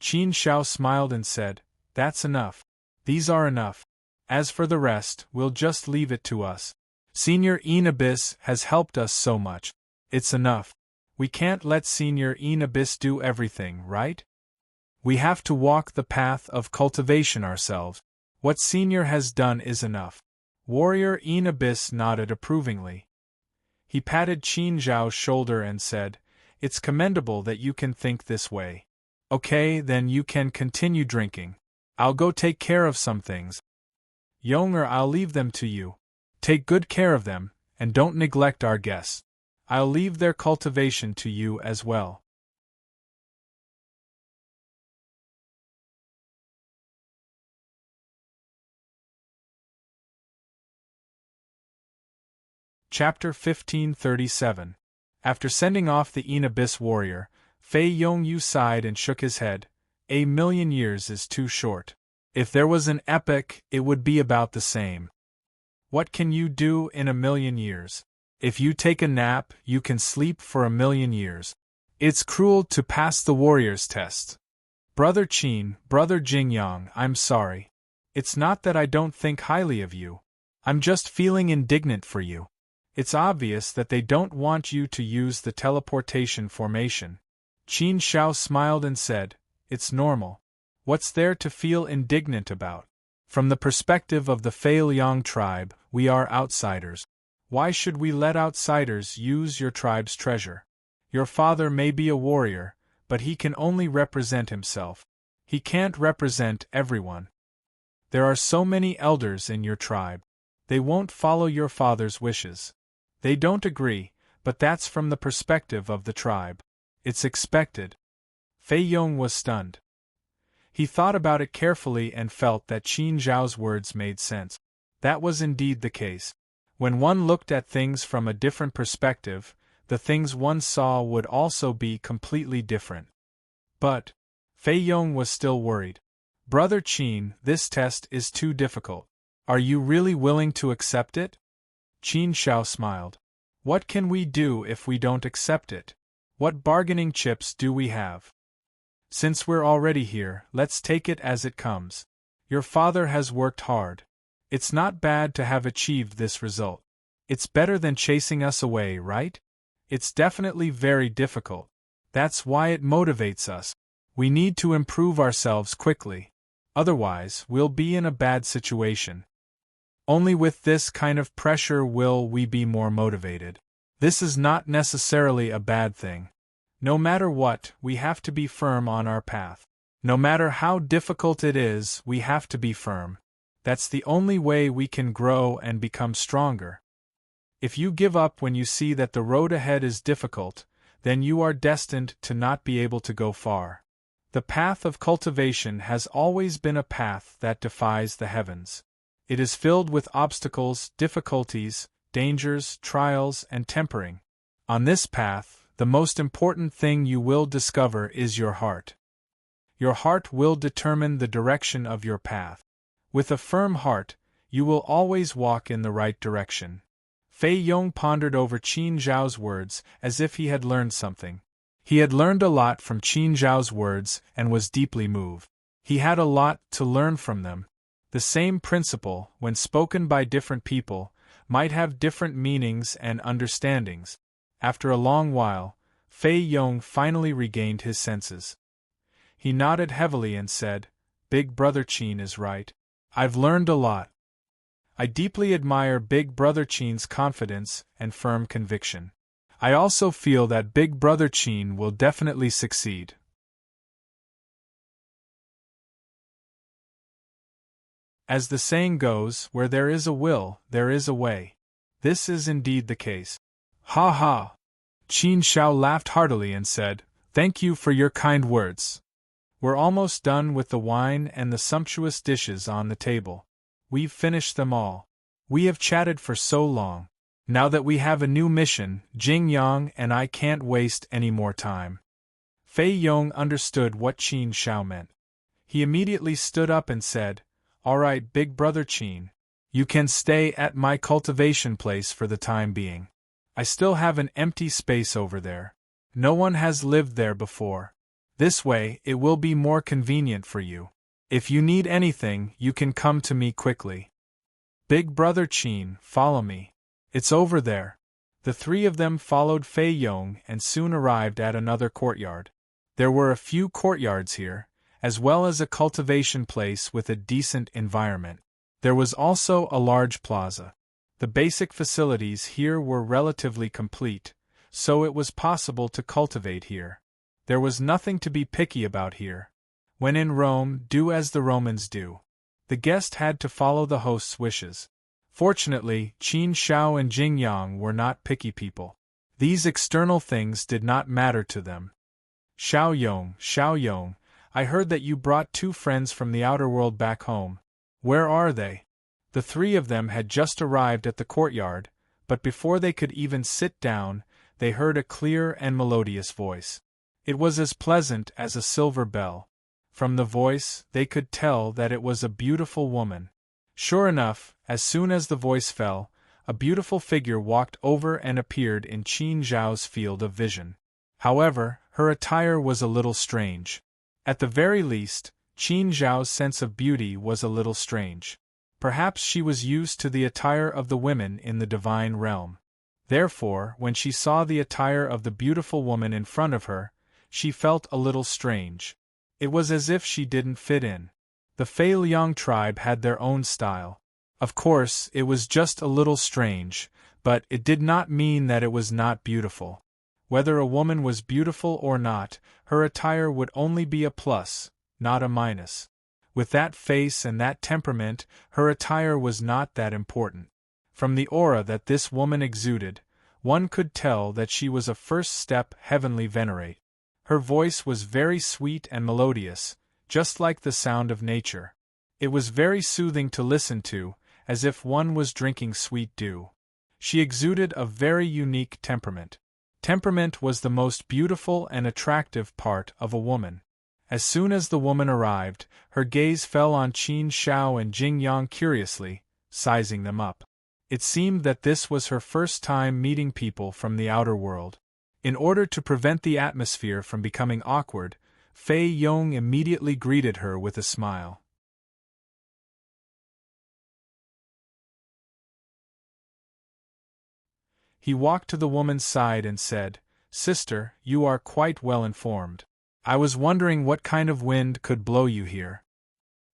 Qin Shao smiled and said, "That's enough. These are enough. As for the rest, we'll just leave it to us. Senior Abyss has helped us so much. It's enough. We can't let Senior Abyss do everything, right? We have to walk the path of cultivation ourselves. What Senior has done is enough." Warrior Abyss nodded approvingly. He patted Qin Zhao's shoulder and said, "It's commendable that you can think this way. Okay, then you can continue drinking. I'll go take care of some things. Yonger, I'll leave them to you. Take good care of them, and don't neglect our guests. I'll leave their cultivation to you as well." Chapter 1537. After sending off the Abyss warrior, Fei Yongyu sighed and shook his head. 1,000,000 years is too short. If there was an epoch, it would be about the same. What can you do in 1,000,000 years? If you take a nap, you can sleep for 1,000,000 years. It's cruel to pass the warrior's test. Brother Qin, Brother Jingyang, I'm sorry. It's not that I don't think highly of you. I'm just feeling indignant for you. It's obvious that they don't want you to use the teleportation formation. Qin Shao smiled and said, It's normal. What's there to feel indignant about? From the perspective of the Fei Liang tribe, we are outsiders. Why should we let outsiders use your tribe's treasure? Your father may be a warrior, but he can only represent himself. He can't represent everyone. There are so many elders in your tribe. They won't follow your father's wishes. They don't agree, but that's from the perspective of the tribe. It's expected. Fei Yong was stunned. He thought about it carefully and felt that Qin Zhao's words made sense. That was indeed the case. When one looked at things from a different perspective, the things one saw would also be completely different. But Fei Yong was still worried. Brother Qin, this test is too difficult. Are you really willing to accept it? Qin Shao smiled. What can we do if we don't accept it? What bargaining chips do we have? Since we're already here, let's take it as it comes. Your father has worked hard. It's not bad to have achieved this result. It's better than chasing us away, right? It's definitely very difficult. That's why it motivates us. We need to improve ourselves quickly. Otherwise, we'll be in a bad situation. Only with this kind of pressure will we be more motivated. This is not necessarily a bad thing. No matter what, we have to be firm on our path. No matter how difficult it is, we have to be firm. That's the only way we can grow and become stronger. If you give up when you see that the road ahead is difficult, then you are destined to not be able to go far. The path of cultivation has always been a path that defies the heavens. It is filled with obstacles, difficulties, dangers, trials, and tempering. On this path, the most important thing you will discover is your heart. Your heart will determine the direction of your path. With a firm heart, you will always walk in the right direction. Fei Yong pondered over Qin Zhao's words as if he had learned something. He had learned a lot from Qin Zhao's words and was deeply moved. He had a lot to learn from them. The same principle, when spoken by different people, might have different meanings and understandings. After a long while, Fei Yong finally regained his senses. He nodded heavily and said, Big Brother Qin is right. I've learned a lot. I deeply admire Big Brother Qin's confidence and firm conviction. I also feel that Big Brother Qin will definitely succeed. As the saying goes, where there is a will, there is a way. This is indeed the case. Ha ha! Qin Shao laughed heartily and said, Thank you for your kind words. We're almost done with the wine and the sumptuous dishes on the table. We've finished them all. We have chatted for so long. Now that we have a new mission, Jing Yang and I can't waste any more time. Fei Yong understood what Qin Shao meant. He immediately stood up and said, All right, Big Brother Qin. You can stay at my cultivation place for the time being. I still have an empty space over there. No one has lived there before. This way, it will be more convenient for you. If you need anything, you can come to me quickly. Big Brother Qin, follow me. It's over there. The three of them followed Fei Yong and soon arrived at another courtyard. There were a few courtyards here, as well as a cultivation place with a decent environment. There was also a large plaza. The basic facilities here were relatively complete, so it was possible to cultivate here. There was nothing to be picky about here. When in Rome, do as the Romans do. The guest had to follow the host's wishes. Fortunately, Qin Shao and Jing Yang were not picky people. These external things did not matter to them. Xiao Yong, I heard that you brought 2 friends from the outer world back home. Where are they? The 3 of them had just arrived at the courtyard, but before they could even sit down, they heard a clear and melodious voice. It was as pleasant as a silver bell. From the voice, they could tell that it was a beautiful woman. Sure enough, as soon as the voice fell, a beautiful figure walked over and appeared in Qin Zhao's field of vision. However, her attire was a little strange. At the very least, Qin Zhao's sense of beauty was a little strange. Perhaps she was used to the attire of the women in the divine realm. Therefore, when she saw the attire of the beautiful woman in front of her, she felt a little strange. It was as if she didn't fit in. The Fei Liang tribe had their own style. Of course, it was just a little strange, but it did not mean that it was not beautiful. Whether a woman was beautiful or not, her attire would only be a plus, not a minus. With that face and that temperament, her attire was not that important. From the aura that this woman exuded, one could tell that she was a first-step heavenly venerate. Her voice was very sweet and melodious, just like the sound of nature. It was very soothing to listen to, as if one was drinking sweet dew. She exuded a very unique temperament. Temperament was the most beautiful and attractive part of a woman. As soon as the woman arrived, her gaze fell on Qin Shao and Jing Yang curiously, sizing them up. It seemed that this was her first time meeting people from the outer world. In order to prevent the atmosphere from becoming awkward, Fei Yong immediately greeted her with a smile. He walked to the woman's side and said, "Sister, you are quite well informed. I was wondering what kind of wind could blow you here.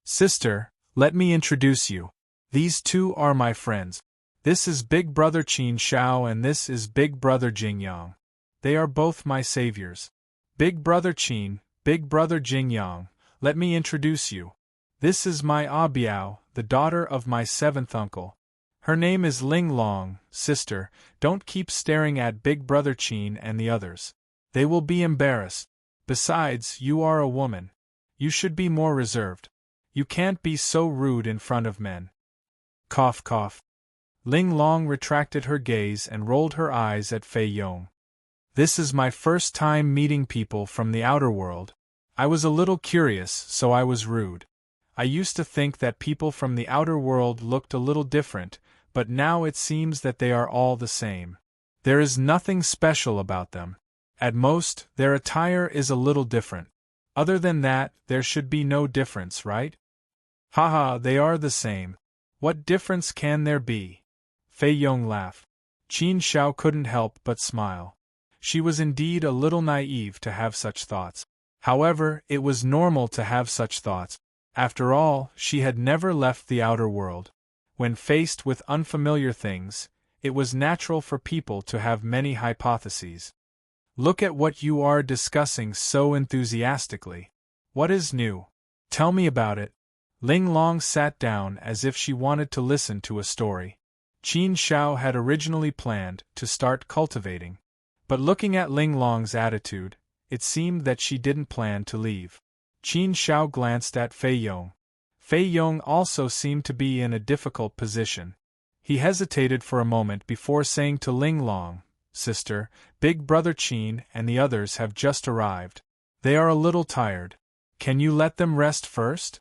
Sister, let me introduce you. These two are my friends. This is Big Brother Qin Shao and this is Big Brother Jing Yang. They are both my saviors. Big Brother Qin, Big Brother Jing Yang, let me introduce you. This is my Biao, the daughter of my seventh uncle. Her name is Ling Long. Sister, don't keep staring at Big Brother Qin and the others. They will be embarrassed. Besides, you are a woman. You should be more reserved. You can't be so rude in front of men." Cough cough. Ling Long retracted her gaze and rolled her eyes at Fei Yong. "This is my first time meeting people from the outer world. I was a little curious, so I was rude. I used to think that people from the outer world looked a little different, but now it seems that they are all the same. There is nothing special about them. At most, their attire is a little different. Other than that, there should be no difference, right? Haha, they are the same. What difference can there be?" Fei Yong laughed. Qin Shao couldn't help but smile. She was indeed a little naive to have such thoughts. However, it was normal to have such thoughts. After all, she had never left the outer world. When faced with unfamiliar things, it was natural for people to have many hypotheses. "Look at what you are discussing so enthusiastically. What is new? Tell me about it." Ling Long sat down as if she wanted to listen to a story. Qin Shao had originally planned to start cultivating. But looking at Ling Long's attitude, it seemed that she didn't plan to leave. Qin Shao glanced at Fei Yong. Fei Yong also seemed to be in a difficult position. He hesitated for a moment before saying to Ling Long, "Sister, Big Brother Qin and the others have just arrived. They are a little tired. Can you let them rest first?"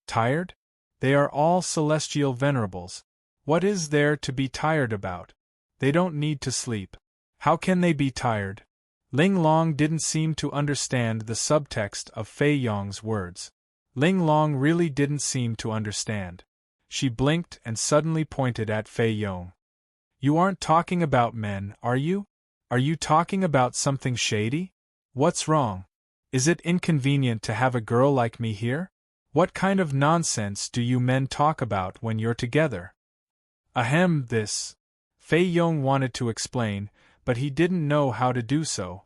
"Tired? They are all celestial venerables. What is there to be tired about? They don't need to sleep. How can they be tired?" Ling Long didn't seem to understand the subtext of Fei Yong's words. Ling Long really didn't seem to understand. She blinked and suddenly pointed at Fei Yong. "You aren't talking about men, are you? Are you talking about something shady? What's wrong? Is it inconvenient to have a girl like me here? What kind of nonsense do you men talk about when you're together?" Ahem, this. Fei Yong wanted to explain, but he didn't know how to do so.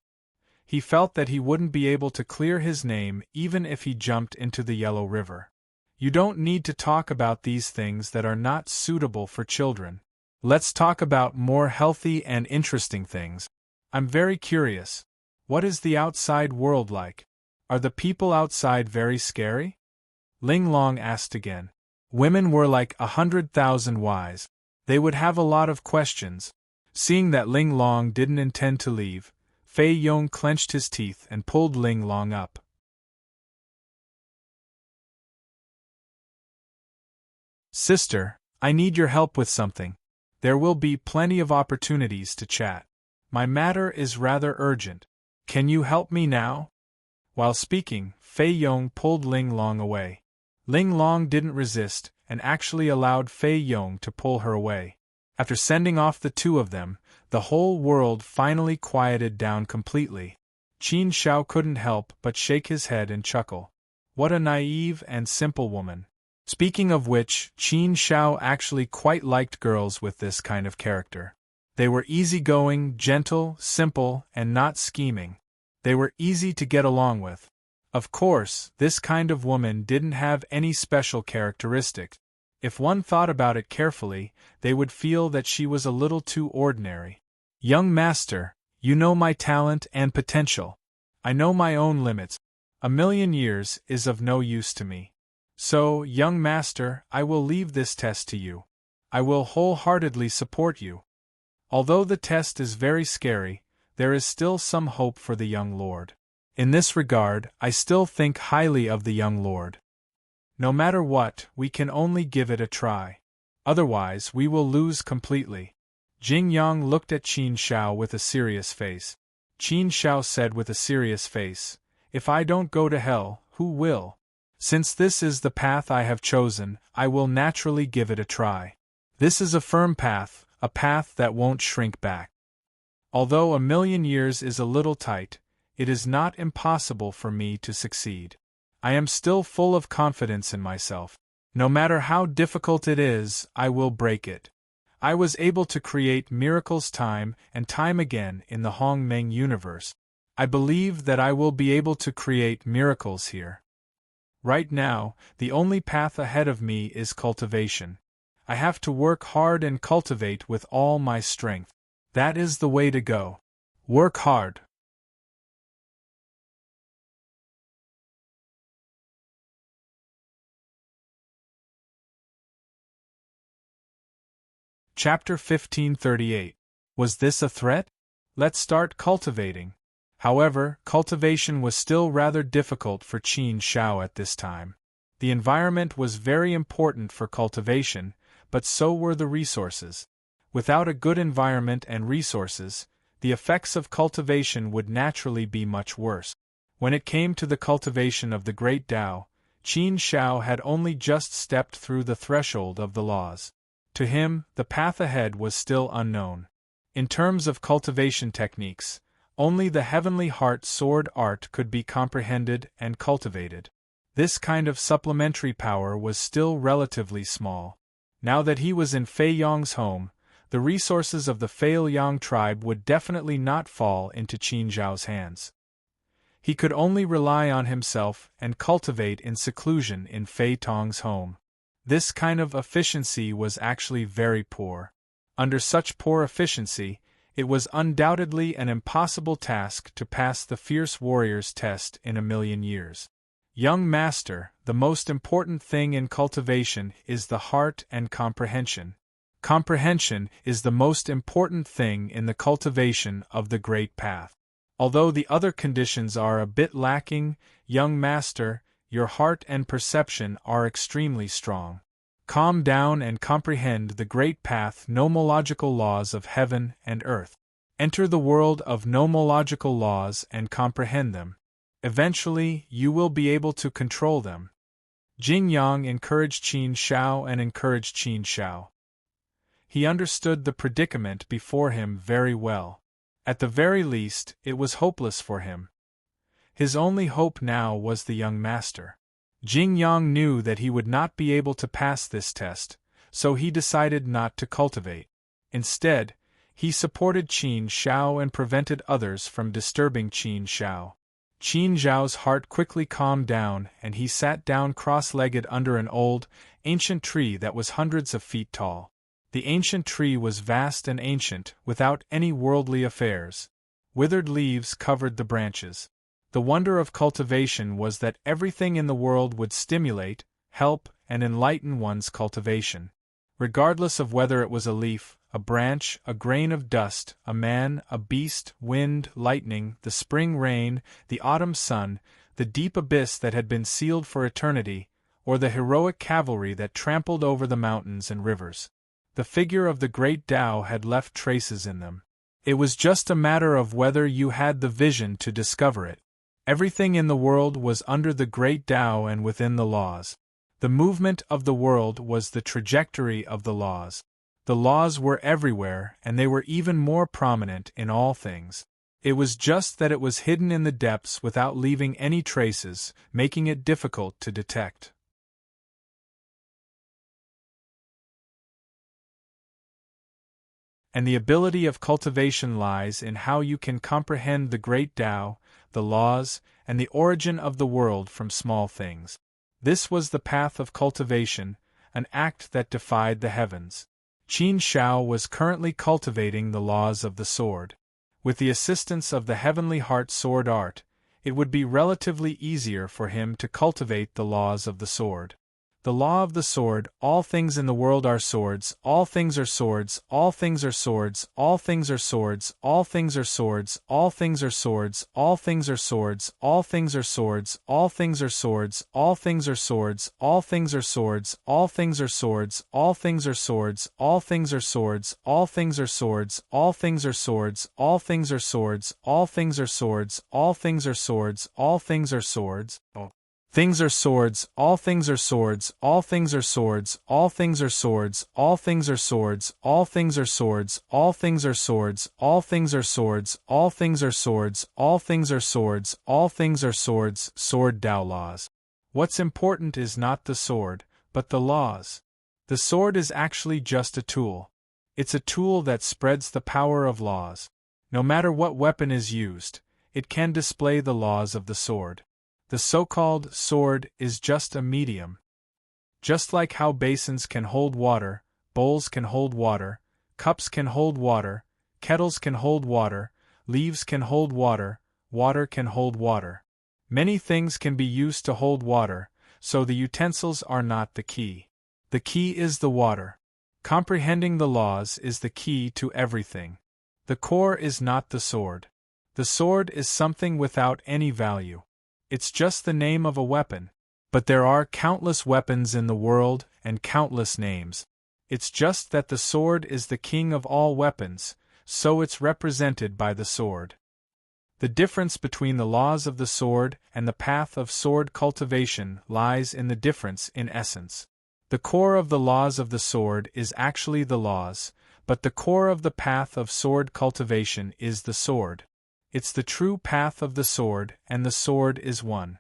He felt that he wouldn't be able to clear his name even if he jumped into the Yellow River. "You don't need to talk about these things that are not suitable for children. Let's talk about more healthy and interesting things. I'm very curious. What is the outside world like? Are the people outside very scary?" Ling Long asked again. Women were like 100,000 wise. They would have a lot of questions. Seeing that Ling Long didn't intend to leave, Fei Yong clenched his teeth and pulled Ling Long up. "Sister, I need your help with something. There will be plenty of opportunities to chat. My matter is rather urgent. Can you help me now?" While speaking, Fei Yong pulled Ling Long away. Ling Long didn't resist, and actually allowed Fei Yong to pull her away. After sending off the two of them, the whole world finally quieted down completely. Qin Shao couldn't help but shake his head and chuckle. What a naive and simple woman. Speaking of which, Qin Shao actually quite liked girls with this kind of character. They were easygoing, gentle, simple, and not scheming. They were easy to get along with. Of course, this kind of woman didn't have any special characteristics. If one thought about it carefully, they would feel that she was a little too ordinary. Young master, you know my talent and potential. I know my own limits. 1,000,000 years is of no use to me. So, young master, I will leave this test to you. I will wholeheartedly support you. Although the test is very scary, there is still some hope for the young lord. In this regard, I still think highly of the young lord. No matter what, we can only give it a try. Otherwise, we will lose completely. Jing Yang looked at Qin Shao with a serious face. Qin Shao said with a serious face, "If I don't go to hell, who will? Since this is the path I have chosen, I will naturally give it a try. This is a firm path, a path that won't shrink back. Although 1,000,000 years is a little tight, it is not impossible for me to succeed. I am still full of confidence in myself. No matter how difficult it is, I will break it. I was able to create miracles time and time again in the Hongmeng universe. I believe that I will be able to create miracles here. Right now, the only path ahead of me is cultivation. I have to work hard and cultivate with all my strength. That is the way to go. Work hard." Chapter 1538. Was this a threat? Let's start cultivating. However, cultivation was still rather difficult for Qin Shao at this time. The environment was very important for cultivation, but so were the resources. Without a good environment and resources, the effects of cultivation would naturally be much worse. When it came to the cultivation of the Great Tao, Qin Shao had only just stepped through the threshold of the laws. To him, the path ahead was still unknown. In terms of cultivation techniques, only the heavenly heart sword art could be comprehended and cultivated. This kind of supplementary power was still relatively small. Now that he was in Fei Yong's home, the resources of the Fei Yang tribe would definitely not fall into Qin Zhao's hands. He could only rely on himself and cultivate in seclusion in Fei Tong's home. This kind of efficiency was actually very poor. Under such poor efficiency, it was undoubtedly an impossible task to pass the fierce warrior's test in 1,000,000 years. Young master, the most important thing in cultivation is the heart and comprehension. Comprehension is the most important thing in the cultivation of the Great Path. Although the other conditions are a bit lacking, young master, your heart and perception are extremely strong. Calm down and comprehend the Great Path nomological laws of heaven and earth. Enter the world of nomological laws and comprehend them. Eventually, you will be able to control them. Jing Yang encouraged Qin Shao and encouraged Qin Shao. He understood the predicament before him very well. At the very least, it was hopeless for him. His only hope now was the young master. Jing Yang knew that he would not be able to pass this test, so he decided not to cultivate. Instead, he supported Qin Shao and prevented others from disturbing Qin Shao. Qin Zhao's heart quickly calmed down and he sat down cross-legged under an old, ancient tree that was hundreds of feet tall. The ancient tree was vast and ancient, without any worldly affairs. Withered leaves covered the branches. The wonder of cultivation was that everything in the world would stimulate, help, and enlighten one's cultivation. Regardless of whether it was a leaf, a branch, a grain of dust, a man, a beast, wind, lightning, the spring rain, the autumn sun, the deep abyss that had been sealed for eternity, or the heroic cavalry that trampled over the mountains and rivers. The figure of the great Tao had left traces in them. It was just a matter of whether you had the vision to discover it. Everything in the world was under the great Tao and within the laws. The movement of the world was the trajectory of the laws. The laws were everywhere, and they were even more prominent in all things. It was just that it was hidden in the depths without leaving any traces, making it difficult to detect. And the ability of cultivation lies in how you can comprehend the great Tao, the laws, and the origin of the world from small things. This was the path of cultivation, an act that defied the heavens. Qin Shao was currently cultivating the laws of the sword. With the assistance of the Heavenly Heart sword art, it would be relatively easier for him to cultivate the laws of the sword. The law of the sword: all things in the world are swords, all things are swords, all things are swords, all things are swords, all things are swords, all things are swords, all things are swords, all things are swords, all things are swords, all things are swords, all things are swords, all things are swords, all things are swords, all things are swords, all things are swords, all things are swords, all things are swords, all things are swords, all things are swords, all things are swords. Things are swords, all things are swords, all things are swords, all things are swords, all things are swords, all things are swords, all things are swords, all things are swords, all things are swords, all things are swords, all things are swords, sword Tao laws. What's important is not the sword, but the laws. The sword is actually just a tool. It's a tool that spreads the power of laws. No matter what weapon is used, it can display the laws of the sword. The so-called sword is just a medium. Just like how basins can hold water, bowls can hold water, cups can hold water, kettles can hold water, leaves can hold water, water can hold water. Many things can be used to hold water, so the utensils are not the key. The key is the water. Comprehending the laws is the key to everything. The core is not the sword. The sword is something without any value. It's just the name of a weapon. But there are countless weapons in the world and countless names. It's just that the sword is the king of all weapons, so it's represented by the sword. The difference between the laws of the sword and the path of sword cultivation lies in the difference in essence. The core of the laws of the sword is actually the laws, but the core of the path of sword cultivation is the sword. It's the true path of the sword, and the sword is one.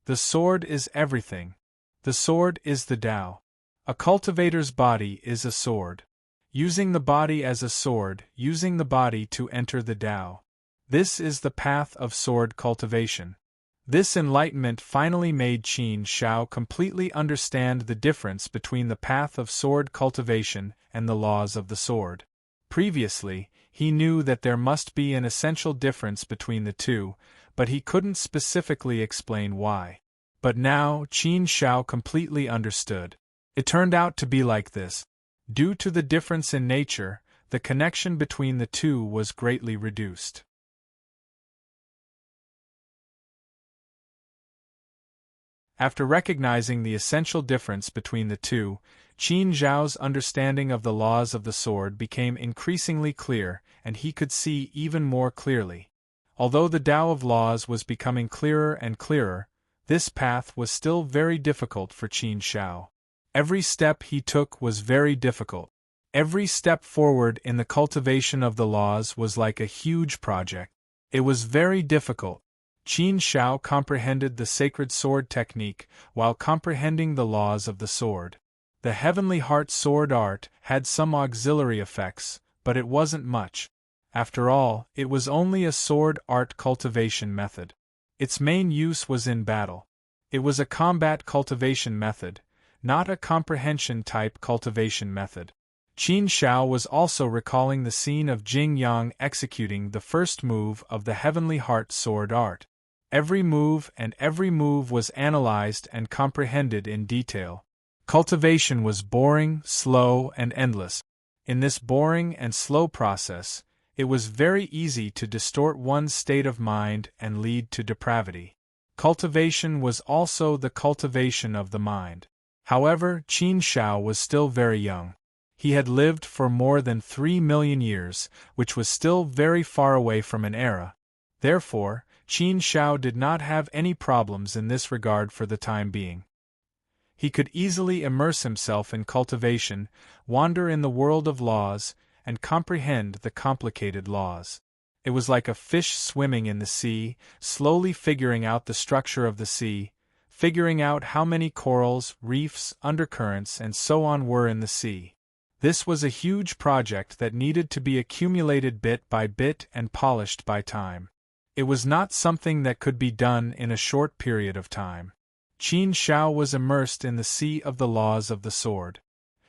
The sword is everything. The sword is the Tao. A cultivator's body is a sword. Using the body as a sword, using the body to enter the Tao. This is the path of sword cultivation. This enlightenment finally made Qin Shao completely understand the difference between the path of sword cultivation and the laws of the sword. Previously, he knew that there must be an essential difference between the two, but he couldn't specifically explain why. But now, Qin Shao completely understood. It turned out to be like this. Due to the difference in nature, the connection between the two was greatly reduced. After recognizing the essential difference between the two, Qin Zhao's understanding of the laws of the sword became increasingly clear, and he could see even more clearly. Although the Tao of laws was becoming clearer and clearer, this path was still very difficult for Qin Shao. Every step he took was very difficult. Every step forward in the cultivation of the laws was like a huge project. It was very difficult. Qin Shao comprehended the sacred sword technique while comprehending the laws of the sword. The Heavenly Heart sword art had some auxiliary effects, but it wasn't much. After all, it was only a sword art cultivation method. Its main use was in battle. It was a combat cultivation method, not a comprehension-type cultivation method. Qin Shao was also recalling the scene of Jing Yang executing the first move of the Heavenly Heart sword art. Every move was analyzed and comprehended in detail. Cultivation was boring, slow, and endless. In this boring and slow process, it was very easy to distort one's state of mind and lead to depravity. Cultivation was also the cultivation of the mind. However, Qin Shao was still very young. He had lived for more than 3 million years, which was still very far away from an era. Therefore, Qin Shao did not have any problems in this regard for the time being. He could easily immerse himself in cultivation, wander in the world of laws, and comprehend the complicated laws. It was like a fish swimming in the sea, slowly figuring out the structure of the sea, figuring out how many corals, reefs, undercurrents, and so on were in the sea. This was a huge project that needed to be accumulated bit by bit and polished by time. It was not something that could be done in a short period of time. Qin Shao was immersed in the sea of the laws of the sword.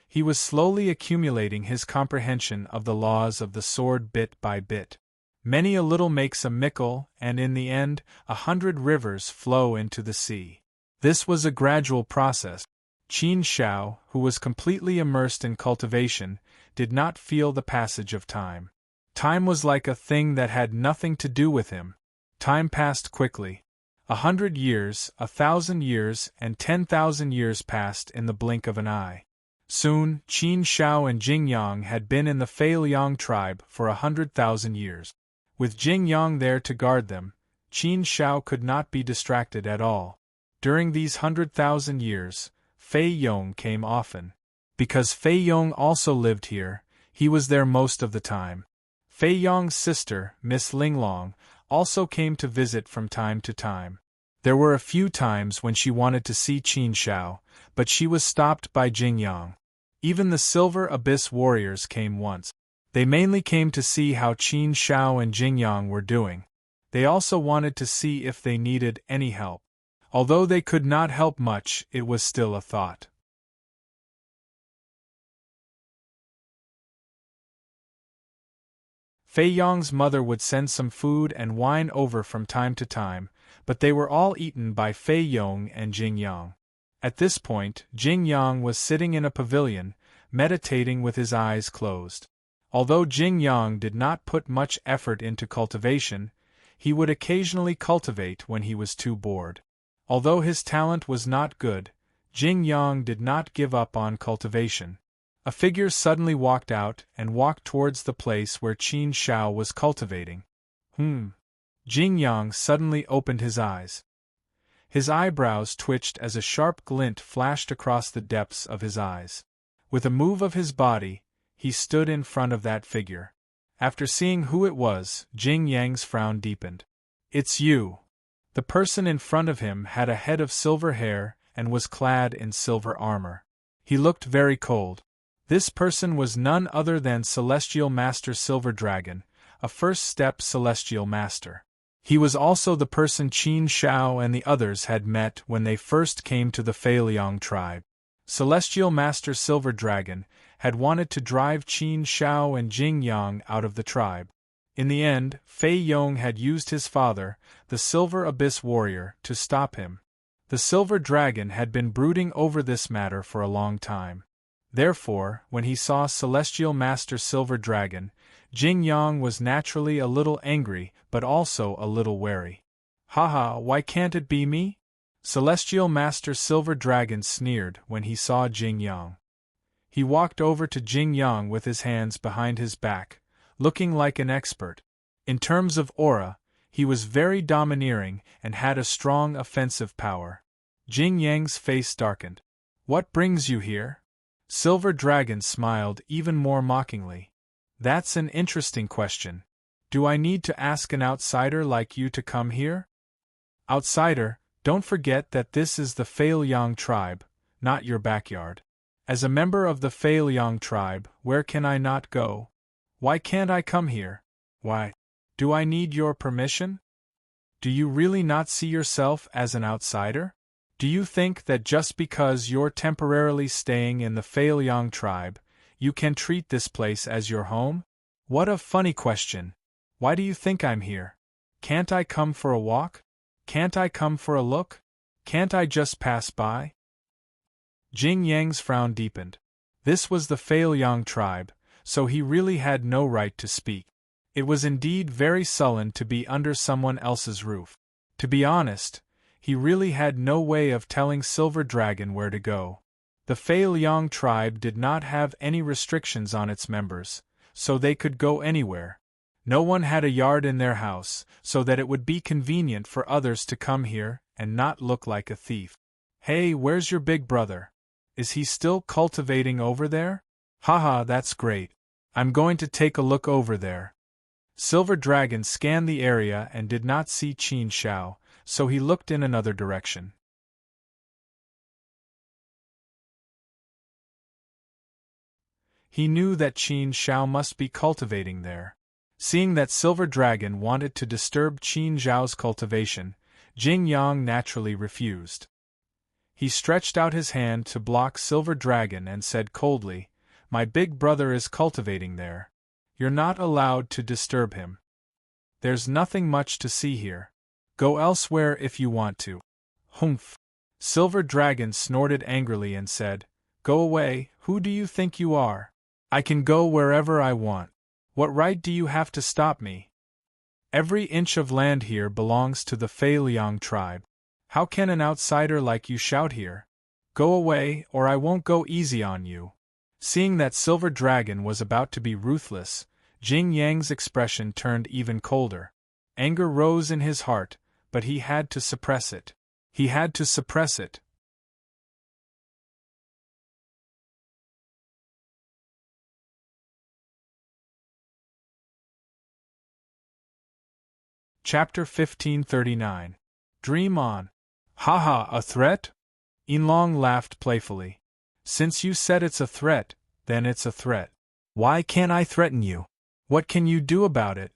He was slowly accumulating his comprehension of the laws of the sword bit by bit. Many a little makes a mickle, and in the end, 100 rivers flow into the sea. This was a gradual process. Qin Shao, who was completely immersed in cultivation, did not feel the passage of time. Time was like a thing that had nothing to do with him. Time passed quickly. 100 years, 1,000 years, and 10,000 years passed in the blink of an eye. Soon, Qin Shao and Jing Yang had been in the Fei Liang tribe for 100,000 years. With Jing Yang there to guard them, Qin Shao could not be distracted at all. During these 100,000 years, Fei Yong came often. Because Fei Yong also lived here, he was there most of the time. Fei Yong's sister, Miss Linglong, also came to visit from time to time. There were a few times when she wanted to see Qin Shao, but she was stopped by Jing Yang. Even the Silver Abyss warriors came once. They mainly came to see how Qin Shao and Jing Yang were doing. They also wanted to see if they needed any help. Although they could not help much, it was still a thought. Fei Yong's mother would send some food and wine over from time to time, but they were all eaten by Fei Yong and Jing Yang. At this point, Jing Yang was sitting in a pavilion, meditating with his eyes closed. Although Jing Yang did not put much effort into cultivation, he would occasionally cultivate when he was too bored. Although his talent was not good, Jing Yang did not give up on cultivation. A figure suddenly walked out and walked towards the place where Qin Shao was cultivating. Jing Yang suddenly opened his eyes. His eyebrows twitched as a sharp glint flashed across the depths of his eyes. With a move of his body, he stood in front of that figure. After seeing who it was, Jing Yang's frown deepened. "It's you." The person in front of him had a head of silver hair and was clad in silver armor. He looked very cold. This person was none other than Celestial Master Silver Dragon, a first-step Celestial Master. He was also the person Qin Shao and the others had met when they first came to the Fei Liang tribe. Celestial Master Silver Dragon had wanted to drive Qin Shao and Jing Yang out of the tribe. In the end, Fei Yong had used his father, the Silver Abyss Warrior, to stop him. The Silver Dragon had been brooding over this matter for a long time. Therefore, when he saw Celestial Master Silver Dragon, Jing Yang was naturally a little angry but also a little wary. "Haha, why can't it be me?" Celestial Master Silver Dragon sneered when he saw Jing Yang. He walked over to Jing Yang with his hands behind his back, looking like an expert. In terms of aura, he was very domineering and had a strong offensive power. Jing Yang's face darkened. "What brings you here?" Silver Dragon smiled even more mockingly. "That's an interesting question. Do I need to ask an outsider like you to come here?" "Outsider, don't forget that this is the Fei Liang tribe, not your backyard. As a member of the Fei Liang tribe, where can I not go? Why can't I come here? Why? Do I need your permission? Do you really not see yourself as an outsider? Do you think that just because you're temporarily staying in the Fei Liang tribe, you can treat this place as your home? What a funny question. Why do you think I'm here? Can't I come for a walk? Can't I come for a look? Can't I just pass by?" Jing Yang's frown deepened. This was the Fei Liang tribe, so he really had no right to speak. It was indeed very sullen to be under someone else's roof. To be honest, he really had no way of telling Silver Dragon where to go. The Fei Liang tribe did not have any restrictions on its members, so they could go anywhere. No one had a yard in their house, so that it would be convenient for others to come here and not look like a thief. Hey, where's your big brother? Is he still cultivating over there? Haha, that's great. I'm going to take a look over there. Silver Dragon scanned the area and did not see Qin Shao, so he looked in another direction. He knew that Qin Shao must be cultivating there. Seeing that Silver Dragon wanted to disturb Qin Zhao's cultivation, Jing Yang naturally refused. He stretched out his hand to block Silver Dragon and said coldly, "My big brother is cultivating there. You're not allowed to disturb him. There's nothing much to see here. Go elsewhere if you want to." Humph! Silver Dragon snorted angrily and said, "Go away, who do you think you are? I can go wherever I want. What right do you have to stop me? Every inch of land here belongs to the Fei Liang tribe. How can an outsider like you shout here? Go away, or I won't go easy on you." Seeing that Silver Dragon was about to be ruthless, Jing Yang's expression turned even colder. Anger rose in his heart, but he had to suppress it. He had to suppress it. Chapter 1539. Dream on. Haha, a threat? Yinlong laughed playfully. Since you said it's a threat, then it's a threat. Why can't I threaten you? What can you do about it?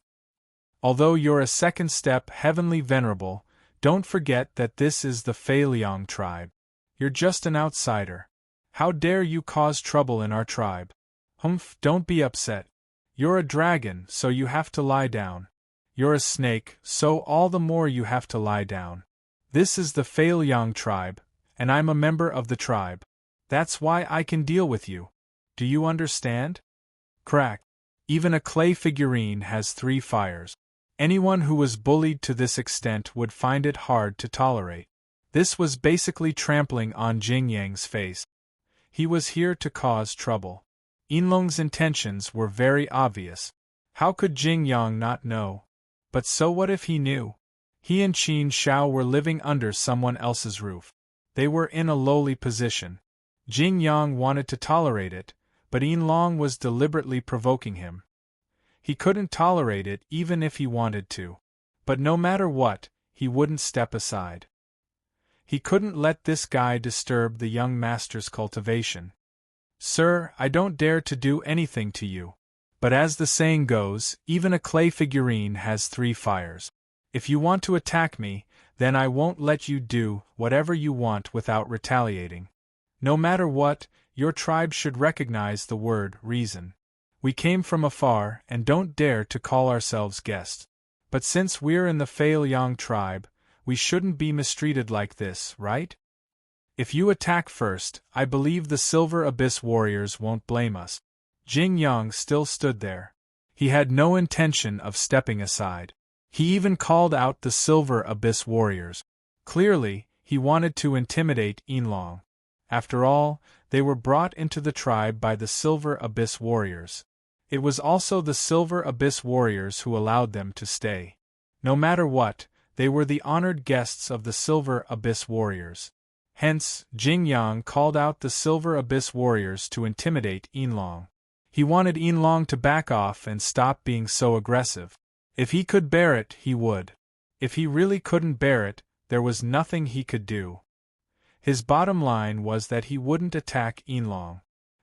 Although you're a second step heavenly venerable, don't forget that this is the Fei Liang tribe. You're just an outsider. How dare you cause trouble in our tribe? Humph, don't be upset. You're a dragon, so you have to lie down. You're a snake, so all the more you have to lie down. This is the Fei Liang tribe, and I'm a member of the tribe. That's why I can deal with you. Do you understand? Crack. Even a clay figurine has 3 fires. Anyone who was bullied to this extent would find it hard to tolerate. This was basically trampling on Jing Yang's face. He was here to cause trouble. Yinlong's intentions were very obvious. How could Jing Yang not know? But so what if he knew? He and Qin Shao were living under someone else's roof. They were in a lowly position. Jing Yang wanted to tolerate it, but Yinlong was deliberately provoking him. He couldn't tolerate it even if he wanted to. But no matter what, he wouldn't step aside. He couldn't let this guy disturb the young master's cultivation. "Sir, I don't dare to do anything to you. But as the saying goes, even a clay figurine has 3 fires. If you want to attack me, then I won't let you do whatever you want without retaliating. No matter what, your tribe should recognize the word reason. We came from afar and don't dare to call ourselves guests. But since we're in the Fei Liang tribe, we shouldn't be mistreated like this, right? If you attack first, I believe the Silver Abyss warriors won't blame us." Jing Yang still stood there. He had no intention of stepping aside. He even called out the Silver Abyss warriors. Clearly, he wanted to intimidate Yinlong. After all, they were brought into the tribe by the Silver Abyss warriors. It was also the Silver Abyss warriors who allowed them to stay. No matter what, they were the honored guests of the Silver Abyss warriors. Hence, Jing Yang called out the Silver Abyss warriors to intimidate Yinlong. He wanted Yinlong to back off and stop being so aggressive. If he could bear it, he would. If he really couldn't bear it, there was nothing he could do. His bottom line was that he wouldn't attack Yinlong.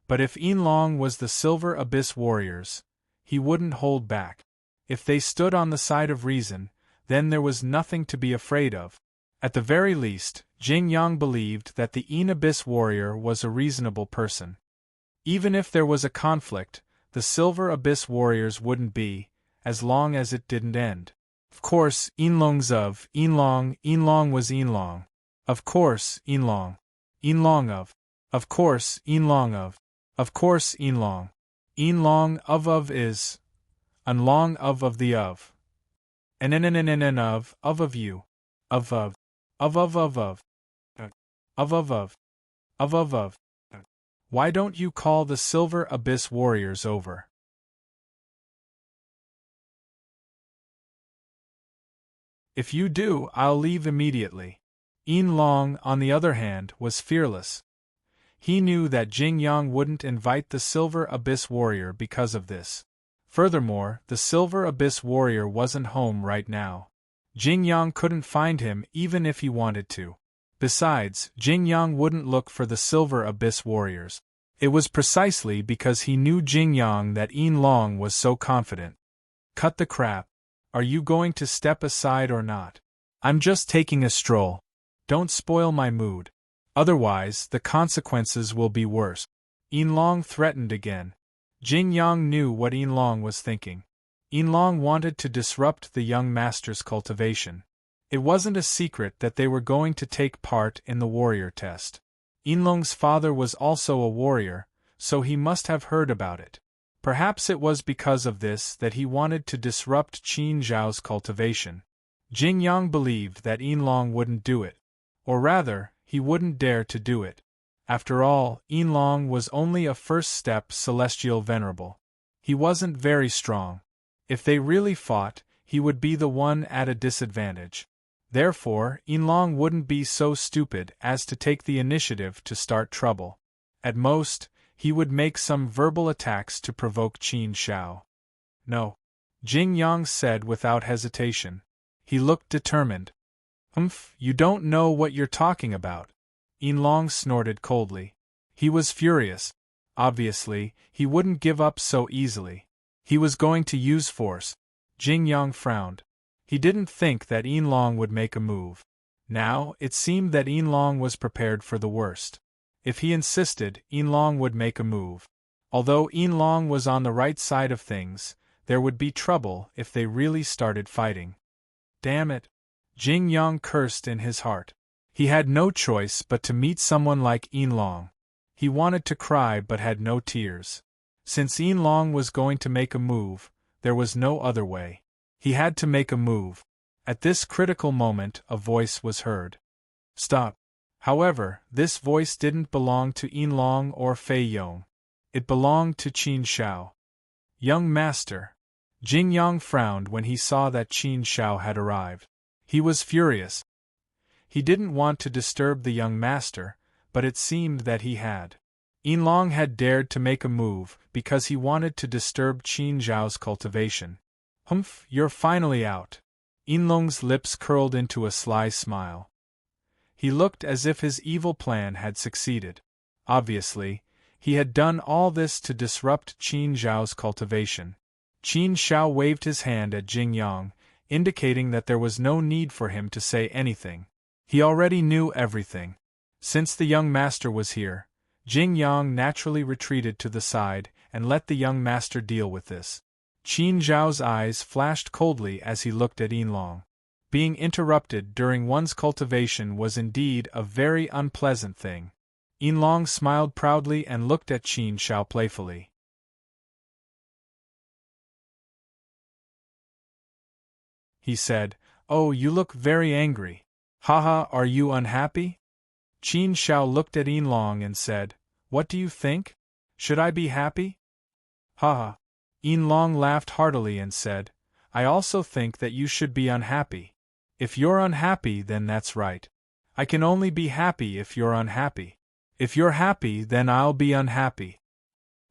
But if Yinlong was the Silver Abyss warriors, he wouldn't hold back. If they stood on the side of reason, then there was nothing to be afraid of. At the very least, Jing Yang believed that the Yin Abyss warrior was a reasonable person. Even if there was a conflict, the Silver Abyss warriors wouldn't be, as long as it didn't end. Of course, Yinlong's of Yinlong was Yinlong. Of course, Yinlong. Yinlong of course, Yinlong of course, Yinlong. Yinlong of is. Unlong of the of. And of you. Of. Why don't you call the Silver Abyss warriors over? If you do, I'll leave immediately. Yin Long, on the other hand, was fearless. He knew that Jing Yang wouldn't invite the Silver Abyss Warrior because of this. Furthermore, the Silver Abyss Warrior wasn't home right now. Jing Yang couldn't find him even if he wanted to. Besides, Jing Yang wouldn't look for the Silver Abyss Warriors. It was precisely because he knew Jing Yang that Yin Long was so confident. Cut the crap. Are you going to step aside or not? I'm just taking a stroll. Don't spoil my mood. Otherwise, the consequences will be worse. Yin Long threatened again. Jing Yang knew what Yin Long was thinking. Yin Long wanted to disrupt the young master's cultivation. It wasn't a secret that they were going to take part in the warrior test. Yin Long's father was also a warrior, so he must have heard about it. Perhaps it was because of this that he wanted to disrupt Qin Zhao's cultivation. Jing Yang believed that Yin Long wouldn't do it. Or rather, he wouldn't dare to do it. After all, Yin Long was only a first-step celestial venerable. He wasn't very strong. If they really fought, he would be the one at a disadvantage. Therefore, Yin Long wouldn't be so stupid as to take the initiative to start trouble. At most, he would make some verbal attacks to provoke Qin Zhao. No. Jing Yang said without hesitation. He looked determined. You don't know what you're talking about. Yin Long snorted coldly. He was furious. Obviously, he wouldn't give up so easily. He was going to use force. Jing Yang frowned. He didn't think that Yin Long would make a move. Now, it seemed that Yin Long was prepared for the worst. If he insisted, Yin Long would make a move. Although Yin Long was on the right side of things, there would be trouble if they really started fighting. Damn it! Jing Yang cursed in his heart. He had no choice but to meet someone like Yin Long. He wanted to cry but had no tears. Since Yin Long was going to make a move, there was no other way. He had to make a move. At this critical moment, a voice was heard. Stop. However, this voice didn't belong to Yin Long or Fei Yong. It belonged to Qin Zhao. Young master. Jing Yang frowned when he saw that Qin Zhao had arrived. He was furious. He didn't want to disturb the young master, but it seemed that he had. Yin Long had dared to make a move because he wanted to disturb Qin Zhao's cultivation. You're finally out. Yin Long's lips curled into a sly smile. He looked as if his evil plan had succeeded. Obviously, he had done all this to disrupt Qin Zhao's cultivation. Qin Zhao waved his hand at Jing Yang, indicating that there was no need for him to say anything. He already knew everything. Since the young master was here, Jing Yang naturally retreated to the side and let the young master deal with this. Qin Zhao's eyes flashed coldly as he looked at Yin Long. Being interrupted during one's cultivation was indeed a very unpleasant thing. Yin Long smiled proudly and looked at Qin Zhao playfully. He said, "Oh, you look very angry. Haha, are you unhappy?" Qin Zhao looked at Yin Long and said, "What do you think? Should I be happy?" Haha. Yin Long laughed heartily and said, "I also think that you should be unhappy. If you're unhappy, then that's right. I can only be happy if you're unhappy. If you're happy, then I'll be unhappy.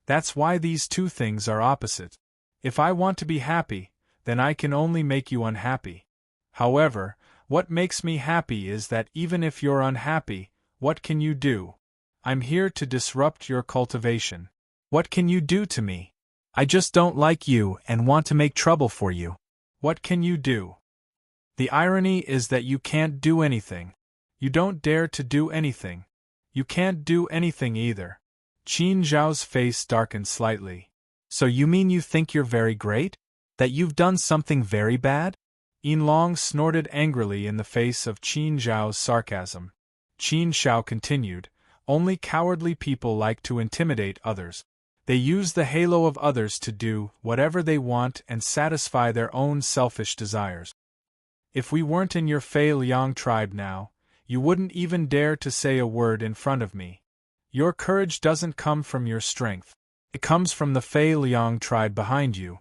That's why these two things are opposite. If I want to be happy, then I can only make you unhappy. However, what makes me happy is that even if you're unhappy, what can you do? I'm here to disrupt your cultivation. What can you do to me? I just don't like you and want to make trouble for you. What can you do? The irony is that you can't do anything. You don't dare to do anything. You can't do anything either." Qin Zhao's face darkened slightly. "So you mean you think you're very great? That you've done something very bad?" Yin Long snorted angrily in the face of Qin Zhao's sarcasm. Qin Zhao continued, "Only cowardly people like to intimidate others. They use the halo of others to do whatever they want and satisfy their own selfish desires. If we weren't in your Fei Liang tribe now, you wouldn't even dare to say a word in front of me. Your courage doesn't come from your strength. It comes from the Fei Liang tribe behind you.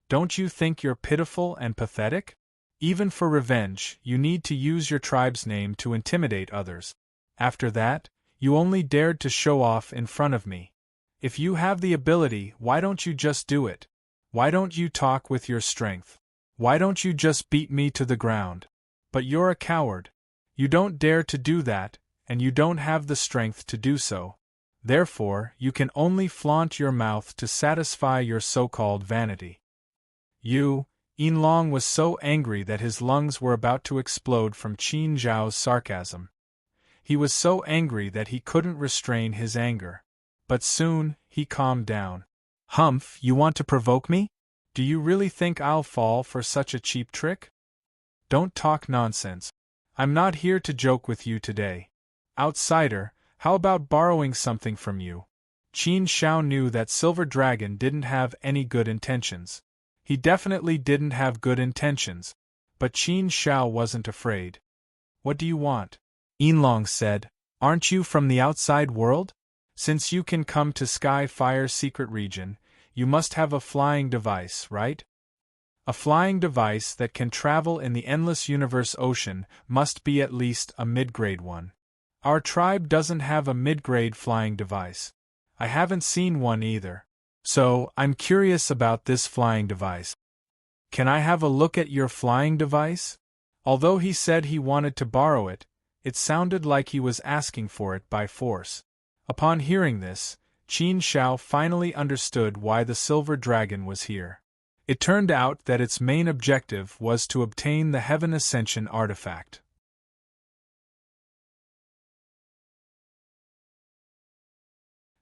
Don't you think you're pitiful and pathetic?" Even for revenge, you need to use your tribe's name to intimidate others. After that, you only dared to show off in front of me. If you have the ability, why don't you just do it? Why don't you talk with your strength? Why don't you just beat me to the ground? But you're a coward. You don't dare to do that, and you don't have the strength to do so. Therefore, you can only flaunt your mouth to satisfy your so-called vanity. Yin Long was so angry that his lungs were about to explode from Qin Zhao's sarcasm. He was so angry that he couldn't restrain his anger. But soon, he calmed down. Humph, you want to provoke me? Do you really think I'll fall for such a cheap trick? Don't talk nonsense. I'm not here to joke with you today. Outsider, how about borrowing something from you? Qin Xiao knew that Silver Dragon didn't have any good intentions. He definitely didn't have good intentions, but Qin Xiao wasn't afraid. What do you want? Yin Long said. Aren't you from the outside world? Since you can come to Sky Fire Secret Region, you must have a flying device, right? A flying device that can travel in the endless universe ocean must be at least a mid-grade one. Our tribe doesn't have a mid-grade flying device. I haven't seen one either. So, I'm curious about this flying device. Can I have a look at your flying device? Although he said he wanted to borrow it, it sounded like he was asking for it by force. Upon hearing this, Qin Xiao finally understood why the Silver Dragon was here. It turned out that its main objective was to obtain the Heaven Ascension artifact.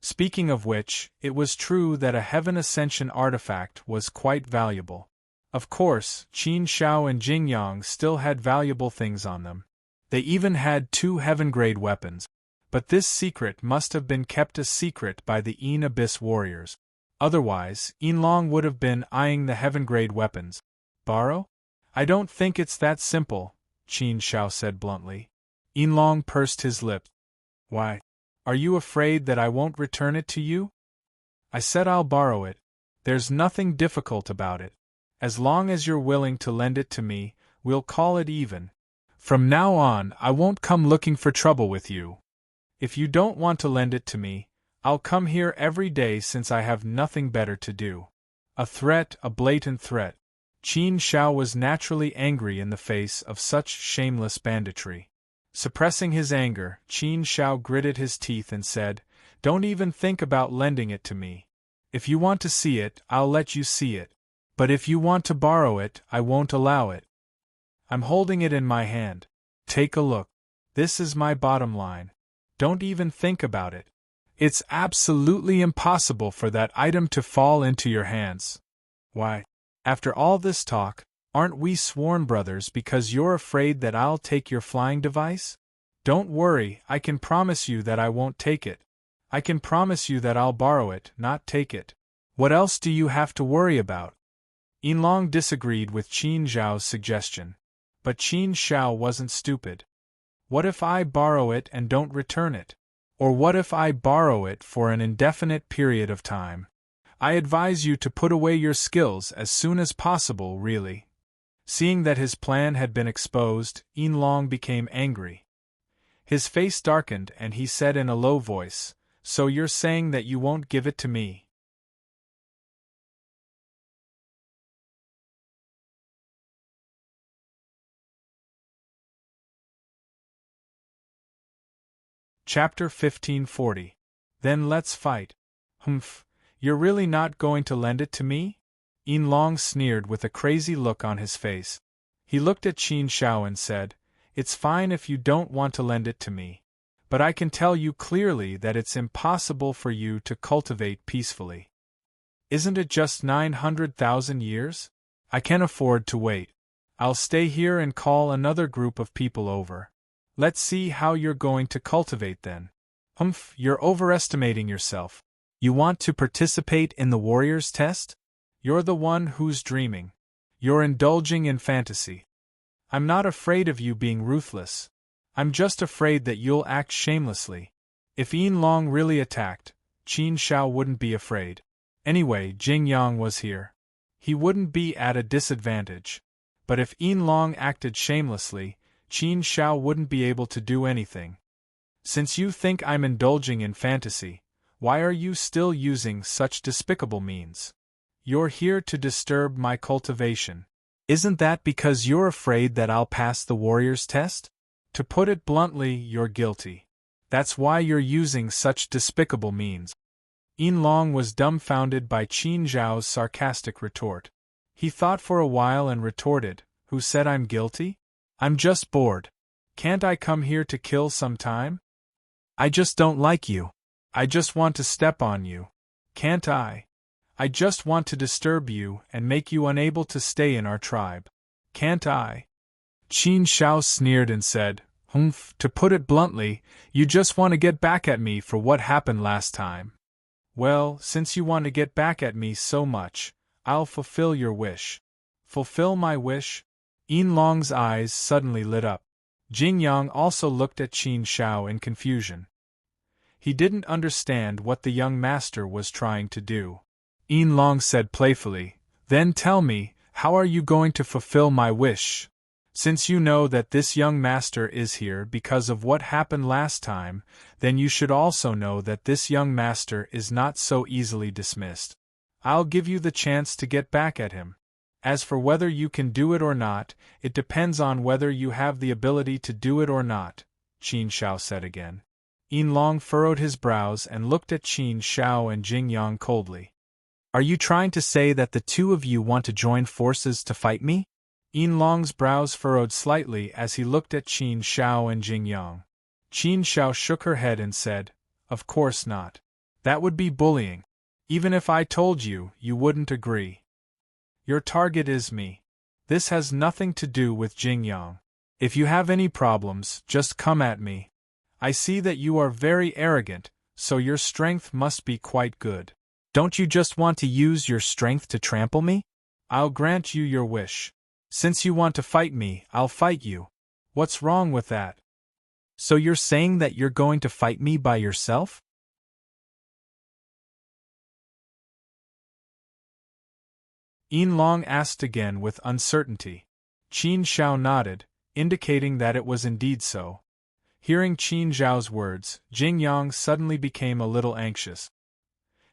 Speaking of which, it was true that a Heaven Ascension artifact was quite valuable. Of course, Qin Xiao and Jing Yang still had valuable things on them. They even had 2 heaven-grade weapons. But this secret must have been kept a secret by the Yin Abyss warriors. Otherwise, Yin Long would have been eyeing the heaven-grade weapons. Borrow? I don't think it's that simple, Qin Xiao said bluntly. Yin Long pursed his lips. Why? Are you afraid that I won't return it to you? I said I'll borrow it. There's nothing difficult about it. As long as you're willing to lend it to me, we'll call it even. From now on, I won't come looking for trouble with you. If you don't want to lend it to me, I'll come here every day since I have nothing better to do. A threat, a blatant threat. Qin Xiao was naturally angry in the face of such shameless banditry. Suppressing his anger, Qin Xiao gritted his teeth and said, Don't even think about lending it to me. If you want to see it, I'll let you see it. But if you want to borrow it, I won't allow it. I'm holding it in my hand. Take a look. This is my bottom line. Don't even think about it. It's absolutely impossible for that item to fall into your hands. Why? After all this talk, aren't we sworn brothers because you're afraid that I'll take your flying device? Don't worry, I can promise you that I won't take it. I can promise you that I'll borrow it, not take it. What else do you have to worry about? Yin Long disagreed with Qin Zhao's suggestion. But Qin Xiao wasn't stupid. What if I borrow it and don't return it? Or what if I borrow it for an indefinite period of time? I advise you to put away your skills as soon as possible, really. Seeing that his plan had been exposed, Yin Long became angry. His face darkened and he said in a low voice, So you're saying that you won't give it to me? Chapter 1540. Then let's fight. Humph, you're really not going to lend it to me? Yin Long sneered with a crazy look on his face. He looked at Qin Xiao and said, It's fine if you don't want to lend it to me. But I can tell you clearly that it's impossible for you to cultivate peacefully. Isn't it just 900,000 years? I can afford to wait. I'll stay here and call another group of people over. Let's see how you're going to cultivate then. Humph, you're overestimating yourself. You want to participate in the warrior's test? You're the one who's dreaming. You're indulging in fantasy. I'm not afraid of you being ruthless. I'm just afraid that you'll act shamelessly. If Yin Long really attacked, Qin Xiao wouldn't be afraid. Anyway, Jing Yang was here. He wouldn't be at a disadvantage. But if Yin Long acted shamelessly, Qin Shao wouldn't be able to do anything. Since you think I'm indulging in fantasy, why are you still using such despicable means? You're here to disturb my cultivation. Isn't that because you're afraid that I'll pass the warrior's test? To put it bluntly, you're guilty. That's why you're using such despicable means. Yin Long was dumbfounded by Qin Zhao's sarcastic retort. He thought for a while and retorted, "Who said I'm guilty? I'm just bored. Can't I come here to kill some time? I just don't like you. I just want to step on you. Can't I? I just want to disturb you and make you unable to stay in our tribe. Can't I?" Qin Shao sneered and said, "Humph, to put it bluntly, you just want to get back at me for what happened last time. Well, since you want to get back at me so much, I'll fulfill your wish." "Fulfill my wish?" Yin Long's eyes suddenly lit up. Jing Yang also looked at Qin Shao in confusion. He didn't understand what the young master was trying to do. Yin Long said playfully, "Then tell me, how are you going to fulfill my wish? Since you know that this young master is here because of what happened last time, then you should also know that this young master is not so easily dismissed. I'll give you the chance to get back at him. As for whether you can do it or not, it depends on whether you have the ability to do it or not," Qin Shao said again. Yin Long furrowed his brows and looked at Qin Shao and Jing Yang coldly. "Are you trying to say that the two of you want to join forces to fight me?" Yin Long's brows furrowed slightly as he looked at Qin Shao and Jing Yang. Qin Shao shook her head and said, "Of course not. That would be bullying. Even if I told you, you wouldn't agree. Your target is me. This has nothing to do with Jing Yang. If you have any problems, just come at me. I see that you are very arrogant, so your strength must be quite good. Don't you just want to use your strength to trample me? I'll grant you your wish. Since you want to fight me, I'll fight you. What's wrong with that? So you're saying that you're going to fight me by yourself?" Yin Long asked again with uncertainty. Qin Shao nodded, indicating that it was indeed so. Hearing Qin Zhao's words, Jing Yang suddenly became a little anxious.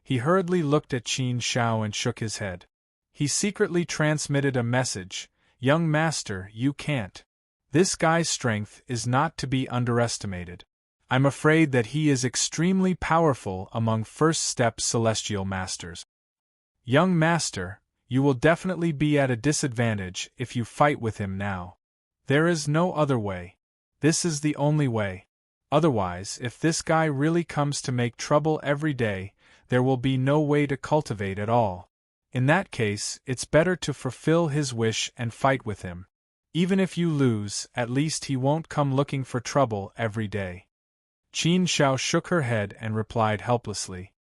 He hurriedly looked at Qin Shao and shook his head. He secretly transmitted a message, "Young master, you can't. This guy's strength is not to be underestimated. I'm afraid that he is extremely powerful among first-step celestial masters. Young master, you will definitely be at a disadvantage if you fight with him now. There is no other way. This is the only way. Otherwise, if this guy really comes to make trouble every day, there will be no way to cultivate at all. In that case, it's better to fulfill his wish and fight with him. Even if you lose, at least he won't come looking for trouble every day." Qin Shao shook her head and replied helplessly.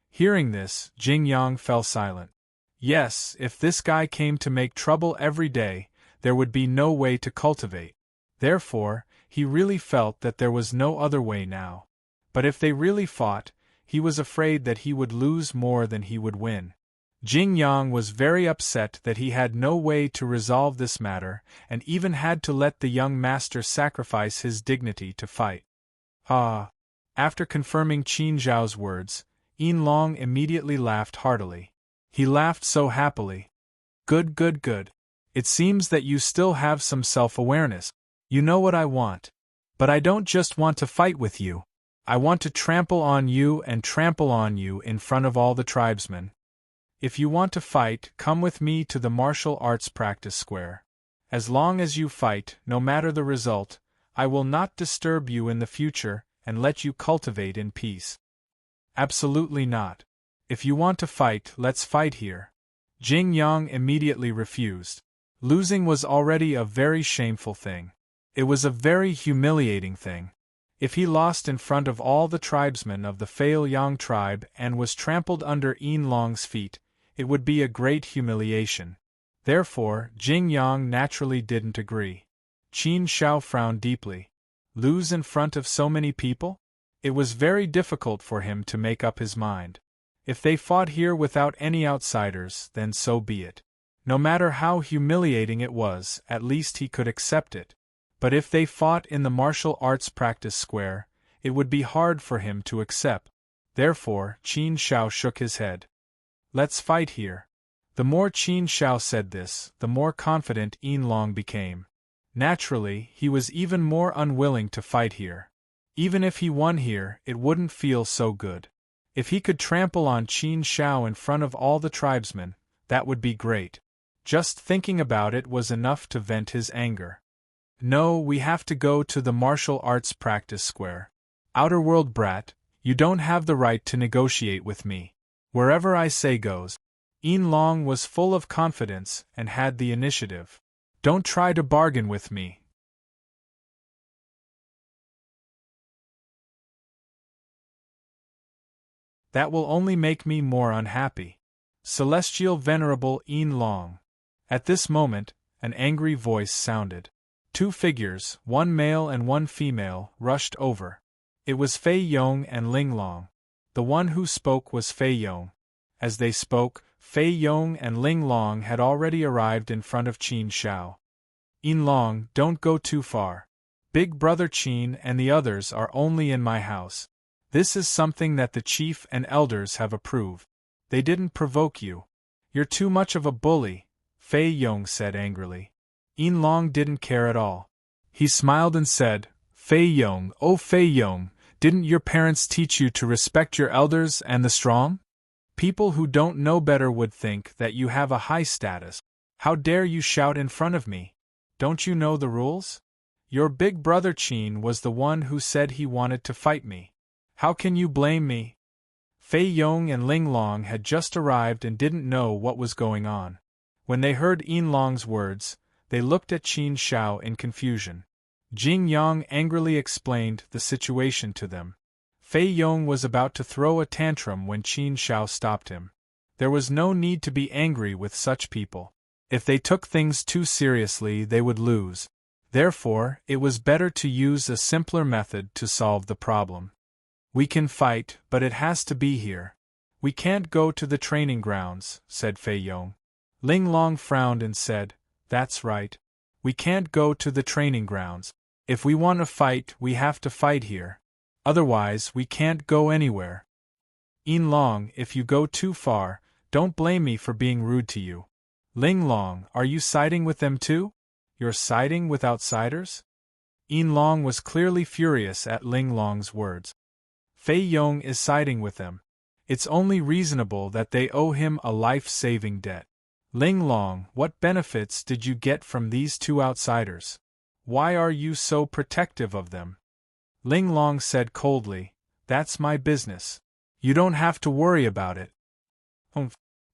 Hearing this, Jing Yang fell silent. Yes, if this guy came to make trouble every day, there would be no way to cultivate. Therefore, he really felt that there was no other way now. But if they really fought, he was afraid that he would lose more than he would win. Jing Yang was very upset that he had no way to resolve this matter, and even had to let the young master sacrifice his dignity to fight. Ah! After confirming Qin Zhao's words, Yin Long immediately laughed heartily. He laughed so happily. "Good, good, good. It seems that you still have some self-awareness. You know what I want. But I don't just want to fight with you. I want to trample on you and trample on you in front of all the tribesmen. If you want to fight, come with me to the martial arts practice square. As long as you fight, no matter the result, I will not disturb you in the future and let you cultivate in peace." "Absolutely not. If you want to fight, let's fight here." Jing Yang immediately refused. Losing was already a very shameful thing. It was a very humiliating thing. If he lost in front of all the tribesmen of the Fail Yang tribe and was trampled under Yin Long's feet, it would be a great humiliation. Therefore, Jing Yang naturally didn't agree. Qin Shao frowned deeply. Lose in front of so many people? It was very difficult for him to make up his mind. If they fought here without any outsiders, then so be it. No matter how humiliating it was, at least he could accept it. But if they fought in the martial arts practice square, it would be hard for him to accept. Therefore, Qin Shao shook his head. Let's fight here. The more Qin Shao said this, the more confident Yin Long became. Naturally, he was even more unwilling to fight here. Even if he won here, it wouldn't feel so good. If he could trample on Qin Shao in front of all the tribesmen, that would be great. Just thinking about it was enough to vent his anger. No, we have to go to the martial arts practice square. Outer world brat, you don't have the right to negotiate with me. Wherever I say goes. Yin Long was full of confidence and had the initiative. Don't try to bargain with me. That will only make me more unhappy. Celestial Venerable Yin Long. At this moment, an angry voice sounded. Two figures, one male and one female, rushed over. It was Fei Yong and Ling Long. The one who spoke was Fei Yong. As they spoke, Fei Yong and Ling Long had already arrived in front of Qin Shao. Yin Long, don't go too far. Big brother Qin and the others are only in my house. This is something that the chief and elders have approved. They didn't provoke you. You're too much of a bully, Fei Yong said angrily. Yin Long didn't care at all. He smiled and said, Fei Yong, oh Fei Yong, didn't your parents teach you to respect your elders and the strong? People who don't know better would think that you have a high status. How dare you shout in front of me? Don't you know the rules? Your big brother Qin was the one who said he wanted to fight me. How can you blame me? Fei Yong and Ling Long had just arrived and didn't know what was going on. When they heard Yin Long's words, they looked at Qin Shao in confusion. Jing Yang angrily explained the situation to them. Fei Yong was about to throw a tantrum when Qin Shao stopped him. There was no need to be angry with such people. If they took things too seriously, they would lose. Therefore, it was better to use a simpler method to solve the problem. We can fight, but it has to be here. We can't go to the training grounds, said Fei Yong. Ling Long frowned and said, That's right. We can't go to the training grounds. If we want to fight, we have to fight here. Otherwise, we can't go anywhere. Yin Long, if you go too far, don't blame me for being rude to you. Ling Long, are you siding with them too? You're siding with outsiders? Yin Long was clearly furious at Ling Long's words. Fei Yong is siding with them. It's only reasonable that they owe him a life-saving debt. Ling Long, what benefits did you get from these two outsiders? Why are you so protective of them? Ling Long said coldly, That's my business. You don't have to worry about it.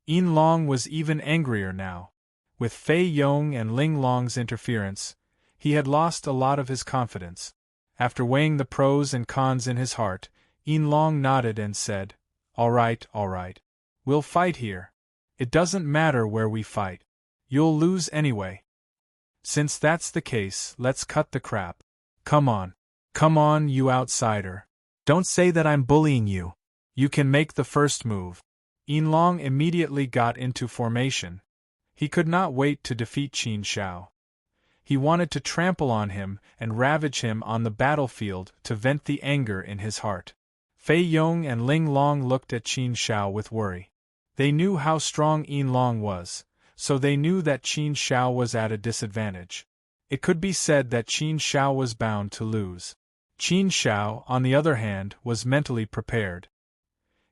Yin Long was even angrier now. With Fei Yong and Ling Long's interference, he had lost a lot of his confidence. After weighing the pros and cons in his heart, Yin Long nodded and said, all right. We'll fight here. It doesn't matter where we fight. You'll lose anyway. Since that's the case, let's cut the crap. Come on, you outsider. Don't say that I'm bullying you. You can make the first move. Yin Long immediately got into formation. He could not wait to defeat Qin Shao. He wanted to trample on him and ravage him on the battlefield to vent the anger in his heart. Fei Yong and Ling Long looked at Qin Shao with worry. They knew how strong Yin Long was, so they knew that Qin Shao was at a disadvantage. It could be said that Qin Shao was bound to lose. Qin Shao, on the other hand, was mentally prepared.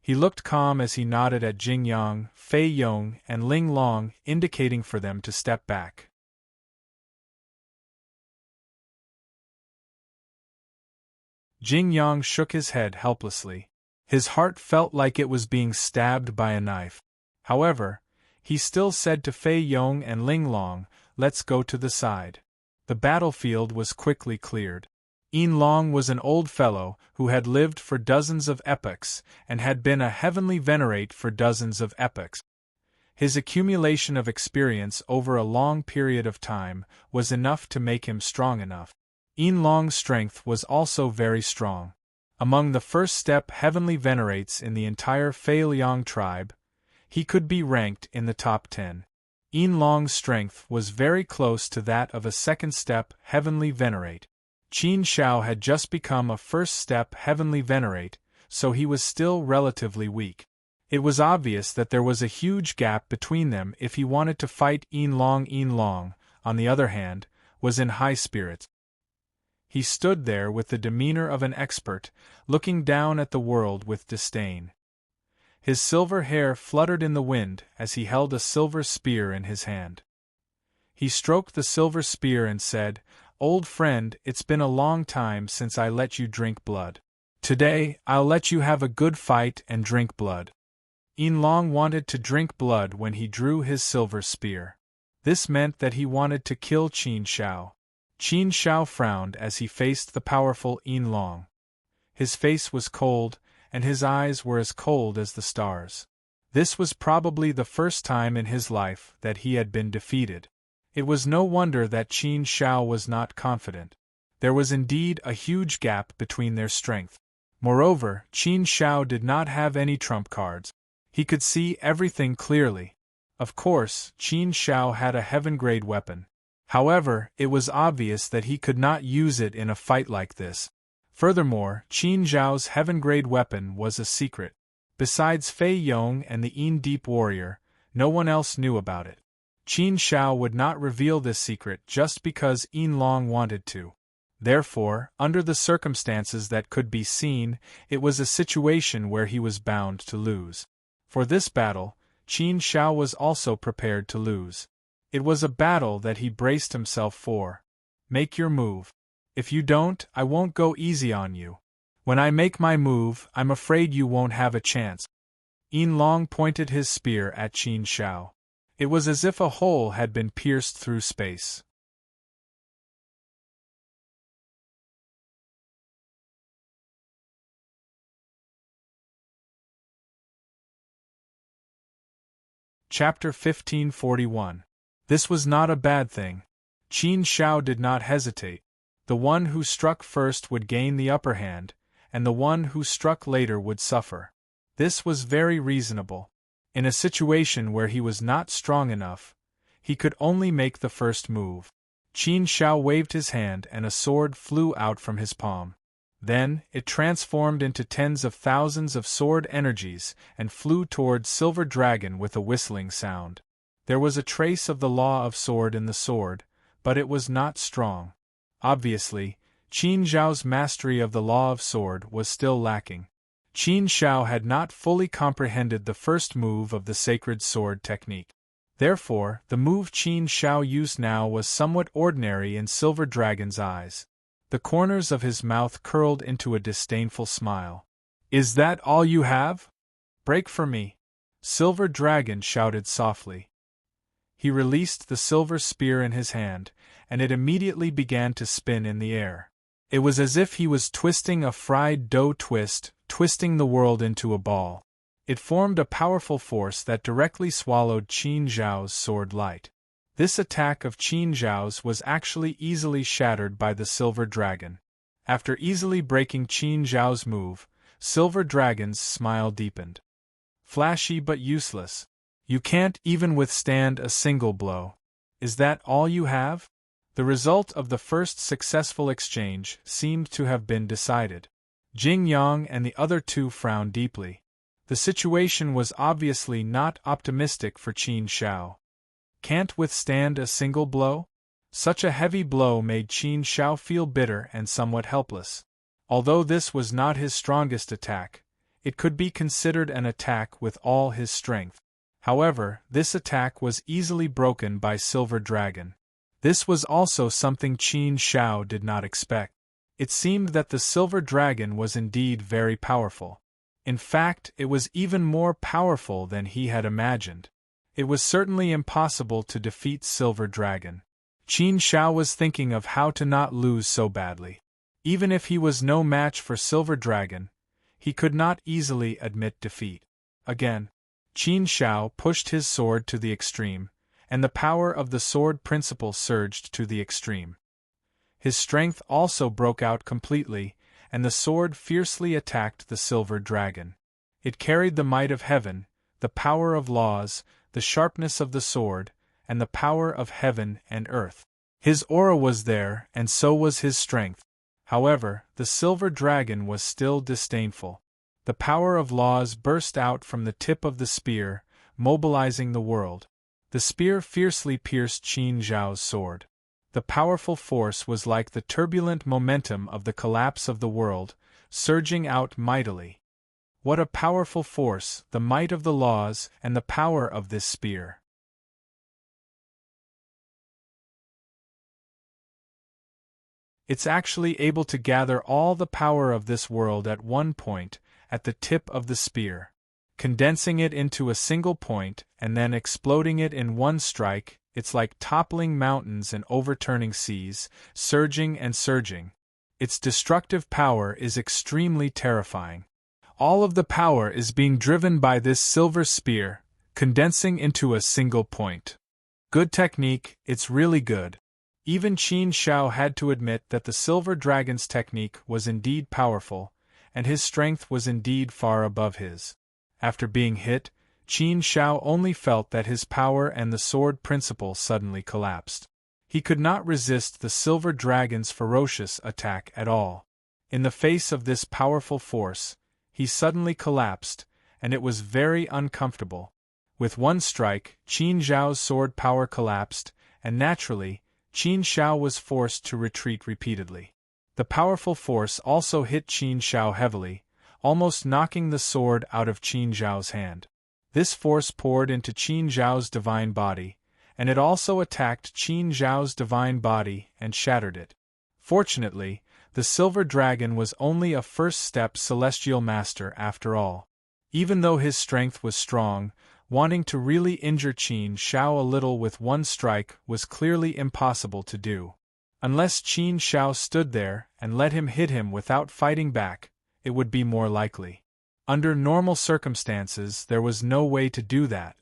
He looked calm as he nodded at Jing Yang, Fei Yong, and Ling Long, indicating for them to step back. Jing Yang shook his head helplessly. His heart felt like it was being stabbed by a knife. However, he still said to Fei Yong and Ling Long, let's go to the side. The battlefield was quickly cleared. Yin Long was an old fellow who had lived for dozens of epochs and had been a heavenly venerate for dozens of epochs. His accumulation of experience over a long period of time was enough to make him strong enough. Yin Long's strength was also very strong. Among the first-step heavenly venerates in the entire Fei Liang tribe, he could be ranked in the top 10. Yin Long's strength was very close to that of a second step Heavenly Venerate. Qin Shao had just become a first step Heavenly Venerate, so he was still relatively weak. It was obvious that there was a huge gap between them if he wanted to fight Yin Long. Yin Long, on the other hand, was in high spirits. He stood there with the demeanor of an expert, looking down at the world with disdain. His silver hair fluttered in the wind as he held a silver spear in his hand. He stroked the silver spear and said, "Old friend, it's been a long time since I let you drink blood. Today, I'll let you have a good fight and drink blood." Yin Long wanted to drink blood when he drew his silver spear. This meant that he wanted to kill Qin Shao. Qin Shao frowned as he faced the powerful Yin Long. His face was cold, and his eyes were as cold as the stars. This was probably the first time in his life that he had been defeated. It was no wonder that Qin Shao was not confident. There was indeed a huge gap between their strength. Moreover, Qin Shao did not have any trump cards. He could see everything clearly. Of course, Qin Shao had a heaven-grade weapon. However, it was obvious that he could not use it in a fight like this. Furthermore, Qin Zhao's heaven-grade weapon was a secret. Besides Fei Yong and the Yin Deep Warrior, no one else knew about it. Qin Shao would not reveal this secret just because Yin Long wanted to. Therefore, under the circumstances that could be seen, it was a situation where he was bound to lose. For this battle, Qin Shao was also prepared to lose. It was a battle that he braced himself for. Make your move. If you don't, I won't go easy on you. When I make my move, I'm afraid you won't have a chance. Yin Long pointed his spear at Qin Shao. It was as if a hole had been pierced through space. Chapter 1541. This was not a bad thing. Qin Shao did not hesitate. The one who struck first would gain the upper hand, and the one who struck later would suffer. This was very reasonable. In a situation where he was not strong enough, he could only make the first move. Qin Shao waved his hand and a sword flew out from his palm. Then, it transformed into tens of thousands of sword energies and flew toward Silver Dragon with a whistling sound. There was a trace of the law of sword in the sword, but it was not strong. Obviously, Qin Zhao's mastery of the law of sword was still lacking. Qin Shao had not fully comprehended the first move of the sacred sword technique. Therefore, the move Qin Shao used now was somewhat ordinary in Silver Dragon's eyes. The corners of his mouth curled into a disdainful smile. "Is that all you have? Break for me!" Silver Dragon shouted softly. He released the silver spear in his hand, and it immediately began to spin in the air. It was as if he was twisting a fried dough twist, twisting the world into a ball. It formed a powerful force that directly swallowed Qin Zhao's sword light. This attack of Qin Zhao's was actually easily shattered by the Silver Dragon. After easily breaking Qin Zhao's move, Silver Dragon's smile deepened. "Flashy but useless. You can't even withstand a single blow. Is that all you have?" The result of the first successful exchange seemed to have been decided. Jing Yang and the other two frowned deeply. The situation was obviously not optimistic for Qin Shao. Can't withstand a single blow? Such a heavy blow made Qin Shao feel bitter and somewhat helpless. Although this was not his strongest attack, it could be considered an attack with all his strength. However, this attack was easily broken by Silver Dragon. This was also something Qin Shao did not expect. It seemed that the Silver Dragon was indeed very powerful. In fact, it was even more powerful than he had imagined. It was certainly impossible to defeat Silver Dragon. Qin Shao was thinking of how to not lose so badly. Even if he was no match for Silver Dragon, he could not easily admit defeat. Again, Qin Shao pushed his sword to the extreme, and the power of the sword principle surged to the extreme. His strength also broke out completely, and the sword fiercely attacked the Silver Dragon. It carried the might of heaven, the power of laws, the sharpness of the sword, and the power of heaven and earth. His aura was there, and so was his strength. However, the silver dragon was still disdainful. The power of laws burst out from the tip of the spear, mobilizing the world. The spear fiercely pierced Qin Zhao's sword. The powerful force was like the turbulent momentum of the collapse of the world, surging out mightily. What a powerful force, the might of the laws, and the power of this spear! It's actually able to gather all the power of this world at one point, at the tip of the spear. Condensing it into a single point, and then exploding it in one strike, it's like toppling mountains and overturning seas, surging and surging. Its destructive power is extremely terrifying. All of the power is being driven by this silver spear, condensing into a single point. Good technique, it's really good. Even Qin Shao had to admit that the silver dragon's technique was indeed powerful, and his strength was indeed far above his. After being hit, Qin Shao only felt that his power and the sword principle suddenly collapsed. He could not resist the silver dragon's ferocious attack at all. In the face of this powerful force, he suddenly collapsed, and it was very uncomfortable. With one strike, Qin Zhao's sword power collapsed, and naturally, Qin Shao was forced to retreat repeatedly. The powerful force also hit Qin Shao heavily, almost knocking the sword out of Qin Zhao's hand. This force poured into Qin Zhao's divine body, and it also attacked Qin Zhao's divine body and shattered it. Fortunately, the silver dragon was only a first-step celestial master after all. Even though his strength was strong, wanting to really injure Qin Shao a little with one strike was clearly impossible to do. Unless Qin Shao stood there and let him hit him without fighting back, it would be more likely. Under normal circumstances there was no way to do that.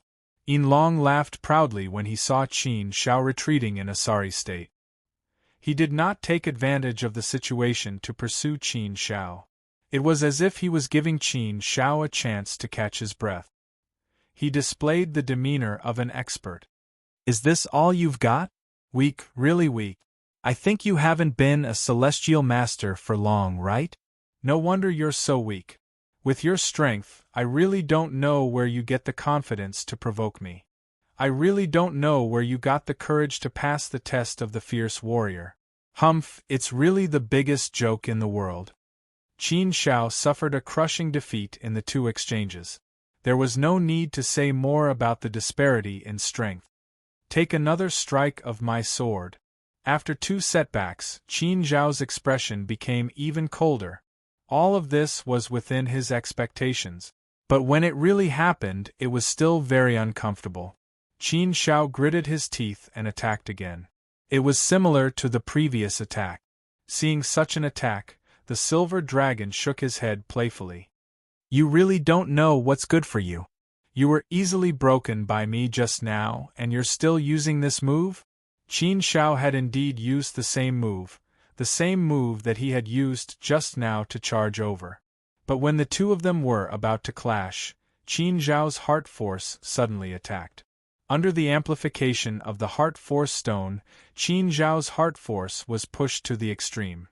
Yin Long laughed proudly when he saw Qin Shao retreating in a sorry state. He did not take advantage of the situation to pursue Qin Shao. It was as if he was giving Qin Shao a chance to catch his breath. He displayed the demeanor of an expert. "Is this all you've got? Weak, really weak. I think you haven't been a celestial master for long, right? No wonder you're so weak. With your strength, I really don't know where you get the confidence to provoke me. I really don't know where you got the courage to pass the test of the fierce warrior. Humph, it's really the biggest joke in the world." Qin Shao suffered a crushing defeat in the two exchanges. There was no need to say more about the disparity in strength. "Take another strike of my sword." After two setbacks, Qin Zhao's expression became even colder. All of this was within his expectations. But when it really happened, it was still very uncomfortable. Qin Shao gritted his teeth and attacked again. It was similar to the previous attack. Seeing such an attack, the silver dragon shook his head playfully. "You really don't know what's good for you. You were easily broken by me just now, and you're still using this move?" Qin Shao had indeed used the same move that he had used just now to charge over. But when the two of them were about to clash, Qin Zhao's heart force suddenly attacked. Under the amplification of the heart force stone, Qin Zhao's heart force was pushed to the extreme.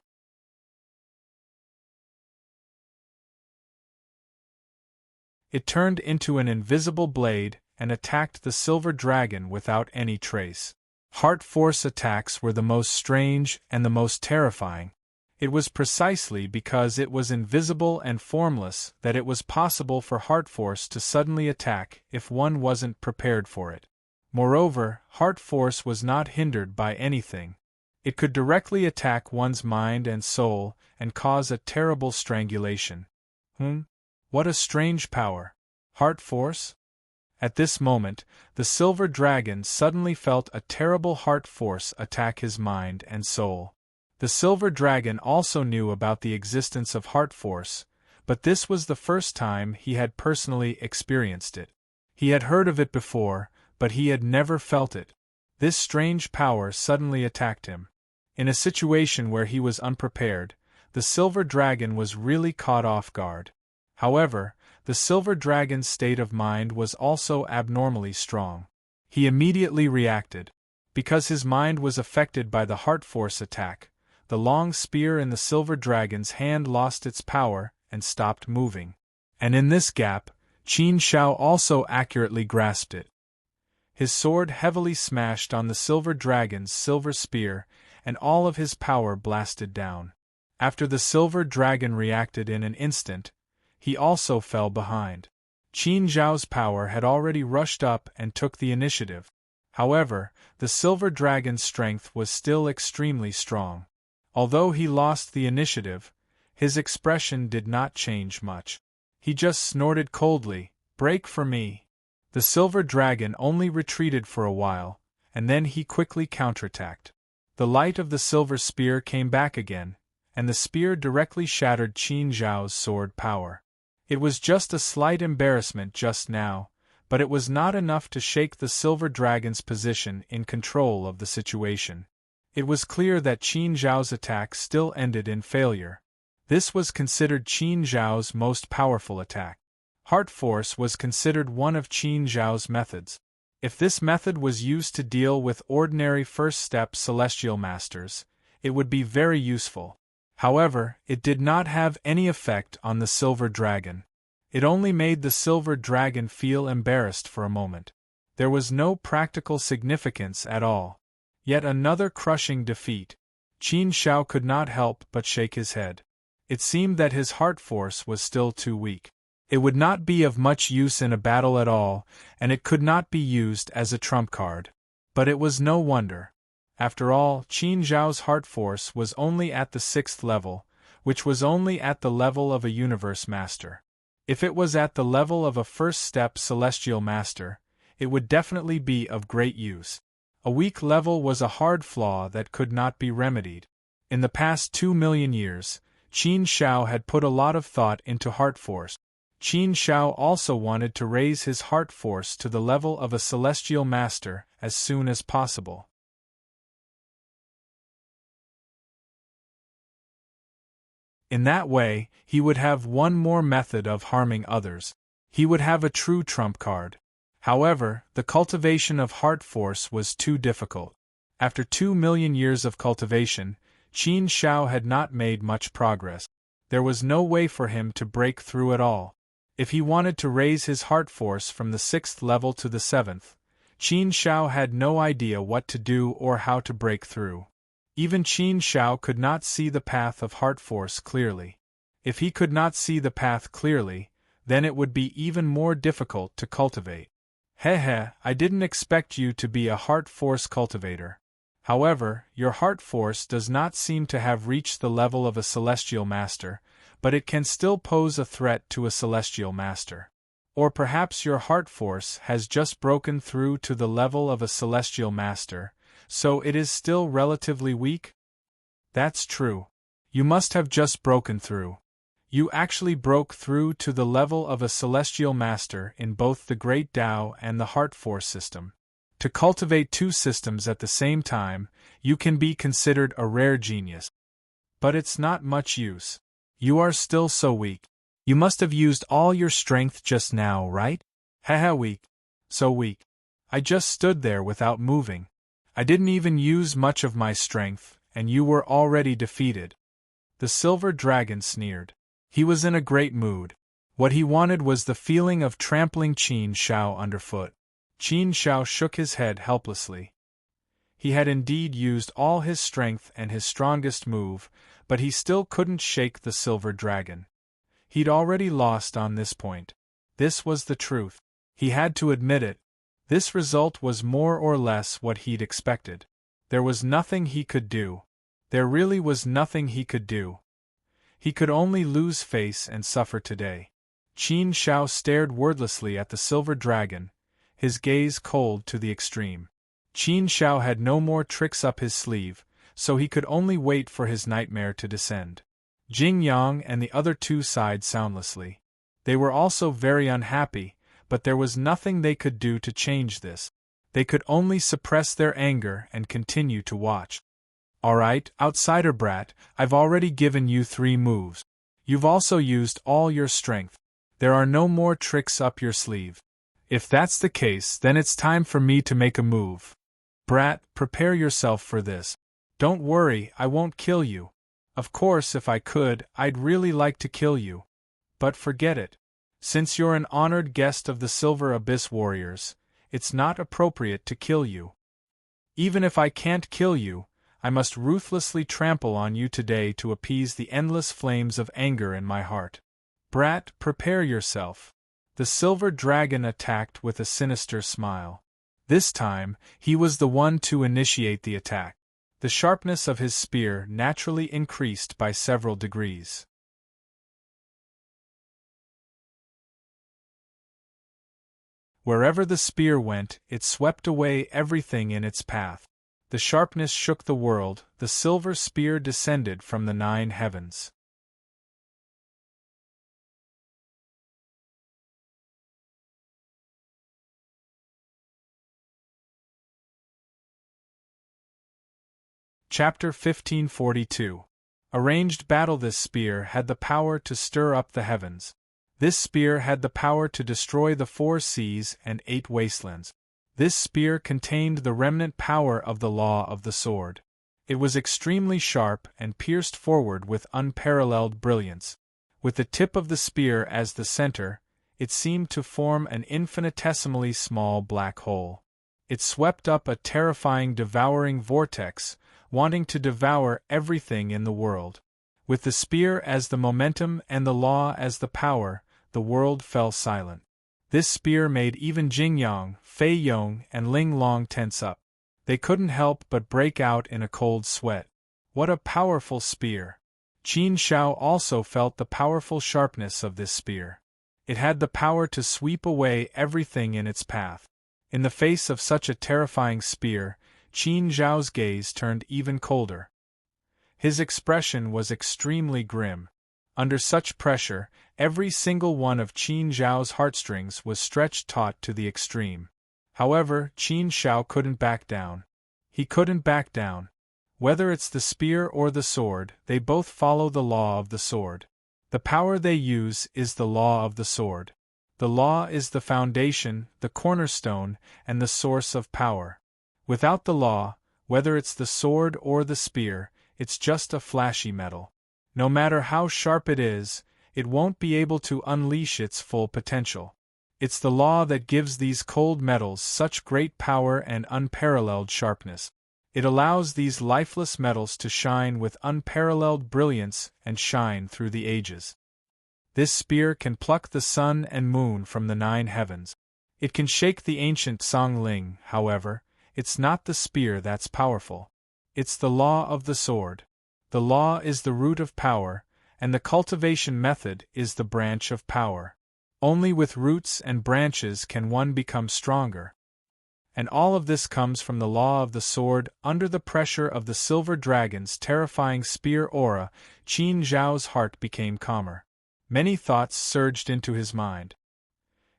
It turned into an invisible blade and attacked the silver dragon without any trace. Heart force attacks were the most strange and the most terrifying. It was precisely because it was invisible and formless that it was possible for heart force to suddenly attack if one wasn't prepared for it. Moreover, heart force was not hindered by anything. It could directly attack one's mind and soul and cause a terrible strangulation. What a strange power. Heart force? At this moment, the silver dragon suddenly felt a terrible heart force attack his mind and soul. The silver dragon also knew about the existence of heart force, but this was the first time he had personally experienced it. He had heard of it before, but he had never felt it. This strange power suddenly attacked him. In a situation where he was unprepared, the silver dragon was really caught off guard. However, the silver dragon's state of mind was also abnormally strong. He immediately reacted. Because his mind was affected by the heart force attack, the long spear in the silver dragon's hand lost its power and stopped moving. And in this gap, Qin Shao also accurately grasped it. His sword heavily smashed on the silver dragon's silver spear, and all of his power blasted down. After the silver dragon reacted in an instant, he also fell behind. Qin Zhao's power had already rushed up and took the initiative. However, the silver dragon's strength was still extremely strong. Although he lost the initiative, his expression did not change much. He just snorted coldly, "Break for me." The silver dragon only retreated for a while, and then he quickly counterattacked. The light of the silver spear came back again, and the spear directly shattered Qin Zhao's sword power. It was just a slight embarrassment just now, but it was not enough to shake the silver dragon's position in control of the situation. It was clear that Qin Zhao's attack still ended in failure. This was considered Qin Zhao's most powerful attack. Heart force was considered one of Qin Zhao's methods. If this method was used to deal with ordinary first-step celestial masters, it would be very useful. However, it did not have any effect on the silver dragon. It only made the silver dragon feel embarrassed for a moment. There was no practical significance at all. Yet another crushing defeat. Qin Shao could not help but shake his head. It seemed that his heart force was still too weak. It would not be of much use in a battle at all, and it could not be used as a trump card. But it was no wonder. After all, Qin Zhao's heart force was only at the 6th level, which was only at the level of a universe master. If it was at the level of a first-step celestial master, it would definitely be of great use. A weak level was a hard flaw that could not be remedied. In the past 2 million years, Qin Shao had put a lot of thought into heart force. Qin Shao also wanted to raise his heart force to the level of a celestial master as soon as possible. In that way, he would have one more method of harming others. He would have a true trump card. However, the cultivation of heart force was too difficult. After 2 million years of cultivation, Qin Shao had not made much progress. There was no way for him to break through at all. If he wanted to raise his heart force from the 6th level to the 7th, Qin Shao had no idea what to do or how to break through. Even Qin Shao could not see the path of heart force clearly. If he could not see the path clearly, then it would be even more difficult to cultivate. Heh, I didn't expect you to be a heart force cultivator. However, your heart force does not seem to have reached the level of a celestial master, but it can still pose a threat to a celestial master. Or perhaps your heart force has just broken through to the level of a celestial master, so it is still relatively weak? That's true. You must have just broken through. You actually broke through to the level of a celestial master in both the Great Tao and the heart force system. To cultivate 2 systems at the same time, you can be considered a rare genius. But it's not much use. You are still so weak. You must have used all your strength just now, right? Haha, weak. So weak. I just stood there without moving. I didn't even use much of my strength, and you were already defeated. The silver dragon sneered. He was in a great mood. What he wanted was the feeling of trampling Qin Shao underfoot. Qin Shao shook his head helplessly. He had indeed used all his strength and his strongest move, but he still couldn't shake the silver dragon. He'd already lost on this point. This was the truth. He had to admit it. This result was more or less what he'd expected. There was nothing he could do. There really was nothing he could do. He could only lose face and suffer today. Qin Shao stared wordlessly at the silver dragon, his gaze cold to the extreme. Qin Shao had no more tricks up his sleeve, so he could only wait for his nightmare to descend. Jing Yang and the other 2 sighed soundlessly. They were also very unhappy, but there was nothing they could do to change this. They could only suppress their anger and continue to watch. Alright, outsider brat, I've already given you 3 moves. You've also used all your strength. There are no more tricks up your sleeve. If that's the case, then it's time for me to make a move. Brat, prepare yourself for this. Don't worry, I won't kill you. Of course, if I could, I'd really like to kill you. But forget it. Since you're an honored guest of the Silver Abyss Warriors, it's not appropriate to kill you. Even if I can't kill you, I must ruthlessly trample on you today to appease the endless flames of anger in my heart. Brat, prepare yourself. The silver dragon attacked with a sinister smile. This time, he was the one to initiate the attack. The sharpness of his spear naturally increased by several degrees. Wherever the spear went, it swept away everything in its path. The sharpness shook the world, the silver spear descended from the 9 heavens. Chapter 1542. Arranged battle. This spear had the power to stir up the heavens. This spear had the power to destroy the 4 seas and 8 wastelands. This spear contained the remnant power of the law of the sword. It was extremely sharp and pierced forward with unparalleled brilliance. With the tip of the spear as the center, it seemed to form an infinitesimally small black hole. It swept up a terrifying devouring vortex, wanting to devour everything in the world. With the spear as the momentum and the law as the power, the world fell silent. This spear made even Jingyang, Fei Yong, and Ling Long tense up. They couldn't help but break out in a cold sweat. What a powerful spear! Qin Shao also felt the powerful sharpness of this spear. It had the power to sweep away everything in its path. In the face of such a terrifying spear, Qin Zhao's gaze turned even colder. His expression was extremely grim. Under such pressure, every single one of Qin Zhao's heartstrings was stretched taut to the extreme. However, Qin Shao couldn't back down. He couldn't back down. Whether it's the spear or the sword, they both follow the law of the sword. The power they use is the law of the sword. The law is the foundation, the cornerstone, and the source of power. Without the law, whether it's the sword or the spear, it's just a flashy metal. No matter how sharp it is, it won't be able to unleash its full potential. It's the law that gives these cold metals such great power and unparalleled sharpness. It allows these lifeless metals to shine with unparalleled brilliance and shine through the ages. This spear can pluck the sun and moon from the 9 heavens. It can shake the ancient Song Ling, however. It's not the spear that's powerful. It's the law of the sword. The law is the root of power, and the cultivation method is the branch of power. Only with roots and branches can one become stronger. And all of this comes from the law of the sword. Under the pressure of the silver dragon's terrifying spear aura, Qin Zhao's heart became calmer. Many thoughts surged into his mind.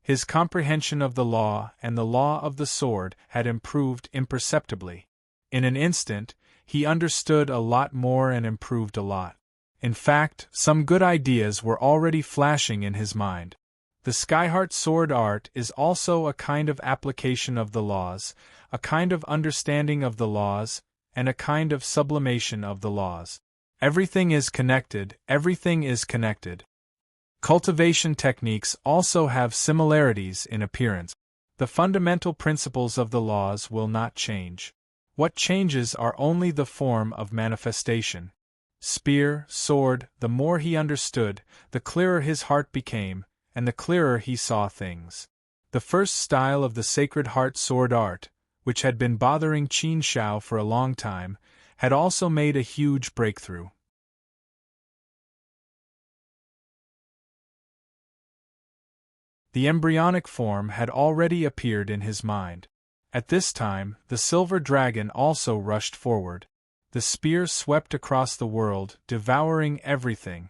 His comprehension of the law and the law of the sword had improved imperceptibly. In an instant, he understood a lot more and improved a lot. In fact, some good ideas were already flashing in his mind. The Skyheart sword art is also a kind of application of the laws, a kind of understanding of the laws, and a kind of sublimation of the laws. Everything is connected, everything is connected. Cultivation techniques also have similarities in appearance. The fundamental principles of the laws will not change. What changes are only the form of manifestation. Spear, sword, the more he understood, the clearer his heart became, and the clearer he saw things. The first style of the Sacred Heart sword art, which had been bothering Qin Shao for a long time, had also made a huge breakthrough. The embryonic form had already appeared in his mind. At this time, the silver dragon also rushed forward. The spear swept across the world, devouring everything.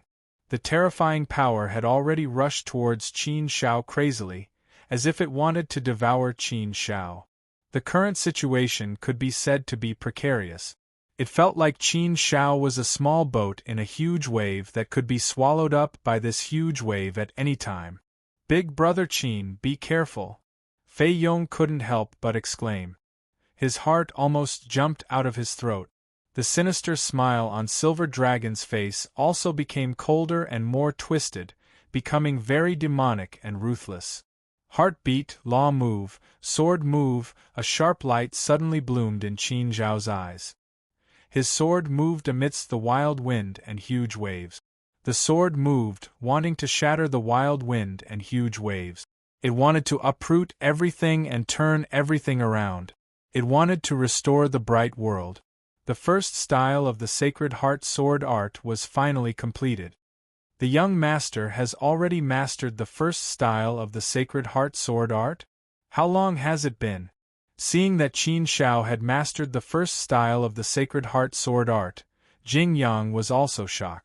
The terrifying power had already rushed towards Qin Shao crazily, as if it wanted to devour Qin Shao. The current situation could be said to be precarious. It felt like Qin Shao was a small boat in a huge wave that could be swallowed up by this huge wave at any time. Big Brother Qin, be careful. Fei Yong couldn't help but exclaim. His heart almost jumped out of his throat. The sinister smile on Silver Dragon's face also became colder and more twisted, becoming very demonic and ruthless. Heartbeat, law move, sword move, a sharp light suddenly bloomed in Qin Zhao's eyes. His sword moved amidst the wild wind and huge waves. The sword moved, wanting to shatter the wild wind and huge waves. It wanted to uproot everything and turn everything around. It wanted to restore the bright world. The first style of the Sacred Heart Sword art was finally completed. The young master has already mastered the first style of the Sacred Heart Sword art? How long has it been? Seeing that Qin Shao had mastered the first style of the Sacred Heart Sword art, Jing Yang was also shocked.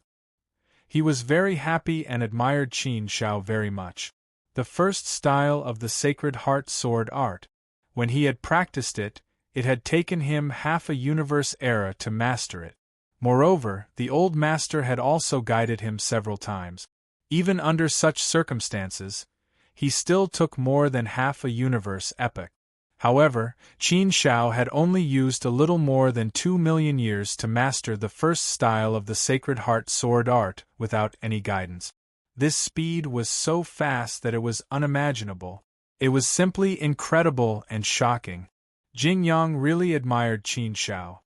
He was very happy and admired Qin Shao very much. The first style of the Sacred Heart Sword art. When he had practiced it, it had taken him half a universe era to master it. Moreover, the old master had also guided him several times. Even under such circumstances, he still took more than half a universe epoch. However, Qin Shao had only used a little more than 2 million years to master the first style of the Sacred Heart Sword art without any guidance. This speed was so fast that it was unimaginable. It was simply incredible and shocking. Jing Yang really admired Qin Shao.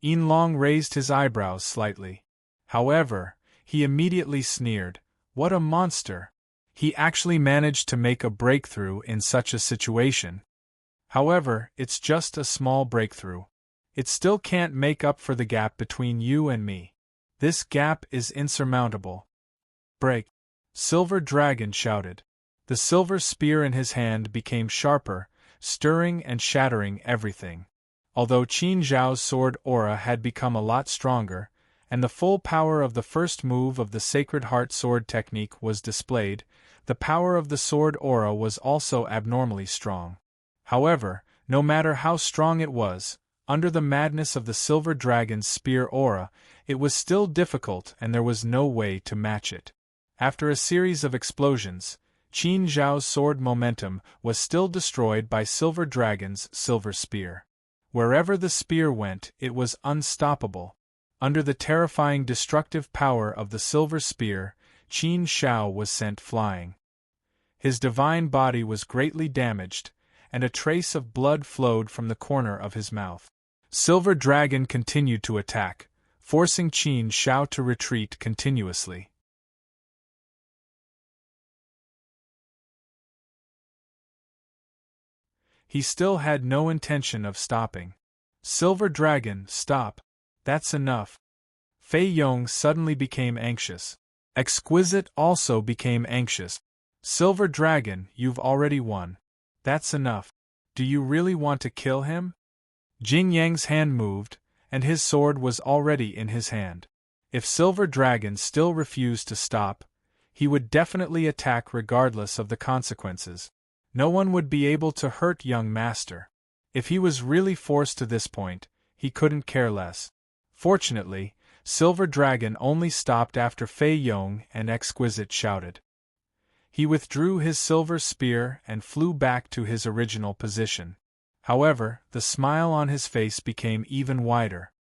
Yin Long raised his eyebrows slightly. However, he immediately sneered. What a monster! He actually managed to make a breakthrough in such a situation. However, it's just a small breakthrough. It still can't make up for the gap between you and me. This gap is insurmountable. Break! Silver Dragon shouted. The silver spear in his hand became sharper, stirring and shattering everything. Although Qin Zhao's sword aura had become a lot stronger, and the full power of the first move of the Sacred Heart Sword technique was displayed, the power of the sword aura was also abnormally strong. However, no matter how strong it was, under the madness of the Silver Dragon's spear aura, it was still difficult and there was no way to match it. After a series of explosions, Qin Zhao's sword momentum was still destroyed by Silver Dragon's silver spear. Wherever the spear went, it was unstoppable. Under the terrifying destructive power of the silver spear, Qin Shao was sent flying. His divine body was greatly damaged, and a trace of blood flowed from the corner of his mouth. Silver Dragon continued to attack, forcing Qin Shao to retreat continuously. He still had no intention of stopping. Silver Dragon, stop. That's enough. Fei Yong suddenly became anxious. Exquisite also became anxious. Silver Dragon, you've already won. That's enough. Do you really want to kill him? Jing Yang's hand moved, and his sword was already in his hand. If Silver Dragon still refused to stop, he would definitely attack regardless of the consequences. No one would be able to hurt young master. If he was really forced to this point, he couldn't care less. Fortunately, Silver Dragon only stopped after Fei Yong and Exquisite shouted. He withdrew his silver spear and flew back to his original position. However, the smile on his face became even wider.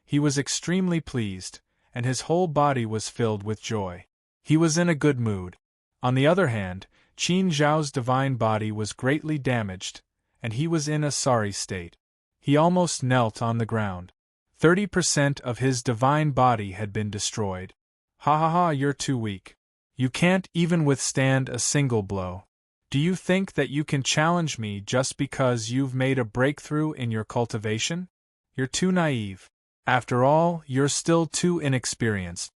He was extremely pleased, and his whole body was filled with joy. He was in a good mood. On the other hand, Qin Zhao's divine body was greatly damaged, and he was in a sorry state. He almost knelt on the ground. 30% of his divine body had been destroyed. Ha ha ha, you're too weak. You can't even withstand a single blow. Do you think that you can challenge me just because you've made a breakthrough in your cultivation? You're too naive. After all, you're still too inexperienced.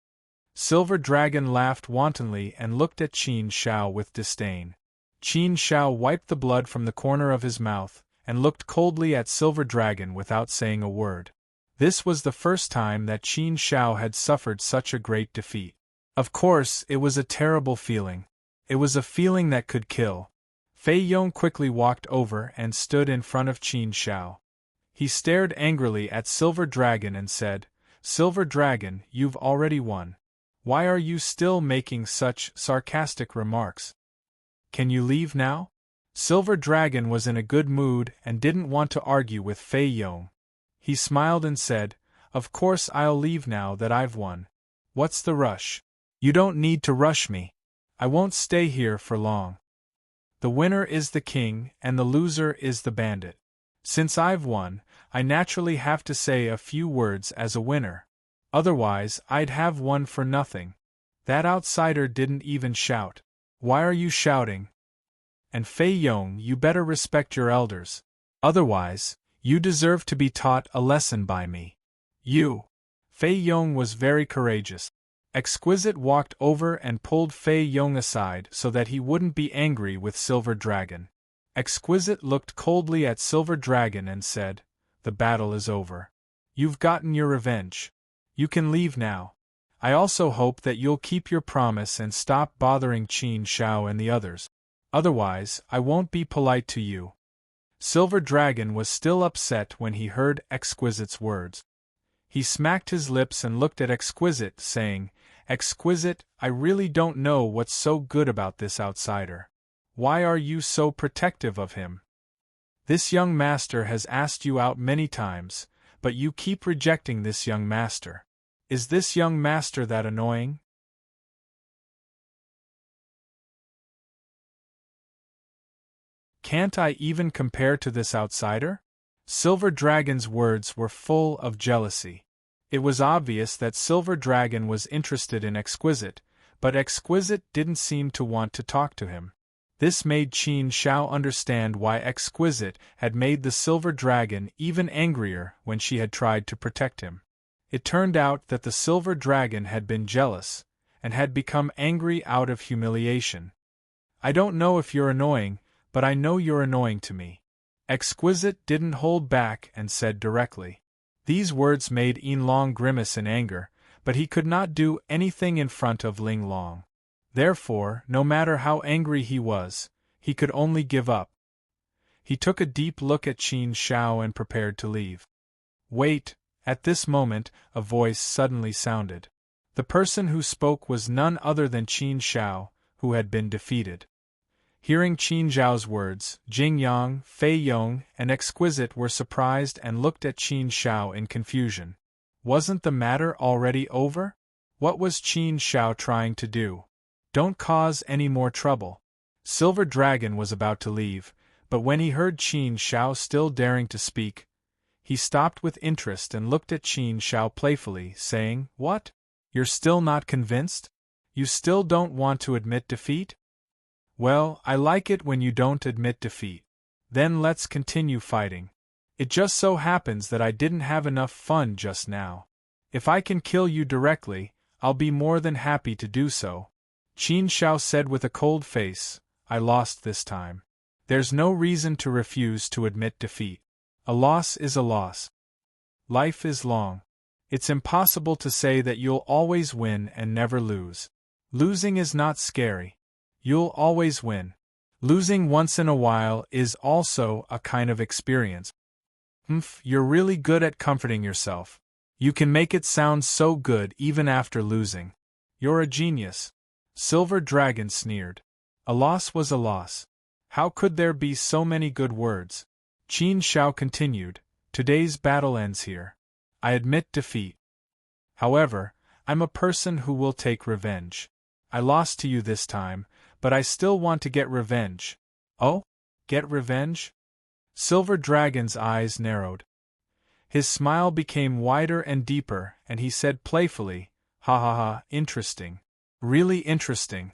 Silver Dragon laughed wantonly and looked at Qin Shao with disdain. Qin Shao wiped the blood from the corner of his mouth and looked coldly at Silver Dragon without saying a word. This was the first time that Qin Shao had suffered such a great defeat. Of course, it was a terrible feeling. It was a feeling that could kill. Fei Yong quickly walked over and stood in front of Qin Shao. He stared angrily at Silver Dragon and said, "Silver Dragon, you've already won. Why are you still making such sarcastic remarks? Can you leave now?" Silver Dragon was in a good mood and didn't want to argue with Fei Yong. He smiled and said, "Of course I'll leave now that I've won. What's the rush? You don't need to rush me. I won't stay here for long. The winner is the king and the loser is the bandit. Since I've won, I naturally have to say a few words as a winner. Otherwise, I'd have won for nothing." That outsider didn't even shout. "Why are you shouting? And Fei Yong, you better respect your elders. Otherwise, you deserve to be taught a lesson by me. You." Fei Yong was very courageous. Exquisite walked over and pulled Fei Yong aside so that he wouldn't be angry with Silver Dragon. Exquisite looked coldly at Silver Dragon and said, "The battle is over. You've gotten your revenge. You can leave now. I also hope that you'll keep your promise and stop bothering Qin Shao and the others. Otherwise, I won't be polite to you." Silver Dragon was still upset when he heard Exquisite's words. He smacked his lips and looked at Exquisite, saying, "Exquisite, I really don't know what's so good about this outsider. Why are you so protective of him? This young master has asked you out many times, but you keep rejecting this young master. Is this young master that annoying? Can't I even compare to this outsider?" Silver Dragon's words were full of jealousy. It was obvious that Silver Dragon was interested in Exquisite, but Exquisite didn't seem to want to talk to him. This made Qin Shao understand why Exquisite had made the Silver Dragon even angrier when she had tried to protect him. It turned out that the Silver Dragon had been jealous, and had become angry out of humiliation. "I don't know if you're annoying, but I know you're annoying to me." Exquisite didn't hold back and said directly. These words made Yin Long grimace in anger, but he could not do anything in front of Ling Long. Therefore, no matter how angry he was, he could only give up. He took a deep look at Qin Shao and prepared to leave. Wait! At this moment, a voice suddenly sounded. The person who spoke was none other than Qin Shao, who had been defeated. Hearing Qin Zhao's words, Jing Yang, Fei Yong, and Exquisite were surprised and looked at Qin Shao in confusion. Wasn't the matter already over? What was Qin Shao trying to do? Don't cause any more trouble. Silver Dragon was about to leave, but when he heard Qin Shao still daring to speak, he stopped with interest and looked at Qin Shao playfully, saying, "What? You're still not convinced? You still don't want to admit defeat? Well, I like it when you don't admit defeat. Then let's continue fighting. It just so happens that I didn't have enough fun just now. If I can kill you directly, I'll be more than happy to do so." Qin Shao said with a cold face, "I lost this time. There's no reason to refuse to admit defeat. A loss is a loss. Life is long. It's impossible to say that you'll always win and never lose. Losing is not scary. You'll always win. Losing once in a while is also a kind of experience." You're really good at comforting yourself. You can make it sound so good even after losing. You're a genius. Silver Dragon sneered. A loss was a loss. How could there be so many good words? Qin Shao continued, "Today's battle ends here. I admit defeat. However, I'm a person who will take revenge. I lost to you this time, but I still want to get revenge." "Oh? Get revenge?" Silver Dragon's eyes narrowed. His smile became wider and deeper, and he said playfully, "Ha ha ha, interesting. Really interesting.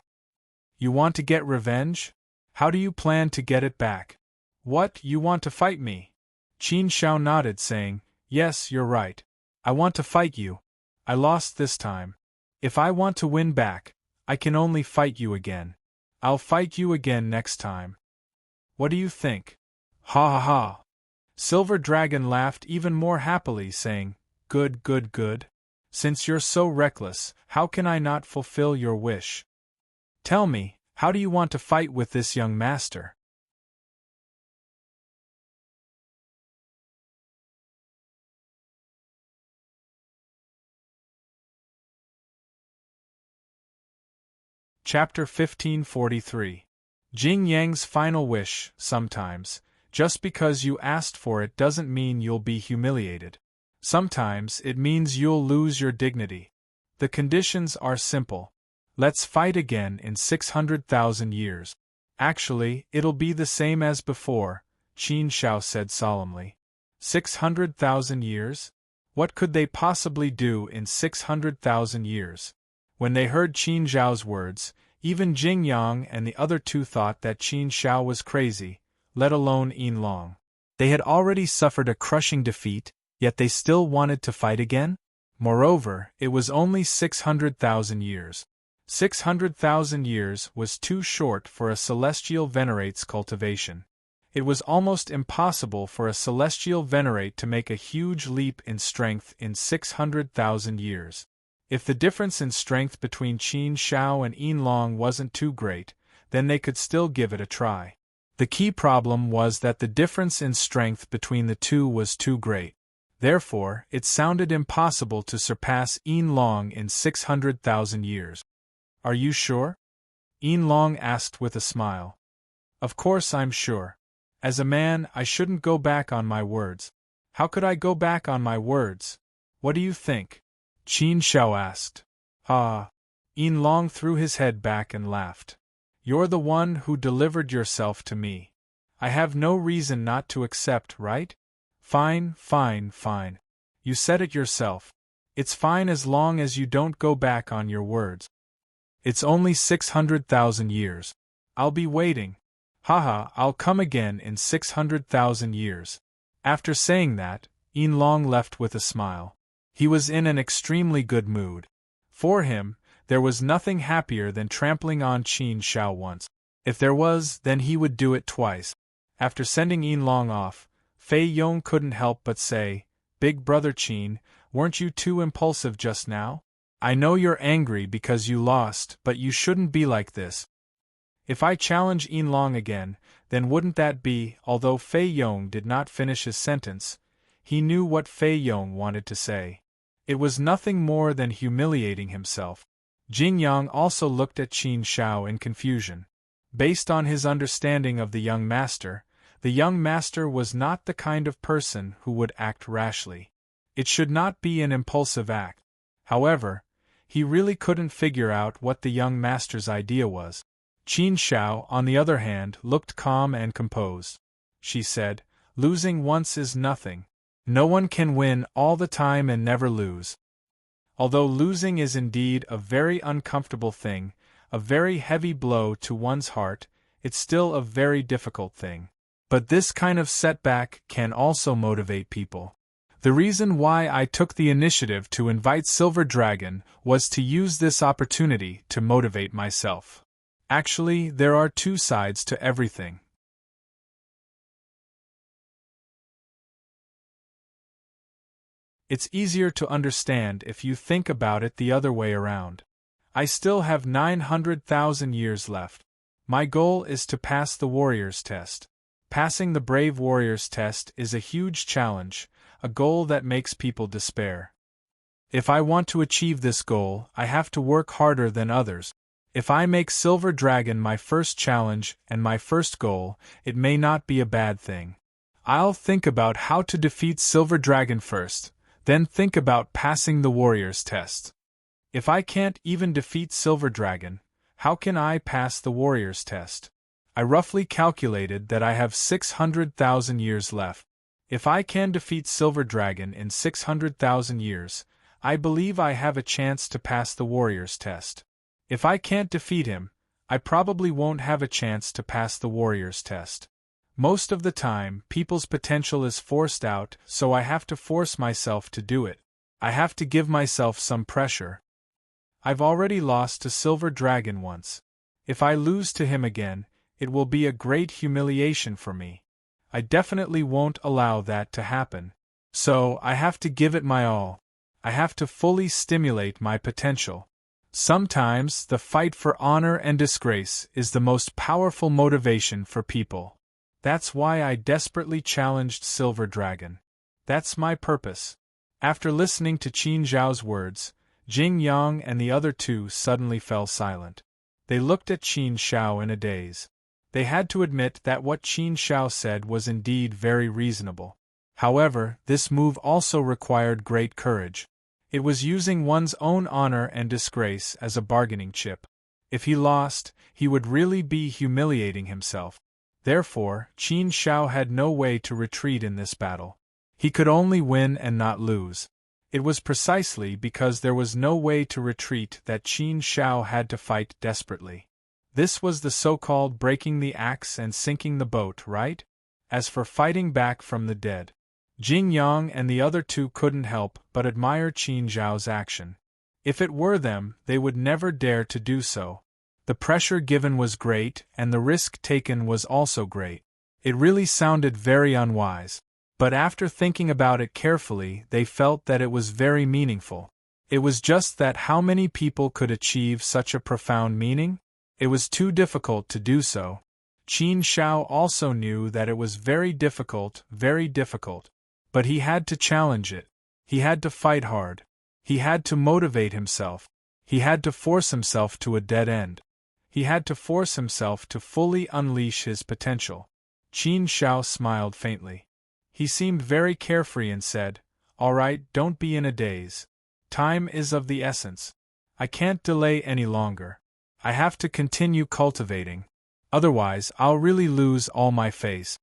You want to get revenge? How do you plan to get it back? What, you want to fight me?" Qin Shao nodded, saying, "Yes, you're right. I want to fight you. I lost this time. If I want to win back, I can only fight you again. I'll fight you again next time. What do you think?" "Ha ha ha." Silver Dragon laughed even more happily, saying, "Good, good, good. Since you're so reckless, how can I not fulfill your wish? Tell me, how do you want to fight with this young master?" Chapter 1543. Jing Yang's final wish, sometimes, just because you asked for it doesn't mean you'll be humiliated. Sometimes it means you'll lose your dignity. The conditions are simple. Let's fight again in 600,000 years. Actually, it'll be the same as before, Qin Shao said solemnly. 600,000 years? What could they possibly do in 600,000 years? When they heard Qin Zhao's words, even Jing Yang and the other two thought that Qin Shao was crazy, let alone Yin Long. They had already suffered a crushing defeat, yet they still wanted to fight again? Moreover, it was only 600,000 years. 600,000 years was too short for a celestial venerate's cultivation. It was almost impossible for a celestial venerate to make a huge leap in strength in 600,000 years. If the difference in strength between Qin Shao and Yin Long wasn't too great, then they could still give it a try. The key problem was that the difference in strength between the two was too great. Therefore, it sounded impossible to surpass Yin Long in 600,000 years. Are you sure? Yin Long asked with a smile. Of course I'm sure. As a man, I shouldn't go back on my words. How could I go back on my words? What do you think? Qin Shao asked. Ah. Yin Long threw his head back and laughed. You're the one who delivered yourself to me. I have no reason not to accept, right? Fine, fine, fine. You said it yourself. It's fine as long as you don't go back on your words. It's only 600,000 years. I'll be waiting. Haha, I'll come again in 600,000 years. After saying that, Yin Long left with a smile. He was in an extremely good mood. For him, there was nothing happier than trampling on Qin Shao once. If there was, then he would do it twice. After sending Yin Long off, Fei Yong couldn't help but say, Big brother Qin, weren't you too impulsive just now? I know you're angry because you lost, but you shouldn't be like this. If I challenge Yin Long again, then wouldn't that be, although Fei Yong did not finish his sentence, he knew what Fei Yong wanted to say. It was nothing more than humiliating himself. Jing Yang also looked at Qin Shao in confusion. Based on his understanding of the young master was not the kind of person who would act rashly. It should not be an impulsive act. However, he really couldn't figure out what the young master's idea was. Qin Shao, on the other hand, looked calm and composed. She said, Losing once is nothing. No one can win all the time and never lose. Although losing is indeed a very uncomfortable thing, a very heavy blow to one's heart, it's still a very difficult thing. But this kind of setback can also motivate people. The reason why I took the initiative to invite Silver Dragon was to use this opportunity to motivate myself. Actually, there are two sides to everything. It's easier to understand if you think about it the other way around. I still have 900,000 years left. My goal is to pass the Warriors test. Passing the Brave Warriors test is a huge challenge, a goal that makes people despair. If I want to achieve this goal, I have to work harder than others. If I make Silver Dragon my first challenge and my first goal, it may not be a bad thing. I'll think about how to defeat Silver Dragon first, then think about passing the Warriors test. If I can't even defeat Silver Dragon, how can I pass the Warriors test? I roughly calculated that I have 600,000 years left. If I can defeat Silver Dragon in 600,000 years, I believe I have a chance to pass the Warriors test. If I can't defeat him, I probably won't have a chance to pass the Warriors test. Most of the time, people's potential is forced out, so I have to force myself to do it. I have to give myself some pressure. I've already lost to Silver Dragon once. If I lose to him again, it will be a great humiliation for me. I definitely won't allow that to happen. So, I have to give it my all. I have to fully stimulate my potential. Sometimes, the fight for honor and disgrace is the most powerful motivation for people. That's why I desperately challenged Silver Dragon. That's my purpose. After listening to Qin Zhao's words, Jing Yang and the other two suddenly fell silent. They looked at Qin Shao in a daze. They had to admit that what Qin Shao said was indeed very reasonable. However, this move also required great courage. It was using one's own honor and disgrace as a bargaining chip. If he lost, he would really be humiliating himself. Therefore, Qin Shao had no way to retreat in this battle. He could only win and not lose. It was precisely because there was no way to retreat that Qin Shao had to fight desperately. This was the so-called breaking the axe and sinking the boat, right? As for fighting back from the dead, Jing Yang and the other two couldn't help but admire Qin Zhao's action. If it were them, they would never dare to do so. The pressure given was great, and the risk taken was also great. It really sounded very unwise. But after thinking about it carefully, they felt that it was very meaningful. It was just that how many people could achieve such a profound meaning? It was too difficult to do so. Qin Shao also knew that it was very difficult. But he had to challenge it. He had to fight hard. He had to motivate himself. He had to force himself to a dead end. He had to force himself to fully unleash his potential. Qin Shao smiled faintly. He seemed very carefree and said, "All right, don't be in a daze. Time is of the essence. I can't delay any longer. I have to continue cultivating. Otherwise, I'll really lose all my face."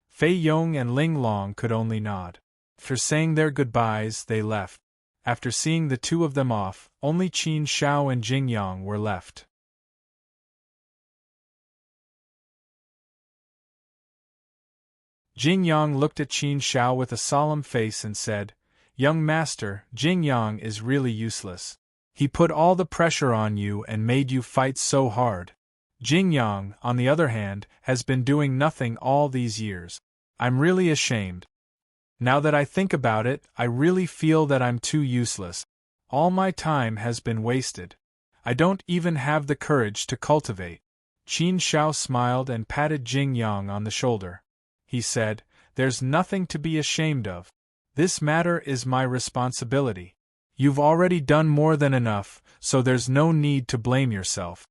Fei Yong and Ling Long could only nod. After saying their goodbyes, they left. After seeing the two of them off, only Qin Shao and Jing Yang were left. Jing Yang looked at Qin Shao with a solemn face and said, "Young master, Jing Yang is really useless. He put all the pressure on you and made you fight so hard. Jing Yang, on the other hand, has been doing nothing all these years. I'm really ashamed. Now that I think about it, I really feel that I'm too useless. All my time has been wasted. I don't even have the courage to cultivate." Qin Shao smiled and patted Jing Yang on the shoulder. He said, "There's nothing to be ashamed of. This matter is my responsibility. You've already done more than enough, so there's no need to blame yourself.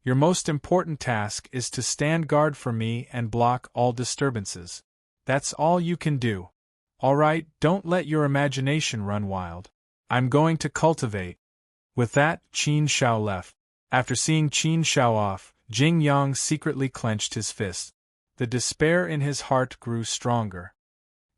Your most important task is to stand guard for me and block all disturbances. That's all you can do. All right, don't let your imagination run wild. I'm going to cultivate." With that, Qin Shao left. After seeing Qin Shao off, Jing Yang secretly clenched his fist. The despair in his heart grew stronger.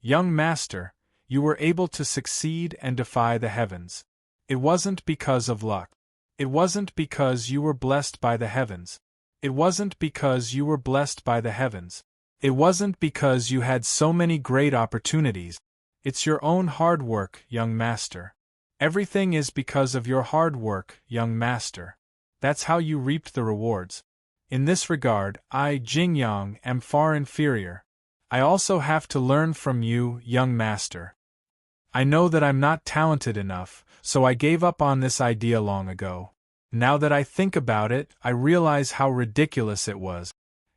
"Young master, you were able to succeed and defy the heavens. It wasn't because of luck. It wasn't because you were blessed by the heavens. It wasn't because you were blessed by the heavens. It wasn't because you had so many great opportunities. It's your own hard work, young master. Everything is because of your hard work, young master. That's how you reaped the rewards. In this regard, I, Jing Yang, am far inferior. I also have to learn from you, young master. I know that I'm not talented enough, so I gave up on this idea long ago. Now that I think about it, I realize how ridiculous it was.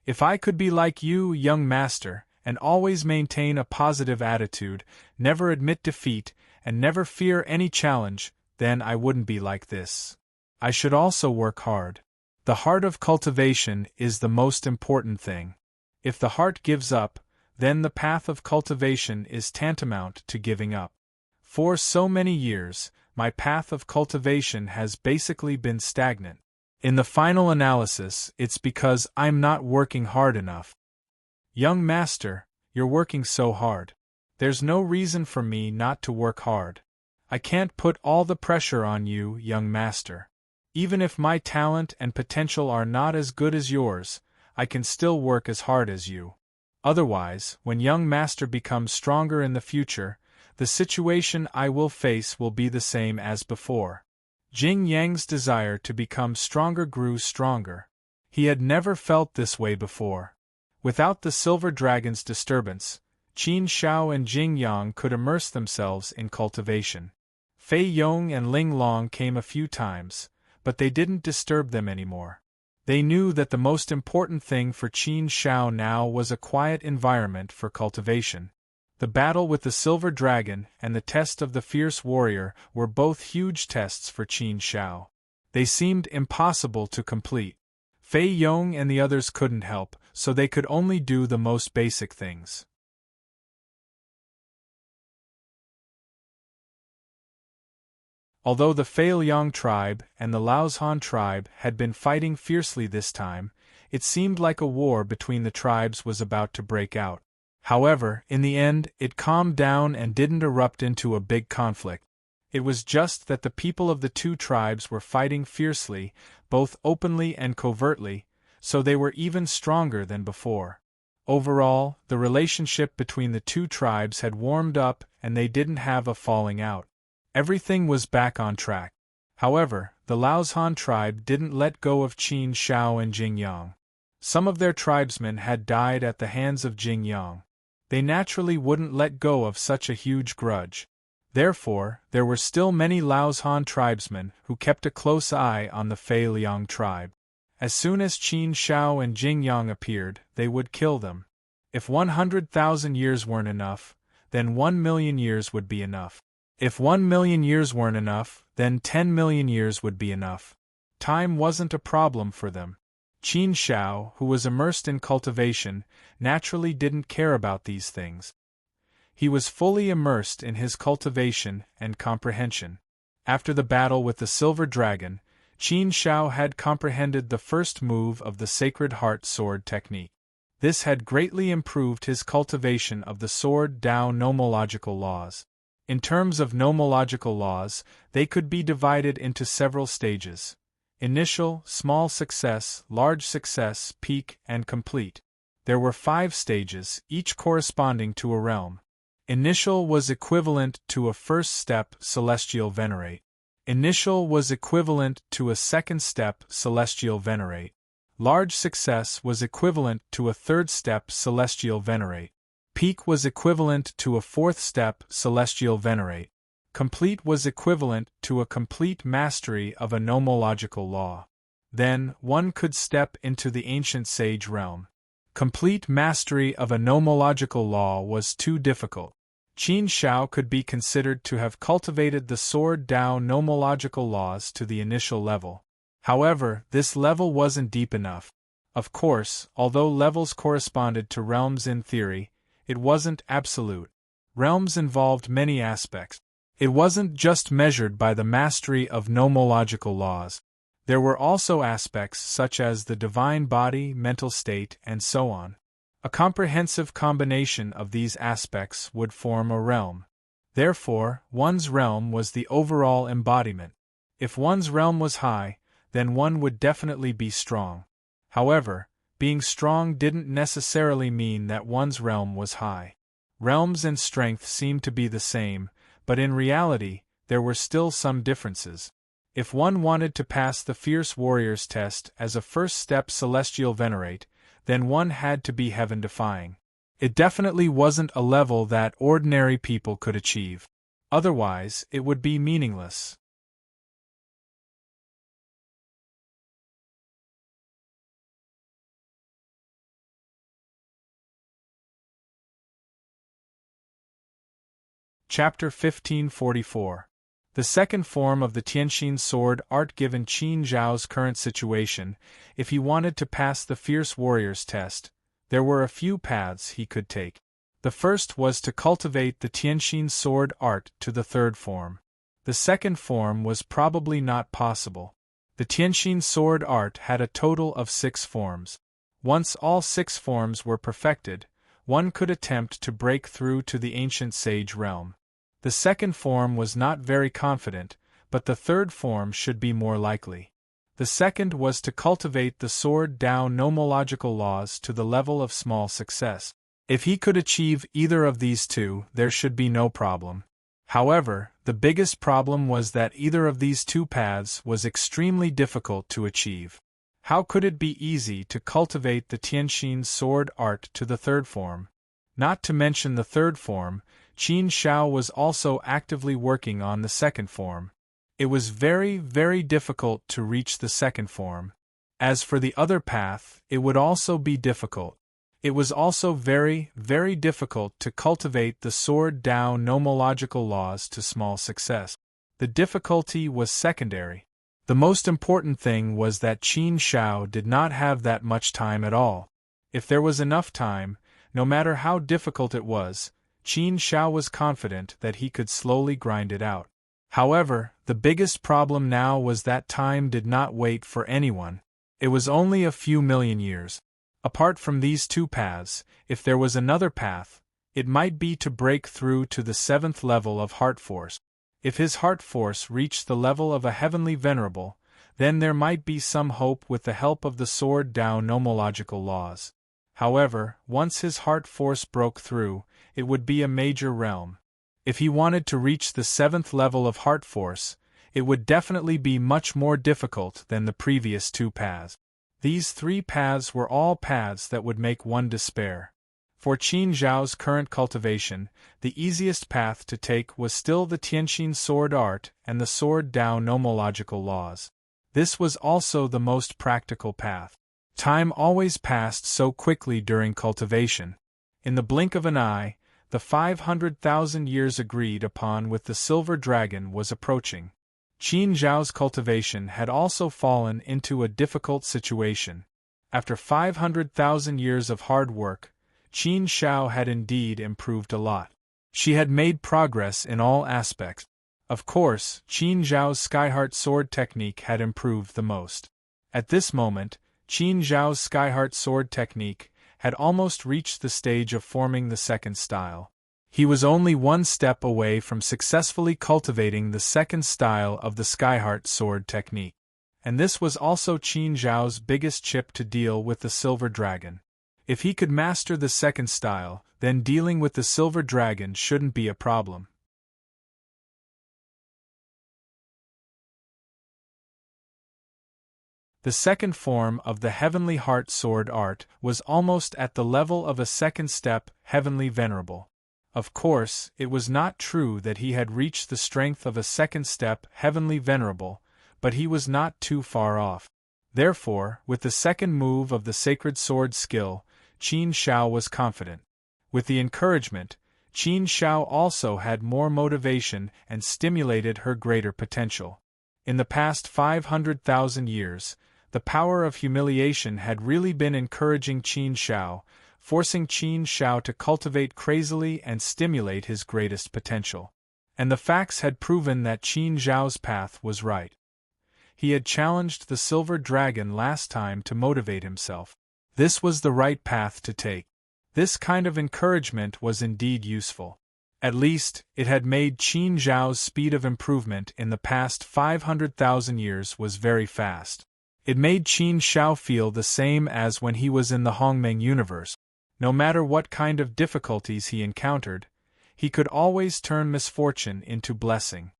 If I could be like you, young master, and always maintain a positive attitude, never admit defeat, and never fear any challenge, then I wouldn't be like this. I should also work hard. The heart of cultivation is the most important thing. If the heart gives up, then the path of cultivation is tantamount to giving up. For so many years, my path of cultivation has basically been stagnant. In the final analysis, it's because I'm not working hard enough. Young master, you're working so hard. There's no reason for me not to work hard. I can't put all the pressure on you, young master. Even if my talent and potential are not as good as yours, I can still work as hard as you. Otherwise, when young master becomes stronger in the future, the situation I will face will be the same as before." Jing Yang's desire to become stronger grew stronger. He had never felt this way before. Without the Silver Dragon's disturbance, Qin Shao and Jing Yang could immerse themselves in cultivation. Fei Yong and Ling Long came a few times, but they didn't disturb them anymore. They knew that the most important thing for Qin Shao now was a quiet environment for cultivation. The battle with the Silver Dragon and the test of the Fierce Warrior were both huge tests for Qin Shao. They seemed impossible to complete. Fei Yong and the others couldn't help, so they could only do the most basic things. Although the Fei Liang tribe and the Laozhan tribe had been fighting fiercely this time, it seemed like a war between the tribes was about to break out. However, in the end, it calmed down and didn't erupt into a big conflict. It was just that the people of the two tribes were fighting fiercely, both openly and covertly, so they were even stronger than before. Overall, the relationship between the two tribes had warmed up and they didn't have a falling out. Everything was back on track. However, the Laozhan tribe didn't let go of Qin Shao and Jing Yang. Some of their tribesmen had died at the hands of Jing Yang. They naturally wouldn't let go of such a huge grudge. Therefore, there were still many Laozhan tribesmen who kept a close eye on the Fei Liang tribe. As soon as Qin Shao and Jing Yang appeared, they would kill them. If 100,000 years weren't enough, then 1 million years would be enough. If 1 million years weren't enough, then 10 million years would be enough. Time wasn't a problem for them. Qin Shao, who was immersed in cultivation, naturally didn't care about these things. He was fully immersed in his cultivation and comprehension. After the battle with the Silver Dragon, Qin Shao had comprehended the first move of the Sacred Heart Sword technique. This had greatly improved his cultivation of the Sword Dao nomological laws. In terms of nomological laws, they could be divided into several stages: initial, small success, large success, peak, and complete. There were 5 stages, each corresponding to a realm. Initial was equivalent to a first step, Celestial Venerate. Initial was equivalent to a second step, Celestial Venerate. Large success was equivalent to a third step, Celestial Venerate. Peak was equivalent to a fourth step, Celestial Venerate. Complete was equivalent to a complete mastery of a nomological law. Then, one could step into the ancient sage realm. Complete mastery of a nomological law was too difficult. Qin Shao could be considered to have cultivated the Sword Dao nomological laws to the initial level. However, this level wasn't deep enough. Of course, although levels corresponded to realms in theory, it wasn't absolute. Realms involved many aspects. It wasn't just measured by the mastery of nomological laws. There were also aspects such as the divine body, mental state, and so on. A comprehensive combination of these aspects would form a realm. Therefore, one's realm was the overall embodiment. If one's realm was high, then one would definitely be strong. However, being strong didn't necessarily mean that one's realm was high. Realms and strength seemed to be the same, but in reality, there were still some differences. If one wanted to pass the Fierce Warriors test as a first step Celestial Venerate, then one had to be heaven-defying. It definitely wasn't a level that ordinary people could achieve. Otherwise, it would be meaningless. Chapter 1544. The second form of the Tianxin sword art. Given Qin Zhao's current situation, if he wanted to pass the Fierce Warriors test, there were a few paths he could take. The first was to cultivate the Tianxin sword art to the third form. The second form was probably not possible. The Tianxin sword art had a total of 6 forms. Once all 6 forms were perfected, one could attempt to break through to the ancient sage realm. The second form was not very confident, but the third form should be more likely. The second was to cultivate the Sword Dao nomological laws to the level of small success. If he could achieve either of these two, there should be no problem. However, the biggest problem was that either of these two paths was extremely difficult to achieve. How could it be easy to cultivate the Tianxin sword art to the third form? Not to mention the third form, Qin Shao was also actively working on the second form. It was very, very difficult to reach the second form. As for the other path, it would also be difficult. It was also very, very difficult to cultivate the Sword Dao nomological laws to small success. The difficulty was secondary. The most important thing was that Qin Shao did not have that much time at all. If there was enough time, no matter how difficult it was, Qin Shao was confident that he could slowly grind it out. However, the biggest problem now was that time did not wait for anyone. It was only a few million years. Apart from these two paths, if there was another path, it might be to break through to the 7th level of heart force. If his heart force reached the level of a heavenly venerable, then there might be some hope with the help of the sword Tao nomological laws. However, once his heart force broke through, it would be a major realm. If he wanted to reach the 7th level of heart force, it would definitely be much more difficult than the previous two paths. These 3 paths were all paths that would make one despair. For Qin Zhao's current cultivation, the easiest path to take was still the Tianxin sword art and the sword Tao nomological laws. This was also the most practical path. Time always passed so quickly during cultivation. In the blink of an eye, the 500,000 years agreed upon with the silver dragon was approaching. Qin Zhao's cultivation had also fallen into a difficult situation. After 500,000 years of hard work, Qin Shao had indeed improved a lot. She had made progress in all aspects. Of course, Qin Zhao's Skyheart sword technique had improved the most. At this moment, Qin Zhao's Skyheart sword technique had almost reached the stage of forming the 2nd style. He was only one step away from successfully cultivating the 2nd style of the Skyheart sword technique. And this was also Qin Zhao's biggest chip to deal with the silver dragon. If he could master the 2nd style, then dealing with the silver dragon shouldn't be a problem. The 2nd form of the Heavenly Heart sword art was almost at the level of a 2nd step Heavenly Venerable. Of course, it was not true that he had reached the strength of a 2nd step Heavenly Venerable, but he was not too far off. Therefore, with the 2nd move of the sacred sword skill, Qin Shao was confident. With the encouragement, Qin Shao also had more motivation and stimulated her greater potential. In the past 500,000 years, the power of humiliation had really been encouraging Qin Shao, forcing Qin Shao to cultivate crazily and stimulate his greatest potential. And the facts had proven that Qin Zhao's path was right. He had challenged the silver dragon last time to motivate himself. This was the right path to take. This kind of encouragement was indeed useful. At least, it had made Qin Zhao's speed of improvement in the past 500,000 years was very fast. It made Qin Shao feel the same as when he was in the Hongmeng universe. No matter what kind of difficulties he encountered, he could always turn misfortune into blessing.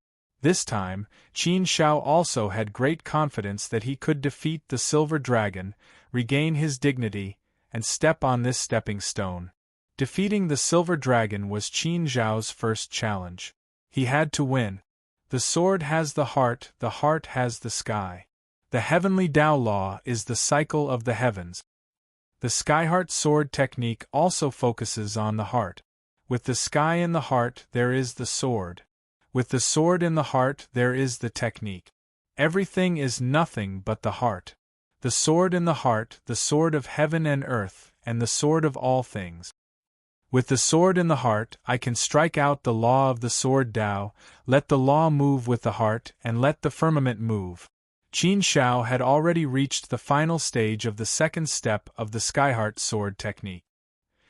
This time, Qin Shao also had great confidence that he could defeat the silver dragon, regain his dignity, and step on this stepping stone. Defeating the silver dragon was Qin Zhao's first challenge. He had to win. The sword has the heart has the sky. The heavenly Tao law is the cycle of the heavens. The Skyheart sword technique also focuses on the heart. With the sky in the heart there is the sword. With the sword in the heart there is the technique. Everything is nothing but the heart. The sword in the heart, the sword of heaven and earth, and the sword of all things. With the sword in the heart, I can strike out the law of the sword Tao, let the law move with the heart, and let the firmament move. Qin Shao had already reached the final stage of the 2nd step of the Skyheart sword technique.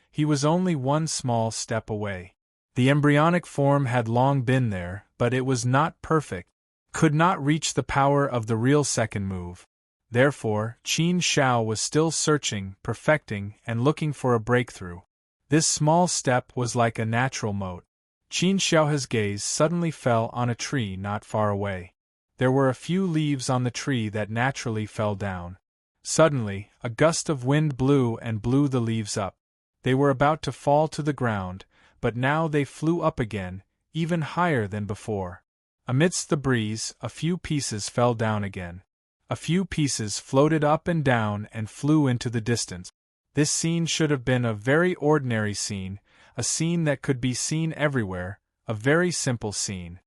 He was only one small step away. The embryonic form had long been there, but it was not perfect, could not reach the power of the real 2nd move. Therefore, Qin Shao was still searching, perfecting, and looking for a breakthrough. This small step was like a natural moat. Qin Shao's gaze suddenly fell on a tree not far away. There were a few leaves on the tree that naturally fell down. Suddenly, a gust of wind blew and blew the leaves up. They were about to fall to the ground, but now they flew up again, even higher than before. Amidst the breeze, a few pieces fell down again. A few pieces floated up and down and flew into the distance. This scene should have been a very ordinary scene, a scene that could be seen everywhere, a very simple scene.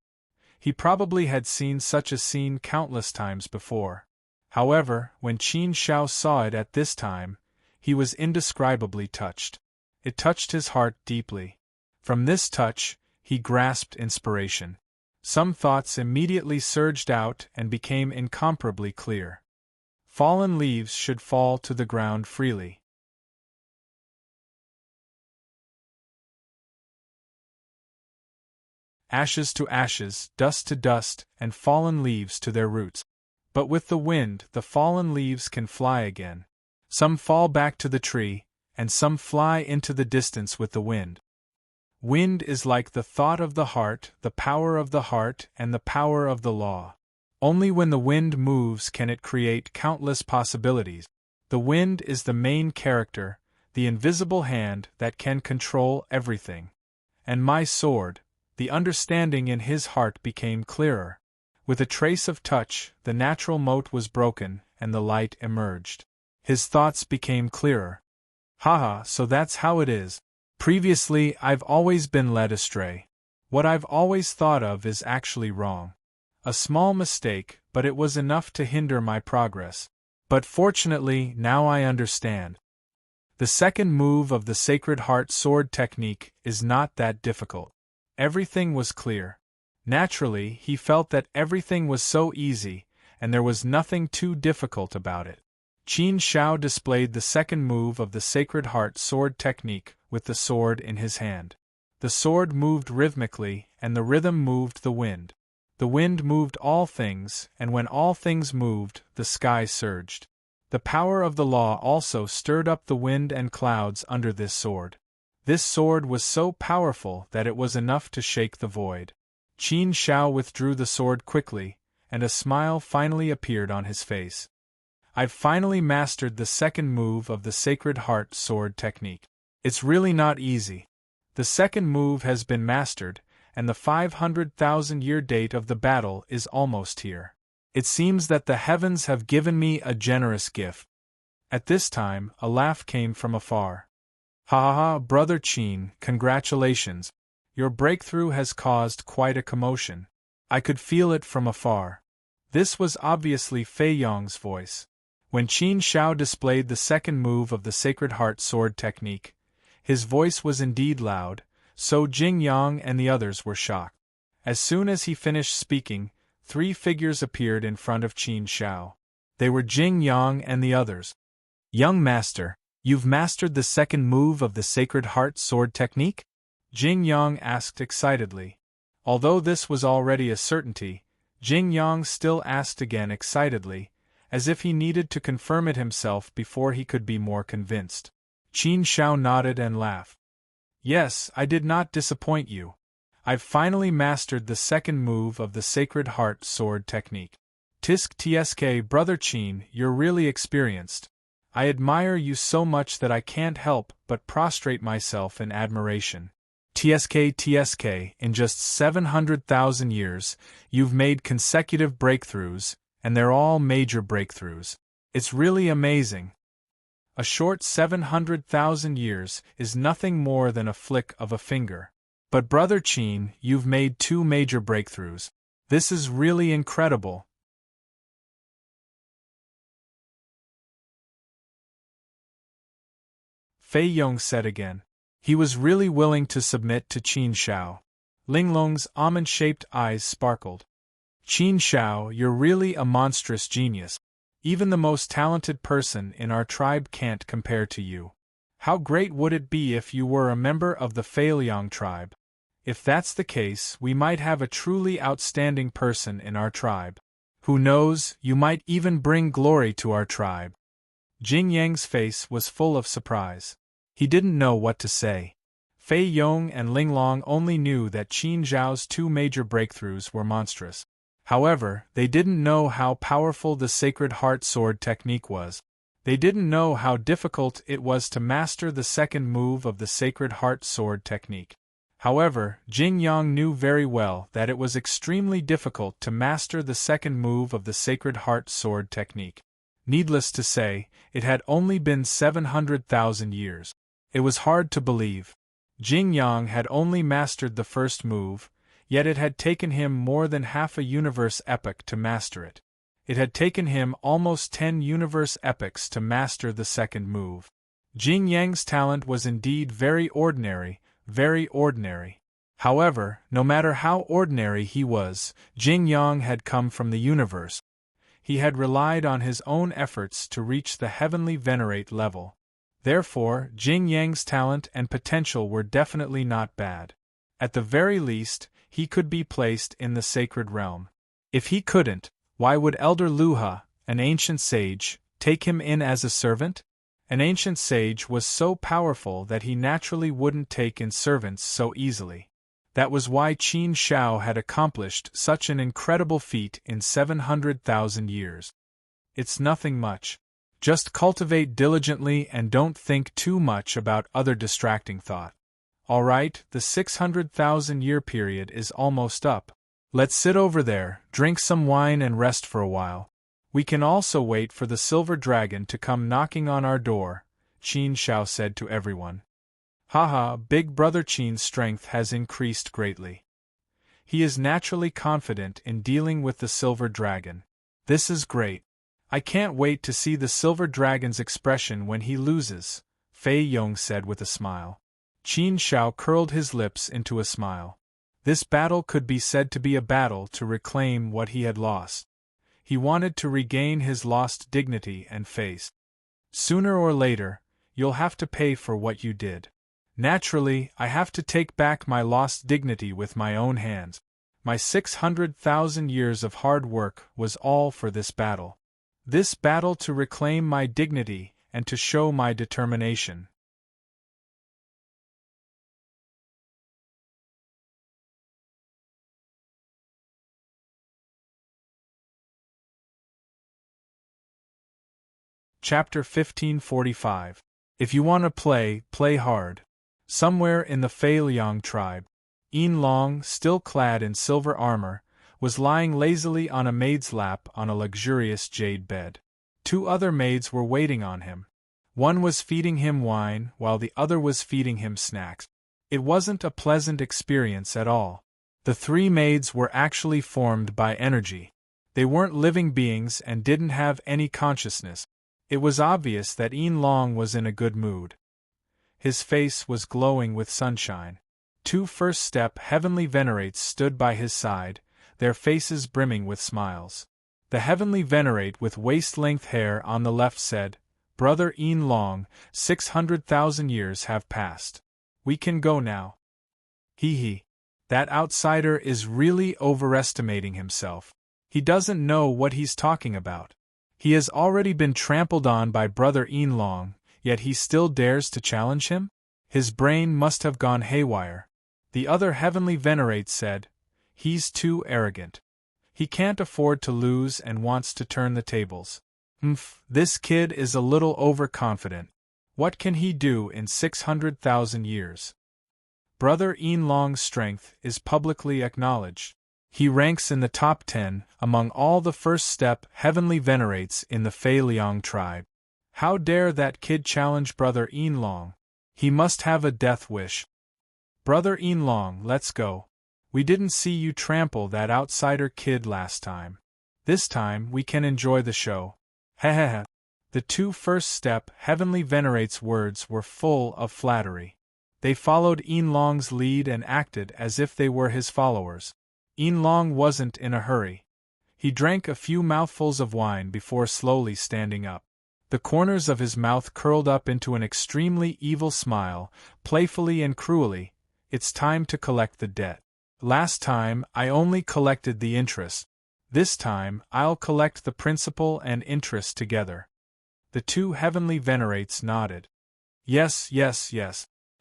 He probably had seen such a scene countless times before. However, when Qin Shao saw it at this time, he was indescribably touched. It touched his heart deeply. From this touch, he grasped inspiration. Some thoughts immediately surged out and became incomparably clear. Fallen leaves should fall to the ground freely. Ashes to ashes, dust to dust, and fallen leaves to their roots. But with the wind, the fallen leaves can fly again. Some fall back to the tree, and some fly into the distance with the wind. Wind is like the thought of the heart, the power of the heart, and the power of the law. Only when the wind moves can it create countless possibilities. The wind is the main character, the invisible hand that can control everything. And my sword, the understanding in his heart became clearer. With a trace of touch, the natural moat was broken, and the light emerged. His thoughts became clearer. Haha, so that's how it is. Previously, I've always been led astray. What I've always thought of is actually wrong. A small mistake, but it was enough to hinder my progress. But fortunately, now I understand. The second move of the Sacred Heart sword technique is not that difficult. Everything was clear. Naturally, he felt that everything was so easy, and there was nothing too difficult about it. Qin Shao displayed the second move of the Sacred Heart sword technique with the sword in his hand. The sword moved rhythmically, and the rhythm moved the wind. The wind moved all things, and when all things moved, the sky surged. The power of the law also stirred up the wind and clouds under this sword. This sword was so powerful that it was enough to shake the void. Qin Shao withdrew the sword quickly, and a smile finally appeared on his face. I've finally mastered the second move of the Sacred Heart sword technique. It's really not easy. The second move has been mastered, and the 500,000-year date of the battle is almost here. It seems that the heavens have given me a generous gift. At this time, a laugh came from afar. Ha ha ha, Brother Qin, congratulations. Your breakthrough has caused quite a commotion. I could feel it from afar. This was obviously Fei Yong's voice. When Qin Shao displayed the second move of the Sacred Heart sword technique, his voice was indeed loud, so Jing Yang and the others were shocked. As soon as he finished speaking, 3 figures appeared in front of Qin Shao. They were Jing Yang and the others. Young master, you've mastered the second move of the Sacred Heart sword technique? Jing Yang asked excitedly. Although this was already a certainty, Jing Yang still asked again excitedly, as if he needed to confirm it himself before he could be more convinced. Qin Shao nodded and laughed. Yes, I did not disappoint you. I've finally mastered the second move of the Sacred Heart sword technique. Tsk, Brother Qin, you're really experienced. I admire you so much that I can't help but prostrate myself in admiration. Tsk, in just 700,000 years, you've made consecutive breakthroughs, and they're all major breakthroughs. It's really amazing. A short 700,000 years is nothing more than a flick of a finger. But Brother Qin, you've made 2 major breakthroughs. This is really incredible. Fei Yong said again. He was really willing to submit to Qin Shao. Linglong's almond-shaped eyes sparkled. Qin Shao, you're really a monstrous genius. Even the most talented person in our tribe can't compare to you. How great would it be if you were a member of the Feiliang tribe? If that's the case, we might have a truly outstanding person in our tribe. Who knows, you might even bring glory to our tribe. Jing Yang's face was full of surprise. He didn't know what to say. Fei Yong and Linglong only knew that Qin Zhao's 2 major breakthroughs were monstrous. However, they didn't know how powerful the Sacred Heart sword technique was. They didn't know how difficult it was to master the second move of the Sacred Heart sword technique. However, Jing Yang knew very well that it was extremely difficult to master the second move of the Sacred Heart sword technique. Needless to say, it had only been 700,000 years. It was hard to believe. Jing Yang had only mastered the first move, Yet it had taken him more than half a universe epoch to master it. It had taken him almost 10 universe epochs to master the second move. Jing Yang's talent was indeed very ordinary, very ordinary. However, no matter how ordinary he was, Jing Yang had come from the universe. He had relied on his own efforts to reach the heavenly venerate level. Therefore, Jing Yang's talent and potential were definitely not bad. At the very least, he could be placed in the sacred realm. If he couldn't, why would Elder Luha, an ancient sage, take him in as a servant? An ancient sage was so powerful that he naturally wouldn't take in servants so easily. That was why Qin Shao had accomplished such an incredible feat in 700,000 years. It's nothing much. Just cultivate diligently and don't think too much about other distracting thought. Alright, the 600,000-year period is almost up. Let's sit over there, drink some wine and rest for a while. We can also wait for the silver dragon to come knocking on our door, Qin Shao said to everyone. Haha, Big Brother Qin's strength has increased greatly. He is naturally confident in dealing with the silver dragon. This is great. I can't wait to see the silver dragon's expression when he loses, Fei Yong said with a smile. Qin Shao curled his lips into a smile. This battle could be said to be a battle to reclaim what he had lost. He wanted to regain his lost dignity and face. Sooner or later, you'll have to pay for what you did. Naturally, I have to take back my lost dignity with my own hands. My 600,000 years of hard work was all for this battle. This battle to reclaim my dignity and to show my determination. Chapter 1545. If you want to play, play hard. Somewhere in the Fei Liang tribe, Yin Long, still clad in silver armor, was lying lazily on a maid's lap on a luxurious jade bed. 2 other maids were waiting on him. One was feeding him wine, while the other was feeding him snacks. It wasn't a pleasant experience at all. The 3 maids were actually formed by energy. They weren't living beings and didn't have any consciousness. It was obvious that Yin Long was in a good mood. His face was glowing with sunshine. 2 first-step heavenly venerates stood by his side, their faces brimming with smiles. The heavenly venerate with waist-length hair on the left said, "Brother Yin Long, 600,000 years have passed. We can go now." Hee. That outsider is really overestimating himself. He doesn't know what he's talking about. He has already been trampled on by Brother Yin Long, yet he still dares to challenge him? His brain must have gone haywire. The other heavenly venerate said, "He's too arrogant. He can't afford to lose and wants to turn the tables. This kid is a little overconfident. What can he do in 600,000 years?" Brother Yin Long's strength is publicly acknowledged. He ranks in the top 10 among all the first-step heavenly venerates in the Fei Liang tribe. How dare that kid challenge Brother Yin Long? He must have a death wish. Brother Yin Long, let's go. We didn't see you trample that outsider kid last time. This time we can enjoy the show. Hehehe. The 2 first-step heavenly venerates' words were full of flattery. They followed Yin Long's lead and acted as if they were his followers. Yin Long wasn't in a hurry. He drank a few mouthfuls of wine before slowly standing up. The corners of his mouth curled up into an extremely evil smile, playfully and cruelly. It's time to collect the debt. Last time, I only collected the interest. This time, I'll collect the principal and interest together. The 2 heavenly venerates nodded. Yes.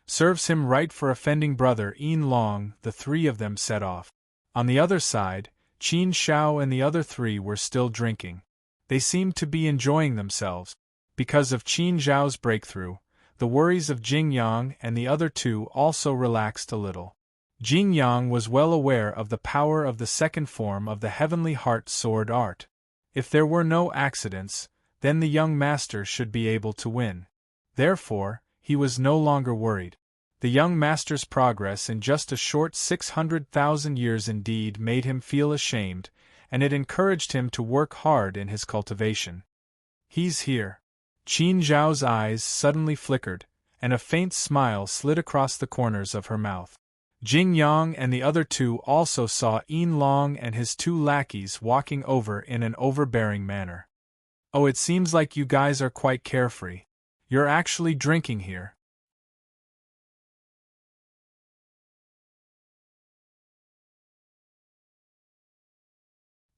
Serves him right for offending Brother Yin Long, the 3 of them set off. On the other side, Qin Shao and the other 3 were still drinking. They seemed to be enjoying themselves. Because of Qin Zhao's breakthrough, the worries of Jing Yang and the other 2 also relaxed a little. Jing Yang was well aware of the power of the second form of the heavenly heart sword art. If there were no accidents, then the young master should be able to win. Therefore, he was no longer worried. The young master's progress in just a short 600,000 years indeed made him feel ashamed, and it encouraged him to work hard in his cultivation. He's here. Qin Zhao's eyes suddenly flickered, and a faint smile slid across the corners of her mouth. Jing Yang and the other two also saw Yin Long and his two lackeys walking over in an overbearing manner. Oh, it seems like you guys are quite carefree. You're actually drinking here.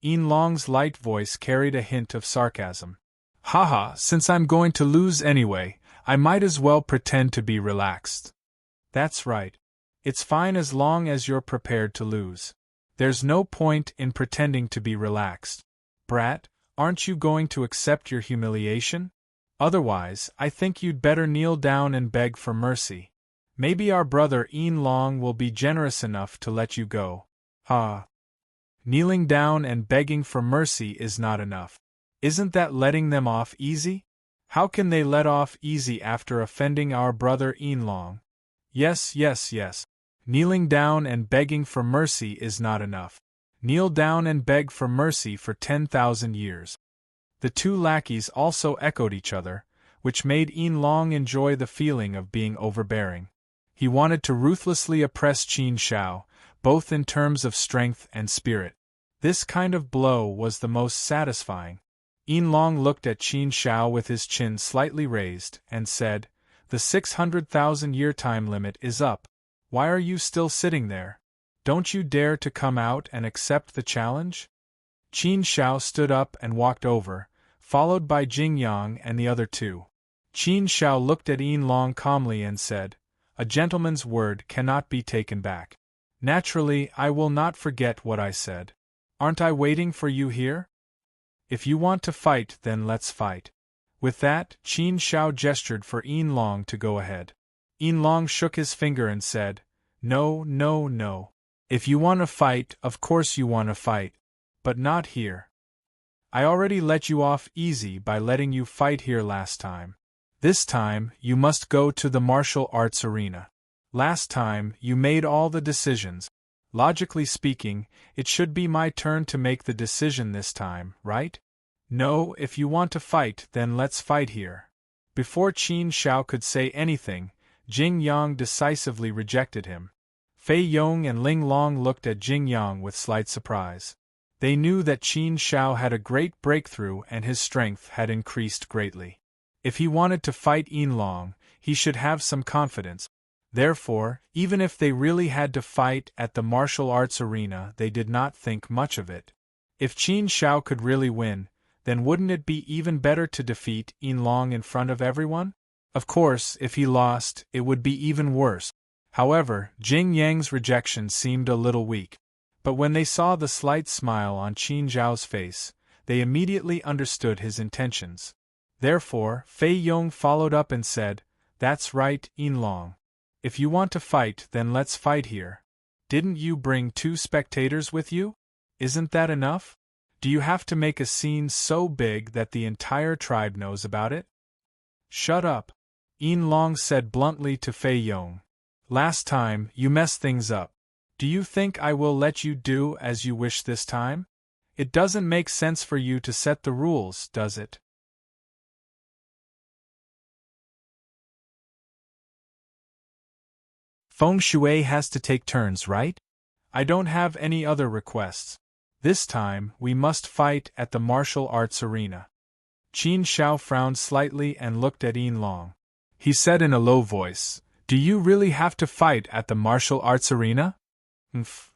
Yin Long's light voice carried a hint of sarcasm. Haha, since I'm going to lose anyway, I might as well pretend to be relaxed. That's right. It's fine as long as you're prepared to lose. There's no point in pretending to be relaxed. Brat, aren't you going to accept your humiliation? Otherwise, I think you'd better kneel down and beg for mercy. Maybe our brother Yin Long will be generous enough to let you go. Ha! Kneeling down and begging for mercy is not enough. Isn't that letting them off easy? How can they let off easy after offending our brother Yin Long? Yes. Kneeling down and begging for mercy is not enough. Kneel down and beg for mercy for 10,000 years. The two lackeys also echoed each other, which made Yin Long enjoy the feeling of being overbearing. He wanted to ruthlessly oppress Qin Shao, both in terms of strength and spirit. This kind of blow was the most satisfying. Yin Long looked at Qin Shao with his chin slightly raised, and said, "The 600,000-year time limit is up. Why are you still sitting there? Don't you dare to come out and accept the challenge?" Qin Shao stood up and walked over, followed by Jing Yang and the other two. Qin Shao looked at Yin Long calmly and said, "A gentleman's word cannot be taken back. Naturally, I will not forget what I said. Aren't I waiting for you here? If you want to fight, then let's fight." With that, Qin Shao gestured for Yin Long to go ahead. Yin Long shook his finger and said, No. If you want to fight, of course you want to fight. But not here. I already let you off easy by letting you fight here last time. This time, you must go to the martial arts arena. Last time, you made all the decisions. Logically speaking, it should be my turn to make the decision this time, right? No, if you want to fight, then let's fight here. Before Qin Shao could say anything, Jing Yang decisively rejected him. Fei Yong and Ling Long looked at Jing Yang with slight surprise. They knew that Qin Shao had a great breakthrough and his strength had increased greatly. If he wanted to fight Yin Long, he should have some confidence. Therefore, even if they really had to fight at the martial arts arena, they did not think much of it. If Qin Shao could really win, then wouldn't it be even better to defeat Yin Long in front of everyone? Of course, if he lost, it would be even worse. However, Jing Yang's rejection seemed a little weak. But when they saw the slight smile on Qin Zhao's face, they immediately understood his intentions. Therefore, Fei Yong followed up and said, "That's right, Yin Long. If you want to fight, then let's fight here. Didn't you bring 2 spectators with you? Isn't that enough? Do you have to make a scene so big that the entire tribe knows about it?" "Shut up," Yin Long said bluntly to Fei Yong. "Last time, you messed things up. Do you think I will let you do as you wish this time? It doesn't make sense for you to set the rules, does it?" Feng Shui has to take turns, right? I don't have any other requests. This time, we must fight at the martial arts arena. Qin Shao frowned slightly and looked at Yin Long. He said in a low voice, "Do you really have to fight at the martial arts arena?"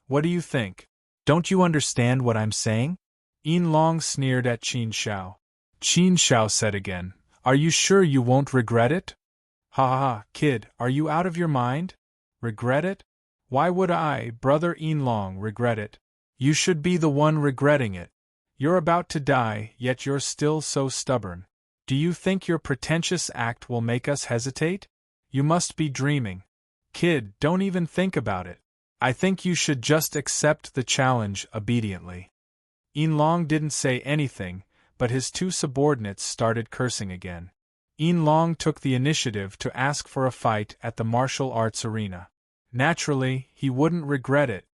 What do you think? Don't you understand what I'm saying?" Yin Long sneered at Qin Shao. Qin Shao said again, "Are you sure you won't regret it?" Ha, kid, are you out of your mind? Regret it? Why would I, brother Yin Long, regret it? You should be the one regretting it. You're about to die, yet you're still so stubborn. Do you think your pretentious act will make us hesitate? You must be dreaming. Kid, don't even think about it. I think you should just accept the challenge obediently." Yin Long didn't say anything, but his 2 subordinates started cursing again. Yin Long took the initiative to ask for a fight at the martial arts arena. Naturally, he wouldn't regret it.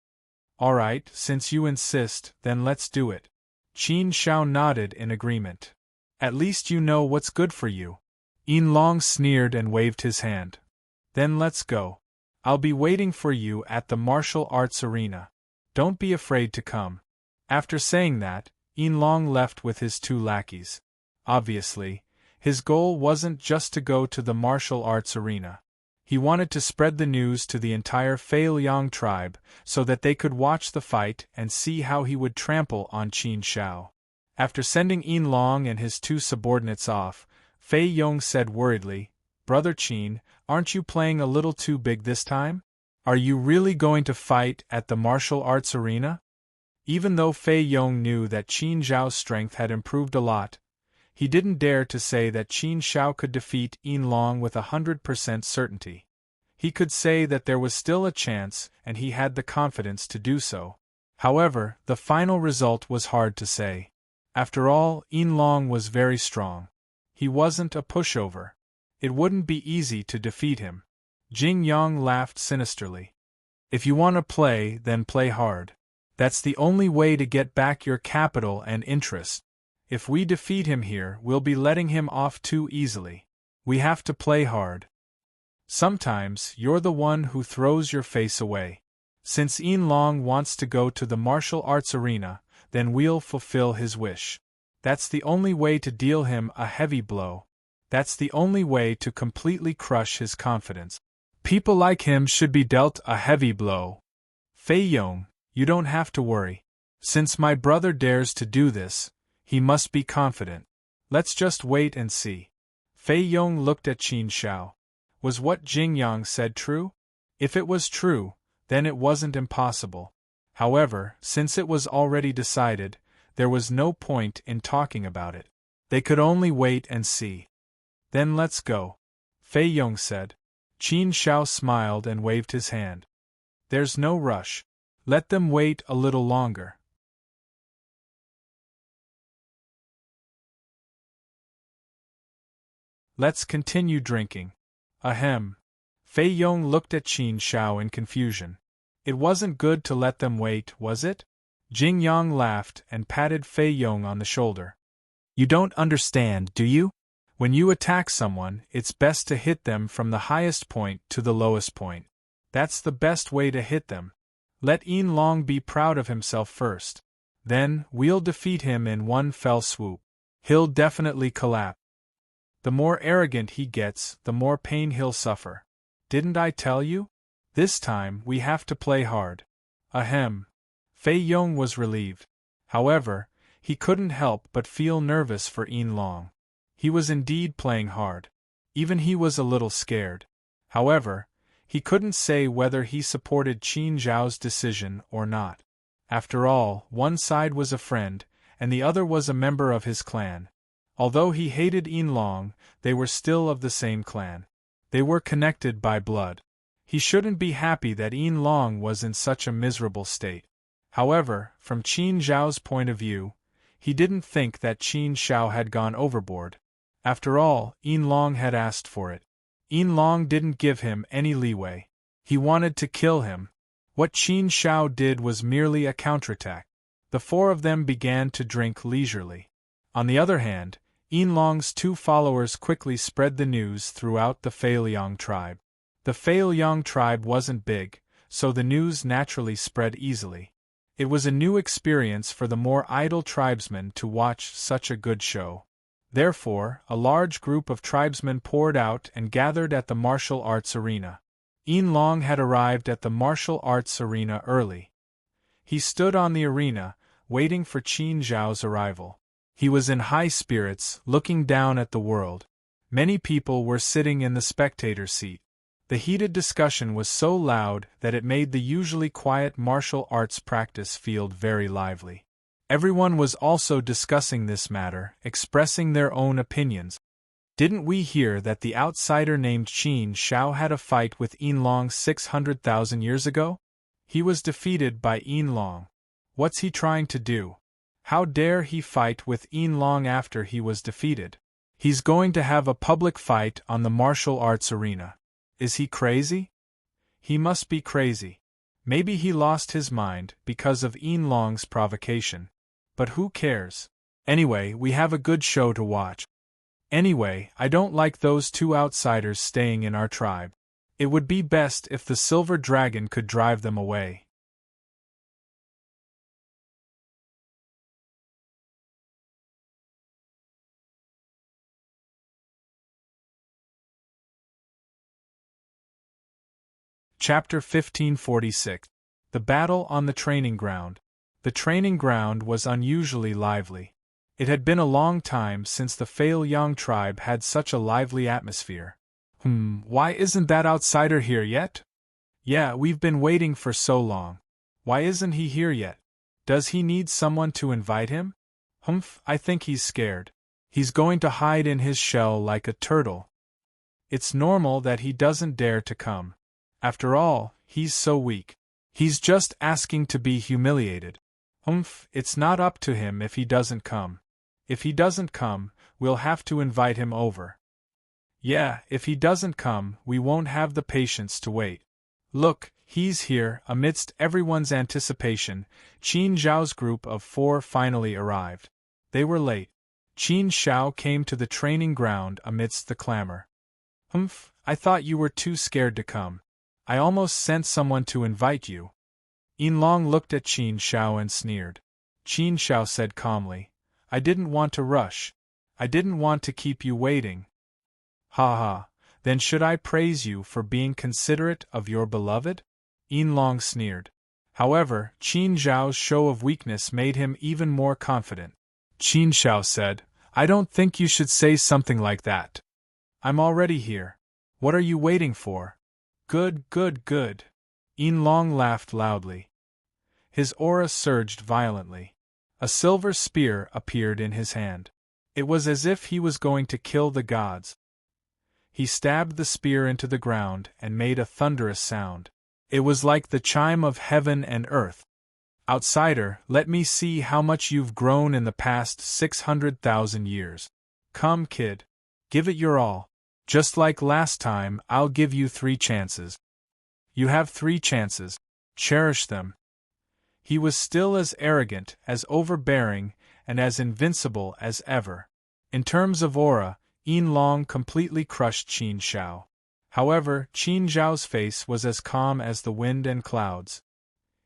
Alright, since you insist, then let's do it. Qin Shao nodded in agreement. At least you know what's good for you. Yin Long sneered and waved his hand. Then let's go. I'll be waiting for you at the martial arts arena. Don't be afraid to come. After saying that, Yin Long left with his 2 lackeys. Obviously, his goal wasn't just to go to the martial arts arena. He wanted to spread the news to the entire Fei Liang tribe so that they could watch the fight and see how he would trample on Qin Shao. After sending Yin Long and his 2 subordinates off, Fei Yong said worriedly, "Brother Qin, aren't you playing a little too big this time? Are you really going to fight at the martial arts arena?" Even though Fei Yong knew that Qin Zhao's strength had improved a lot, he didn't dare to say that Qin Shao could defeat Yin Long with 100% certainty. He could say that there was still a chance and he had the confidence to do so. However, the final result was hard to say. After all, Yin Long was very strong. He wasn't a pushover. It wouldn't be easy to defeat him. Jing Yang laughed sinisterly. If you want to play, then play hard. That's the only way to get back your capital and interest. If we defeat him here, we'll be letting him off too easily. We have to play hard. Sometimes, you're the one who throws your face away. Since Yin Long wants to go to the martial arts arena, then we'll fulfill his wish. That's the only way to deal him a heavy blow. That's the only way to completely crush his confidence. People like him should be dealt a heavy blow. Fei Yong, you don't have to worry. Since my brother dares to do this, he must be confident. Let's just wait and see. Fei Yong looked at Qin Shao. Was what Jing Yang said true? If it was true, then it wasn't impossible. However, since it was already decided, there was no point in talking about it. They could only wait and see. Then let's go, Fei Yong said. Qin Shao smiled and waved his hand. There's no rush. Let them wait a little longer. Let's continue drinking. Ahem. Fei Yong looked at Qin Shao in confusion. It wasn't good to let them wait, was it? Jing Yang laughed and patted Fei Yong on the shoulder. You don't understand, do you? When you attack someone, it's best to hit them from the highest point to the lowest point. That's the best way to hit them. Let Yin Long be proud of himself first. Then, we'll defeat him in one fell swoop. He'll definitely collapse. The more arrogant he gets, the more pain he'll suffer. Didn't I tell you? This time, we have to play hard. Ahem. Fei Yong was relieved. However, he couldn't help but feel nervous for Yin Long. He was indeed playing hard. Even he was a little scared. However, he couldn't say whether he supported Qin Zhao's decision or not. After all, one side was a friend, and the other was a member of his clan. Although he hated Yin Long, they were still of the same clan. They were connected by blood. He shouldn't be happy that Yin Long was in such a miserable state. However, from Qin Zhao's point of view, he didn't think that Qin Shao had gone overboard. After all, Yin Long had asked for it. Yin Long didn't give him any leeway. He wanted to kill him. What Qin Shao did was merely a counterattack. The 4 of them began to drink leisurely. On the other hand, Yin Long's 2 followers quickly spread the news throughout the Fei Liang tribe. The Fei Liang tribe wasn't big, so the news naturally spread easily. It was a new experience for the more idle tribesmen to watch such a good show. Therefore, a large group of tribesmen poured out and gathered at the martial arts arena. Yin Long had arrived at the martial arts arena early. He stood on the arena, waiting for Qin Zhao's arrival. He was in high spirits, looking down at the world. Many people were sitting in the spectator seat. The heated discussion was so loud that it made the usually quiet martial arts practice field very lively. Everyone was also discussing this matter, expressing their own opinions. Didn't we hear that the outsider named Qin Shao had a fight with Yin Long 600,000 years ago? He was defeated by Yin Long. What's he trying to do? How dare he fight with Yin Long after he was defeated? He's going to have a public fight on the martial arts arena. Is he crazy? He must be crazy. Maybe he lost his mind because of Yin Long's provocation. But who cares? Anyway, we have a good show to watch. Anyway, I don't like those two outsiders staying in our tribe. It would be best if the silver dragon could drive them away. Chapter 1546. The Battle on the Training Ground. The training ground was unusually lively. It had been a long time since the Fail Yang tribe had such a lively atmosphere. Why isn't that outsider here yet? Yeah, we've been waiting for so long. Why isn't he here yet? Does he need someone to invite him? I think he's scared. He's going to hide in his shell like a turtle. It's normal that he doesn't dare to come. After all, he's so weak. He's just asking to be humiliated. It's not up to him if he doesn't come. If he doesn't come, we'll have to invite him over. Yeah, if he doesn't come, we won't have the patience to wait. Look, he's here. Amidst everyone's anticipation, Qin Zhao's group of 4 finally arrived. They were late. Qin Zhao came to the training ground amidst the clamor. I thought you were too scared to come. I almost sent someone to invite you. Yin Long looked at Qin Zhao and sneered. Qin Zhao said calmly, I didn't want to rush. I didn't want to keep you waiting. Ha ha, then should I praise you for being considerate of your beloved? Yin Long sneered. However, Qin Zhao's show of weakness made him even more confident. Qin Zhao said, I don't think you should say something like that. I'm already here. What are you waiting for? Good. Yin Long laughed loudly. His aura surged violently. A silver spear appeared in his hand. It was as if he was going to kill the gods. He stabbed the spear into the ground and made a thunderous sound. It was like the chime of heaven and earth. Outsider, let me see how much you've grown in the past 600,000 years. Come, kid. Give it your all. Just like last time, I'll give you 3 chances. You have 3 chances. Cherish them. He was still as arrogant, as overbearing, and as invincible as ever. In terms of aura, Yin Long completely crushed Qin Zhao. However, Qin Zhao's face was as calm as the wind and clouds.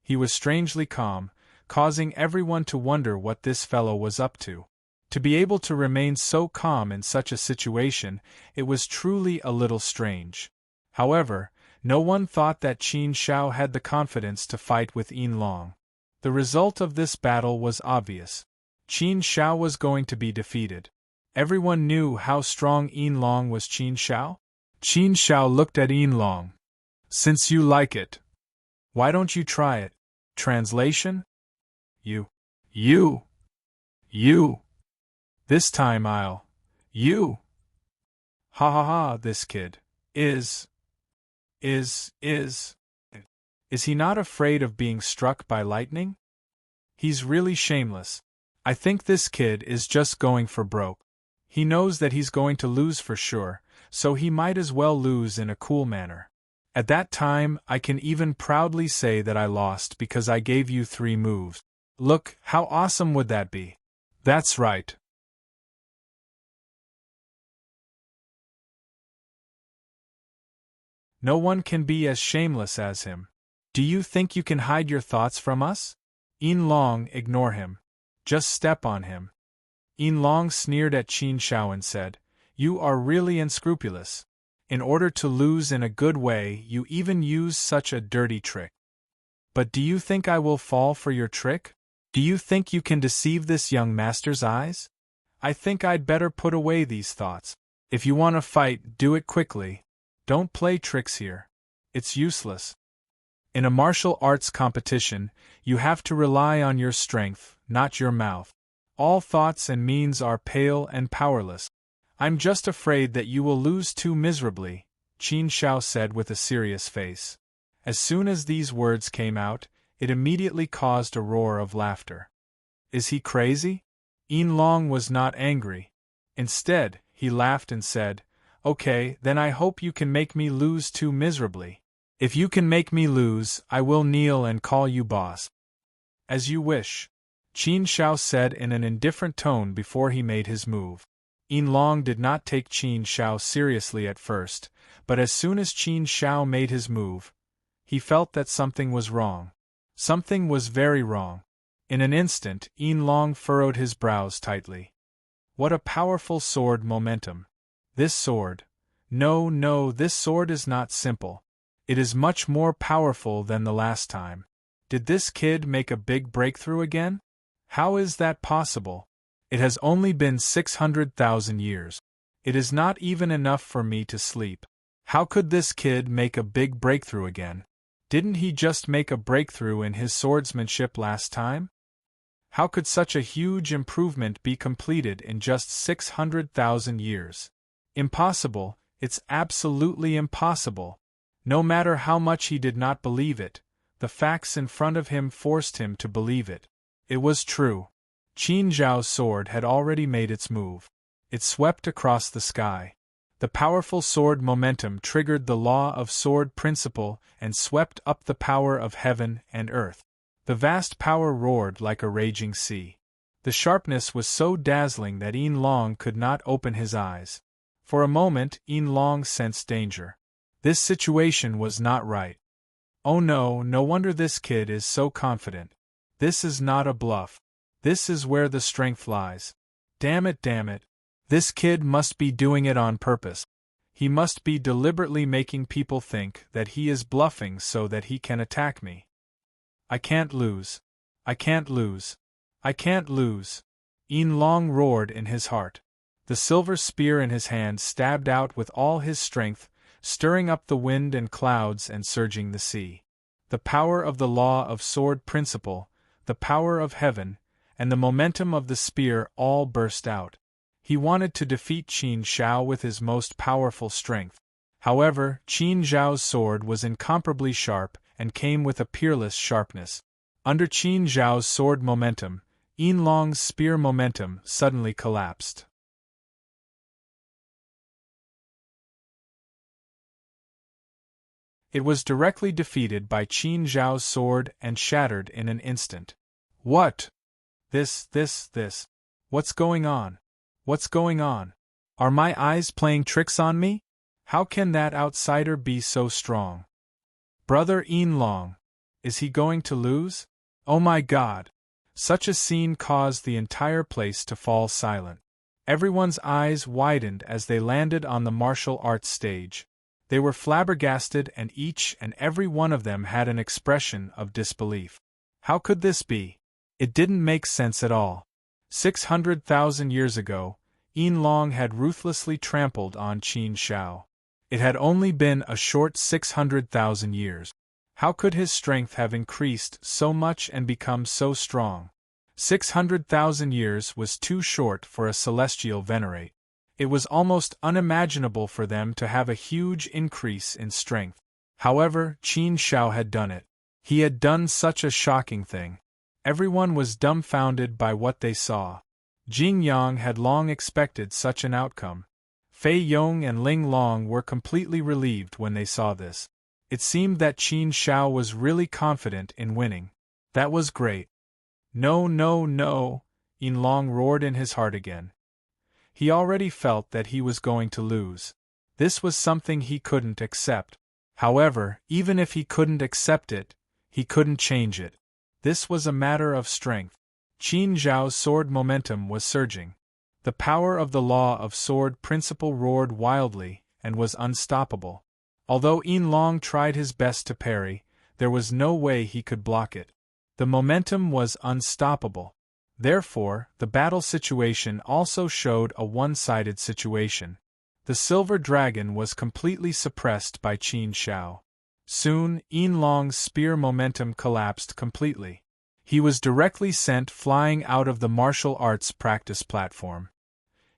He was strangely calm, causing everyone to wonder what this fellow was up to. To be able to remain so calm in such a situation, it was truly a little strange. However, no one thought that Qin Zhao had the confidence to fight with Yin Long. The result of this battle was obvious. Qin Zhao was going to be defeated. Everyone knew how strong Yin Long was. Qin Zhao? Qin Zhao looked at Yin Long. Since you like it, why don't you try it? Translation? You. This time you. Ha ha ha, this kid. Is he not afraid of being struck by lightning? He's really shameless. I think this kid is just going for broke. He knows that he's going to lose for sure, so he might as well lose in a cool manner. At that time, I can even proudly say that I lost because I gave you 3 moves. Look, how awesome would that be? That's right. No one can be as shameless as him. Do you think you can hide your thoughts from us? Yin Long, ignore him. Just step on him. Yin Long sneered at Qin Zhao and said, You are really unscrupulous. In order to lose in a good way, you even use such a dirty trick. But do you think I will fall for your trick? Do you think you can deceive this young master's eyes? I think I'd better put away these thoughts. If you want to fight, do it quickly. Don't play tricks here. It's useless. In a martial arts competition, you have to rely on your strength, not your mouth. All thoughts and means are pale and powerless. I'm just afraid that you will lose too miserably, Qin Zhao said with a serious face. As soon as these words came out, it immediately caused a roar of laughter. Is he crazy? Yin Long was not angry. Instead, he laughed and said, "Okay, then I hope you can make me lose too miserably. If you can make me lose, I will kneel and call you boss." "As you wish," Qin Shao said in an indifferent tone before he made his move. Yin Long did not take Qin Shao seriously at first, but as soon as Qin Shao made his move, he felt that something was wrong. Something was very wrong. In an instant, Yin Long furrowed his brows tightly. What a powerful sword momentum! This sword. No, this sword is not simple. It is much more powerful than the last time. Did this kid make a big breakthrough again? How is that possible? It has only been 600,000 years. It is not even enough for me to sleep. How could this kid make a big breakthrough again? Didn't he just make a breakthrough in his swordsmanship last time? How could such a huge improvement be completed in just 600,000 years? Impossible, it's absolutely impossible. No matter how much he did not believe it, the facts in front of him forced him to believe it. It was true. Qin Zhao's sword had already made its move. It swept across the sky. The powerful sword momentum triggered the law of sword principle and swept up the power of heaven and earth. The vast power roared like a raging sea. The sharpness was so dazzling that Yin Long could not open his eyes. For a moment, Yin Long sensed danger. This situation was not right. Oh no wonder this kid is so confident. This is not a bluff. This is where the strength lies. Damn it. This kid must be doing it on purpose. He must be deliberately making people think that he is bluffing so that he can attack me. I can't lose. I can't lose. I can't lose. Yin Long roared in his heart. The silver spear in his hand stabbed out with all his strength, stirring up the wind and clouds and surging the sea. The power of the law of sword principle, the power of heaven, and the momentum of the spear all burst out. He wanted to defeat Qin Shao with his most powerful strength. However, Qin Zhao's sword was incomparably sharp and came with a peerless sharpness. Under Qin Zhao's sword momentum, Yin Long's spear momentum suddenly collapsed. It was directly defeated by Qin Zhao's sword and shattered in an instant. What? This. What's going on? What's going on? Are my eyes playing tricks on me? How can that outsider be so strong? Brother Yin Long. Is he going to lose? Oh my God! Such a scene caused the entire place to fall silent. Everyone's eyes widened as they landed on the martial arts stage. They were flabbergasted and each and every one of them had an expression of disbelief. How could this be? It didn't make sense at all. 600,000 years ago, Yin Long had ruthlessly trampled on Qin Shao. It had only been a short 600,000 years. How could his strength have increased so much and become so strong? 600,000 years was too short for a celestial venerate. It was almost unimaginable for them to have a huge increase in strength. However, Qin Shao had done it. He had done such a shocking thing. Everyone was dumbfounded by what they saw. Jing Yang had long expected such an outcome. Fei Yong and Ling Long were completely relieved when they saw this. It seemed that Qin Shao was really confident in winning. That was great. No, Yin Long roared in his heart again. He already felt that he was going to lose. This was something he couldn't accept. However, even if he couldn't accept it, he couldn't change it. This was a matter of strength. Qin Zhao's sword momentum was surging. The power of the law of sword principle roared wildly and was unstoppable. Although Yin Long tried his best to parry, there was no way he could block it. The momentum was unstoppable. Therefore, the battle situation also showed a one-sided situation. The silver dragon was completely suppressed by Qin Shao. Soon, Yin Long's spear momentum collapsed completely. He was directly sent flying out of the martial arts practice platform.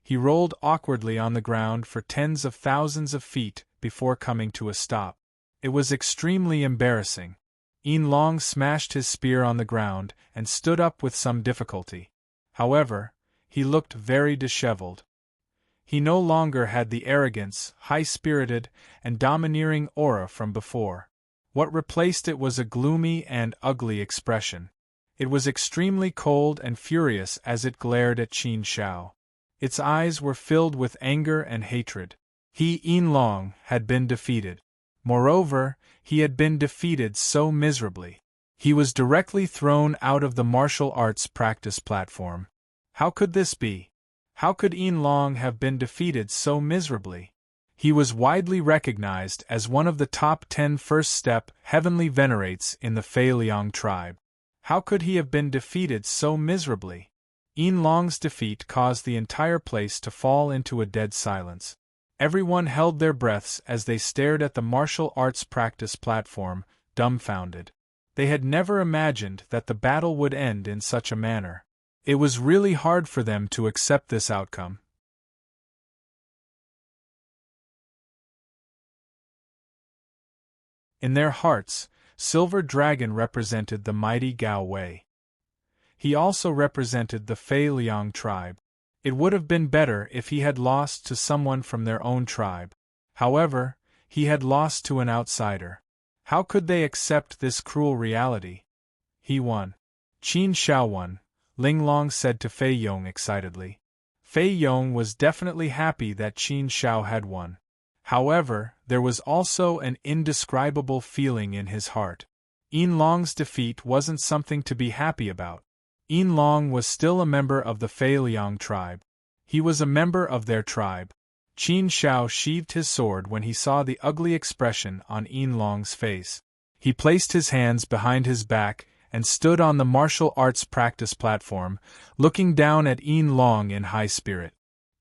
He rolled awkwardly on the ground for tens of thousands of feet before coming to a stop. It was extremely embarrassing. Yin Long smashed his spear on the ground and stood up with some difficulty. However, he looked very disheveled. He no longer had the arrogance, high-spirited, and domineering aura from before. What replaced it was a gloomy and ugly expression. It was extremely cold and furious as it glared at Qin Shao. Its eyes were filled with anger and hatred. He, Yin Long, had been defeated. Moreover, he had been defeated so miserably. He was directly thrown out of the martial arts practice platform. How could this be? How could Yin Long have been defeated so miserably? He was widely recognized as one of the top 10 first-step heavenly venerates in the Fei Liang tribe. How could he have been defeated so miserably? Yin Long's defeat caused the entire place to fall into a dead silence. Everyone held their breaths as they stared at the martial arts practice platform, dumbfounded. They had never imagined that the battle would end in such a manner. It was really hard for them to accept this outcome. In their hearts, Silver Dragon represented the mighty Gao Wei. He also represented the Fei Liang tribe. It would have been better if he had lost to someone from their own tribe. However, he had lost to an outsider. How could they accept this cruel reality? He won. Qin Shao won, Ling Long said to Fei Yong excitedly. Fei Yong was definitely happy that Qin Shao had won. However, there was also an indescribable feeling in his heart. Yin Long's defeat wasn't something to be happy about. Yin Long was still a member of the Fei Liang tribe. He was a member of their tribe. Qin Shao sheathed his sword when he saw the ugly expression on Yin Long's face. He placed his hands behind his back and stood on the martial arts practice platform, looking down at Yin Long in high spirit.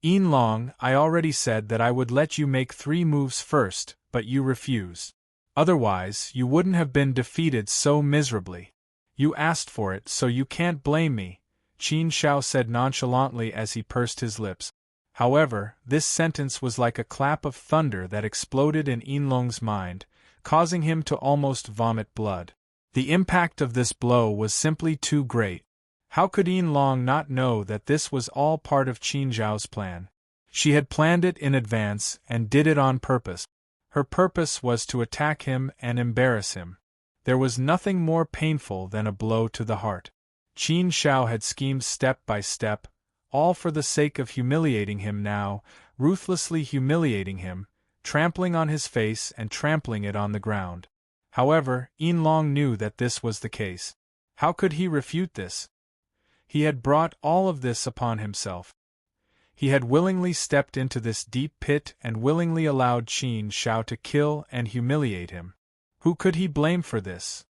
Yin Long, I already said that I would let you make 3 moves first, but you refused. Otherwise, you wouldn't have been defeated so miserably. You asked for it, so you can't blame me, Qin Shao said nonchalantly as he pursed his lips. However, this sentence was like a clap of thunder that exploded in Yin Long's mind, causing him to almost vomit blood. The impact of this blow was simply too great. How could Yin Long not know that this was all part of Qin Zhao's plan? She had planned it in advance and did it on purpose. Her purpose was to attack him and embarrass him. There was nothing more painful than a blow to the heart. Qin Shao had schemed step by step, all for the sake of humiliating him now, ruthlessly humiliating him, trampling on his face and trampling it on the ground. However, Yin Long knew that this was the case. How could he refute this? He had brought all of this upon himself. He had willingly stepped into this deep pit and willingly allowed Qin Shao to kill and humiliate him. Who could he blame for this?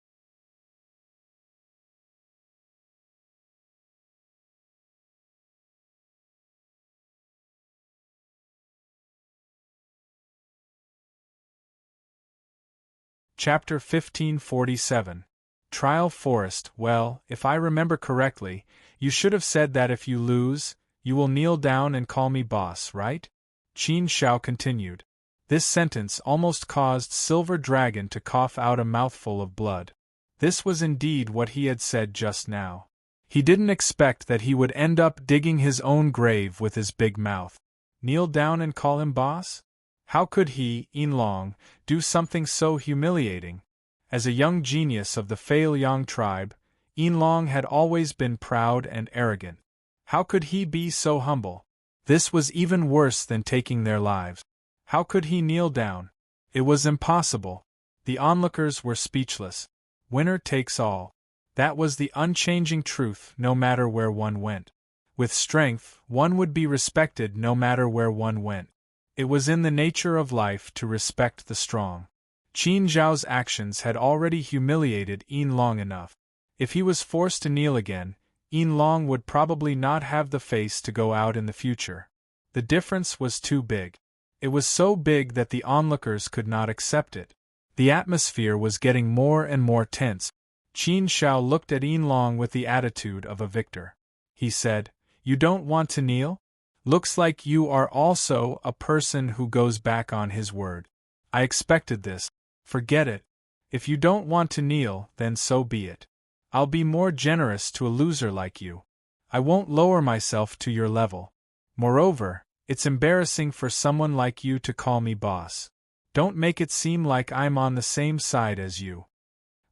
Chapter 1547. Trial Forest. Well, if I remember correctly, you should have said that if you lose, you will kneel down and call me boss, right? Qin Shao continued. This sentence almost caused Silver Dragon to cough out a mouthful of blood. This was indeed what he had said just now. He didn't expect that he would end up digging his own grave with his big mouth. Kneel down and call him boss? How could he, Yin Long, do something so humiliating? As a young genius of the Fei Liang tribe, Yin Long had always been proud and arrogant. How could he be so humble? This was even worse than taking their lives. How could he kneel down? It was impossible. The onlookers were speechless. Winner takes all. That was the unchanging truth no matter where one went. With strength, one would be respected no matter where one went. It was in the nature of life to respect the strong. Qin Zhao's actions had already humiliated Yin Long enough. If he was forced to kneel again, Yin Long would probably not have the face to go out in the future. The difference was too big. It was so big that the onlookers could not accept it. The atmosphere was getting more and more tense. Qin Shao looked at Yin Long with the attitude of a victor. He said, "You don't want to kneel? Looks like you are also a person who goes back on his word. I expected this. Forget it. If you don't want to kneel, then so be it. I'll be more generous to a loser like you. I won't lower myself to your level. Moreover, It's embarrassing for someone like you to call me boss. Don't make it seem like I'm on the same side as you."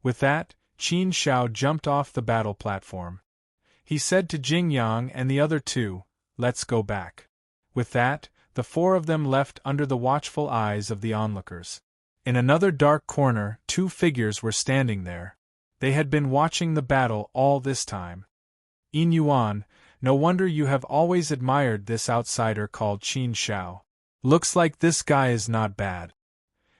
With that, Qin Shao jumped off the battle platform. He said to Jing Yang and the other two, "Let's go back." With that, the four of them left under the watchful eyes of the onlookers. In another dark corner, two figures were standing there. They had been watching the battle all this time. "Yin Yuan, no wonder you have always admired this outsider called Qin Shao. Looks like this guy is not bad.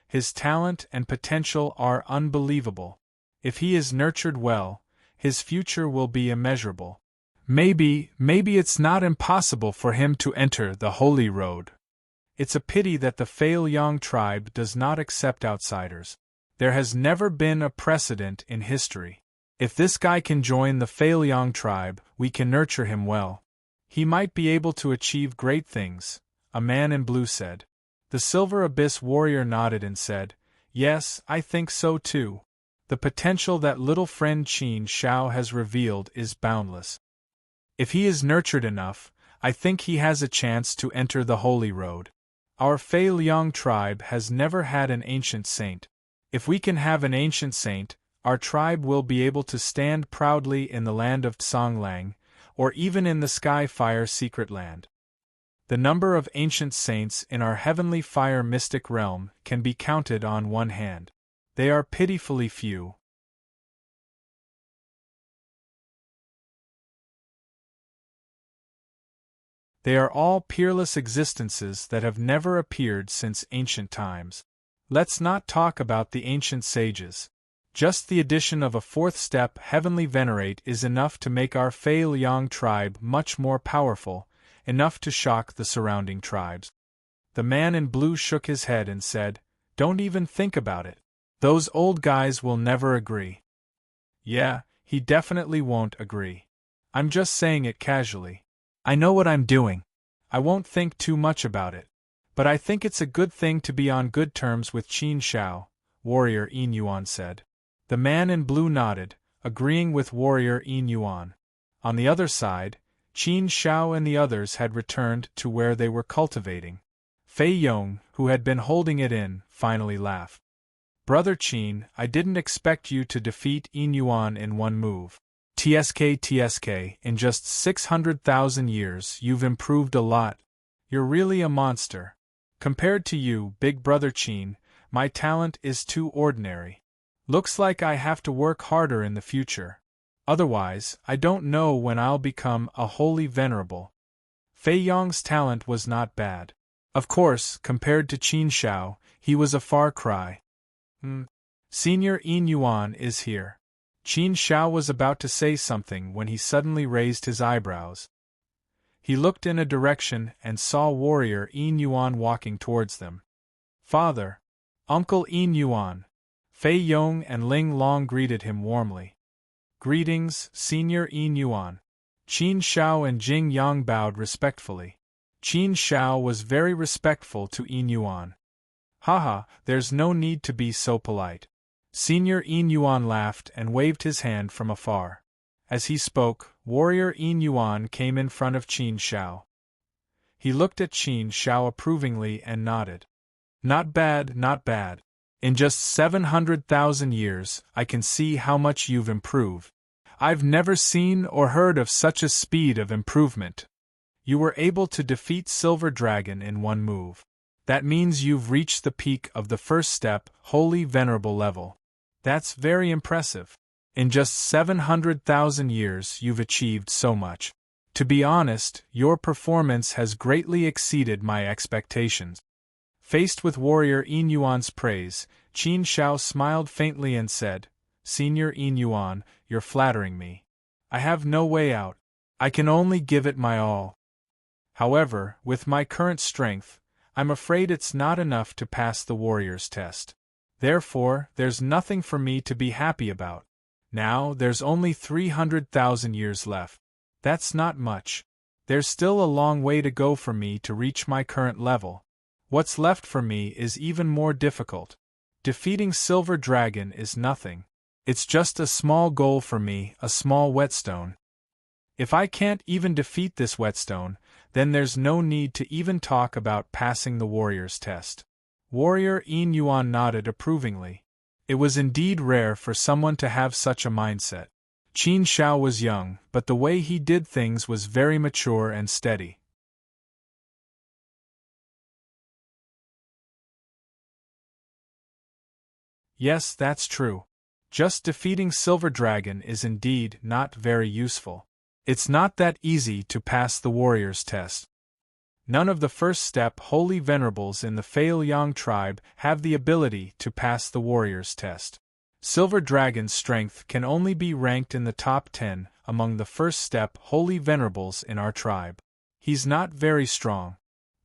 His talent and potential are unbelievable. If he is nurtured well, his future will be immeasurable. Maybe it's not impossible for him to enter the Holy Road. It's a pity that the Feiyang tribe does not accept outsiders. There has never been a precedent in history. If this guy can join the Feiyang tribe, we can nurture him well. He might be able to achieve great things," a man in blue said. The Silver Abyss warrior nodded and said, "Yes, I think so too. The potential that little friend Qin Shao has revealed is boundless. If he is nurtured enough, I think he has a chance to enter the Holy Road. Our Feiyang tribe has never had an ancient saint. If we can have an ancient saint, our tribe will be able to stand proudly in the land of Tsanglang, or even in the Skyfire secret land. The number of ancient saints in our heavenly fire mystic realm can be counted on one hand. They are pitifully few. They are all peerless existences that have never appeared since ancient times. Let's not talk about the ancient sages. Just the addition of a fourth step, Heavenly Venerate, is enough to make our Feiyang tribe much more powerful, enough to shock the surrounding tribes." The man in blue shook his head and said, "Don't even think about it. Those old guys will never agree." "Yeah, he definitely won't agree. I'm just saying it casually. I know what I'm doing. I won't think too much about it. But I think it's a good thing to be on good terms with Qin Shao," Warrior Yin Yuan said. The man in blue nodded, agreeing with Warrior Yin Yuan. On the other side, Qin Shao and the others had returned to where they were cultivating. Fei Yong, who had been holding it in, finally laughed. "Brother Qin, I didn't expect you to defeat Yin Yuan in one move. TSK, in just 600,000 years you've improved a lot. You're really a monster. Compared to you, Big Brother Qin, my talent is too ordinary. Looks like I have to work harder in the future. Otherwise, I don't know when I'll become a holy venerable." Fei Yong's talent was not bad. Of course, compared to Qin Shao, he was a far cry. Senior Yin Yuan is here." Qin Shao was about to say something when he suddenly raised his eyebrows. He looked in a direction and saw Warrior Yin Yuan walking towards them. "Father! Uncle Yin Yuan!" Fei Yong and Ling Long greeted him warmly. "Greetings, Senior Yin Yuan." Qin Shao and Jing Yang bowed respectfully. Qin Shao was very respectful to Yin Yuan. "Haha, there's no need to be so polite." Senior Yin Yuan laughed and waved his hand from afar. As he spoke, Warrior Yin Yuan came in front of Qin Shao. He looked at Qin Shao approvingly and nodded. "Not bad, not bad. In just 700,000 years, I can see how much you've improved. I've never seen or heard of such a speed of improvement. You were able to defeat Silver Dragon in one move. That means you've reached the peak of the first step, Holy Venerable level. That's very impressive. In just 700,000 years you've achieved so much. To be honest, your performance has greatly exceeded my expectations." Faced with Warrior Yin Yuan's praise, Qin Shao smiled faintly and said, "Senior Yin Yuan, you're flattering me. I have no way out. I can only give it my all. However, with my current strength, I'm afraid it's not enough to pass the warrior's test. Therefore, there's nothing for me to be happy about. Now, there's only 300,000 years left. That's not much. There's still a long way to go for me to reach my current level. What's left for me is even more difficult. Defeating Silver Dragon is nothing. It's just a small goal for me, a small whetstone. If I can't even defeat this whetstone, then there's no need to even talk about passing the warrior's test. Warrior Yin Yuan nodded approvingly. It was indeed rare for someone to have such a mindset. Qin Shao was young, but the way he did things was very mature and steady. Yes, that's true. Just defeating Silver Dragon is indeed not very useful. It's not that easy to pass the warrior's test. None of the first step holy venerables in the Fei Liang tribe have the ability to pass the warrior's test. Silver Dragon's strength can only be ranked in the top 10 among the first step holy venerables in our tribe. He's not very strong.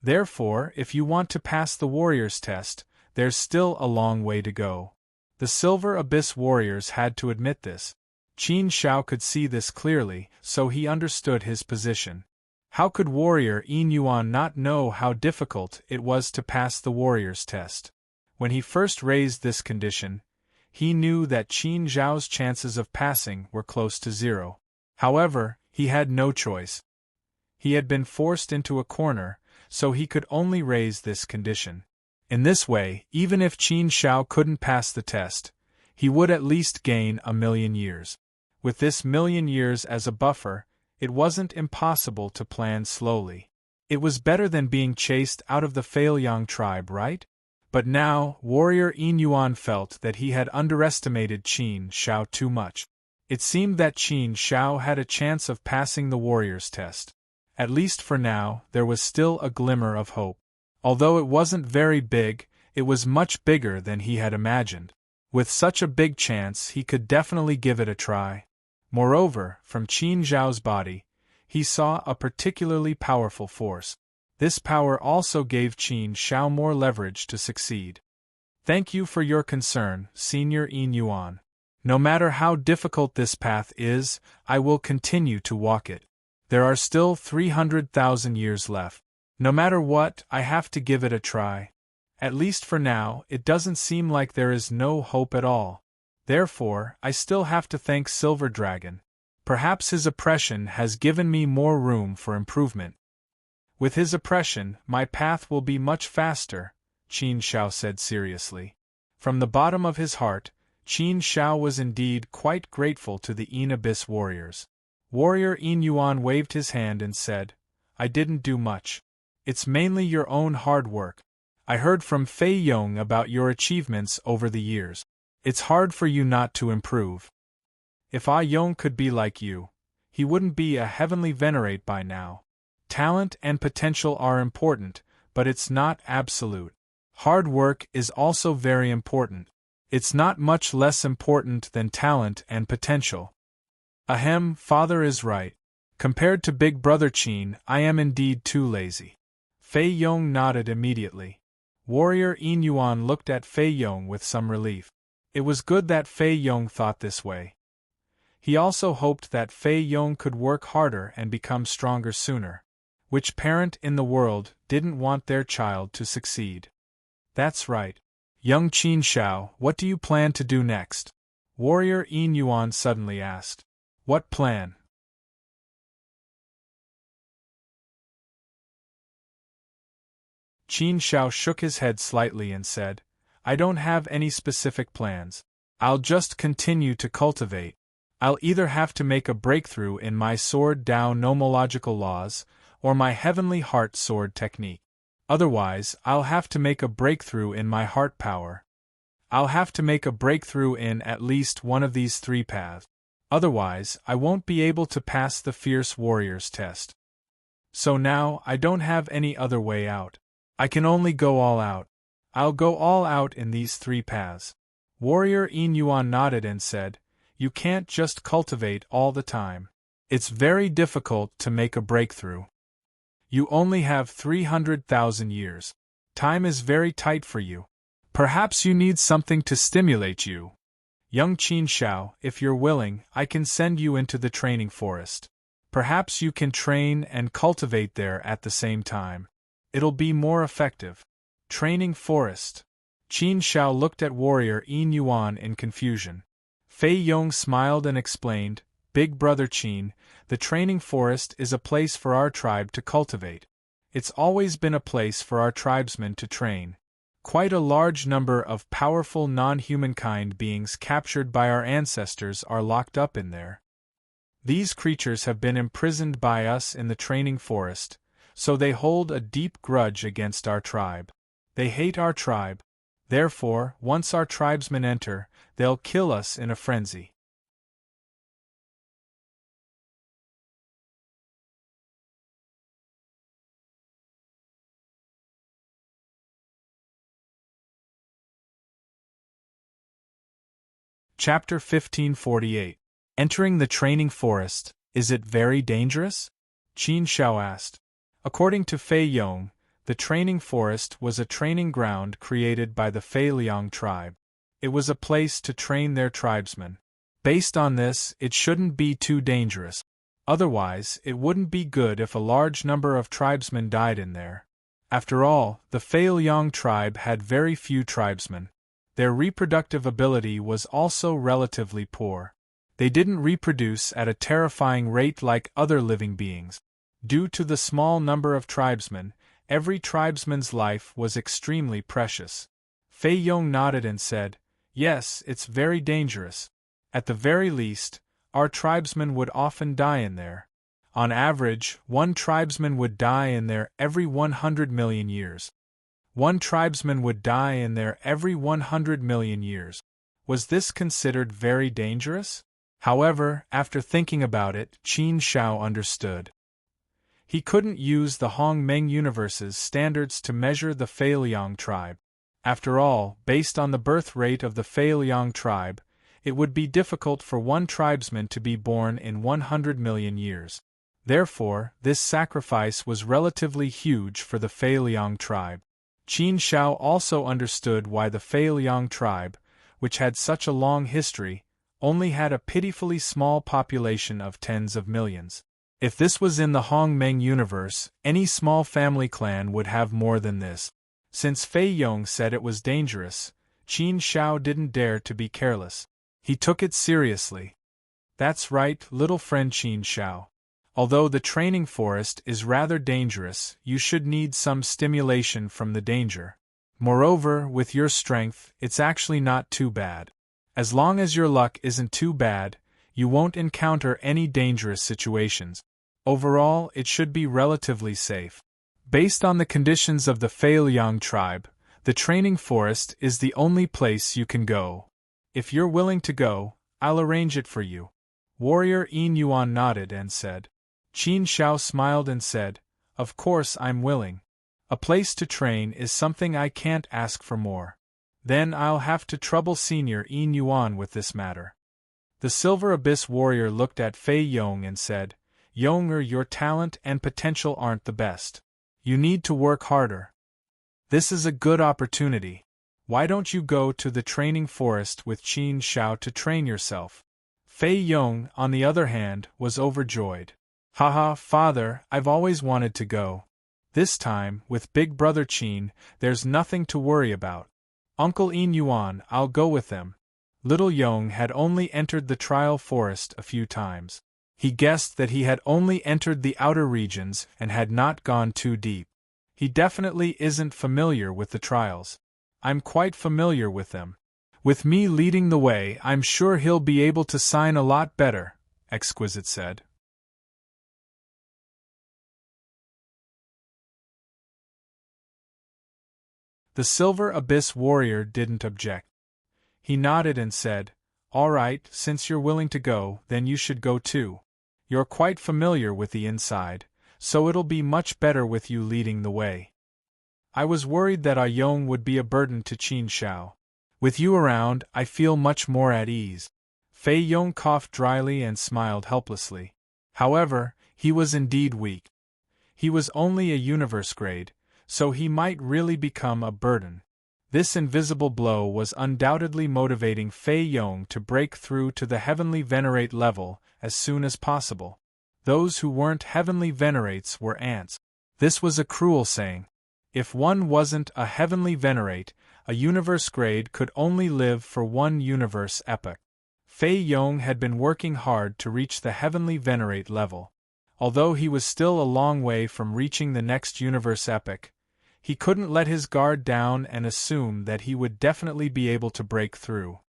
Therefore, if you want to pass the warrior's test, there's still a long way to go. The Silver Abyss warriors had to admit this. Qin Shao could see this clearly, so he understood his position. How could warrior Yin Yuan not know how difficult it was to pass the warrior's test? When he first raised this condition, he knew that Qin Zhao's chances of passing were close to 0. However, he had no choice. He had been forced into a corner, so he could only raise this condition. In this way, even if Qin Shao couldn't pass the test, he would at least gain 1,000,000 years. With this 1,000,000 years as a buffer, it wasn't impossible to plan slowly. It was better than being chased out of the Fei Liang tribe, right? But now, warrior Yin Yuan felt that he had underestimated Qin Shao too much. It seemed that Qin Shao had a chance of passing the warrior's test. At least for now, there was still a glimmer of hope. Although it wasn't very big, it was much bigger than he had imagined. With such a big chance, he could definitely give it a try. Moreover, from Qin Zhao's body, he saw a particularly powerful force. This power also gave Qin Shao more leverage to succeed. Thank you for your concern, Senior Yin Yuan. No matter how difficult this path is, I will continue to walk it. There are still 300,000 years left. No matter what, I have to give it a try. At least for now, it doesn't seem like there is no hope at all. Therefore, I still have to thank Silver Dragon. Perhaps his oppression has given me more room for improvement. With his oppression, my path will be much faster, Qin Shao said seriously. From the bottom of his heart, Qin Shao was indeed quite grateful to the Yin Abyss warriors. Warrior Yin Yuan waved his hand and said, I didn't do much. It's mainly your own hard work. I heard from Fei Yong about your achievements over the years. It's hard for you not to improve. If Ah Yong could be like you, he wouldn't be a heavenly venerate by now. Talent and potential are important, but it's not absolute. Hard work is also very important. It's not much less important than talent and potential. Ahem, father is right. Compared to Big Brother Qin, I am indeed too lazy. Fei Yong nodded immediately. Warrior Yin Yuan looked at Fei Yong with some relief. It was good that Fei Yong thought this way. He also hoped that Fei Yong could work harder and become stronger sooner. Which parent in the world didn't want their child to succeed? That's right. Young Qin Shao, what do you plan to do next? Warrior Yin Yuan suddenly asked. What plan? Qin Shao shook his head slightly and said, I don't have any specific plans. I'll just continue to cultivate. I'll either have to make a breakthrough in my Sword Dao nomological laws, or my Heavenly Heart Sword technique. Otherwise, I'll have to make a breakthrough in my heart power. I'll have to make a breakthrough in at least one of these 3 paths. Otherwise, I won't be able to pass the Fierce Warrior's test. So now, I don't have any other way out. I can only go all out. I'll go all out in these 3 paths. Warrior Yin Yuan nodded and said, You can't just cultivate all the time. It's very difficult to make a breakthrough. You only have 300,000 years. Time is very tight for you. Perhaps you need something to stimulate you. Young Qin Shao, if you're willing, I can send you into the training forest. Perhaps you can train and cultivate there at the same time. It'll be more effective. Training forest. Qin Shao looked at Warrior Yin Yuan in confusion. Fei Yong smiled and explained, Big Brother Qin, the training forest is a place for our tribe to cultivate. It's always been a place for our tribesmen to train. Quite a large number of powerful non-humankind beings captured by our ancestors are locked up in there. These creatures have been imprisoned by us in the training forest, so they hold a deep grudge against our tribe. They hate our tribe. Therefore, once our tribesmen enter, they'll kill us in a frenzy. Chapter 1548. Entering the training forest, is it very dangerous? Qin Shao asked. According to Fei Yong, the training forest was a training ground created by the Fei Liang tribe. It was a place to train their tribesmen. Based on this, it shouldn't be too dangerous. Otherwise, it wouldn't be good if a large number of tribesmen died in there. After all, the Fei Liang tribe had very few tribesmen. Their reproductive ability was also relatively poor. They didn't reproduce at a terrifying rate like other living beings. Due to the small number of tribesmen, every tribesman's life was extremely precious. Fei Yong nodded and said, "Yes, it's very dangerous. At the very least, our tribesmen would often die in there. On average, one tribesman would die in there every 100 million years. One tribesman would die in there every 100 million years. Was this considered very dangerous?" However, after thinking about it, Qin Shao understood. He couldn't use the Hong Meng universe's standards to measure the Fei Liang tribe. After all, based on the birth rate of the Fei Liang tribe, it would be difficult for one tribesman to be born in 100 million years. Therefore, this sacrifice was relatively huge for the Fei Liang tribe. Qin Shao also understood why the Fei Liang tribe, which had such a long history, only had a pitifully small population of tens of millions. If this was in the Hong Meng universe, any small family clan would have more than this. Since Fei Yong said it was dangerous, Qin Shao didn't dare to be careless. He took it seriously. "That's right, little friend Qin Shao. Although the training forest is rather dangerous, you should need some stimulation from the danger. Moreover, with your strength, it's actually not too bad. As long as your luck isn't too bad, you won't encounter any dangerous situations. Overall, it should be relatively safe. Based on the conditions of the Fei Liang tribe, the training forest is the only place you can go. If you're willing to go, I'll arrange it for you." Warrior Yin Yuan nodded and said. Qin Shao smiled and said, "Of course I'm willing. A place to train is something I can't ask for more. Then I'll have to trouble Senior Yin Yuan with this matter." The Silver Abyss warrior looked at Fei Yong and said, "Yonger, your talent and potential aren't the best. You need to work harder. This is a good opportunity. Why don't you go to the training forest with Qin Shao to train yourself?" Fei Yong, on the other hand, was overjoyed. "Haha, father, I've always wanted to go. This time, with Big Brother Qin, there's nothing to worry about. Uncle Yin Yuan, I'll go with them." Little Yong had only entered the trial forest a few times. He guessed that he had only entered the outer regions and had not gone too deep. He definitely isn't familiar with the trials. "I'm quite familiar with them. With me leading the way, I'm sure he'll be able to sign a lot better," Exquisite said. The Silver Abyss warrior didn't object. He nodded and said, "All right, since you're willing to go, then you should go too. You're quite familiar with the inside, so it'll be much better with you leading the way. I was worried that Ah Yong would be a burden to Qin Shao. With you around, I feel much more at ease." Fei Yong coughed dryly and smiled helplessly. However, he was indeed weak. He was only a universe grade, so he might really become a burden. This invisible blow was undoubtedly motivating Fei Yong to break through to the Heavenly Venerate level as soon as possible. Those who weren't Heavenly Venerates were ants. This was a cruel saying. If one wasn't a Heavenly Venerate, a universe grade could only live for one universe epoch. Fei Yong had been working hard to reach the Heavenly Venerate level. Although he was still a long way from reaching the next universe epic, he couldn't let his guard down and assume that he would definitely be able to break through.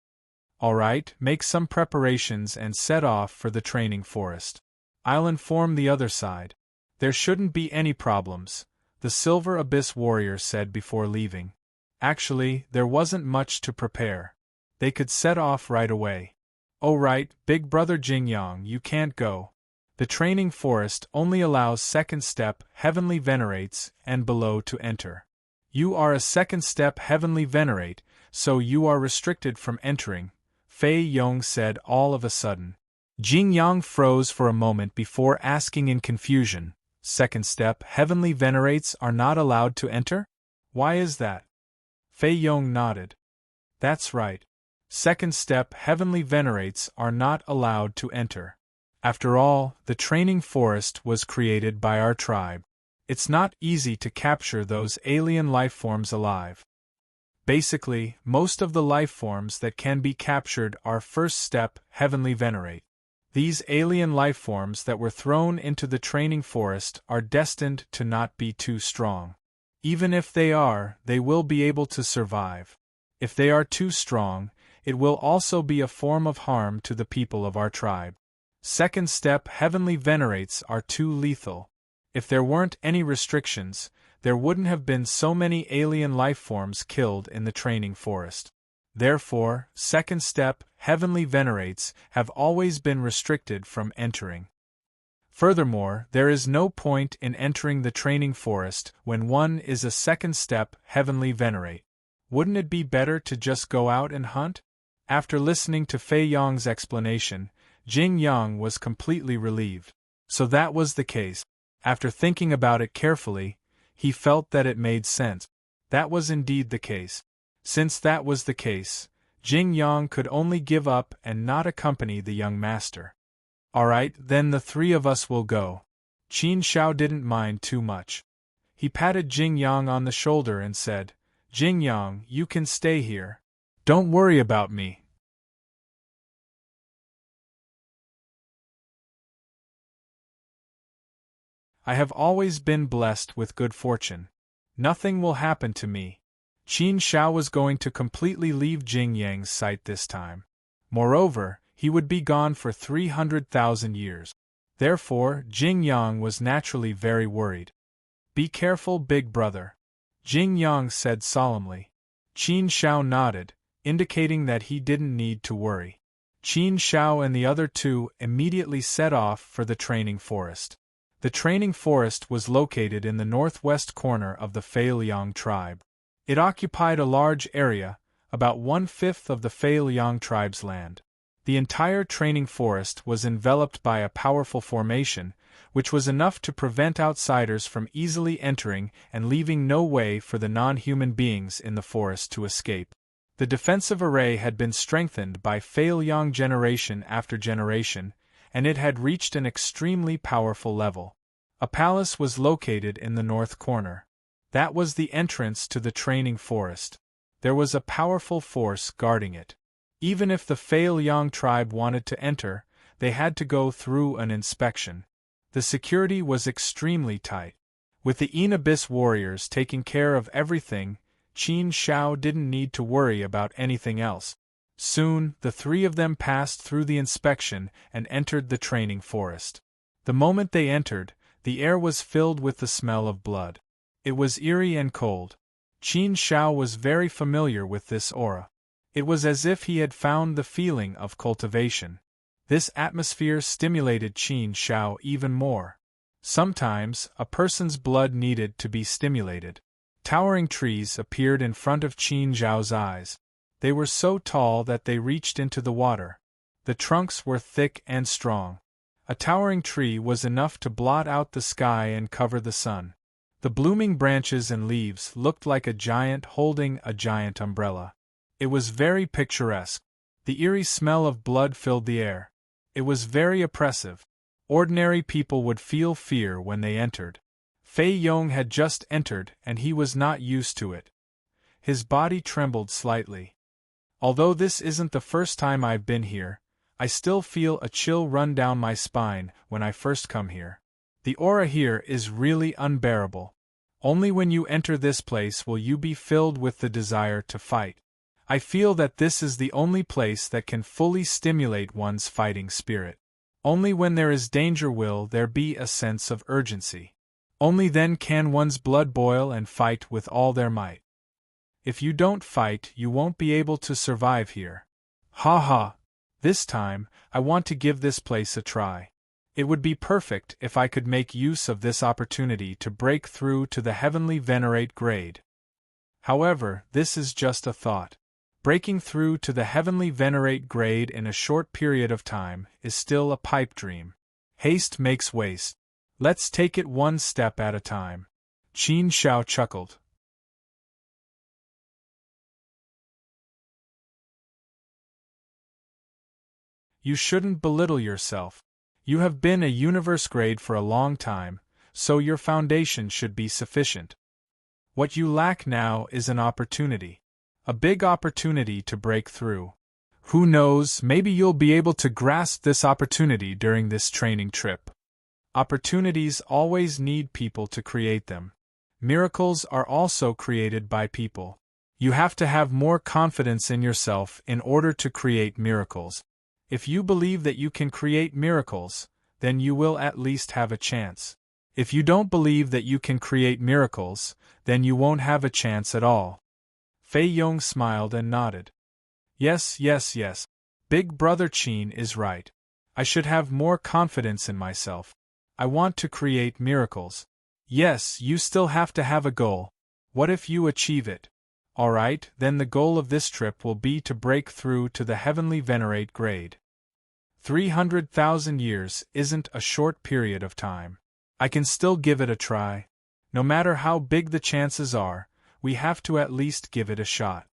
Alright, make some preparations and set off for the training forest. I'll inform the other side. There shouldn't be any problems, the Silver Abyss warrior said before leaving. Actually, there wasn't much to prepare. They could set off right away. Oh right, big brother Jingyang, you can't go. The training forest only allows second step Heavenly Venerates and below to enter. You are a second step Heavenly Venerate, so you are restricted from entering, Fei Yong said all of a sudden. Jingyang froze for a moment before asking in confusion, second step Heavenly Venerates are not allowed to enter? Why is that? Fei Yong nodded. That's right. Second step Heavenly Venerates are not allowed to enter. After all, the training forest was created by our tribe. It's not easy to capture those alien life forms alive. Basically, most of the life forms that can be captured are first step Heavenly Venerate. These alien life forms that were thrown into the training forest are destined to not be too strong. Even if they are, they will be able to survive. If they are too strong, it will also be a form of harm to the people of our tribe. Second step Heavenly Venerates are too lethal. If there weren't any restrictions, there wouldn't have been so many alien life forms killed in the training forest. Therefore, second step Heavenly Venerates have always been restricted from entering. Furthermore, there is no point in entering the training forest when one is a second step Heavenly Venerate. Wouldn't it be better to just go out and hunt? After listening to Fei Yong's explanation, Jing Yang was completely relieved. So that was the case. After thinking about it carefully, he felt that it made sense. That was indeed the case. Since that was the case, Jing Yang could only give up and not accompany the young master. Alright, then the three of us will go. Qin Shao didn't mind too much. He patted Jing Yang on the shoulder and said, Jing Yang, you can stay here. Don't worry about me. I have always been blessed with good fortune. Nothing will happen to me. Qin Shao was going to completely leave Jing Yang's sight this time. Moreover, he would be gone for 300,000 years. Therefore, Jing Yang was naturally very worried. Be careful, big brother. Jing Yang said solemnly. Qin Shao nodded, indicating that he didn't need to worry. Qin Shao and the other two immediately set off for the training forest. The training forest was located in the northwest corner of the Fei Liang tribe. It occupied a large area, about 1/5 of the Fei Liang tribe's land. The entire training forest was enveloped by a powerful formation, which was enough to prevent outsiders from easily entering and leaving no way for the non-human beings in the forest to escape. The defensive array had been strengthened by Fei Liang generation after generation, and it had reached an extremely powerful level. A palace was located in the north corner. That was the entrance to the training forest. There was a powerful force guarding it. Even if the Fei Liang tribe wanted to enter, they had to go through an inspection. The security was extremely tight. With the Abyss warriors taking care of everything, Qin Shao didn't need to worry about anything else. Soon, the three of them passed through the inspection and entered the training forest. The moment they entered, the air was filled with the smell of blood. It was eerie and cold. Qin Shao was very familiar with this aura. It was as if he had found the feeling of cultivation. This atmosphere stimulated Qin Shao even more. Sometimes, a person's blood needed to be stimulated. Towering trees appeared in front of Qin Shao's eyes. They were so tall that they reached into the water. The trunks were thick and strong. A towering tree was enough to blot out the sky and cover the sun. The blooming branches and leaves looked like a giant holding a giant umbrella. It was very picturesque. The eerie smell of blood filled the air. It was very oppressive. Ordinary people would feel fear when they entered. Fei Yong had just entered and he was not used to it. His body trembled slightly. Although this isn't the first time I've been here, I still feel a chill run down my spine when I first come here. The aura here is really unbearable. Only when you enter this place will you be filled with the desire to fight. I feel that this is the only place that can fully stimulate one's fighting spirit. Only when there is danger will there be a sense of urgency. Only then can one's blood boil and fight with all their might. If you don't fight, you won't be able to survive here. Ha ha! This time, I want to give this place a try. It would be perfect if I could make use of this opportunity to break through to the heavenly venerate grade. However, this is just a thought. Breaking through to the heavenly venerate grade in a short period of time is still a pipe dream. Haste makes waste. Let's take it one step at a time. Qin Shao chuckled. You shouldn't belittle yourself. You have been a universe grade for a long time, so your foundation should be sufficient. What you lack now is an opportunity. A big opportunity to break through. Who knows, maybe you'll be able to grasp this opportunity during this training trip. Opportunities always need people to create them. Miracles are also created by people. You have to have more confidence in yourself in order to create miracles. If you believe that you can create miracles, then you will at least have a chance. If you don't believe that you can create miracles, then you won't have a chance at all. Fei Yong smiled and nodded. Yes. Big Brother Qin is right. I should have more confidence in myself. I want to create miracles. Yes, you still have to have a goal. What if you achieve it? Alright, then the goal of this trip will be to break through to the heavenly venerate grade. 300,000 years isn't a short period of time. I can still give it a try. No matter how big the chances are, we have to at least give it a shot.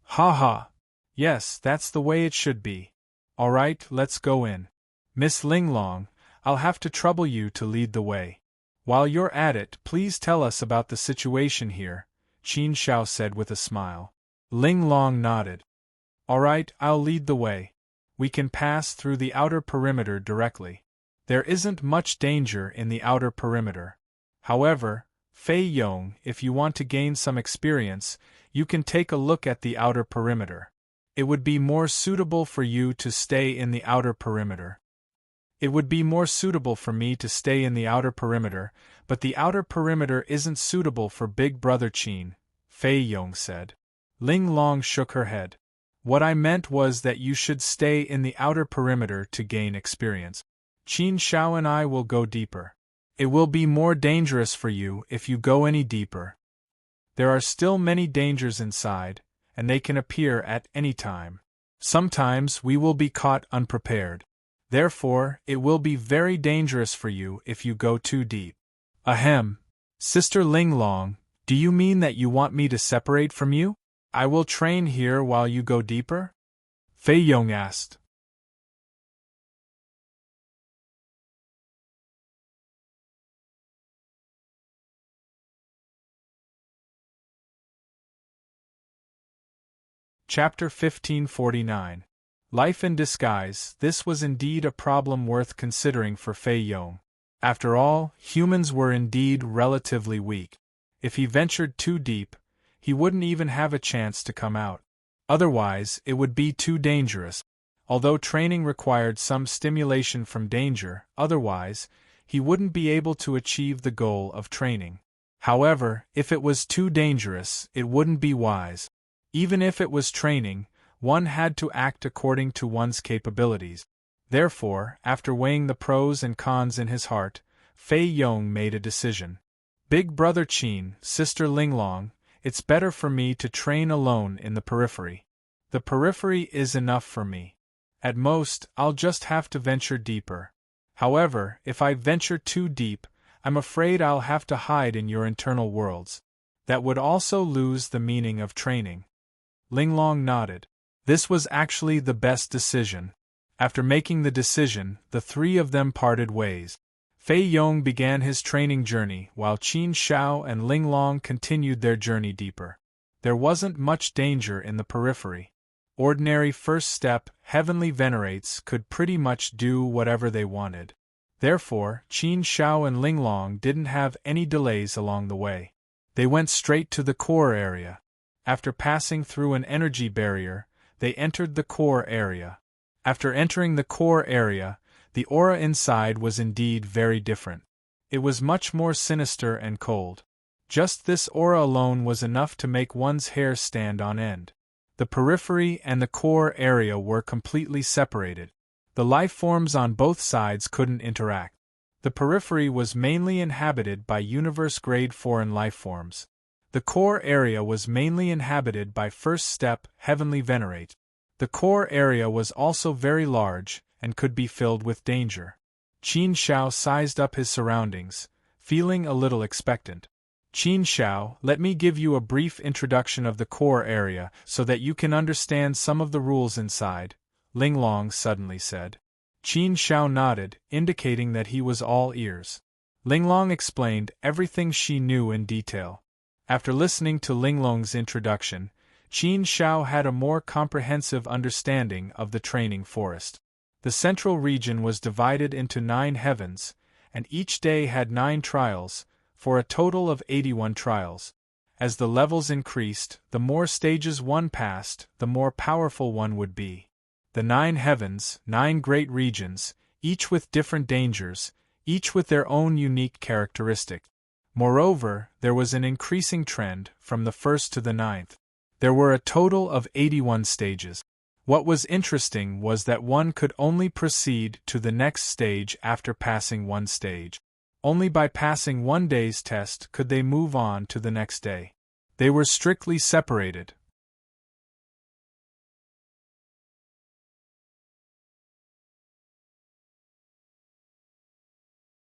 Ha ha! Yes, that's the way it should be. Alright, let's go in. Miss Linglong, I'll have to trouble you to lead the way. While you're at it, please tell us about the situation here, Qin Shao said with a smile. Linglong nodded. Alright, I'll lead the way. We can pass through the outer perimeter directly. There isn't much danger in the outer perimeter. However, Fei Yong, if you want to gain some experience, you can take a look at the outer perimeter. It would be more suitable for you to stay in the outer perimeter. It would be more suitable for me to stay in the outer perimeter, but the outer perimeter isn't suitable for Big Brother Qin, Fei Yong said. Linglong shook her head. What I meant was that you should stay in the outer perimeter to gain experience. Qin Shao and I will go deeper. It will be more dangerous for you if you go any deeper. There are still many dangers inside, and they can appear at any time. Sometimes we will be caught unprepared. Therefore, it will be very dangerous for you if you go too deep. Ahem. Sister Linglong, do you mean that you want me to separate from you? I will train here while you go deeper? Fei Yong asked. Chapter 1549. Life in Disguise. This was indeed a problem worth considering for Fei Yong. After all, humans were indeed relatively weak. If he ventured too deep, he wouldn't even have a chance to come out. Otherwise, it would be too dangerous. Although training required some stimulation from danger, otherwise, he wouldn't be able to achieve the goal of training. However, if it was too dangerous, it wouldn't be wise. Even if it was training, one had to act according to one's capabilities. Therefore, after weighing the pros and cons in his heart, Fei Yong made a decision. Big Brother Qin, Sister Linglong, it's better for me to train alone in the periphery. The periphery is enough for me. At most, I'll just have to venture deeper. However, if I venture too deep, I'm afraid I'll have to hide in your internal worlds. That would also lose the meaning of training. Linglong nodded. This was actually the best decision. After making the decision, the three of them parted ways. Fei Yong began his training journey while Qin Shao and Linglong continued their journey deeper. There wasn't much danger in the periphery. Ordinary first step, heavenly venerates could pretty much do whatever they wanted. Therefore, Qin Shao and Linglong didn't have any delays along the way. They went straight to the core area. After passing through an energy barrier, they entered the core area. After entering the core area, the aura inside was indeed very different. It was much more sinister and cold. Just this aura alone was enough to make one's hair stand on end. The periphery and the core area were completely separated. The life forms on both sides couldn't interact. The periphery was mainly inhabited by universe-grade foreign life forms. The core area was mainly inhabited by first step, heavenly venerate. The core area was also very large and could be filled with danger. Qin Shao sized up his surroundings, feeling a little expectant. Qin Shao, let me give you a brief introduction of the core area so that you can understand some of the rules inside, Linglong suddenly said. Qin Shao nodded, indicating that he was all ears. Linglong explained everything she knew in detail. After listening to Linglong's introduction, Qin Shao had a more comprehensive understanding of the training forest. The central region was divided into 9 heavens, and each day had 9 trials, for a total of 81 trials. As the levels increased, the more stages one passed, the more powerful one would be. The 9 heavens, 9 great regions, each with different dangers, each with their own unique characteristic. Moreover, there was an increasing trend from the 1st to the 9th. There were a total of 81 stages. What was interesting was that one could only proceed to the next stage after passing one stage. Only by passing one day's test could they move on to the next day. They were strictly separated.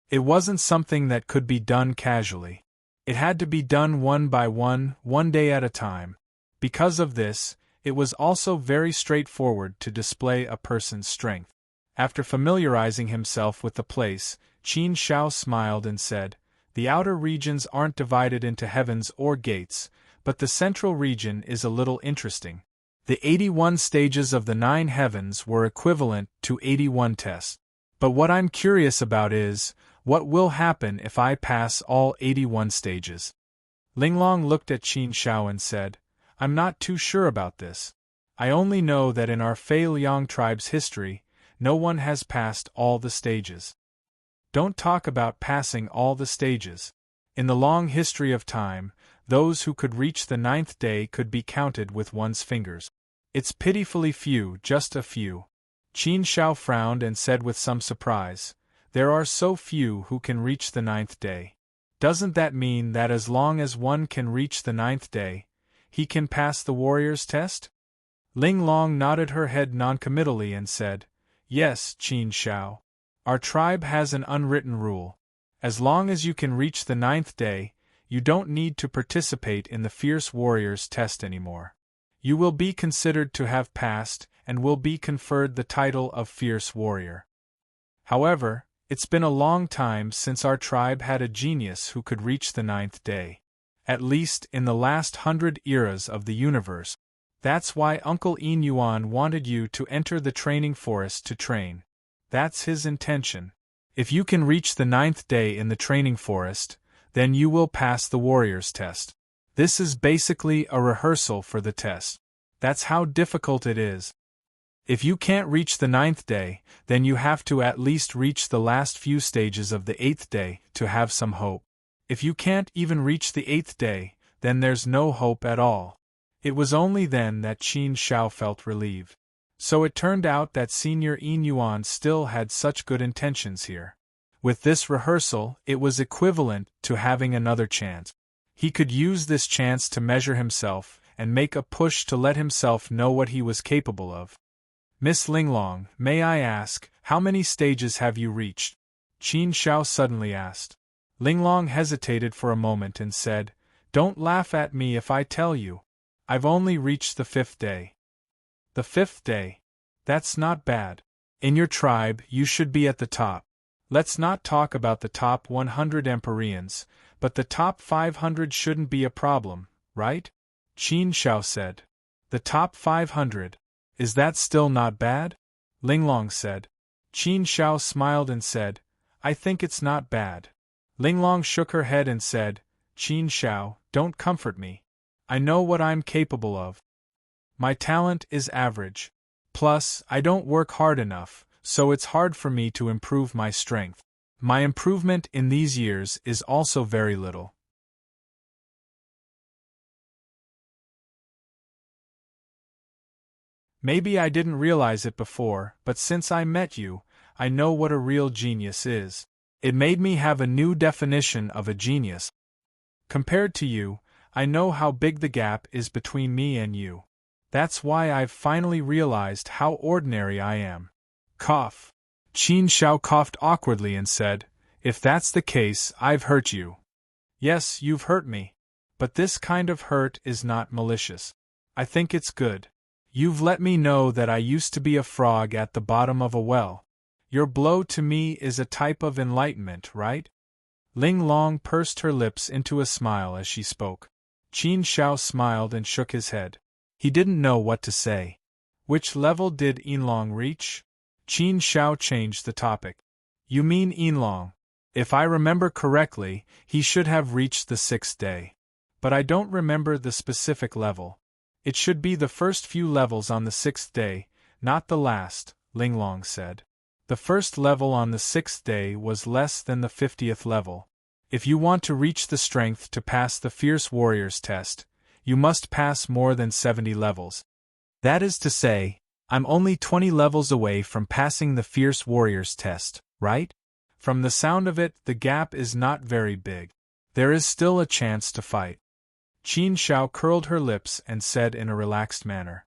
It wasn't something that could be done casually. It had to be done one by one day at a time. Because of this, it was also very straightforward to display a person's strength. After familiarizing himself with the place, Qin Shao smiled and said, "The outer regions aren't divided into heavens or gates, but the central region is a little interesting. The 81 stages of the 9 heavens were equivalent to 81 tests. But what I'm curious about is, what will happen if I pass all 81 stages?" Linglong looked at Qin Shao and said, "I'm not too sure about this. I only know that in our Fei Liang tribe's history, no one has passed all the stages." Don't talk about passing all the stages. In the long history of time, those who could reach the 9th day could be counted with one's fingers. It's pitifully few, just a few. Qin Shao frowned and said with some surprise, "There are so few who can reach the 9th day. Doesn't that mean that as long as one can reach the 9th day, he can pass the warrior's test?" Linglong nodded her head noncommittally and said, "Yes, Qin Shao. Our tribe has an unwritten rule. As long as you can reach the 9th day, you don't need to participate in the fierce warrior's test anymore. You will be considered to have passed and will be conferred the title of fierce warrior. However, it's been a long time since our tribe had a genius who could reach the 9th day. At least in the last 100 eras of the universe. That's why Uncle Yin Yuan wanted you to enter the training forest to train. That's his intention. If you can reach the 9th day in the training forest, then you will pass the warrior's test. This is basically a rehearsal for the test. That's how difficult it is. If you can't reach the 9th day, then you have to at least reach the last few stages of the 8th day to have some hope. If you can't even reach the 8th day, then there's no hope at all." It was only then that Qin Shao felt relieved. So it turned out that Senior Yin Yuan still had such good intentions here. With this rehearsal, it was equivalent to having another chance. He could use this chance to measure himself and make a push to let himself know what he was capable of. "Miss Linglong, may I ask, how many stages have you reached?" Qin Shao suddenly asked. Linglong hesitated for a moment and said, "Don't laugh at me if I tell you. I've only reached the 5th day." "The 5th day? That's not bad. In your tribe, you should be at the top. Let's not talk about the top 100 Empyreans, but the top 500 shouldn't be a problem, right?" Qin Shao said. "The top 500? Is that still not bad? Linglong said. Qin Shao smiled and said, I think it's not bad. Linglong shook her head and said, Qin Shao, don't comfort me. I know what I'm capable of. My talent is average. Plus, I don't work hard enough, so it's hard for me to improve my strength. My improvement in these years is also very little. Maybe I didn't realize it before, but since I met you, I know what a real genius is. It made me have a new definition of a genius. Compared to you, I know how big the gap is between me and you. That's why I've finally realized how ordinary I am. Cough. Qin Shao coughed awkwardly and said, If that's the case, I've hurt you. Yes, you've hurt me. But this kind of hurt is not malicious. I think it's good. You've let me know that I used to be a frog at the bottom of a well. Your blow to me is a type of enlightenment, right? Linglong pursed her lips into a smile as she spoke. Qin Shao smiled and shook his head. He didn't know what to say. Which level did Yinlong reach? Qin Shao changed the topic. You mean Yinlong? If I remember correctly, he should have reached the 6th day. But I don't remember the specific level. It should be the first few levels on the 6th day, not the last, Linglong said. The first level on the 6th day was less than the 50th level. If you want to reach the strength to pass the Fierce Warriors test, you must pass more than 70 levels. That is to say, I'm only 20 levels away from passing the Fierce Warriors test, right? From the sound of it, the gap is not very big. There is still a chance to fight. Qin Shao curled her lips and said in a relaxed manner.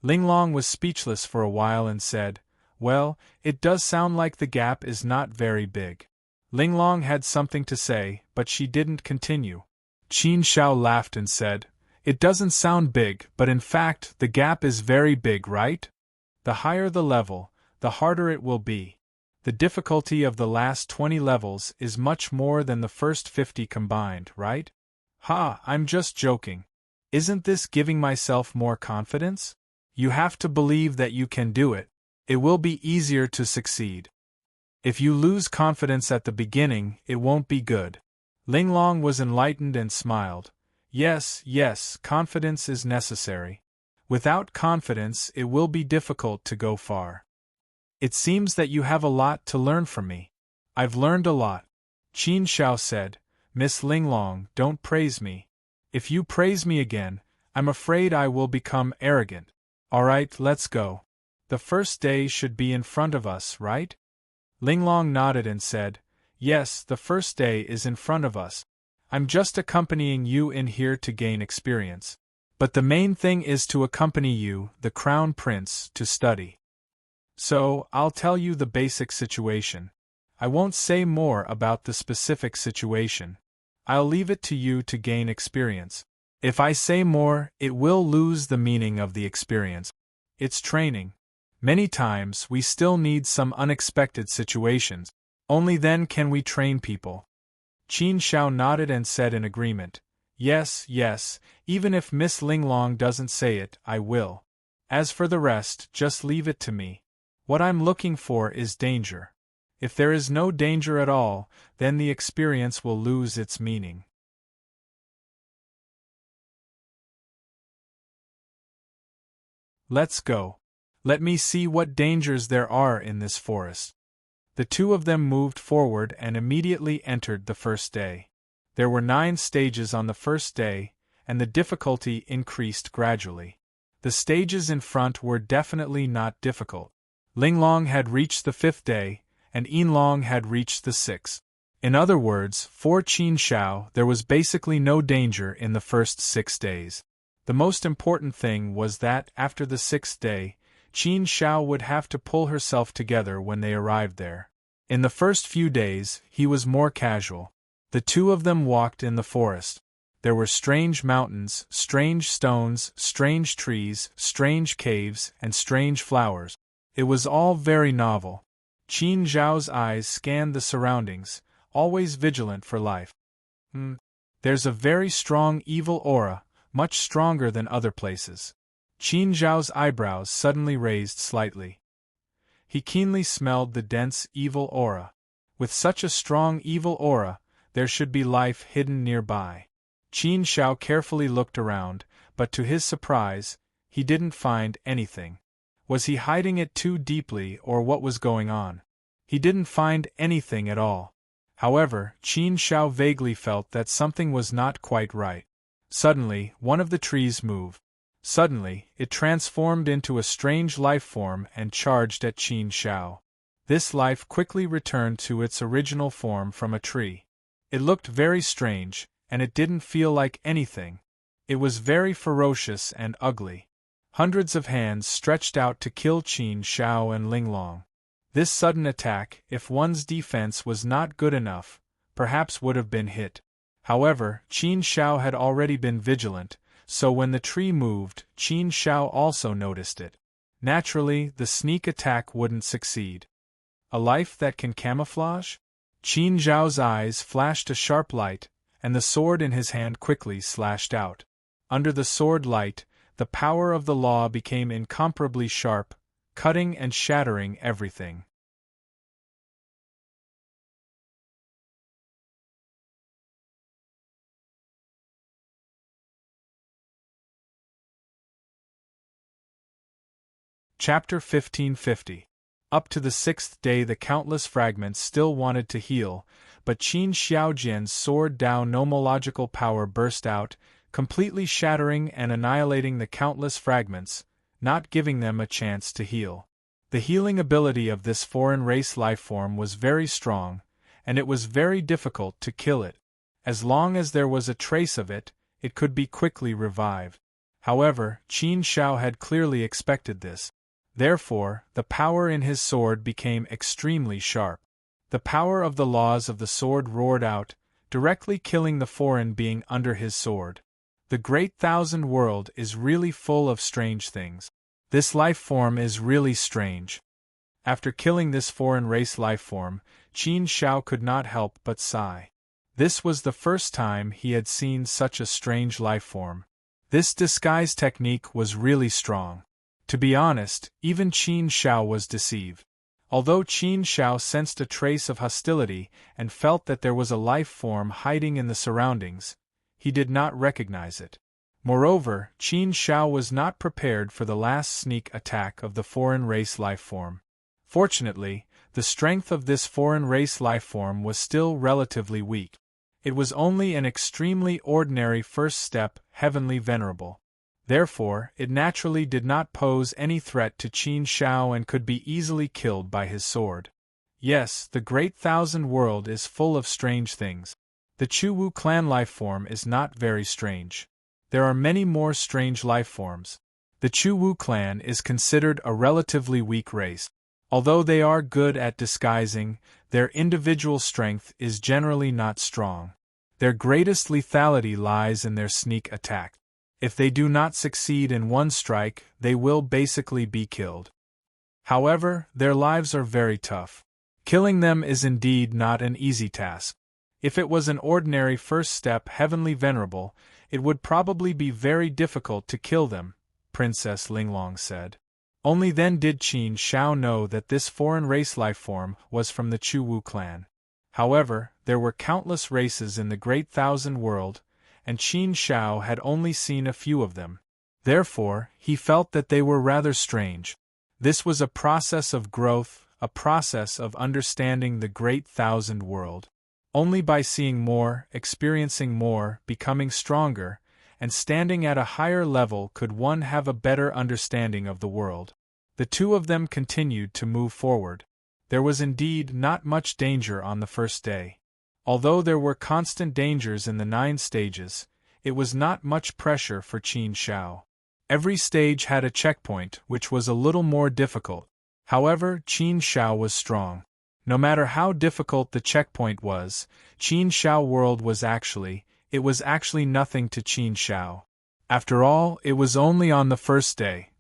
Linglong was speechless for a while and said, Well, it does sound like the gap is not very big. Linglong had something to say, but she didn't continue. Qin Shao laughed and said, It doesn't sound big, but in fact, the gap is very big, right? The higher the level, the harder it will be. The difficulty of the last 20 levels is much more than the first 50 combined, right? Ha, I'm just joking. Isn't this giving myself more confidence? You have to believe that you can do it. It will be easier to succeed. If you lose confidence at the beginning, it won't be good. Linglong was enlightened and smiled. Yes, confidence is necessary. Without confidence, it will be difficult to go far. It seems that you have a lot to learn from me. I've learned a lot. Qin Shao said, Miss Linglong, don't praise me. If you praise me again, I'm afraid I will become arrogant. All right, let's go. The first day should be in front of us, right? Linglong nodded and said, Yes, the first day is in front of us. I'm just accompanying you in here to gain experience. But the main thing is to accompany you, the Crown Prince, to study. So, I'll tell you the basic situation. I won't say more about the specific situation. I'll leave it to you to gain experience. If I say more, it will lose the meaning of the experience. It's training. Many times we still need some unexpected situations. Only then can we train people. Qin Shao nodded and said in agreement, Yes, even if Miss Linglong doesn't say it, I will. As for the rest, just leave it to me. What I'm looking for is danger. If there is no danger at all, then the experience will lose its meaning. Let's go. Let me see what dangers there are in this forest. The two of them moved forward and immediately entered the first day. There were 9 stages on the first day, and the difficulty increased gradually. The stages in front were definitely not difficult. Linglong had reached the 5th day, and Yinlong had reached the 6th. In other words, for Qin Shao, there was basically no danger in the first 6 days. The most important thing was that, after the 6th day, Qin Shao would have to pull herself together when they arrived there. In the first few days, he was more casual. The two of them walked in the forest. There were strange mountains, strange stones, strange trees, strange caves, and strange flowers. It was all very novel. Qin Zhao's eyes scanned the surroundings, always vigilant for life. There's a very strong evil aura, much stronger than other places. Qin Zhao's eyebrows suddenly raised slightly. He keenly smelled the dense, evil aura. With such a strong evil aura, there should be life hidden nearby. Qin Zhao carefully looked around, but to his surprise, he didn't find anything. Was he hiding it too deeply, or what was going on? He didn't find anything at all. However, Qin Zhao vaguely felt that something was not quite right. Suddenly, one of the trees moved. Suddenly, it transformed into a strange life form and charged at Qin Zhao. This life quickly returned to its original form from a tree. It looked very strange, and it didn't feel like anything. It was very ferocious and ugly. Hundreds of hands stretched out to kill Qin Zhao and Linglong. This sudden attack, if one's defense was not good enough, perhaps would have been hit. However, Qin Zhao had already been vigilant, so when the tree moved, Qin Zhao also noticed it. Naturally, the sneak attack wouldn't succeed. A life that can camouflage? Qin Zhao's eyes flashed a sharp light, and the sword in his hand quickly slashed out. Under the sword light, the power of the law became incomparably sharp, cutting and shattering everything. Chapter 1550. Up to the 6th day the countless fragments still wanted to heal, but Qin Xiaojian's sword Dao nomological power burst out, completely shattering and annihilating the countless fragments, not giving them a chance to heal. The healing ability of this foreign race lifeform was very strong, and it was very difficult to kill it. As long as there was a trace of it, it could be quickly revived. However, Qin Zhao had clearly expected this. Therefore, the power in his sword became extremely sharp. The power of the laws of the sword roared out, directly killing the foreign being under his sword. The great thousand world is really full of strange things. This life form is really strange. After killing this foreign race life form, Qin Zhao could not help but sigh. This was the first time he had seen such a strange life form. This disguise technique was really strong. To be honest, even Qin Zhao was deceived. Although Qin Zhao sensed a trace of hostility and felt that there was a life form hiding in the surroundings, he did not recognize it. Moreover, Qin Zhao was not prepared for the last sneak attack of the foreign race life form. Fortunately, the strength of this foreign race life form was still relatively weak. It was only an extremely ordinary first step, heavenly venerable. Therefore, it naturally did not pose any threat to Qin Zhao and could be easily killed by his sword. Yes, the great thousand world is full of strange things. The Chu-Wu clan lifeform is not very strange. There are many more strange lifeforms. The Chu-Wu clan is considered a relatively weak race. Although they are good at disguising, their individual strength is generally not strong. Their greatest lethality lies in their sneak attack. If they do not succeed in one strike, they will basically be killed. However, their lives are very tough. Killing them is indeed not an easy task. If it was an ordinary first step heavenly venerable, it would probably be very difficult to kill them, Princess Linglong said. Only then did Qin Zhao know that this foreign race lifeform was from the Chu-Wu clan. However, there were countless races in the great thousand world, and Qin Zhao had only seen a few of them. Therefore, he felt that they were rather strange. This was a process of growth, a process of understanding the great thousand world. Only by seeing more, experiencing more, becoming stronger, and standing at a higher level could one have a better understanding of the world. The two of them continued to move forward. There was indeed not much danger on the first day. Although there were constant dangers in the 9 stages, it was not much pressure for Qin Zhao. Every stage had a checkpoint, which was a little more difficult. However, Qin Zhao was strong. No matter how difficult the checkpoint was, Qin Zhao world was actually nothing to Qin Zhao. After all, it was only on the first day.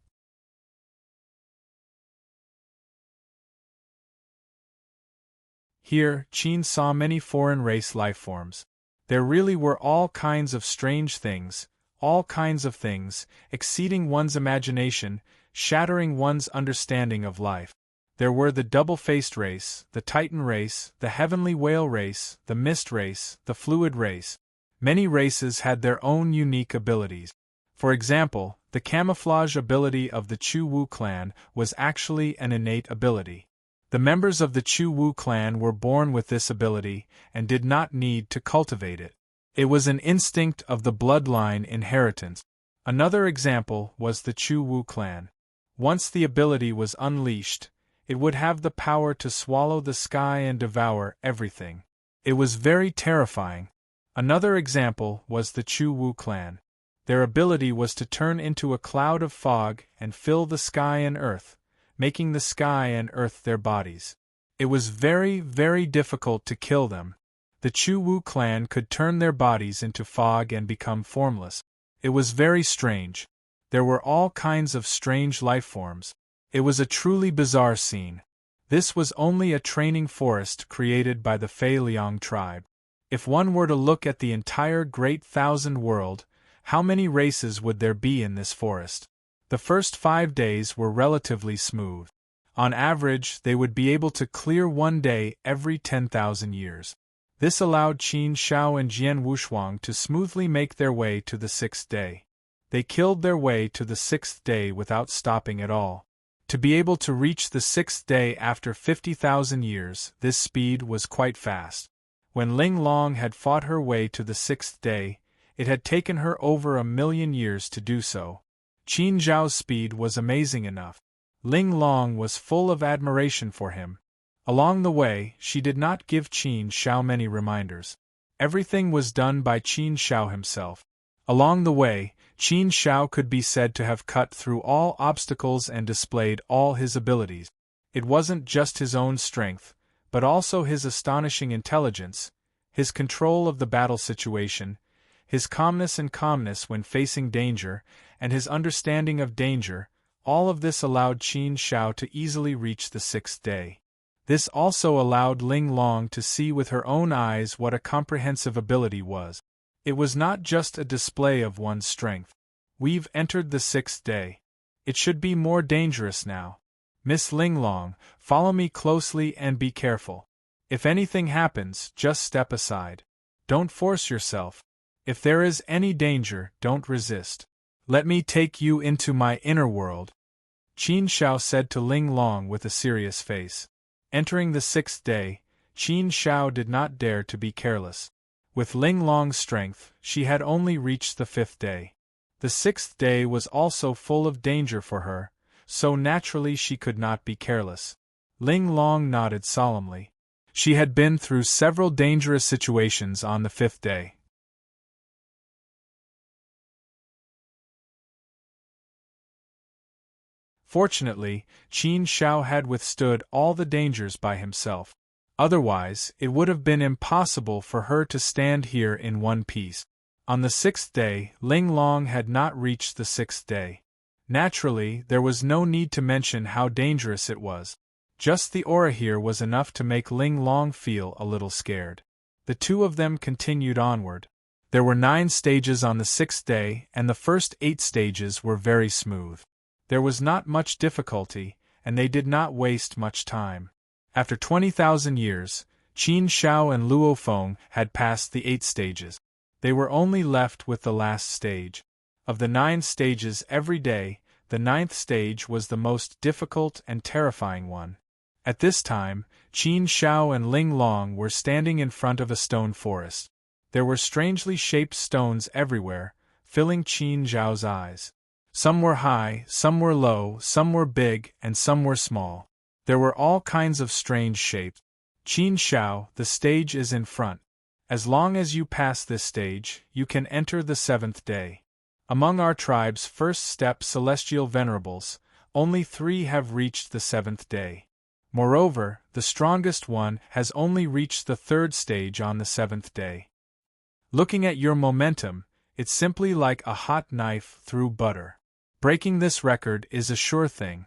Here, Qin saw many foreign race lifeforms. There really were all kinds of strange things, all kinds of things, exceeding one's imagination, shattering one's understanding of life. There were the double-faced race, the Titan race, the heavenly whale race, the mist race, the fluid race. Many races had their own unique abilities. For example, the camouflage ability of the Chu Wu clan was actually an innate ability. The members of the Chu Wu clan were born with this ability and did not need to cultivate it. It was an instinct of the bloodline inheritance. Another example was the Chu Wu clan. Once the ability was unleashed, it would have the power to swallow the sky and devour everything. It was very terrifying. Another example was the Chu Wu clan. Their ability was to turn into a cloud of fog and fill the sky and earth, making the sky and earth their bodies. It was very, very difficult to kill them. The Chu Wu clan could turn their bodies into fog and become formless. It was very strange. There were all kinds of strange life forms. It was a truly bizarre scene. This was only a training forest created by the Fei Liang tribe. If one were to look at the entire Great Thousand World, how many races would there be in this forest? The first 5 days were relatively smooth. On average, they would be able to clear 1 day every 10,000 years. This allowed Qin Shao and Jian Wushuang to smoothly make their way to the 6th day. They killed their way to the 6th day without stopping at all. To be able to reach the 6th day after 50,000 years, this speed was quite fast. When Ling Long had fought her way to the 6th day, it had taken her over 1,000,000 years to do so. Qin Zhao's speed was amazing enough. Ling Long was full of admiration for him. Along the way, she did not give Qin Shao many reminders. Everything was done by Qin Shao himself. Along the way, Qin Shao could be said to have cut through all obstacles and displayed all his abilities. It wasn't just his own strength, but also his astonishing intelligence, his control of the battle situation, his calmness when facing danger, and his understanding of danger. All of this allowed Qin Shao to easily reach the 6th day. This also allowed Ling Long to see with her own eyes what a comprehensive ability was. It was not just a display of one's strength. We've entered the 6th day. It should be more dangerous now. Miss Ling Long, follow me closely and be careful. If anything happens, just step aside. Don't force yourself. If there is any danger, don't resist. Let me take you into my inner world, Qin Shao said to Ling Long with a serious face. Entering the 6th day, Qin Shao did not dare to be careless. With Ling Long's strength, she had only reached the 5th day. The 6th day was also full of danger for her, so naturally she could not be careless. Ling Long nodded solemnly. She had been through several dangerous situations on the 5th day. Fortunately, Qin Shao had withstood all the dangers by himself. Otherwise, it would have been impossible for her to stand here in one piece. On the 6th day, Ling Long had not reached the 6th day. Naturally, there was no need to mention how dangerous it was. Just the aura here was enough to make Ling Long feel a little scared. The two of them continued onward. There were 9 stages on the 6th day, and the first 8 stages were very smooth. There was not much difficulty, and they did not waste much time. After 20,000 years, Qin Shao and Luo Feng had passed the 8 stages. They were only left with the last stage. Of the 9 stages every day, the 9th stage was the most difficult and terrifying one. At this time, Qin Shao and Ling Long were standing in front of a stone forest. There were strangely shaped stones everywhere, filling Qin Zhao's eyes. Some were high, some were low, some were big, and some were small. There were all kinds of strange shapes. Qin Shao, the stage is in front. As long as you pass this stage, you can enter the 7th day. Among our tribe's first step celestial venerables, only 3 have reached the 7th day. Moreover, the strongest one has only reached the 3rd stage on the 7th day. Looking at your momentum, it's simply like a hot knife through butter. Breaking this record is a sure thing.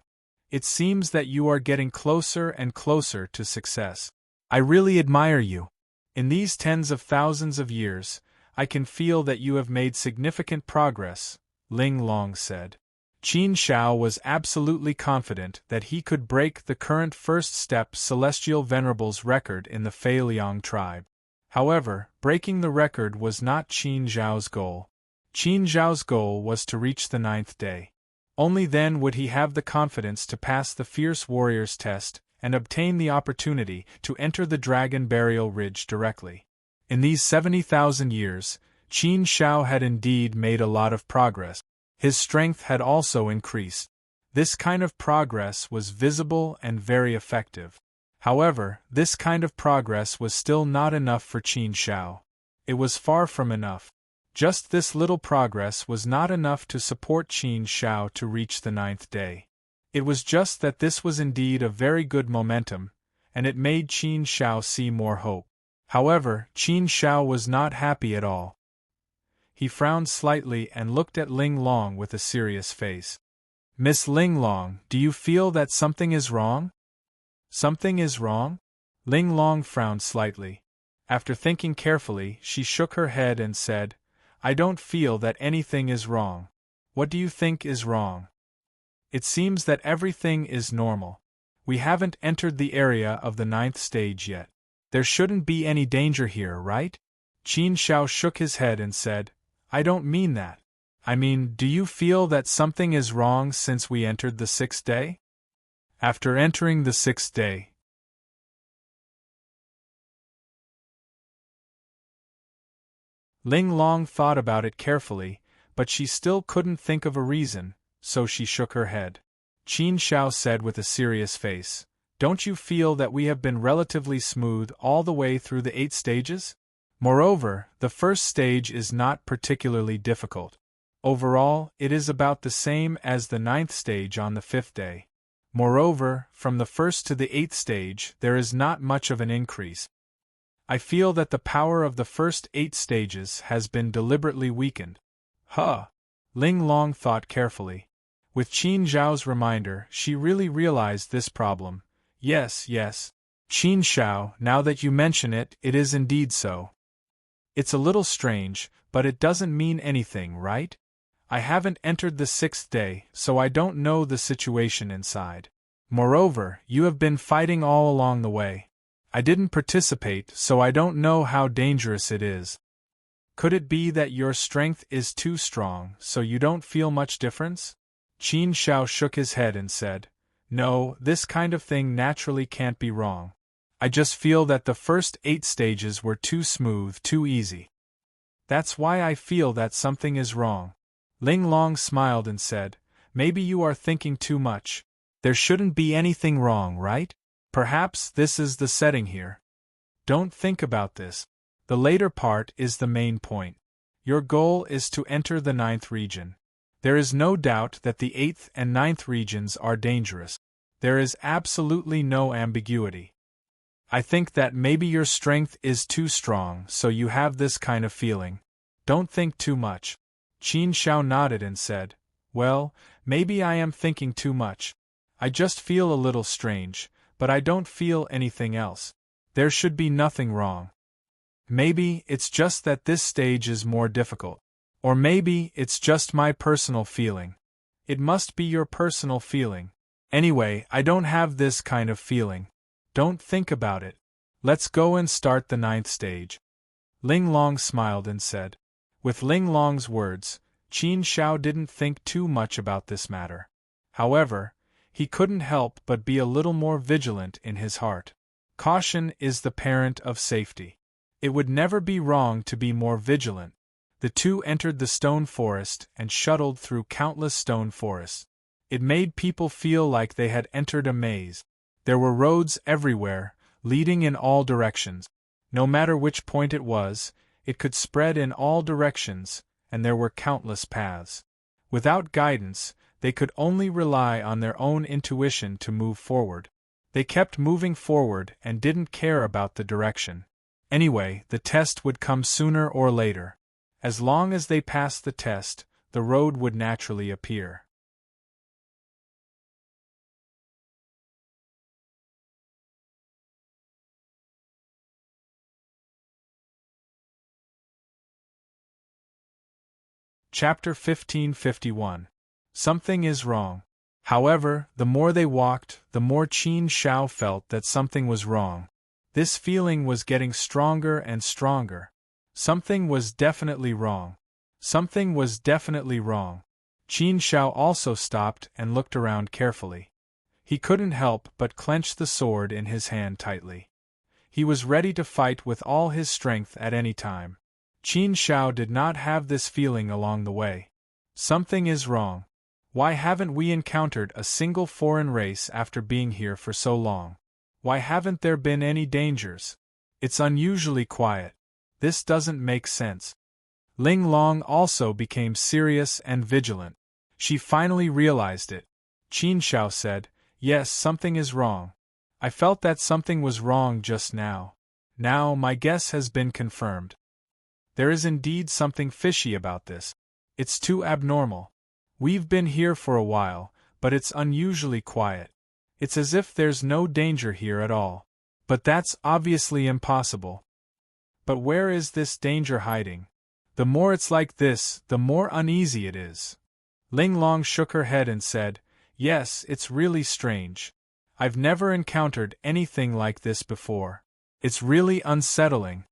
It seems that you are getting closer and closer to success. I really admire you. In these tens of thousands of years, I can feel that you have made significant progress, Ling Long said. Qin Shao was absolutely confident that he could break the current first step Celestial Venerable's record in the Fei Liang tribe. However, breaking the record was not Qin Zhao's goal. Qin Zhao's goal was to reach the 9th day. Only then would he have the confidence to pass the Fierce Warrior's test and obtain the opportunity to enter the Dragon Burial Ridge directly. In these 70,000 years, Qin Shao had indeed made a lot of progress. His strength had also increased. This kind of progress was visible and very effective. However, this kind of progress was still not enough for Qin Shao. It was far from enough. Just this little progress was not enough to support Qin Shao to reach the 9th day. It was just that this was indeed a very good momentum, and it made Qin Shao see more hope. However, Qin Shao was not happy at all. He frowned slightly and looked at Ling Long with a serious face. Miss Ling Long, do you feel that something is wrong? Something is wrong? Ling Long frowned slightly. After thinking carefully, she shook her head and said, I don't feel that anything is wrong. What do you think is wrong? It seems that everything is normal. We haven't entered the area of the 9th stage yet. There shouldn't be any danger here, right? Qin Shao shook his head and said, I don't mean that. I mean, do you feel that something is wrong since we entered the 6th day? After entering the 6th day, Ling Long thought about it carefully, but she still couldn't think of a reason, so she shook her head. Qin Shao said with a serious face, Don't you feel that we have been relatively smooth all the way through the 8 stages? Moreover, the first stage is not particularly difficult. Overall, it is about the same as the 9th stage on the 5th day. Moreover, from the 1st to the 8th stage, there is not much of an increase. I feel that the power of the first 8 stages has been deliberately weakened. Huh! Ling Long thought carefully. With Qin Zhao's reminder, she really realized this problem. Yes. Qin Shao, now that you mention it, it is indeed so. It's a little strange, but it doesn't mean anything, right? I haven't entered the 6th day, so I don't know the situation inside. Moreover, you have been fighting all along the way. I didn't participate, so I don't know how dangerous it is. Could it be that your strength is too strong, so you don't feel much difference? Qin Shao shook his head and said, No, this kind of thing naturally can't be wrong. I just feel that the first 8 stages were too smooth, too easy. That's why I feel that something is wrong. Ling Long smiled and said, Maybe you are thinking too much. There shouldn't be anything wrong, right? Perhaps this is the setting here. Don't think about this. The later part is the main point. Your goal is to enter the 9th region. There is no doubt that the 8th and 9th regions are dangerous. There is absolutely no ambiguity. I think that maybe your strength is too strong, so you have this kind of feeling. Don't think too much. Qin Shao nodded and said, Well, maybe I am thinking too much. I just feel a little strange, but I don't feel anything else. There should be nothing wrong. Maybe it's just that this stage is more difficult. Or maybe it's just my personal feeling. It must be your personal feeling. Anyway, I don't have this kind of feeling. Don't think about it. Let's go and start the 9th stage. Ling Long smiled and said. With Ling Long's words, Qin Shao didn't think too much about this matter. However, he couldn't help but be a little more vigilant in his heart. Caution is the parent of safety. It would never be wrong to be more vigilant. The two entered the stone forest and shuttled through countless stone forests. It made people feel like they had entered a maze. There were roads everywhere, leading in all directions. No matter which point it was, it could spread in all directions, and there were countless paths. Without guidance, they could only rely on their own intuition to move forward. They kept moving forward and didn't care about the direction. Anyway, the test would come sooner or later. As long as they passed the test, the road would naturally appear. Chapter 1551. Something is wrong. However, the more they walked, the more Qin Shao felt that something was wrong. This feeling was getting stronger and stronger. Something was definitely wrong. Something was definitely wrong. Qin Shao also stopped and looked around carefully. He couldn't help but clench the sword in his hand tightly. He was ready to fight with all his strength at any time. Qin Shao did not have this feeling along the way. Something is wrong. Why haven't we encountered a single foreign race after being here for so long? Why haven't there been any dangers? It's unusually quiet. This doesn't make sense. Ling Long also became serious and vigilant. She finally realized it. Qin Shao said, "Yes, something is wrong. I felt that something was wrong just now. Now my guess has been confirmed. There is indeed something fishy about this. It's too abnormal. We've been here for a while, but it's unusually quiet. It's as if there's no danger here at all. But that's obviously impossible. But where is this danger hiding? The more it's like this, the more uneasy it is." Ling Long shook her head and said, "Yes, it's really strange. I've never encountered anything like this before. It's really unsettling.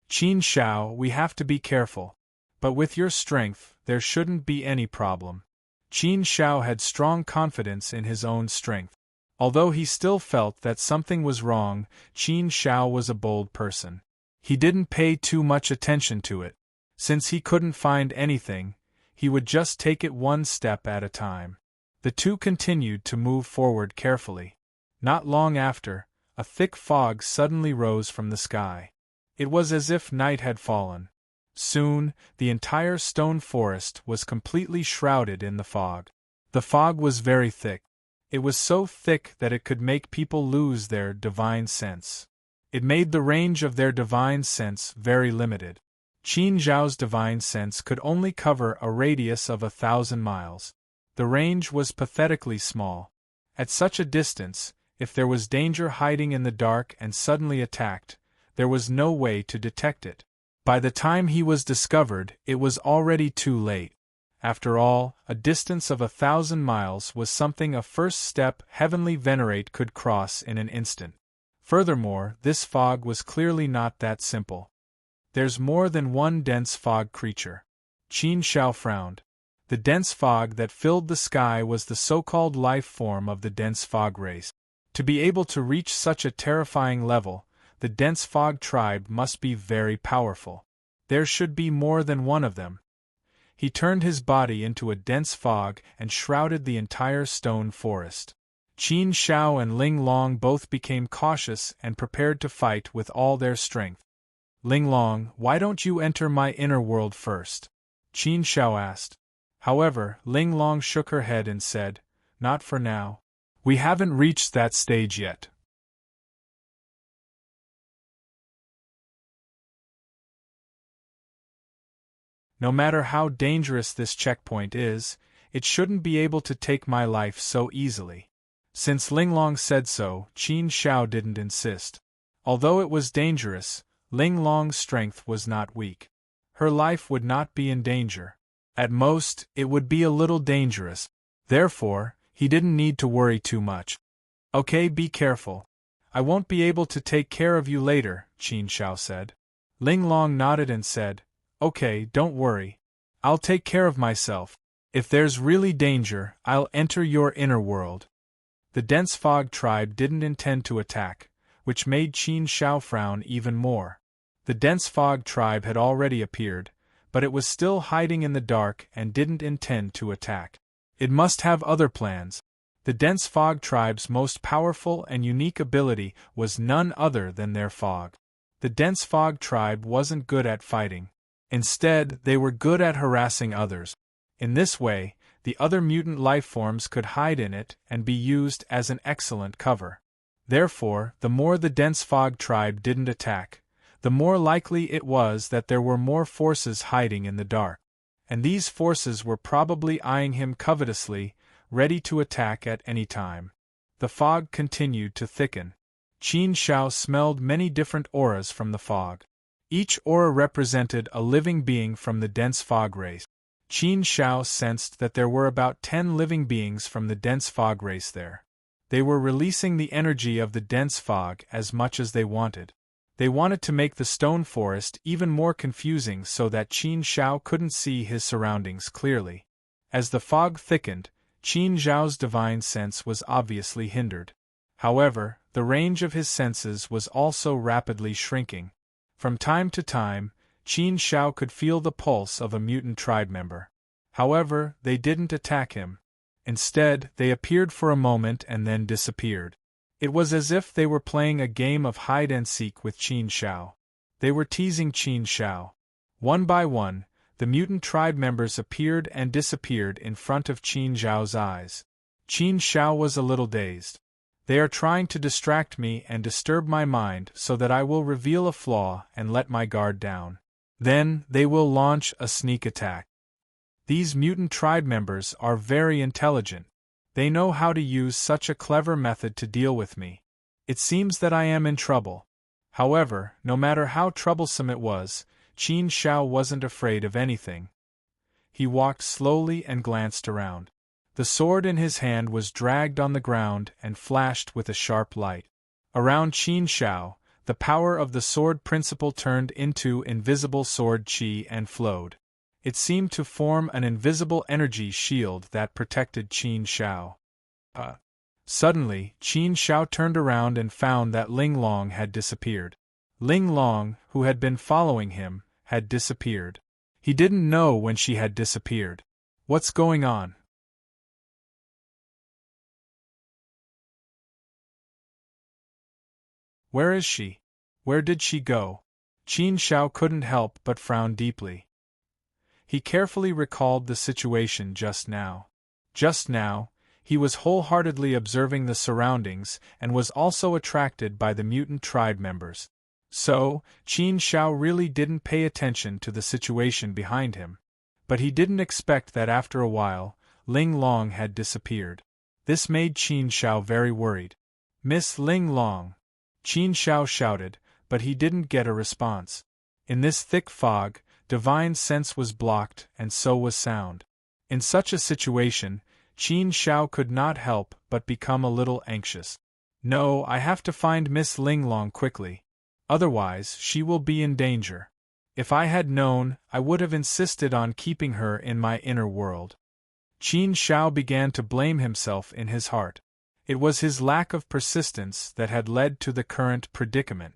Qin Shao, we have to be careful. But with your strength, there shouldn't be any problem." Qin Shao had strong confidence in his own strength. Although he still felt that something was wrong, Qin Shao was a bold person. He didn't pay too much attention to it. Since he couldn't find anything, he would just take it one step at a time. The two continued to move forward carefully. Not long after, a thick fog suddenly rose from the sky. It was as if night had fallen. Soon, the entire stone forest was completely shrouded in the fog. The fog was very thick. It was so thick that it could make people lose their divine sense. It made the range of their divine sense very limited. Qin Zhao's divine sense could only cover a radius of 1,000 miles. The range was pathetically small. At such a distance, if there was danger hiding in the dark and suddenly attacked, there was no way to detect it. By the time he was discovered, it was already too late. After all, a distance of 1,000 miles was something a first step heavenly venerate could cross in an instant. Furthermore, this fog was clearly not that simple. There's more than one dense fog creature. Qin Shao frowned. The dense fog that filled the sky was the so-called life form of the dense fog race. To be able to reach such a terrifying level, the dense fog tribe must be very powerful. There should be more than one of them. He turned his body into a dense fog and shrouded the entire stone forest. Qin Shao and Ling Long both became cautious and prepared to fight with all their strength. "Ling Long, why don't you enter my inner world first?" Qin Shao asked. However, Ling Long shook her head and said, "Not for now. We haven't reached that stage yet." No matter how dangerous this checkpoint is, it shouldn't be able to take my life so easily. Since Ling Long said so, Qin Shao didn't insist. Although it was dangerous, Ling Long's strength was not weak. Her life would not be in danger. At most, it would be a little dangerous. Therefore, he didn't need to worry too much. "Okay, be careful. I won't be able to take care of you later," Qin Shao said. Ling Long nodded and said, "Okay, don't worry. I'll take care of myself. If there's really danger, I'll enter your inner world." The dense fog tribe didn't intend to attack, which made Qin Shao frown even more. The dense fog tribe had already appeared, but it was still hiding in the dark and didn't intend to attack. It must have other plans. The dense fog tribe's most powerful and unique ability was none other than their fog. The dense fog tribe wasn't good at fighting. Instead, they were good at harassing others. In this way, the other mutant life forms could hide in it and be used as an excellent cover. Therefore, the more the dense fog tribe didn't attack, the more likely it was that there were more forces hiding in the dark. And these forces were probably eyeing him covetously, ready to attack at any time. The fog continued to thicken. Qin Shao smelled many different auras from the fog. Each aura represented a living being from the dense fog race. Qin Shao sensed that there were about 10 living beings from the dense fog race there. They were releasing the energy of the dense fog as much as they wanted. They wanted to make the stone forest even more confusing so that Qin Shao couldn't see his surroundings clearly. As the fog thickened, Qin Zhao's divine sense was obviously hindered. However, the range of his senses was also rapidly shrinking. From time to time, Qin Shao could feel the pulse of a mutant tribe member. However, they didn't attack him. Instead, they appeared for a moment and then disappeared. It was as if they were playing a game of hide-and-seek with Qin Shao. They were teasing Qin Shao. One by one, the mutant tribe members appeared and disappeared in front of Qin Zhao's eyes. Qin Shao was a little dazed. They are trying to distract me and disturb my mind so that I will reveal a flaw and let my guard down. Then, they will launch a sneak attack. These mutant tribe members are very intelligent. They know how to use such a clever method to deal with me. It seems that I am in trouble. However, no matter how troublesome it was, Qin Shao wasn't afraid of anything. He walked slowly and glanced around. The sword in his hand was dragged on the ground and flashed with a sharp light. Around Qin Shao, the power of the sword principle turned into invisible sword qi and flowed. It seemed to form an invisible energy shield that protected Qin Shao. Suddenly, Qin Shao turned around and found that Ling Long had disappeared. Ling Long, who had been following him, had disappeared. He didn't know when she had disappeared. What's going on? Where is she? Where did she go? Qin Shao couldn't help but frown deeply. He carefully recalled the situation just now. Just now, he was wholeheartedly observing the surroundings and was also attracted by the mutant tribe members. So, Qin Shao really didn't pay attention to the situation behind him. But he didn't expect that after a while, Ling Long had disappeared. This made Qin Shao very worried. "Miss Ling Long!" Qin Shao shouted, but he didn't get a response. In this thick fog, divine sense was blocked and so was sound. In such a situation, Qin Shao could not help but become a little anxious. "No, I have to find Miss Ling Long quickly. Otherwise, she will be in danger. If I had known, I would have insisted on keeping her in my inner world." Qin Shao began to blame himself in his heart. It was his lack of persistence that had led to the current predicament.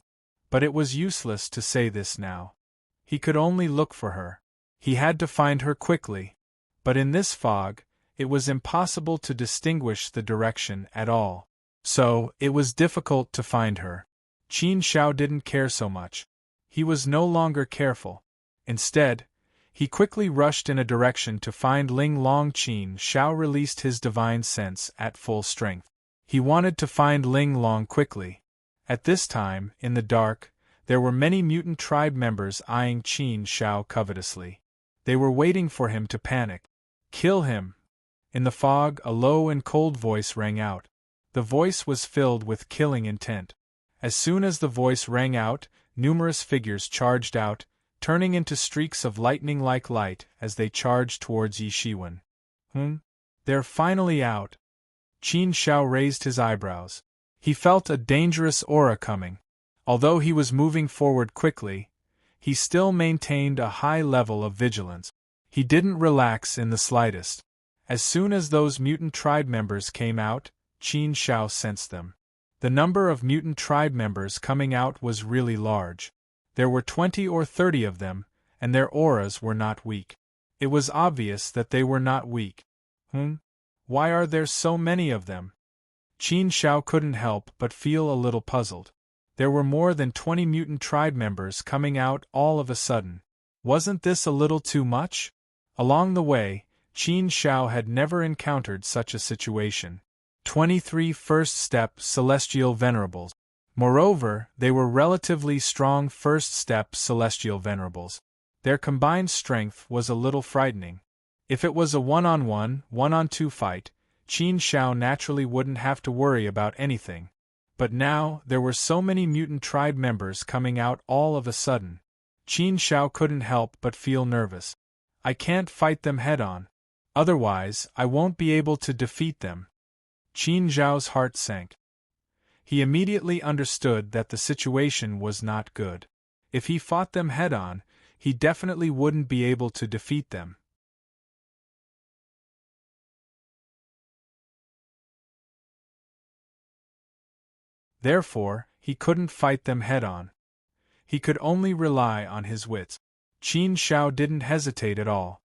But it was useless to say this now. He could only look for her. He had to find her quickly. But in this fog, it was impossible to distinguish the direction at all. So, it was difficult to find her. Qin Shao didn't care so much. He was no longer careful. Instead, he quickly rushed in a direction to find Ling Long. Qin Shao released his divine sense at full strength. He wanted to find Ling Long quickly. At this time, in the dark, there were many mutant tribe members eyeing Qin Shao covetously. They were waiting for him to panic. "Kill him!" In the fog, a low and cold voice rang out. The voice was filled with killing intent. As soon as the voice rang out, numerous figures charged out, turning into streaks of lightning-like light as they charged towards Yi Shiwen. They're finally out." Qin Shao raised his eyebrows. He felt a dangerous aura coming. Although he was moving forward quickly, he still maintained a high level of vigilance. He didn't relax in the slightest. As soon as those mutant tribe members came out, Qin Shao sensed them. The number of mutant tribe members coming out was really large. There were 20 or 30 of them, and their auras were not weak. It was obvious that they were not weak. Why are there so many of them? Qin Shao couldn't help but feel a little puzzled. There were more than 20 mutant tribe members coming out all of a sudden. Wasn't this a little too much? Along the way, Qin Shao had never encountered such a situation. 23 first-step celestial venerables. Moreover, they were relatively strong first-step celestial venerables. Their combined strength was a little frightening. If it was a one-on-one, one-on-two fight, Qin Shao naturally wouldn't have to worry about anything. But now, there were so many mutant tribe members coming out all of a sudden. Qin Shao couldn't help but feel nervous. I can't fight them head-on. Otherwise, I won't be able to defeat them. Qin Zhao's heart sank. He immediately understood that the situation was not good. If he fought them head-on, he definitely wouldn't be able to defeat them. Therefore, he couldn't fight them head-on. He could only rely on his wits. Qin Zhao didn't hesitate at all.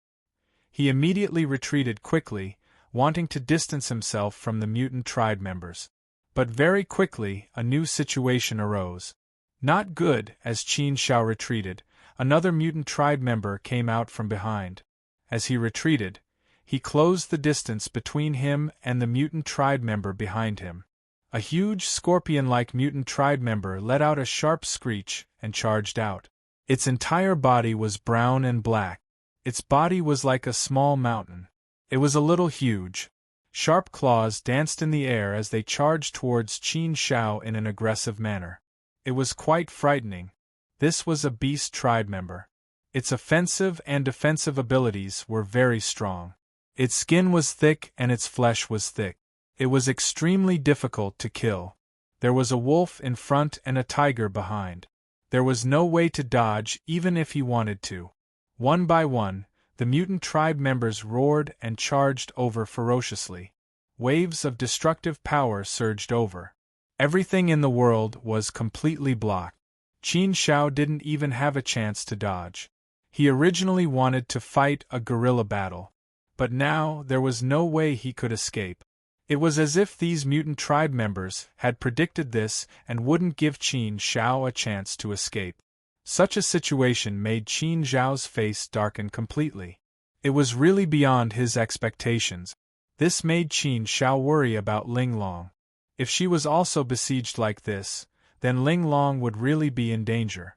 He immediately retreated quickly, wanting to distance himself from the mutant tribe members. But very quickly, a new situation arose. Not good. As Qin Zhao retreated, another mutant tribe member came out from behind. As he retreated, he closed the distance between him and the mutant tribe member behind him. A huge scorpion-like mutant tribe member let out a sharp screech and charged out. Its entire body was brown and black. Its body was like a small mountain. It was a little huge. Sharp claws danced in the air as they charged towards Qin Zhao in an aggressive manner. It was quite frightening. This was a beast tribe member. Its offensive and defensive abilities were very strong. Its skin was thick and its flesh was thick. It was extremely difficult to kill. There was a wolf in front and a tiger behind. There was no way to dodge even if he wanted to. One by one, the mutant tribe members roared and charged over ferociously. Waves of destructive power surged over. Everything in the world was completely blocked. Qin Zhao didn't even have a chance to dodge. He originally wanted to fight a guerrilla battle. But now there was no way he could escape. It was as if these mutant tribe members had predicted this and wouldn't give Qin Zhao a chance to escape. Such a situation made Qin Zhao's face darken completely. It was really beyond his expectations. This made Qin Zhao worry about Ling Long. If she was also besieged like this, then Ling Long would really be in danger.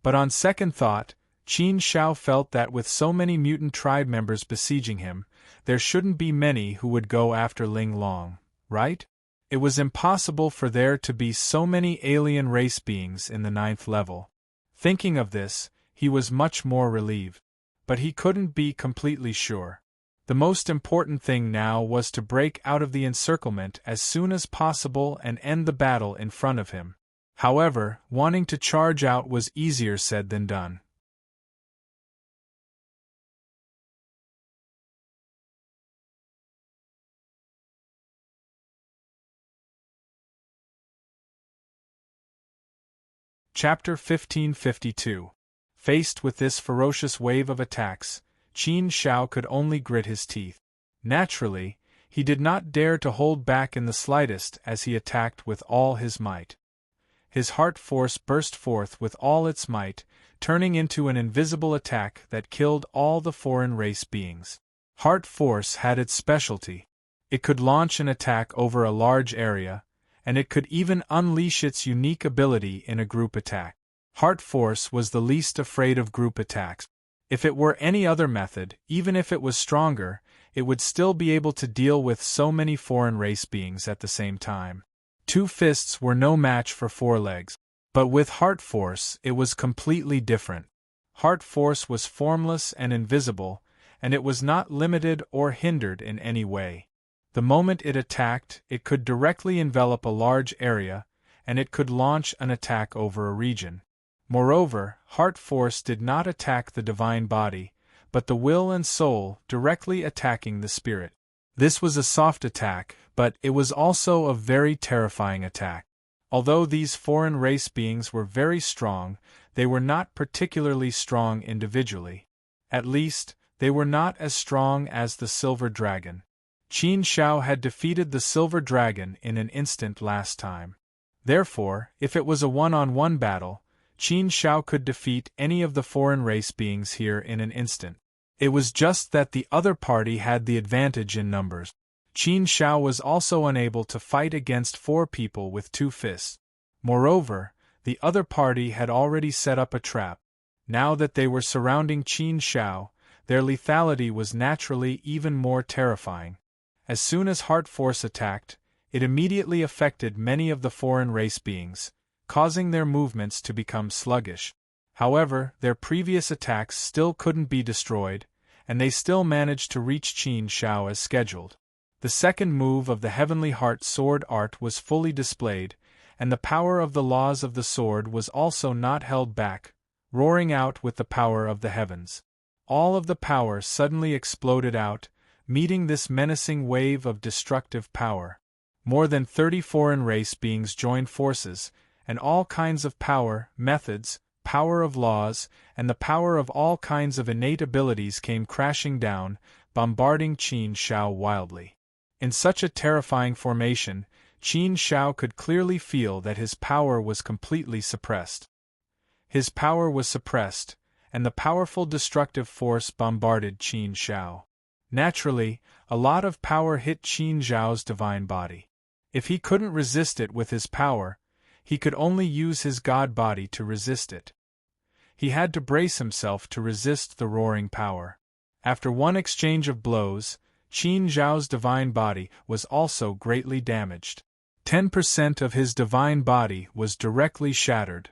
But on second thought, Qin Zhao felt that with so many mutant tribe members besieging him, there shouldn't be many who would go after Ling Long, right? It was impossible for there to be so many alien race beings in the 9th level. Thinking of this, he was much more relieved. But he couldn't be completely sure. The most important thing now was to break out of the encirclement as soon as possible and end the battle in front of him. However, wanting to charge out was easier said than done. Chapter 1552. Faced with this ferocious wave of attacks, Qin Zhao could only grit his teeth. Naturally, he did not dare to hold back in the slightest as he attacked with all his might. His heart force burst forth with all its might, turning into an invisible attack that killed all the foreign race beings. Heart force had its specialty. It could launch an attack over a large area, and it could even unleash its unique ability in a group attack. Heart force was the least afraid of group attacks. If it were any other method, even if it was stronger, it would still be able to deal with so many foreign race beings at the same time. 2 fists were no match for 4 legs. But with heart force, it was completely different. Heart force was formless and invisible, and it was not limited or hindered in any way. The moment it attacked, it could directly envelop a large area, and it could launch an attack over a region. Moreover, heart force did not attack the divine body, but the will and soul, directly attacking the spirit. This was a soft attack, but it was also a very terrifying attack. Although these foreign race beings were very strong, they were not particularly strong individually. At least, they were not as strong as the silver dragon. Qin Zhao had defeated the silver dragon in an instant last time. Therefore, if it was a one-on-one battle, Qin Zhao could defeat any of the foreign race beings here in an instant. It was just that the other party had the advantage in numbers. Qin Zhao was also unable to fight against 4 people with 2 fists. Moreover, the other party had already set up a trap. Now that they were surrounding Qin Zhao, their lethality was naturally even more terrifying. As soon as heart force attacked, it immediately affected many of the foreign race beings, causing their movements to become sluggish. However, their previous attacks still couldn't be destroyed, and they still managed to reach Qin Shao as scheduled. The second move of the Heavenly Heart sword art was fully displayed, and the power of the laws of the sword was also not held back, roaring out with the power of the heavens. All of the power suddenly exploded out, meeting this menacing wave of destructive power. More than 30 foreign race beings joined forces, and all kinds of power, methods, power of laws, and the power of all kinds of innate abilities came crashing down, bombarding Qin Shao wildly. In such a terrifying formation, Qin Shao could clearly feel that his power was completely suppressed. His power was suppressed, and the powerful destructive force bombarded Qin Shao. Naturally, a lot of power hit Qin Zhao's divine body. If he couldn't resist it with his power, he could only use his god body to resist it. He had to brace himself to resist the roaring power. After one exchange of blows, Qin Zhao's divine body was also greatly damaged. 10% of his divine body was directly shattered.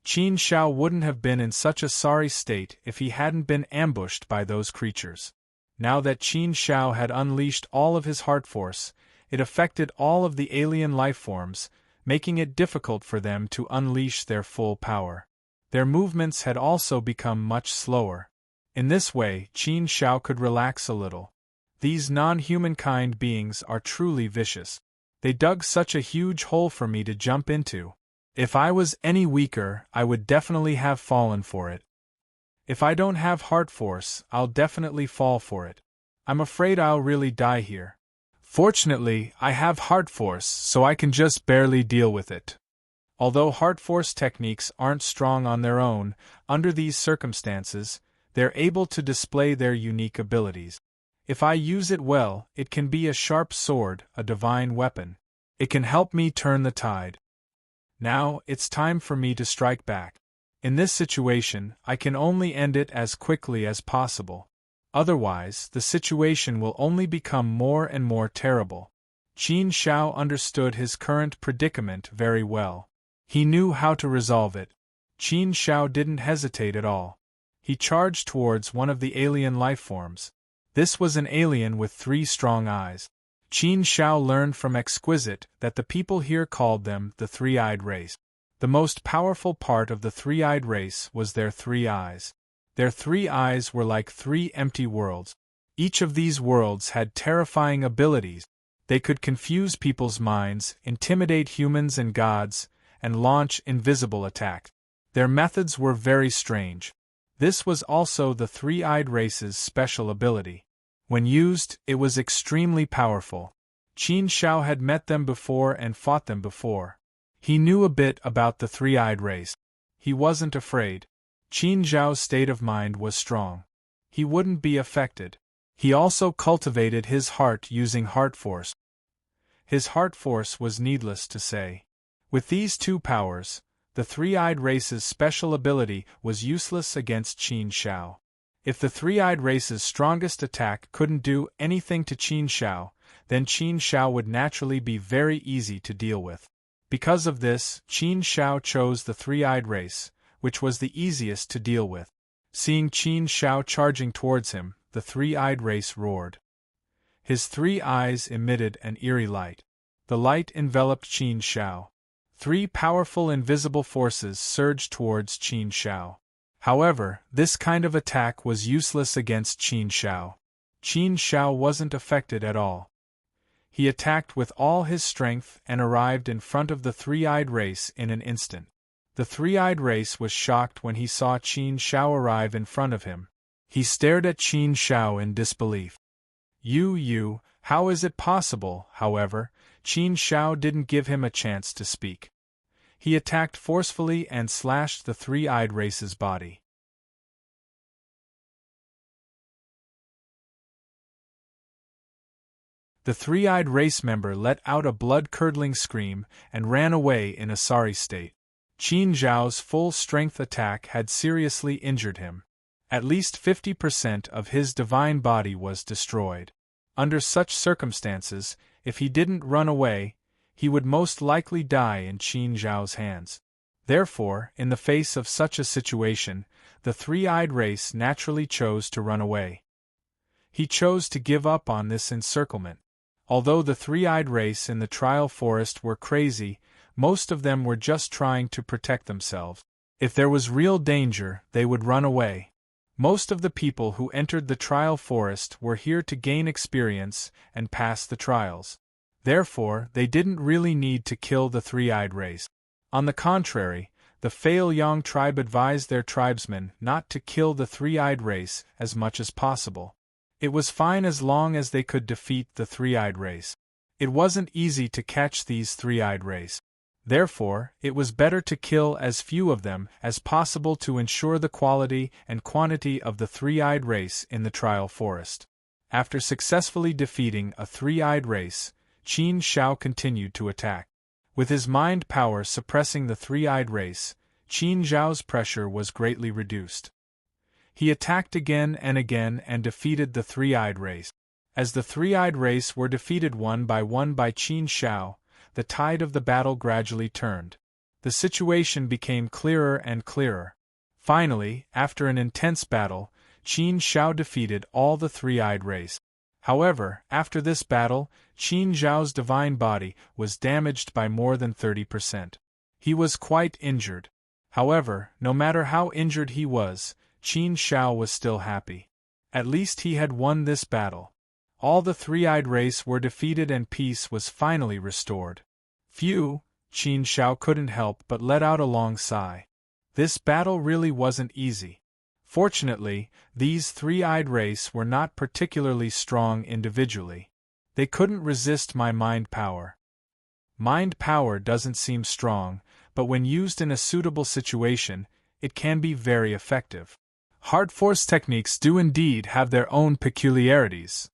Qin Shao wouldn't have been in such a sorry state if he hadn't been ambushed by those creatures. Now that Qin Shao had unleashed all of his heart force, it affected all of the alien life forms, making it difficult for them to unleash their full power. Their movements had also become much slower. In this way, Qin Shao could relax a little. These non-humankind beings are truly vicious. They dug such a huge hole for me to jump into. If I was any weaker, I would definitely have fallen for it. If I don't have heart force, I'll definitely fall for it. I'm afraid I'll really die here. Fortunately, I have heart force, so I can just barely deal with it. Although heart force techniques aren't strong on their own, under these circumstances, they're able to display their unique abilities. If I use it well, it can be a sharp sword, a divine weapon. It can help me turn the tide. Now, it's time for me to strike back. In this situation, I can only end it as quickly as possible. Otherwise, the situation will only become more and more terrible. Qin Shao understood his current predicament very well. He knew how to resolve it. Qin Shao didn't hesitate at all. He charged towards one of the alien life forms. This was an alien with 3 strong eyes. Qin Shao learned from Exquisite that the people here called them the three-eyed race. The most powerful part of the three-eyed race was their 3 eyes. Their 3 eyes were like 3 empty worlds. Each of these worlds had terrifying abilities. They could confuse people's minds, intimidate humans and gods, and launch invisible attacks. Their methods were very strange. This was also the three-eyed race's special ability. When used, it was extremely powerful. Qin Shao had met them before and fought them before. He knew a bit about the three-eyed race. He wasn't afraid. Qin Zhao's state of mind was strong. He wouldn't be affected. He also cultivated his heart using heart force. His heart force was needless to say. With these 2 powers, the three-eyed race's special ability was useless against Qin Shao. If the three-eyed race's strongest attack couldn't do anything to Qin Shao, then Qin Shao would naturally be very easy to deal with. Because of this, Qin Shao chose the three-eyed race, which was the easiest to deal with. Seeing Qin Shao charging towards him, the three-eyed race roared. His 3 eyes emitted an eerie light. The light enveloped Qin Shao. 3 powerful invisible forces surged towards Qin Shao. However, this kind of attack was useless against Qin Shao. Qin Shao wasn't affected at all. He attacked with all his strength and arrived in front of the three-eyed race in an instant. The three-eyed race was shocked when he saw Qin Shao arrive in front of him. He stared at Qin Shao in disbelief. How is it possible?" However, Qin Shao didn't give him a chance to speak. He attacked forcefully and slashed the three-eyed race's body. The three-eyed race member let out a blood-curdling scream and ran away in a sorry state. Qin Zhao's full-strength attack had seriously injured him. At least 50% of his divine body was destroyed. Under such circumstances, if he didn't run away, he would most likely die in Qin Zhao's hands. Therefore, in the face of such a situation, the three-eyed race naturally chose to run away. He chose to give up on this encirclement. Although the three-eyed race in the trial forest were crazy, most of them were just trying to protect themselves. If there was real danger, they would run away. Most of the people who entered the trial forest were here to gain experience and pass the trials. Therefore, they didn't really need to kill the three-eyed race. On the contrary, the Faelyong tribe advised their tribesmen not to kill the three-eyed race as much as possible. It was fine as long as they could defeat the three-eyed race. It wasn't easy to catch these three-eyed race. Therefore, it was better to kill as few of them as possible to ensure the quality and quantity of the three-eyed race in the trial forest. After successfully defeating a three-eyed race, Qin Shao continued to attack. With his mind power suppressing the three-eyed race, Qin Zhao's pressure was greatly reduced. He attacked again and defeated the three-eyed race. As the three-eyed race were defeated one by Qin Shao, the tide of the battle gradually turned. The situation became clearer and clearer. Finally, after an intense battle, Qin Shao defeated all the three-eyed race. However, after this battle, Qin Zhao's divine body was damaged by more than 30%. He was quite injured. However, no matter how injured he was, Qin Shao was still happy. At least he had won this battle. All the three-eyed race were defeated and peace was finally restored. Phew, Qin Shao couldn't help but let out a long sigh. This battle really wasn't easy. Fortunately, these three-eyed race were not particularly strong individually. They couldn't resist my mind power. Mind power doesn't seem strong, but when used in a suitable situation, it can be very effective. Hard force techniques do indeed have their own peculiarities.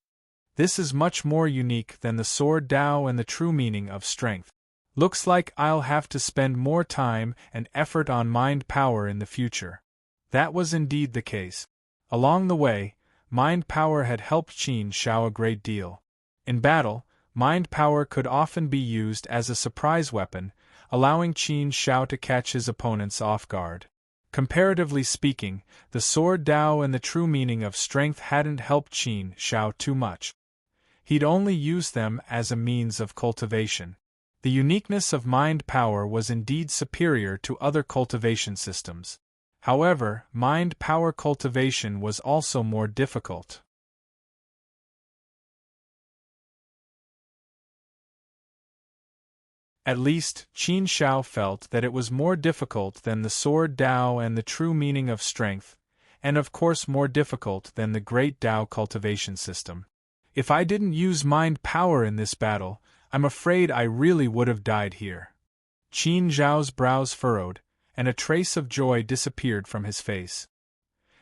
This is much more unique than the sword Dao and the true meaning of strength. Looks like I'll have to spend more time and effort on mind power in the future. That was indeed the case. Along the way, mind power had helped Qin Shao a great deal. In battle, mind power could often be used as a surprise weapon, allowing Qin Shao to catch his opponents off guard. Comparatively speaking, the sword Dao and the true meaning of strength hadn't helped Qin Shao too much. He'd only used them as a means of cultivation. The uniqueness of mind power was indeed superior to other cultivation systems. However, mind power cultivation was also more difficult. At least, Qin Shao felt that it was more difficult than the sword Dao and the true meaning of strength, and of course more difficult than the great Dao cultivation system. If I didn't use mind power in this battle, I'm afraid I really would have died here. Qin Zhao's brows furrowed, and a trace of joy disappeared from his face.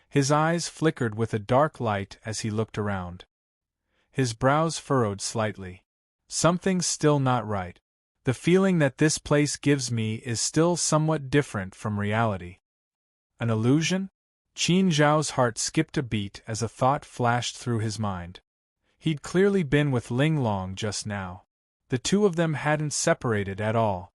His eyes flickered with a dark light as he looked around. His brows furrowed slightly. Something's still not right. The feeling that this place gives me is still somewhat different from reality. An illusion? Qin Zhao's heart skipped a beat as a thought flashed through his mind. He'd clearly been with Ling Long just now. The two of them hadn't separated at all.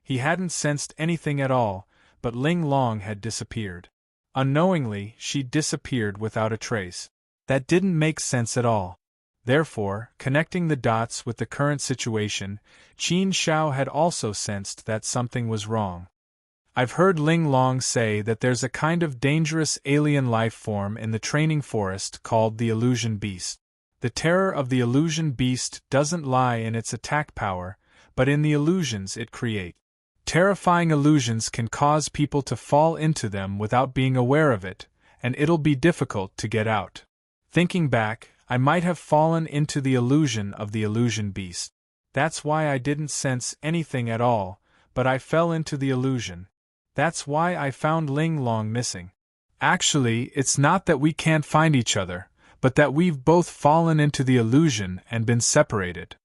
He hadn't sensed anything at all, but Ling Long had disappeared. Unknowingly, she'd disappeared without a trace. That didn't make sense at all. Therefore, connecting the dots with the current situation, Qin Shao had also sensed that something was wrong. I've heard Ling Long say that there's a kind of dangerous alien life form in the training forest called the illusion beast. The terror of the illusion beast doesn't lie in its attack power, but in the illusions it creates. Terrifying illusions can cause people to fall into them without being aware of it, and it'll be difficult to get out. Thinking back, I might have fallen into the illusion of the illusion beast. That's why I didn't sense anything at all, but I fell into the illusion. That's why I found Ling Long missing. Actually, it's not that we can't find each other, but that we've both fallen into the illusion and been separated.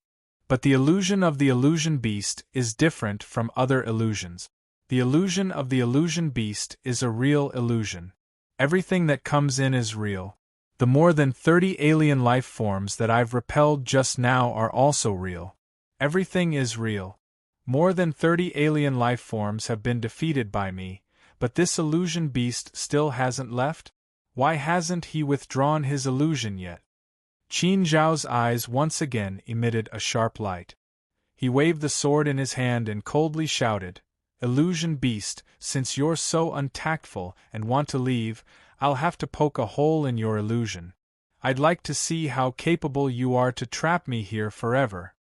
But the illusion of the illusion beast is different from other illusions. The illusion of the illusion beast is a real illusion. Everything that comes in is real. The more than 30 alien life forms that I've repelled just now are also real. Everything is real. More than 30 alien life forms have been defeated by me, but this illusion beast still hasn't left? Why hasn't he withdrawn his illusion yet? Qin Zhao's eyes once again emitted a sharp light. He waved the sword in his hand and coldly shouted, "Illusion beast, since you're so untactful and want to leave, I'll have to poke a hole in your illusion. I'd like to see how capable you are to trap me here forever.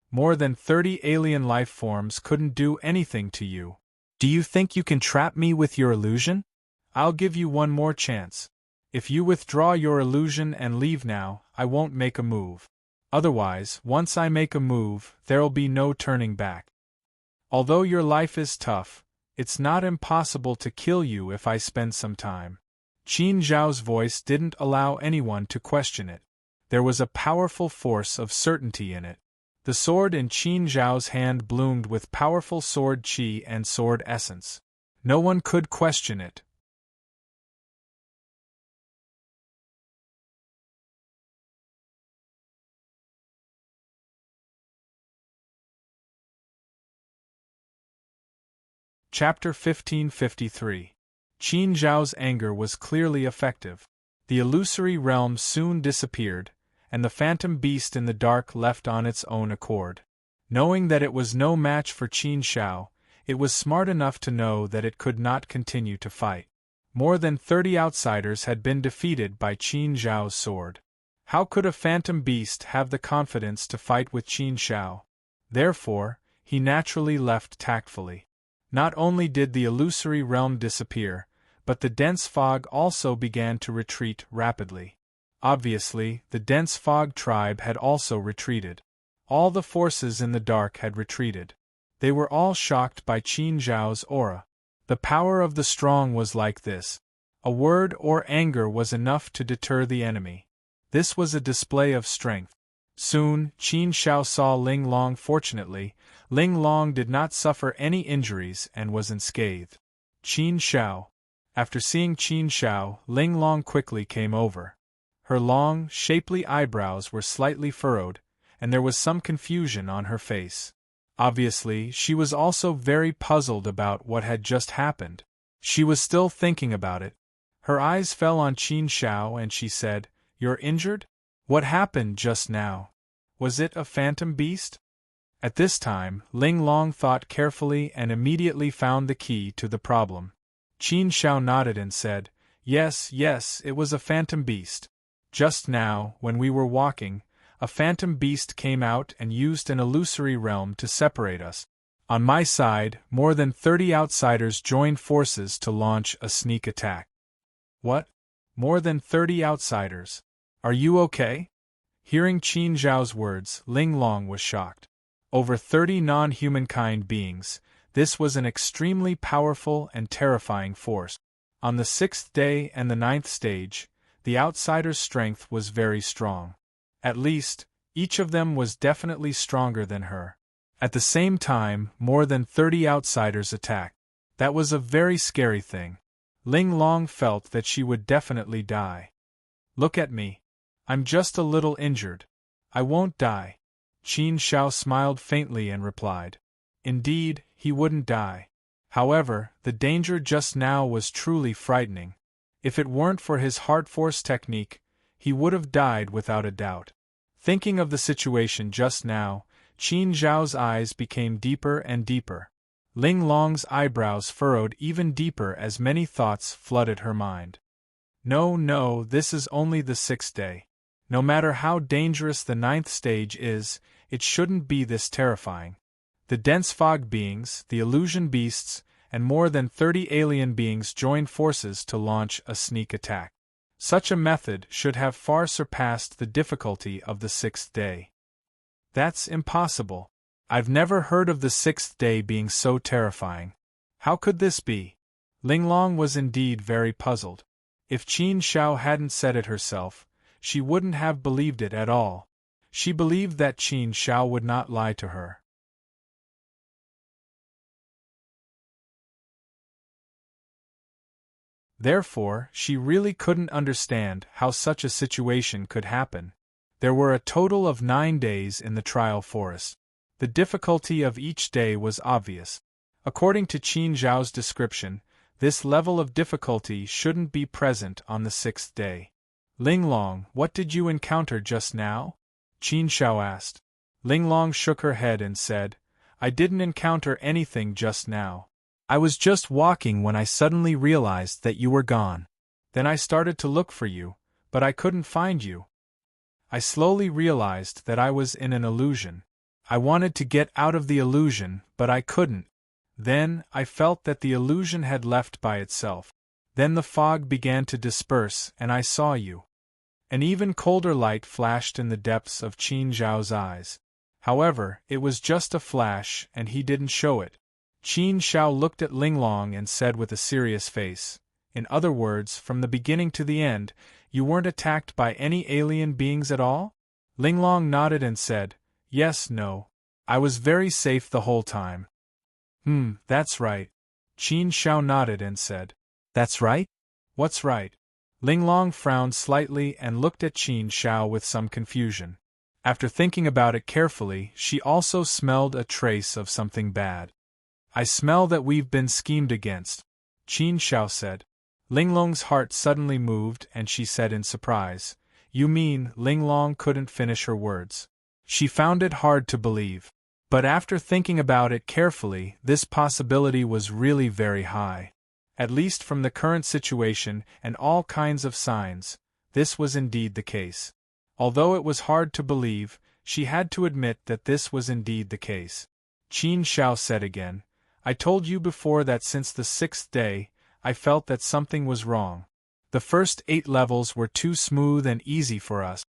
More than 30 alien life forms couldn't do anything to you. Do you think you can trap me with your illusion? I'll give you one more chance. If you withdraw your illusion and leave now, I won't make a move. Otherwise, once I make a move, there'll be no turning back. Although your life is tough, it's not impossible to kill you if I spend some time." Qin Zhao's voice didn't allow anyone to question it. There was a powerful force of certainty in it. The sword in Qin Zhao's hand bloomed with powerful sword qi and sword essence. No one could question it. Chapter 1553. Qin Zhao's anger was clearly effective. The illusory realm soon disappeared, and the phantom beast in the dark left on its own accord. Knowing that it was no match for Qin Zhao, it was smart enough to know that it could not continue to fight. More than 30 outsiders had been defeated by Qin Zhao's sword. How could a phantom beast have the confidence to fight with Qin Zhao? Therefore, he naturally left tactfully. Not only did the illusory realm disappear, but the dense fog also began to retreat rapidly. Obviously, the dense fog tribe had also retreated. All the forces in the dark had retreated. They were all shocked by Qin Zhao's aura. The power of the strong was like this. A word or anger was enough to deter the enemy. This was a display of strength. Soon, Qin Zhao saw Ling Long. Fortunately, Ling Long did not suffer any injuries and was unscathed. Qin Zhao. After seeing Qin Zhao, Ling Long quickly came over. Her long, shapely eyebrows were slightly furrowed, and there was some confusion on her face. Obviously, she was also very puzzled about what had just happened. She was still thinking about it. Her eyes fell on Qin Zhao and she said, "You're injured? What happened just now? Was it a phantom beast?" At this time, Ling Long thought carefully and immediately found the key to the problem. Qin Zhao nodded and said, Yes, it was a phantom beast. Just now, when we were walking, a phantom beast came out and used an illusory realm to separate us. On my side, more than 30 outsiders joined forces to launch a sneak attack." "What? More than 30 outsiders? Are you okay?" Hearing Qin Zhao's words, Ling Long was shocked. Over 30 non-humankind beings, this was an extremely powerful and terrifying force. On the 6th day and the 9th stage, the outsiders' strength was very strong. At least, each of them was definitely stronger than her. At the same time, more than 30 outsiders attacked. That was a very scary thing. Ling Long felt that she would definitely die. "Look at me. I'm just a little injured. I won't die." Qin Zhao smiled faintly and replied. Indeed, he wouldn't die. However, the danger just now was truly frightening. If it weren't for his heart force technique, he would have died without a doubt. Thinking of the situation just now, Qin Zhao's eyes became deeper and deeper. Ling Long's eyebrows furrowed even deeper as many thoughts flooded her mind. No, this is only the 6th day. No matter how dangerous the 9th stage is, it shouldn't be this terrifying. The dense fog beings, the illusion beasts, and more than 30 alien beings joined forces to launch a sneak attack. Such a method should have far surpassed the difficulty of the 6th day. That's impossible. I've never heard of the 6th day being so terrifying. How could this be? Ling Long was indeed very puzzled. If Qin Zhao hadn't said it herself, she wouldn't have believed it at all. She believed that Qin Zhao would not lie to her. Therefore, she really couldn't understand how such a situation could happen. There were a total of 9 days in the trial forest. The difficulty of each day was obvious. According to Qin Zhao's description, this level of difficulty shouldn't be present on the 6th day. Linglong, what did you encounter just now? Qin Zhao asked. Linglong shook her head and said, I didn't encounter anything just now. I was just walking when I suddenly realized that you were gone. Then I started to look for you, but I couldn't find you. I slowly realized that I was in an illusion. I wanted to get out of the illusion, but I couldn't. Then, I felt that the illusion had left by itself. Then the fog began to disperse and I saw you. An even colder light flashed in the depths of Qin Zhao's eyes. However, it was just a flash and he didn't show it. Qin Zhao looked at Linglong and said with a serious face, in other words, from the beginning to the end, you weren't attacked by any alien beings at all? Linglong nodded and said, yes, no. I was very safe the whole time. That's right. Qin Zhao nodded and said, that's right? What's right? Linglong frowned slightly and looked at Qin Zhao with some confusion. After thinking about it carefully, she also smelled a trace of something bad. I smell that we've been schemed against, Qin Zhao said. Linglong's heart suddenly moved and she said in surprise, you mean? Linglong couldn't finish her words. She found it hard to believe. But after thinking about it carefully, this possibility was really very high. At least from the current situation and all kinds of signs, this was indeed the case. Although it was hard to believe, she had to admit that this was indeed the case. Qin Zhao said again, I told you before that since the 6th day, I felt that something was wrong. The first 8 levels were too smooth and easy for us.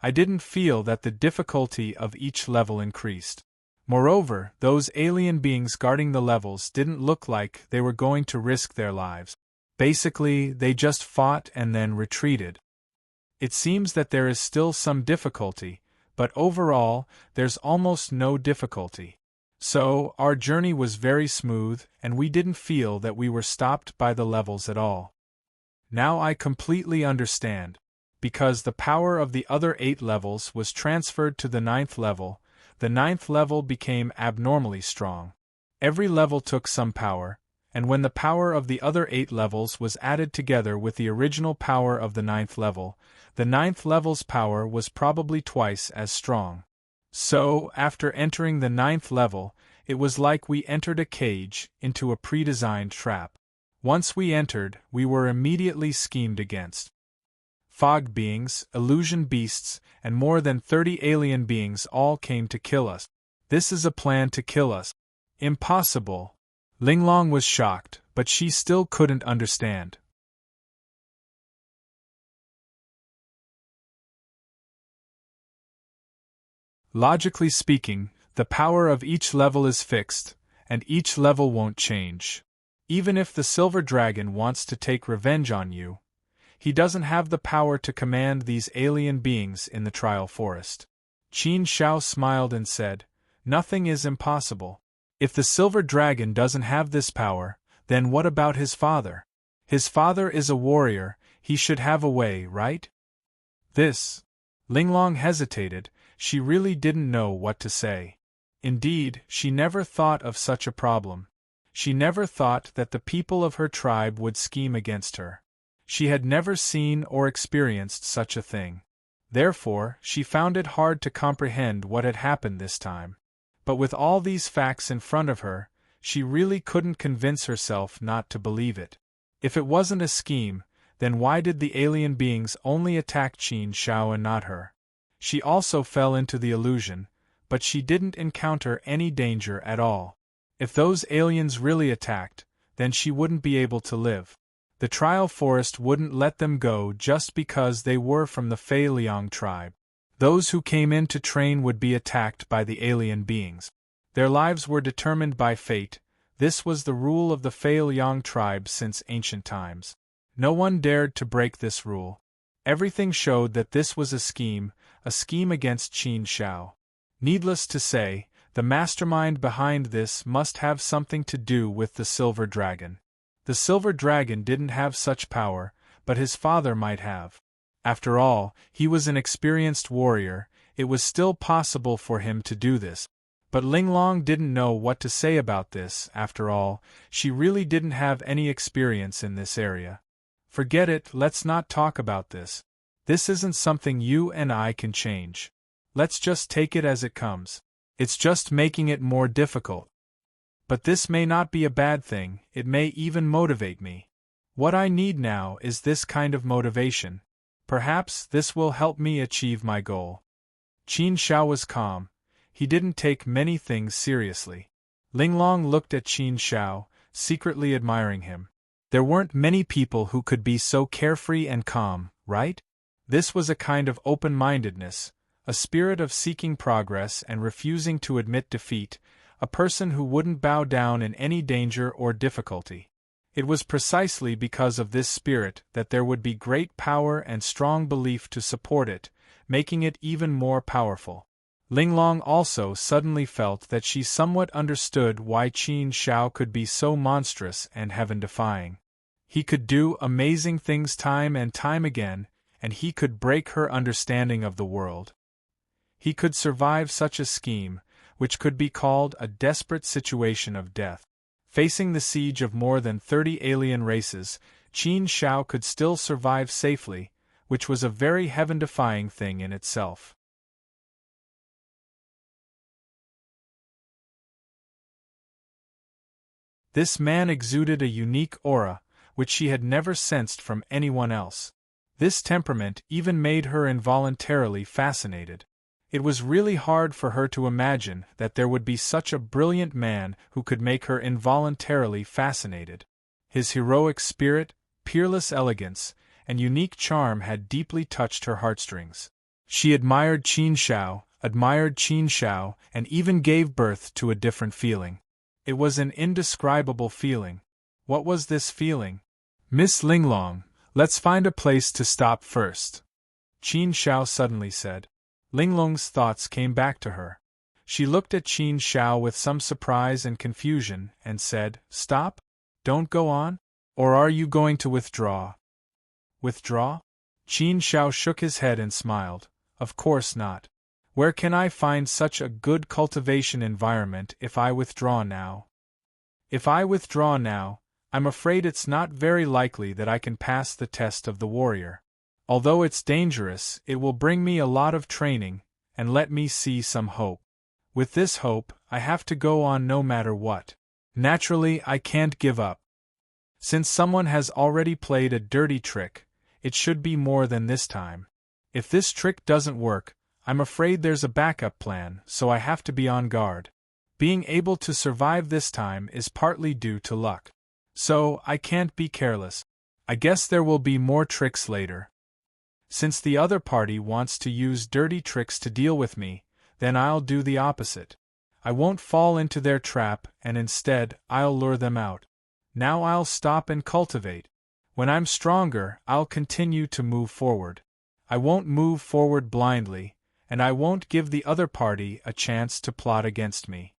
I didn't feel that the difficulty of each level increased. Moreover, those alien beings guarding the levels didn't look like they were going to risk their lives. Basically, they just fought and then retreated. It seems that there is still some difficulty, but overall, there's almost no difficulty. So, our journey was very smooth, and we didn't feel that we were stopped by the levels at all. Now I completely understand. Because the power of the other 8 levels was transferred to the 9th level, the 9th level became abnormally strong. Every level took some power, and when the power of the other 8 levels was added together with the original power of the 9th level, the 9th level's power was probably twice as strong. So, after entering the 9th level, it was like we entered a cage into a pre-designed trap. Once we entered, we were immediately schemed against. Fog beings, illusion beasts, and more than 30 alien beings all came to kill us. This is a plan to kill us. Impossible. Linglong was shocked, but she still couldn't understand. Logically speaking, the power of each level is fixed, and each level won't change. Even if the Silver Dragon wants to take revenge on you, he doesn't have the power to command these alien beings in the trial forest. Qin Zhao smiled and said, nothing is impossible. If the Silver Dragon doesn't have this power, then what about his father? His father is a warrior, he should have a way, right? This. Linglong hesitated, she really didn't know what to say. Indeed, she never thought of such a problem. She never thought that the people of her tribe would scheme against her. She had never seen or experienced such a thing. Therefore, she found it hard to comprehend what had happened this time. But with all these facts in front of her, she really couldn't convince herself not to believe it. If it wasn't a scheme, then why did the alien beings only attack Qin Zhao and not her? She also fell into the illusion, but she didn't encounter any danger at all. If those aliens really attacked, then she wouldn't be able to live. The trial forest wouldn't let them go just because they were from the Fei Liang tribe. Those who came in to train would be attacked by the alien beings. Their lives were determined by fate. This was the rule of the Fei Liang tribe since ancient times. No one dared to break this rule. Everything showed that this was a scheme against Qin Zhao. Needless to say, the mastermind behind this must have something to do with the Silver Dragon. The Silver Dragon didn't have such power, but his father might have. After all, he was an experienced warrior, it was still possible for him to do this. But Linglong didn't know what to say about this. After all, she really didn't have any experience in this area. Forget it, let's not talk about this. This isn't something you and I can change. Let's just take it as it comes. It's just making it more difficult. But this may not be a bad thing, it may even motivate me. What I need now is this kind of motivation. Perhaps this will help me achieve my goal. Qin Shao was calm. He didn't take many things seriously. Linglong looked at Qin Shao, secretly admiring him. There weren't many people who could be so carefree and calm, right? This was a kind of open-mindedness, a spirit of seeking progress and refusing to admit defeat, a person who wouldn't bow down in any danger or difficulty. It was precisely because of this spirit that there would be great power and strong belief to support it, making it even more powerful. Linglong also suddenly felt that she somewhat understood why Qin Shao could be so monstrous and heaven-defying. He could do amazing things time and time again, and he could break her understanding of the world. He could survive such a scheme, which could be called a desperate situation of death. Facing the siege of more than 30 alien races, Qin Shao could still survive safely, which was a very heaven-defying thing in itself. This man exuded a unique aura, which she had never sensed from anyone else. This temperament even made her involuntarily fascinated. It was really hard for her to imagine that there would be such a brilliant man who could make her involuntarily fascinated. His heroic spirit, peerless elegance, and unique charm had deeply touched her heartstrings. She admired Qin Shao, and even gave birth to a different feeling. It was an indescribable feeling. What was this feeling? Miss Linglong, let's find a place to stop first, Qin Shao suddenly said. Linglong's thoughts came back to her. She looked at Qin Shao with some surprise and confusion, and said, "Stop? Don't go on? Or are you going to withdraw?" "Withdraw?" Qin Shao shook his head and smiled. "Of course not. Where can I find such a good cultivation environment if I withdraw now? If I withdraw now, I'm afraid it's not very likely that I can pass the test of the warrior. Although it's dangerous, it will bring me a lot of training, and let me see some hope. With this hope, I have to go on no matter what. Naturally, I can't give up. Since someone has already played a dirty trick, it should be more than this time. If this trick doesn't work, I'm afraid there's a backup plan, so I have to be on guard. Being able to survive this time is partly due to luck. So, I can't be careless. I guess there will be more tricks later. Since the other party wants to use dirty tricks to deal with me, then I'll do the opposite. I won't fall into their trap, and instead, I'll lure them out. Now I'll stop and cultivate. When I'm stronger, I'll continue to move forward. I won't move forward blindly, and I won't give the other party a chance to plot against me.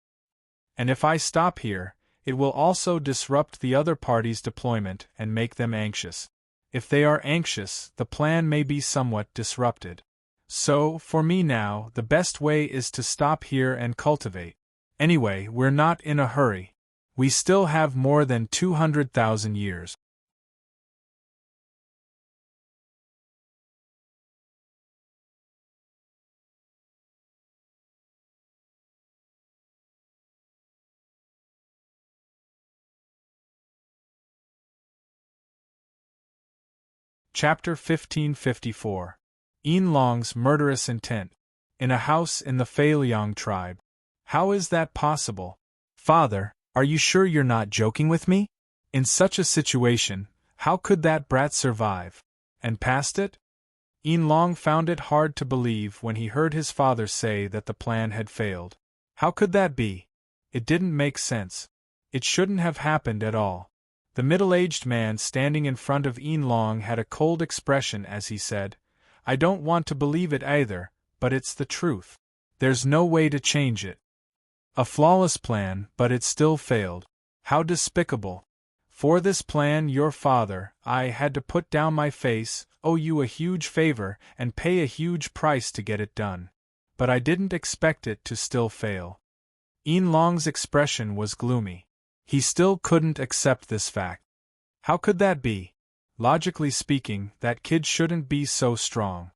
And if I stop here, it will also disrupt the other party's deployment and make them anxious. If they are anxious, the plan may be somewhat disrupted. So, for me now, the best way is to stop here and cultivate. Anyway, we're not in a hurry. We still have more than 200,000 years. Chapter 1554. Yinlong's murderous intent. In a house in the Feiliang tribe. How is that possible? Father, are you sure you're not joking with me? In such a situation, how could that brat survive? And past it? Yinlong found it hard to believe when he heard his father say that the plan had failed. How could that be? It didn't make sense. It shouldn't have happened at all. The middle-aged man standing in front of Yinlong had a cold expression as he said, "I don't want to believe it either, but it's the truth. There's no way to change it. A flawless plan, but it still failed. How despicable. For this plan your father, I had to put down my face, owe you a huge favor, and pay a huge price to get it done. But I didn't expect it to still fail. Yin Long's expression was gloomy. He still couldn't accept this fact. How could that be? Logically speaking, that kid shouldn't be so strong.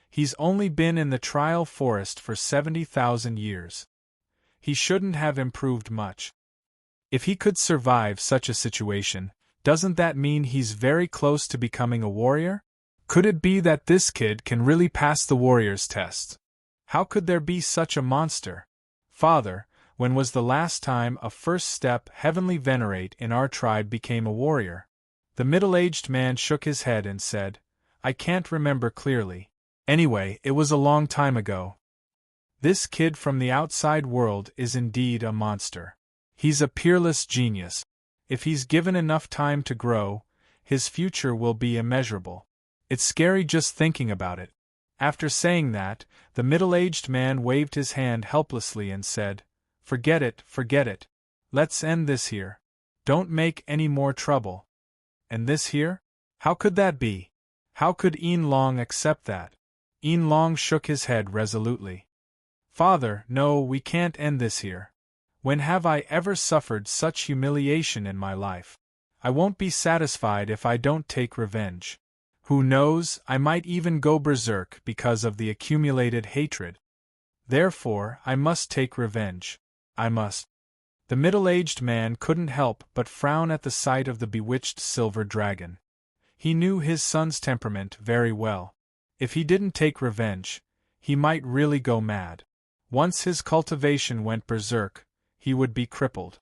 He's only been in the trial forest for 70,000 years. He shouldn't have improved much. If he could survive such a situation, doesn't that mean he's very close to becoming a warrior? Could it be that this kid can really pass the warrior's test? How could there be such a monster? Father, when was the last time a first step heavenly venerate in our tribe became a warrior? The middle-aged man shook his head and said, I can't remember clearly. Anyway, it was a long time ago. This kid from the outside world is indeed a monster. He's a peerless genius. If he's given enough time to grow, his future will be immeasurable. It's scary just thinking about it. After saying that, the middle-aged man waved his hand helplessly and said, Forget it, forget it. Let's end this here. Don't make any more trouble. And this here? How could that be? How could Yin Long accept that? Yin Long shook his head resolutely. Father, no, we can't end this here. When have I ever suffered such humiliation in my life? I won't be satisfied if I don't take revenge. Who knows, I might even go berserk because of the accumulated hatred. Therefore, I must take revenge. I must. The middle-aged man couldn't help but frown at the sight of the bewitched silver dragon. He knew his son's temperament very well. If he didn't take revenge, he might really go mad. Once his cultivation went berserk, he would be crippled.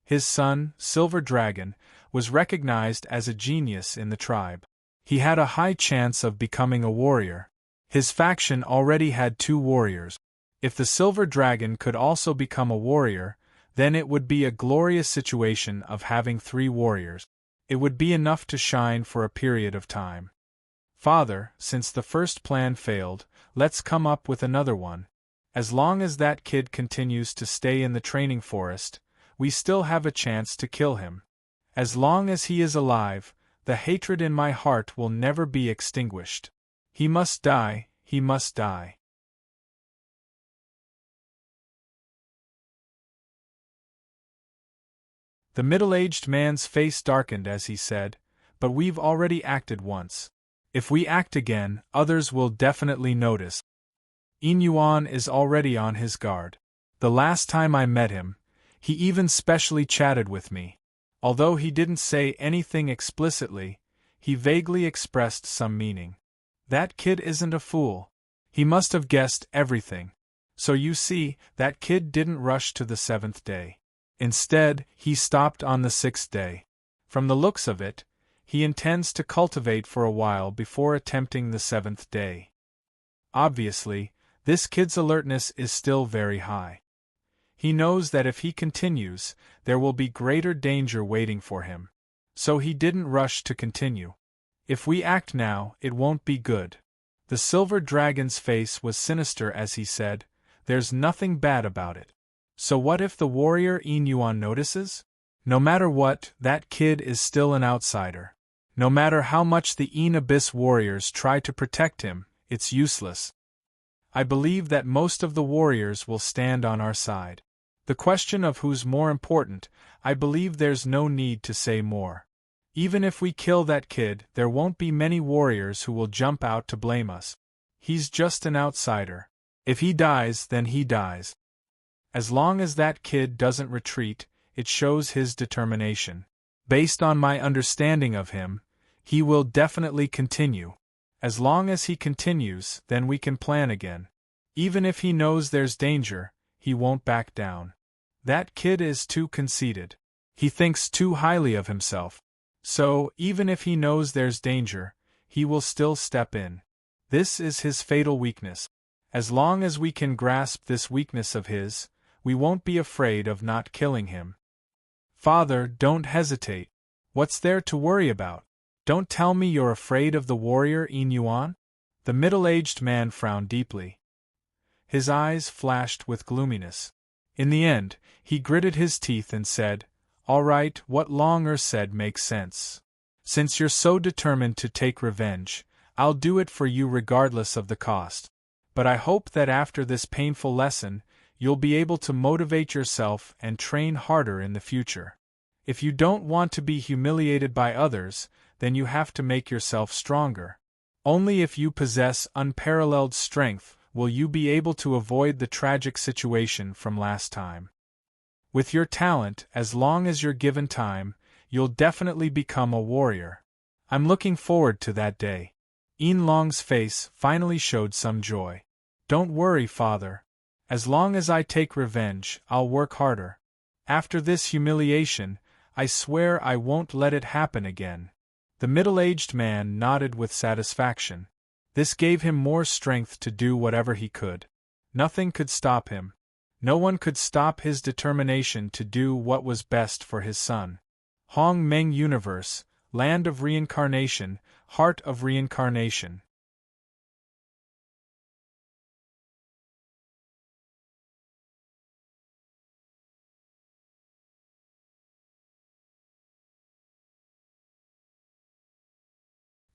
His son, Silver Dragon, was recognized as a genius in the tribe. He had a high chance of becoming a warrior. His faction already had 2 warriors. If the Silver Dragon could also become a warrior, then it would be a glorious situation of having 3 warriors. It would be enough to shine for a period of time. Father, since the first plan failed, let's come up with another one. As long as that kid continues to stay in the training forest, we still have a chance to kill him. As long as he is alive, the hatred in my heart will never be extinguished. He must die, he must die. The middle-aged man's face darkened as he said, But we've already acted once. If we act again, others will definitely notice. Yin Yuan is already on his guard. The last time I met him, he even specially chatted with me. Although he didn't say anything explicitly, he vaguely expressed some meaning. That kid isn't a fool. He must have guessed everything. So you see, that kid didn't rush to the 7th day. Instead, he stopped on the 6th day. From the looks of it, he intends to cultivate for a while before attempting the 7th day. Obviously, this kid's alertness is still very high. He knows that if he continues, there will be greater danger waiting for him. So he didn't rush to continue. If we act now, it won't be good. The silver dragon's face was sinister as he said, There's nothing bad about it. So what if the warrior Yin Yuan notices? No matter what, that kid is still an outsider. No matter how much the Yin Abyss warriors try to protect him, it's useless. I believe that most of the warriors will stand on our side. The question of who's more important, I believe there's no need to say more. Even if we kill that kid, there won't be many warriors who will jump out to blame us. He's just an outsider. If he dies, then he dies. As long as that kid doesn't retreat, it shows his determination. Based on my understanding of him, he will definitely continue. As long as he continues, then we can plan again. Even if he knows there's danger, he won't back down. That kid is too conceited. He thinks too highly of himself. So, even if he knows there's danger, he will still step in. This is his fatal weakness. As long as we can grasp this weakness of his, we won't be afraid of not killing him. Father, don't hesitate. What's there to worry about? Don't tell me you're afraid of the warrior Yin Yuan? The middle-aged man frowned deeply. His eyes flashed with gloominess. In the end, he gritted his teeth and said, All right, what Longer said makes sense. Since you're so determined to take revenge, I'll do it for you regardless of the cost. But I hope that after this painful lesson, you'll be able to motivate yourself and train harder in the future. If you don't want to be humiliated by others, then you have to make yourself stronger. Only if you possess unparalleled strength will you be able to avoid the tragic situation from last time. With your talent, as long as you're given time, you'll definitely become a warrior. I'm looking forward to that day. Yin Long's face finally showed some joy. Don't worry, father. As long as I take revenge, I'll work harder. After this humiliation, I swear I won't let it happen again. The middle-aged man nodded with satisfaction. This gave him more strength to do whatever he could. Nothing could stop him. No one could stop his determination to do what was best for his son. Hong Meng Universe, Land of Reincarnation, Heart of Reincarnation.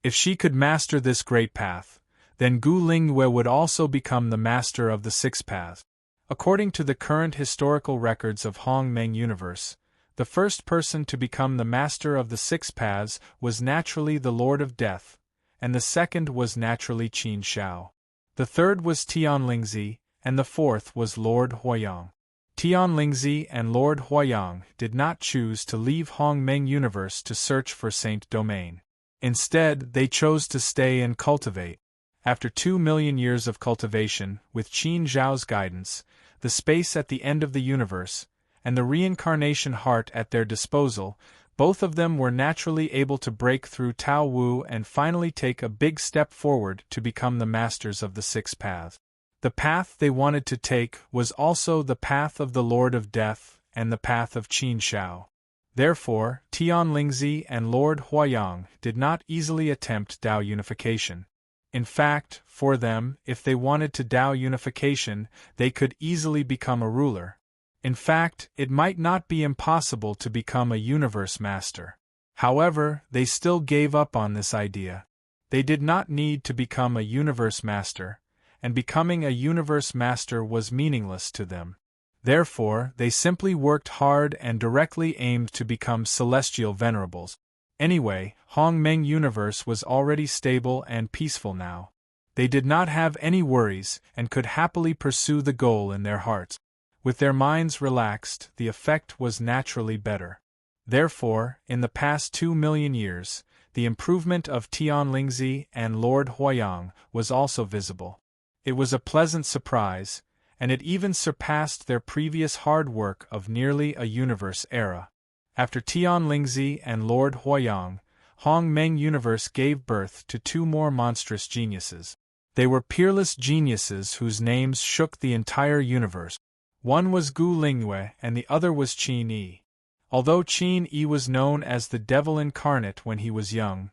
If she could master this great path, then Gu Lingyue would also become the master of the six paths. According to the current historical records of Hong Meng Universe, the first person to become the master of the six paths was naturally the Lord of Death, and the second was naturally Qin Shao. The third was Tianlingzi, and the fourth was Lord Huoyang. Tianlingzi and Lord Huoyang did not choose to leave Hong Meng Universe to search for Saint Domain. Instead, they chose to stay and cultivate. After 2 million years of cultivation, with Qin Zhao's guidance, the space at the end of the universe, and the reincarnation heart at their disposal, both of them were naturally able to break through Tao Wu and finally take a big step forward to become the masters of the six paths. The path they wanted to take was also the path of the Lord of Death and the path of Qin Shao. Therefore, Tianlingzi and Lord Huoyang did not easily attempt Dao unification. In fact, for them, if they wanted to Dao unification, they could easily become a ruler. In fact, it might not be impossible to become a universe master. However, they still gave up on this idea. They did not need to become a universe master, and becoming a universe master was meaningless to them. Therefore, they simply worked hard and directly aimed to become celestial venerables. Anyway, Hong Meng Universe was already stable and peaceful now. They did not have any worries and could happily pursue the goal in their hearts. With their minds relaxed, the effect was naturally better. Therefore, in the past 2 million years, the improvement of Tianlingzi and Lord Huoyang was also visible. It was a pleasant surprise, and it even surpassed their previous hard work of nearly a universe era. After Tianlingzi and Lord Huoyang, Hong Meng Universe gave birth to 2 more monstrous geniuses. They were peerless geniuses whose names shook the entire universe. One was Gu Lingyue and the other was Qin Yi. Although Qin Yi was known as the devil incarnate when he was young,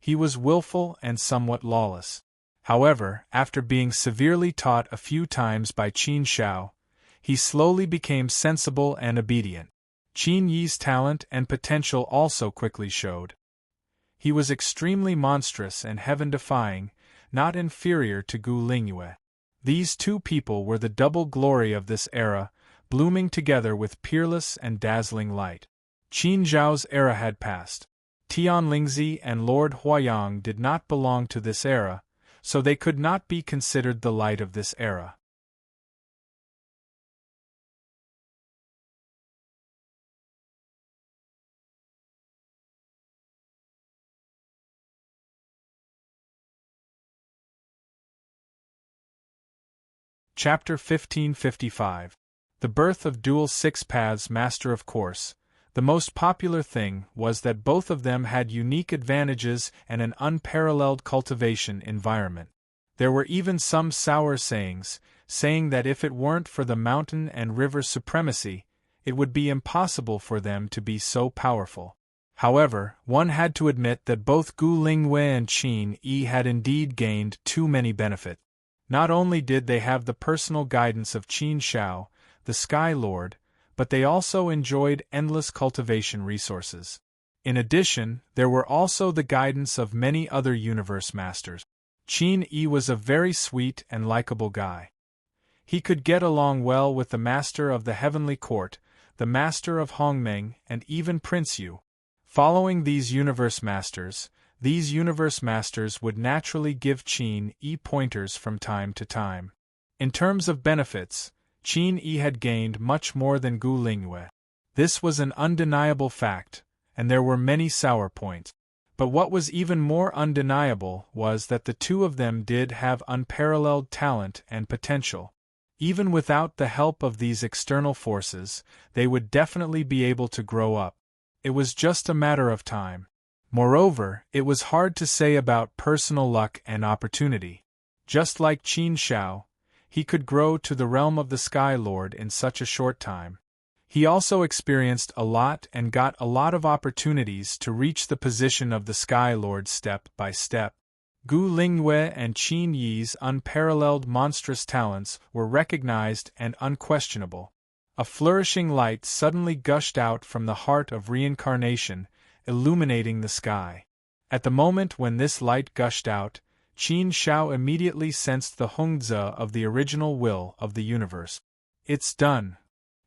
he was willful and somewhat lawless. However, after being severely taught a few times by Qin Shao, he slowly became sensible and obedient. Qin Yi's talent and potential also quickly showed. He was extremely monstrous and heaven-defying, not inferior to Gu Lingyue. These 2 people were the double glory of this era, blooming together with peerless and dazzling light. Qin Zhao's era had passed. Tianlingzi and Lord Huoyang did not belong to this era, so they could not be considered the light of this era. Chapter 1555. The Birth of Dual Six Paths Master. Of course, the most popular thing was that both of them had unique advantages and an unparalleled cultivation environment. There were even some sour sayings, saying that if it weren't for the mountain and river supremacy, it would be impossible for them to be so powerful. However, one had to admit that both Gu Lingyue and Qin Yi had indeed gained too many benefits. Not only did they have the personal guidance of Qin Shao, the Sky Lord, but they also enjoyed endless cultivation resources. In addition, there were also the guidance of many other universe masters. Qin Yi was a very sweet and likable guy. He could get along well with the master of the heavenly court, the master of Hongmeng, and even Prince Yu. Following these universe masters would naturally give Qin Yi pointers from time to time. In terms of benefits, Qin Yi had gained much more than Gu Lingyue. This was an undeniable fact, and there were many sour points. But what was even more undeniable was that the two of them did have unparalleled talent and potential. Even without the help of these external forces, they would definitely be able to grow up. It was just a matter of time. Moreover, it was hard to say about personal luck and opportunity. Just like Qin Shao, he could grow to the realm of the Sky Lord in such a short time. He also experienced a lot and got a lot of opportunities to reach the position of the Sky Lord step by step. Gu Lingyue and Qin Yi's unparalleled monstrous talents were recognized and unquestionable. A flourishing light suddenly gushed out from the heart of reincarnation, illuminating the sky. At the moment when this light gushed out, Qin Shao immediately sensed the hongzi of the original will of the universe. It's done.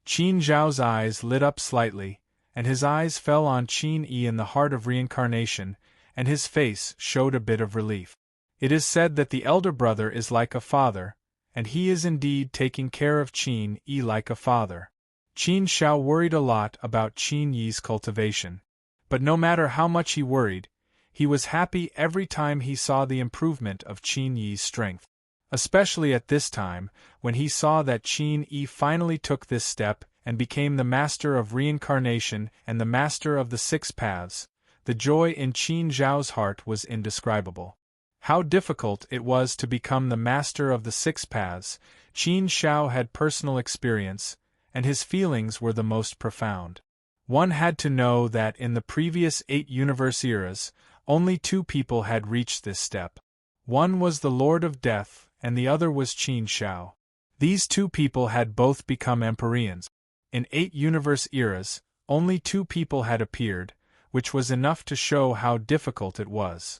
Qin Zhao's eyes lit up slightly, and his eyes fell on Qin Yi in the heart of reincarnation, and his face showed a bit of relief. It is said that the elder brother is like a father, and he is indeed taking care of Qin Yi like a father. Qin Shao worried a lot about Qin Yi's cultivation. But no matter how much he worried, he was happy every time he saw the improvement of Qin Yi's strength. Especially at this time, when he saw that Qin Yi finally took this step and became the master of reincarnation and the master of the six paths, the joy in Qin Zhao's heart was indescribable. How difficult it was to become the master of the six paths, Qin Shao had personal experience, and his feelings were the most profound. One had to know that in the previous 8 universe eras, only 2 people had reached this step. One was the Lord of Death, and the other was Qin Shao. These 2 people had both become Empyreans. In 8 universe eras, only 2 people had appeared, which was enough to show how difficult it was.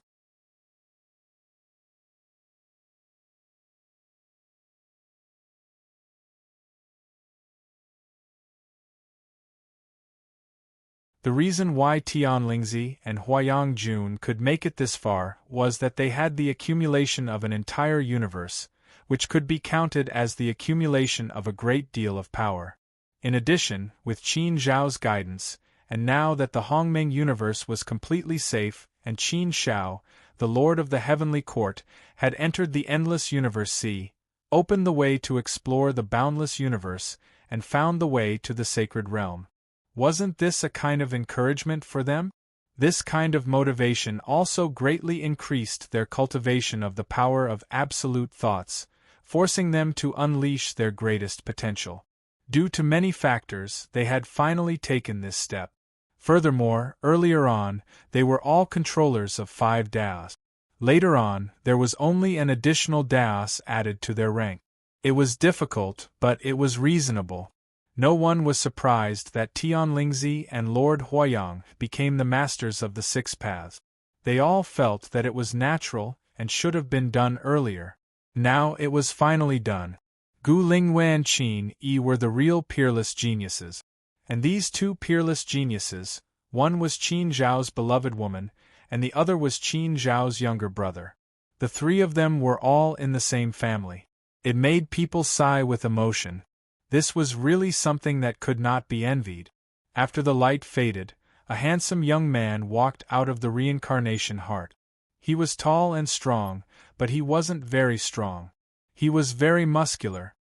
The reason why Tianlingzi and Huayang Jun could make it this far was that they had the accumulation of an entire universe, which could be counted as the accumulation of a great deal of power. In addition, with Qin Zhao's guidance, and now that the Hongmeng universe was completely safe, and Qin Shao, the Lord of the Heavenly Court, had entered the Endless Universe Sea, opened the way to explore the boundless universe, and found the way to the sacred realm. Wasn't this a kind of encouragement for them? This kind of motivation also greatly increased their cultivation of the power of absolute thoughts, forcing them to unleash their greatest potential. Due to many factors, they had finally taken this step. Furthermore, earlier on, they were all controllers of 5 daos. Later on, there was only an additional daos added to their rank. It was difficult, but it was reasonable. No one was surprised that Tianlingzi and Lord Huayang became the masters of the 6 paths. They all felt that it was natural and should have been done earlier. Now it was finally done. Gu Lingyue and Qin Yi were the real peerless geniuses. And these 2 peerless geniuses, one was Qin Zhao's beloved woman, and the other was Qin Zhao's younger brother. The 3 of them were all in the same family. It made people sigh with emotion. This was really something that could not be envied. After the light faded, a handsome young man walked out of the reincarnation heart. He was tall and strong, but he wasn't very strong. He was very muscular.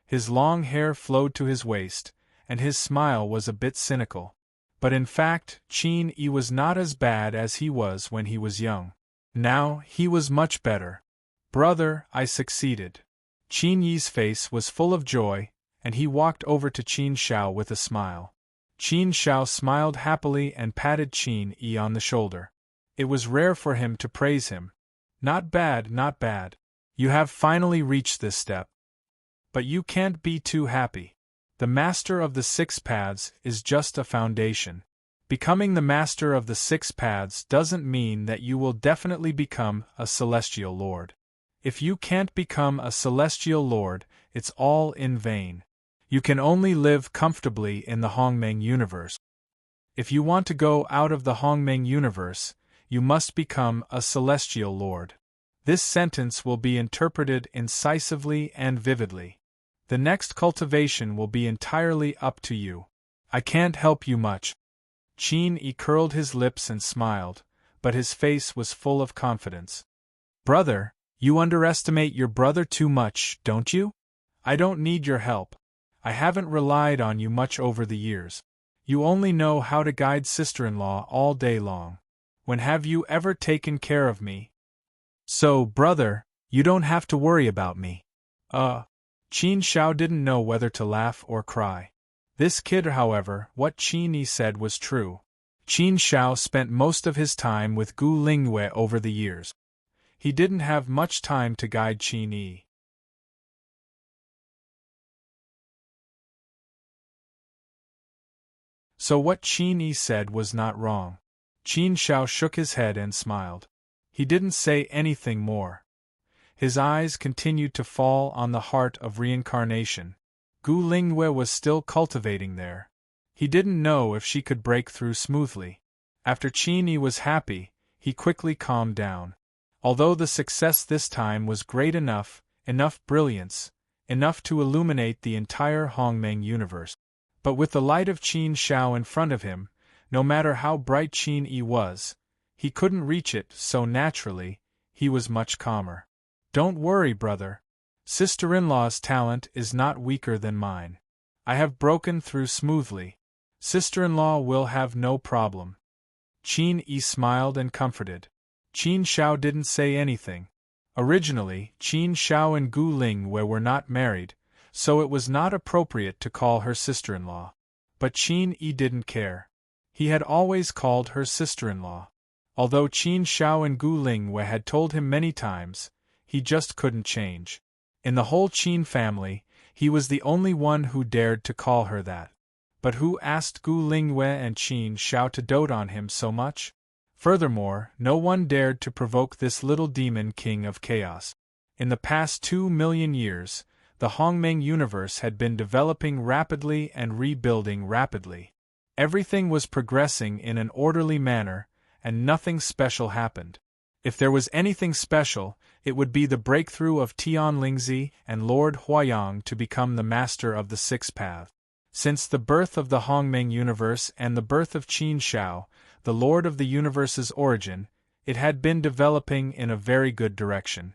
His long hair flowed to his waist, and his smile was a bit cynical. But in fact, Qin Yi was not as bad as he was when he was young. Now, he was much better. "Brother, I succeeded." Qin Yi's face was full of joy, and he walked over to Qin Shao with a smile. Qin Shao smiled happily and patted Qin Yi on the shoulder. It was rare for him to praise him. "Not bad, not bad. You have finally reached this step. But you can't be too happy. The master of the 6 paths is just a foundation. Becoming the master of the 6 paths doesn't mean that you will definitely become a celestial lord. If you can't become a celestial lord, it's all in vain. You can only live comfortably in the Hongmeng universe. If you want to go out of the Hongmeng universe, you must become a celestial lord. This sentence will be interpreted incisively and vividly. The next cultivation will be entirely up to you. I can't help you much. Qin Yi curled his lips and smiled, but his face was full of confidence. Brother, you underestimate your brother too much, don't you? I don't need your help. I haven't relied on you much over the years. You only know how to guide sister-in-law all day long. When have you ever taken care of me? So, brother, you don't have to worry about me. Qin Shao didn't know whether to laugh or cry. This kid, however, what Qin Yi said was true. Qin Shao spent most of his time with Gu Lingyue over the years. He didn't have much time to guide Qin Yi. So what Qin Yi said was not wrong. Qin Shao shook his head and smiled. He didn't say anything more. His eyes continued to fall on the heart of reincarnation. Gu Lingyue was still cultivating there. He didn't know if she could break through smoothly. After Qin Yi was happy, he quickly calmed down. Although the success this time was great enough brilliance, enough to illuminate the entire Hongmeng universe. But with the light of Qin Shao in front of him, no matter how bright Qin Yi was, he couldn't reach it, so naturally, he was much calmer. Don't worry, brother. Sister-in-law's talent is not weaker than mine. I have broken through smoothly. Sister-in-law will have no problem. Qin Yi smiled and comforted. Qin Shao didn't say anything. Originally, Qin Shao and Gu Lingyue were not married, so it was not appropriate to call her sister-in-law. But Qin Yi didn't care. He had always called her sister-in-law. Although Qin Shao and Gu Lingyue had told him many times, he just couldn't change. In the whole Qin family, he was the only one who dared to call her that. But who asked Gu Lingyue and Qin Shao to dote on him so much? Furthermore, no one dared to provoke this little demon king of chaos. In the past 2 million years, the Hongmeng universe had been developing rapidly and rebuilding rapidly. Everything was progressing in an orderly manner, and nothing special happened. If there was anything special, it would be the breakthrough of Tian Lingzi and Lord Huayang to become the master of the Sixth Path. Since the birth of the Hongmeng universe and the birth of Qin Shao, the Lord of the Universe's origin, it had been developing in a very good direction.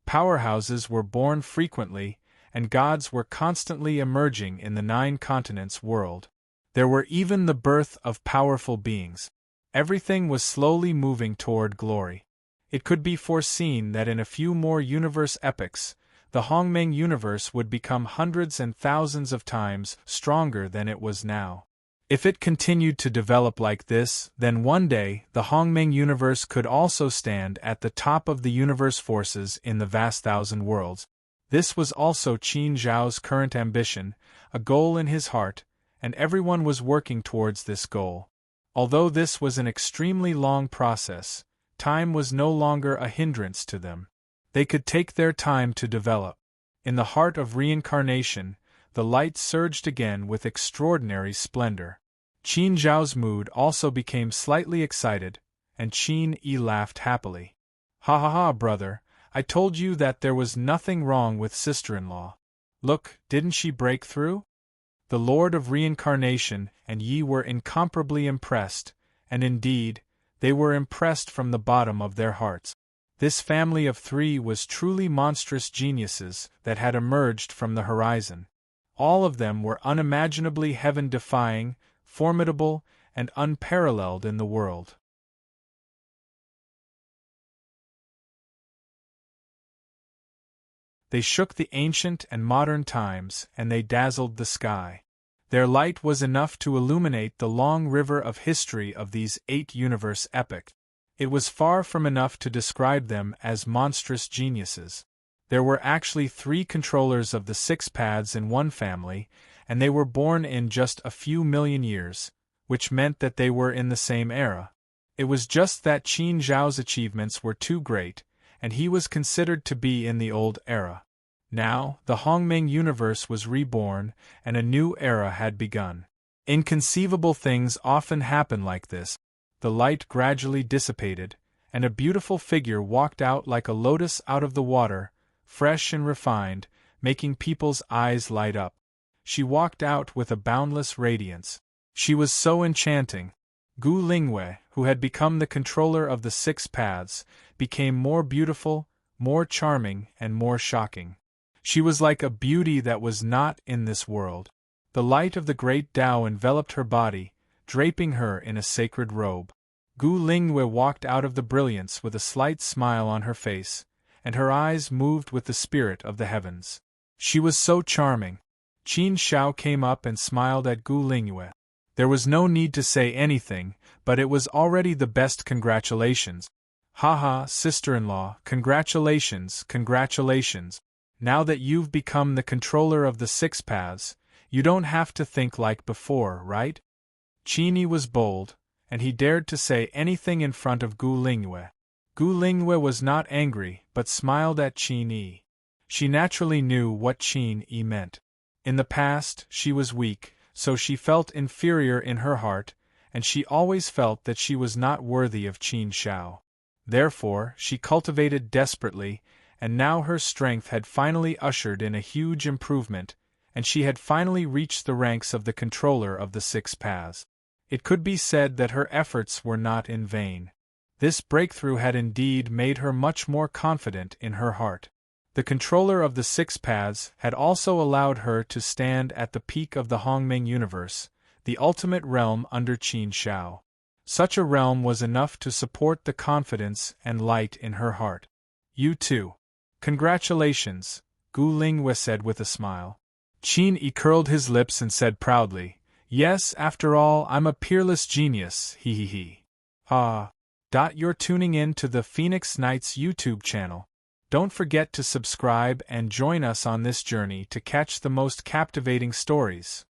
Powerhouses were born frequently, and gods were constantly emerging in the 9 continents world. There were even the birth of powerful beings. Everything was slowly moving toward glory. It could be foreseen that in a few more universe epochs, the Hongmeng universe would become hundreds and thousands of times stronger than it was now. If it continued to develop like this, then one day the Hongmeng universe could also stand at the top of the universe forces in the vast thousand worlds. This was also Qin Zhao's current ambition, a goal in his heart, and everyone was working towards this goal. Although this was an extremely long process, time was no longer a hindrance to them. They could take their time to develop. In the heart of reincarnation, the light surged again with extraordinary splendor. Qin Zhao's mood also became slightly excited, and Qin Yi laughed happily. Ha ha ha, brother, I told you that there was nothing wrong with sister-in-law. Look, didn't she break through? The Lord of Reincarnation and Yi were incomparably impressed, and indeed, they were impressed from the bottom of their hearts. This family of 3 was truly monstrous geniuses that had emerged from the horizon. All of them were unimaginably heaven-defying, formidable, and unparalleled in the world. They shook the ancient and modern times, and they dazzled the sky. Their light was enough to illuminate the long river of history of these 8 universe epochs. It was far from enough to describe them as monstrous geniuses. There were actually 3 controllers of the 6 paths in one family, and they were born in just a few million years, which meant that they were in the same era. It was just that Qin Zhao's achievements were too great, and he was considered to be in the old era. Now, the Hongming universe was reborn, and a new era had begun. Inconceivable things often happen like this. The light gradually dissipated, and a beautiful figure walked out like a lotus out of the water, fresh and refined, making people's eyes light up. She walked out with a boundless radiance. She was so enchanting. Gu Lingwei, who had become the controller of the six paths, became more beautiful, more charming, and more shocking. She was like a beauty that was not in this world. The light of the great Tao enveloped her body, draping her in a sacred robe. Gu Lingwei walked out of the brilliance with a slight smile on her face, and her eyes moved with the spirit of the heavens. She was so charming. Qin Shao came up and smiled at Gu Lingwei. There was no need to say anything, but it was already the best congratulations. Haha, sister-in-law, congratulations, congratulations. Now that you've become the controller of the six paths, you don't have to think like before, right? Qin was bold, and he dared to say anything in front of Gu Lingwei. Gu Lingwei was not angry, but smiled at Qin. She naturally knew what Qin meant. In the past, she was weak, so she felt inferior in her heart, and she always felt that she was not worthy of Qin Shao. Therefore, she cultivated desperately, and now her strength had finally ushered in a huge improvement, and she had finally reached the ranks of the controller of the six paths. It could be said that her efforts were not in vain. This breakthrough had indeed made her much more confident in her heart. The controller of the six paths had also allowed her to stand at the peak of the Hongming universe, the ultimate realm under Qin Shao. Such a realm was enough to support the confidence and light in her heart. You too. Congratulations, Gu Lingwei said with a smile. Qin curled his lips and said proudly, yes, after all, I'm a peerless genius, he. You're tuning in to the Phoenix Knights YouTube channel. Don't forget to subscribe and join us on this journey to catch the most captivating stories.